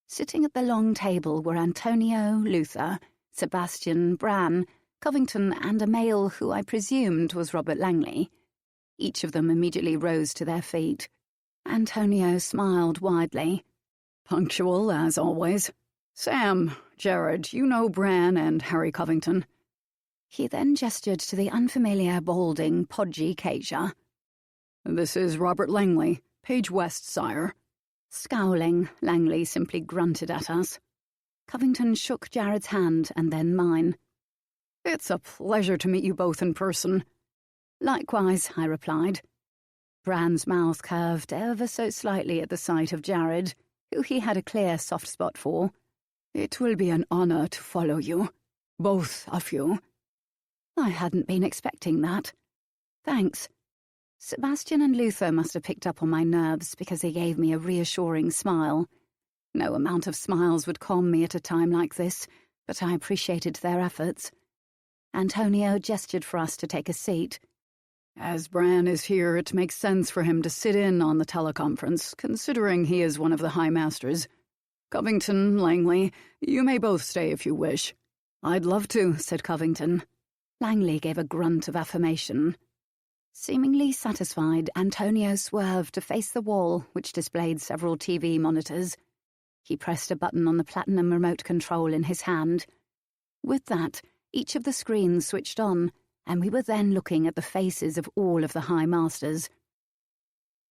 Speaker 1: Sitting at the long table were Antonio, Luther, Sebastian, Bran, Covington and a male who I presumed was Robert Langley. Each of them immediately rose to their feet. Antonio smiled widely.
Speaker 5: Punctual, as always. Sam, Jared, you know Bran and Harry Covington.
Speaker 1: He then gestured to the unfamiliar, balding, podgy Kasia.
Speaker 5: This is Robert Langley, Page West, sire.
Speaker 1: Scowling, Langley simply grunted at us. Covington shook Jared's hand and then mine.
Speaker 5: It's a pleasure to meet you both in person.
Speaker 1: Likewise, I replied. Bran's mouth curved ever so slightly at the sight of Jared, who he had a clear soft spot for.
Speaker 5: It will be an honor to follow you, both of you.
Speaker 1: I hadn't been expecting that. Thanks. Sebastian and Luther must have picked up on my nerves because they gave me a reassuring smile. No amount of smiles would calm me at a time like this, but I appreciated their efforts. Antonio gestured for us to take a seat.
Speaker 5: As Bran is here, it makes sense for him to sit in on the teleconference, considering he is one of the High Masters. Covington, Langley, you may both stay if you wish.
Speaker 1: I'd love to, said Covington. Langley gave a grunt of affirmation. Seemingly satisfied, Antonio swerved to face the wall, which displayed several TV monitors. He pressed a button on the platinum remote control in his hand. With that, each of the screens switched on, and we were then looking at the faces of all of the High Masters.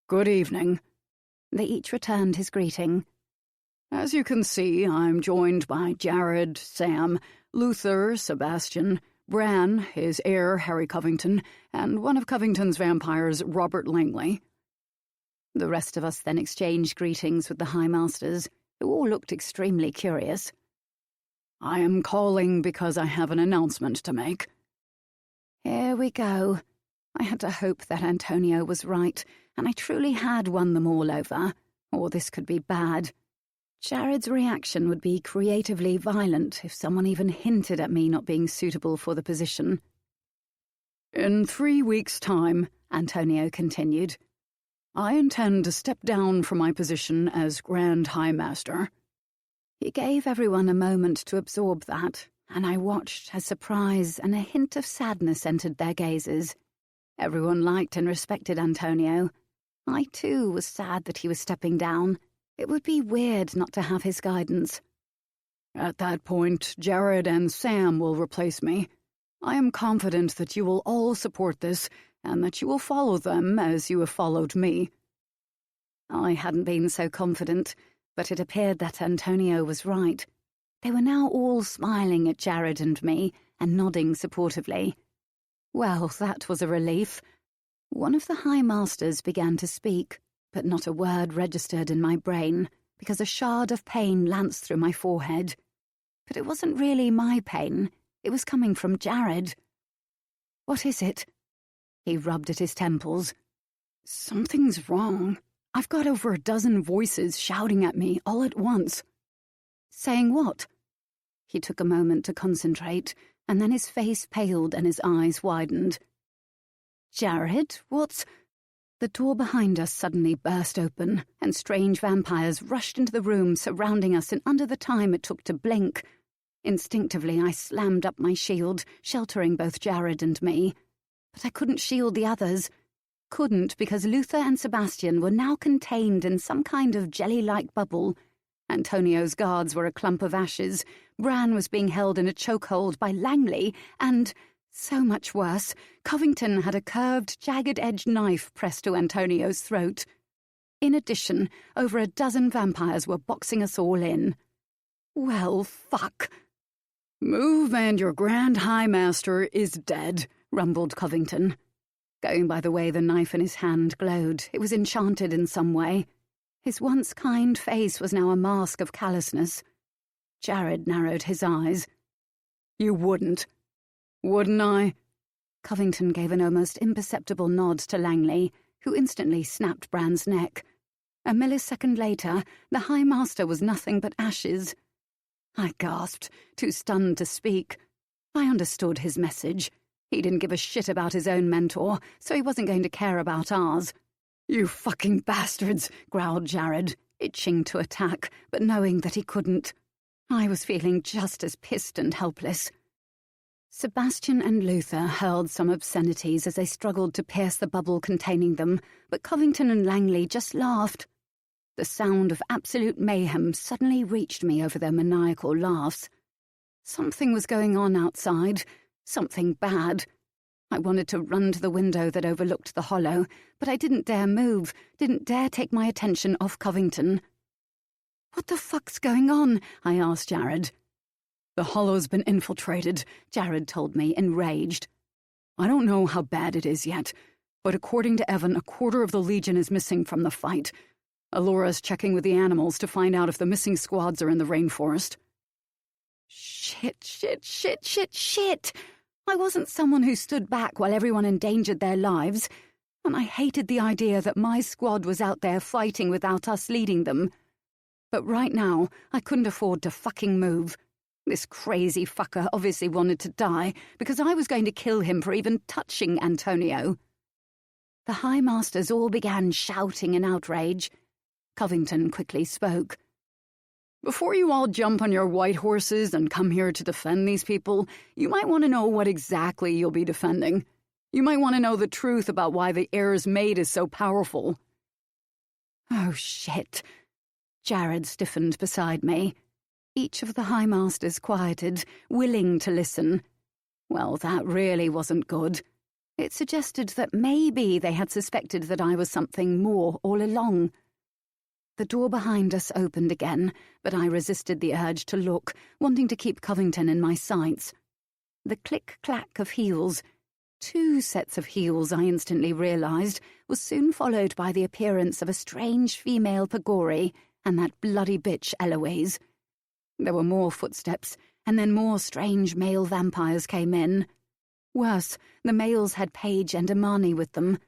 Speaker 5: Good evening.
Speaker 1: They each returned his greeting.
Speaker 5: As you can see, I'm joined by Jared, Sam, Luther, Sebastian, Bran, his heir, Harry Covington, and one of Covington's vampires, Robert Langley.
Speaker 1: The rest of us then exchanged greetings with the High Masters, who all looked extremely curious.
Speaker 5: I am calling because I have an announcement to make.
Speaker 1: Here we go. I had to hope that Antonio was right, and I truly had won them all over, or this could be bad. Jared's reaction would be creatively violent if someone even hinted at me not being suitable for the position.
Speaker 5: In 3 weeks' time, Antonio continued, I intend to step down from my position as Grand High Master.
Speaker 1: He gave everyone a moment to absorb that, and I watched as surprise and a hint of sadness entered their gazes. Everyone liked and respected Antonio. I, too, was sad that he was stepping down. It would be weird not to have his guidance.
Speaker 5: At that point, Jared and Sam will replace me. I am confident that you will all support this, and that you will follow them as you have followed me.
Speaker 1: I hadn't been so confident, but it appeared that Antonio was right. They were now all smiling at Jared and me, and nodding supportively. Well, that was a relief. One of the High Masters began to speak, but not a word registered in my brain, because a shard of pain lanced through my forehead. But it wasn't really my pain. It was coming from Jared. What is it? He rubbed at his temples.
Speaker 5: Something's wrong. I've got over a dozen voices shouting at me all at once.
Speaker 1: Saying what? He took a moment to concentrate, and then his face paled and his eyes widened. Jared, what's... The door behind us suddenly burst open, and strange vampires rushed into the room, surrounding us in under the time it took to blink. Instinctively, I slammed up my shield, sheltering both Jared and me. But I couldn't shield the others. Couldn't because Luther and Sebastian were now contained in some kind of jelly-like bubble. Antonio's guards were a clump of ashes. Bran was being held in a chokehold by Langley, and... so much worse, Covington had a curved, jagged-edged knife pressed to Antonio's throat. In addition, over a dozen vampires were boxing us all in. Well, fuck.
Speaker 5: Move and your Grand High Master is dead, rumbled Covington.
Speaker 1: Going by the way the knife in his hand glowed, it was enchanted in some way. His once kind face was now a mask of callousness. Jared narrowed his eyes.
Speaker 5: You wouldn't. Wouldn't I?
Speaker 1: Covington gave an almost imperceptible nod to Langley, who instantly snapped Bran's neck. A millisecond later, the High Master was nothing but ashes. I gasped, too stunned to speak. I understood his message. He didn't give a shit about his own mentor, so he wasn't going to care about ours.
Speaker 5: You fucking bastards,
Speaker 1: growled Jared, itching to attack, but knowing that he couldn't. I was feeling just as pissed and helpless. Sebastian and Luther hurled some obscenities as they struggled to pierce the bubble containing them, but Covington and Langley just laughed. The sound of absolute mayhem suddenly reached me over their maniacal laughs. Something was going on outside, something bad. I wanted to run to the window that overlooked the hollow, but I didn't dare move, didn't dare take my attention off Covington. "What the fuck's going on?" I asked Jared.
Speaker 5: "The hollow's been infiltrated," Jared told me, enraged. "I don't know how bad it is yet, but according to Evan, a quarter of the Legion is missing from the fight. Alora's checking with the animals to find out if the missing squads are in the rainforest."
Speaker 1: Shit. I wasn't someone who stood back while everyone endangered their lives, and I hated the idea that my squad was out there fighting without us leading them. But right now, I couldn't afford to fucking move. This crazy fucker obviously wanted to die because I was going to kill him for even touching Antonio. The High Masters all began shouting in outrage. Covington quickly spoke.
Speaker 5: "Before you all jump on your white horses and come here to defend these people, you might want to know what exactly you'll be defending. You might want to know the truth about why the heir's mate is so powerful."
Speaker 1: Oh, shit. Jared stiffened beside me. Each of the High Masters quieted, willing to listen. Well, that really wasn't good. It suggested that maybe they had suspected that I was something more all along. The door behind us opened again, but I resisted the urge to look, wanting to keep Covington in my sights. The click-clack of heels, 2 sets of heels I instantly realized, was soon followed by the appearance of a strange female Pagori and that bloody bitch Eloise. There were more footsteps, and then more strange male vampires came in. Worse, the males had Paige and Imani with them.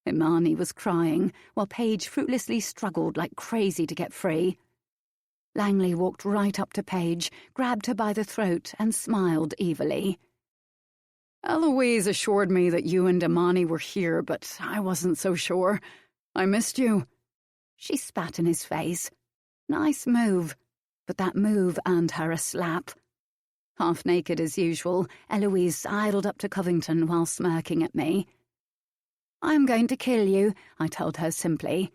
Speaker 1: Imani was crying, while Paige fruitlessly struggled like crazy to get free. Langley walked right up to Paige, grabbed her by the throat, and smiled evilly.
Speaker 5: "Eloise assured me that you and Imani were here, but I wasn't so sure. I missed you."
Speaker 1: She spat in his face. Nice move, but that move earned her a slap. Half naked as usual, Eloise sidled up to Covington while smirking at me. "I'm going to kill you," I told her simply.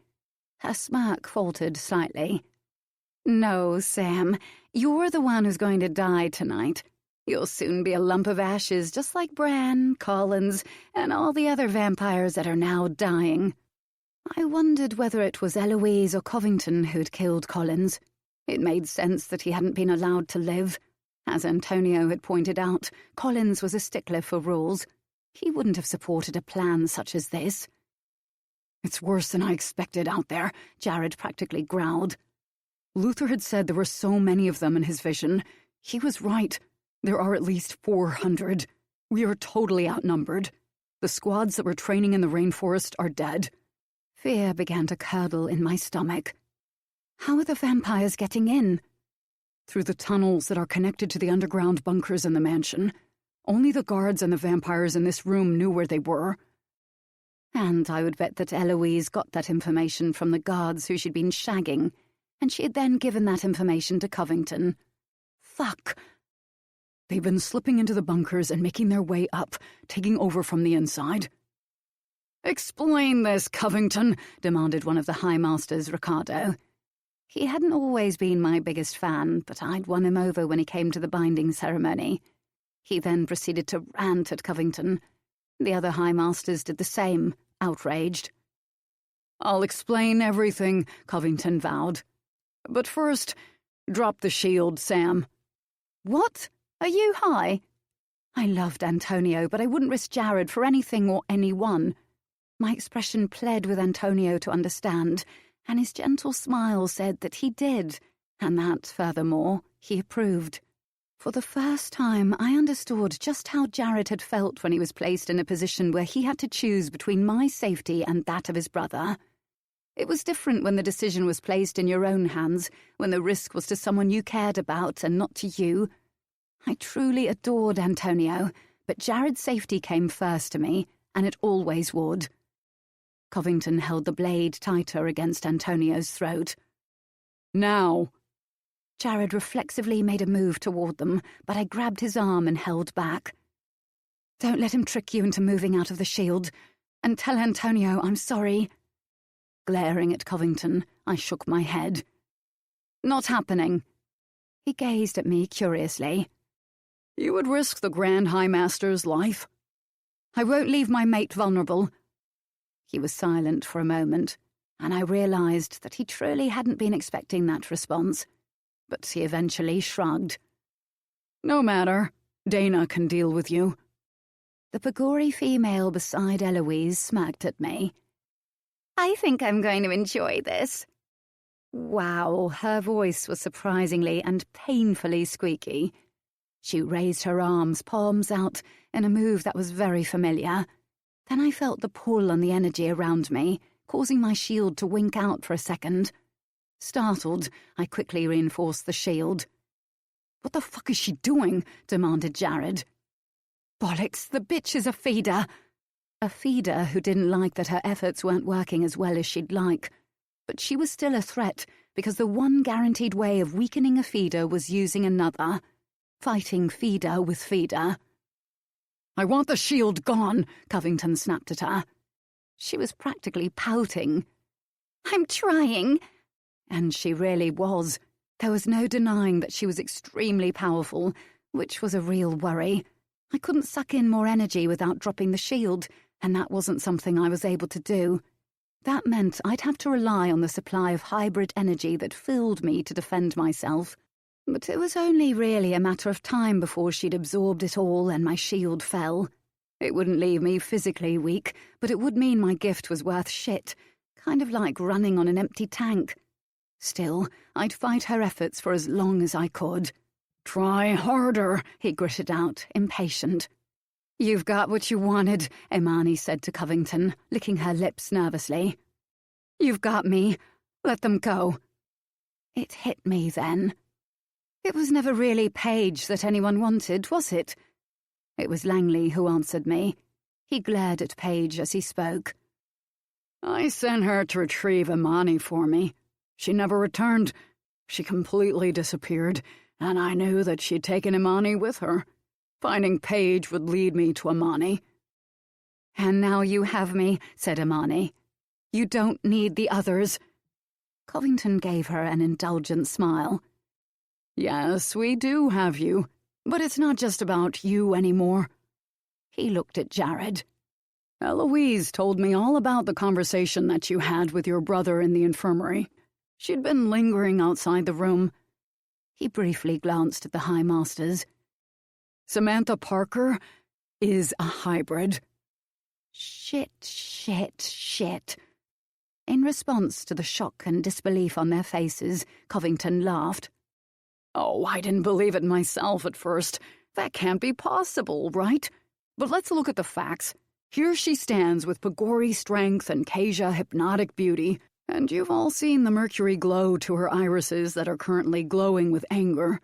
Speaker 1: Her smirk faltered slightly. "No, Sam, you're the one who's going to die tonight. You'll soon be a lump of ashes just like Bran, Collins, and all the other vampires that are now dying." I wondered whether it was Eloise or Covington who'd killed Collins. It made sense that he hadn't been allowed to live. As Antonio had pointed out, Collins was a stickler for rules. He wouldn't have supported a plan such as this.
Speaker 5: "It's worse than I expected out there," Jared practically growled. "Luther had said there were so many of them in his vision. He was right. There are at least 400. We are totally outnumbered. The squads that were training in the rainforest are dead."
Speaker 1: Fear began to curdle in my stomach. How are the vampires getting in?
Speaker 5: "Through the tunnels that are connected to the underground bunkers in the mansion. Only the guards and the vampires in this room knew where they were."
Speaker 1: And I would bet that Eloise got that information from the guards who she'd been shagging, and she had then given that information to Covington. Fuck.
Speaker 5: "They've been slipping into the bunkers and making their way up, taking over from the inside."
Speaker 1: "Explain this, Covington," demanded one of the High Masters, Ricardo. He hadn't always been my biggest fan, but I'd won him over when he came to the binding ceremony. He then proceeded to rant at Covington. The other High Masters did the same, outraged.
Speaker 5: "I'll explain everything," Covington vowed. "But first, drop the shield, Sam."
Speaker 1: "What? Are you high?" I loved Antonio, but I wouldn't risk Jared for anything or anyone. My expression pled with Antonio to understand, and his gentle smile said that he did, and that, furthermore, he approved. For the first time, I understood just how Jared had felt when he was placed in a position where he had to choose between my safety and that of his brother. It was different when the decision was placed in your own hands, when the risk was to someone you cared about and not to you. I truly adored Antonio, but Jared's safety came first to me, and it always would. Covington held the blade tighter against Antonio's throat.
Speaker 5: "Now!"
Speaker 1: Jared reflexively made a move toward them, but I grabbed his arm and held back. Don't let him trick you into moving out of the shield. And tell Antonio I'm sorry. Glaring at Covington, I shook my head. Not happening. He gazed at me curiously.
Speaker 5: You would risk the Grand High Master's life?
Speaker 1: I won't leave my mate vulnerable. He was silent for a moment, and I realized that he truly hadn't been expecting that response. But he eventually shrugged.
Speaker 5: No matter. Dana can deal with you.
Speaker 1: The Pagori female beside Eloise smirked at me. I think I'm going to enjoy this. Wow, her voice was surprisingly and painfully squeaky. She raised her arms, palms out, in a move that was very familiar. Then I felt the pull on the energy around me, causing my shield to wink out for a second. Startled, I quickly reinforced the shield.
Speaker 5: What the fuck is she doing? Demanded Jared.
Speaker 1: Bollocks, the bitch is a feeder. A feeder who didn't like that her efforts weren't working as well as she'd like. But she was still a threat, because the one guaranteed way of weakening a feeder was using another. Fighting feeder with feeder.
Speaker 5: I want the shield gone, Covington snapped at her.
Speaker 1: She was practically pouting. I'm trying. And she really was. There was no denying that she was extremely powerful, which was a real worry. I couldn't suck in more energy without dropping the shield, and that wasn't something I was able to do. That meant I'd have to rely on the supply of hybrid energy that filled me to defend myself. But it was only really a matter of time before she'd absorbed it all and my shield fell. It wouldn't leave me physically weak, but it would mean my gift was worth shit, kind of like running on an empty tank. Still, I'd fight her efforts for as long as I could.
Speaker 5: Try harder,
Speaker 1: he gritted out, impatient. You've got what you wanted, Imani said to Covington, licking her lips nervously. You've got me. Let them go. It hit me then. It was never really Paige that anyone wanted, was it? It was Langley who answered me. He glared at Paige as he spoke.
Speaker 5: I sent her to retrieve Imani for me. She never returned. She completely disappeared, and I knew that she'd taken Imani with her. Finding Paige would lead me to Imani.
Speaker 1: And now you have me, said Imani. You don't need the others. Covington gave her an indulgent smile.
Speaker 5: Yes, we do have you, but it's not just about you anymore.
Speaker 1: He looked at Jared.
Speaker 5: Eloise told me all about the conversation that you had with your brother in the infirmary. She'd been lingering outside the room.
Speaker 1: He briefly glanced at the High Masters.
Speaker 5: Samantha Parker is a hybrid.
Speaker 1: Shit. In response to the shock and disbelief on their faces, Covington laughed.
Speaker 5: Oh, I didn't believe it myself at first. That can't be possible, right? But let's look at the facts. Here she stands with Pagori strength and Kasia hypnotic beauty, and you've all seen the mercury glow to her irises that are currently glowing with anger.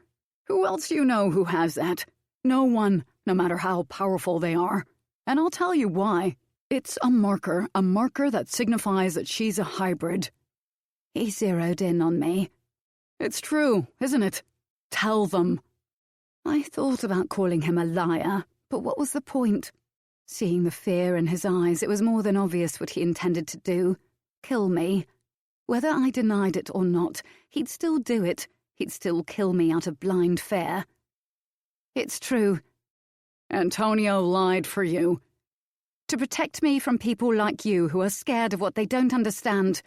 Speaker 5: Who else do you know who has that? No one, no matter how powerful they are. And I'll tell you why. It's a marker that signifies that she's a hybrid.
Speaker 1: He zeroed in on me.
Speaker 5: It's true, isn't it? Tell them.
Speaker 1: I thought about calling him a liar, but what was the point? Seeing the fear in his eyes, it was more than obvious what he intended to do. Kill me. Whether I denied it or not, he'd still do it. He'd still kill me out of blind fear. It's true.
Speaker 5: Antonio lied for you.
Speaker 1: To protect me from people like you who are scared of what they don't understand.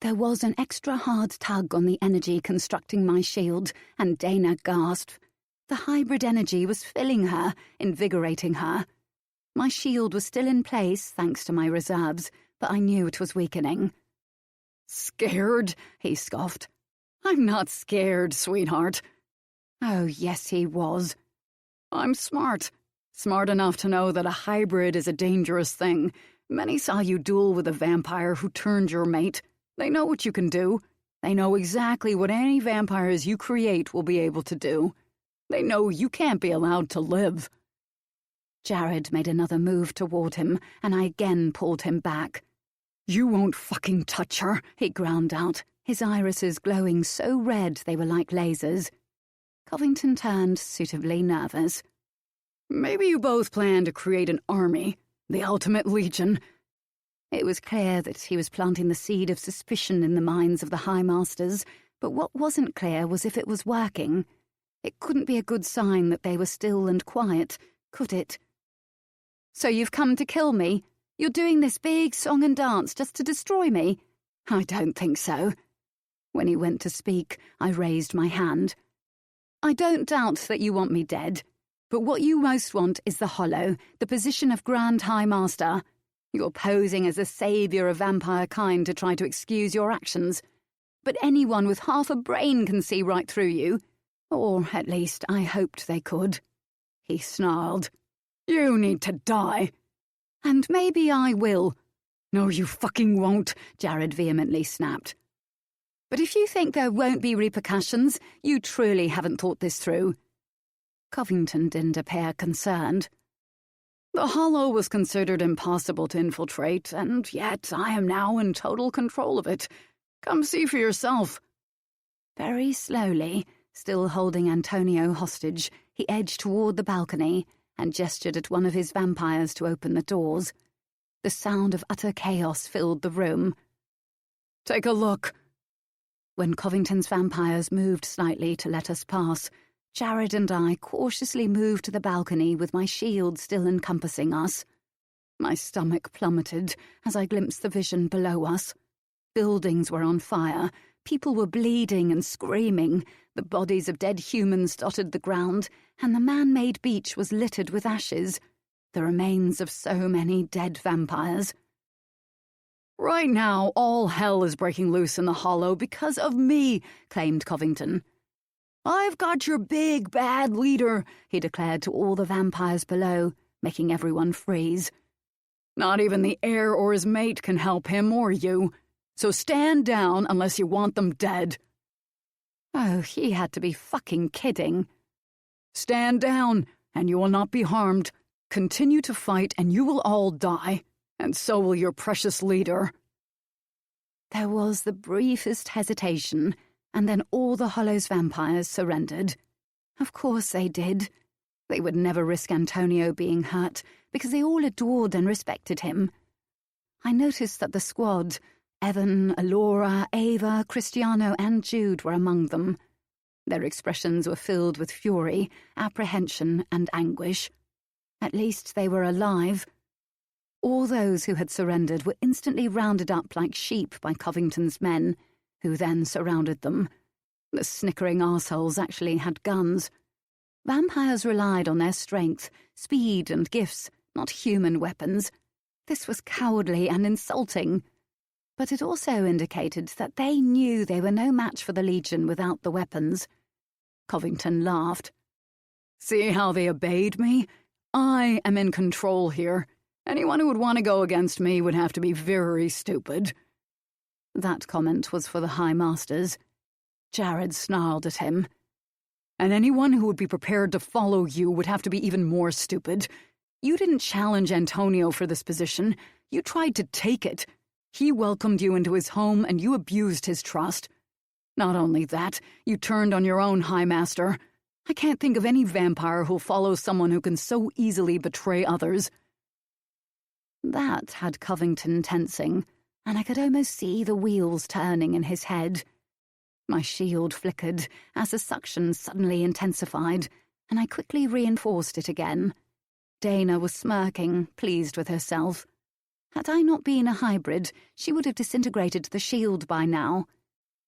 Speaker 1: There was an extra hard tug on the energy constructing my shield, and Dana gasped. The hybrid energy was filling her, invigorating her. My shield was still in place, thanks to my reserves, but I knew it was weakening.
Speaker 5: Scared? He scoffed. I'm not scared, sweetheart.
Speaker 1: Oh, yes, he was.
Speaker 5: I'm smart. Smart enough to know that a hybrid is a dangerous thing. Many saw you duel with a vampire who turned your mate. They know what you can do. They know exactly what any vampires you create will be able to do. They know you can't be allowed to live.
Speaker 1: Jared made another move toward him, and I again pulled him back.
Speaker 5: You won't fucking touch her, he ground out, his irises glowing so red they were like lasers.
Speaker 1: Covington turned suitably nervous.
Speaker 5: Maybe you both plan to create an army, the ultimate legion.
Speaker 1: It was clear that he was planting the seed of suspicion in the minds of the High Masters, but what wasn't clear was if it was working. It couldn't be a good sign that they were still and quiet, could it? So you've come to kill me? You're doing this big song and dance just to destroy me? I don't think so. When he went to speak, I raised my hand. I don't doubt that you want me dead, but what you most want is the Hollow, the position of Grand High Master. You're posing as a saviour of vampire kind to try to excuse your actions. But anyone with half a brain can see right through you. Or, at least, I hoped they could. He snarled.
Speaker 5: You need to die.
Speaker 1: And maybe I will.
Speaker 5: No, you fucking won't,
Speaker 1: Jared vehemently snapped. But if you think there won't be repercussions, you truly haven't thought this through. Covington didn't appear concerned.
Speaker 5: The Hollow was considered impossible to infiltrate, and yet I am now in total control of it. Come see for yourself.
Speaker 1: Very slowly, still holding Antonio hostage, he edged toward the balcony and gestured at one of his vampires to open the doors. The sound of utter chaos filled the room.
Speaker 5: Take a look.
Speaker 1: When Covington's vampires moved slightly to let us pass, Jared and I cautiously moved to the balcony with my shield still encompassing us. My stomach plummeted as I glimpsed the vision below us. Buildings were on fire, people were bleeding and screaming, the bodies of dead humans dotted the ground, and the man-made beach was littered with ashes, the remains of so many dead vampires.
Speaker 5: Right now, all hell is breaking loose in the Hollow because of me, claimed Covington.
Speaker 1: I've got your big, bad leader, he declared to all the vampires below, making everyone freeze.
Speaker 5: Not even the heir or his mate can help him or you, so stand down unless you want them dead.
Speaker 1: Oh, he had to be fucking kidding.
Speaker 5: Stand down, and you will not be harmed. Continue to fight, and you will all die, and so will your precious leader.
Speaker 1: There was the briefest hesitation, and then all the Hollow's vampires surrendered. Of course they did. They would never risk Antonio being hurt, because they all adored and respected him. I noticed that the squad, Evan, Alora, Ava, Cristiano, and Jude were among them. Their expressions were filled with fury, apprehension, and anguish. At least they were alive. All those who had surrendered were instantly rounded up like sheep by Covington's men, who then surrounded them. The snickering arseholes actually had guns. Vampires relied on their strength, speed, and gifts, not human weapons. This was cowardly and insulting. But it also indicated that they knew they were no match for the Legion without the weapons. Covington laughed.
Speaker 5: See how they obeyed me? I am in control here. Anyone who would want to go against me would have to be very stupid.
Speaker 1: That comment was for the High Masters. Jared snarled at him.
Speaker 5: And anyone who would be prepared to follow you would have to be even more stupid. You didn't challenge Antonio for this position. You tried to take it. He welcomed you into his home and you abused his trust. Not only that, you turned on your own High Master. I can't think of any vampire who'll follow someone who can so easily betray others.
Speaker 1: That had Covington tensing, and I could almost see the wheels turning in his head. My shield flickered as the suction suddenly intensified, and I quickly reinforced it again. Dana was smirking, pleased with herself. Had I not been a hybrid, she would have disintegrated the shield by now.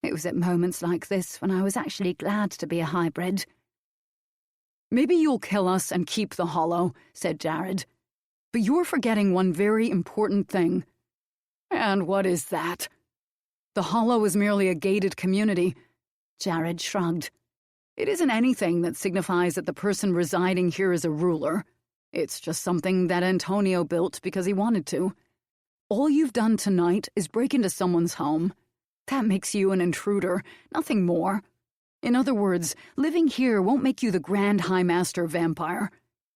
Speaker 1: It was at moments like this when I was actually glad to be a hybrid.
Speaker 5: Maybe you'll kill us and keep the Hollow, said Jared. But you're forgetting one very important thing. And what is that? The Hollow is merely a gated community.
Speaker 1: Jared shrugged.
Speaker 5: It isn't anything that signifies that the person residing here is a ruler. It's just something that Antonio built because he wanted to. All you've done tonight is break into someone's home. That makes you an intruder, nothing more. In other words, living here won't make you the Grand High Master vampire.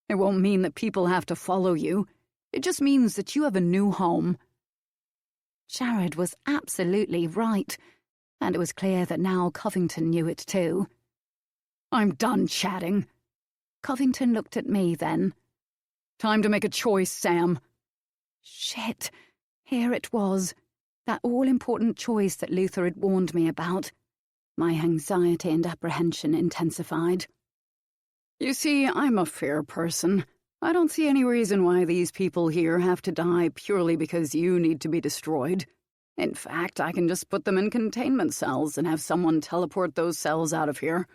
Speaker 5: It won't mean that people have to follow you. It just means that you have a new home.
Speaker 1: Jared was absolutely right, and it was clear that now Covington knew it too.
Speaker 5: I'm done chatting.
Speaker 1: Covington looked at me then.
Speaker 5: Time to make a choice, Sam.
Speaker 1: Shit. Here it was. That all-important choice that Luther had warned me about. My anxiety and apprehension intensified.
Speaker 5: You see, I'm a fair person. I don't see any reason why these people here have to die purely because you need to be destroyed. In fact, I can just put them in containment cells and have someone teleport those cells out of here.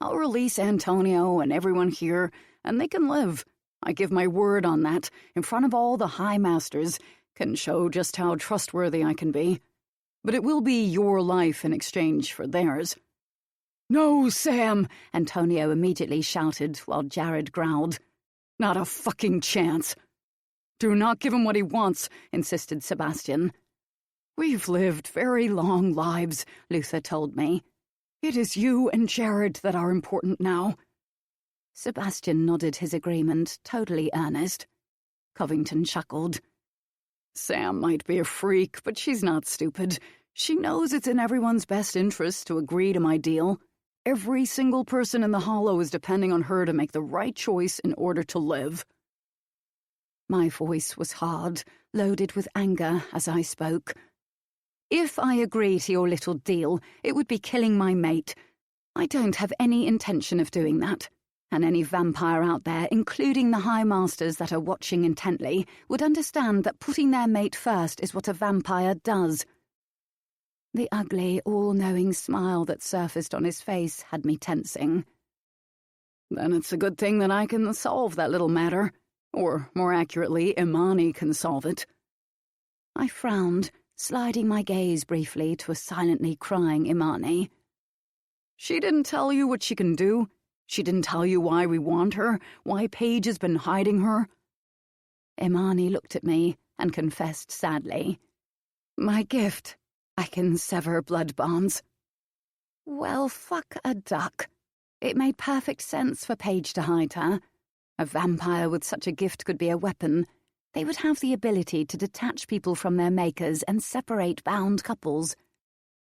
Speaker 5: I'll release Antonio and everyone here, and they can live. I give my word on that, in front of all the High Masters, can show just how trustworthy I can be. But it will be your life in exchange for theirs.
Speaker 1: No, Sam! Antonio immediately shouted while Jared growled.
Speaker 5: Not a fucking chance.
Speaker 1: Do not give him what he wants, insisted Sebastian.
Speaker 5: We've lived very long lives, Luther told me. It is you and Jared that are important now.
Speaker 1: Sebastian nodded his agreement, totally earnest. Covington chuckled.
Speaker 5: Sam might be a freak, but she's not stupid. She knows it's in everyone's best interest to agree to my deal. Every single person in the Hollow is depending on her to make the right choice in order to live.
Speaker 1: My voice was hard, loaded with anger as I spoke. If I agree to your little deal, it would be killing my mate. I don't have any intention of doing that. And any vampire out there, including the High Masters that are watching intently, would understand that putting their mate first is what a vampire does. The ugly, all-knowing smile that surfaced on his face had me tensing.
Speaker 5: Then it's a good thing that I can solve that little matter. Or, more accurately, Imani can solve it.
Speaker 1: I frowned, sliding my gaze briefly to a silently crying Imani.
Speaker 5: She didn't tell you what she can do? She didn't tell you why we want her? Why Paige has been hiding her?
Speaker 1: Imani looked at me and confessed sadly.
Speaker 5: My gift. I can sever blood bonds.
Speaker 1: Well, fuck a duck. It made perfect sense for Paige to hide her. A vampire with such a gift could be a weapon. They would have the ability to detach people from their makers and separate bound couples.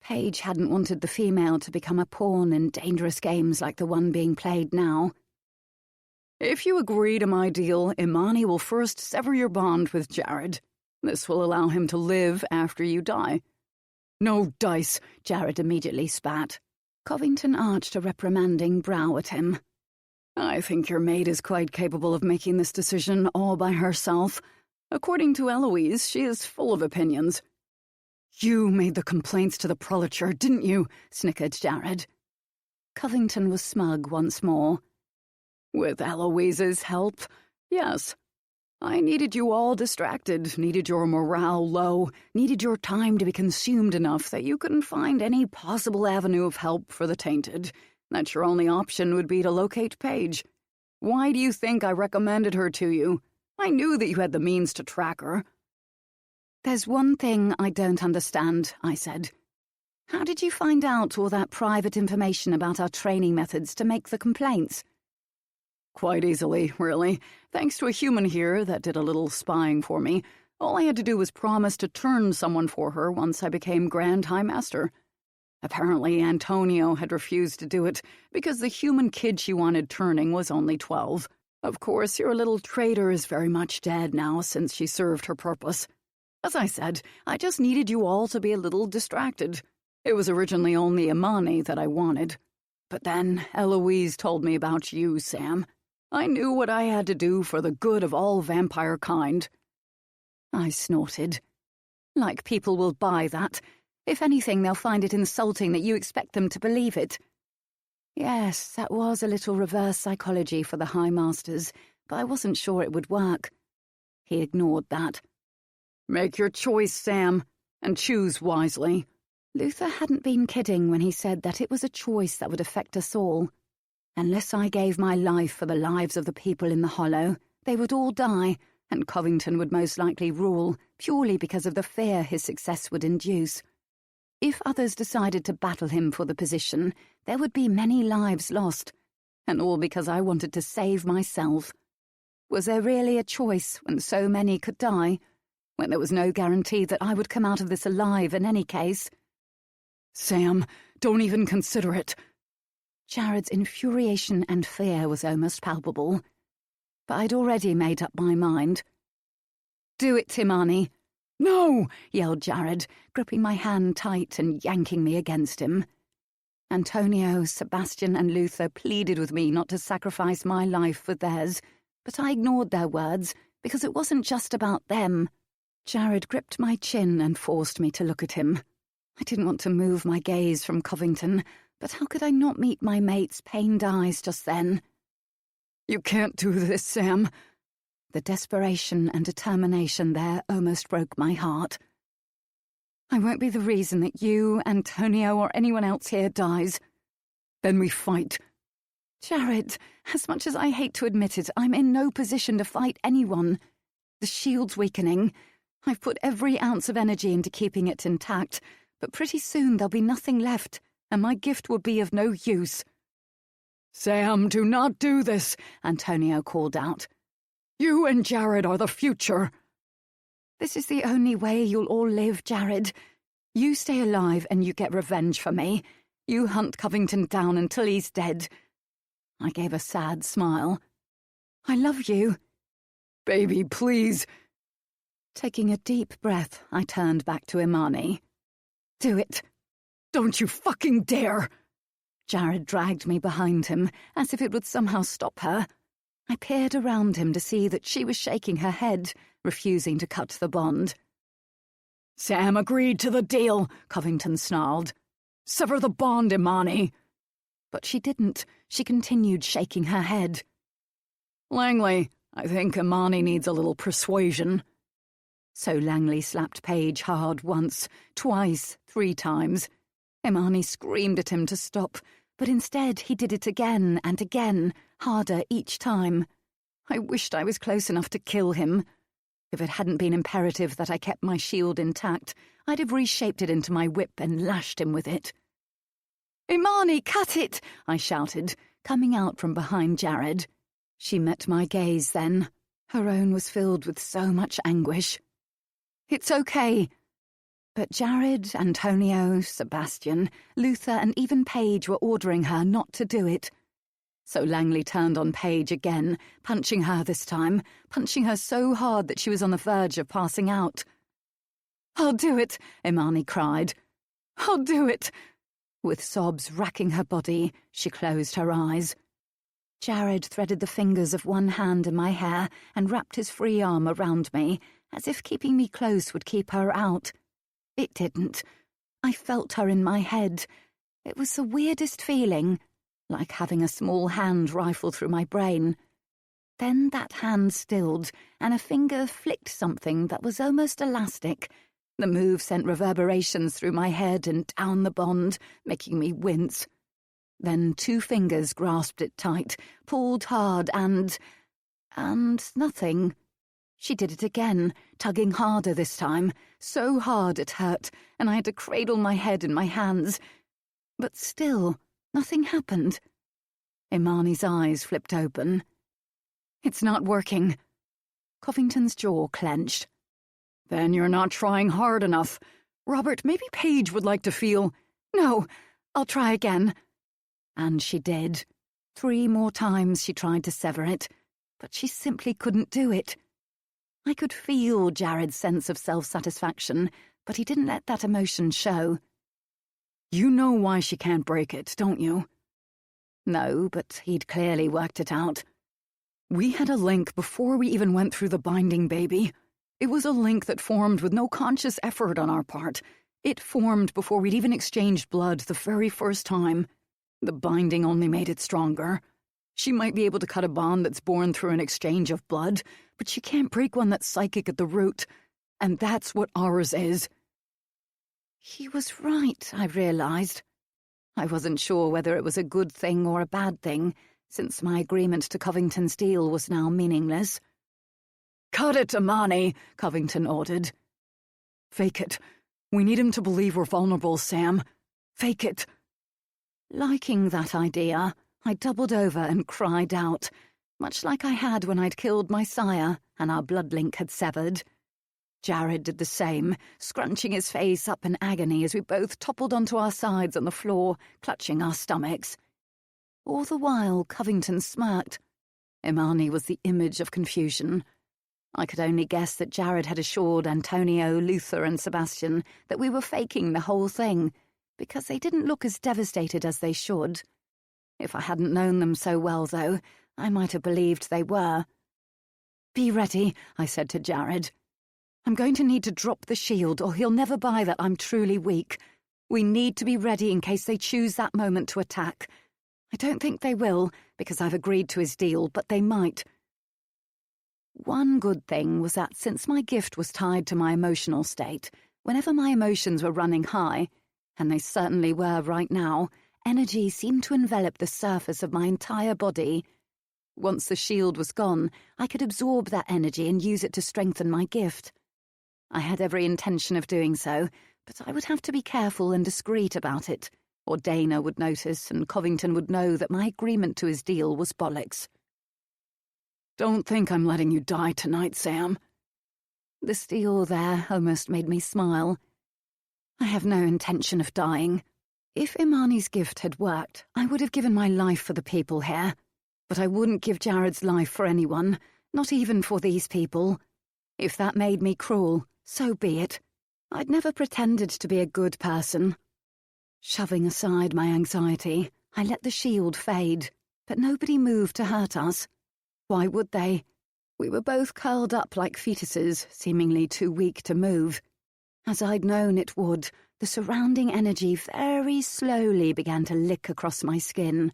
Speaker 1: Paige hadn't wanted the female to become a pawn in dangerous games like the one being played now.
Speaker 5: If you agree to my deal, Imani will first sever your bond with Jared. This will allow him to live after you die. No dice,
Speaker 1: Jared immediately spat. Covington arched a reprimanding brow at him.
Speaker 5: I think your maid is quite capable of making this decision all by herself. According to Eloise, she is full of opinions. You made the complaints to the prelature, didn't you? Snickered Jared.
Speaker 1: Covington was smug once more.
Speaker 5: With Eloise's help, yes. I needed you all distracted, needed your morale low, needed your time to be consumed enough that you couldn't find any possible avenue of help for the tainted, that your only option would be to locate Paige. Why do you think I recommended her to you? I knew that you had the means to track her.
Speaker 1: There's one thing I don't understand, I said. How did you find out all that private information about our training methods to make the complaints?
Speaker 5: Quite easily, really. Thanks to a human here that did a little spying for me. All I had to do was promise to turn someone for her once I became Grand High Master. Apparently, Antonio had refused to do it because the human kid she wanted turning was only 12. Of course, your little traitor is very much dead now since she served her purpose. As I said, I just needed you all to be a little distracted. It was originally only Imani that I wanted. But then Eloise told me about you, Sam. I knew what I had to do for the good of all vampire kind.
Speaker 1: I snorted. Like people will buy that. If anything, they'll find it insulting that you expect them to believe it. Yes, that was a little reverse psychology for the High Masters, but I wasn't sure it would work. He ignored that.
Speaker 5: Make your choice, Sam, and choose wisely.
Speaker 1: Luther hadn't been kidding when he said that it was a choice that would affect us all. Unless I gave my life for the lives of the people in the Hollow, they would all die, and Covington would most likely rule, purely because of the fear his success would induce. If others decided to battle him for the position, there would be many lives lost, and all because I wanted to save myself. Was there really a choice when so many could die? When there was no guarantee that I would come out of this alive in any case?
Speaker 5: Sam, don't even consider it.
Speaker 1: Jared's infuriation and fear was almost palpable, but I'd already made up my mind.
Speaker 5: "Do it, Timani."
Speaker 1: "No!" yelled Jared, gripping my hand tight and yanking me against him. Antonio, Sebastian and Luther pleaded with me not to sacrifice my life for theirs, but I ignored their words because it wasn't just about them. Jared gripped my chin and forced me to look at him. I didn't want to move my gaze from Covington, but how could I not meet my mate's pained eyes just then?
Speaker 5: "You can't do this, Sam."
Speaker 1: The desperation and determination there almost broke my heart. "I won't be the reason that you, Antonio, or anyone else here dies."
Speaker 5: "Then we fight."
Speaker 1: "Jared, as much as I hate to admit it, I'm in no position to fight anyone. The shield's weakening. I've put every ounce of energy into keeping it intact, but pretty soon there'll be nothing left, and my gift will be of no use."
Speaker 5: "Sam, do not do this,"
Speaker 1: Antonio called out.
Speaker 5: "You and Jared are the future."
Speaker 1: "This is the only way you'll all live, Jared. You stay alive and you get revenge for me. You hunt Covington down until he's dead." I gave a sad smile. "I love you."
Speaker 5: "Baby, please."
Speaker 1: Taking a deep breath, I turned back to Imani. "Do it."
Speaker 5: "Don't you fucking dare!"
Speaker 1: Jared dragged me behind him, as if it would somehow stop her. I peered around him to see that she was shaking her head, refusing to cut the bond.
Speaker 5: "Sam agreed to the deal," Covington snarled. "Sever the bond, Imani."
Speaker 1: But she didn't. She continued shaking her head.
Speaker 5: "Langley, I think Imani needs a little persuasion."
Speaker 1: So Langley slapped Paige hard once, twice, 3 times. Imani screamed at him to stop, but instead he did it again and again, harder each time. I wished I was close enough to kill him. If it hadn't been imperative that I kept my shield intact, I'd have reshaped it into my whip and lashed him with it.
Speaker 5: "Imani, cut it!"
Speaker 1: I shouted, coming out from behind Jared. She met my gaze then. Her own was filled with so much anguish.
Speaker 5: "It's okay."
Speaker 1: But Jared, Antonio, Sebastian, Luther, and even Paige were ordering her not to do it. So Langley turned on Paige again, punching her this time, punching her so hard that she was on the verge of passing out.
Speaker 5: "I'll do it,"
Speaker 1: Imani cried.
Speaker 5: "I'll do it."
Speaker 1: With sobs racking her body, she closed her eyes. Jared threaded the fingers of one hand in my hair and wrapped his free arm around me, as if keeping me close would keep her out. It didn't. I felt her in my head. It was the weirdest feeling, like having a small hand rifle through my brain. Then that hand stilled, and a finger flicked something that was almost elastic. The move sent reverberations through my head and down the bond, making me wince. Then 2 fingers grasped it tight, pulled hard, and nothing. She did it again, tugging harder this time, so hard it hurt, and I had to cradle my head in my hands. But still, nothing happened. Imani's eyes flipped open.
Speaker 5: "It's not working."
Speaker 1: Covington's jaw clenched.
Speaker 5: "Then you're not trying hard enough. Robert, maybe Paige would like to feel—"
Speaker 1: "No, I'll try again." And she did. 3 more times she tried to sever it, but she simply couldn't do it. I could feel Jared's sense of self-satisfaction, but he didn't let that emotion show.
Speaker 5: "You know why she can't break it, don't you?"
Speaker 1: No, but he'd clearly worked it out.
Speaker 5: "We had a link before we even went through the binding, baby. It was a link that formed with no conscious effort on our part. It formed before we'd even exchanged blood the very first time. The binding only made it stronger. She might be able to cut a bond that's born through an exchange of blood, but she can't break one that's psychic at the root. And that's what ours is."
Speaker 1: He was right, I realized. I wasn't sure whether it was a good thing or a bad thing, since my agreement to Covington's deal was now meaningless.
Speaker 5: "Cut it, Imani," Covington ordered. "Fake it. We need him to believe we're vulnerable, Sam. Fake it."
Speaker 1: Liking that idea, I doubled over and cried out, much like I had when I'd killed my sire and our blood link had severed. Jared did the same, scrunching his face up in agony as we both toppled onto our sides on the floor, clutching our stomachs.
Speaker 5: All the while, Covington smirked. Imani was the image of confusion. I could only guess that Jared had assured Antonio, Luther, and Sebastian that we were faking the whole thing, because they didn't look as devastated as they should. If I hadn't known them so well, though, I might have believed they were. "Be ready," I said to Jared. "I'm going to need to drop the shield, or he'll never buy that I'm truly weak. We need to be ready in case they choose that moment to attack. I don't think they will, because I've agreed to his deal, but they might." One good thing was that since my gift was tied to my emotional state, whenever my emotions were running high, and they certainly were right now, energy seemed to envelop the surface of my entire body. Once the shield was gone, I could absorb that energy and use it to strengthen my gift. I had every intention of doing so, but I would have to be careful and discreet about it, or Dana would notice and Covington would know that my agreement to his deal was bollocks.
Speaker 2: "Don't think I'm letting you die tonight, Sam."
Speaker 5: The steel there almost made me smile. I have no intention of dying. If Imani's gift had worked, I would have given my life for the people here. But I wouldn't give Jared's life for anyone, not even for these people. If that made me cruel, so be it. I'd never pretended to be a good person. Shoving aside my anxiety, I let the shield fade, but nobody moved to hurt us. Why would they? We were both curled up like fetuses, seemingly too weak to move. As I'd known it would, the surrounding energy very slowly began to lick across my skin.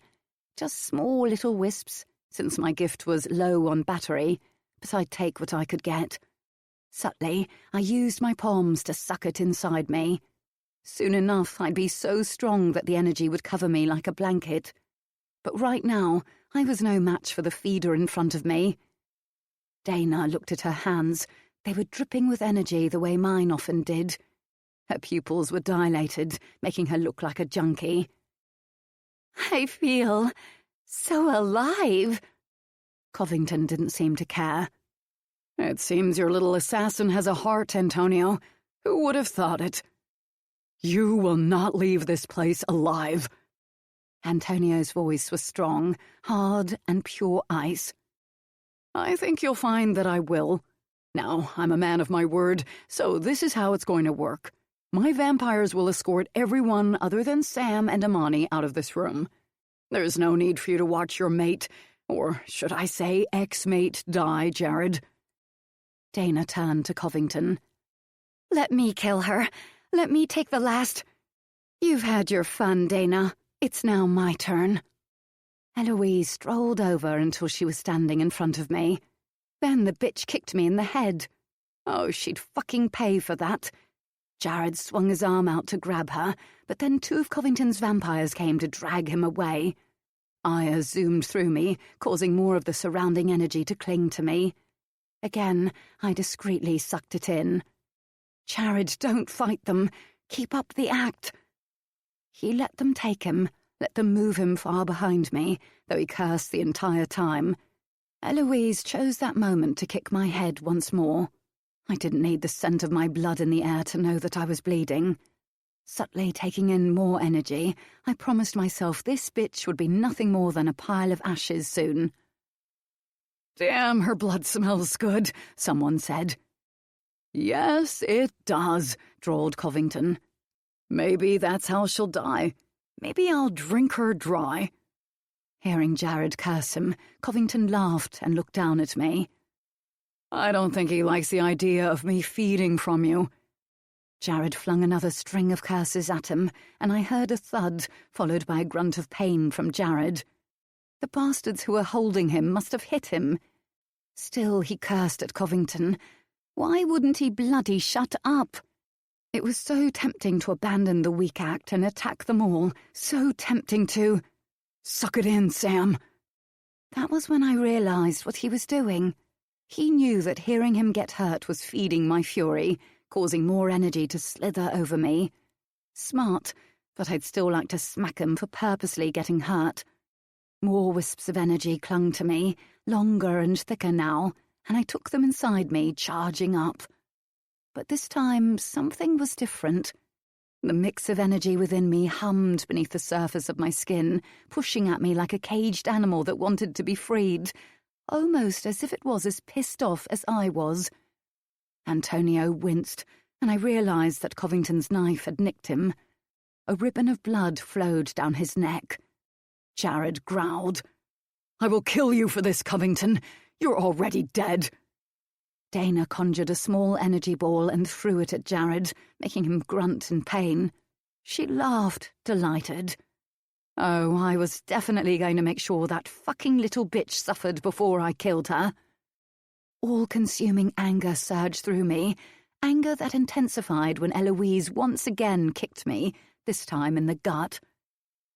Speaker 5: Just small little wisps, since my gift was low on battery, but I'd take what I could get. Subtly, I used my palms to suck it inside me. Soon enough, I'd be so strong that the energy would cover me like a blanket. But right now, I was no match for the feeder in front of me. Dana looked at her hands. They were dripping with energy the way mine often did. Her pupils were dilated, making her look like a junkie. "I feel so alive." Covington didn't seem to care.
Speaker 2: "It seems your little assassin has a heart, Antonio. Who would have thought it? You will not leave this place alive."
Speaker 5: Antonio's voice was strong, hard, and pure ice.
Speaker 2: "I think you'll find that I will. Now, I'm a man of my word, so this is how it's going to work. My vampires will escort everyone other than Sam and Imani out of this room. There's no need for you to watch your mate, or should I say ex-mate, die, Jared."
Speaker 5: Dana turned to Covington. "Let me kill her. Let me take the last. You've had your fun, Dana. It's now my turn." Eloise strolled over until she was standing in front of me. Then the bitch kicked me in the head. Oh, she'd fucking pay for that. Jared swung his arm out to grab her, but then two of Covington's vampires came to drag him away. Aya zoomed through me, causing more of the surrounding energy to cling to me. Again, I discreetly sucked it in. "Jared, don't fight them. Keep up the act." He let them take him, let them move him far behind me, though he cursed the entire time. Eloise chose that moment to kick my head once more. I didn't need the scent of my blood in the air to know that I was bleeding. Subtly taking in more energy, I promised myself this bitch would be nothing more than a pile of ashes soon.
Speaker 2: "Damn, her blood smells good," someone said. "Yes, it does," drawled Covington. "Maybe that's how she'll die. Maybe I'll drink her dry."
Speaker 5: Hearing Jared curse him, Covington laughed and looked down at me.
Speaker 2: "I don't think he likes the idea of me feeding from you."
Speaker 5: Jared flung another string of curses at him, and I heard a thud, followed by a grunt of pain from Jared. The bastards who were holding him must have hit him. Still he cursed at Covington. Why wouldn't he bloody shut up? It was so tempting to abandon the weak act and attack them all, so tempting to...
Speaker 2: "Suck it in, Sam."
Speaker 5: That was when I realized what he was doing. He knew that hearing him get hurt was feeding my fury, causing more energy to slither over me. Smart, but I'd still like to smack him for purposely getting hurt. More wisps of energy clung to me, longer and thicker now, and I took them inside me, charging up. But this time, something was different. The mix of energy within me hummed beneath the surface of my skin, pushing at me like a caged animal that wanted to be freed, almost as if it was as pissed off as I was. Antonio winced, and I realised that Covington's knife had nicked him. A ribbon of blood flowed down his neck. Jared growled, "I will kill you for this, Covington. You're already dead." Dana conjured a small energy ball and threw it at Jared, making him grunt in pain. She laughed, delighted. Oh, I was definitely going to make sure that fucking little bitch suffered before I killed her. All-consuming anger surged through me, anger that intensified when Eloise once again kicked me, this time in the gut.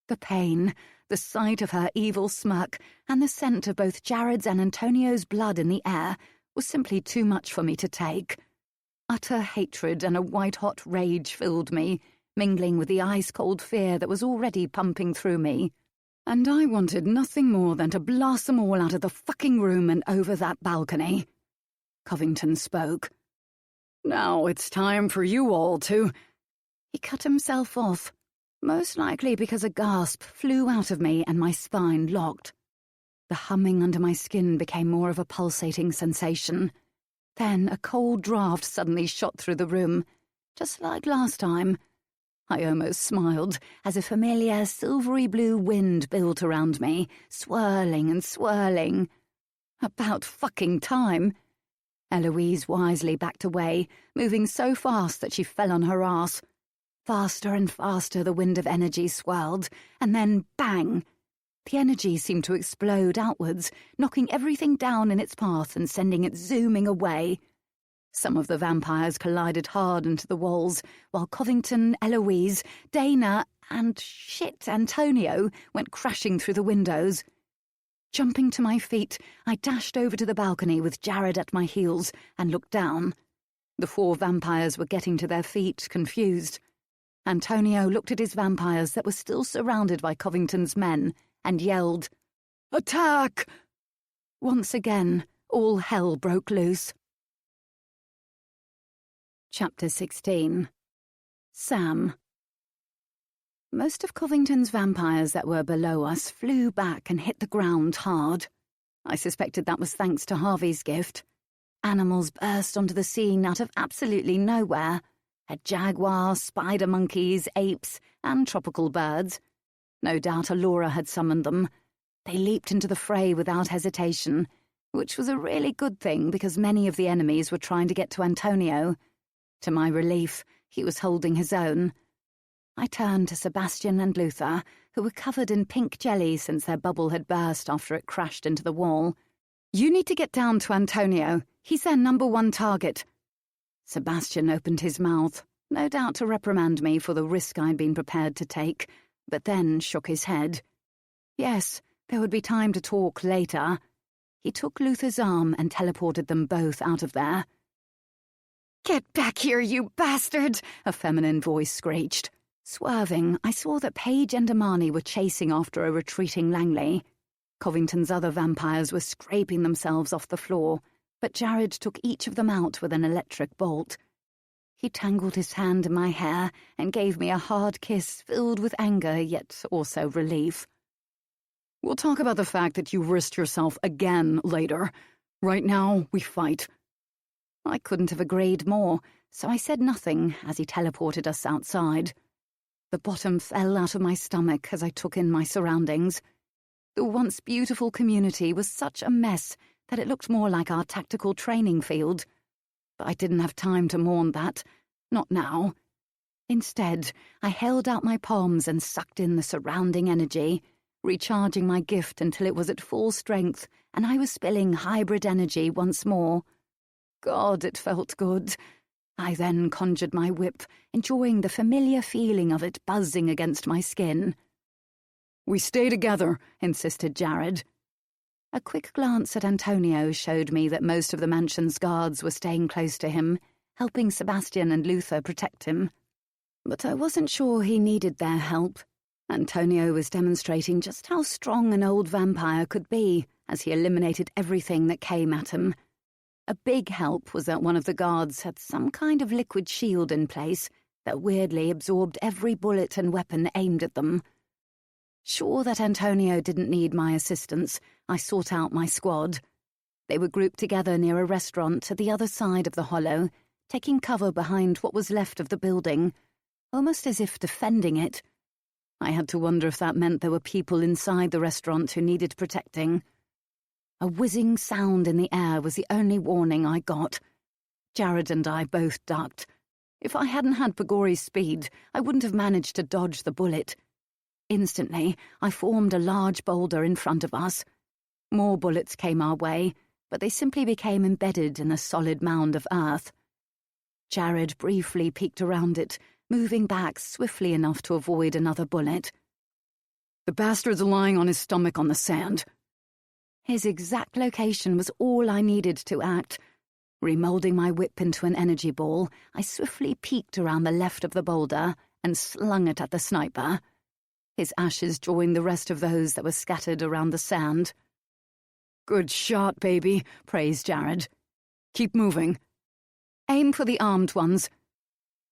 Speaker 5: The pain, the sight of her evil smirk, and the scent of both Jared's and Antonio's blood in the air was simply too much for me to take. Utter hatred and a white-hot rage filled me, mingling with the ice-cold fear that was already pumping through me. And I wanted nothing more than to blast them all out of the fucking room and over that balcony. Covington spoke. "Now it's time for you all to—" He cut himself off, most likely because a gasp flew out of me and my spine locked. The humming under my skin became more of a pulsating sensation. Then a cold draft suddenly shot through the room, just like last time. I almost smiled as a familiar silvery blue wind built around me, swirling and swirling. About fucking time. Eloise wisely backed away, moving so fast that she fell on her ass. Faster and faster the wind of energy swirled, and then bang! The energy seemed to explode outwards, knocking everything down in its path and sending it zooming away. Some of the vampires collided hard into the walls, while Covington, Eloise, Dana, and Antonio went crashing through the windows. Jumping to my feet, I dashed over to the balcony with Jared at my heels and looked down. The 4 vampires were getting to their feet, confused. Antonio looked at his vampires that were still surrounded by Covington's men and yelled, "Attack!" Once again, all hell broke loose. Chapter 16. Sam. Most of Covington's vampires that were below us flew back and hit the ground hard. I suspected that was thanks to Harvey's gift. Animals burst onto the scene out of absolutely nowhere. A jaguar, spider monkeys, apes, and tropical birds. No doubt Alora had summoned them. They leaped into the fray without hesitation, which was a really good thing because many of the enemies were trying to get to Antonio. To my relief, he was holding his own. I turned to Sebastian and Luther, who were covered in pink jelly since their bubble had burst after it crashed into the wall. "You need to get down to Antonio. He's their #1 target." Sebastian opened his mouth, no doubt to reprimand me for the risk I'd been prepared to take, but then shook his head. Yes, there would be time to talk later. He took Luther's arm and teleported them both out of there. "Get back here, you bastard!" a feminine voice screeched. Swerving, I saw that Paige and Amani were chasing after a retreating Langley. Covington's other vampires were scraping themselves off the floor, but Jared took each of them out with an electric bolt. He tangled his hand in my hair and gave me a hard kiss filled with anger yet also relief. "We'll talk about the fact that you risked yourself again later. Right now, we fight." I couldn't have agreed more, so I said nothing as he teleported us outside. The bottom fell out of my stomach as I took in my surroundings. The once beautiful community was such a mess that it looked more like our tactical training field. But I didn't have time to mourn that. Not now. Instead, I held out my palms and sucked in the surrounding energy, recharging my gift until it was at full strength and I was spilling hybrid energy once more. God, it felt good. I then conjured my whip, enjoying the familiar feeling of it buzzing against my skin. "We stay together," insisted Jared. A quick glance at Antonio showed me that most of the mansion's guards were staying close to him, helping Sebastian and Luther protect him. But I wasn't sure he needed their help. Antonio was demonstrating just how strong an old vampire could be as he eliminated everything that came at him. A big help was that one of the guards had some kind of liquid shield in place,
Speaker 1: that weirdly absorbed every bullet and weapon aimed at them. Sure that Antonio didn't need my assistance, I sought out my squad. They were grouped together near a restaurant at the other side of the hollow, taking cover behind what was left of the building, almost as if defending it. I had to wonder if that meant there were people inside the restaurant who needed protecting. A whizzing sound in the air was the only warning I got. Jared and I both ducked. If I hadn't had Pagori's speed, I wouldn't have managed to dodge the bullet. Instantly, I formed a large boulder in front of us. More bullets came our way, but they simply became embedded in the solid mound of earth. Jared briefly peeked around it, moving back swiftly enough to avoid another bullet.
Speaker 5: The bastard's lying on his stomach on the sand.
Speaker 1: His exact location was all I needed to act. Remolding my whip into an energy ball, I swiftly peeked around the left of the boulder and slung it at the sniper. His ashes joined the rest of those that were scattered around the sand.
Speaker 5: Good shot, baby, praised Jared. Keep moving.
Speaker 1: Aim for the armed ones.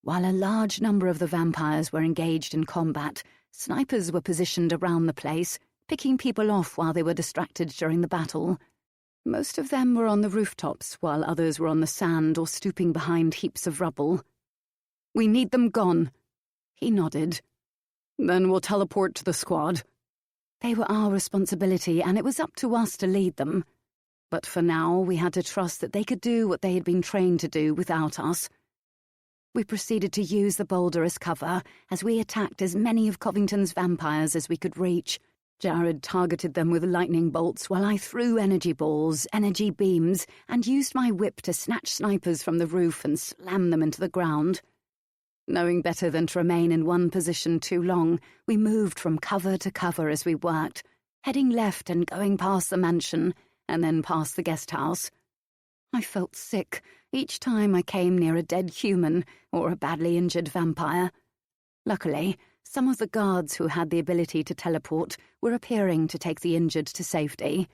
Speaker 1: While a large number of the vampires were engaged in combat, snipers were positioned around the place, picking people off while they were distracted during the battle. Most of them were on the rooftops, while others were on the sand or stooping behind heaps of rubble.
Speaker 5: We need them gone.
Speaker 1: He nodded.
Speaker 5: Then we'll teleport to the squad.
Speaker 1: They were our responsibility, and it was up to us to lead them. But for now, we had to trust that they could do what they had been trained to do without us. We proceeded to use the boulder as cover as we attacked as many of Covington's vampires as we could reach. Jared targeted them with lightning bolts while I threw energy balls, energy beams, and used my whip to snatch snipers from the roof and slam them into the ground. Knowing better than to remain in one position too long, we moved from cover to cover as we worked, heading left and going past the mansion, and then past the guest house. I felt sick each time I came near a dead human or a badly injured vampire. Luckily, some of the guards who had the ability to teleport were appearing to take the injured to safety.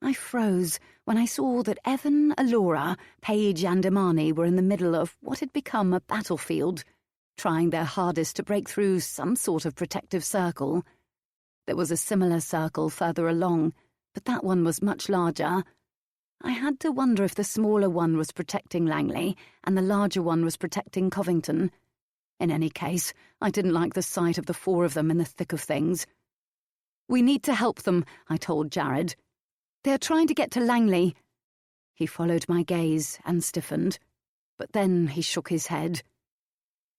Speaker 1: I froze when I saw that Evan, Alora, Paige and Imani were in the middle of what had become a battlefield, trying their hardest to break through some sort of protective circle. There was a similar circle further along, but that one was much larger. I had to wonder if the smaller one was protecting Langley and the larger one was protecting Covington. In any case, I didn't like the sight of the four of them in the thick of things.
Speaker 5: We need to help them, I told Jared. They're trying to get to Langley.
Speaker 1: He followed my gaze and stiffened, but then he shook his head.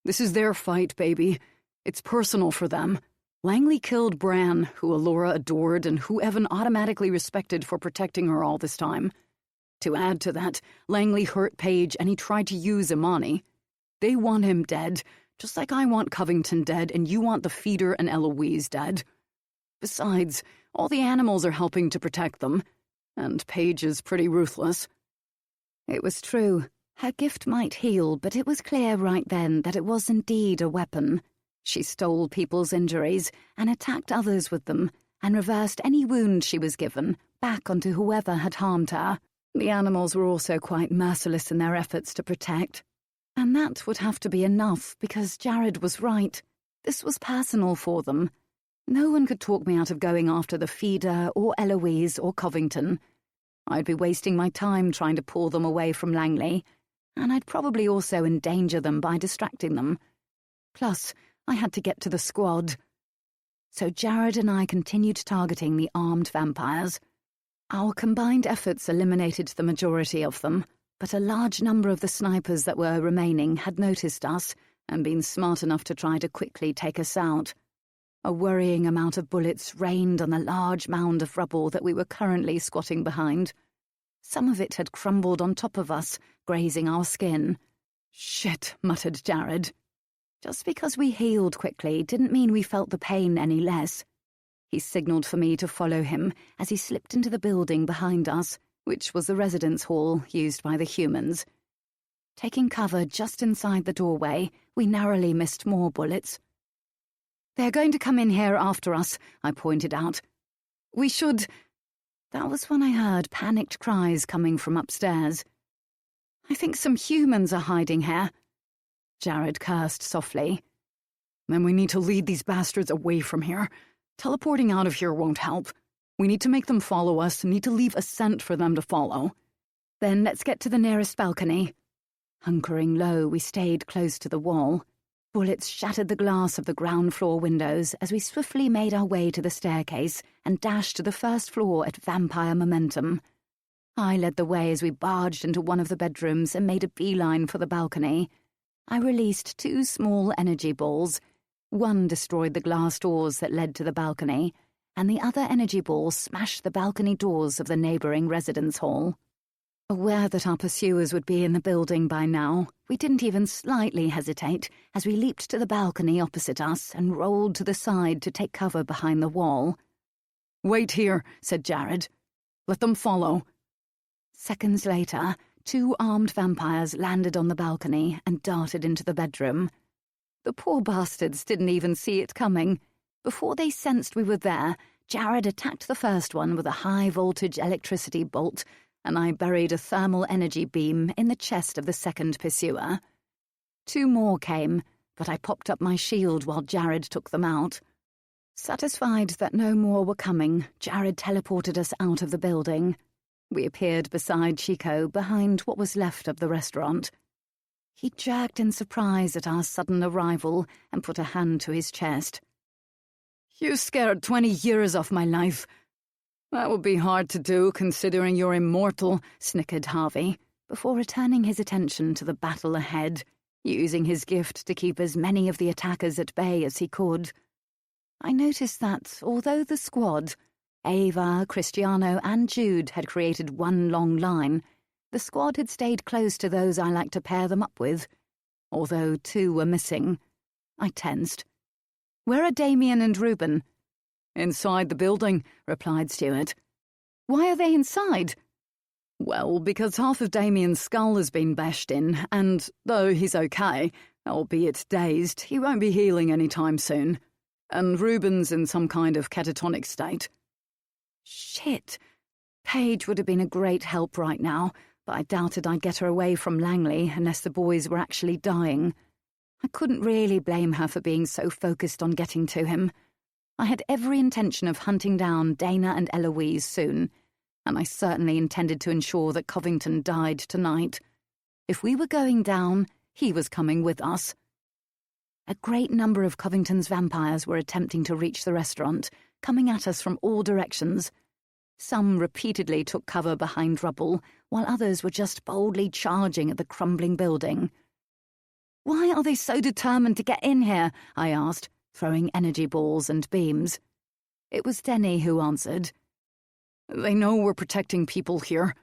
Speaker 5: This is their fight, baby. It's personal for them. Langley killed Bran, who Alora adored and who Evan automatically respected for protecting her all this time. To add to that, Langley hurt Paige and he tried to use Imani. They want him dead, just like I want Covington dead and you want the feeder and Eloise dead. Besides, all the animals are helping to protect them, and Paige is pretty ruthless.
Speaker 1: It was true. Her gift might heal, but it was clear right then that it was indeed a weapon. She stole people's injuries and attacked others with them, and reversed any wound she was given back onto whoever had harmed her. The animals were also quite merciless in their efforts to protect. And that would have to be enough, because Jared was right. This was personal for them. No one could talk me out of going after the feeder or Eloise or Covington. I'd be wasting my time trying to pull them away from Langley, and I'd probably also endanger them by distracting them. Plus, I had to get to the squad. So Jared and I continued targeting the armed vampires. Our combined efforts eliminated the majority of them, but a large number of the snipers that were remaining had noticed us and been smart enough to try to quickly take us out. A worrying amount of bullets rained on the large mound of rubble that we were currently squatting behind. Some of it had crumbled on top of us, grazing our skin.
Speaker 5: "Shit," muttered Jared.
Speaker 1: Just because we healed quickly didn't mean we felt the pain any less. He signaled for me to follow him as he slipped into the building behind us, which was the residence hall used by the humans. Taking cover just inside the doorway, we narrowly missed more bullets.
Speaker 5: "They're going to come in here after us," I pointed out. "We should—"
Speaker 1: That was when I heard panicked cries coming from upstairs.
Speaker 5: "I think some humans are hiding here." Jared cursed softly. "Then we need to lead these bastards away from here. Teleporting out of here won't help. We need to make them follow us, need to leave a scent for them to follow."
Speaker 1: "Then let's get to the nearest balcony." Hunkering low, we stayed close to the wall. Bullets shattered the glass of the ground floor windows as we swiftly made our way to the staircase and dashed to the first floor at vampire momentum. I led the way as we barged into one of the bedrooms and made a beeline for the balcony. I released 2 small energy balls. One destroyed the glass doors that led to the balcony, and the other energy ball smashed the balcony doors of the neighbouring residence hall. Aware that our pursuers would be in the building by now, we didn't even slightly hesitate as we leaped to the balcony opposite us and rolled to the side to take cover behind the wall.
Speaker 5: "Wait here," said Jared. "Let them follow."
Speaker 1: Seconds later, 2 armed vampires landed on the balcony and darted into the bedroom. The poor bastards didn't even see it coming. Before they sensed we were there, Jared attacked the first one with a high-voltage electricity bolt, and I buried a thermal energy beam in the chest of the second pursuer. 2 more came, but I popped up my shield while Jared took them out. Satisfied that no more were coming, Jared teleported us out of the building. We appeared beside Chico, behind what was left of the restaurant. He jerked in surprise at our sudden arrival and put a hand to his chest.
Speaker 5: "You scared 20 years off my life." "That would be hard to do, considering you're immortal," snickered Harvey, before returning his attention to the battle ahead, using his gift to keep as many of the attackers at bay as he could. I noticed that, although the squad, Ava, Cristiano, and Jude, had created one long line, the squad had stayed close to those I liked to pair them up with. Although 2 were missing, I tensed. "Where are Damien and Reuben?" "Inside the building," replied Stuart.
Speaker 1: "Why are they inside?"
Speaker 5: "Well, because half of Damien's skull has been bashed in, and, though he's okay, albeit dazed, he won't be healing any time soon. And Reuben's in some kind of catatonic state."
Speaker 1: Shit. Paige would have been a great help right now, but I doubted I'd get her away from Langley unless the boys were actually dying. I couldn't really blame her for being so focused on getting to him. I had every intention of hunting down Dana and Eloise soon, and I certainly intended to ensure that Covington died tonight. If we were going down, he was coming with us. A great number of Covington's vampires were attempting to reach the restaurant, coming at us from all directions. Some repeatedly took cover behind rubble, while others were just boldly charging at the crumbling building. "Why are they so determined to get in here?" I asked, throwing energy balls and beams. It was Denny who answered.
Speaker 5: "They know we're protecting people here."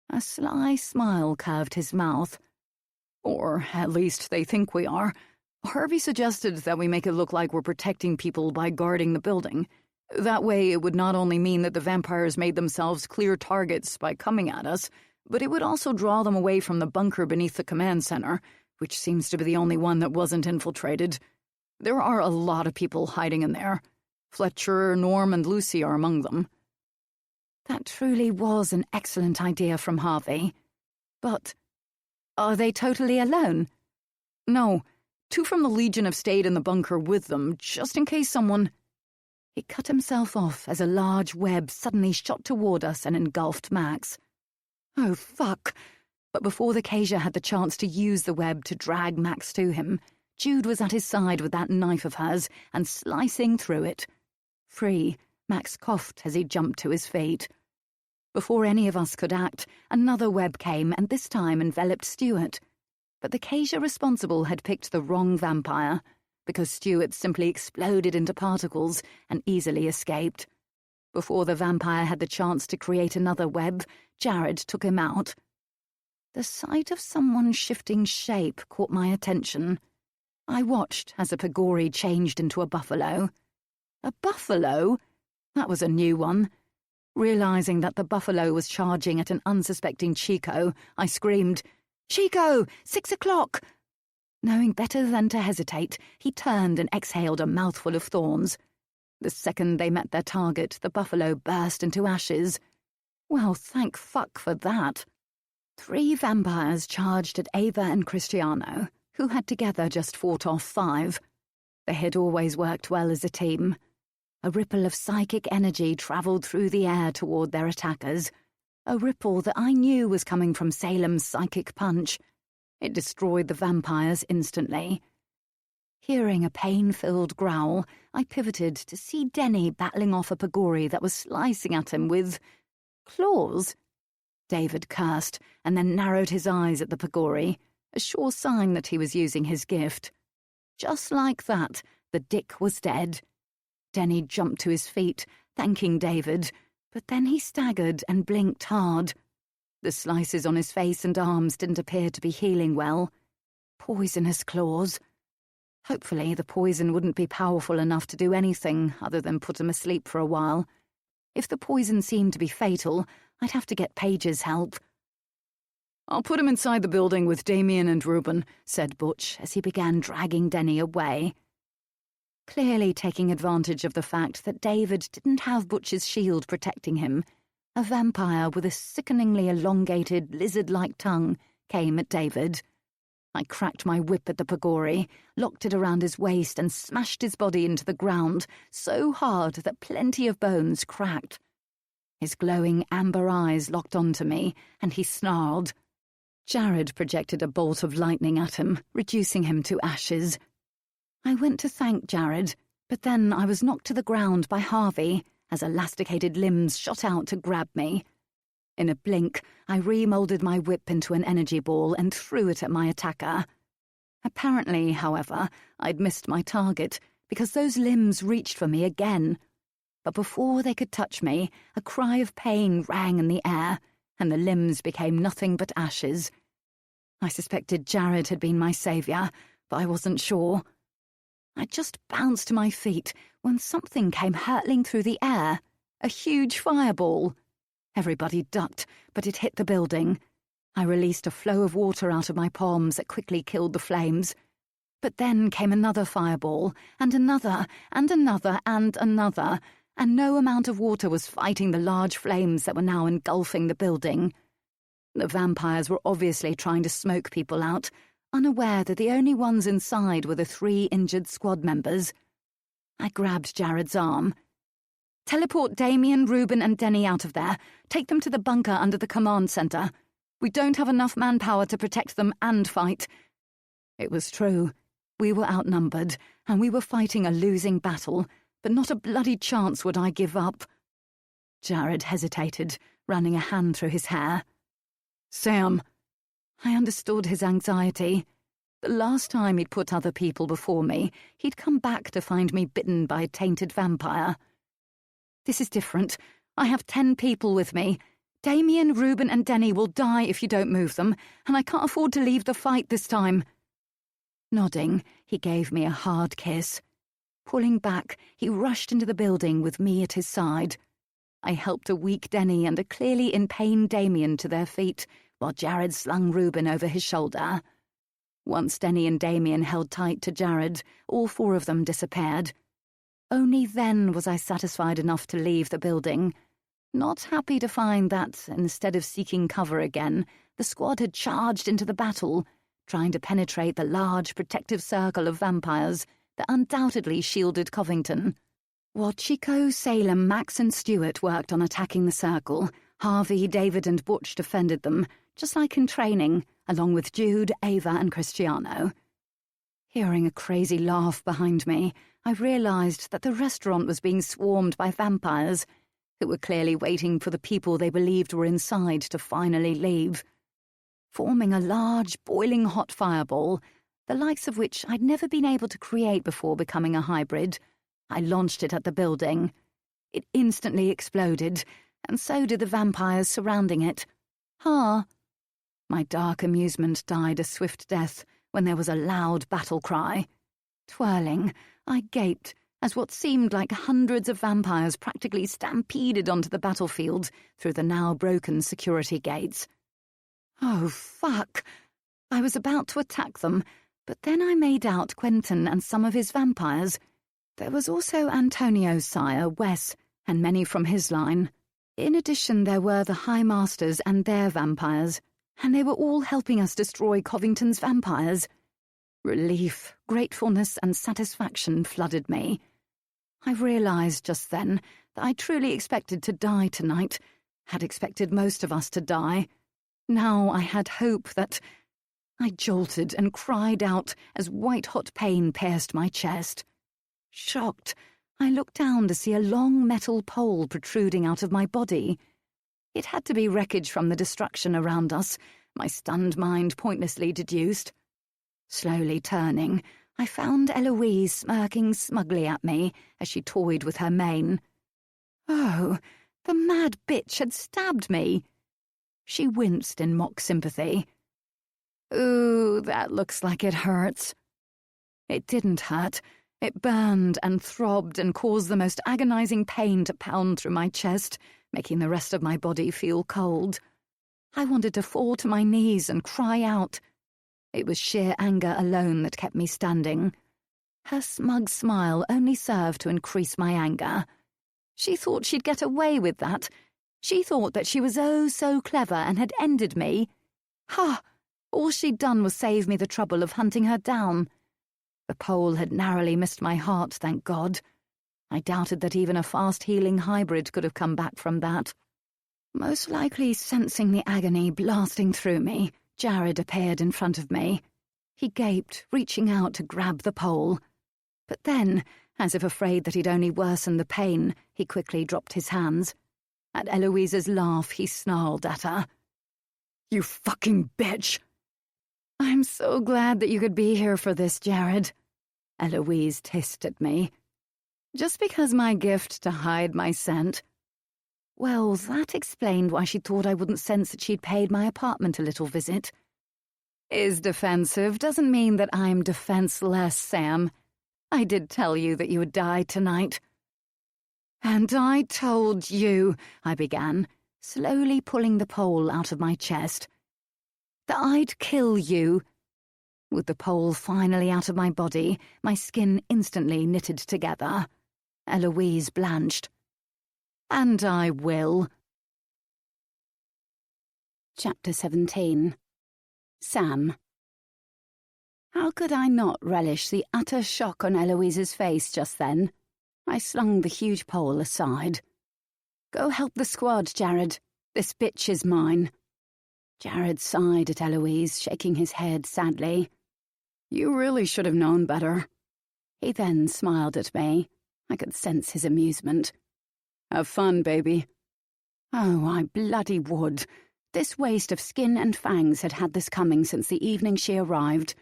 Speaker 1: A sly smile curved his mouth.
Speaker 5: "Or, at least, they think we are. Harvey suggested that we make it look like we're protecting people by guarding the building. That way it would not only mean that the vampires made themselves clear targets by coming at us, but it would also draw them away from the bunker beneath the command center, which seems to be the only one that wasn't infiltrated. There are a lot of people hiding in there. Fletcher, Norm, and Lucy are among them."
Speaker 1: That truly was an excellent idea from Harvey. But are they totally alone?
Speaker 5: "No. 2 from the Legion have stayed in the bunker with them, just in case someone—"
Speaker 1: He cut himself off as a large web suddenly shot toward us and engulfed Max. Oh, fuck! But before the Kasia had the chance to use the web to drag Max to him, Jude was at his side with that knife of hers and slicing through it. Free, Max coughed as he jumped to his feet. Before any of us could act, another web came and this time enveloped Stuart. But the Kasia responsible had picked the wrong vampire, because Stuart simply exploded into particles and easily escaped. Before the vampire had the chance to create another web, Jared took him out. The sight of someone shifting shape caught my attention. I watched as a Pagori changed into a buffalo. A buffalo? That was a new one. Realizing that the buffalo was charging at an unsuspecting Chico, I screamed, "Chico, 6 o'clock!" Knowing better than to hesitate, he turned and exhaled a mouthful of thorns. The second they met their target, the buffalo burst into ashes. Well, thank fuck for that. 3 vampires charged at Ava and Cristiano,
Speaker 5: who had together just fought off 5. They had always worked well as a team. A ripple of psychic energy travelled through the air toward their attackers, a ripple that I knew was coming from Salem's psychic punch. It destroyed the vampires instantly. Hearing a pain-filled growl, I pivoted to see Denny battling off a Pagori that was slicing at him with claws. David cursed and then narrowed his eyes at the Pagori, a sure sign that he was using his gift. Just like that, the dick was dead. Denny jumped to his feet, thanking David, but then he staggered and blinked hard. The slices on his face and arms didn't appear to be healing well. Poisonous claws. Hopefully the poison wouldn't be powerful enough to do anything other than put him asleep for a while. If the poison seemed to be fatal, I'd have to get Paige's help.
Speaker 2: "I'll put him inside the building with Damien and Reuben," said Butch as he began dragging Denny away.
Speaker 5: Clearly taking advantage of the fact that David didn't have Butch's shield protecting him, a vampire with a sickeningly elongated, lizard-like tongue came at David. I cracked my whip at the Pagori, locked it around his waist and smashed his body into the ground so hard that plenty of bones cracked. His glowing amber eyes locked onto me, and he snarled. Jared projected a bolt of lightning at him, reducing him to ashes. I went to thank Jared, but then I was knocked to the ground by Harvey as elasticated limbs shot out to grab me. In a blink, I remoulded my whip into an energy ball and threw it at my attacker. Apparently, however, I'd missed my target because those limbs reached for me again. But before they could touch me, a cry of pain rang in the air, and the limbs became nothing but ashes. I suspected Jared had been my saviour, but I wasn't sure. I just bounced to my feet when something came hurtling through the air, a huge fireball. Everybody ducked, but it hit the building. I released a flow of water out of my palms that quickly killed the flames. But then came another fireball, and another, and another, and another, and no amount of water was fighting the large flames that were now engulfing the building. The vampires were obviously trying to smoke people out, unaware that the only ones inside were the 3 injured squad members. I grabbed Jared's arm. "Teleport Damien, Reuben and Denny out of there. Take them to the bunker under the command centre. We don't have enough manpower to protect them and fight." It was true. We were outnumbered, and we were fighting a losing battle, but not a bloody chance would I give up. Jared hesitated, running a hand through his hair.
Speaker 2: "Sam."
Speaker 5: I understood his anxiety. The last time he'd put other people before me, he'd come back to find me bitten by a tainted vampire. "This is different. I have 10 people with me. Damien, Reuben and Denny will die if you don't move them, and I can't afford to leave the fight this time." Nodding, he gave me a hard kiss. Pulling back, he rushed into the building with me at his side. I helped a weak Denny and a clearly in pain Damien to their feet, while Jared slung Reuben over his shoulder. Once Denny and Damien held tight to Jared, all 4 of them disappeared. Only then was I satisfied enough to leave the building, not happy to find that, instead of seeking cover again, the squad had charged into the battle, trying to penetrate the large protective circle of vampires that undoubtedly shielded Covington. While Chico, Salem, Max and Stewart worked on attacking the circle, Harvey, David and Butch defended them, just like in training, along with Jude, Ava and Cristiano. Hearing a crazy laugh behind me, I realised that the restaurant was being swarmed by vampires who were clearly waiting for the people they believed were inside to finally leave. Forming a large, boiling hot fireball, the likes of which I'd never been able to create before becoming a hybrid, I launched it at the building. It instantly exploded, and so did the vampires surrounding it. Ha! My dark amusement died a swift death when there was a loud battle cry. Twirling, I gaped as what seemed like hundreds of vampires practically stampeded onto the battlefield through the now broken security gates. Oh, fuck! I was about to attack them, but then I made out Quentin and some of his vampires. There was also Antonio's sire, Wes, and many from his line. In addition, there were the High Masters and their vampires, and they were all helping us destroy Covington's vampires. Relief, gratefulness, and satisfaction flooded me. I realized just then that I truly expected to die tonight, had expected most of us to die. Now I had hope that... I jolted and cried out as white-hot pain pierced my chest. Shocked, I looked down to see a long metal pole protruding out of my body. It had to be wreckage from the destruction around us, my stunned mind pointlessly deduced. Slowly turning, I found Eloise smirking smugly at me as she toyed with her mane. Oh, the mad bitch had stabbed me. She winced in mock sympathy. Ooh, that looks like it hurts. It didn't hurt. It burned and throbbed and caused the most agonizing pain to pound through my chest, making the rest of my body feel cold. I wanted to fall to my knees and cry out. It was sheer anger alone that kept me standing. Her smug smile only served to increase my anger. She thought she'd get away with that. She thought that she was oh so clever and had ended me. Ha! All she'd done was save me the trouble of hunting her down. The pole had narrowly missed my heart, thank God. I doubted that even a fast-healing hybrid could have come back from that. Most likely sensing the agony blasting through me, Jared appeared in front of me. He gaped, reaching out to grab the pole. But then, as if afraid that he'd only worsened the pain, he quickly dropped his hands. At Eloise's laugh, he snarled at her. "You fucking bitch!" "I'm so glad that you could be here for this, Jared," Eloise hissed at me. Just because my gift to hide my scent? Well, that explained why she thought I wouldn't sense that she'd paid my apartment a little visit. Is defensive doesn't mean that I'm defenseless, Sam. I did tell you that you would die tonight. And I told you, I began, slowly pulling the pole out of my chest, that I'd kill you. With the pole finally out of my body, my skin instantly knitted together. Eloise blanched. And I will.
Speaker 1: Chapter 17. Sam. How could I not relish the utter shock on Eloise's face just then? I slung the huge pole aside. Go help the squad, Jared. This bitch is mine. Jared sighed at Eloise, shaking his head sadly.
Speaker 5: You really should have known better.
Speaker 1: He then smiled at me. I could sense his amusement.
Speaker 5: Have fun, baby.
Speaker 1: Oh, I bloody would. This waste of skin and fangs had had this coming since the evening she arrived.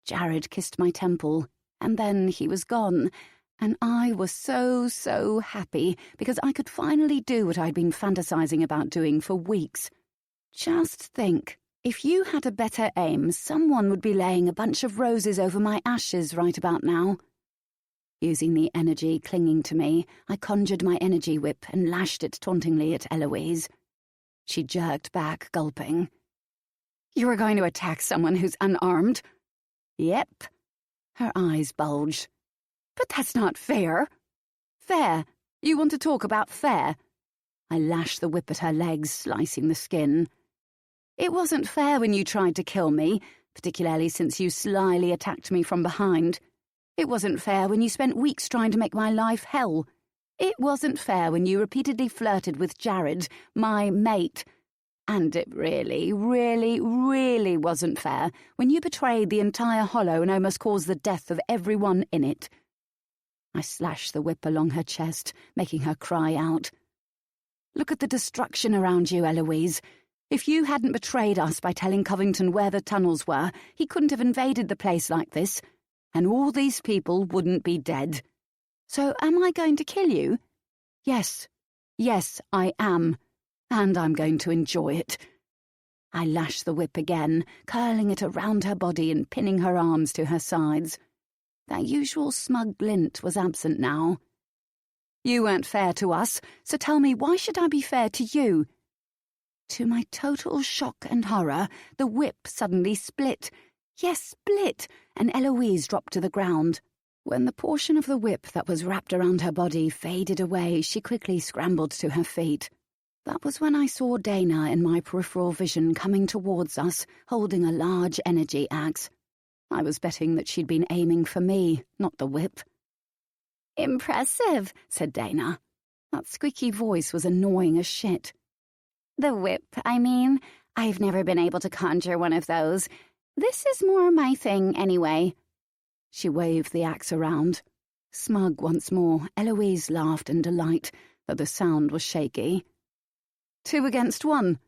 Speaker 1: Jared kissed my temple, and then he was gone, and I was so happy because I could finally do what I'd been fantasizing about doing for weeks. Just think, if you had a better aim, someone would be laying a bunch of roses over my ashes right about now. Using the energy clinging to me, I conjured my energy whip and lashed it tauntingly at Eloise. She jerked back, gulping.
Speaker 5: You are going to attack someone who's unarmed?
Speaker 1: Yep. Her eyes bulged.
Speaker 5: But that's not fair.
Speaker 1: Fair? You want to talk about fair? I lashed the whip at her legs, slicing the skin. It wasn't fair when you tried to kill me, particularly since you slyly attacked me from behind. It wasn't fair when you spent weeks trying to make my life hell. It wasn't fair when you repeatedly flirted with Jared, my mate. And it really wasn't fair when you betrayed the entire Hollow and almost caused the death of everyone in it. I slashed the whip along her chest, making her cry out. Look at the destruction around you, Eloise. If you hadn't betrayed us by telling Covington where the tunnels were, he couldn't have invaded the place like this, and all these people wouldn't be dead. So am I going to kill you? Yes, I am, and I'm going to enjoy it. I lashed the whip again, curling it around her body and pinning her arms to her sides. That usual smug glint was absent now. You weren't fair to us, so tell me, why should I be fair to you? To my total shock and horror, the whip suddenly split. Yes, split, and Eloise dropped to the ground. When the portion of the whip that was wrapped around her body faded away, she quickly scrambled to her feet. That was when I saw Dana in my peripheral vision coming towards us, holding a large energy axe. I was betting that she'd been aiming for me, not the whip.
Speaker 2: "Impressive," said Dana. That squeaky voice was annoying as shit. "The whip, I mean. I've never been able to conjure one of those. This is more my thing, anyway."
Speaker 1: She waved the axe around. Smug once more, Eloise laughed in delight, though the sound was shaky. 2 against 1.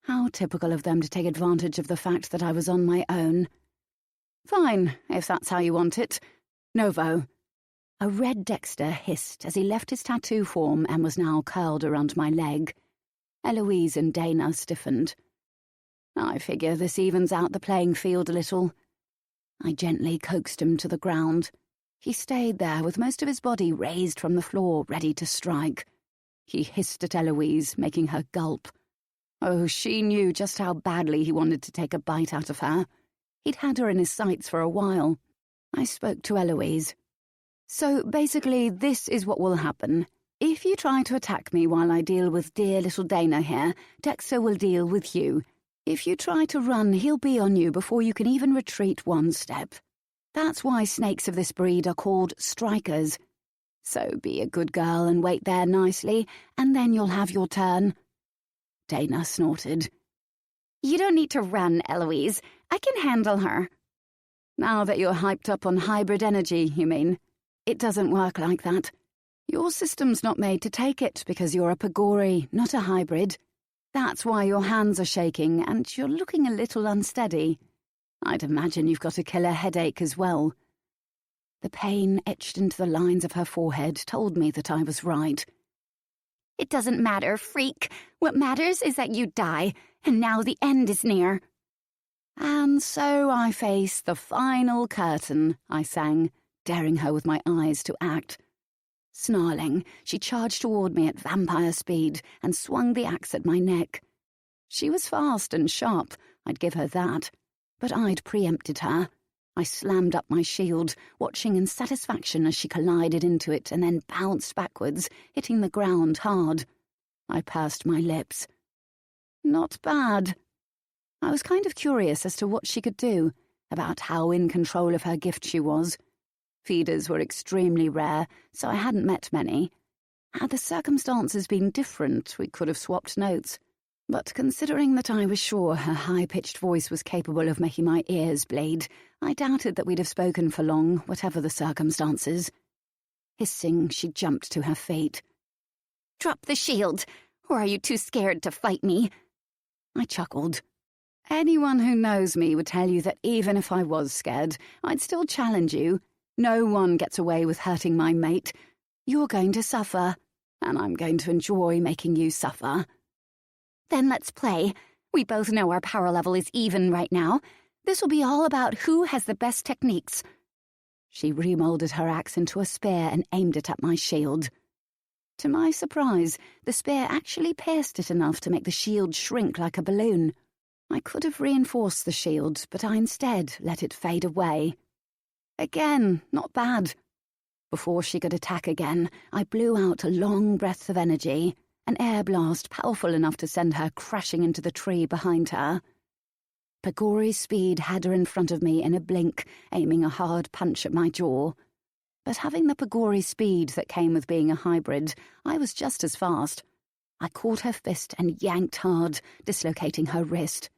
Speaker 1: How typical of them to take advantage of the fact that I was on my own. Fine, if that's how you want it. Novo. A red Dexter hissed as he left his tattoo form and was now curled around my leg. Eloise and Dana stiffened. I figure this evens out the playing field a little. I gently coaxed him to the ground. He stayed there with most of his body raised from the floor, ready to strike. He hissed at Eloise, making her gulp. Oh, she knew just how badly he wanted to take a bite out of her. He'd had her in his sights for a while. I spoke to Eloise. So basically, this is what will happen. If you try to attack me while I deal with dear little Dana here, Dexter will deal with you. If you try to run, he'll be on you before you can even retreat 1 step. That's why snakes of this breed are called strikers. So be a good girl and wait there nicely, and then you'll have your turn. Dana snorted.
Speaker 2: "You don't need to run, Eloise. I can handle her."
Speaker 1: Now that you're hyped up on hybrid energy, you mean? It doesn't work like that. Your system's not made to take it because you're a Pagori, not a hybrid. That's why your hands are shaking and you're looking a little unsteady. I'd imagine you've got a killer headache as well. The pain etched into the lines of her forehead told me that I was right.
Speaker 2: "It doesn't matter, freak. What matters is that you die, and now the end is near."
Speaker 1: And so I face the final curtain, I sang, daring her with my eyes to act. Snarling, she charged toward me at vampire speed and swung the axe at my neck. She was fast and sharp, I'd give her that, but I'd preempted her. I slammed up my shield, watching in satisfaction as she collided into it and then bounced backwards, hitting the ground hard. I pursed my lips. Not bad. I was kind of curious as to what she could do, about how in control of her gift she was. Feeders were extremely rare, so I hadn't met many. Had the circumstances been different, we could have swapped notes. But considering that I was sure her high-pitched voice was capable of making my ears bleed, I doubted that we'd have spoken for long, whatever the circumstances. Hissing, she jumped to her feet.
Speaker 2: "Drop the shield, or are you too scared to fight me?"
Speaker 1: I chuckled. Anyone who knows me would tell you that even if I was scared, I'd still challenge you. No one gets away with hurting my mate. You're going to suffer, and I'm going to enjoy making you suffer.
Speaker 2: "Then let's play. We both know our power level is even right now. This will be all about who has the best techniques."
Speaker 1: She remolded her axe into a spear and aimed it at my shield. To my surprise, the spear actually pierced it enough to make the shield shrink like a balloon. I could have reinforced the shield, but I instead let it fade away. Again, not bad. Before she could attack again, I blew out a long breath of energy, an air blast powerful enough to send her crashing into the tree behind her. Pagori's speed had her in front of me in a blink, aiming a hard punch at my jaw. But having the Pagori speed that came with being a hybrid, I was just as fast. I caught her fist and yanked hard, dislocating her wrist.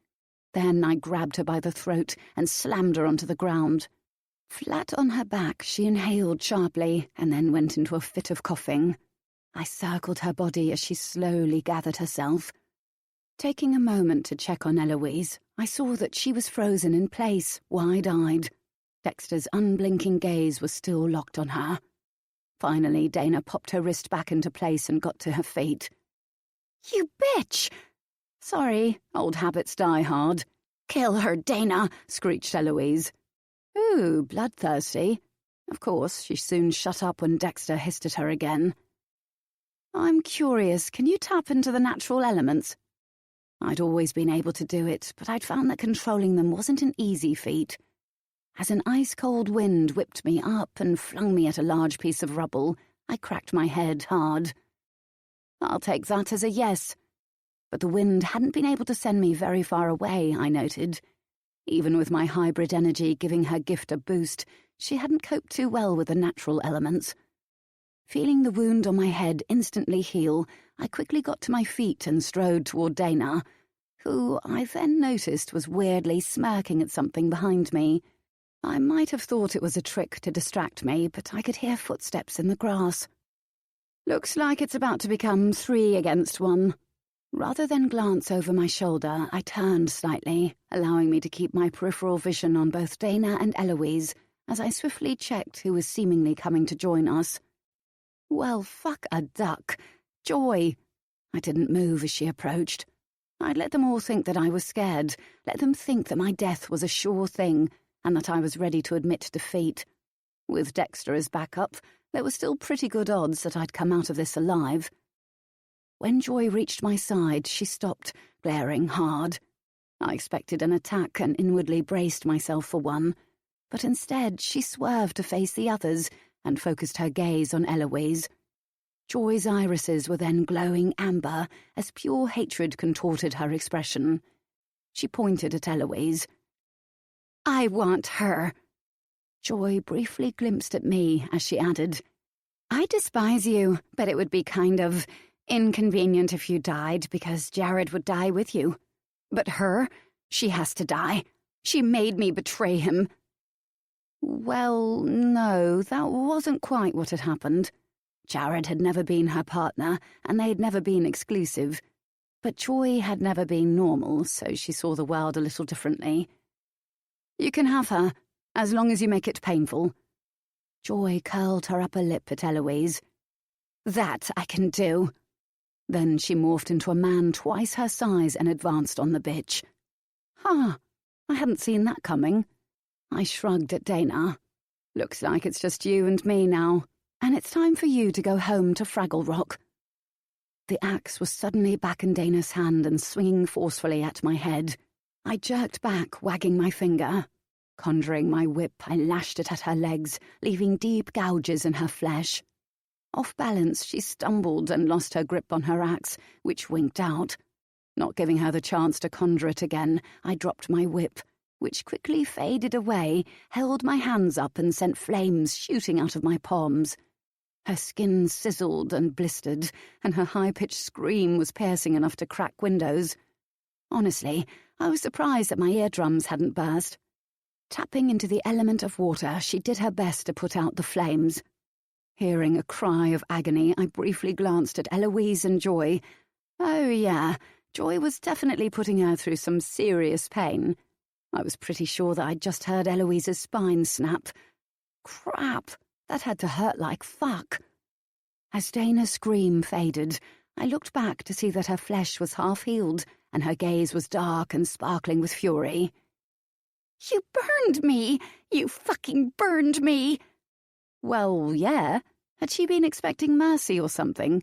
Speaker 1: Then I grabbed her by the throat and slammed her onto the ground. Flat on her back, she inhaled sharply and then went into a fit of coughing. I circled her body as she slowly gathered herself. Taking a moment to check on Eloise, I saw that she was frozen in place, wide-eyed. Dexter's unblinking gaze was still locked on her. Finally, Dana popped her wrist back into place and got to her feet.
Speaker 2: "You bitch!"
Speaker 1: "Sorry, old habits die hard."
Speaker 2: "Kill her, Dana!"
Speaker 1: screeched Eloise. Ooh, bloodthirsty. Of course, she soon shut up when Dexter hissed at her again. "I'm curious, can you tap into the natural elements?" I'd always been able to do it, but I'd found that controlling them wasn't an easy feat. As an ice-cold wind whipped me up and flung me at a large piece of rubble, I cracked my head hard. I'll take that as a yes. But the wind hadn't been able to send me very far away, I noted. Even with my hybrid energy giving her gift a boost, she hadn't coped too well with the natural elements. Feeling the wound on my head instantly heal, I quickly got to my feet and strode toward Dana, who I then noticed was weirdly smirking at something behind me. I might have thought it was a trick to distract me, but I could hear footsteps in the grass. Looks like it's about to become 3 against 1. Rather than glance over my shoulder, I turned slightly, allowing me to keep my peripheral vision on both Dana and Eloise as I swiftly checked who was seemingly coming to join us. Well, fuck a duck. Joy. I didn't move as she approached. I'd let them all think that I was scared, let them think that my death was a sure thing, and that I was ready to admit defeat. With Dexter as backup, there were still pretty good odds that I'd come out of this alive. When Joy reached my side, she stopped, glaring hard. I expected an attack and inwardly braced myself for one, but instead she swerved to face the others and focused her gaze on Eloise. Joy's irises were then glowing amber as pure hatred contorted her expression. She pointed at Eloise. "I want her." Joy briefly glimpsed at me as she added, "I despise you, but it would be kind of inconvenient if you died because Jared would die with you. But her, she has to die. She made me betray him." Well, no, that wasn't quite what had happened. Jared had never been her partner, and they had never been exclusive. But Joy had never been normal, so she saw the world a little differently. "You can have her, as long as you make it painful." Joy curled her upper lip at Eloise. "That I can do." Then she morphed into a man twice her size and advanced on the bitch. I hadn't seen that coming. I shrugged at Dana. "Looks like it's just you and me now, and it's time for you to go home to Fraggle Rock." The axe was suddenly back in Dana's hand and swinging forcefully at my head. I jerked back, wagging my finger. Conjuring my whip, I lashed it at her legs, leaving deep gouges in her flesh. Off balance, she stumbled and lost her grip on her axe, which winked out. Not giving her the chance to conjure it again, I dropped my whip, which quickly faded away, held my hands up and sent flames shooting out of my palms. Her skin sizzled and blistered, and her high-pitched scream was piercing enough to crack windows. Honestly, I was surprised that my eardrums hadn't burst. Tapping into the element of water, she did her best to put out the flames. Hearing a cry of agony, I briefly glanced at Eloise and Joy. Oh yeah, Joy was definitely putting her through some serious pain. I was pretty sure that I'd just heard Eloise's spine snap. Crap, that had to hurt like fuck. As Dana's scream faded, I looked back to see that her flesh was half-healed and her gaze was dark and sparkling with fury. "You burned me! You fucking burned me!" Well, yeah. Had she been expecting mercy or something?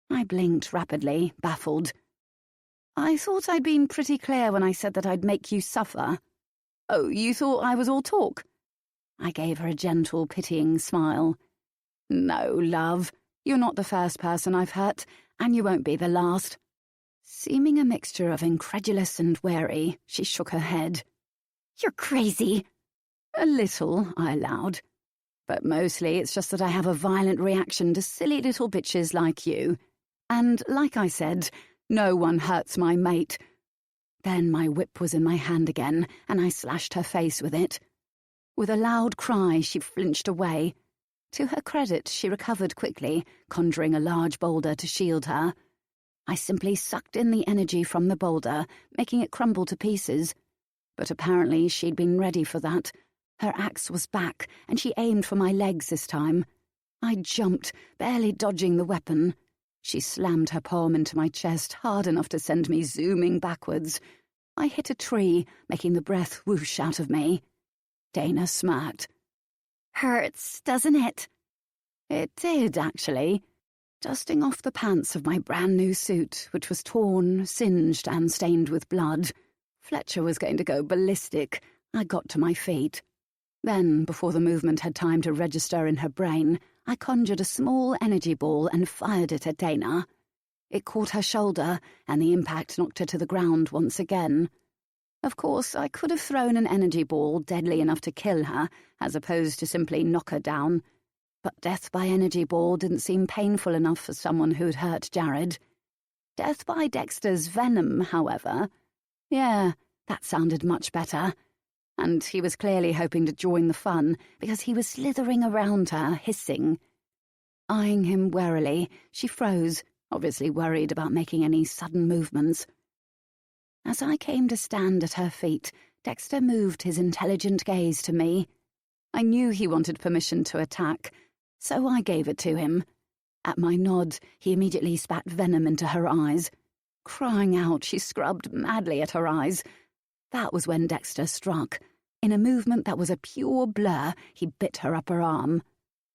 Speaker 1: I blinked rapidly, baffled. "I thought I'd been pretty clear when I said that I'd make you suffer." "Oh, you thought I was all talk?" I gave her a gentle, pitying smile. "No, love. You're not the first person I've hurt, and you won't be the last." Seeming a mixture of incredulous and wary, she shook her head. "You're crazy." "A little," I allowed. "But mostly it's just that I have a violent reaction to silly little bitches like you. And, like I said, no one hurts my mate." Then my whip was in my hand again, and I slashed her face with it. With a loud cry, she flinched away. To her credit, she recovered quickly, conjuring a large boulder to shield her. I simply sucked in the energy from the boulder, making it crumble to pieces. But apparently she'd been ready for that. Her axe was back, and she aimed for my legs this time. I jumped, barely dodging the weapon. She slammed her palm into my chest hard enough to send me zooming backwards. I hit a tree, making the breath whoosh out of me. Dana smirked. "Hurts, doesn't it?" It did, actually. Dusting off the pants of my brand-new suit, which was torn, singed, and stained with blood, Fletcher was going to go ballistic. I got to my feet. Then, before the movement had time to register in her brain, I conjured a small energy ball and fired it at Dana. It caught her shoulder, and the impact knocked her to the ground once again. Of course, I could have thrown an energy ball deadly enough to kill her, as opposed to simply knock her down. But death by energy ball didn't seem painful enough for someone who'd hurt Jared. Death by Dexter's venom, however, yeah, that sounded much better. And he was clearly hoping to join the fun, because he was slithering around her, hissing. Eyeing him warily, she froze, obviously worried about making any sudden movements. As I came to stand at her feet, Dexter moved his intelligent gaze to me. I knew he wanted permission to attack, so I gave it to him. At my nod, he immediately spat venom into her eyes. Crying out, she scrubbed madly at her eyes. That was when Dexter struck. In a movement that was a pure blur, he bit her upper arm.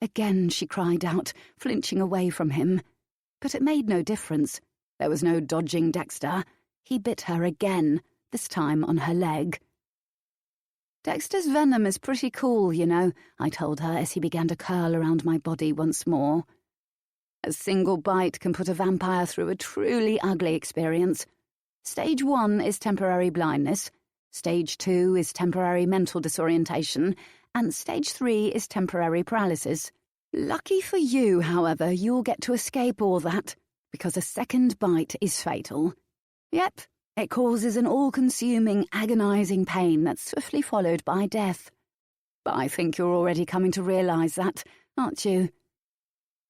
Speaker 1: Again she cried out, flinching away from him. But it made no difference. There was no dodging Dexter. He bit her again, this time on her leg. "Dexter's venom is pretty cool, you know," I told her as he began to curl around my body once more. "A single bite can put a vampire through a truly ugly experience. Stage 1 is temporary blindness, Stage 2 is temporary mental disorientation, and Stage 3 is temporary paralysis. Lucky for you, however, you'll get to escape all that, because a second bite is fatal. Yep, it causes an all-consuming, agonizing pain that's swiftly followed by death. But I think you're already coming to realize that, aren't you?"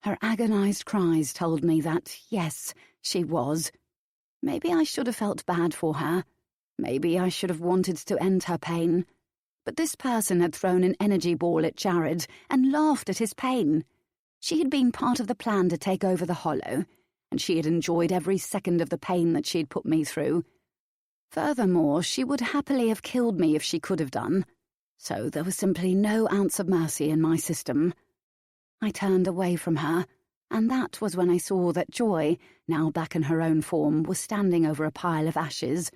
Speaker 1: Her agonized cries told me that, yes, she was. Maybe I should have felt bad for her. Maybe I should have wanted to end her pain. But this person had thrown an energy ball at Jared and laughed at his pain. She had been part of the plan to take over the Hollow, and she had enjoyed every second of the pain that she'd put me through. Furthermore, she would happily have killed me if she could have done. So there was simply no ounce of mercy in my system. I turned away from her, and that was when I saw that Joy, now back in her own form, was standing over a pile of ashes.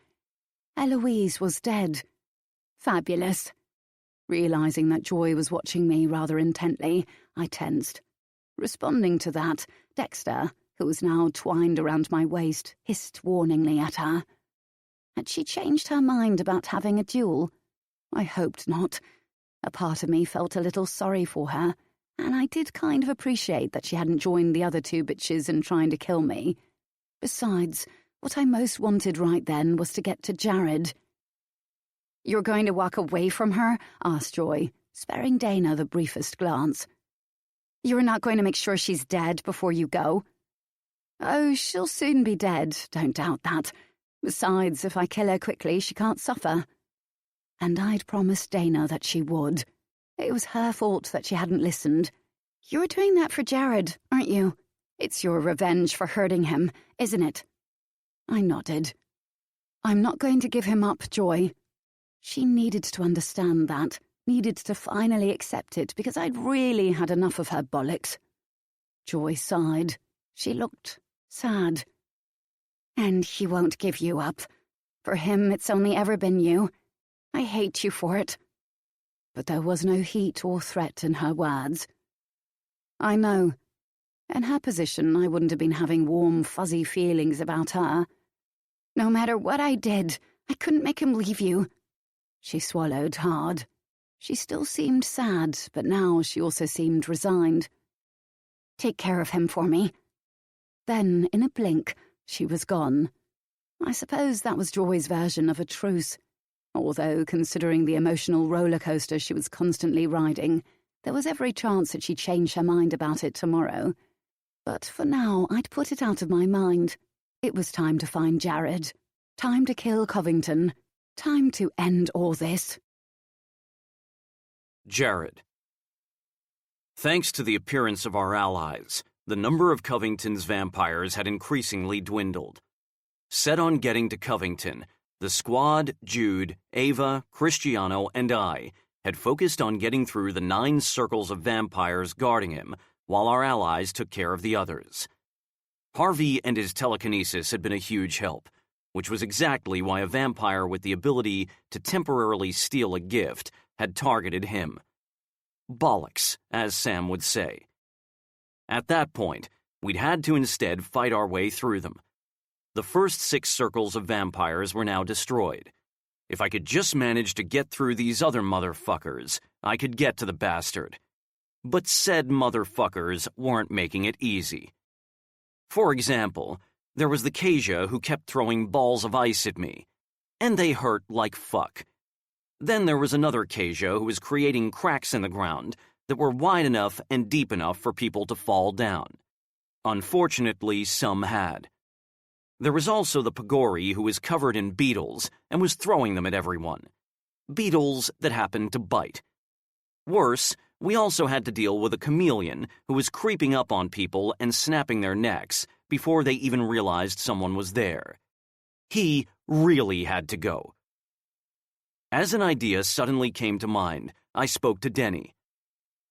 Speaker 1: Eloise was dead. Fabulous. Realizing that Joy was watching me rather intently, I tensed. Responding to that, Dexter, who was now twined around my waist, hissed warningly at her. Had she changed her mind about having a duel? I hoped not. A part of me felt a little sorry for her, and I did kind of appreciate that she hadn't joined the other two bitches in trying to kill me. Besides, what I most wanted right then was to get to Jared. "You're going to walk away from her?" asked Joy, sparing Dana the briefest glance. "You're not going to make sure she's dead before you go?" "Oh, she'll soon be dead, don't doubt that. Besides, if I kill her quickly, she can't suffer." And I'd promised Dana that she would. It was her fault that she hadn't listened. "You're doing that for Jared, aren't you? It's your revenge for hurting him, isn't it?" I nodded. "I'm not going to give him up, Joy." She needed to understand that, needed to finally accept it, because I'd really had enough of her bollocks. Joy sighed. She looked sad. "And he won't give you up. For him, it's only ever been you. I hate you for it." But there was no heat or threat in her words. I know. In her position, I wouldn't have been having warm, fuzzy feelings about her. "No matter what I did, I couldn't make him leave you." She swallowed hard. She still seemed sad, but now she also seemed resigned. "Take care of him for me." Then, in a blink, she was gone. I suppose that was Joy's version of a truce. Although, considering the emotional roller coaster she was constantly riding, there was every chance that she'd change her mind about it tomorrow. But for now, I'd put it out of my mind. It was time to find Jared. Time to kill Covington. Time to end all this.
Speaker 3: Jared. Thanks to the appearance of our allies, the number of Covington's vampires had increasingly dwindled. Set on getting to Covington, the squad, Jude, Ava, Cristiano, and I had focused on getting through the 9 circles of vampires guarding him, while our allies took care of the others. Harvey and his telekinesis had been a huge help, which was exactly why a vampire with the ability to temporarily steal a gift had targeted him. Bollocks, as Sam would say. At that point, we'd had to instead fight our way through them. The first 6 circles of vampires were now destroyed. If I could just manage to get through these other motherfuckers, I could get to the bastard. But said motherfuckers weren't making it easy. For example, there was the Kasia who kept throwing balls of ice at me, and they hurt like fuck. Then there was another Kasia who was creating cracks in the ground that were wide enough and deep enough for people to fall down. Unfortunately, some had. There was also the Pagori who was covered in beetles and was throwing them at everyone. Beetles that happened to bite. Worse, we also had to deal with a chameleon who was creeping up on people and snapping their necks before they even realized someone was there. He really had to go. As an idea suddenly came to mind, I spoke to Denny.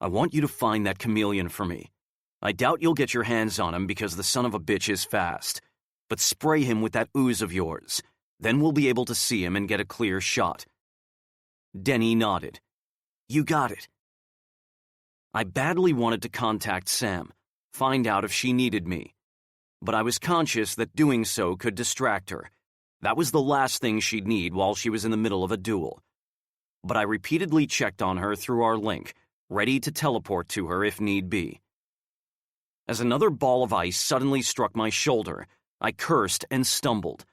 Speaker 3: I want you to find that chameleon for me. I doubt you'll get your hands on him because the son of a bitch is fast. But spray him with that ooze of yours. Then we'll be able to see him and get a clear shot. Denny nodded. You got it. I badly wanted to contact Sam, find out if she needed me. But I was conscious that doing so could distract her. That was the last thing she'd need while she was in the middle of a duel. But I repeatedly checked on her through our link, ready to teleport to her if need be. As another ball of ice suddenly struck my shoulder, I cursed and stumbled.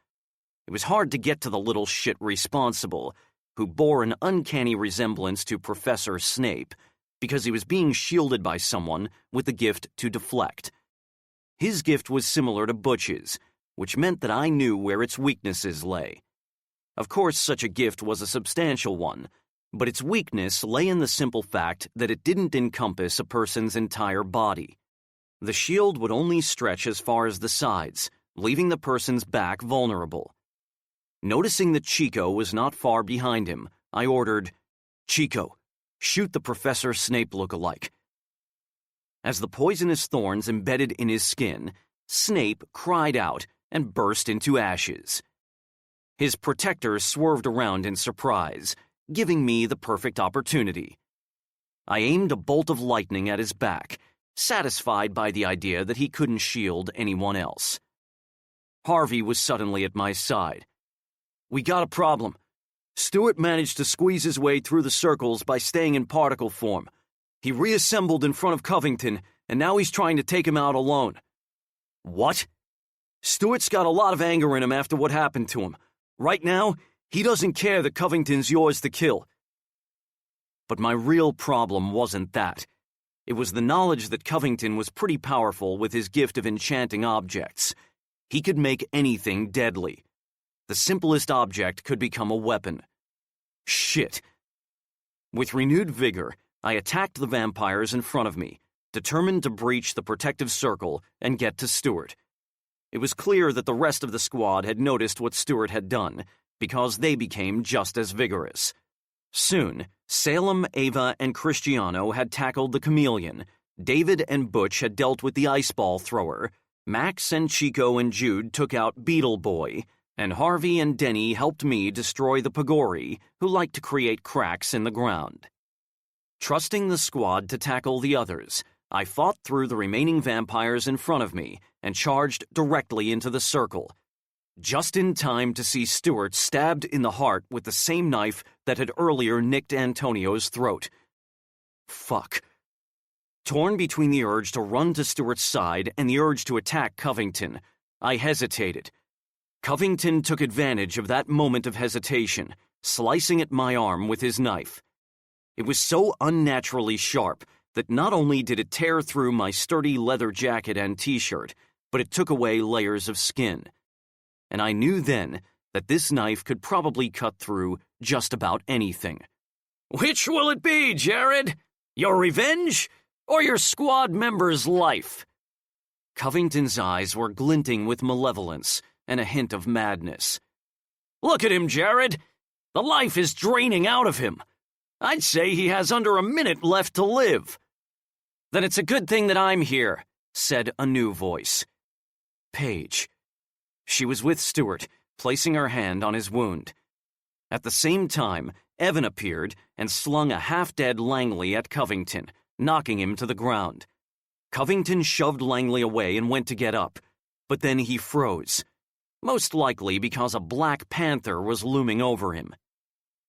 Speaker 3: It was hard to get to the little shit responsible, who bore an uncanny resemblance to Professor Snape, because he was being shielded by someone with the gift to deflect. His gift was similar to Butch's, which meant that I knew where its weaknesses lay. Of course, such a gift was a substantial one, but its weakness lay in the simple fact that it didn't encompass a person's entire body. The shield would only stretch as far as the sides, leaving the person's back vulnerable. Noticing that Chico was not far behind him, I ordered, Chico, shoot the Professor Snape look-alike. As the poisonous thorns embedded in his skin, Snape cried out and burst into ashes. His protector swerved around in surprise, giving me the perfect opportunity. I aimed a bolt of lightning at his back, satisfied by the idea that he couldn't shield anyone else. Harvey was suddenly at my side. We got a problem. Stewart managed to squeeze his way through the circles by staying in particle form. He reassembled in front of Covington, and now he's trying to take him out alone. What? Stewart's got a lot of anger in him after what happened to him. Right now, he doesn't care that Covington's yours to kill. But my real problem wasn't that. It was the knowledge that Covington was pretty powerful with his gift of enchanting objects. He could make anything deadly. The simplest object could become a weapon. Shit. With renewed vigor, I attacked the vampires in front of me, determined to breach the protective circle and get to Stewart. It was clear that the rest of the squad had noticed what Stewart had done, because they became just as vigorous. Soon, Salem, Ava, and Cristiano had tackled the chameleon, David and Butch had dealt with the ice ball thrower, Max and Chico and Jude took out Beetle Boy, and Harvey and Denny helped me destroy the Pagori, who liked to create cracks in the ground. Trusting the squad to tackle the others, I fought through the remaining vampires in front of me and charged directly into the circle, just in time to see Stewart stabbed in the heart with the same knife that had earlier nicked Antonio's throat. Fuck. Torn between the urge to run to Stewart's side and the urge to attack Covington, I hesitated. Covington took advantage of that moment of hesitation, slicing at my arm with his knife. It was so unnaturally sharp that not only did it tear through my sturdy leather jacket and t-shirt, but it took away layers of skin. And I knew then that this knife could probably cut through just about anything. Which will it be, Jared? Your revenge? Or your squad member's life? Covington's eyes were glinting with malevolence and a hint of madness. Look at him, Jared. The life is draining out of him. I'd say he has under a minute left to live. Then it's a good thing that I'm here, said a new voice. Paige. She was with Stewart, placing her hand on his wound. At the same time, Evan appeared and slung a half-dead Langley at Covington, knocking him to the ground. Covington shoved Langley away and went to get up, but then he froze, most likely because a black panther was looming over him.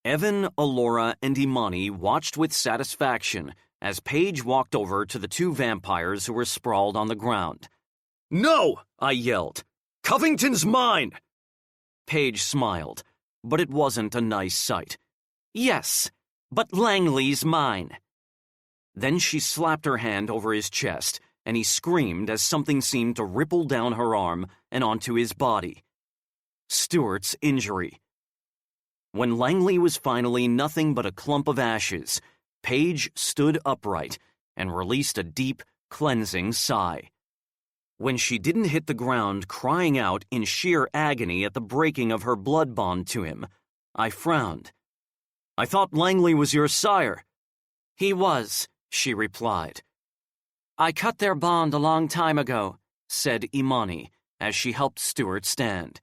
Speaker 3: Evan, Alora, and Imani watched with satisfaction as Paige walked over to the two vampires who were sprawled on the ground. "No!" I yelled. "Covington's mine!" Paige smiled, but it wasn't a nice sight.
Speaker 6: "Yes, but Langley's mine."
Speaker 3: Then she slapped her hand over his chest, and he screamed as something seemed to ripple down her arm and onto his body. Stuart's injury. When Langley was finally nothing but a clump of ashes, Paige stood upright and released a deep, cleansing sigh. When she didn't hit the ground crying out in sheer agony at the breaking of her blood bond to him, I frowned. "I thought Langley was your sire."
Speaker 6: "He was," she replied. "I cut their bond a long time ago," said Imani as she helped Stuart stand.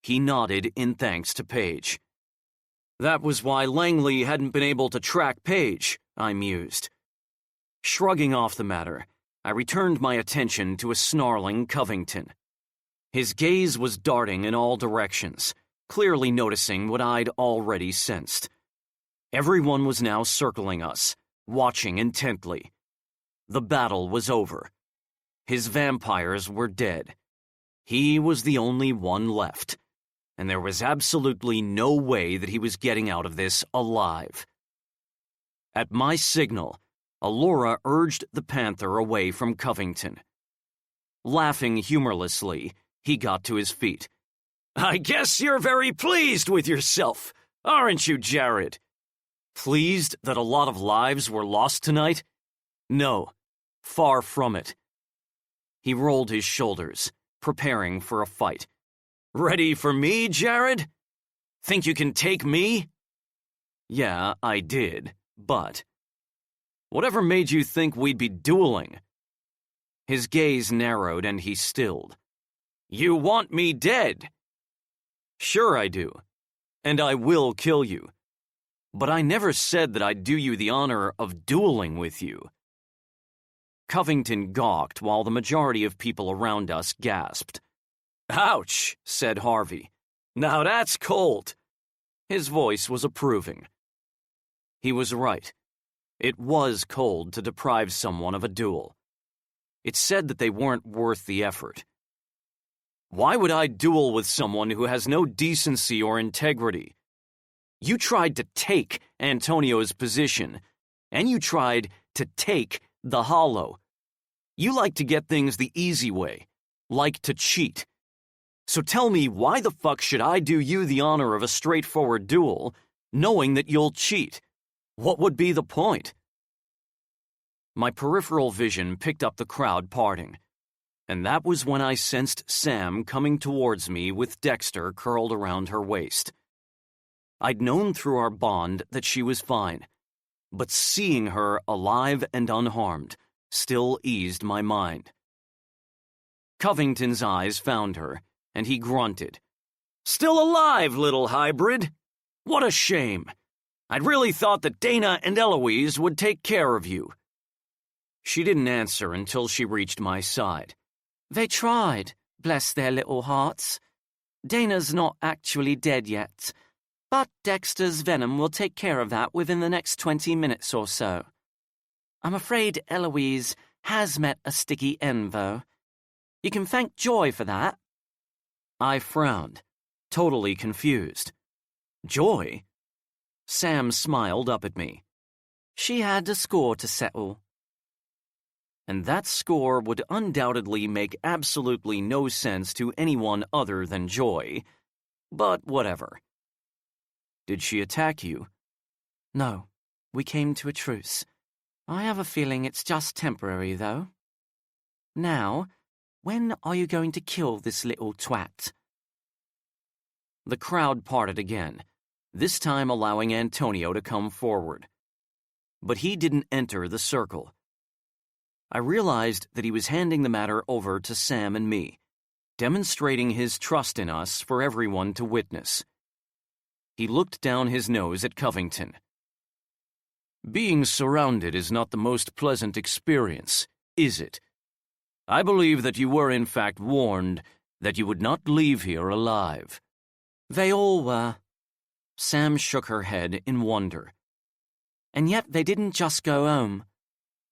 Speaker 3: He nodded in thanks to Paige. That was why Langley hadn't been able to track Paige, I mused. Shrugging off the matter, I returned my attention to a snarling Covington. His gaze was darting in all directions, clearly noticing what I'd already sensed. Everyone was now circling us, watching intently. The battle was over. His vampires were dead. He was the only one left, and there was absolutely no way that he was getting out of this alive. At my signal, Alora urged the panther away from Covington. Laughing humorlessly, he got to his feet. "I guess you're very pleased with yourself, aren't you, Jared?" Pleased that a lot of lives were lost tonight? No, far from it. He rolled his shoulders, preparing for a fight. "Ready for me, Jared? Think you can take me?" Yeah, I did, but... Whatever made you think we'd be dueling? His gaze narrowed and he stilled. "You want me dead?" "Sure I do, and I will kill you. But I never said that I'd do you the honor of dueling with you." Covington gawked while the majority of people around us gasped. "Ouch," said Harvey. "Now that's cold." His voice was approving. He was right. It was cold to deprive someone of a duel. It said that they weren't worth the effort. Why would I duel with someone who has no decency or integrity? You tried to take Antonio's position, and you tried to take the Hollow. You like to get things the easy way, like to cheat. So tell me, why the fuck should I do you the honor of a straightforward duel, knowing that you'll cheat? What would be the point? My peripheral vision picked up the crowd parting, and that was when I sensed Sam coming towards me with Dexter curled around her waist. I'd known through our bond that she was fine, but seeing her alive and unharmed still eased my mind. Covington's eyes found her, and he grunted. "Still alive, little hybrid? What a shame. I'd really thought that Dana and Eloise would take care of you." She didn't answer until she reached my side.
Speaker 6: "They tried, bless their little hearts. Dana's not actually dead yet, but Dexter's venom will take care of that within the next 20 minutes or so. I'm afraid Eloise has met a sticky end, though. You can thank Joy for that."
Speaker 3: I frowned, totally confused. Joy? Sam smiled up at me.
Speaker 6: "She had a score to settle."
Speaker 3: And that score would undoubtedly make absolutely no sense to anyone other than Joy, but whatever. Did she attack you?
Speaker 6: "No, we came to a truce. I have a feeling it's just temporary, though. Now, when are you going to kill this little twat?"
Speaker 3: The crowd parted again, this time allowing Antonio to come forward. But he didn't enter the circle. I realized that he was handing the matter over to Sam and me, demonstrating his trust in us for everyone to witness. He looked down his nose at Covington. "Being surrounded is not the most pleasant experience, is it? I believe that you were in fact warned that you would not leave here alive."
Speaker 6: "They all were."
Speaker 3: Sam shook her head in wonder.
Speaker 6: And yet they didn't just go home.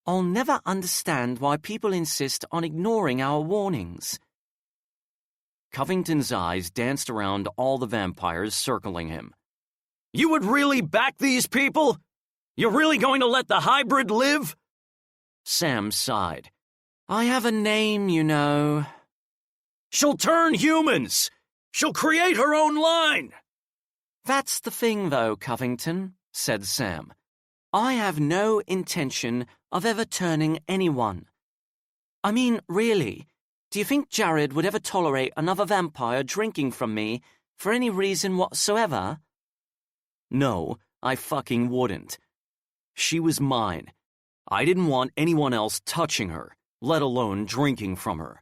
Speaker 6: I'll never understand why people insist on ignoring our warnings.
Speaker 3: Covington's eyes danced around all the vampires circling him. You would really back these people? You're really going to let the hybrid live? Sam sighed.
Speaker 6: I have a name, you know.
Speaker 3: She'll turn humans! She'll create her own line!
Speaker 6: That's the thing, though, Covington, said Sam. I have no intention of ever turning anyone. I mean, really, do you think Jared would ever tolerate another vampire drinking from me for any reason whatsoever?
Speaker 3: No, I fucking wouldn't. She was mine. I didn't want anyone else touching her, let alone drinking from her.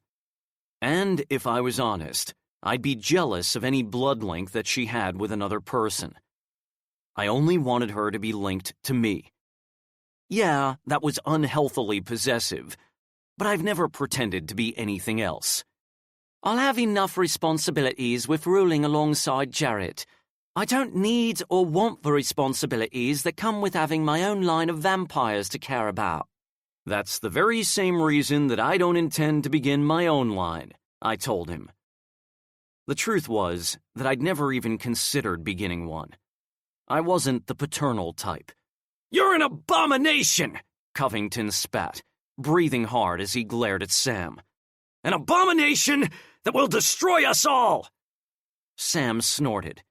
Speaker 3: And if I was honest, I'd be jealous of any blood link that she had with another person. I only wanted her to be linked to me. Yeah, that was unhealthily possessive, but I've never pretended to be anything else.
Speaker 6: I'll have enough responsibilities with ruling alongside Jared. I don't need or want the responsibilities that come with having my own line of vampires to care about.
Speaker 3: That's the very same reason that I don't intend to begin my own line, I told him. The truth was that I'd never even considered beginning one. I wasn't the paternal type. You're an abomination, Covington spat, breathing hard as he glared at Sam. An abomination that will destroy us all! Sam snorted.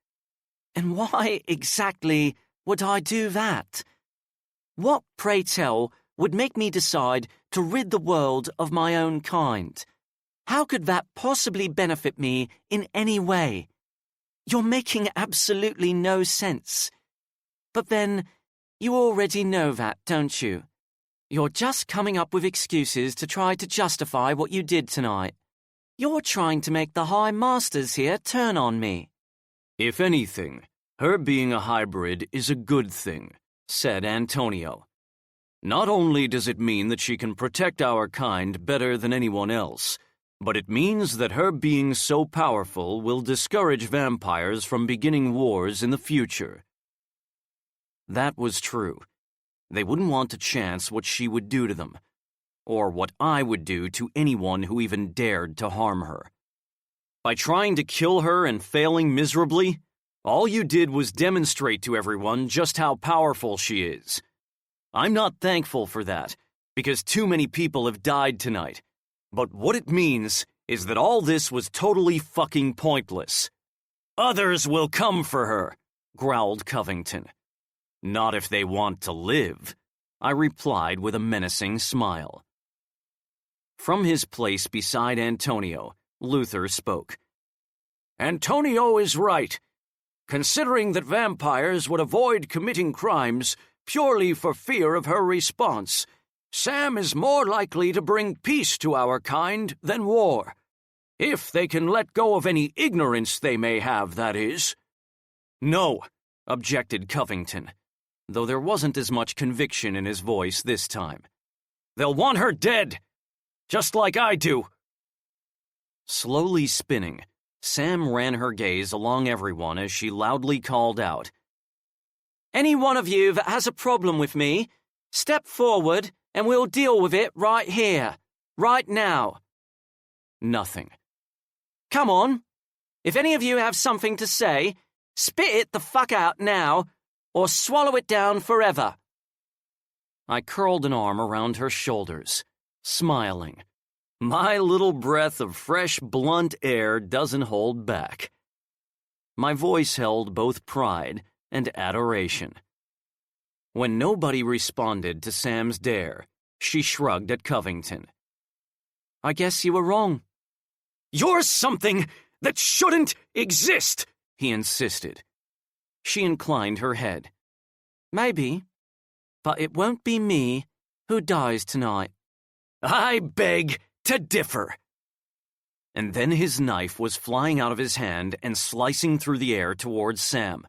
Speaker 6: And why exactly would I do that? What, pray tell, would make me decide to rid the world of my own kind? How could that possibly benefit me in any way? You're making absolutely no sense. But then, you already know that, don't you? You're just coming up with excuses to try to justify what you did tonight. You're trying to make the High Masters here turn on me.
Speaker 3: If anything, her being a hybrid is a good thing, said Antonio. Not only does it mean that she can protect our kind better than anyone else, but it means that her being so powerful will discourage vampires from beginning wars in the future. That was true. They wouldn't want to chance what she would do to them, or what I would do to anyone who even dared to harm her. By trying to kill her and failing miserably, all you did was demonstrate to everyone just how powerful she is. I'm not thankful for that, because too many people have died tonight. But what it means is that all this was totally fucking pointless. Others will come for her, growled Covington. Not if they want to live, I replied with a menacing smile. From his place beside Antonio, Luther spoke. Antonio is right. Considering that vampires would avoid committing crimes purely for fear of her response, Sam is more likely to bring peace to our kind than war. If they can let go of any ignorance they may have, that is. No, objected Covington, though there wasn't as much conviction in his voice this time. They'll want her dead, just like I do. Slowly spinning, Sam ran her gaze along everyone as she loudly called out.
Speaker 6: Any one of you that has a problem with me, step forward and we'll deal with it right here, right now.
Speaker 3: Nothing.
Speaker 6: Come on. If any of you have something to say, spit it the fuck out now, or swallow it down forever.
Speaker 3: I curled an arm around her shoulders, smiling. My little breath of fresh, blunt air doesn't hold back. My voice held both pride and adoration. When nobody responded to Sam's dare, she shrugged at Covington.
Speaker 6: I guess you were wrong.
Speaker 3: You're something that shouldn't exist, he insisted. She inclined her head.
Speaker 6: Maybe, but it won't be me who dies tonight.
Speaker 3: I beg to differ. And then his knife was flying out of his hand and slicing through the air towards Sam.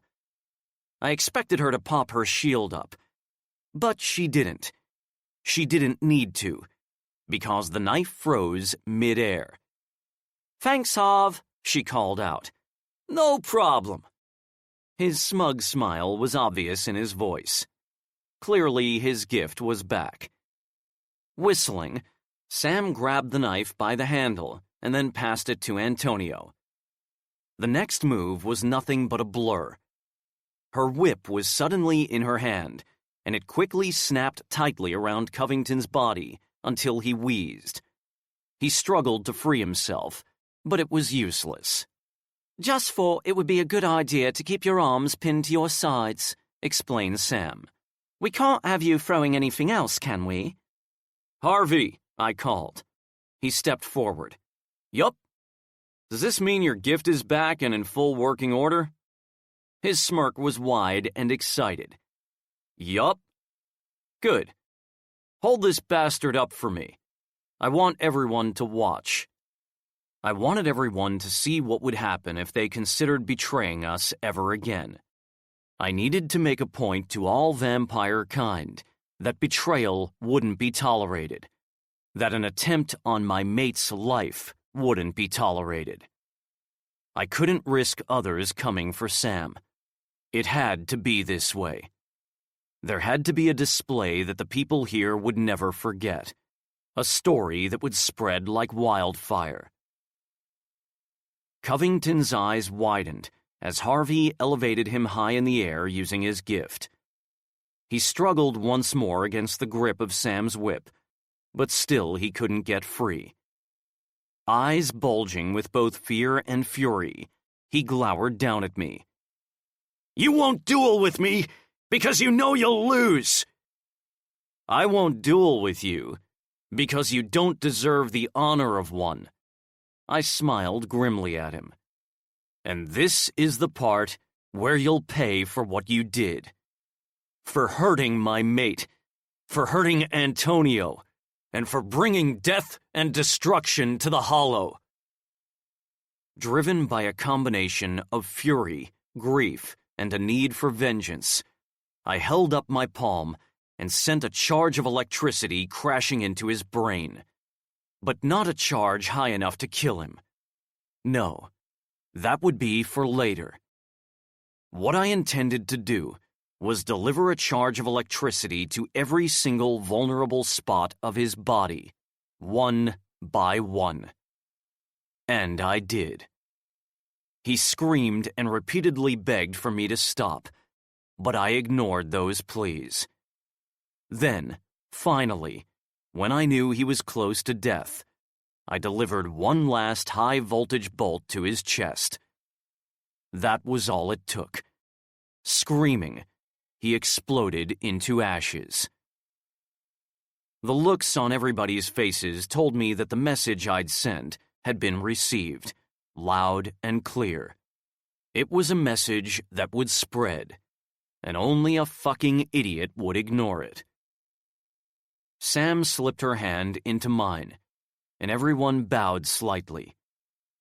Speaker 3: I expected her to pop her shield up, but she didn't. She didn't need to, because the knife froze mid-air.
Speaker 6: Thanks, Harv,
Speaker 3: she called out. No problem. His smug smile was obvious in his voice. Clearly, his gift was back. Whistling, Sam grabbed the knife by the handle and then passed it to Antonio. The next move was nothing but a blur. Her whip was suddenly in her hand, and it quickly snapped tightly around Covington's body until he wheezed. He struggled to free himself, but it was useless.
Speaker 6: "Just thought it would be a good idea to keep your arms pinned to your sides," explained Sam. "We can't have you throwing anything else, can we?"
Speaker 3: "Harvey," I called. He stepped forward. "Yup. Does this mean your gift is back and in full working order?" His smirk was wide and excited. "Yup." "Good. Hold this bastard up for me. I want everyone to watch." I wanted everyone to see what would happen if they considered betraying us ever again. I needed to make a point to all vampire kind that betrayal wouldn't be tolerated, that an attempt on my mate's life wouldn't be tolerated. I couldn't risk others coming for Sam. It had to be this way. There had to be a display that the people here would never forget, a story that would spread like wildfire. Covington's eyes widened as Harvey elevated him high in the air using his gift. He struggled once more against the grip of Sam's whip, but still he couldn't get free. Eyes bulging with both fear and fury, he glowered down at me. "You won't duel with me because you know you'll lose." "I won't duel with you because you don't deserve the honor of one." I smiled grimly at him. "And this is the part where you'll pay for what you did. For hurting my mate, for hurting Antonio, and for bringing death and destruction to the Hollow." Driven by a combination of fury, grief, and a need for vengeance, I held up my palm and sent a charge of electricity crashing into his brain. But not a charge high enough to kill him. No, that would be for later. What I intended to do was deliver a charge of electricity to every single vulnerable spot of his body, one by one. And I did. He screamed and repeatedly begged for me to stop, but I ignored those pleas. Then, finally, when I knew he was close to death, I delivered one last high-voltage bolt to his chest. That was all it took. Screaming, he exploded into ashes. The looks on everybody's faces told me that the message I'd sent had been received, loud and clear. It was a message that would spread, and only a fucking idiot would ignore it. Sam slipped her hand into mine, and everyone bowed slightly.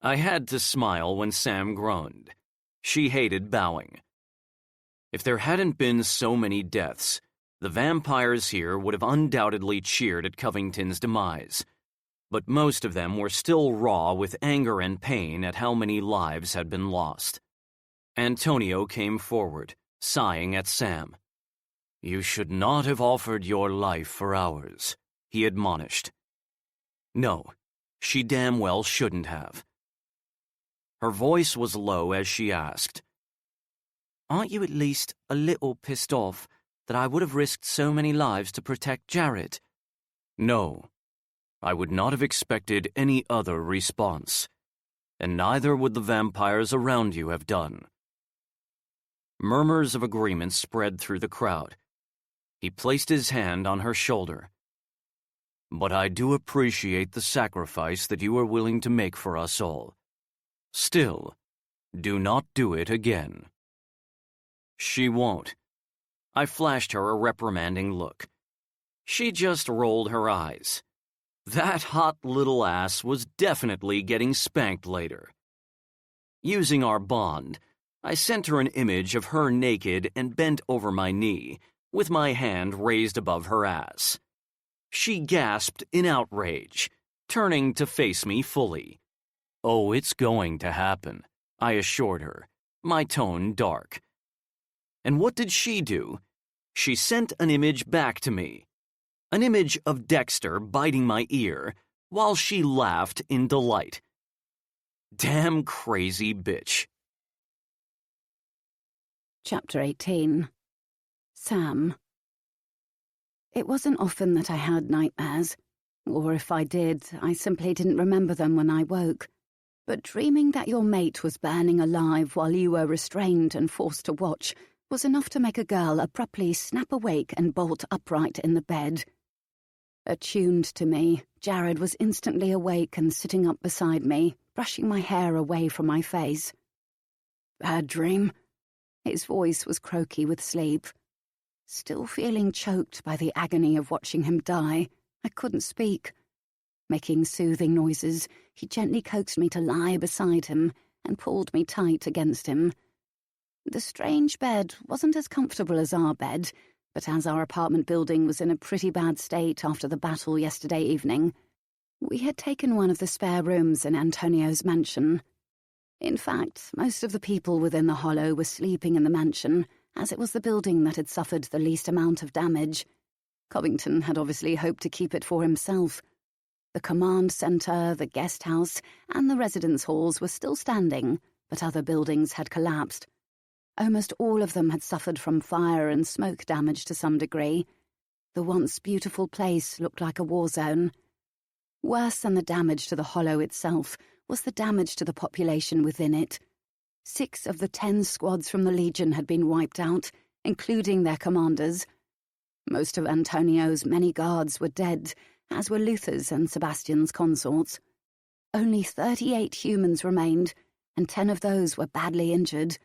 Speaker 3: I had to smile when Sam groaned. She hated bowing. If there hadn't been so many deaths, the vampires here would have undoubtedly cheered at Covington's demise, but most of them were still raw with anger and pain at how many lives had been lost. Antonio came forward, sighing at Sam. "You should not have offered your life for ours," he admonished. No, she damn well shouldn't have. Her voice was low as she asked,
Speaker 6: "Aren't you at least a little pissed off that I would have risked so many lives to protect Jared?"
Speaker 3: "No, I would not have expected any other response, and neither would the vampires around you have done." Murmurs of agreement spread through the crowd. He placed his hand on her shoulder. "But I do appreciate the sacrifice that you are willing to make for us all. Still, do not do it again." "She won't." I flashed her a reprimanding look. She just rolled her eyes. That hot little ass was definitely getting spanked later. Using our bond, I sent her an image of her naked and bent over my knee, with my hand raised above her ass. She gasped in outrage, turning to face me fully. "Oh, it's going to happen," I assured her, my tone dark. And what did she do? She sent an image back to me. An image of Dexter biting my ear, while she laughed in delight. Damn crazy bitch.
Speaker 1: Chapter 18. Sam. It wasn't often that I had nightmares, or if I did, I simply didn't remember them when I woke. But dreaming that your mate was burning alive while you were restrained and forced to watch was enough to make a girl abruptly snap awake and bolt upright in the bed. Attuned to me, Jared was instantly awake and sitting up beside me, brushing my hair away from my face.
Speaker 2: Bad dream?
Speaker 1: His voice was croaky with sleep. Still feeling choked by the agony of watching him die, I couldn't speak. Making soothing noises, he gently coaxed me to lie beside him and pulled me tight against him. The strange bed wasn't as comfortable as our bed, but as our apartment building was in a pretty bad state after the battle yesterday evening, we had taken one of the spare rooms in Antonio's mansion. In fact, most of the people within the hollow were sleeping in the mansion, as it was the building that had suffered the least amount of damage. Covington had obviously hoped to keep it for himself. The command centre, the guest house, and the residence halls were still standing, but other buildings had collapsed. Almost all of them had suffered from fire and smoke damage to some degree. The once beautiful place looked like a war zone. Worse than the damage to the hollow itself was the damage to the population within it. 6 of the 10 squads from the Legion had been wiped out, including their commanders. Most of Antonio's many guards were dead, as were Luther's and Sebastian's consorts. Only 38 humans remained, and 10 of those were badly injured.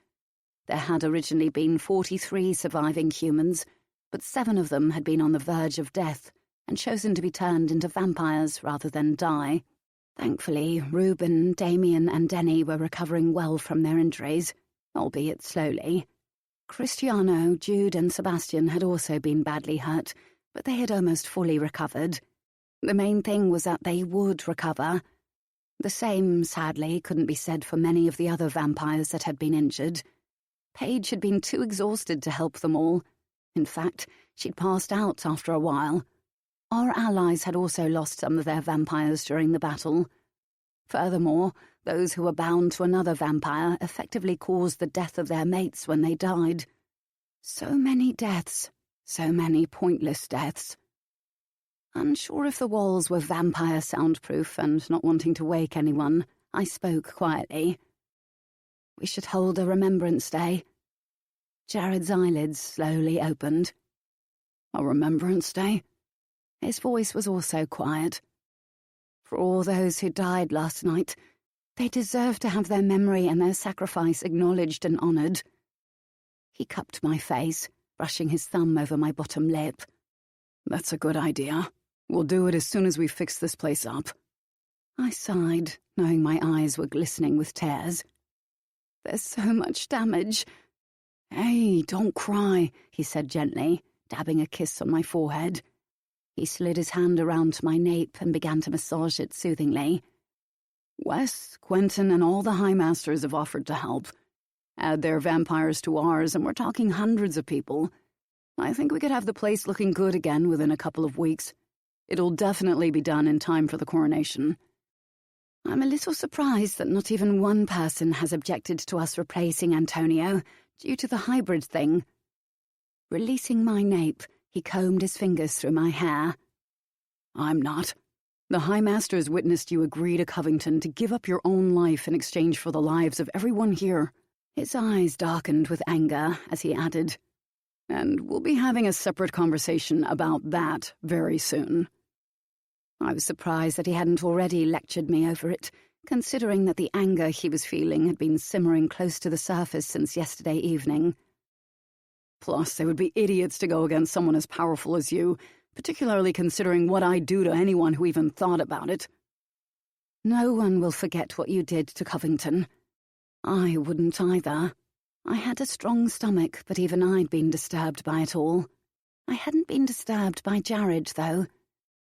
Speaker 1: There had originally been 43 surviving humans, but 7 of them had been on the verge of death and chosen to be turned into vampires rather than die. Thankfully, Reuben, Damien, and Denny were recovering well from their injuries, albeit slowly. Cristiano, Jude, and Sebastian had also been badly hurt, but they had almost fully recovered. The main thing was that they would recover. The same, sadly, couldn't be said for many of the other vampires that had been injured. Paige had been too exhausted to help them all. In fact, she'd passed out after a while. Our allies had also lost some of their vampires during the battle. Furthermore, those who were bound to another vampire effectively caused the death of their mates when they died. So many deaths, so many pointless deaths. Unsure if the walls were vampire soundproof and not wanting to wake anyone, I spoke quietly. We should hold a remembrance day. Jared's eyelids slowly opened.
Speaker 2: A remembrance day?
Speaker 1: His voice was also quiet. For all those who died last night, they deserve to have their memory and their sacrifice acknowledged and honoured. He cupped my face, brushing his thumb over my bottom lip.
Speaker 2: That's a good idea. We'll do it as soon as we fix this place up.
Speaker 1: I sighed, knowing my eyes were glistening with tears. There's so much damage.
Speaker 2: Hey, don't cry,
Speaker 1: he said gently, dabbing a kiss on my forehead. He slid his hand around my nape and began to massage it soothingly.
Speaker 2: Wes, Quentin, and all the High Masters have offered to help. Add their vampires to ours, and we're talking hundreds of people. I think we could have the place looking good again within a couple of weeks. It'll definitely be done in time for the coronation.
Speaker 1: I'm a little surprised that not even one person has objected to us replacing Antonio due to the hybrid thing. Releasing my nape, he combed his fingers through my hair.
Speaker 2: I'm not. The High Masters witnessed you agree to Covington to give up your own life in exchange for the lives of everyone here.
Speaker 1: His eyes darkened with anger as he added,
Speaker 2: And we'll be having a separate conversation about that very soon.
Speaker 1: I was surprised that he hadn't already lectured me over it, considering that the anger he was feeling had been simmering close to the surface since yesterday evening.
Speaker 2: Plus, they would be idiots to go against someone as powerful as you, particularly considering what I'd do to anyone who even thought about it.
Speaker 1: No one will forget what you did to Covington. I wouldn't either. I had a strong stomach, but even I'd been disturbed by it all. I hadn't been disturbed by Jared, though.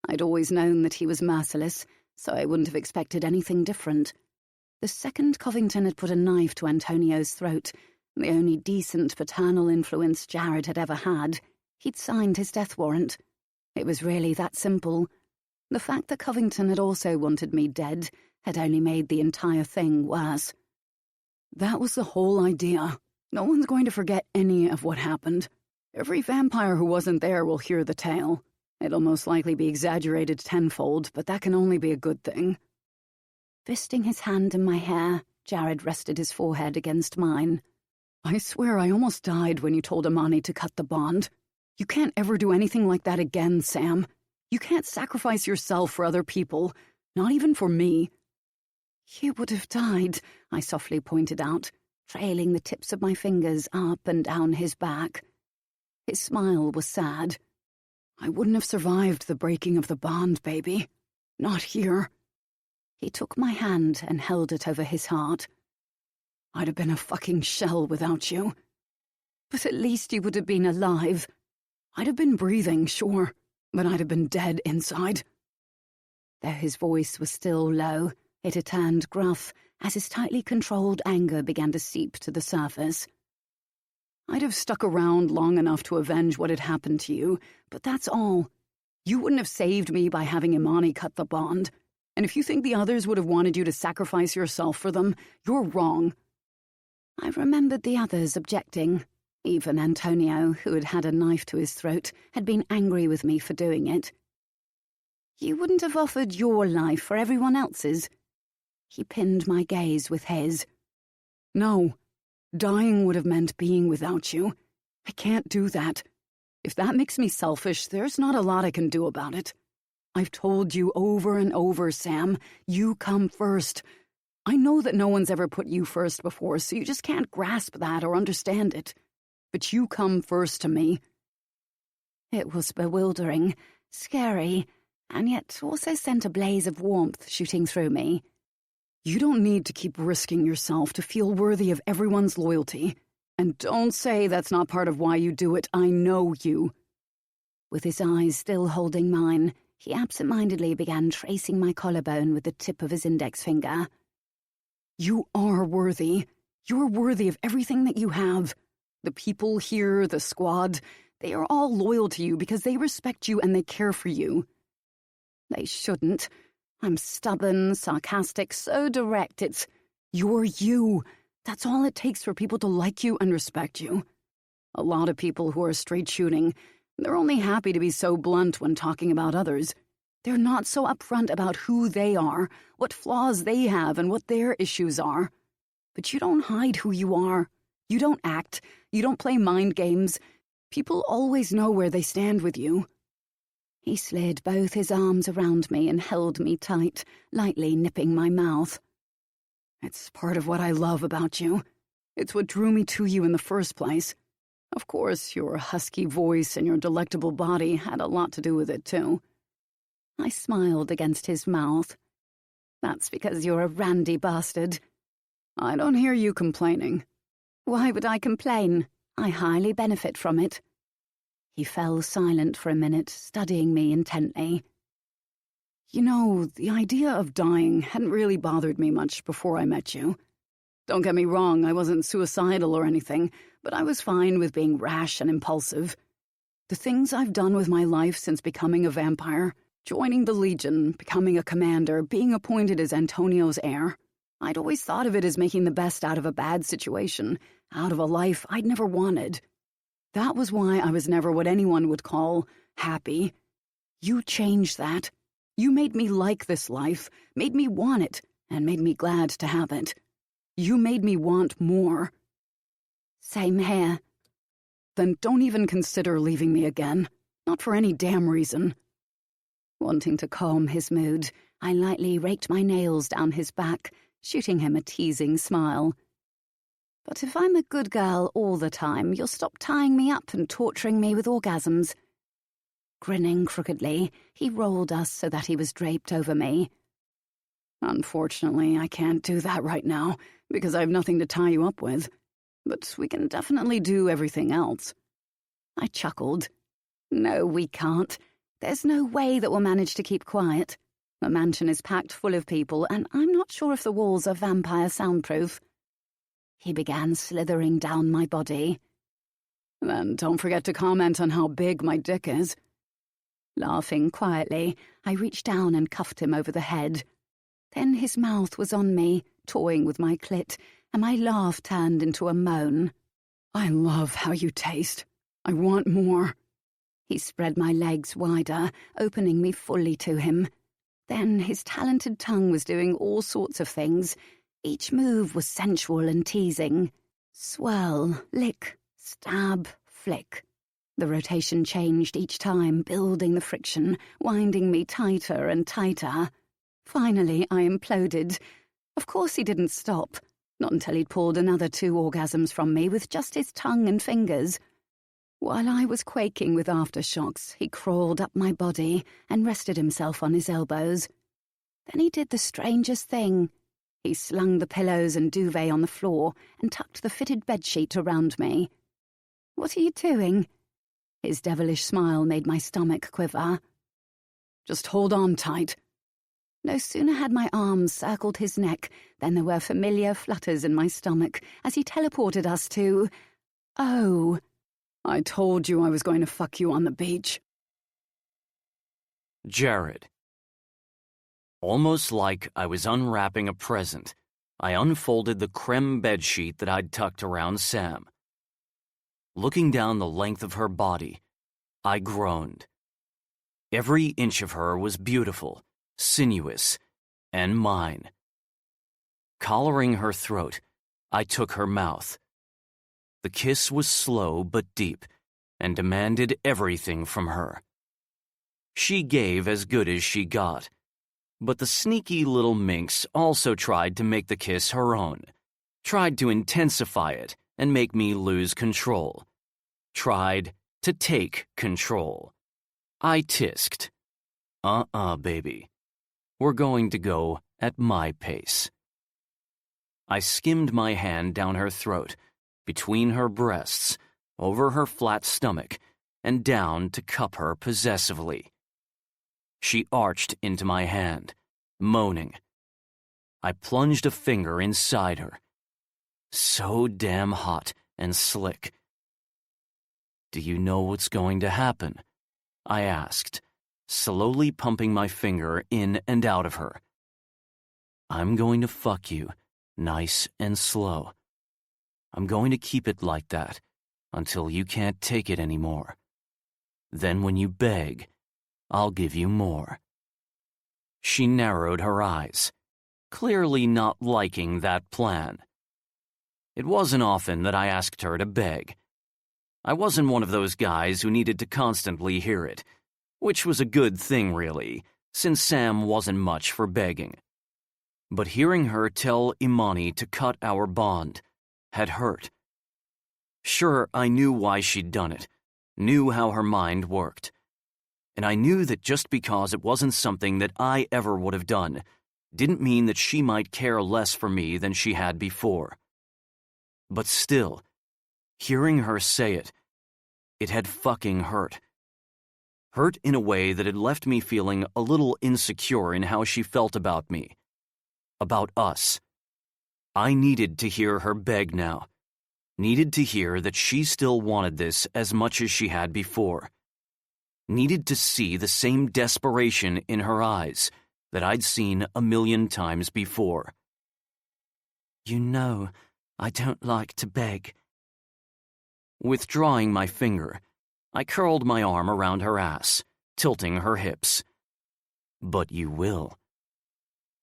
Speaker 1: I'd always known that he was merciless, so I wouldn't have expected anything different. The second Covington had put a knife to Antonio's throat, The only decent paternal influence Jared had ever had. He'd signed his death warrant. It was really that simple. The fact that Covington had also wanted me dead had only made the entire thing worse.
Speaker 5: That was the whole idea. No one's going to forget any of what happened. Every vampire who wasn't there will hear the tale. It'll most likely be exaggerated tenfold, but that can only be a good thing.
Speaker 1: Twisting his hand in my hair, Jared rested his forehead against mine.
Speaker 5: I swear I almost died when you told Amani to cut the bond. You can't ever do anything like that again, Sam. You can't sacrifice yourself for other people, not even for me.
Speaker 1: You would have died, I softly pointed out, trailing the tips of my fingers up and down his back. His smile was sad.
Speaker 5: I wouldn't have survived the breaking of the bond, baby. Not here.
Speaker 1: He took my hand and held it over his heart.
Speaker 5: I'd have been a fucking shell without you.
Speaker 1: But at least you would have been alive.
Speaker 5: I'd have been breathing, sure, but I'd have been dead inside.
Speaker 1: Though his voice was still low, it had turned gruff as his tightly controlled anger began to seep to the surface.
Speaker 5: I'd have stuck around long enough to avenge what had happened to you, but that's all. You wouldn't have saved me by having Imani cut the bond. And if you think the others would have wanted you to sacrifice yourself for them, you're wrong.
Speaker 1: I remembered the others objecting. Even Antonio, who had had a knife to his throat, had been angry with me for doing it. You wouldn't have offered your life for everyone else's? He pinned my gaze with his.
Speaker 5: No. Dying would have meant being without you. I can't do that. If that makes me selfish, there's not a lot I can do about it. I've told you over and over, Sam, you come first. I know that no one's ever put you first before, so you just can't grasp that or understand it. But you come first to me.
Speaker 1: It was bewildering, scary, and yet also sent a blaze of warmth shooting through me.
Speaker 5: You don't need to keep risking yourself to feel worthy of everyone's loyalty. And don't say that's not part of why you do it. I know you.
Speaker 1: With his eyes still holding mine, he absent-mindedly began tracing my collarbone with the tip of his index finger.
Speaker 5: You are worthy. You're worthy of everything that you have. The people here, the squad, they are all loyal to you because they respect you and they care for you.
Speaker 1: They shouldn't. I'm stubborn, sarcastic, so direct.
Speaker 5: You're you. That's all it takes for people to like you and respect you. A lot of people who are straight shooting, they're only happy to be so blunt when talking about others. They're not so upfront about who they are, what flaws they have, and what their issues are. But you don't hide who you are. You don't act. You don't play mind games. People always know where they stand with you.
Speaker 1: He slid both his arms around me and held me tight, lightly nipping my mouth.
Speaker 5: It's part of what I love about you. It's what drew me to you in the first place. Of course, your husky voice and your delectable body had a lot to do with it, too.
Speaker 1: I smiled against his mouth. That's because you're a randy bastard.
Speaker 5: I don't hear you complaining.
Speaker 1: Why would I complain? I highly benefit from it. He fell silent for a minute, studying me intently.
Speaker 5: You know, the idea of dying hadn't really bothered me much before I met you. Don't get me wrong, I wasn't suicidal or anything, but I was fine with being rash and impulsive. The things I've done with my life since becoming a vampire, joining the Legion, becoming a commander, being appointed as Antonio's heir, I'd always thought of it as making the best out of a bad situation, out of a life I'd never wanted. That was why I was never what anyone would call happy. You changed that. You made me like this life, made me want it, and made me glad to have it. You made me want more.
Speaker 1: Same here.
Speaker 5: Then don't even consider leaving me again. Not for any damn reason.
Speaker 1: Wanting to calm his mood, I lightly raked my nails down his back, shooting him a teasing smile. But if I'm a good girl all the time, you'll stop tying me up and torturing me with orgasms. Grinning crookedly, he rolled us so that he was draped over me.
Speaker 5: Unfortunately, I can't do that right now, because I have nothing to tie you up with. But we can definitely do everything else.
Speaker 1: I chuckled. No, we can't. There's no way that we'll manage to keep quiet. The mansion is packed full of people, and I'm not sure if the walls are vampire soundproof. he began slithering down my body.
Speaker 5: Then don't forget to comment on how big my dick is.
Speaker 1: Laughing quietly, I reached down and cuffed him over the head. Then his mouth was on me, toying with my clit, and my laugh turned into a moan.
Speaker 5: I love how you taste. I want more.
Speaker 1: He spread my legs wider, opening me fully to him. Then his talented tongue was doing all sorts of things. Each move was sensual and teasing. Swirl, lick, stab, flick. The rotation changed each time, building the friction, winding me tighter and tighter. Finally, I imploded. Of course he didn't stop. Not until he'd pulled another 2 orgasms from me with just his tongue and fingers. While I was quaking with aftershocks, he crawled up my body and rested himself on his elbows. Then he did the strangest thing. He slung the pillows and duvet on the floor and tucked the fitted bedsheet around me. "What are you doing?" His devilish smile made my stomach quiver.
Speaker 5: "Just hold on tight."
Speaker 1: No sooner had my arms circled his neck than there were familiar flutters in my stomach as he teleported us to... Oh...
Speaker 5: I told you I was going to fuck you on the beach.
Speaker 3: Jared. Almost like I was unwrapping a present, I unfolded the creme bedsheet that I'd tucked around Sam. Looking down the length of her body, I groaned. Every inch of her was beautiful, sinuous, and mine. Collaring her throat, I took her mouth. The kiss was slow but deep, and demanded everything from her. She gave as good as she got, but the sneaky little minx also tried to make the kiss her own, tried to intensify it and make me lose control, tried to take control. I tisked, baby. We're going to go at my pace." I skimmed my hand down her throat, between her breasts, over her flat stomach, and down to cup her possessively. She arched into my hand, moaning. I plunged a finger inside her. So damn hot and slick. "Do you know what's going to happen?" I asked, slowly pumping my finger in and out of her. "I'm going to fuck you, nice and slow. I'm going to keep it like that until you can't take it anymore. Then when you beg, I'll give you more." She narrowed her eyes, clearly not liking that plan. It wasn't often that I asked her to beg. I wasn't one of those guys who needed to constantly hear it, which was a good thing, really, since Sam wasn't much for begging. But hearing her tell Imani to cut our bond had hurt. Sure, I knew why she'd done it, knew how her mind worked. And I knew that just because it wasn't something that I ever would have done, didn't mean that she might care less for me than she had before. But still, hearing her say it, it had fucking hurt. Hurt in a way that had left me feeling a little insecure in how she felt about me. About us. I needed to hear her beg now. Needed to hear that she still wanted this as much as she had before. Needed to see the same desperation in her eyes that I'd seen 1,000,000 times before.
Speaker 6: "You know, I don't like to beg."
Speaker 3: Withdrawing my finger, I curled my arm around her ass, tilting her hips. "But you will.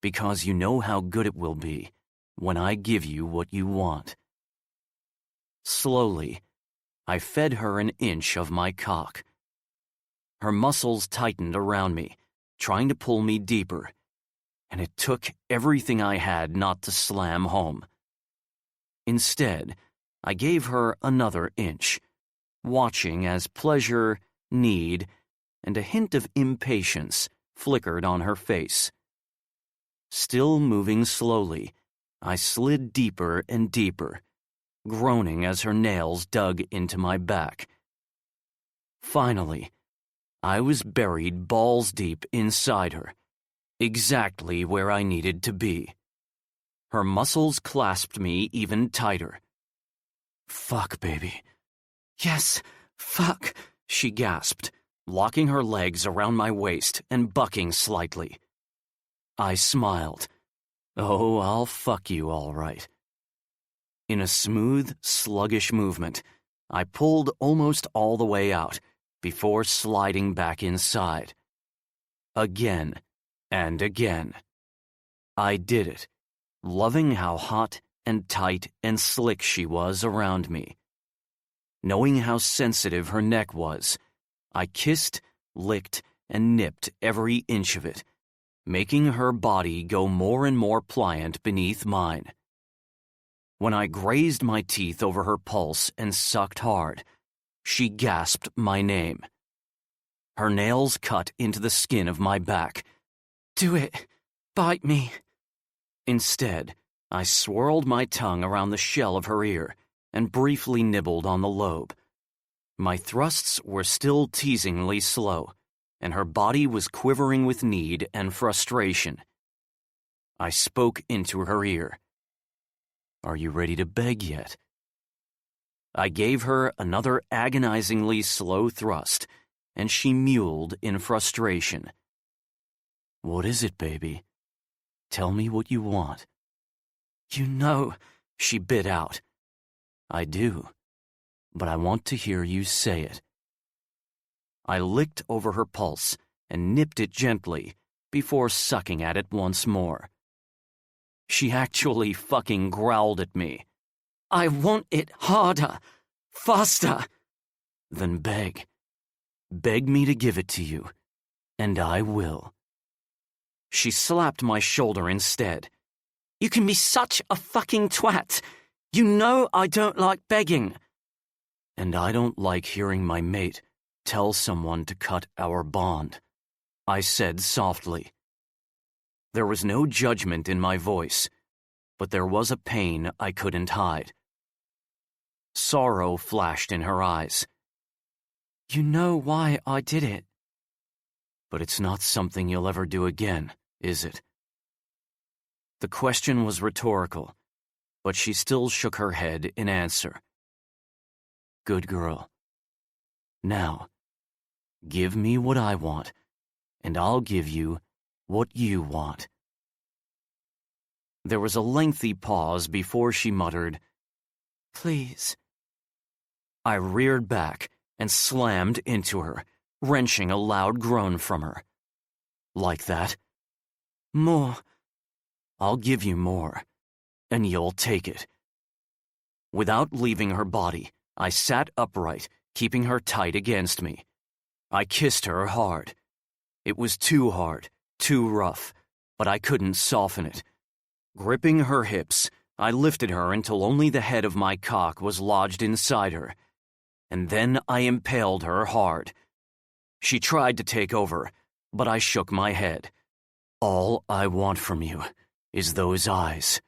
Speaker 3: Because you know how good it will be when I give you what you want." Slowly, I fed her an inch of my cock. Her muscles tightened around me, trying to pull me deeper, and it took everything I had not to slam home. Instead, I gave her another inch, watching as pleasure, need, and a hint of impatience flickered on her face. Still moving slowly, I slid deeper and deeper, groaning as her nails dug into my back. Finally, I was buried balls deep inside her, exactly where I needed to be. Her muscles clasped me even tighter. "Fuck, baby."
Speaker 6: "Yes, fuck,"
Speaker 3: she gasped, locking her legs around my waist and bucking slightly. I smiled. "Oh, I'll fuck you all right." In a smooth, sluggish movement, I pulled almost all the way out before sliding back inside. Again and again. I did it, loving how hot and tight and slick she was around me. Knowing how sensitive her neck was, I kissed, licked, and nipped every inch of it, making her body go more and more pliant beneath mine. When I grazed my teeth over her pulse and sucked hard, she gasped my name. Her nails cut into the skin of my back.
Speaker 6: "Do it. Bite me."
Speaker 3: Instead, I swirled my tongue around the shell of her ear and briefly nibbled on the lobe. My thrusts were still teasingly slow, and her body was quivering with need and frustration. I spoke into her ear. "Are you ready to beg yet?" I gave her another agonizingly slow thrust, and she mewled in frustration. "What is it, baby? Tell me what you want."
Speaker 6: "You know,"
Speaker 3: she bit out. "I do, but I want to hear you say it." I licked over her pulse and nipped it gently before sucking at it once more. She actually fucking growled at me.
Speaker 6: "I want it harder, faster."
Speaker 3: "Then beg. Beg me to give it to you, and I will." She slapped my shoulder instead.
Speaker 6: "You can be such a fucking twat. You know I don't like begging."
Speaker 3: "And I don't like hearing my mate tell someone to cut our bond," I said softly. There was no judgment in my voice, but there was a pain I couldn't hide. Sorrow flashed in her eyes.
Speaker 6: "You know why I did it."
Speaker 3: "But it's not something you'll ever do again, is it?" The question was rhetorical, but she still shook her head in answer. "Good girl. Now, give me what I want, and I'll give you what you want." There was a lengthy pause before she muttered,
Speaker 6: "Please."
Speaker 3: I reared back and slammed into her, wrenching a loud groan from her. "Like that?"
Speaker 6: "More."
Speaker 3: "I'll give you more, and you'll take it." Without leaving her body, I sat upright, keeping her tight against me. I kissed her hard. It was too hard, too rough, but I couldn't soften it. Gripping her hips, I lifted her until only the head of my cock was lodged inside her, and then I impaled her hard. She tried to take over, but I shook my head. "All I want from you is those eyes."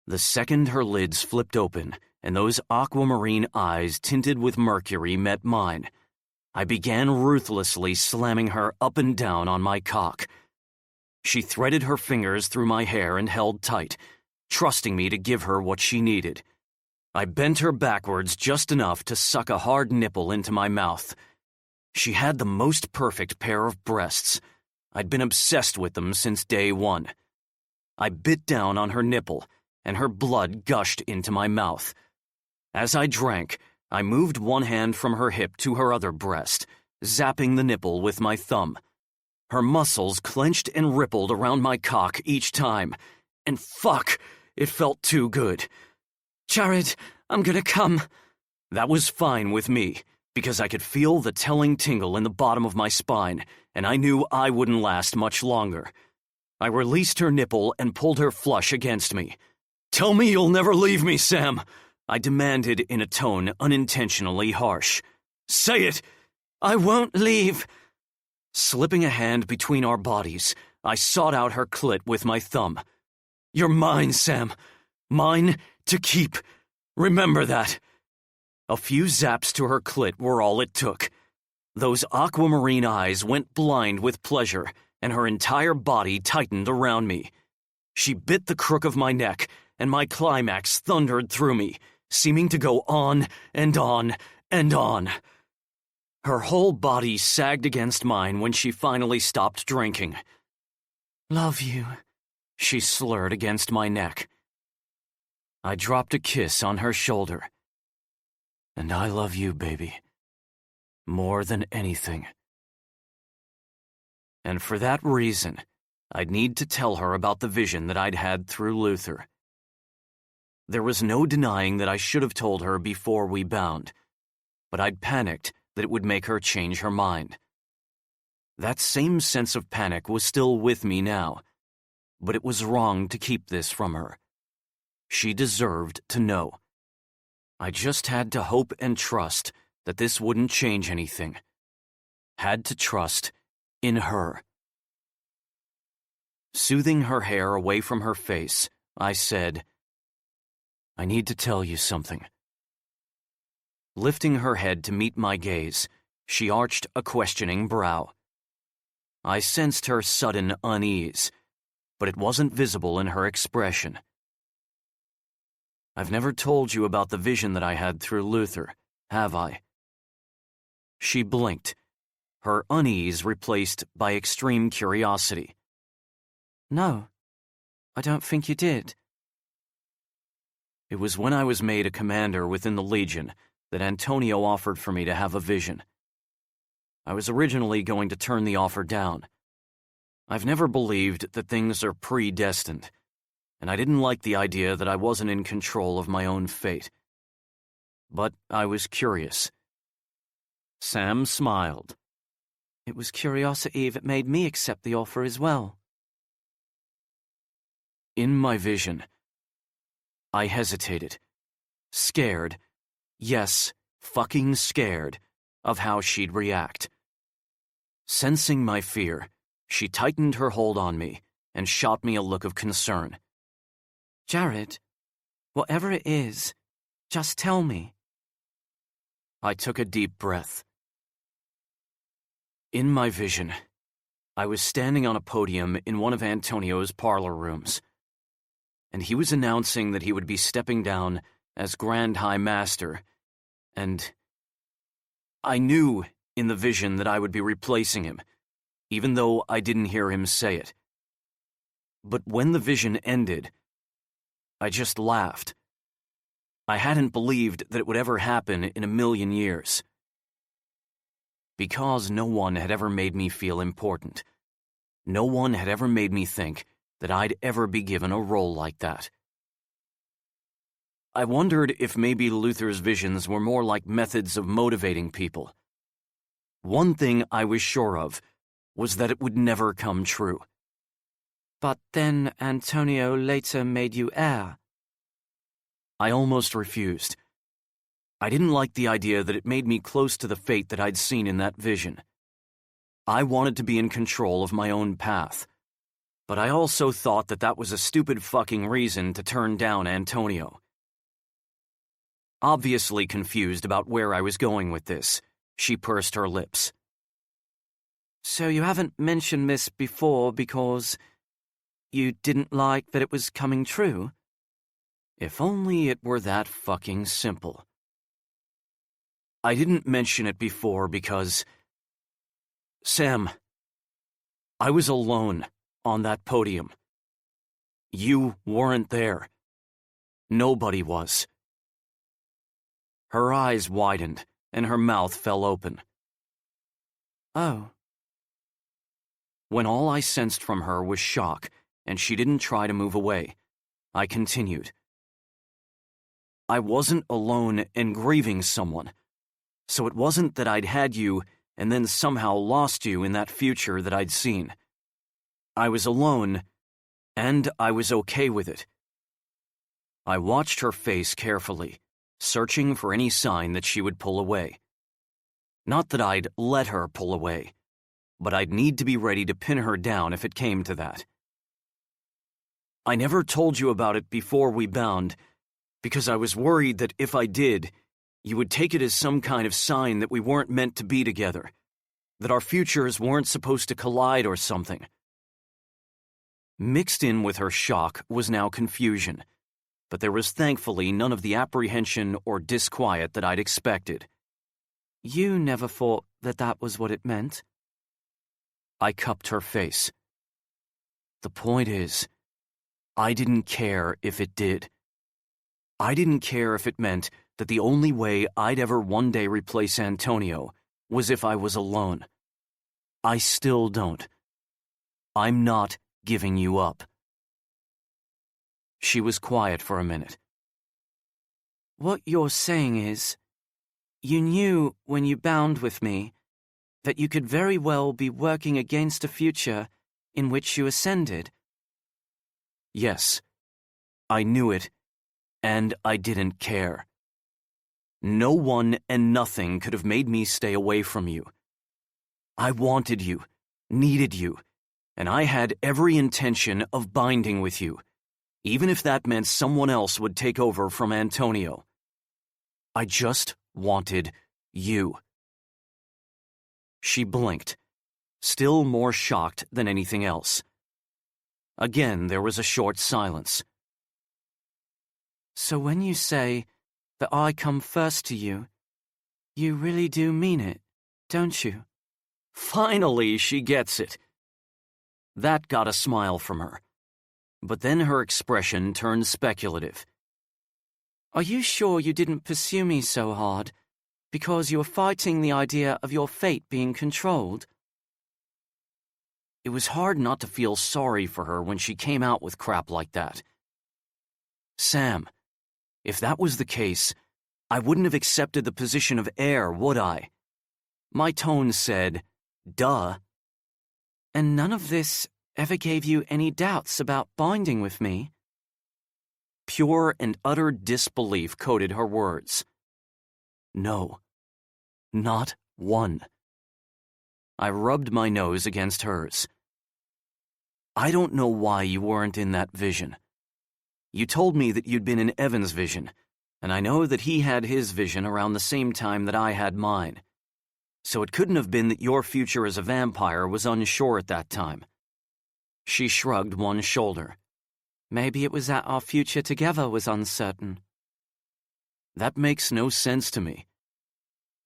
Speaker 3: The second her lids flipped open and those aquamarine eyes tinted with mercury met mine, I began ruthlessly slamming her up and down on my cock. She threaded her fingers through my hair and held tight, trusting me to give her what she needed. I bent her backwards just enough to suck a hard nipple into my mouth. She had the most perfect pair of breasts. I'd been obsessed with them since day one. I bit down on her nipple, and her blood gushed into my mouth. As I drank, I moved one hand from her hip to her other breast, zapping the nipple with my thumb. Her muscles clenched and rippled around my cock each time, and fuck, it felt too good.
Speaker 6: "Jared, I'm gonna come."
Speaker 3: That was fine with me, because I could feel the telling tingle in the bottom of my spine, and I knew I wouldn't last much longer. I released her nipple and pulled her flush against me. "Tell me you'll never leave me, Sam," I demanded in a tone unintentionally harsh. "Say it!"
Speaker 6: "I won't leave."
Speaker 3: Slipping a hand between our bodies, I sought out her clit with my thumb. "You're mine, Sam. Mine to keep. Remember that." A few zaps to her clit were all it took. Those aquamarine eyes went blind with pleasure, and her entire body tightened around me. She bit the crook of my neck, and my climax thundered through me, seeming to go on and on and on. Her whole body sagged against mine when she finally stopped drinking.
Speaker 6: Love you,
Speaker 3: she slurred against my neck. I dropped a kiss on her shoulder. And I love you, baby. More than anything. And for that reason, I'd need to tell her about the vision that I'd had through Luther. There was no denying that I should have told her before we bound, but I'd panicked that it would make her change her mind. That same sense of panic was still with me now, but it was wrong to keep this from her. She deserved to know. I just had to hope and trust that this wouldn't change anything. Had to trust in her. Soothing her hair away from her face, I said, I need to tell you something. Lifting her head to meet my gaze, she arched a questioning brow. I sensed her sudden unease, but it wasn't visible in her expression. I've never told you about the vision that I had through Luther, have I? She blinked, her unease replaced by extreme curiosity.
Speaker 6: No, I don't think you did.
Speaker 3: It was when I was made a commander within the Legion that Antonio offered for me to have a vision. I was originally going to turn the offer down. I've never believed that things are predestined, and I didn't like the idea that I wasn't in control of my own fate. But I was curious. Sam smiled.
Speaker 6: It was curiosity that made me accept the offer as well.
Speaker 3: In my vision, I hesitated, scared, yes, fucking scared, of how she'd react. Sensing my fear, she tightened her hold on me and shot me a look of concern.
Speaker 6: Jared, whatever it is, just tell me.
Speaker 3: I took a deep breath. In my vision, I was standing on a podium in one of Antonio's parlor rooms, and he was announcing that he would be stepping down as Grand High Master, and I knew in the vision that I would be replacing him, even though I didn't hear him say it. But when the vision ended, I just laughed. I hadn't believed that it would ever happen in a million years. Because no one had ever made me feel important. No one had ever made me think that I'd ever be given a role like that. I wondered if maybe Luther's visions were more like methods of motivating people. One thing I was sure of was that it would never come true.
Speaker 6: But then Antonio later made you heir.
Speaker 3: I almost refused. I didn't like the idea that it made me close to the fate that I'd seen in that vision. I wanted to be in control of my own path, but I also thought that that was a stupid fucking reason to turn down Antonio. Obviously confused about where I was going with this, she pursed her lips.
Speaker 6: So you haven't mentioned this before because you didn't like that it was coming true?
Speaker 3: If only it were that fucking simple. I didn't mention it before because, Sam, I was alone on that podium. You weren't there. Nobody was. Her eyes widened and her mouth fell open.
Speaker 6: Oh.
Speaker 3: When all I sensed from her was shock and she didn't try to move away, I continued. I wasn't alone and grieving someone, so it wasn't that I'd had you and then somehow lost you in that future that I'd seen. I was alone, and I was okay with it. I watched her face carefully, searching for any sign that she would pull away. Not that I'd let her pull away, but I'd need to be ready to pin her down if it came to that. I never told you about it before we bound, because I was worried that if I did, you would take it as some kind of sign that we weren't meant to be together, that our futures weren't supposed to collide or something. Mixed in with her shock was now confusion, but there was thankfully none of the apprehension or disquiet that I'd expected.
Speaker 6: You never thought that that was what it meant?
Speaker 3: I cupped her face. The point is, I didn't care if it did. I didn't care if it meant that the only way I'd ever one day replace Antonio was if I was alone. I still don't. I'm not giving you up. She was quiet for a minute.
Speaker 6: What you're saying is, you knew when you bound with me that you could very well be working against a future in which you ascended.
Speaker 3: Yes, I knew it, and I didn't care. No one and nothing could have made me stay away from you. I wanted you, needed you, and I had every intention of binding with you, even if that meant someone else would take over from Antonio. I just wanted you. She blinked, still more shocked than anything else. Again, there was a short silence.
Speaker 6: So when you say that I come first to you, you really do mean it, don't you?
Speaker 3: Finally, she gets it. That got a smile from her. But then her expression turned speculative.
Speaker 6: Are you sure you didn't pursue me so hard because you were fighting the idea of your fate being controlled?
Speaker 3: It was hard not to feel sorry for her when she came out with crap like that. Sam, if that was the case, I wouldn't have accepted the position of heir, would I? My tone said, duh.
Speaker 6: And none of this ever gave you any doubts about binding with me?
Speaker 3: Pure and utter disbelief coated her words. No, not one. I rubbed my nose against hers. I don't know why you weren't in that vision. You told me that you'd been in Evan's vision, and I know that he had his vision around the same time that I had mine. So it couldn't have been that your future as a vampire was unsure at that time. She shrugged one shoulder.
Speaker 6: Maybe it was that our future together was uncertain.
Speaker 3: That makes no sense to me.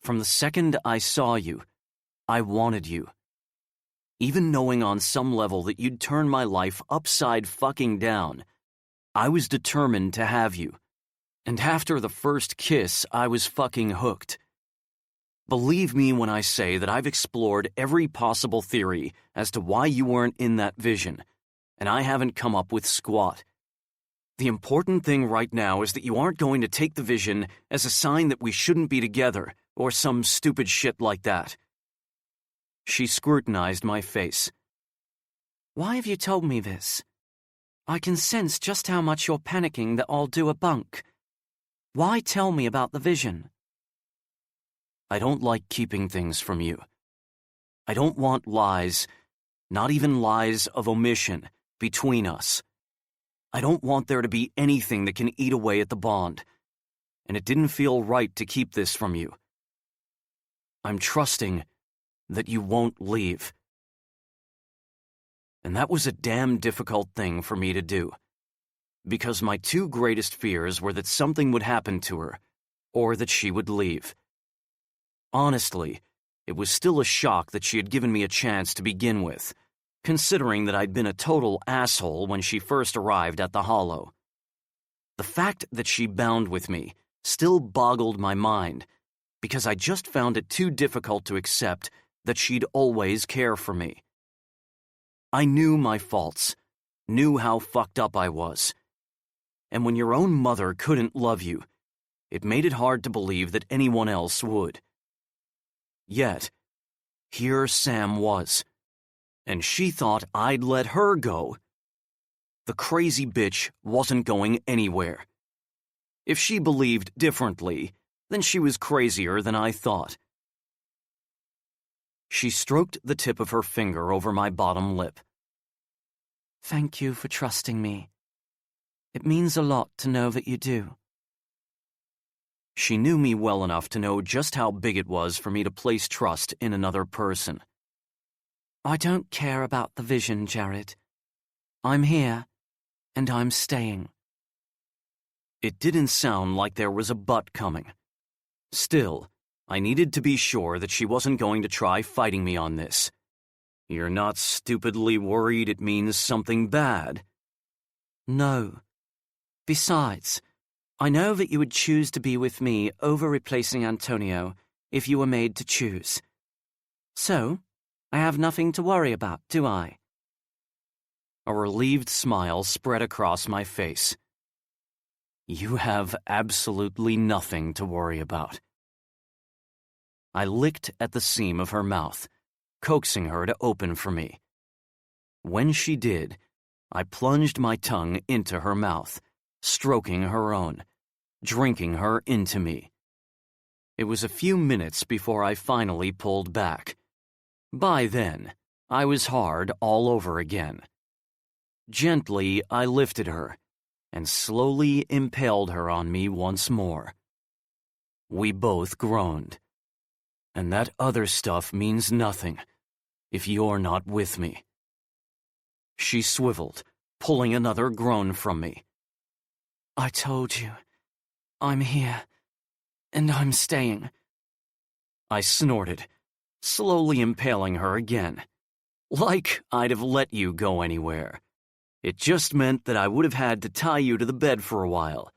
Speaker 3: From the second I saw you, I wanted you. Even knowing on some level that you'd turn my life upside fucking down, I was determined to have you. And after the first kiss, I was fucking hooked. Believe me when I say that I've explored every possible theory as to why you weren't in that vision, and I haven't come up with squat. The important thing right now is that you aren't going to take the vision as a sign that we shouldn't be together, or some stupid shit like that. She scrutinized my face.
Speaker 6: Why have you told me this? I can sense just how much you're panicking that I'll do a bunk. Why tell me about the vision?
Speaker 3: I don't like keeping things from you. I don't want lies, not even lies of omission, between us. I don't want there to be anything that can eat away at the bond, and it didn't feel right to keep this from you. I'm trusting that you won't leave. And that was a damn difficult thing for me to do, because my two greatest fears were that something would happen to her, or that she would leave. Honestly, it was still a shock that she had given me a chance to begin with, considering that I'd been a total asshole when she first arrived at the Hollow. The fact that she bound with me still boggled my mind, because I just found it too difficult to accept that she'd always care for me. I knew my faults, knew how fucked up I was. And when your own mother couldn't love you, it made it hard to believe that anyone else would. Yet, here Sam was, and she thought I'd let her go. The crazy bitch wasn't going anywhere. If she believed differently, then she was crazier than I thought. She stroked the tip of her finger over my bottom lip.
Speaker 6: Thank you for trusting me. It means a lot to know that you do.
Speaker 3: She knew me well enough to know just how big it was for me to place trust in another person.
Speaker 6: I don't care about the vision, Jared. I'm here, and I'm staying.
Speaker 3: It didn't sound like there was a but coming. Still, I needed to be sure that she wasn't going to try fighting me on this. You're not stupidly worried it means something bad?
Speaker 6: No. Besides, I know that you would choose to be with me over replacing Antonio if you were made to choose. So, I have nothing to worry about, do I?
Speaker 3: A relieved smile spread across my face. You have absolutely nothing to worry about. I licked at the seam of her mouth, coaxing her to open for me. When she did, I plunged my tongue into her mouth, stroking her own, drinking her into me. It was a few minutes before I finally pulled back. By then, I was hard all over again. Gently, I lifted her and slowly impaled her on me once more. We both groaned. And that other stuff means nothing if you're not with me. She swiveled, pulling another groan from me.
Speaker 6: I told you. I'm here, and I'm staying.
Speaker 3: I snorted, slowly impaling her again. Like I'd have let you go anywhere. It just meant that I would have had to tie you to the bed for a while,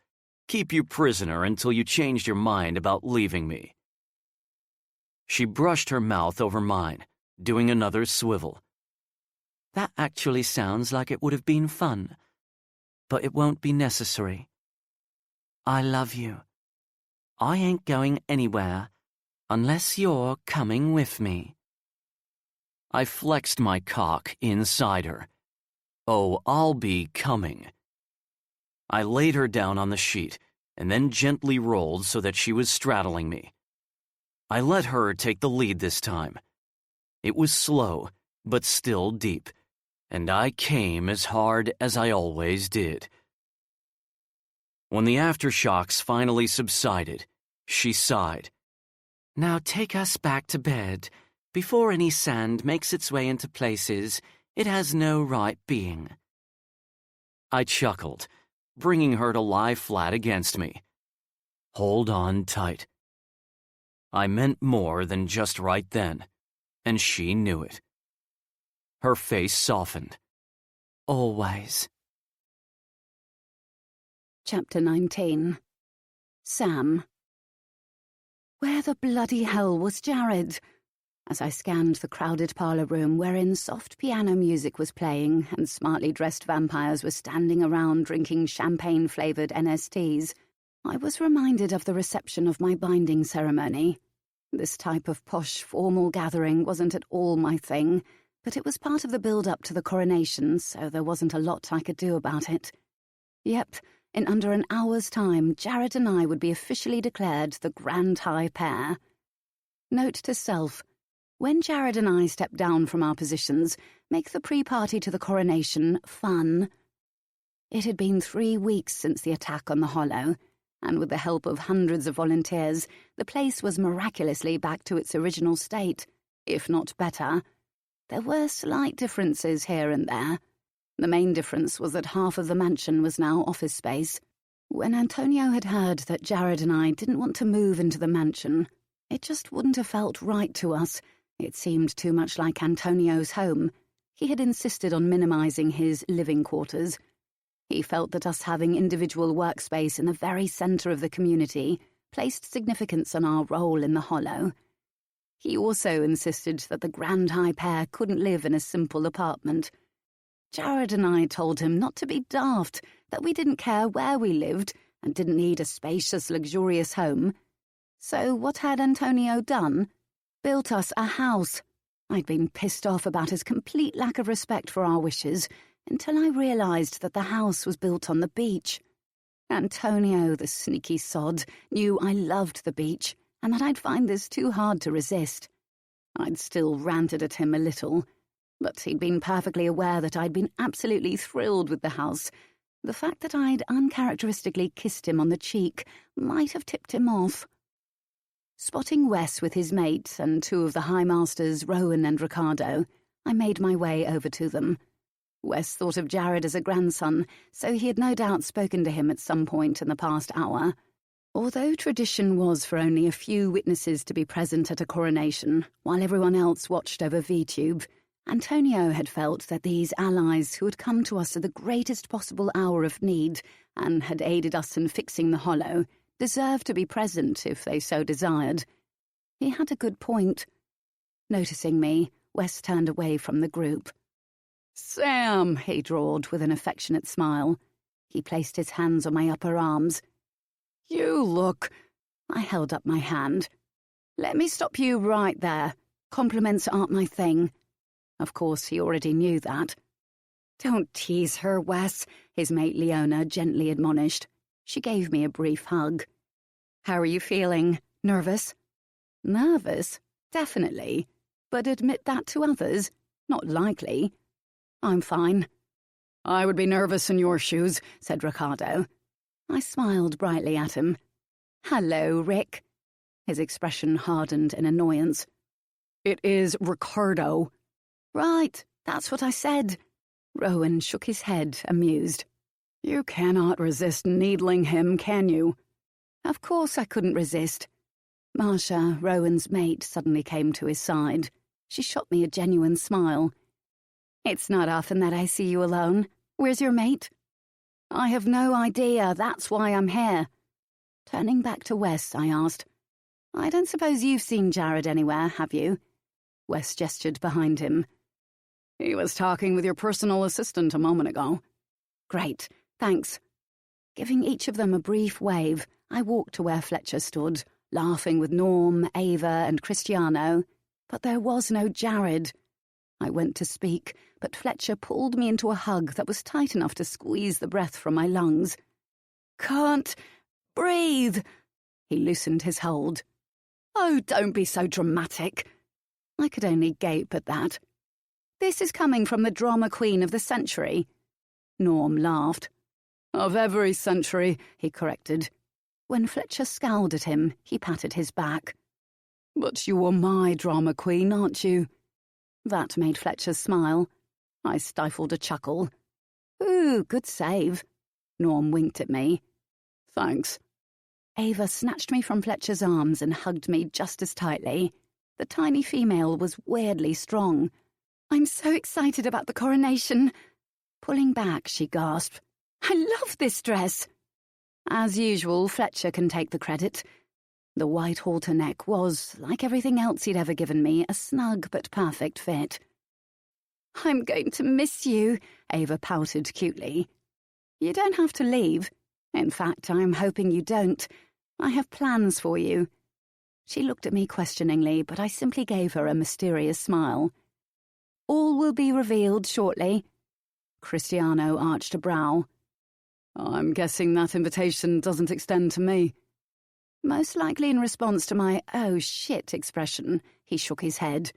Speaker 3: keep you prisoner until you changed your mind about leaving me. She brushed her mouth over mine, doing another swivel.
Speaker 6: That actually sounds like it would have been fun, but it won't be necessary. I love you. I ain't going anywhere unless you're coming with me.
Speaker 3: I flexed my cock inside her. Oh, I'll be coming. I laid her down on the sheet and then gently rolled so that she was straddling me. I let her take the lead this time. It was slow, but still deep, and I came as hard as I always did. When the aftershocks finally subsided, she sighed.
Speaker 6: Now take us back to bed, before any sand makes its way into places it has no right being.
Speaker 3: I chuckled, bringing her to lie flat against me. Hold on tight. I meant more than just right then, and she knew it. Her face softened.
Speaker 6: Always.
Speaker 1: Chapter 19. Sam. Where the bloody hell was Jared? As I scanned the crowded parlour room wherein soft piano music was playing and smartly dressed vampires were standing around drinking champagne-flavoured NSTs, I was reminded of the reception of my binding ceremony. This type of posh, formal gathering wasn't at all my thing, but it was part of the build-up to the coronation, so there wasn't a lot I could do about it. Yep, in under an hour's time, Jared and I would be officially declared the Grand High Pair. Note to self: when Jared and I step down from our positions, make the pre-party to the coronation fun. It had been 3 weeks since the attack on the Hollow, and with the help of hundreds of volunteers, the place was miraculously back to its original state, if not better. There were slight differences here and there. The main difference was that half of the mansion was now office space. When Antonio had heard that Jared and I didn't want to move into the mansion, it just wouldn't have felt right to us. It seemed too much like Antonio's home. He had insisted on minimizing his living quarters. He felt that us having individual workspace in the very center of the community placed significance on our role in the Hollow. He also insisted that the Grand High Pair couldn't live in a simple apartment. Jared and I told him not to be daft, that we didn't care where we lived and didn't need a spacious, luxurious home. So what had Antonio done? Built us a house. I'd been pissed off about his complete lack of respect for our wishes until I realized that the house was built on the beach. Antonio, the sneaky sod, knew I loved the beach and that I'd find this too hard to resist. I'd still ranted at him a little, but he'd been perfectly aware that I'd been absolutely thrilled with the house. The fact that I'd uncharacteristically kissed him on the cheek might have tipped him off. Spotting Wes with his mate and 2 of the High Masters, Rowan and Ricardo, I made my way over to them. Wes thought of Jared as a grandson, so he had no doubt spoken to him at some point in the past hour. Although tradition was for only a few witnesses to be present at a coronation, while everyone else watched over VTube, Antonio had felt that these allies who had come to us at the greatest possible hour of need and had aided us in fixing the hollow deserved to be present if they so desired. He had a good point. Noticing me, Wes turned away from the group.
Speaker 5: "Sam,"
Speaker 1: He drawled with an affectionate smile. He placed his hands on my upper arms.
Speaker 5: "You look—"
Speaker 1: I held up my hand. "Let me stop you right there. Compliments aren't my thing." Of course, he already knew that. "Don't tease her, Wes," his mate Leona gently admonished. She gave me a brief hug. "How are you feeling? Nervous?" "Nervous? Definitely. But admit that to others? Not likely." "I'm fine."
Speaker 5: "I would be nervous in your shoes,"
Speaker 1: said Ricardo. I smiled brightly at him. "Hello, Rick." His expression hardened in annoyance.
Speaker 5: "It is Ricardo."
Speaker 1: "Right, that's what I said." Rowan shook his head, amused.
Speaker 5: "You cannot resist needling him, can you?"
Speaker 1: Of course I couldn't resist. Marcia, Rowan's mate, suddenly came to his side. She shot me a genuine smile. "It's not often that I see you alone. Where's your mate?" "I have no idea, that's why I'm here." Turning back to Wes, I asked, "I don't suppose you've seen Jared anywhere, have you?" Wes gestured behind him.
Speaker 5: "He was talking with your personal assistant a moment ago."
Speaker 1: "Great, thanks." Giving each of them a brief wave, I walked to where Fletcher stood, laughing with Norm, Ava, and Cristiano. But there was no Jared. I went to speak, but Fletcher pulled me into a hug that was tight enough to squeeze the breath from my lungs. "Can't breathe." He loosened his hold. "Oh, don't be so dramatic." I could only gape at that. "This is coming from the drama queen of the century." Norm laughed.
Speaker 5: "Of every century,"
Speaker 1: he corrected. When Fletcher scowled at him, he patted his back.
Speaker 5: "But you are my drama queen, aren't you?"
Speaker 1: That made Fletcher smile. I stifled a chuckle. "Ooh, good save." Norm winked at me.
Speaker 5: "Thanks."
Speaker 1: Ava snatched me from Fletcher's arms and hugged me just as tightly. The tiny female was weirdly strong. "I'm so excited about the coronation." Pulling back, she gasped, "I love this dress." As usual, Fletcher can take the credit. The white halter neck was, like everything else he'd ever given me, a snug but perfect fit. "I'm going to miss you," Ava pouted cutely. "You don't have to leave. In fact, I'm hoping you don't. I have plans for you." She looked at me questioningly, but I simply gave her a mysterious smile. "All will be revealed shortly." Cristiano arched a brow.
Speaker 5: "I'm guessing that invitation doesn't extend to me."
Speaker 1: Most likely in response to my "oh shit" expression, he shook his head.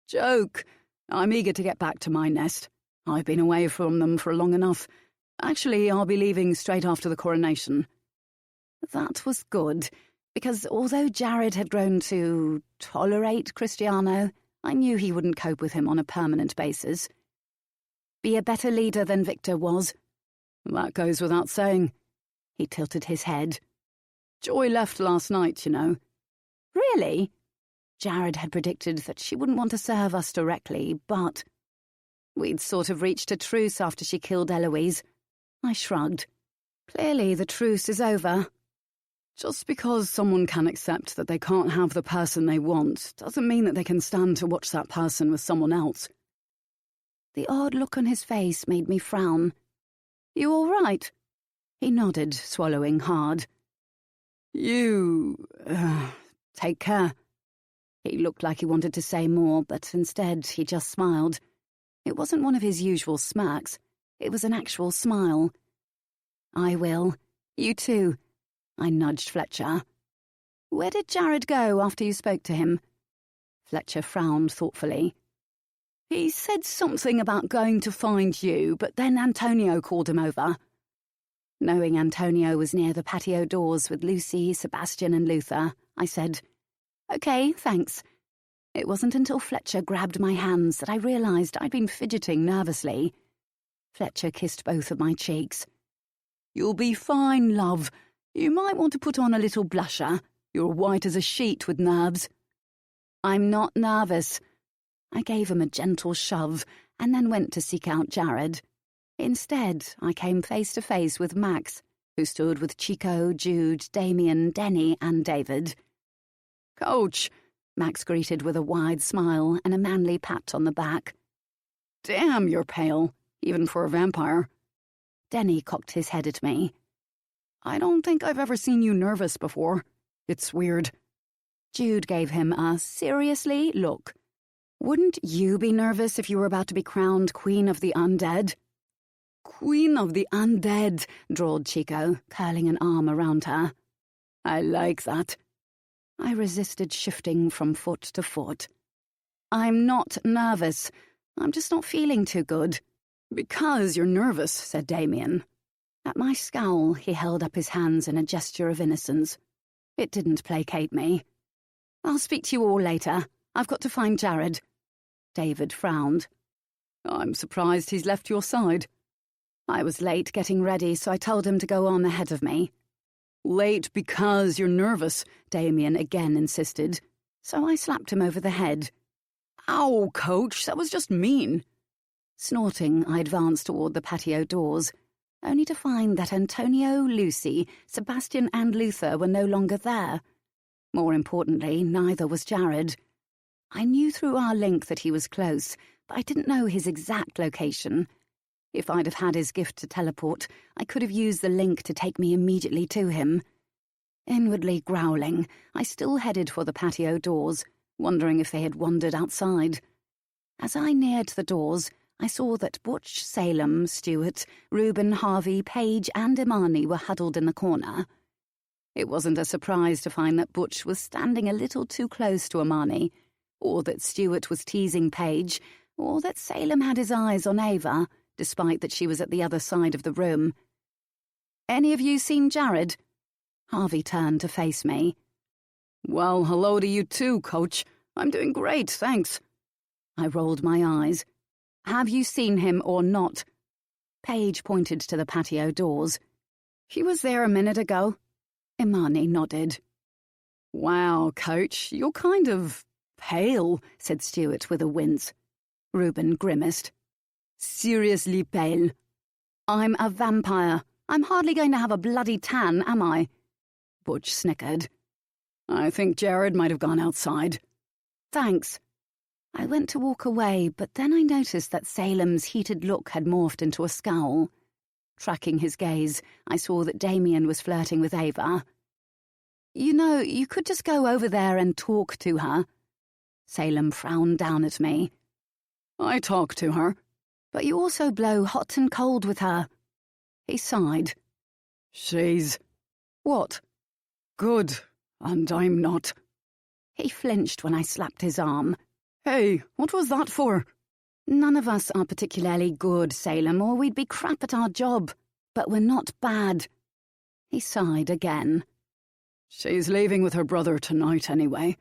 Speaker 5: "Joke. I'm eager to get back to my nest. I've been away from them for long enough. Actually, I'll be leaving straight after the coronation."
Speaker 1: That was good, because although Jared had grown to tolerate Cristiano, I knew he wouldn't cope with him on a permanent basis. Be a better leader than Victor was.
Speaker 5: "That goes without saying."
Speaker 1: He tilted his head.
Speaker 5: "Joy left last night, you know."
Speaker 1: "Really?" Jared had predicted that she wouldn't want to serve us directly, but we'd sort of reached a truce after she killed Eloise. I shrugged. Clearly the truce is over.
Speaker 5: Just because someone can accept that they can't have the person they want doesn't mean that they can stand to watch that person with someone else.
Speaker 1: The odd look on his face made me frown. "You all right?" He nodded, swallowing hard.
Speaker 5: "You... take care."
Speaker 1: He looked like he wanted to say more, but instead he just smiled. It wasn't one of his usual smirks. It was an actual smile. "I will. You too." I nudged Fletcher. "Where did Jared go after you spoke to him?" Fletcher frowned thoughtfully.
Speaker 5: "He said something about going to find you, but then Antonio called him over."
Speaker 1: Knowing Antonio was near the patio doors with Lucy, Sebastian, and Luther, I said, "Okay, thanks." It wasn't until Fletcher grabbed my hands that I realized I'd been fidgeting nervously. Fletcher kissed both of my cheeks.
Speaker 5: You'll be fine, love. You might want to put on a little blusher. You're white as a sheet with nerves.
Speaker 1: I'm not nervous. I gave him a gentle shove and then went to seek out Jared. Instead, I came face to face with Max, who stood with Chico, Jude, Damien, Denny, and David.
Speaker 5: Coach,
Speaker 1: Max greeted with a wide smile and a manly pat on the back.
Speaker 5: Damn, you're pale, even for a vampire.
Speaker 1: Denny cocked his head at me.
Speaker 5: I don't think I've ever seen you nervous before. It's weird.
Speaker 1: Jude gave him a seriously look. Wouldn't you be nervous if you were about to be crowned Queen of the Undead?
Speaker 5: Queen of the Undead,
Speaker 1: drawled Chico, curling an arm around her.
Speaker 5: I like that.
Speaker 1: I resisted shifting from foot to foot. I'm not nervous. I'm just not feeling too good.
Speaker 5: Because you're nervous, said Damien.
Speaker 1: At my scowl, he held up his hands in a gesture of innocence. It didn't placate me. I'll speak to you all later. I've got to find Jared. David frowned.
Speaker 5: I'm surprised he's left your side.
Speaker 1: I was late getting ready, so I told him to go on ahead of me.
Speaker 5: Late because you're nervous,
Speaker 1: Damien again insisted, so I slapped him over the head.
Speaker 5: Ow, Coach, that was just mean.
Speaker 1: Snorting, I advanced toward the patio doors, only to find that Antonio, Lucy, Sebastian, and Luther were no longer there. More importantly, neither was Jared. I knew through our link that he was close, but I didn't know his exact location. If I'd have had his gift to teleport, I could have used the link to take me immediately to him. Inwardly growling, I still headed for the patio doors, wondering if they had wandered outside. As I neared the doors, I saw that Butch, Salem, Stewart, Reuben, Harvey, Paige, and Imani were huddled in the corner. It wasn't a surprise to find that Butch was standing a little too close to Imani, or that Stewart was teasing Paige, or that Salem had his eyes on Ava, despite that she was at the other side of the room. "Any of you seen Jared?" Harvey turned to face me.
Speaker 5: Well, hello to you too, Coach. I'm doing great, thanks.
Speaker 1: I rolled my eyes. "Have you seen him or not?" Paige pointed to the patio doors. "He was there a minute ago." Imani nodded.
Speaker 5: "Wow, Coach, you're kind of pale," said Stewart with a wince.
Speaker 1: Reuben grimaced.
Speaker 5: "Seriously pale."
Speaker 1: "I'm a vampire. I'm hardly going to have a bloody tan, am I?"
Speaker 5: Butch snickered. "I think Jared might have gone outside."
Speaker 1: "Thanks." I went to walk away, but then I noticed that Salem's heated look had morphed into a scowl. Tracking his gaze, I saw that Damien was flirting with Ava. "You know, you could just go over there and talk to her." Salem frowned down at me.
Speaker 5: "I talk to her."
Speaker 1: "But you also blow hot and cold with her." He sighed.
Speaker 5: "She's..."
Speaker 1: "What?"
Speaker 5: "Good, and I'm not."
Speaker 1: He flinched when I slapped his arm.
Speaker 5: "Hey, what was that for?"
Speaker 1: "None of us are particularly good, Salem, or we'd be crap at our job. But we're not bad." He sighed again.
Speaker 5: "She's leaving with her brother tonight anyway."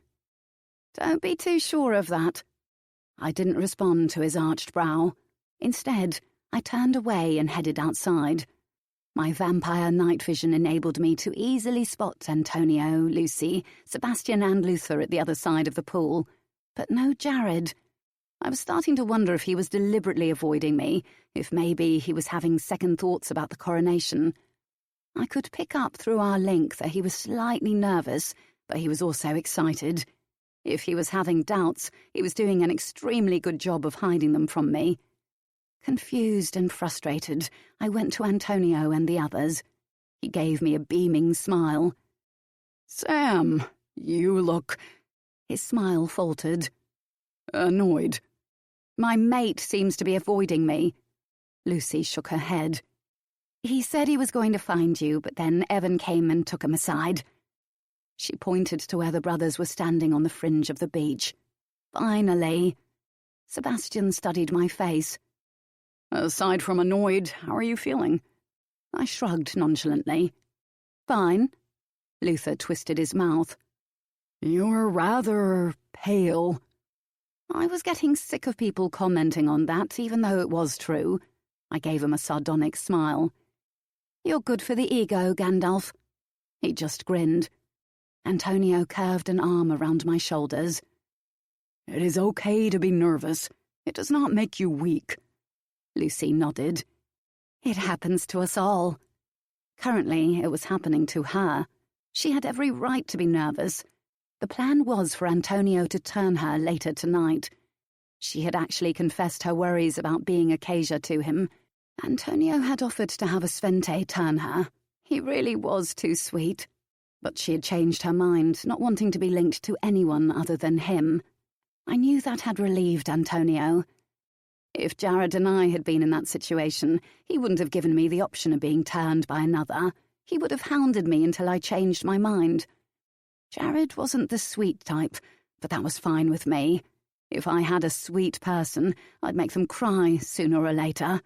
Speaker 1: "Don't be too sure of that." I didn't respond to his arched brow. Instead, I turned away and headed outside. My vampire night vision enabled me to easily spot Antonio, Lucy, Sebastian, and Luther at the other side of the pool, but no Jared. I was starting to wonder if he was deliberately avoiding me, if maybe he was having second thoughts about the coronation. I could pick up through our link that he was slightly nervous, but he was also excited. If he was having doubts, he was doing an extremely good job of hiding them from me. Confused and frustrated, I went to Antonio and the others. He gave me a beaming smile.
Speaker 5: "Sam, you look..."
Speaker 1: His smile faltered.
Speaker 5: "Annoyed."
Speaker 1: "My mate seems to be avoiding me." Lucy shook her head. "He said he was going to find you, but then Evan came and took him aside." She pointed to where the brothers were standing on the fringe of the beach. "Finally." Sebastian studied my face.
Speaker 5: "Aside from annoyed, how are you feeling?"
Speaker 1: I shrugged nonchalantly. "Fine." Luther twisted his mouth.
Speaker 5: "You're rather pale."
Speaker 1: I was getting sick of people commenting on that, even though it was true. I gave him a sardonic smile. You're good for the ego, Gandalf. He just grinned. Antonio curved an arm around my shoulders.
Speaker 5: It is okay to be nervous. It does not make you weak.
Speaker 1: Lucy nodded. It happens to us all. Currently, it was happening to her. She had every right to be nervous. The plan was for Antonio to turn her later tonight. She had actually confessed her worries about being Acacia to him. Antonio had offered to have a Svente turn her. He really was too sweet. But she had changed her mind, not wanting to be linked to anyone other than him. I knew that had relieved Antonio. If Jared and I had been in that situation, he wouldn't have given me the option of being turned by another. He would have hounded me until I changed my mind. Jared wasn't the sweet type, but that was fine with me. If I had a sweet person, I'd make them cry sooner or later.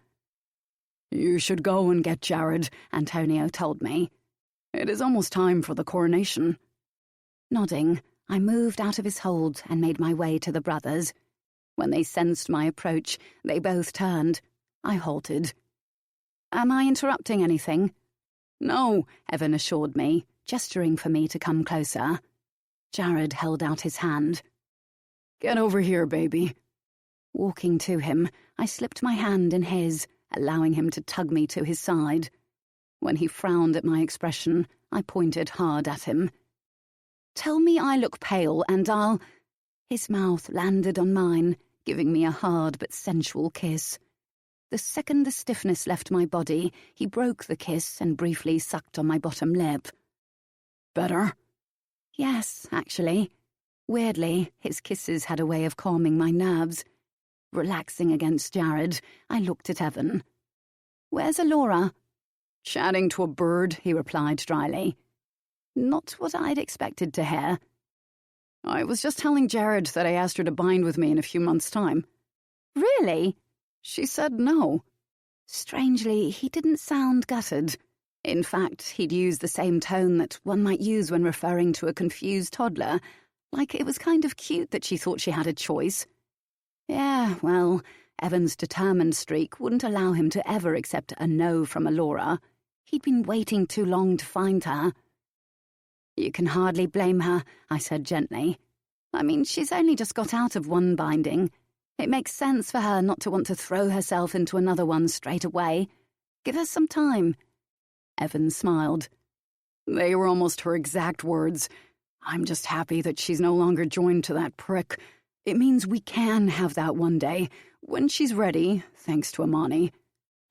Speaker 5: You should go and get Jared,
Speaker 1: Antonio told me.
Speaker 5: It is almost time for the coronation.
Speaker 1: Nodding, I moved out of his hold and made my way to the brothers. When they sensed my approach, they both turned. I halted. Am I interrupting anything?
Speaker 5: No,
Speaker 1: Evan assured me, gesturing for me to come closer. Jared held out his hand.
Speaker 5: Get over here, baby.
Speaker 1: Walking to him, I slipped my hand in his, allowing him to tug me to his side. When he frowned at my expression, I pointed hard at him. Tell me I look pale and I'll... His mouth landed on mine, giving me a hard but sensual kiss. The second the stiffness left my body, he broke the kiss and briefly sucked on my bottom lip.
Speaker 5: Better?
Speaker 1: Yes, actually. Weirdly, his kisses had a way of calming my nerves. Relaxing against Jared, I looked at Evan. Where's Alora?
Speaker 5: Chatting to a bird, he replied dryly.
Speaker 1: Not what I'd expected to hear.
Speaker 5: I was just telling Jared that I asked her to bind with me in a few months' time.
Speaker 1: Really?
Speaker 5: She said no.
Speaker 1: Strangely, he didn't sound gutted. In fact, he'd used the same tone that one might use when referring to a confused toddler, like it was kind of cute that she thought she had a choice. Yeah, well, Evan's determined streak wouldn't allow him to ever accept a no from Alora. He'd been waiting too long to find her. You can hardly blame her, I said gently. I mean, she's only just got out of one binding. It makes sense for her not to want to throw herself into another one straight away. Give her some time. Evan smiled.
Speaker 5: They were almost her exact words. I'm just happy that she's no longer joined to that prick. It means we can have that one day, when she's ready, thanks to Imani.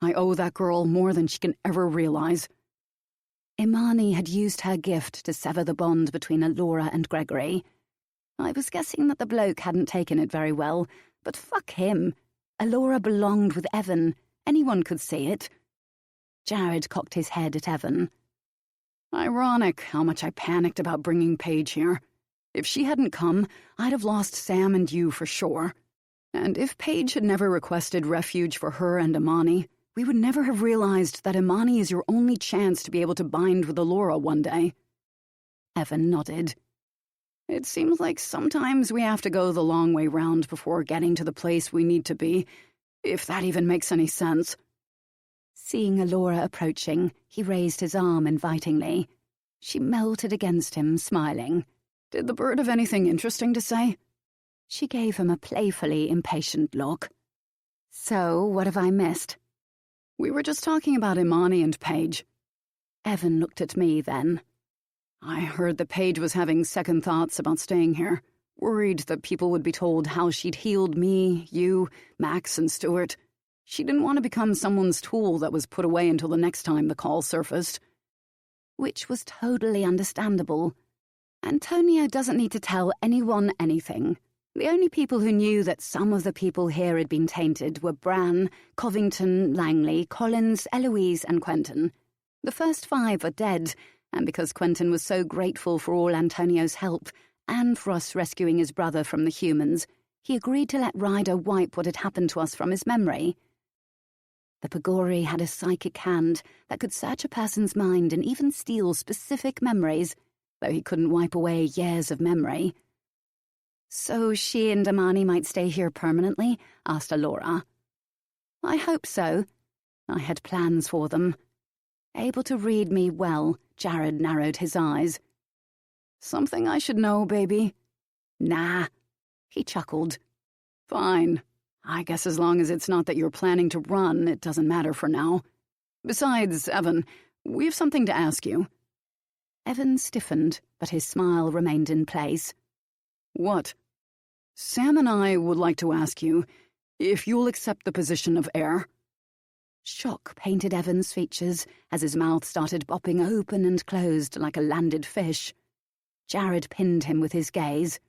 Speaker 5: I owe that girl more than she can ever realize.
Speaker 1: Imani had used her gift to sever the bond between Alora and Gregory. I was guessing that the bloke hadn't taken it very well, but fuck him. Alora belonged with Evan. Anyone could see it. Jared cocked his head at Evan.
Speaker 5: Ironic how much I panicked about bringing Paige here. If she hadn't come, I'd have lost Sam and you for sure. And if Paige had never requested refuge for her and Imani, we would never have realized that Imani is your only chance to be able to bind with Alora one day.
Speaker 1: Evan nodded.
Speaker 5: It seems like sometimes we have to go the long way round before getting to the place we need to be, if that even makes any sense.
Speaker 1: Seeing Alora approaching, he raised his arm invitingly. She melted against him, smiling.
Speaker 5: Did the bird have anything interesting to say?
Speaker 1: She gave him a playfully impatient look. So, what have I missed?
Speaker 5: We were just talking about Imani and Paige.
Speaker 1: Evan looked at me then.
Speaker 5: I heard that Paige was having second thoughts about staying here, worried that people would be told how she'd healed me, you, Max, and Stuart. She didn't want to become someone's tool that was put away until the next time the call surfaced.
Speaker 1: Which was totally understandable. Antonio doesn't need to tell anyone anything. The only people who knew that some of the people here had been tainted were Bran, Covington, Langley, Collins, Eloise, and Quentin. The first 5 are dead, and because Quentin was so grateful for all Antonio's help, and for us rescuing his brother from the humans, he agreed to let Ryder wipe what had happened to us from his memory. The Pagori had a psychic hand that could search a person's mind and even steal specific memories, though he couldn't wipe away years of memory. So she and Imani might stay here permanently? Asked Alora. I hope so. I had plans for them. Able to read me well, Jared narrowed his eyes.
Speaker 5: Something I should know, baby?
Speaker 1: Nah, he chuckled.
Speaker 5: Fine. I guess as long as it's not that you're planning to run, it doesn't matter for now. Besides, Evan, we've something to ask you.
Speaker 1: Evan stiffened, but his smile remained in place.
Speaker 5: What? Sam and I would like to ask you if you'll accept the position of heir.
Speaker 1: Shock painted Evan's features as his mouth started bopping open and closed like a landed fish. Jared pinned him with his gaze.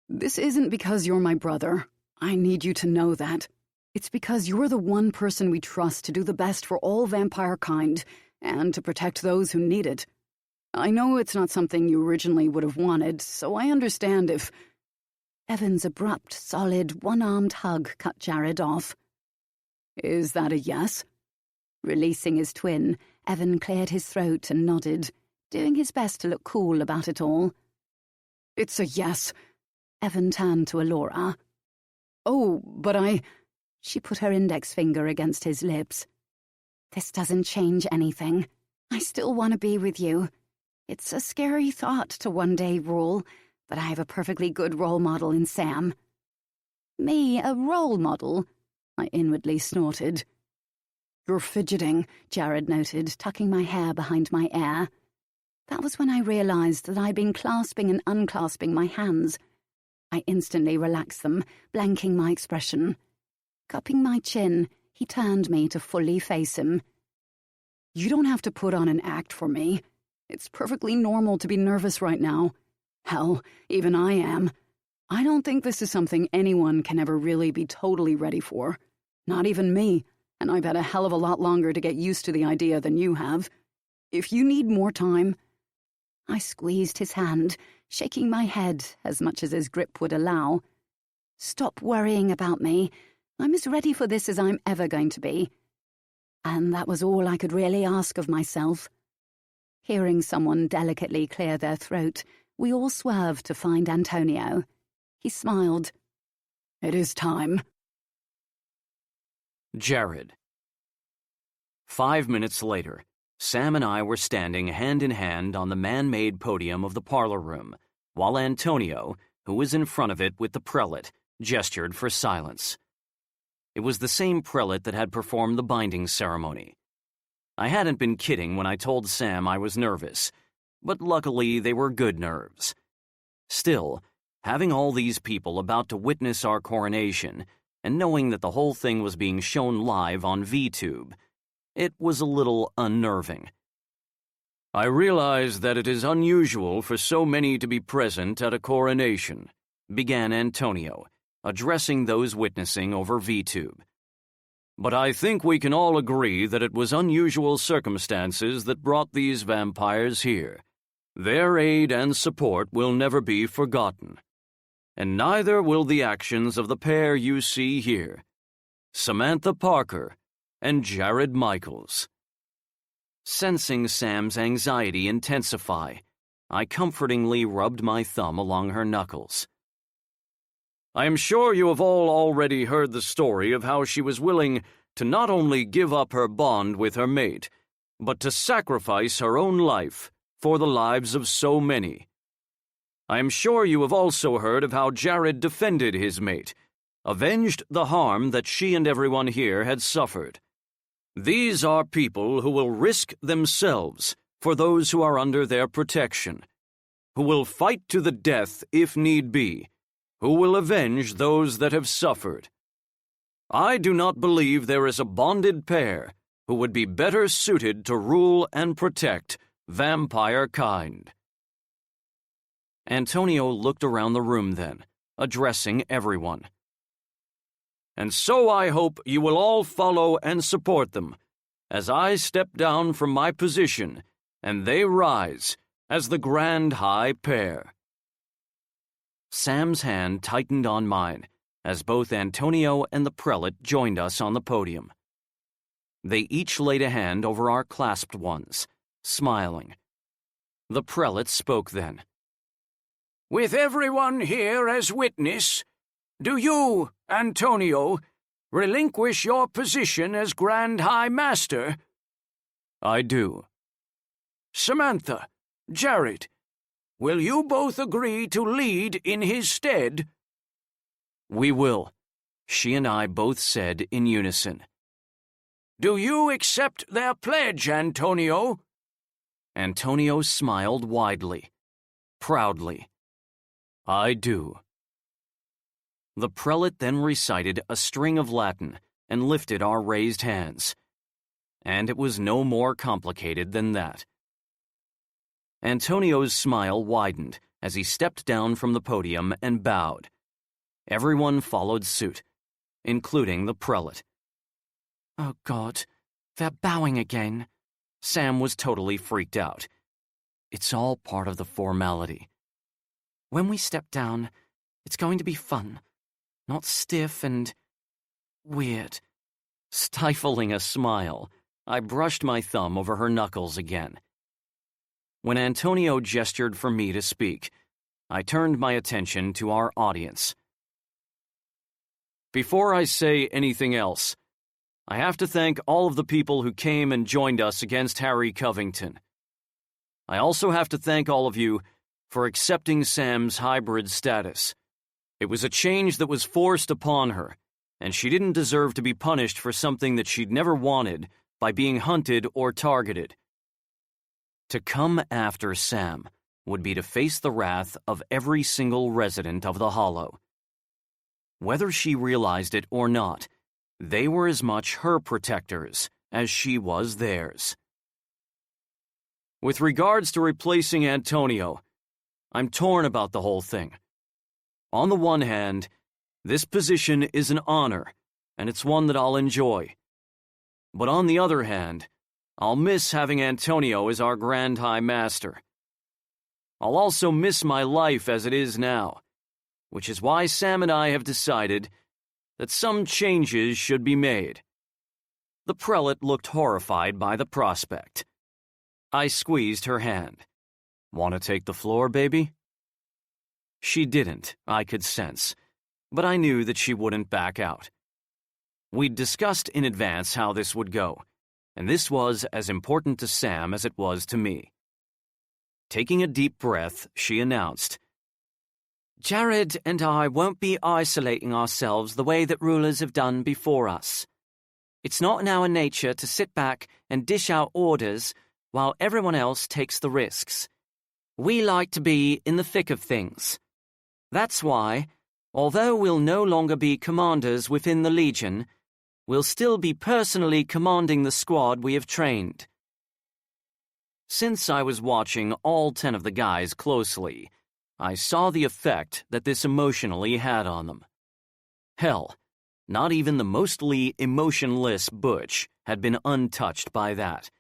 Speaker 5: This isn't because you're my brother. I need you to know that. It's because you're the one person we trust to do the best for all vampire kind and to protect those who need it. I know it's not something you originally would have wanted, so I understand if...
Speaker 1: Evan's abrupt, solid, one-armed hug cut Jared off.
Speaker 5: Is that a yes?
Speaker 1: Releasing his twin, Evan cleared his throat and nodded, doing his best to look cool about it all.
Speaker 5: It's a yes.
Speaker 1: Evan turned to Alora.
Speaker 5: Oh, but I...
Speaker 1: She put her index finger against his lips. This doesn't change anything. I still want to be with you. It's a scary thought to one day rule, but I have a perfectly good role model in Sam. Me, a role model? I inwardly snorted.
Speaker 5: You're fidgeting,
Speaker 1: Jared noted, tucking my hair behind my ear. That was when I realized that I'd been clasping and unclasping my hands. I instantly relaxed them, blanking my expression. Cupping my chin, he turned me to fully face him.
Speaker 5: You don't have to put on an act for me. It's perfectly normal to be nervous right now. Hell, even I am. I don't think this is something anyone can ever really be totally ready for. Not even me, and I've had a hell of a lot longer to get used to the idea than you have. If you need more time...
Speaker 1: I squeezed his hand, shaking my head as much as his grip would allow. Stop worrying about me. I'm as ready for this as I'm ever going to be. And that was all I could really ask of myself. Hearing someone delicately clear their throat, we all swerved to find Antonio. He smiled.
Speaker 5: It is time.
Speaker 3: Jared. 5 minutes later, Sam and I were standing hand in hand on the man-made podium of the parlor room, while Antonio, who was in front of it with the prelate, gestured for silence. It was the same prelate that had performed the binding ceremony. I hadn't been kidding when I told Sam I was nervous, but luckily they were good nerves. Still, having all these people about to witness our coronation, and knowing that the whole thing was being shown live on VTube, it was a little unnerving. I realize that it is unusual for so many to be present at a coronation, began Antonio, addressing those witnessing over VTube. But I think we can all agree that it was unusual circumstances that brought these vampires here. Their aid and support will never be forgotten. And neither will the actions of the pair you see here, Samantha Parker and Jared Michaels. Sensing Sam's anxiety intensify, I comfortingly rubbed my thumb along her knuckles. I am sure you have all already heard the story of how she was willing to not only give up her bond with her mate, but to sacrifice her own life for the lives of so many. I am sure you have also heard of how Jared defended his mate, avenged the harm that she and everyone here had suffered. These are people who will risk themselves for those who are under their protection, who will fight to the death if need be, who will avenge those that have suffered. I do not believe there is a bonded pair who would be better suited to rule and protect vampire kind. Antonio looked around the room then, addressing everyone. And so I hope you will all follow and support them, as I step down from my position and they rise as the Grand High Pair. Sam's hand tightened on mine as both Antonio and the prelate joined us on the podium. They each laid a hand over our clasped ones, smiling. The prelate spoke then. With everyone here as witness, do you, Antonio,
Speaker 7: relinquish your position as Grand High Master?
Speaker 3: I do.
Speaker 7: Samantha, Jared, will you both agree to lead in his stead?
Speaker 3: We will, she and I both said in unison.
Speaker 7: Do you accept their pledge, Antonio?
Speaker 3: Antonio smiled widely, proudly. I do. The prelate then recited a string of Latin and lifted our raised hands. And it was no more complicated than that. Antonio's smile widened as he stepped down from the podium and bowed. Everyone followed suit, including the prelate.
Speaker 6: Oh, God, they're bowing again.
Speaker 3: Sam was totally freaked out. It's all part of the formality.
Speaker 6: When we step down, it's going to be fun, not stiff and weird.
Speaker 3: Stifling a smile, I brushed my thumb over her knuckles again. When Antonio gestured for me to speak, I turned my attention to our audience. Before I say anything else, I have to thank all of the people who came and joined us against Harry Covington. I also have to thank all of you for accepting Sam's hybrid status. It was a change that was forced upon her, and she didn't deserve to be punished for something that she'd never wanted by being hunted or targeted. To come after Sam would be to face the wrath of every single resident of the Hollow. Whether she realized it or not, they were as much her protectors as she was theirs. With regards to replacing Antonio, I'm torn about the whole thing. On the one hand, this position is an honor, and it's one that I'll enjoy. But on the other hand, I'll miss having Antonio as our Grand High Master. I'll also miss my life as it is now, which is why Sam and I have decided that some changes should be made. The prelate looked horrified by the prospect. I squeezed her hand. Want to take the floor, baby? She didn't, I could sense, but I knew that she wouldn't back out. We'd discussed in advance how this would go, and this was as important to Sam as it was to me. Taking a deep breath, she announced,
Speaker 6: Jared and I won't be isolating ourselves the way that rulers have done before us. It's not in our nature to sit back and dish out orders while everyone else takes the risks. We like to be in the thick of things. That's why, although we'll no longer be commanders within the Legion, we'll still be personally commanding the squad we have trained.
Speaker 3: Since I was watching all 10 of the guys closely, I saw the effect that this emotionally had on them. Hell, not even the mostly emotionless Butch had been untouched by that,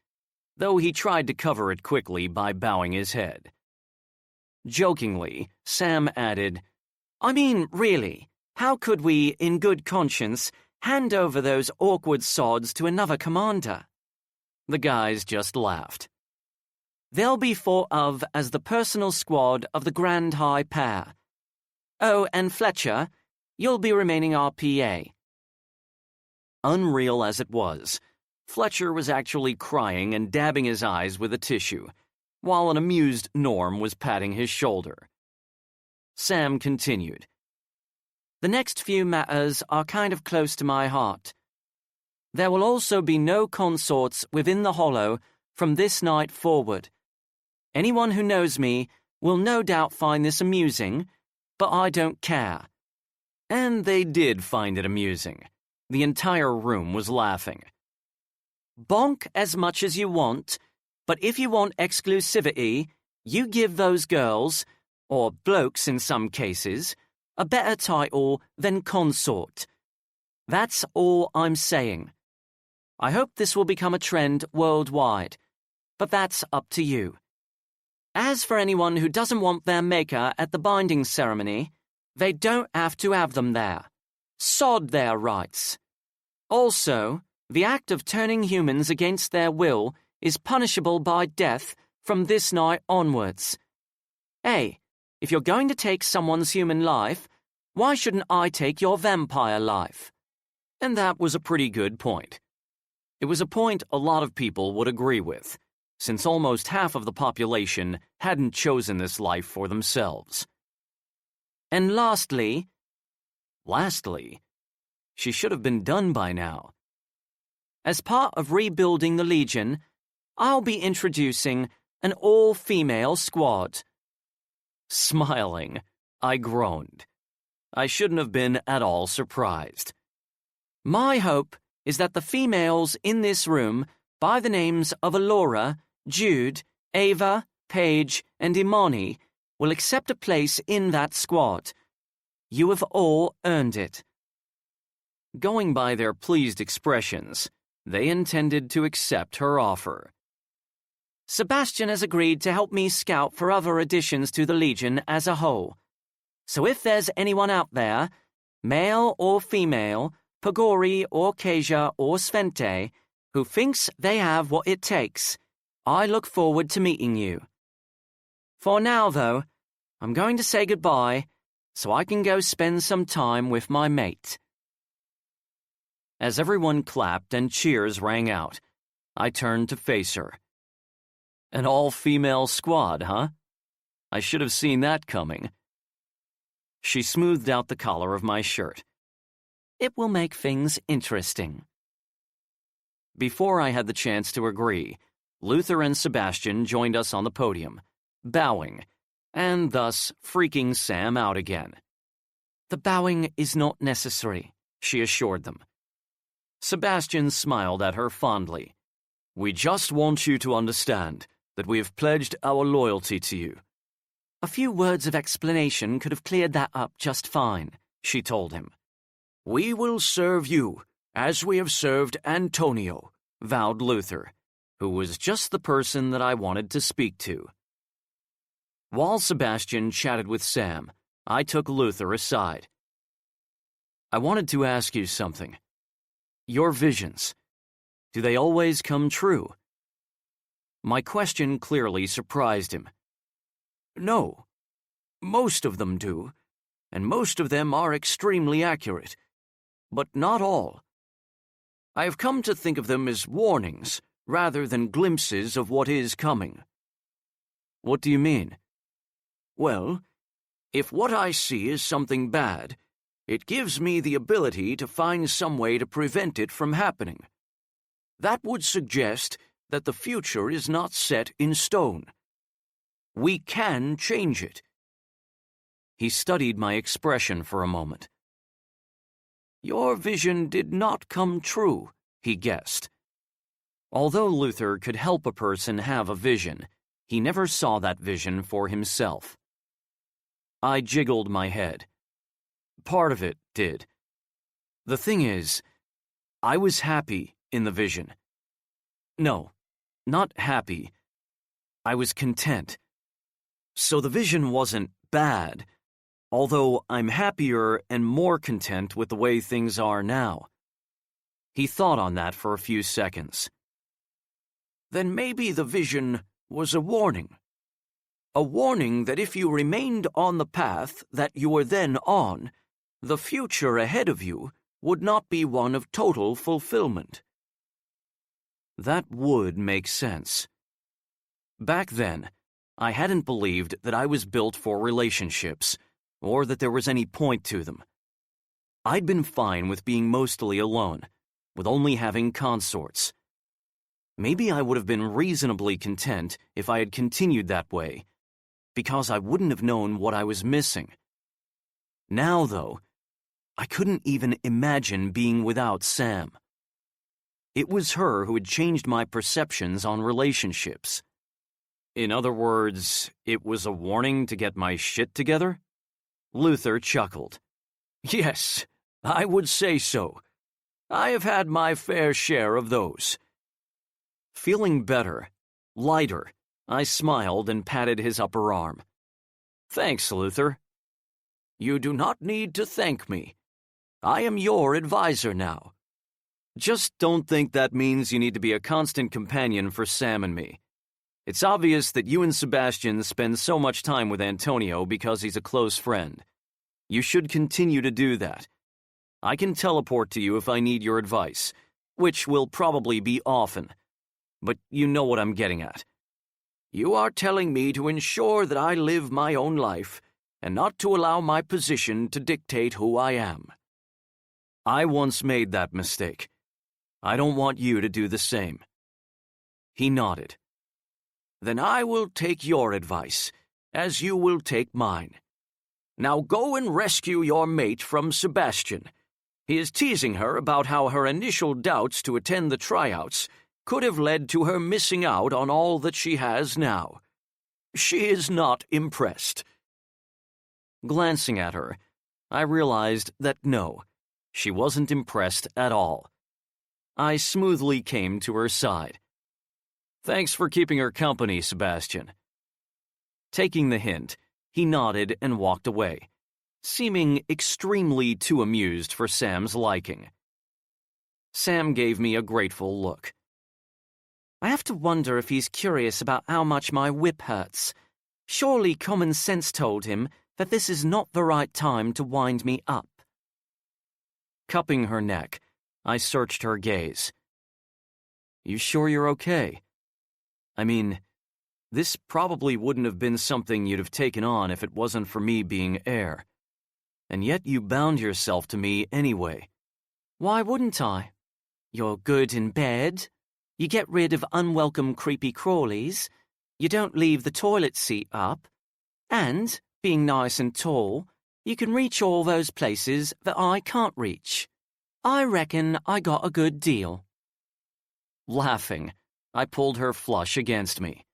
Speaker 3: though he tried to cover it quickly by bowing his head. Jokingly, Sam added,
Speaker 6: I mean, really, how could we, in good conscience, hand over those awkward sods to another commander?
Speaker 3: The guys just laughed.
Speaker 6: They'll be thought of as the personal squad of the Grand High Pair. Oh, and Fletcher, you'll be remaining our PA.
Speaker 3: Unreal as it was, Fletcher was actually crying and dabbing his eyes with a tissue, while an amused Norm was patting his shoulder. Sam continued.
Speaker 6: The next few matters are kind of close to my heart. There will also be no consorts within the Hollow from this night forward. Anyone who knows me will no doubt find this amusing, but I don't care.
Speaker 3: And they did find it amusing. The entire room was laughing.
Speaker 6: Bonk as much as you want, but if you want exclusivity, you give those girls, or blokes in some cases, a better title than consort. That's all I'm saying. I hope this will become a trend worldwide, but that's up to you. As for anyone who doesn't want their maker at the binding ceremony, they don't have to have them there. Sod their rights. Also, the act of turning humans against their will is punishable by death from this night onwards. Hey, if you're going to take someone's human life, why shouldn't I take your vampire life?
Speaker 3: And that was a pretty good point. It was a point a lot of people would agree with, since almost half of the population hadn't chosen this life for themselves.
Speaker 6: And lastly,
Speaker 3: she should have been done by now.
Speaker 6: as part of rebuilding the Legion, I'll be introducing an all-female squad.
Speaker 3: Smiling, I groaned. I shouldn't have been at all surprised.
Speaker 6: My hope is that the females in this room, by the names of Alora, Jude, Ava, Paige, and Imani, will accept a place in that squad. You have all earned it.
Speaker 3: Going by their pleased expressions, they intended to accept her offer.
Speaker 6: Sebastian has agreed to help me scout for other additions to the Legion as a whole. So if there's anyone out there, male or female, Pagori or Kasia or Svente, who thinks they have what it takes, I look forward to meeting you. For now, though, I'm going to say goodbye so I can go spend some time with my mate.
Speaker 3: As everyone clapped and cheers rang out, I turned to face her. An all-female squad, huh? I should have seen that coming. She smoothed out the collar of my shirt.
Speaker 6: It will make things interesting.
Speaker 3: Before I had the chance to agree, Luther and Sebastian joined us on the podium, bowing, and thus freaking Sam out again.
Speaker 6: The bowing is not necessary,
Speaker 3: she assured them. Sebastian smiled at her fondly. We just want you to understand that we have pledged our loyalty to you.
Speaker 6: A few words of explanation could have cleared that up just fine,
Speaker 3: she told him.
Speaker 7: We will serve you, as we have served Antonio,
Speaker 3: vowed Luther, who was just the person that I wanted to speak to. While Sebastian chatted with Sam, I took Luther aside. I wanted to ask you something. Your visions, do they always come true? My question clearly surprised him.
Speaker 7: No. Most of them do, and most of them are extremely accurate. But not all. I have come to think of them as warnings rather than glimpses of what is coming.
Speaker 3: What do you mean?
Speaker 7: Well, if what I see is something bad, it gives me the ability to find some way to prevent it from happening. That would suggest that the future is not set in stone. We can change it.
Speaker 3: He studied my expression for a moment.
Speaker 7: Your vision did not come true, he guessed.
Speaker 3: Although Luther could help a person have a vision, he never saw that vision for himself. I jiggled my head. Part of it did. The thing is, I was happy in the vision. No, not happy. I was content. So the vision wasn't bad, although I'm happier and more content with the way things are now. He thought on that for a few seconds.
Speaker 7: Then maybe the vision was a warning. A warning that if you remained on the path that you were then on, the future ahead of you would not be one of total fulfillment.
Speaker 3: That would make sense. Back then, I hadn't believed that I was built for relationships, or that there was any point to them. I'd been fine with being mostly alone, with only having consorts. Maybe I would have been reasonably content if I had continued that way, because I wouldn't have known what I was missing. Now, though, I couldn't even imagine being without Sam. It was her who had changed my perceptions on relationships. In other words, it was a warning to get my shit together? Luther chuckled.
Speaker 7: Yes, I would say so. I have had my fair share of those.
Speaker 3: Feeling better, lighter, I smiled and patted his upper arm. Thanks, Luther.
Speaker 7: You do not need to thank me. I am your advisor now.
Speaker 3: Just don't think that means you need to be a constant companion for Sam and me. It's obvious that you and Sebastian spend so much time with Antonio because he's a close friend. You should continue to do that. I can teleport to you if I need your advice, which will probably be often. But you know what I'm getting at.
Speaker 7: You are telling me to ensure that I live my own life, and not to allow my position to dictate who I am.
Speaker 3: I once made that mistake. I don't want you to do the same. He nodded.
Speaker 7: Then I will take your advice, as you will take mine. Now go and rescue your mate from Sebastian. He is teasing her about how her initial doubts to attend the tryouts could have led to her missing out on all that she has now. She is not impressed.
Speaker 3: Glancing at her, I realized that no, she wasn't impressed at all. I smoothly came to her side. Thanks for keeping her company, Sebastian. Taking the hint, he nodded and walked away, seeming extremely too amused for Sam's liking. Sam gave me a grateful look.
Speaker 6: I have to wonder if he's curious about how much my whip hurts. Surely common sense told him that this is not the right time to wind me up.
Speaker 3: Cupping her neck, I searched her gaze. You sure you're okay? I mean, this probably wouldn't have been something you'd have taken on if it wasn't for me being heir. And yet you bound yourself to me anyway.
Speaker 6: Why wouldn't I? You're good in bed. You get rid of unwelcome creepy crawlies. You don't leave the toilet seat up. And, being nice and tall, you can reach all those places that I can't reach. I reckon I got a good deal.
Speaker 3: Laughing, I pulled her flush against me.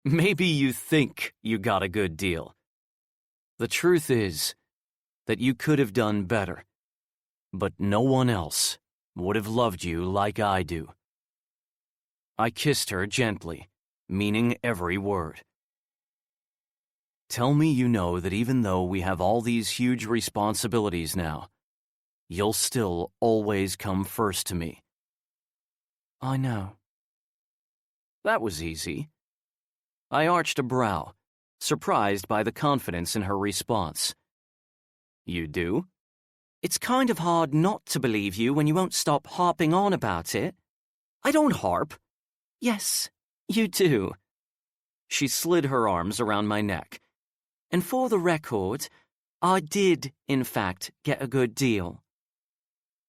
Speaker 3: Maybe you think you got a good deal. The truth is that you could have done better, but no one else would have loved you like I do. I kissed her gently, meaning every word. Tell me you know that even though we have all these huge responsibilities now, you'll still always come first to me.
Speaker 6: I know.
Speaker 3: That was easy. I arched a brow, surprised by the confidence in her response. You do?
Speaker 6: It's kind of hard not to believe you when you won't stop harping on about it.
Speaker 3: I don't harp.
Speaker 6: Yes, you do.
Speaker 3: She slid her arms around my neck.
Speaker 6: And for the record, I did, in fact, get a good deal.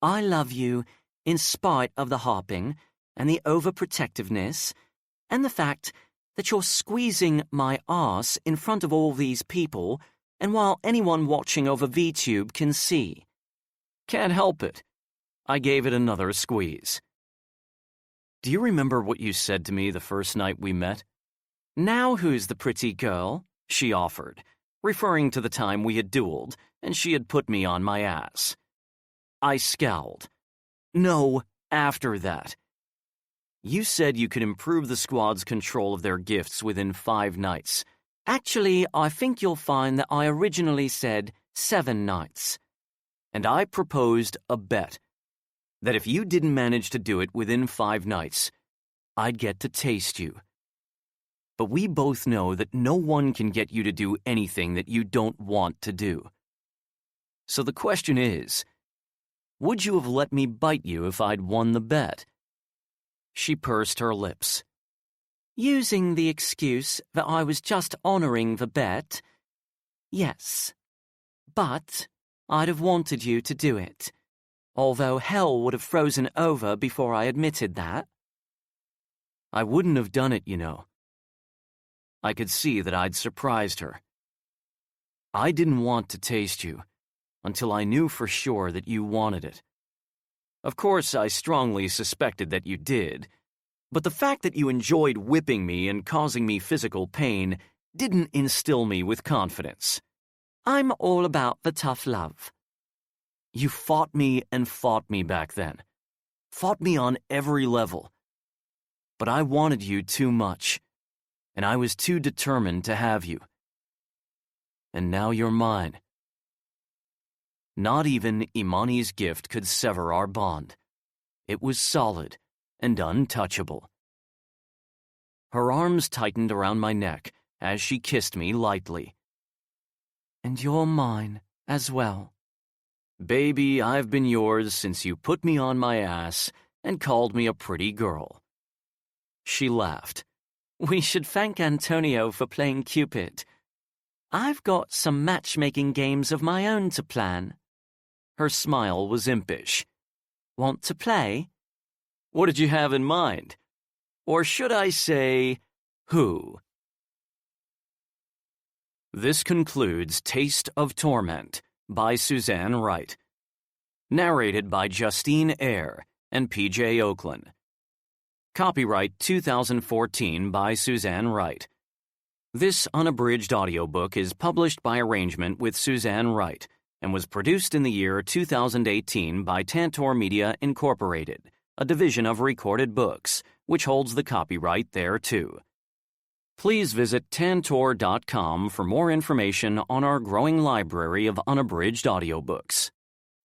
Speaker 6: I love you in spite of the harping and the overprotectiveness and the fact that you're squeezing my arse in front of all these people and while anyone watching over VTube can see.
Speaker 3: Can't help it. I gave it another squeeze. Do you remember what you said to me the first night we met?
Speaker 6: Now who's the pretty girl?
Speaker 3: She offered, referring to the time we had dueled and she had put me on my ass. I scowled. No, after that. You said you could improve the squad's control of their gifts within 5 nights.
Speaker 6: Actually, I think you'll find that I originally said 7 nights.
Speaker 3: And I proposed a bet that if you didn't manage to do it within 5 nights, I'd get to taste you. But we both know that no one can get you to do anything that you don't want to do. So the question is, would you have let me bite you if I'd won the bet? She pursed her lips.
Speaker 6: Using the excuse that I was just honoring the bet, yes. But I'd have wanted you to do it, although hell would have frozen over before I admitted that.
Speaker 3: I wouldn't have done it, you know. I could see that I'd surprised her. I didn't want to taste you until I knew for sure that you wanted it. Of course, I strongly suspected that you did, but the fact that you enjoyed whipping me and causing me physical pain didn't instill me with confidence.
Speaker 6: I'm all about the tough love.
Speaker 3: You fought me and fought me back then. Fought me on every level. But I wanted you too much, and I was too determined to have you. And now you're mine. Not even Imani's gift could sever our bond. It was solid and untouchable. Her arms tightened around my neck as she kissed me lightly.
Speaker 6: And you're mine as well.
Speaker 3: Baby, I've been yours since you put me on my ass and called me a pretty girl." She laughed.
Speaker 6: We should thank Antonio for playing Cupid. I've got some matchmaking games of my own to plan.
Speaker 3: Her smile was impish.
Speaker 6: Want to play?
Speaker 3: What did you have in mind? Or should I say, who? This concludes Taste of Torment by Suzanne Wright. Narrated by Justine Eyre and P.J. Oakland. Copyright 2014 by Suzanne Wright. This unabridged audiobook is published by arrangement with Suzanne Wright and was produced in the year 2018 by Tantor Media Incorporated, a division of Recorded Books, which holds the copyright thereto. Please visit tantor.com for more information on our growing library of unabridged audiobooks.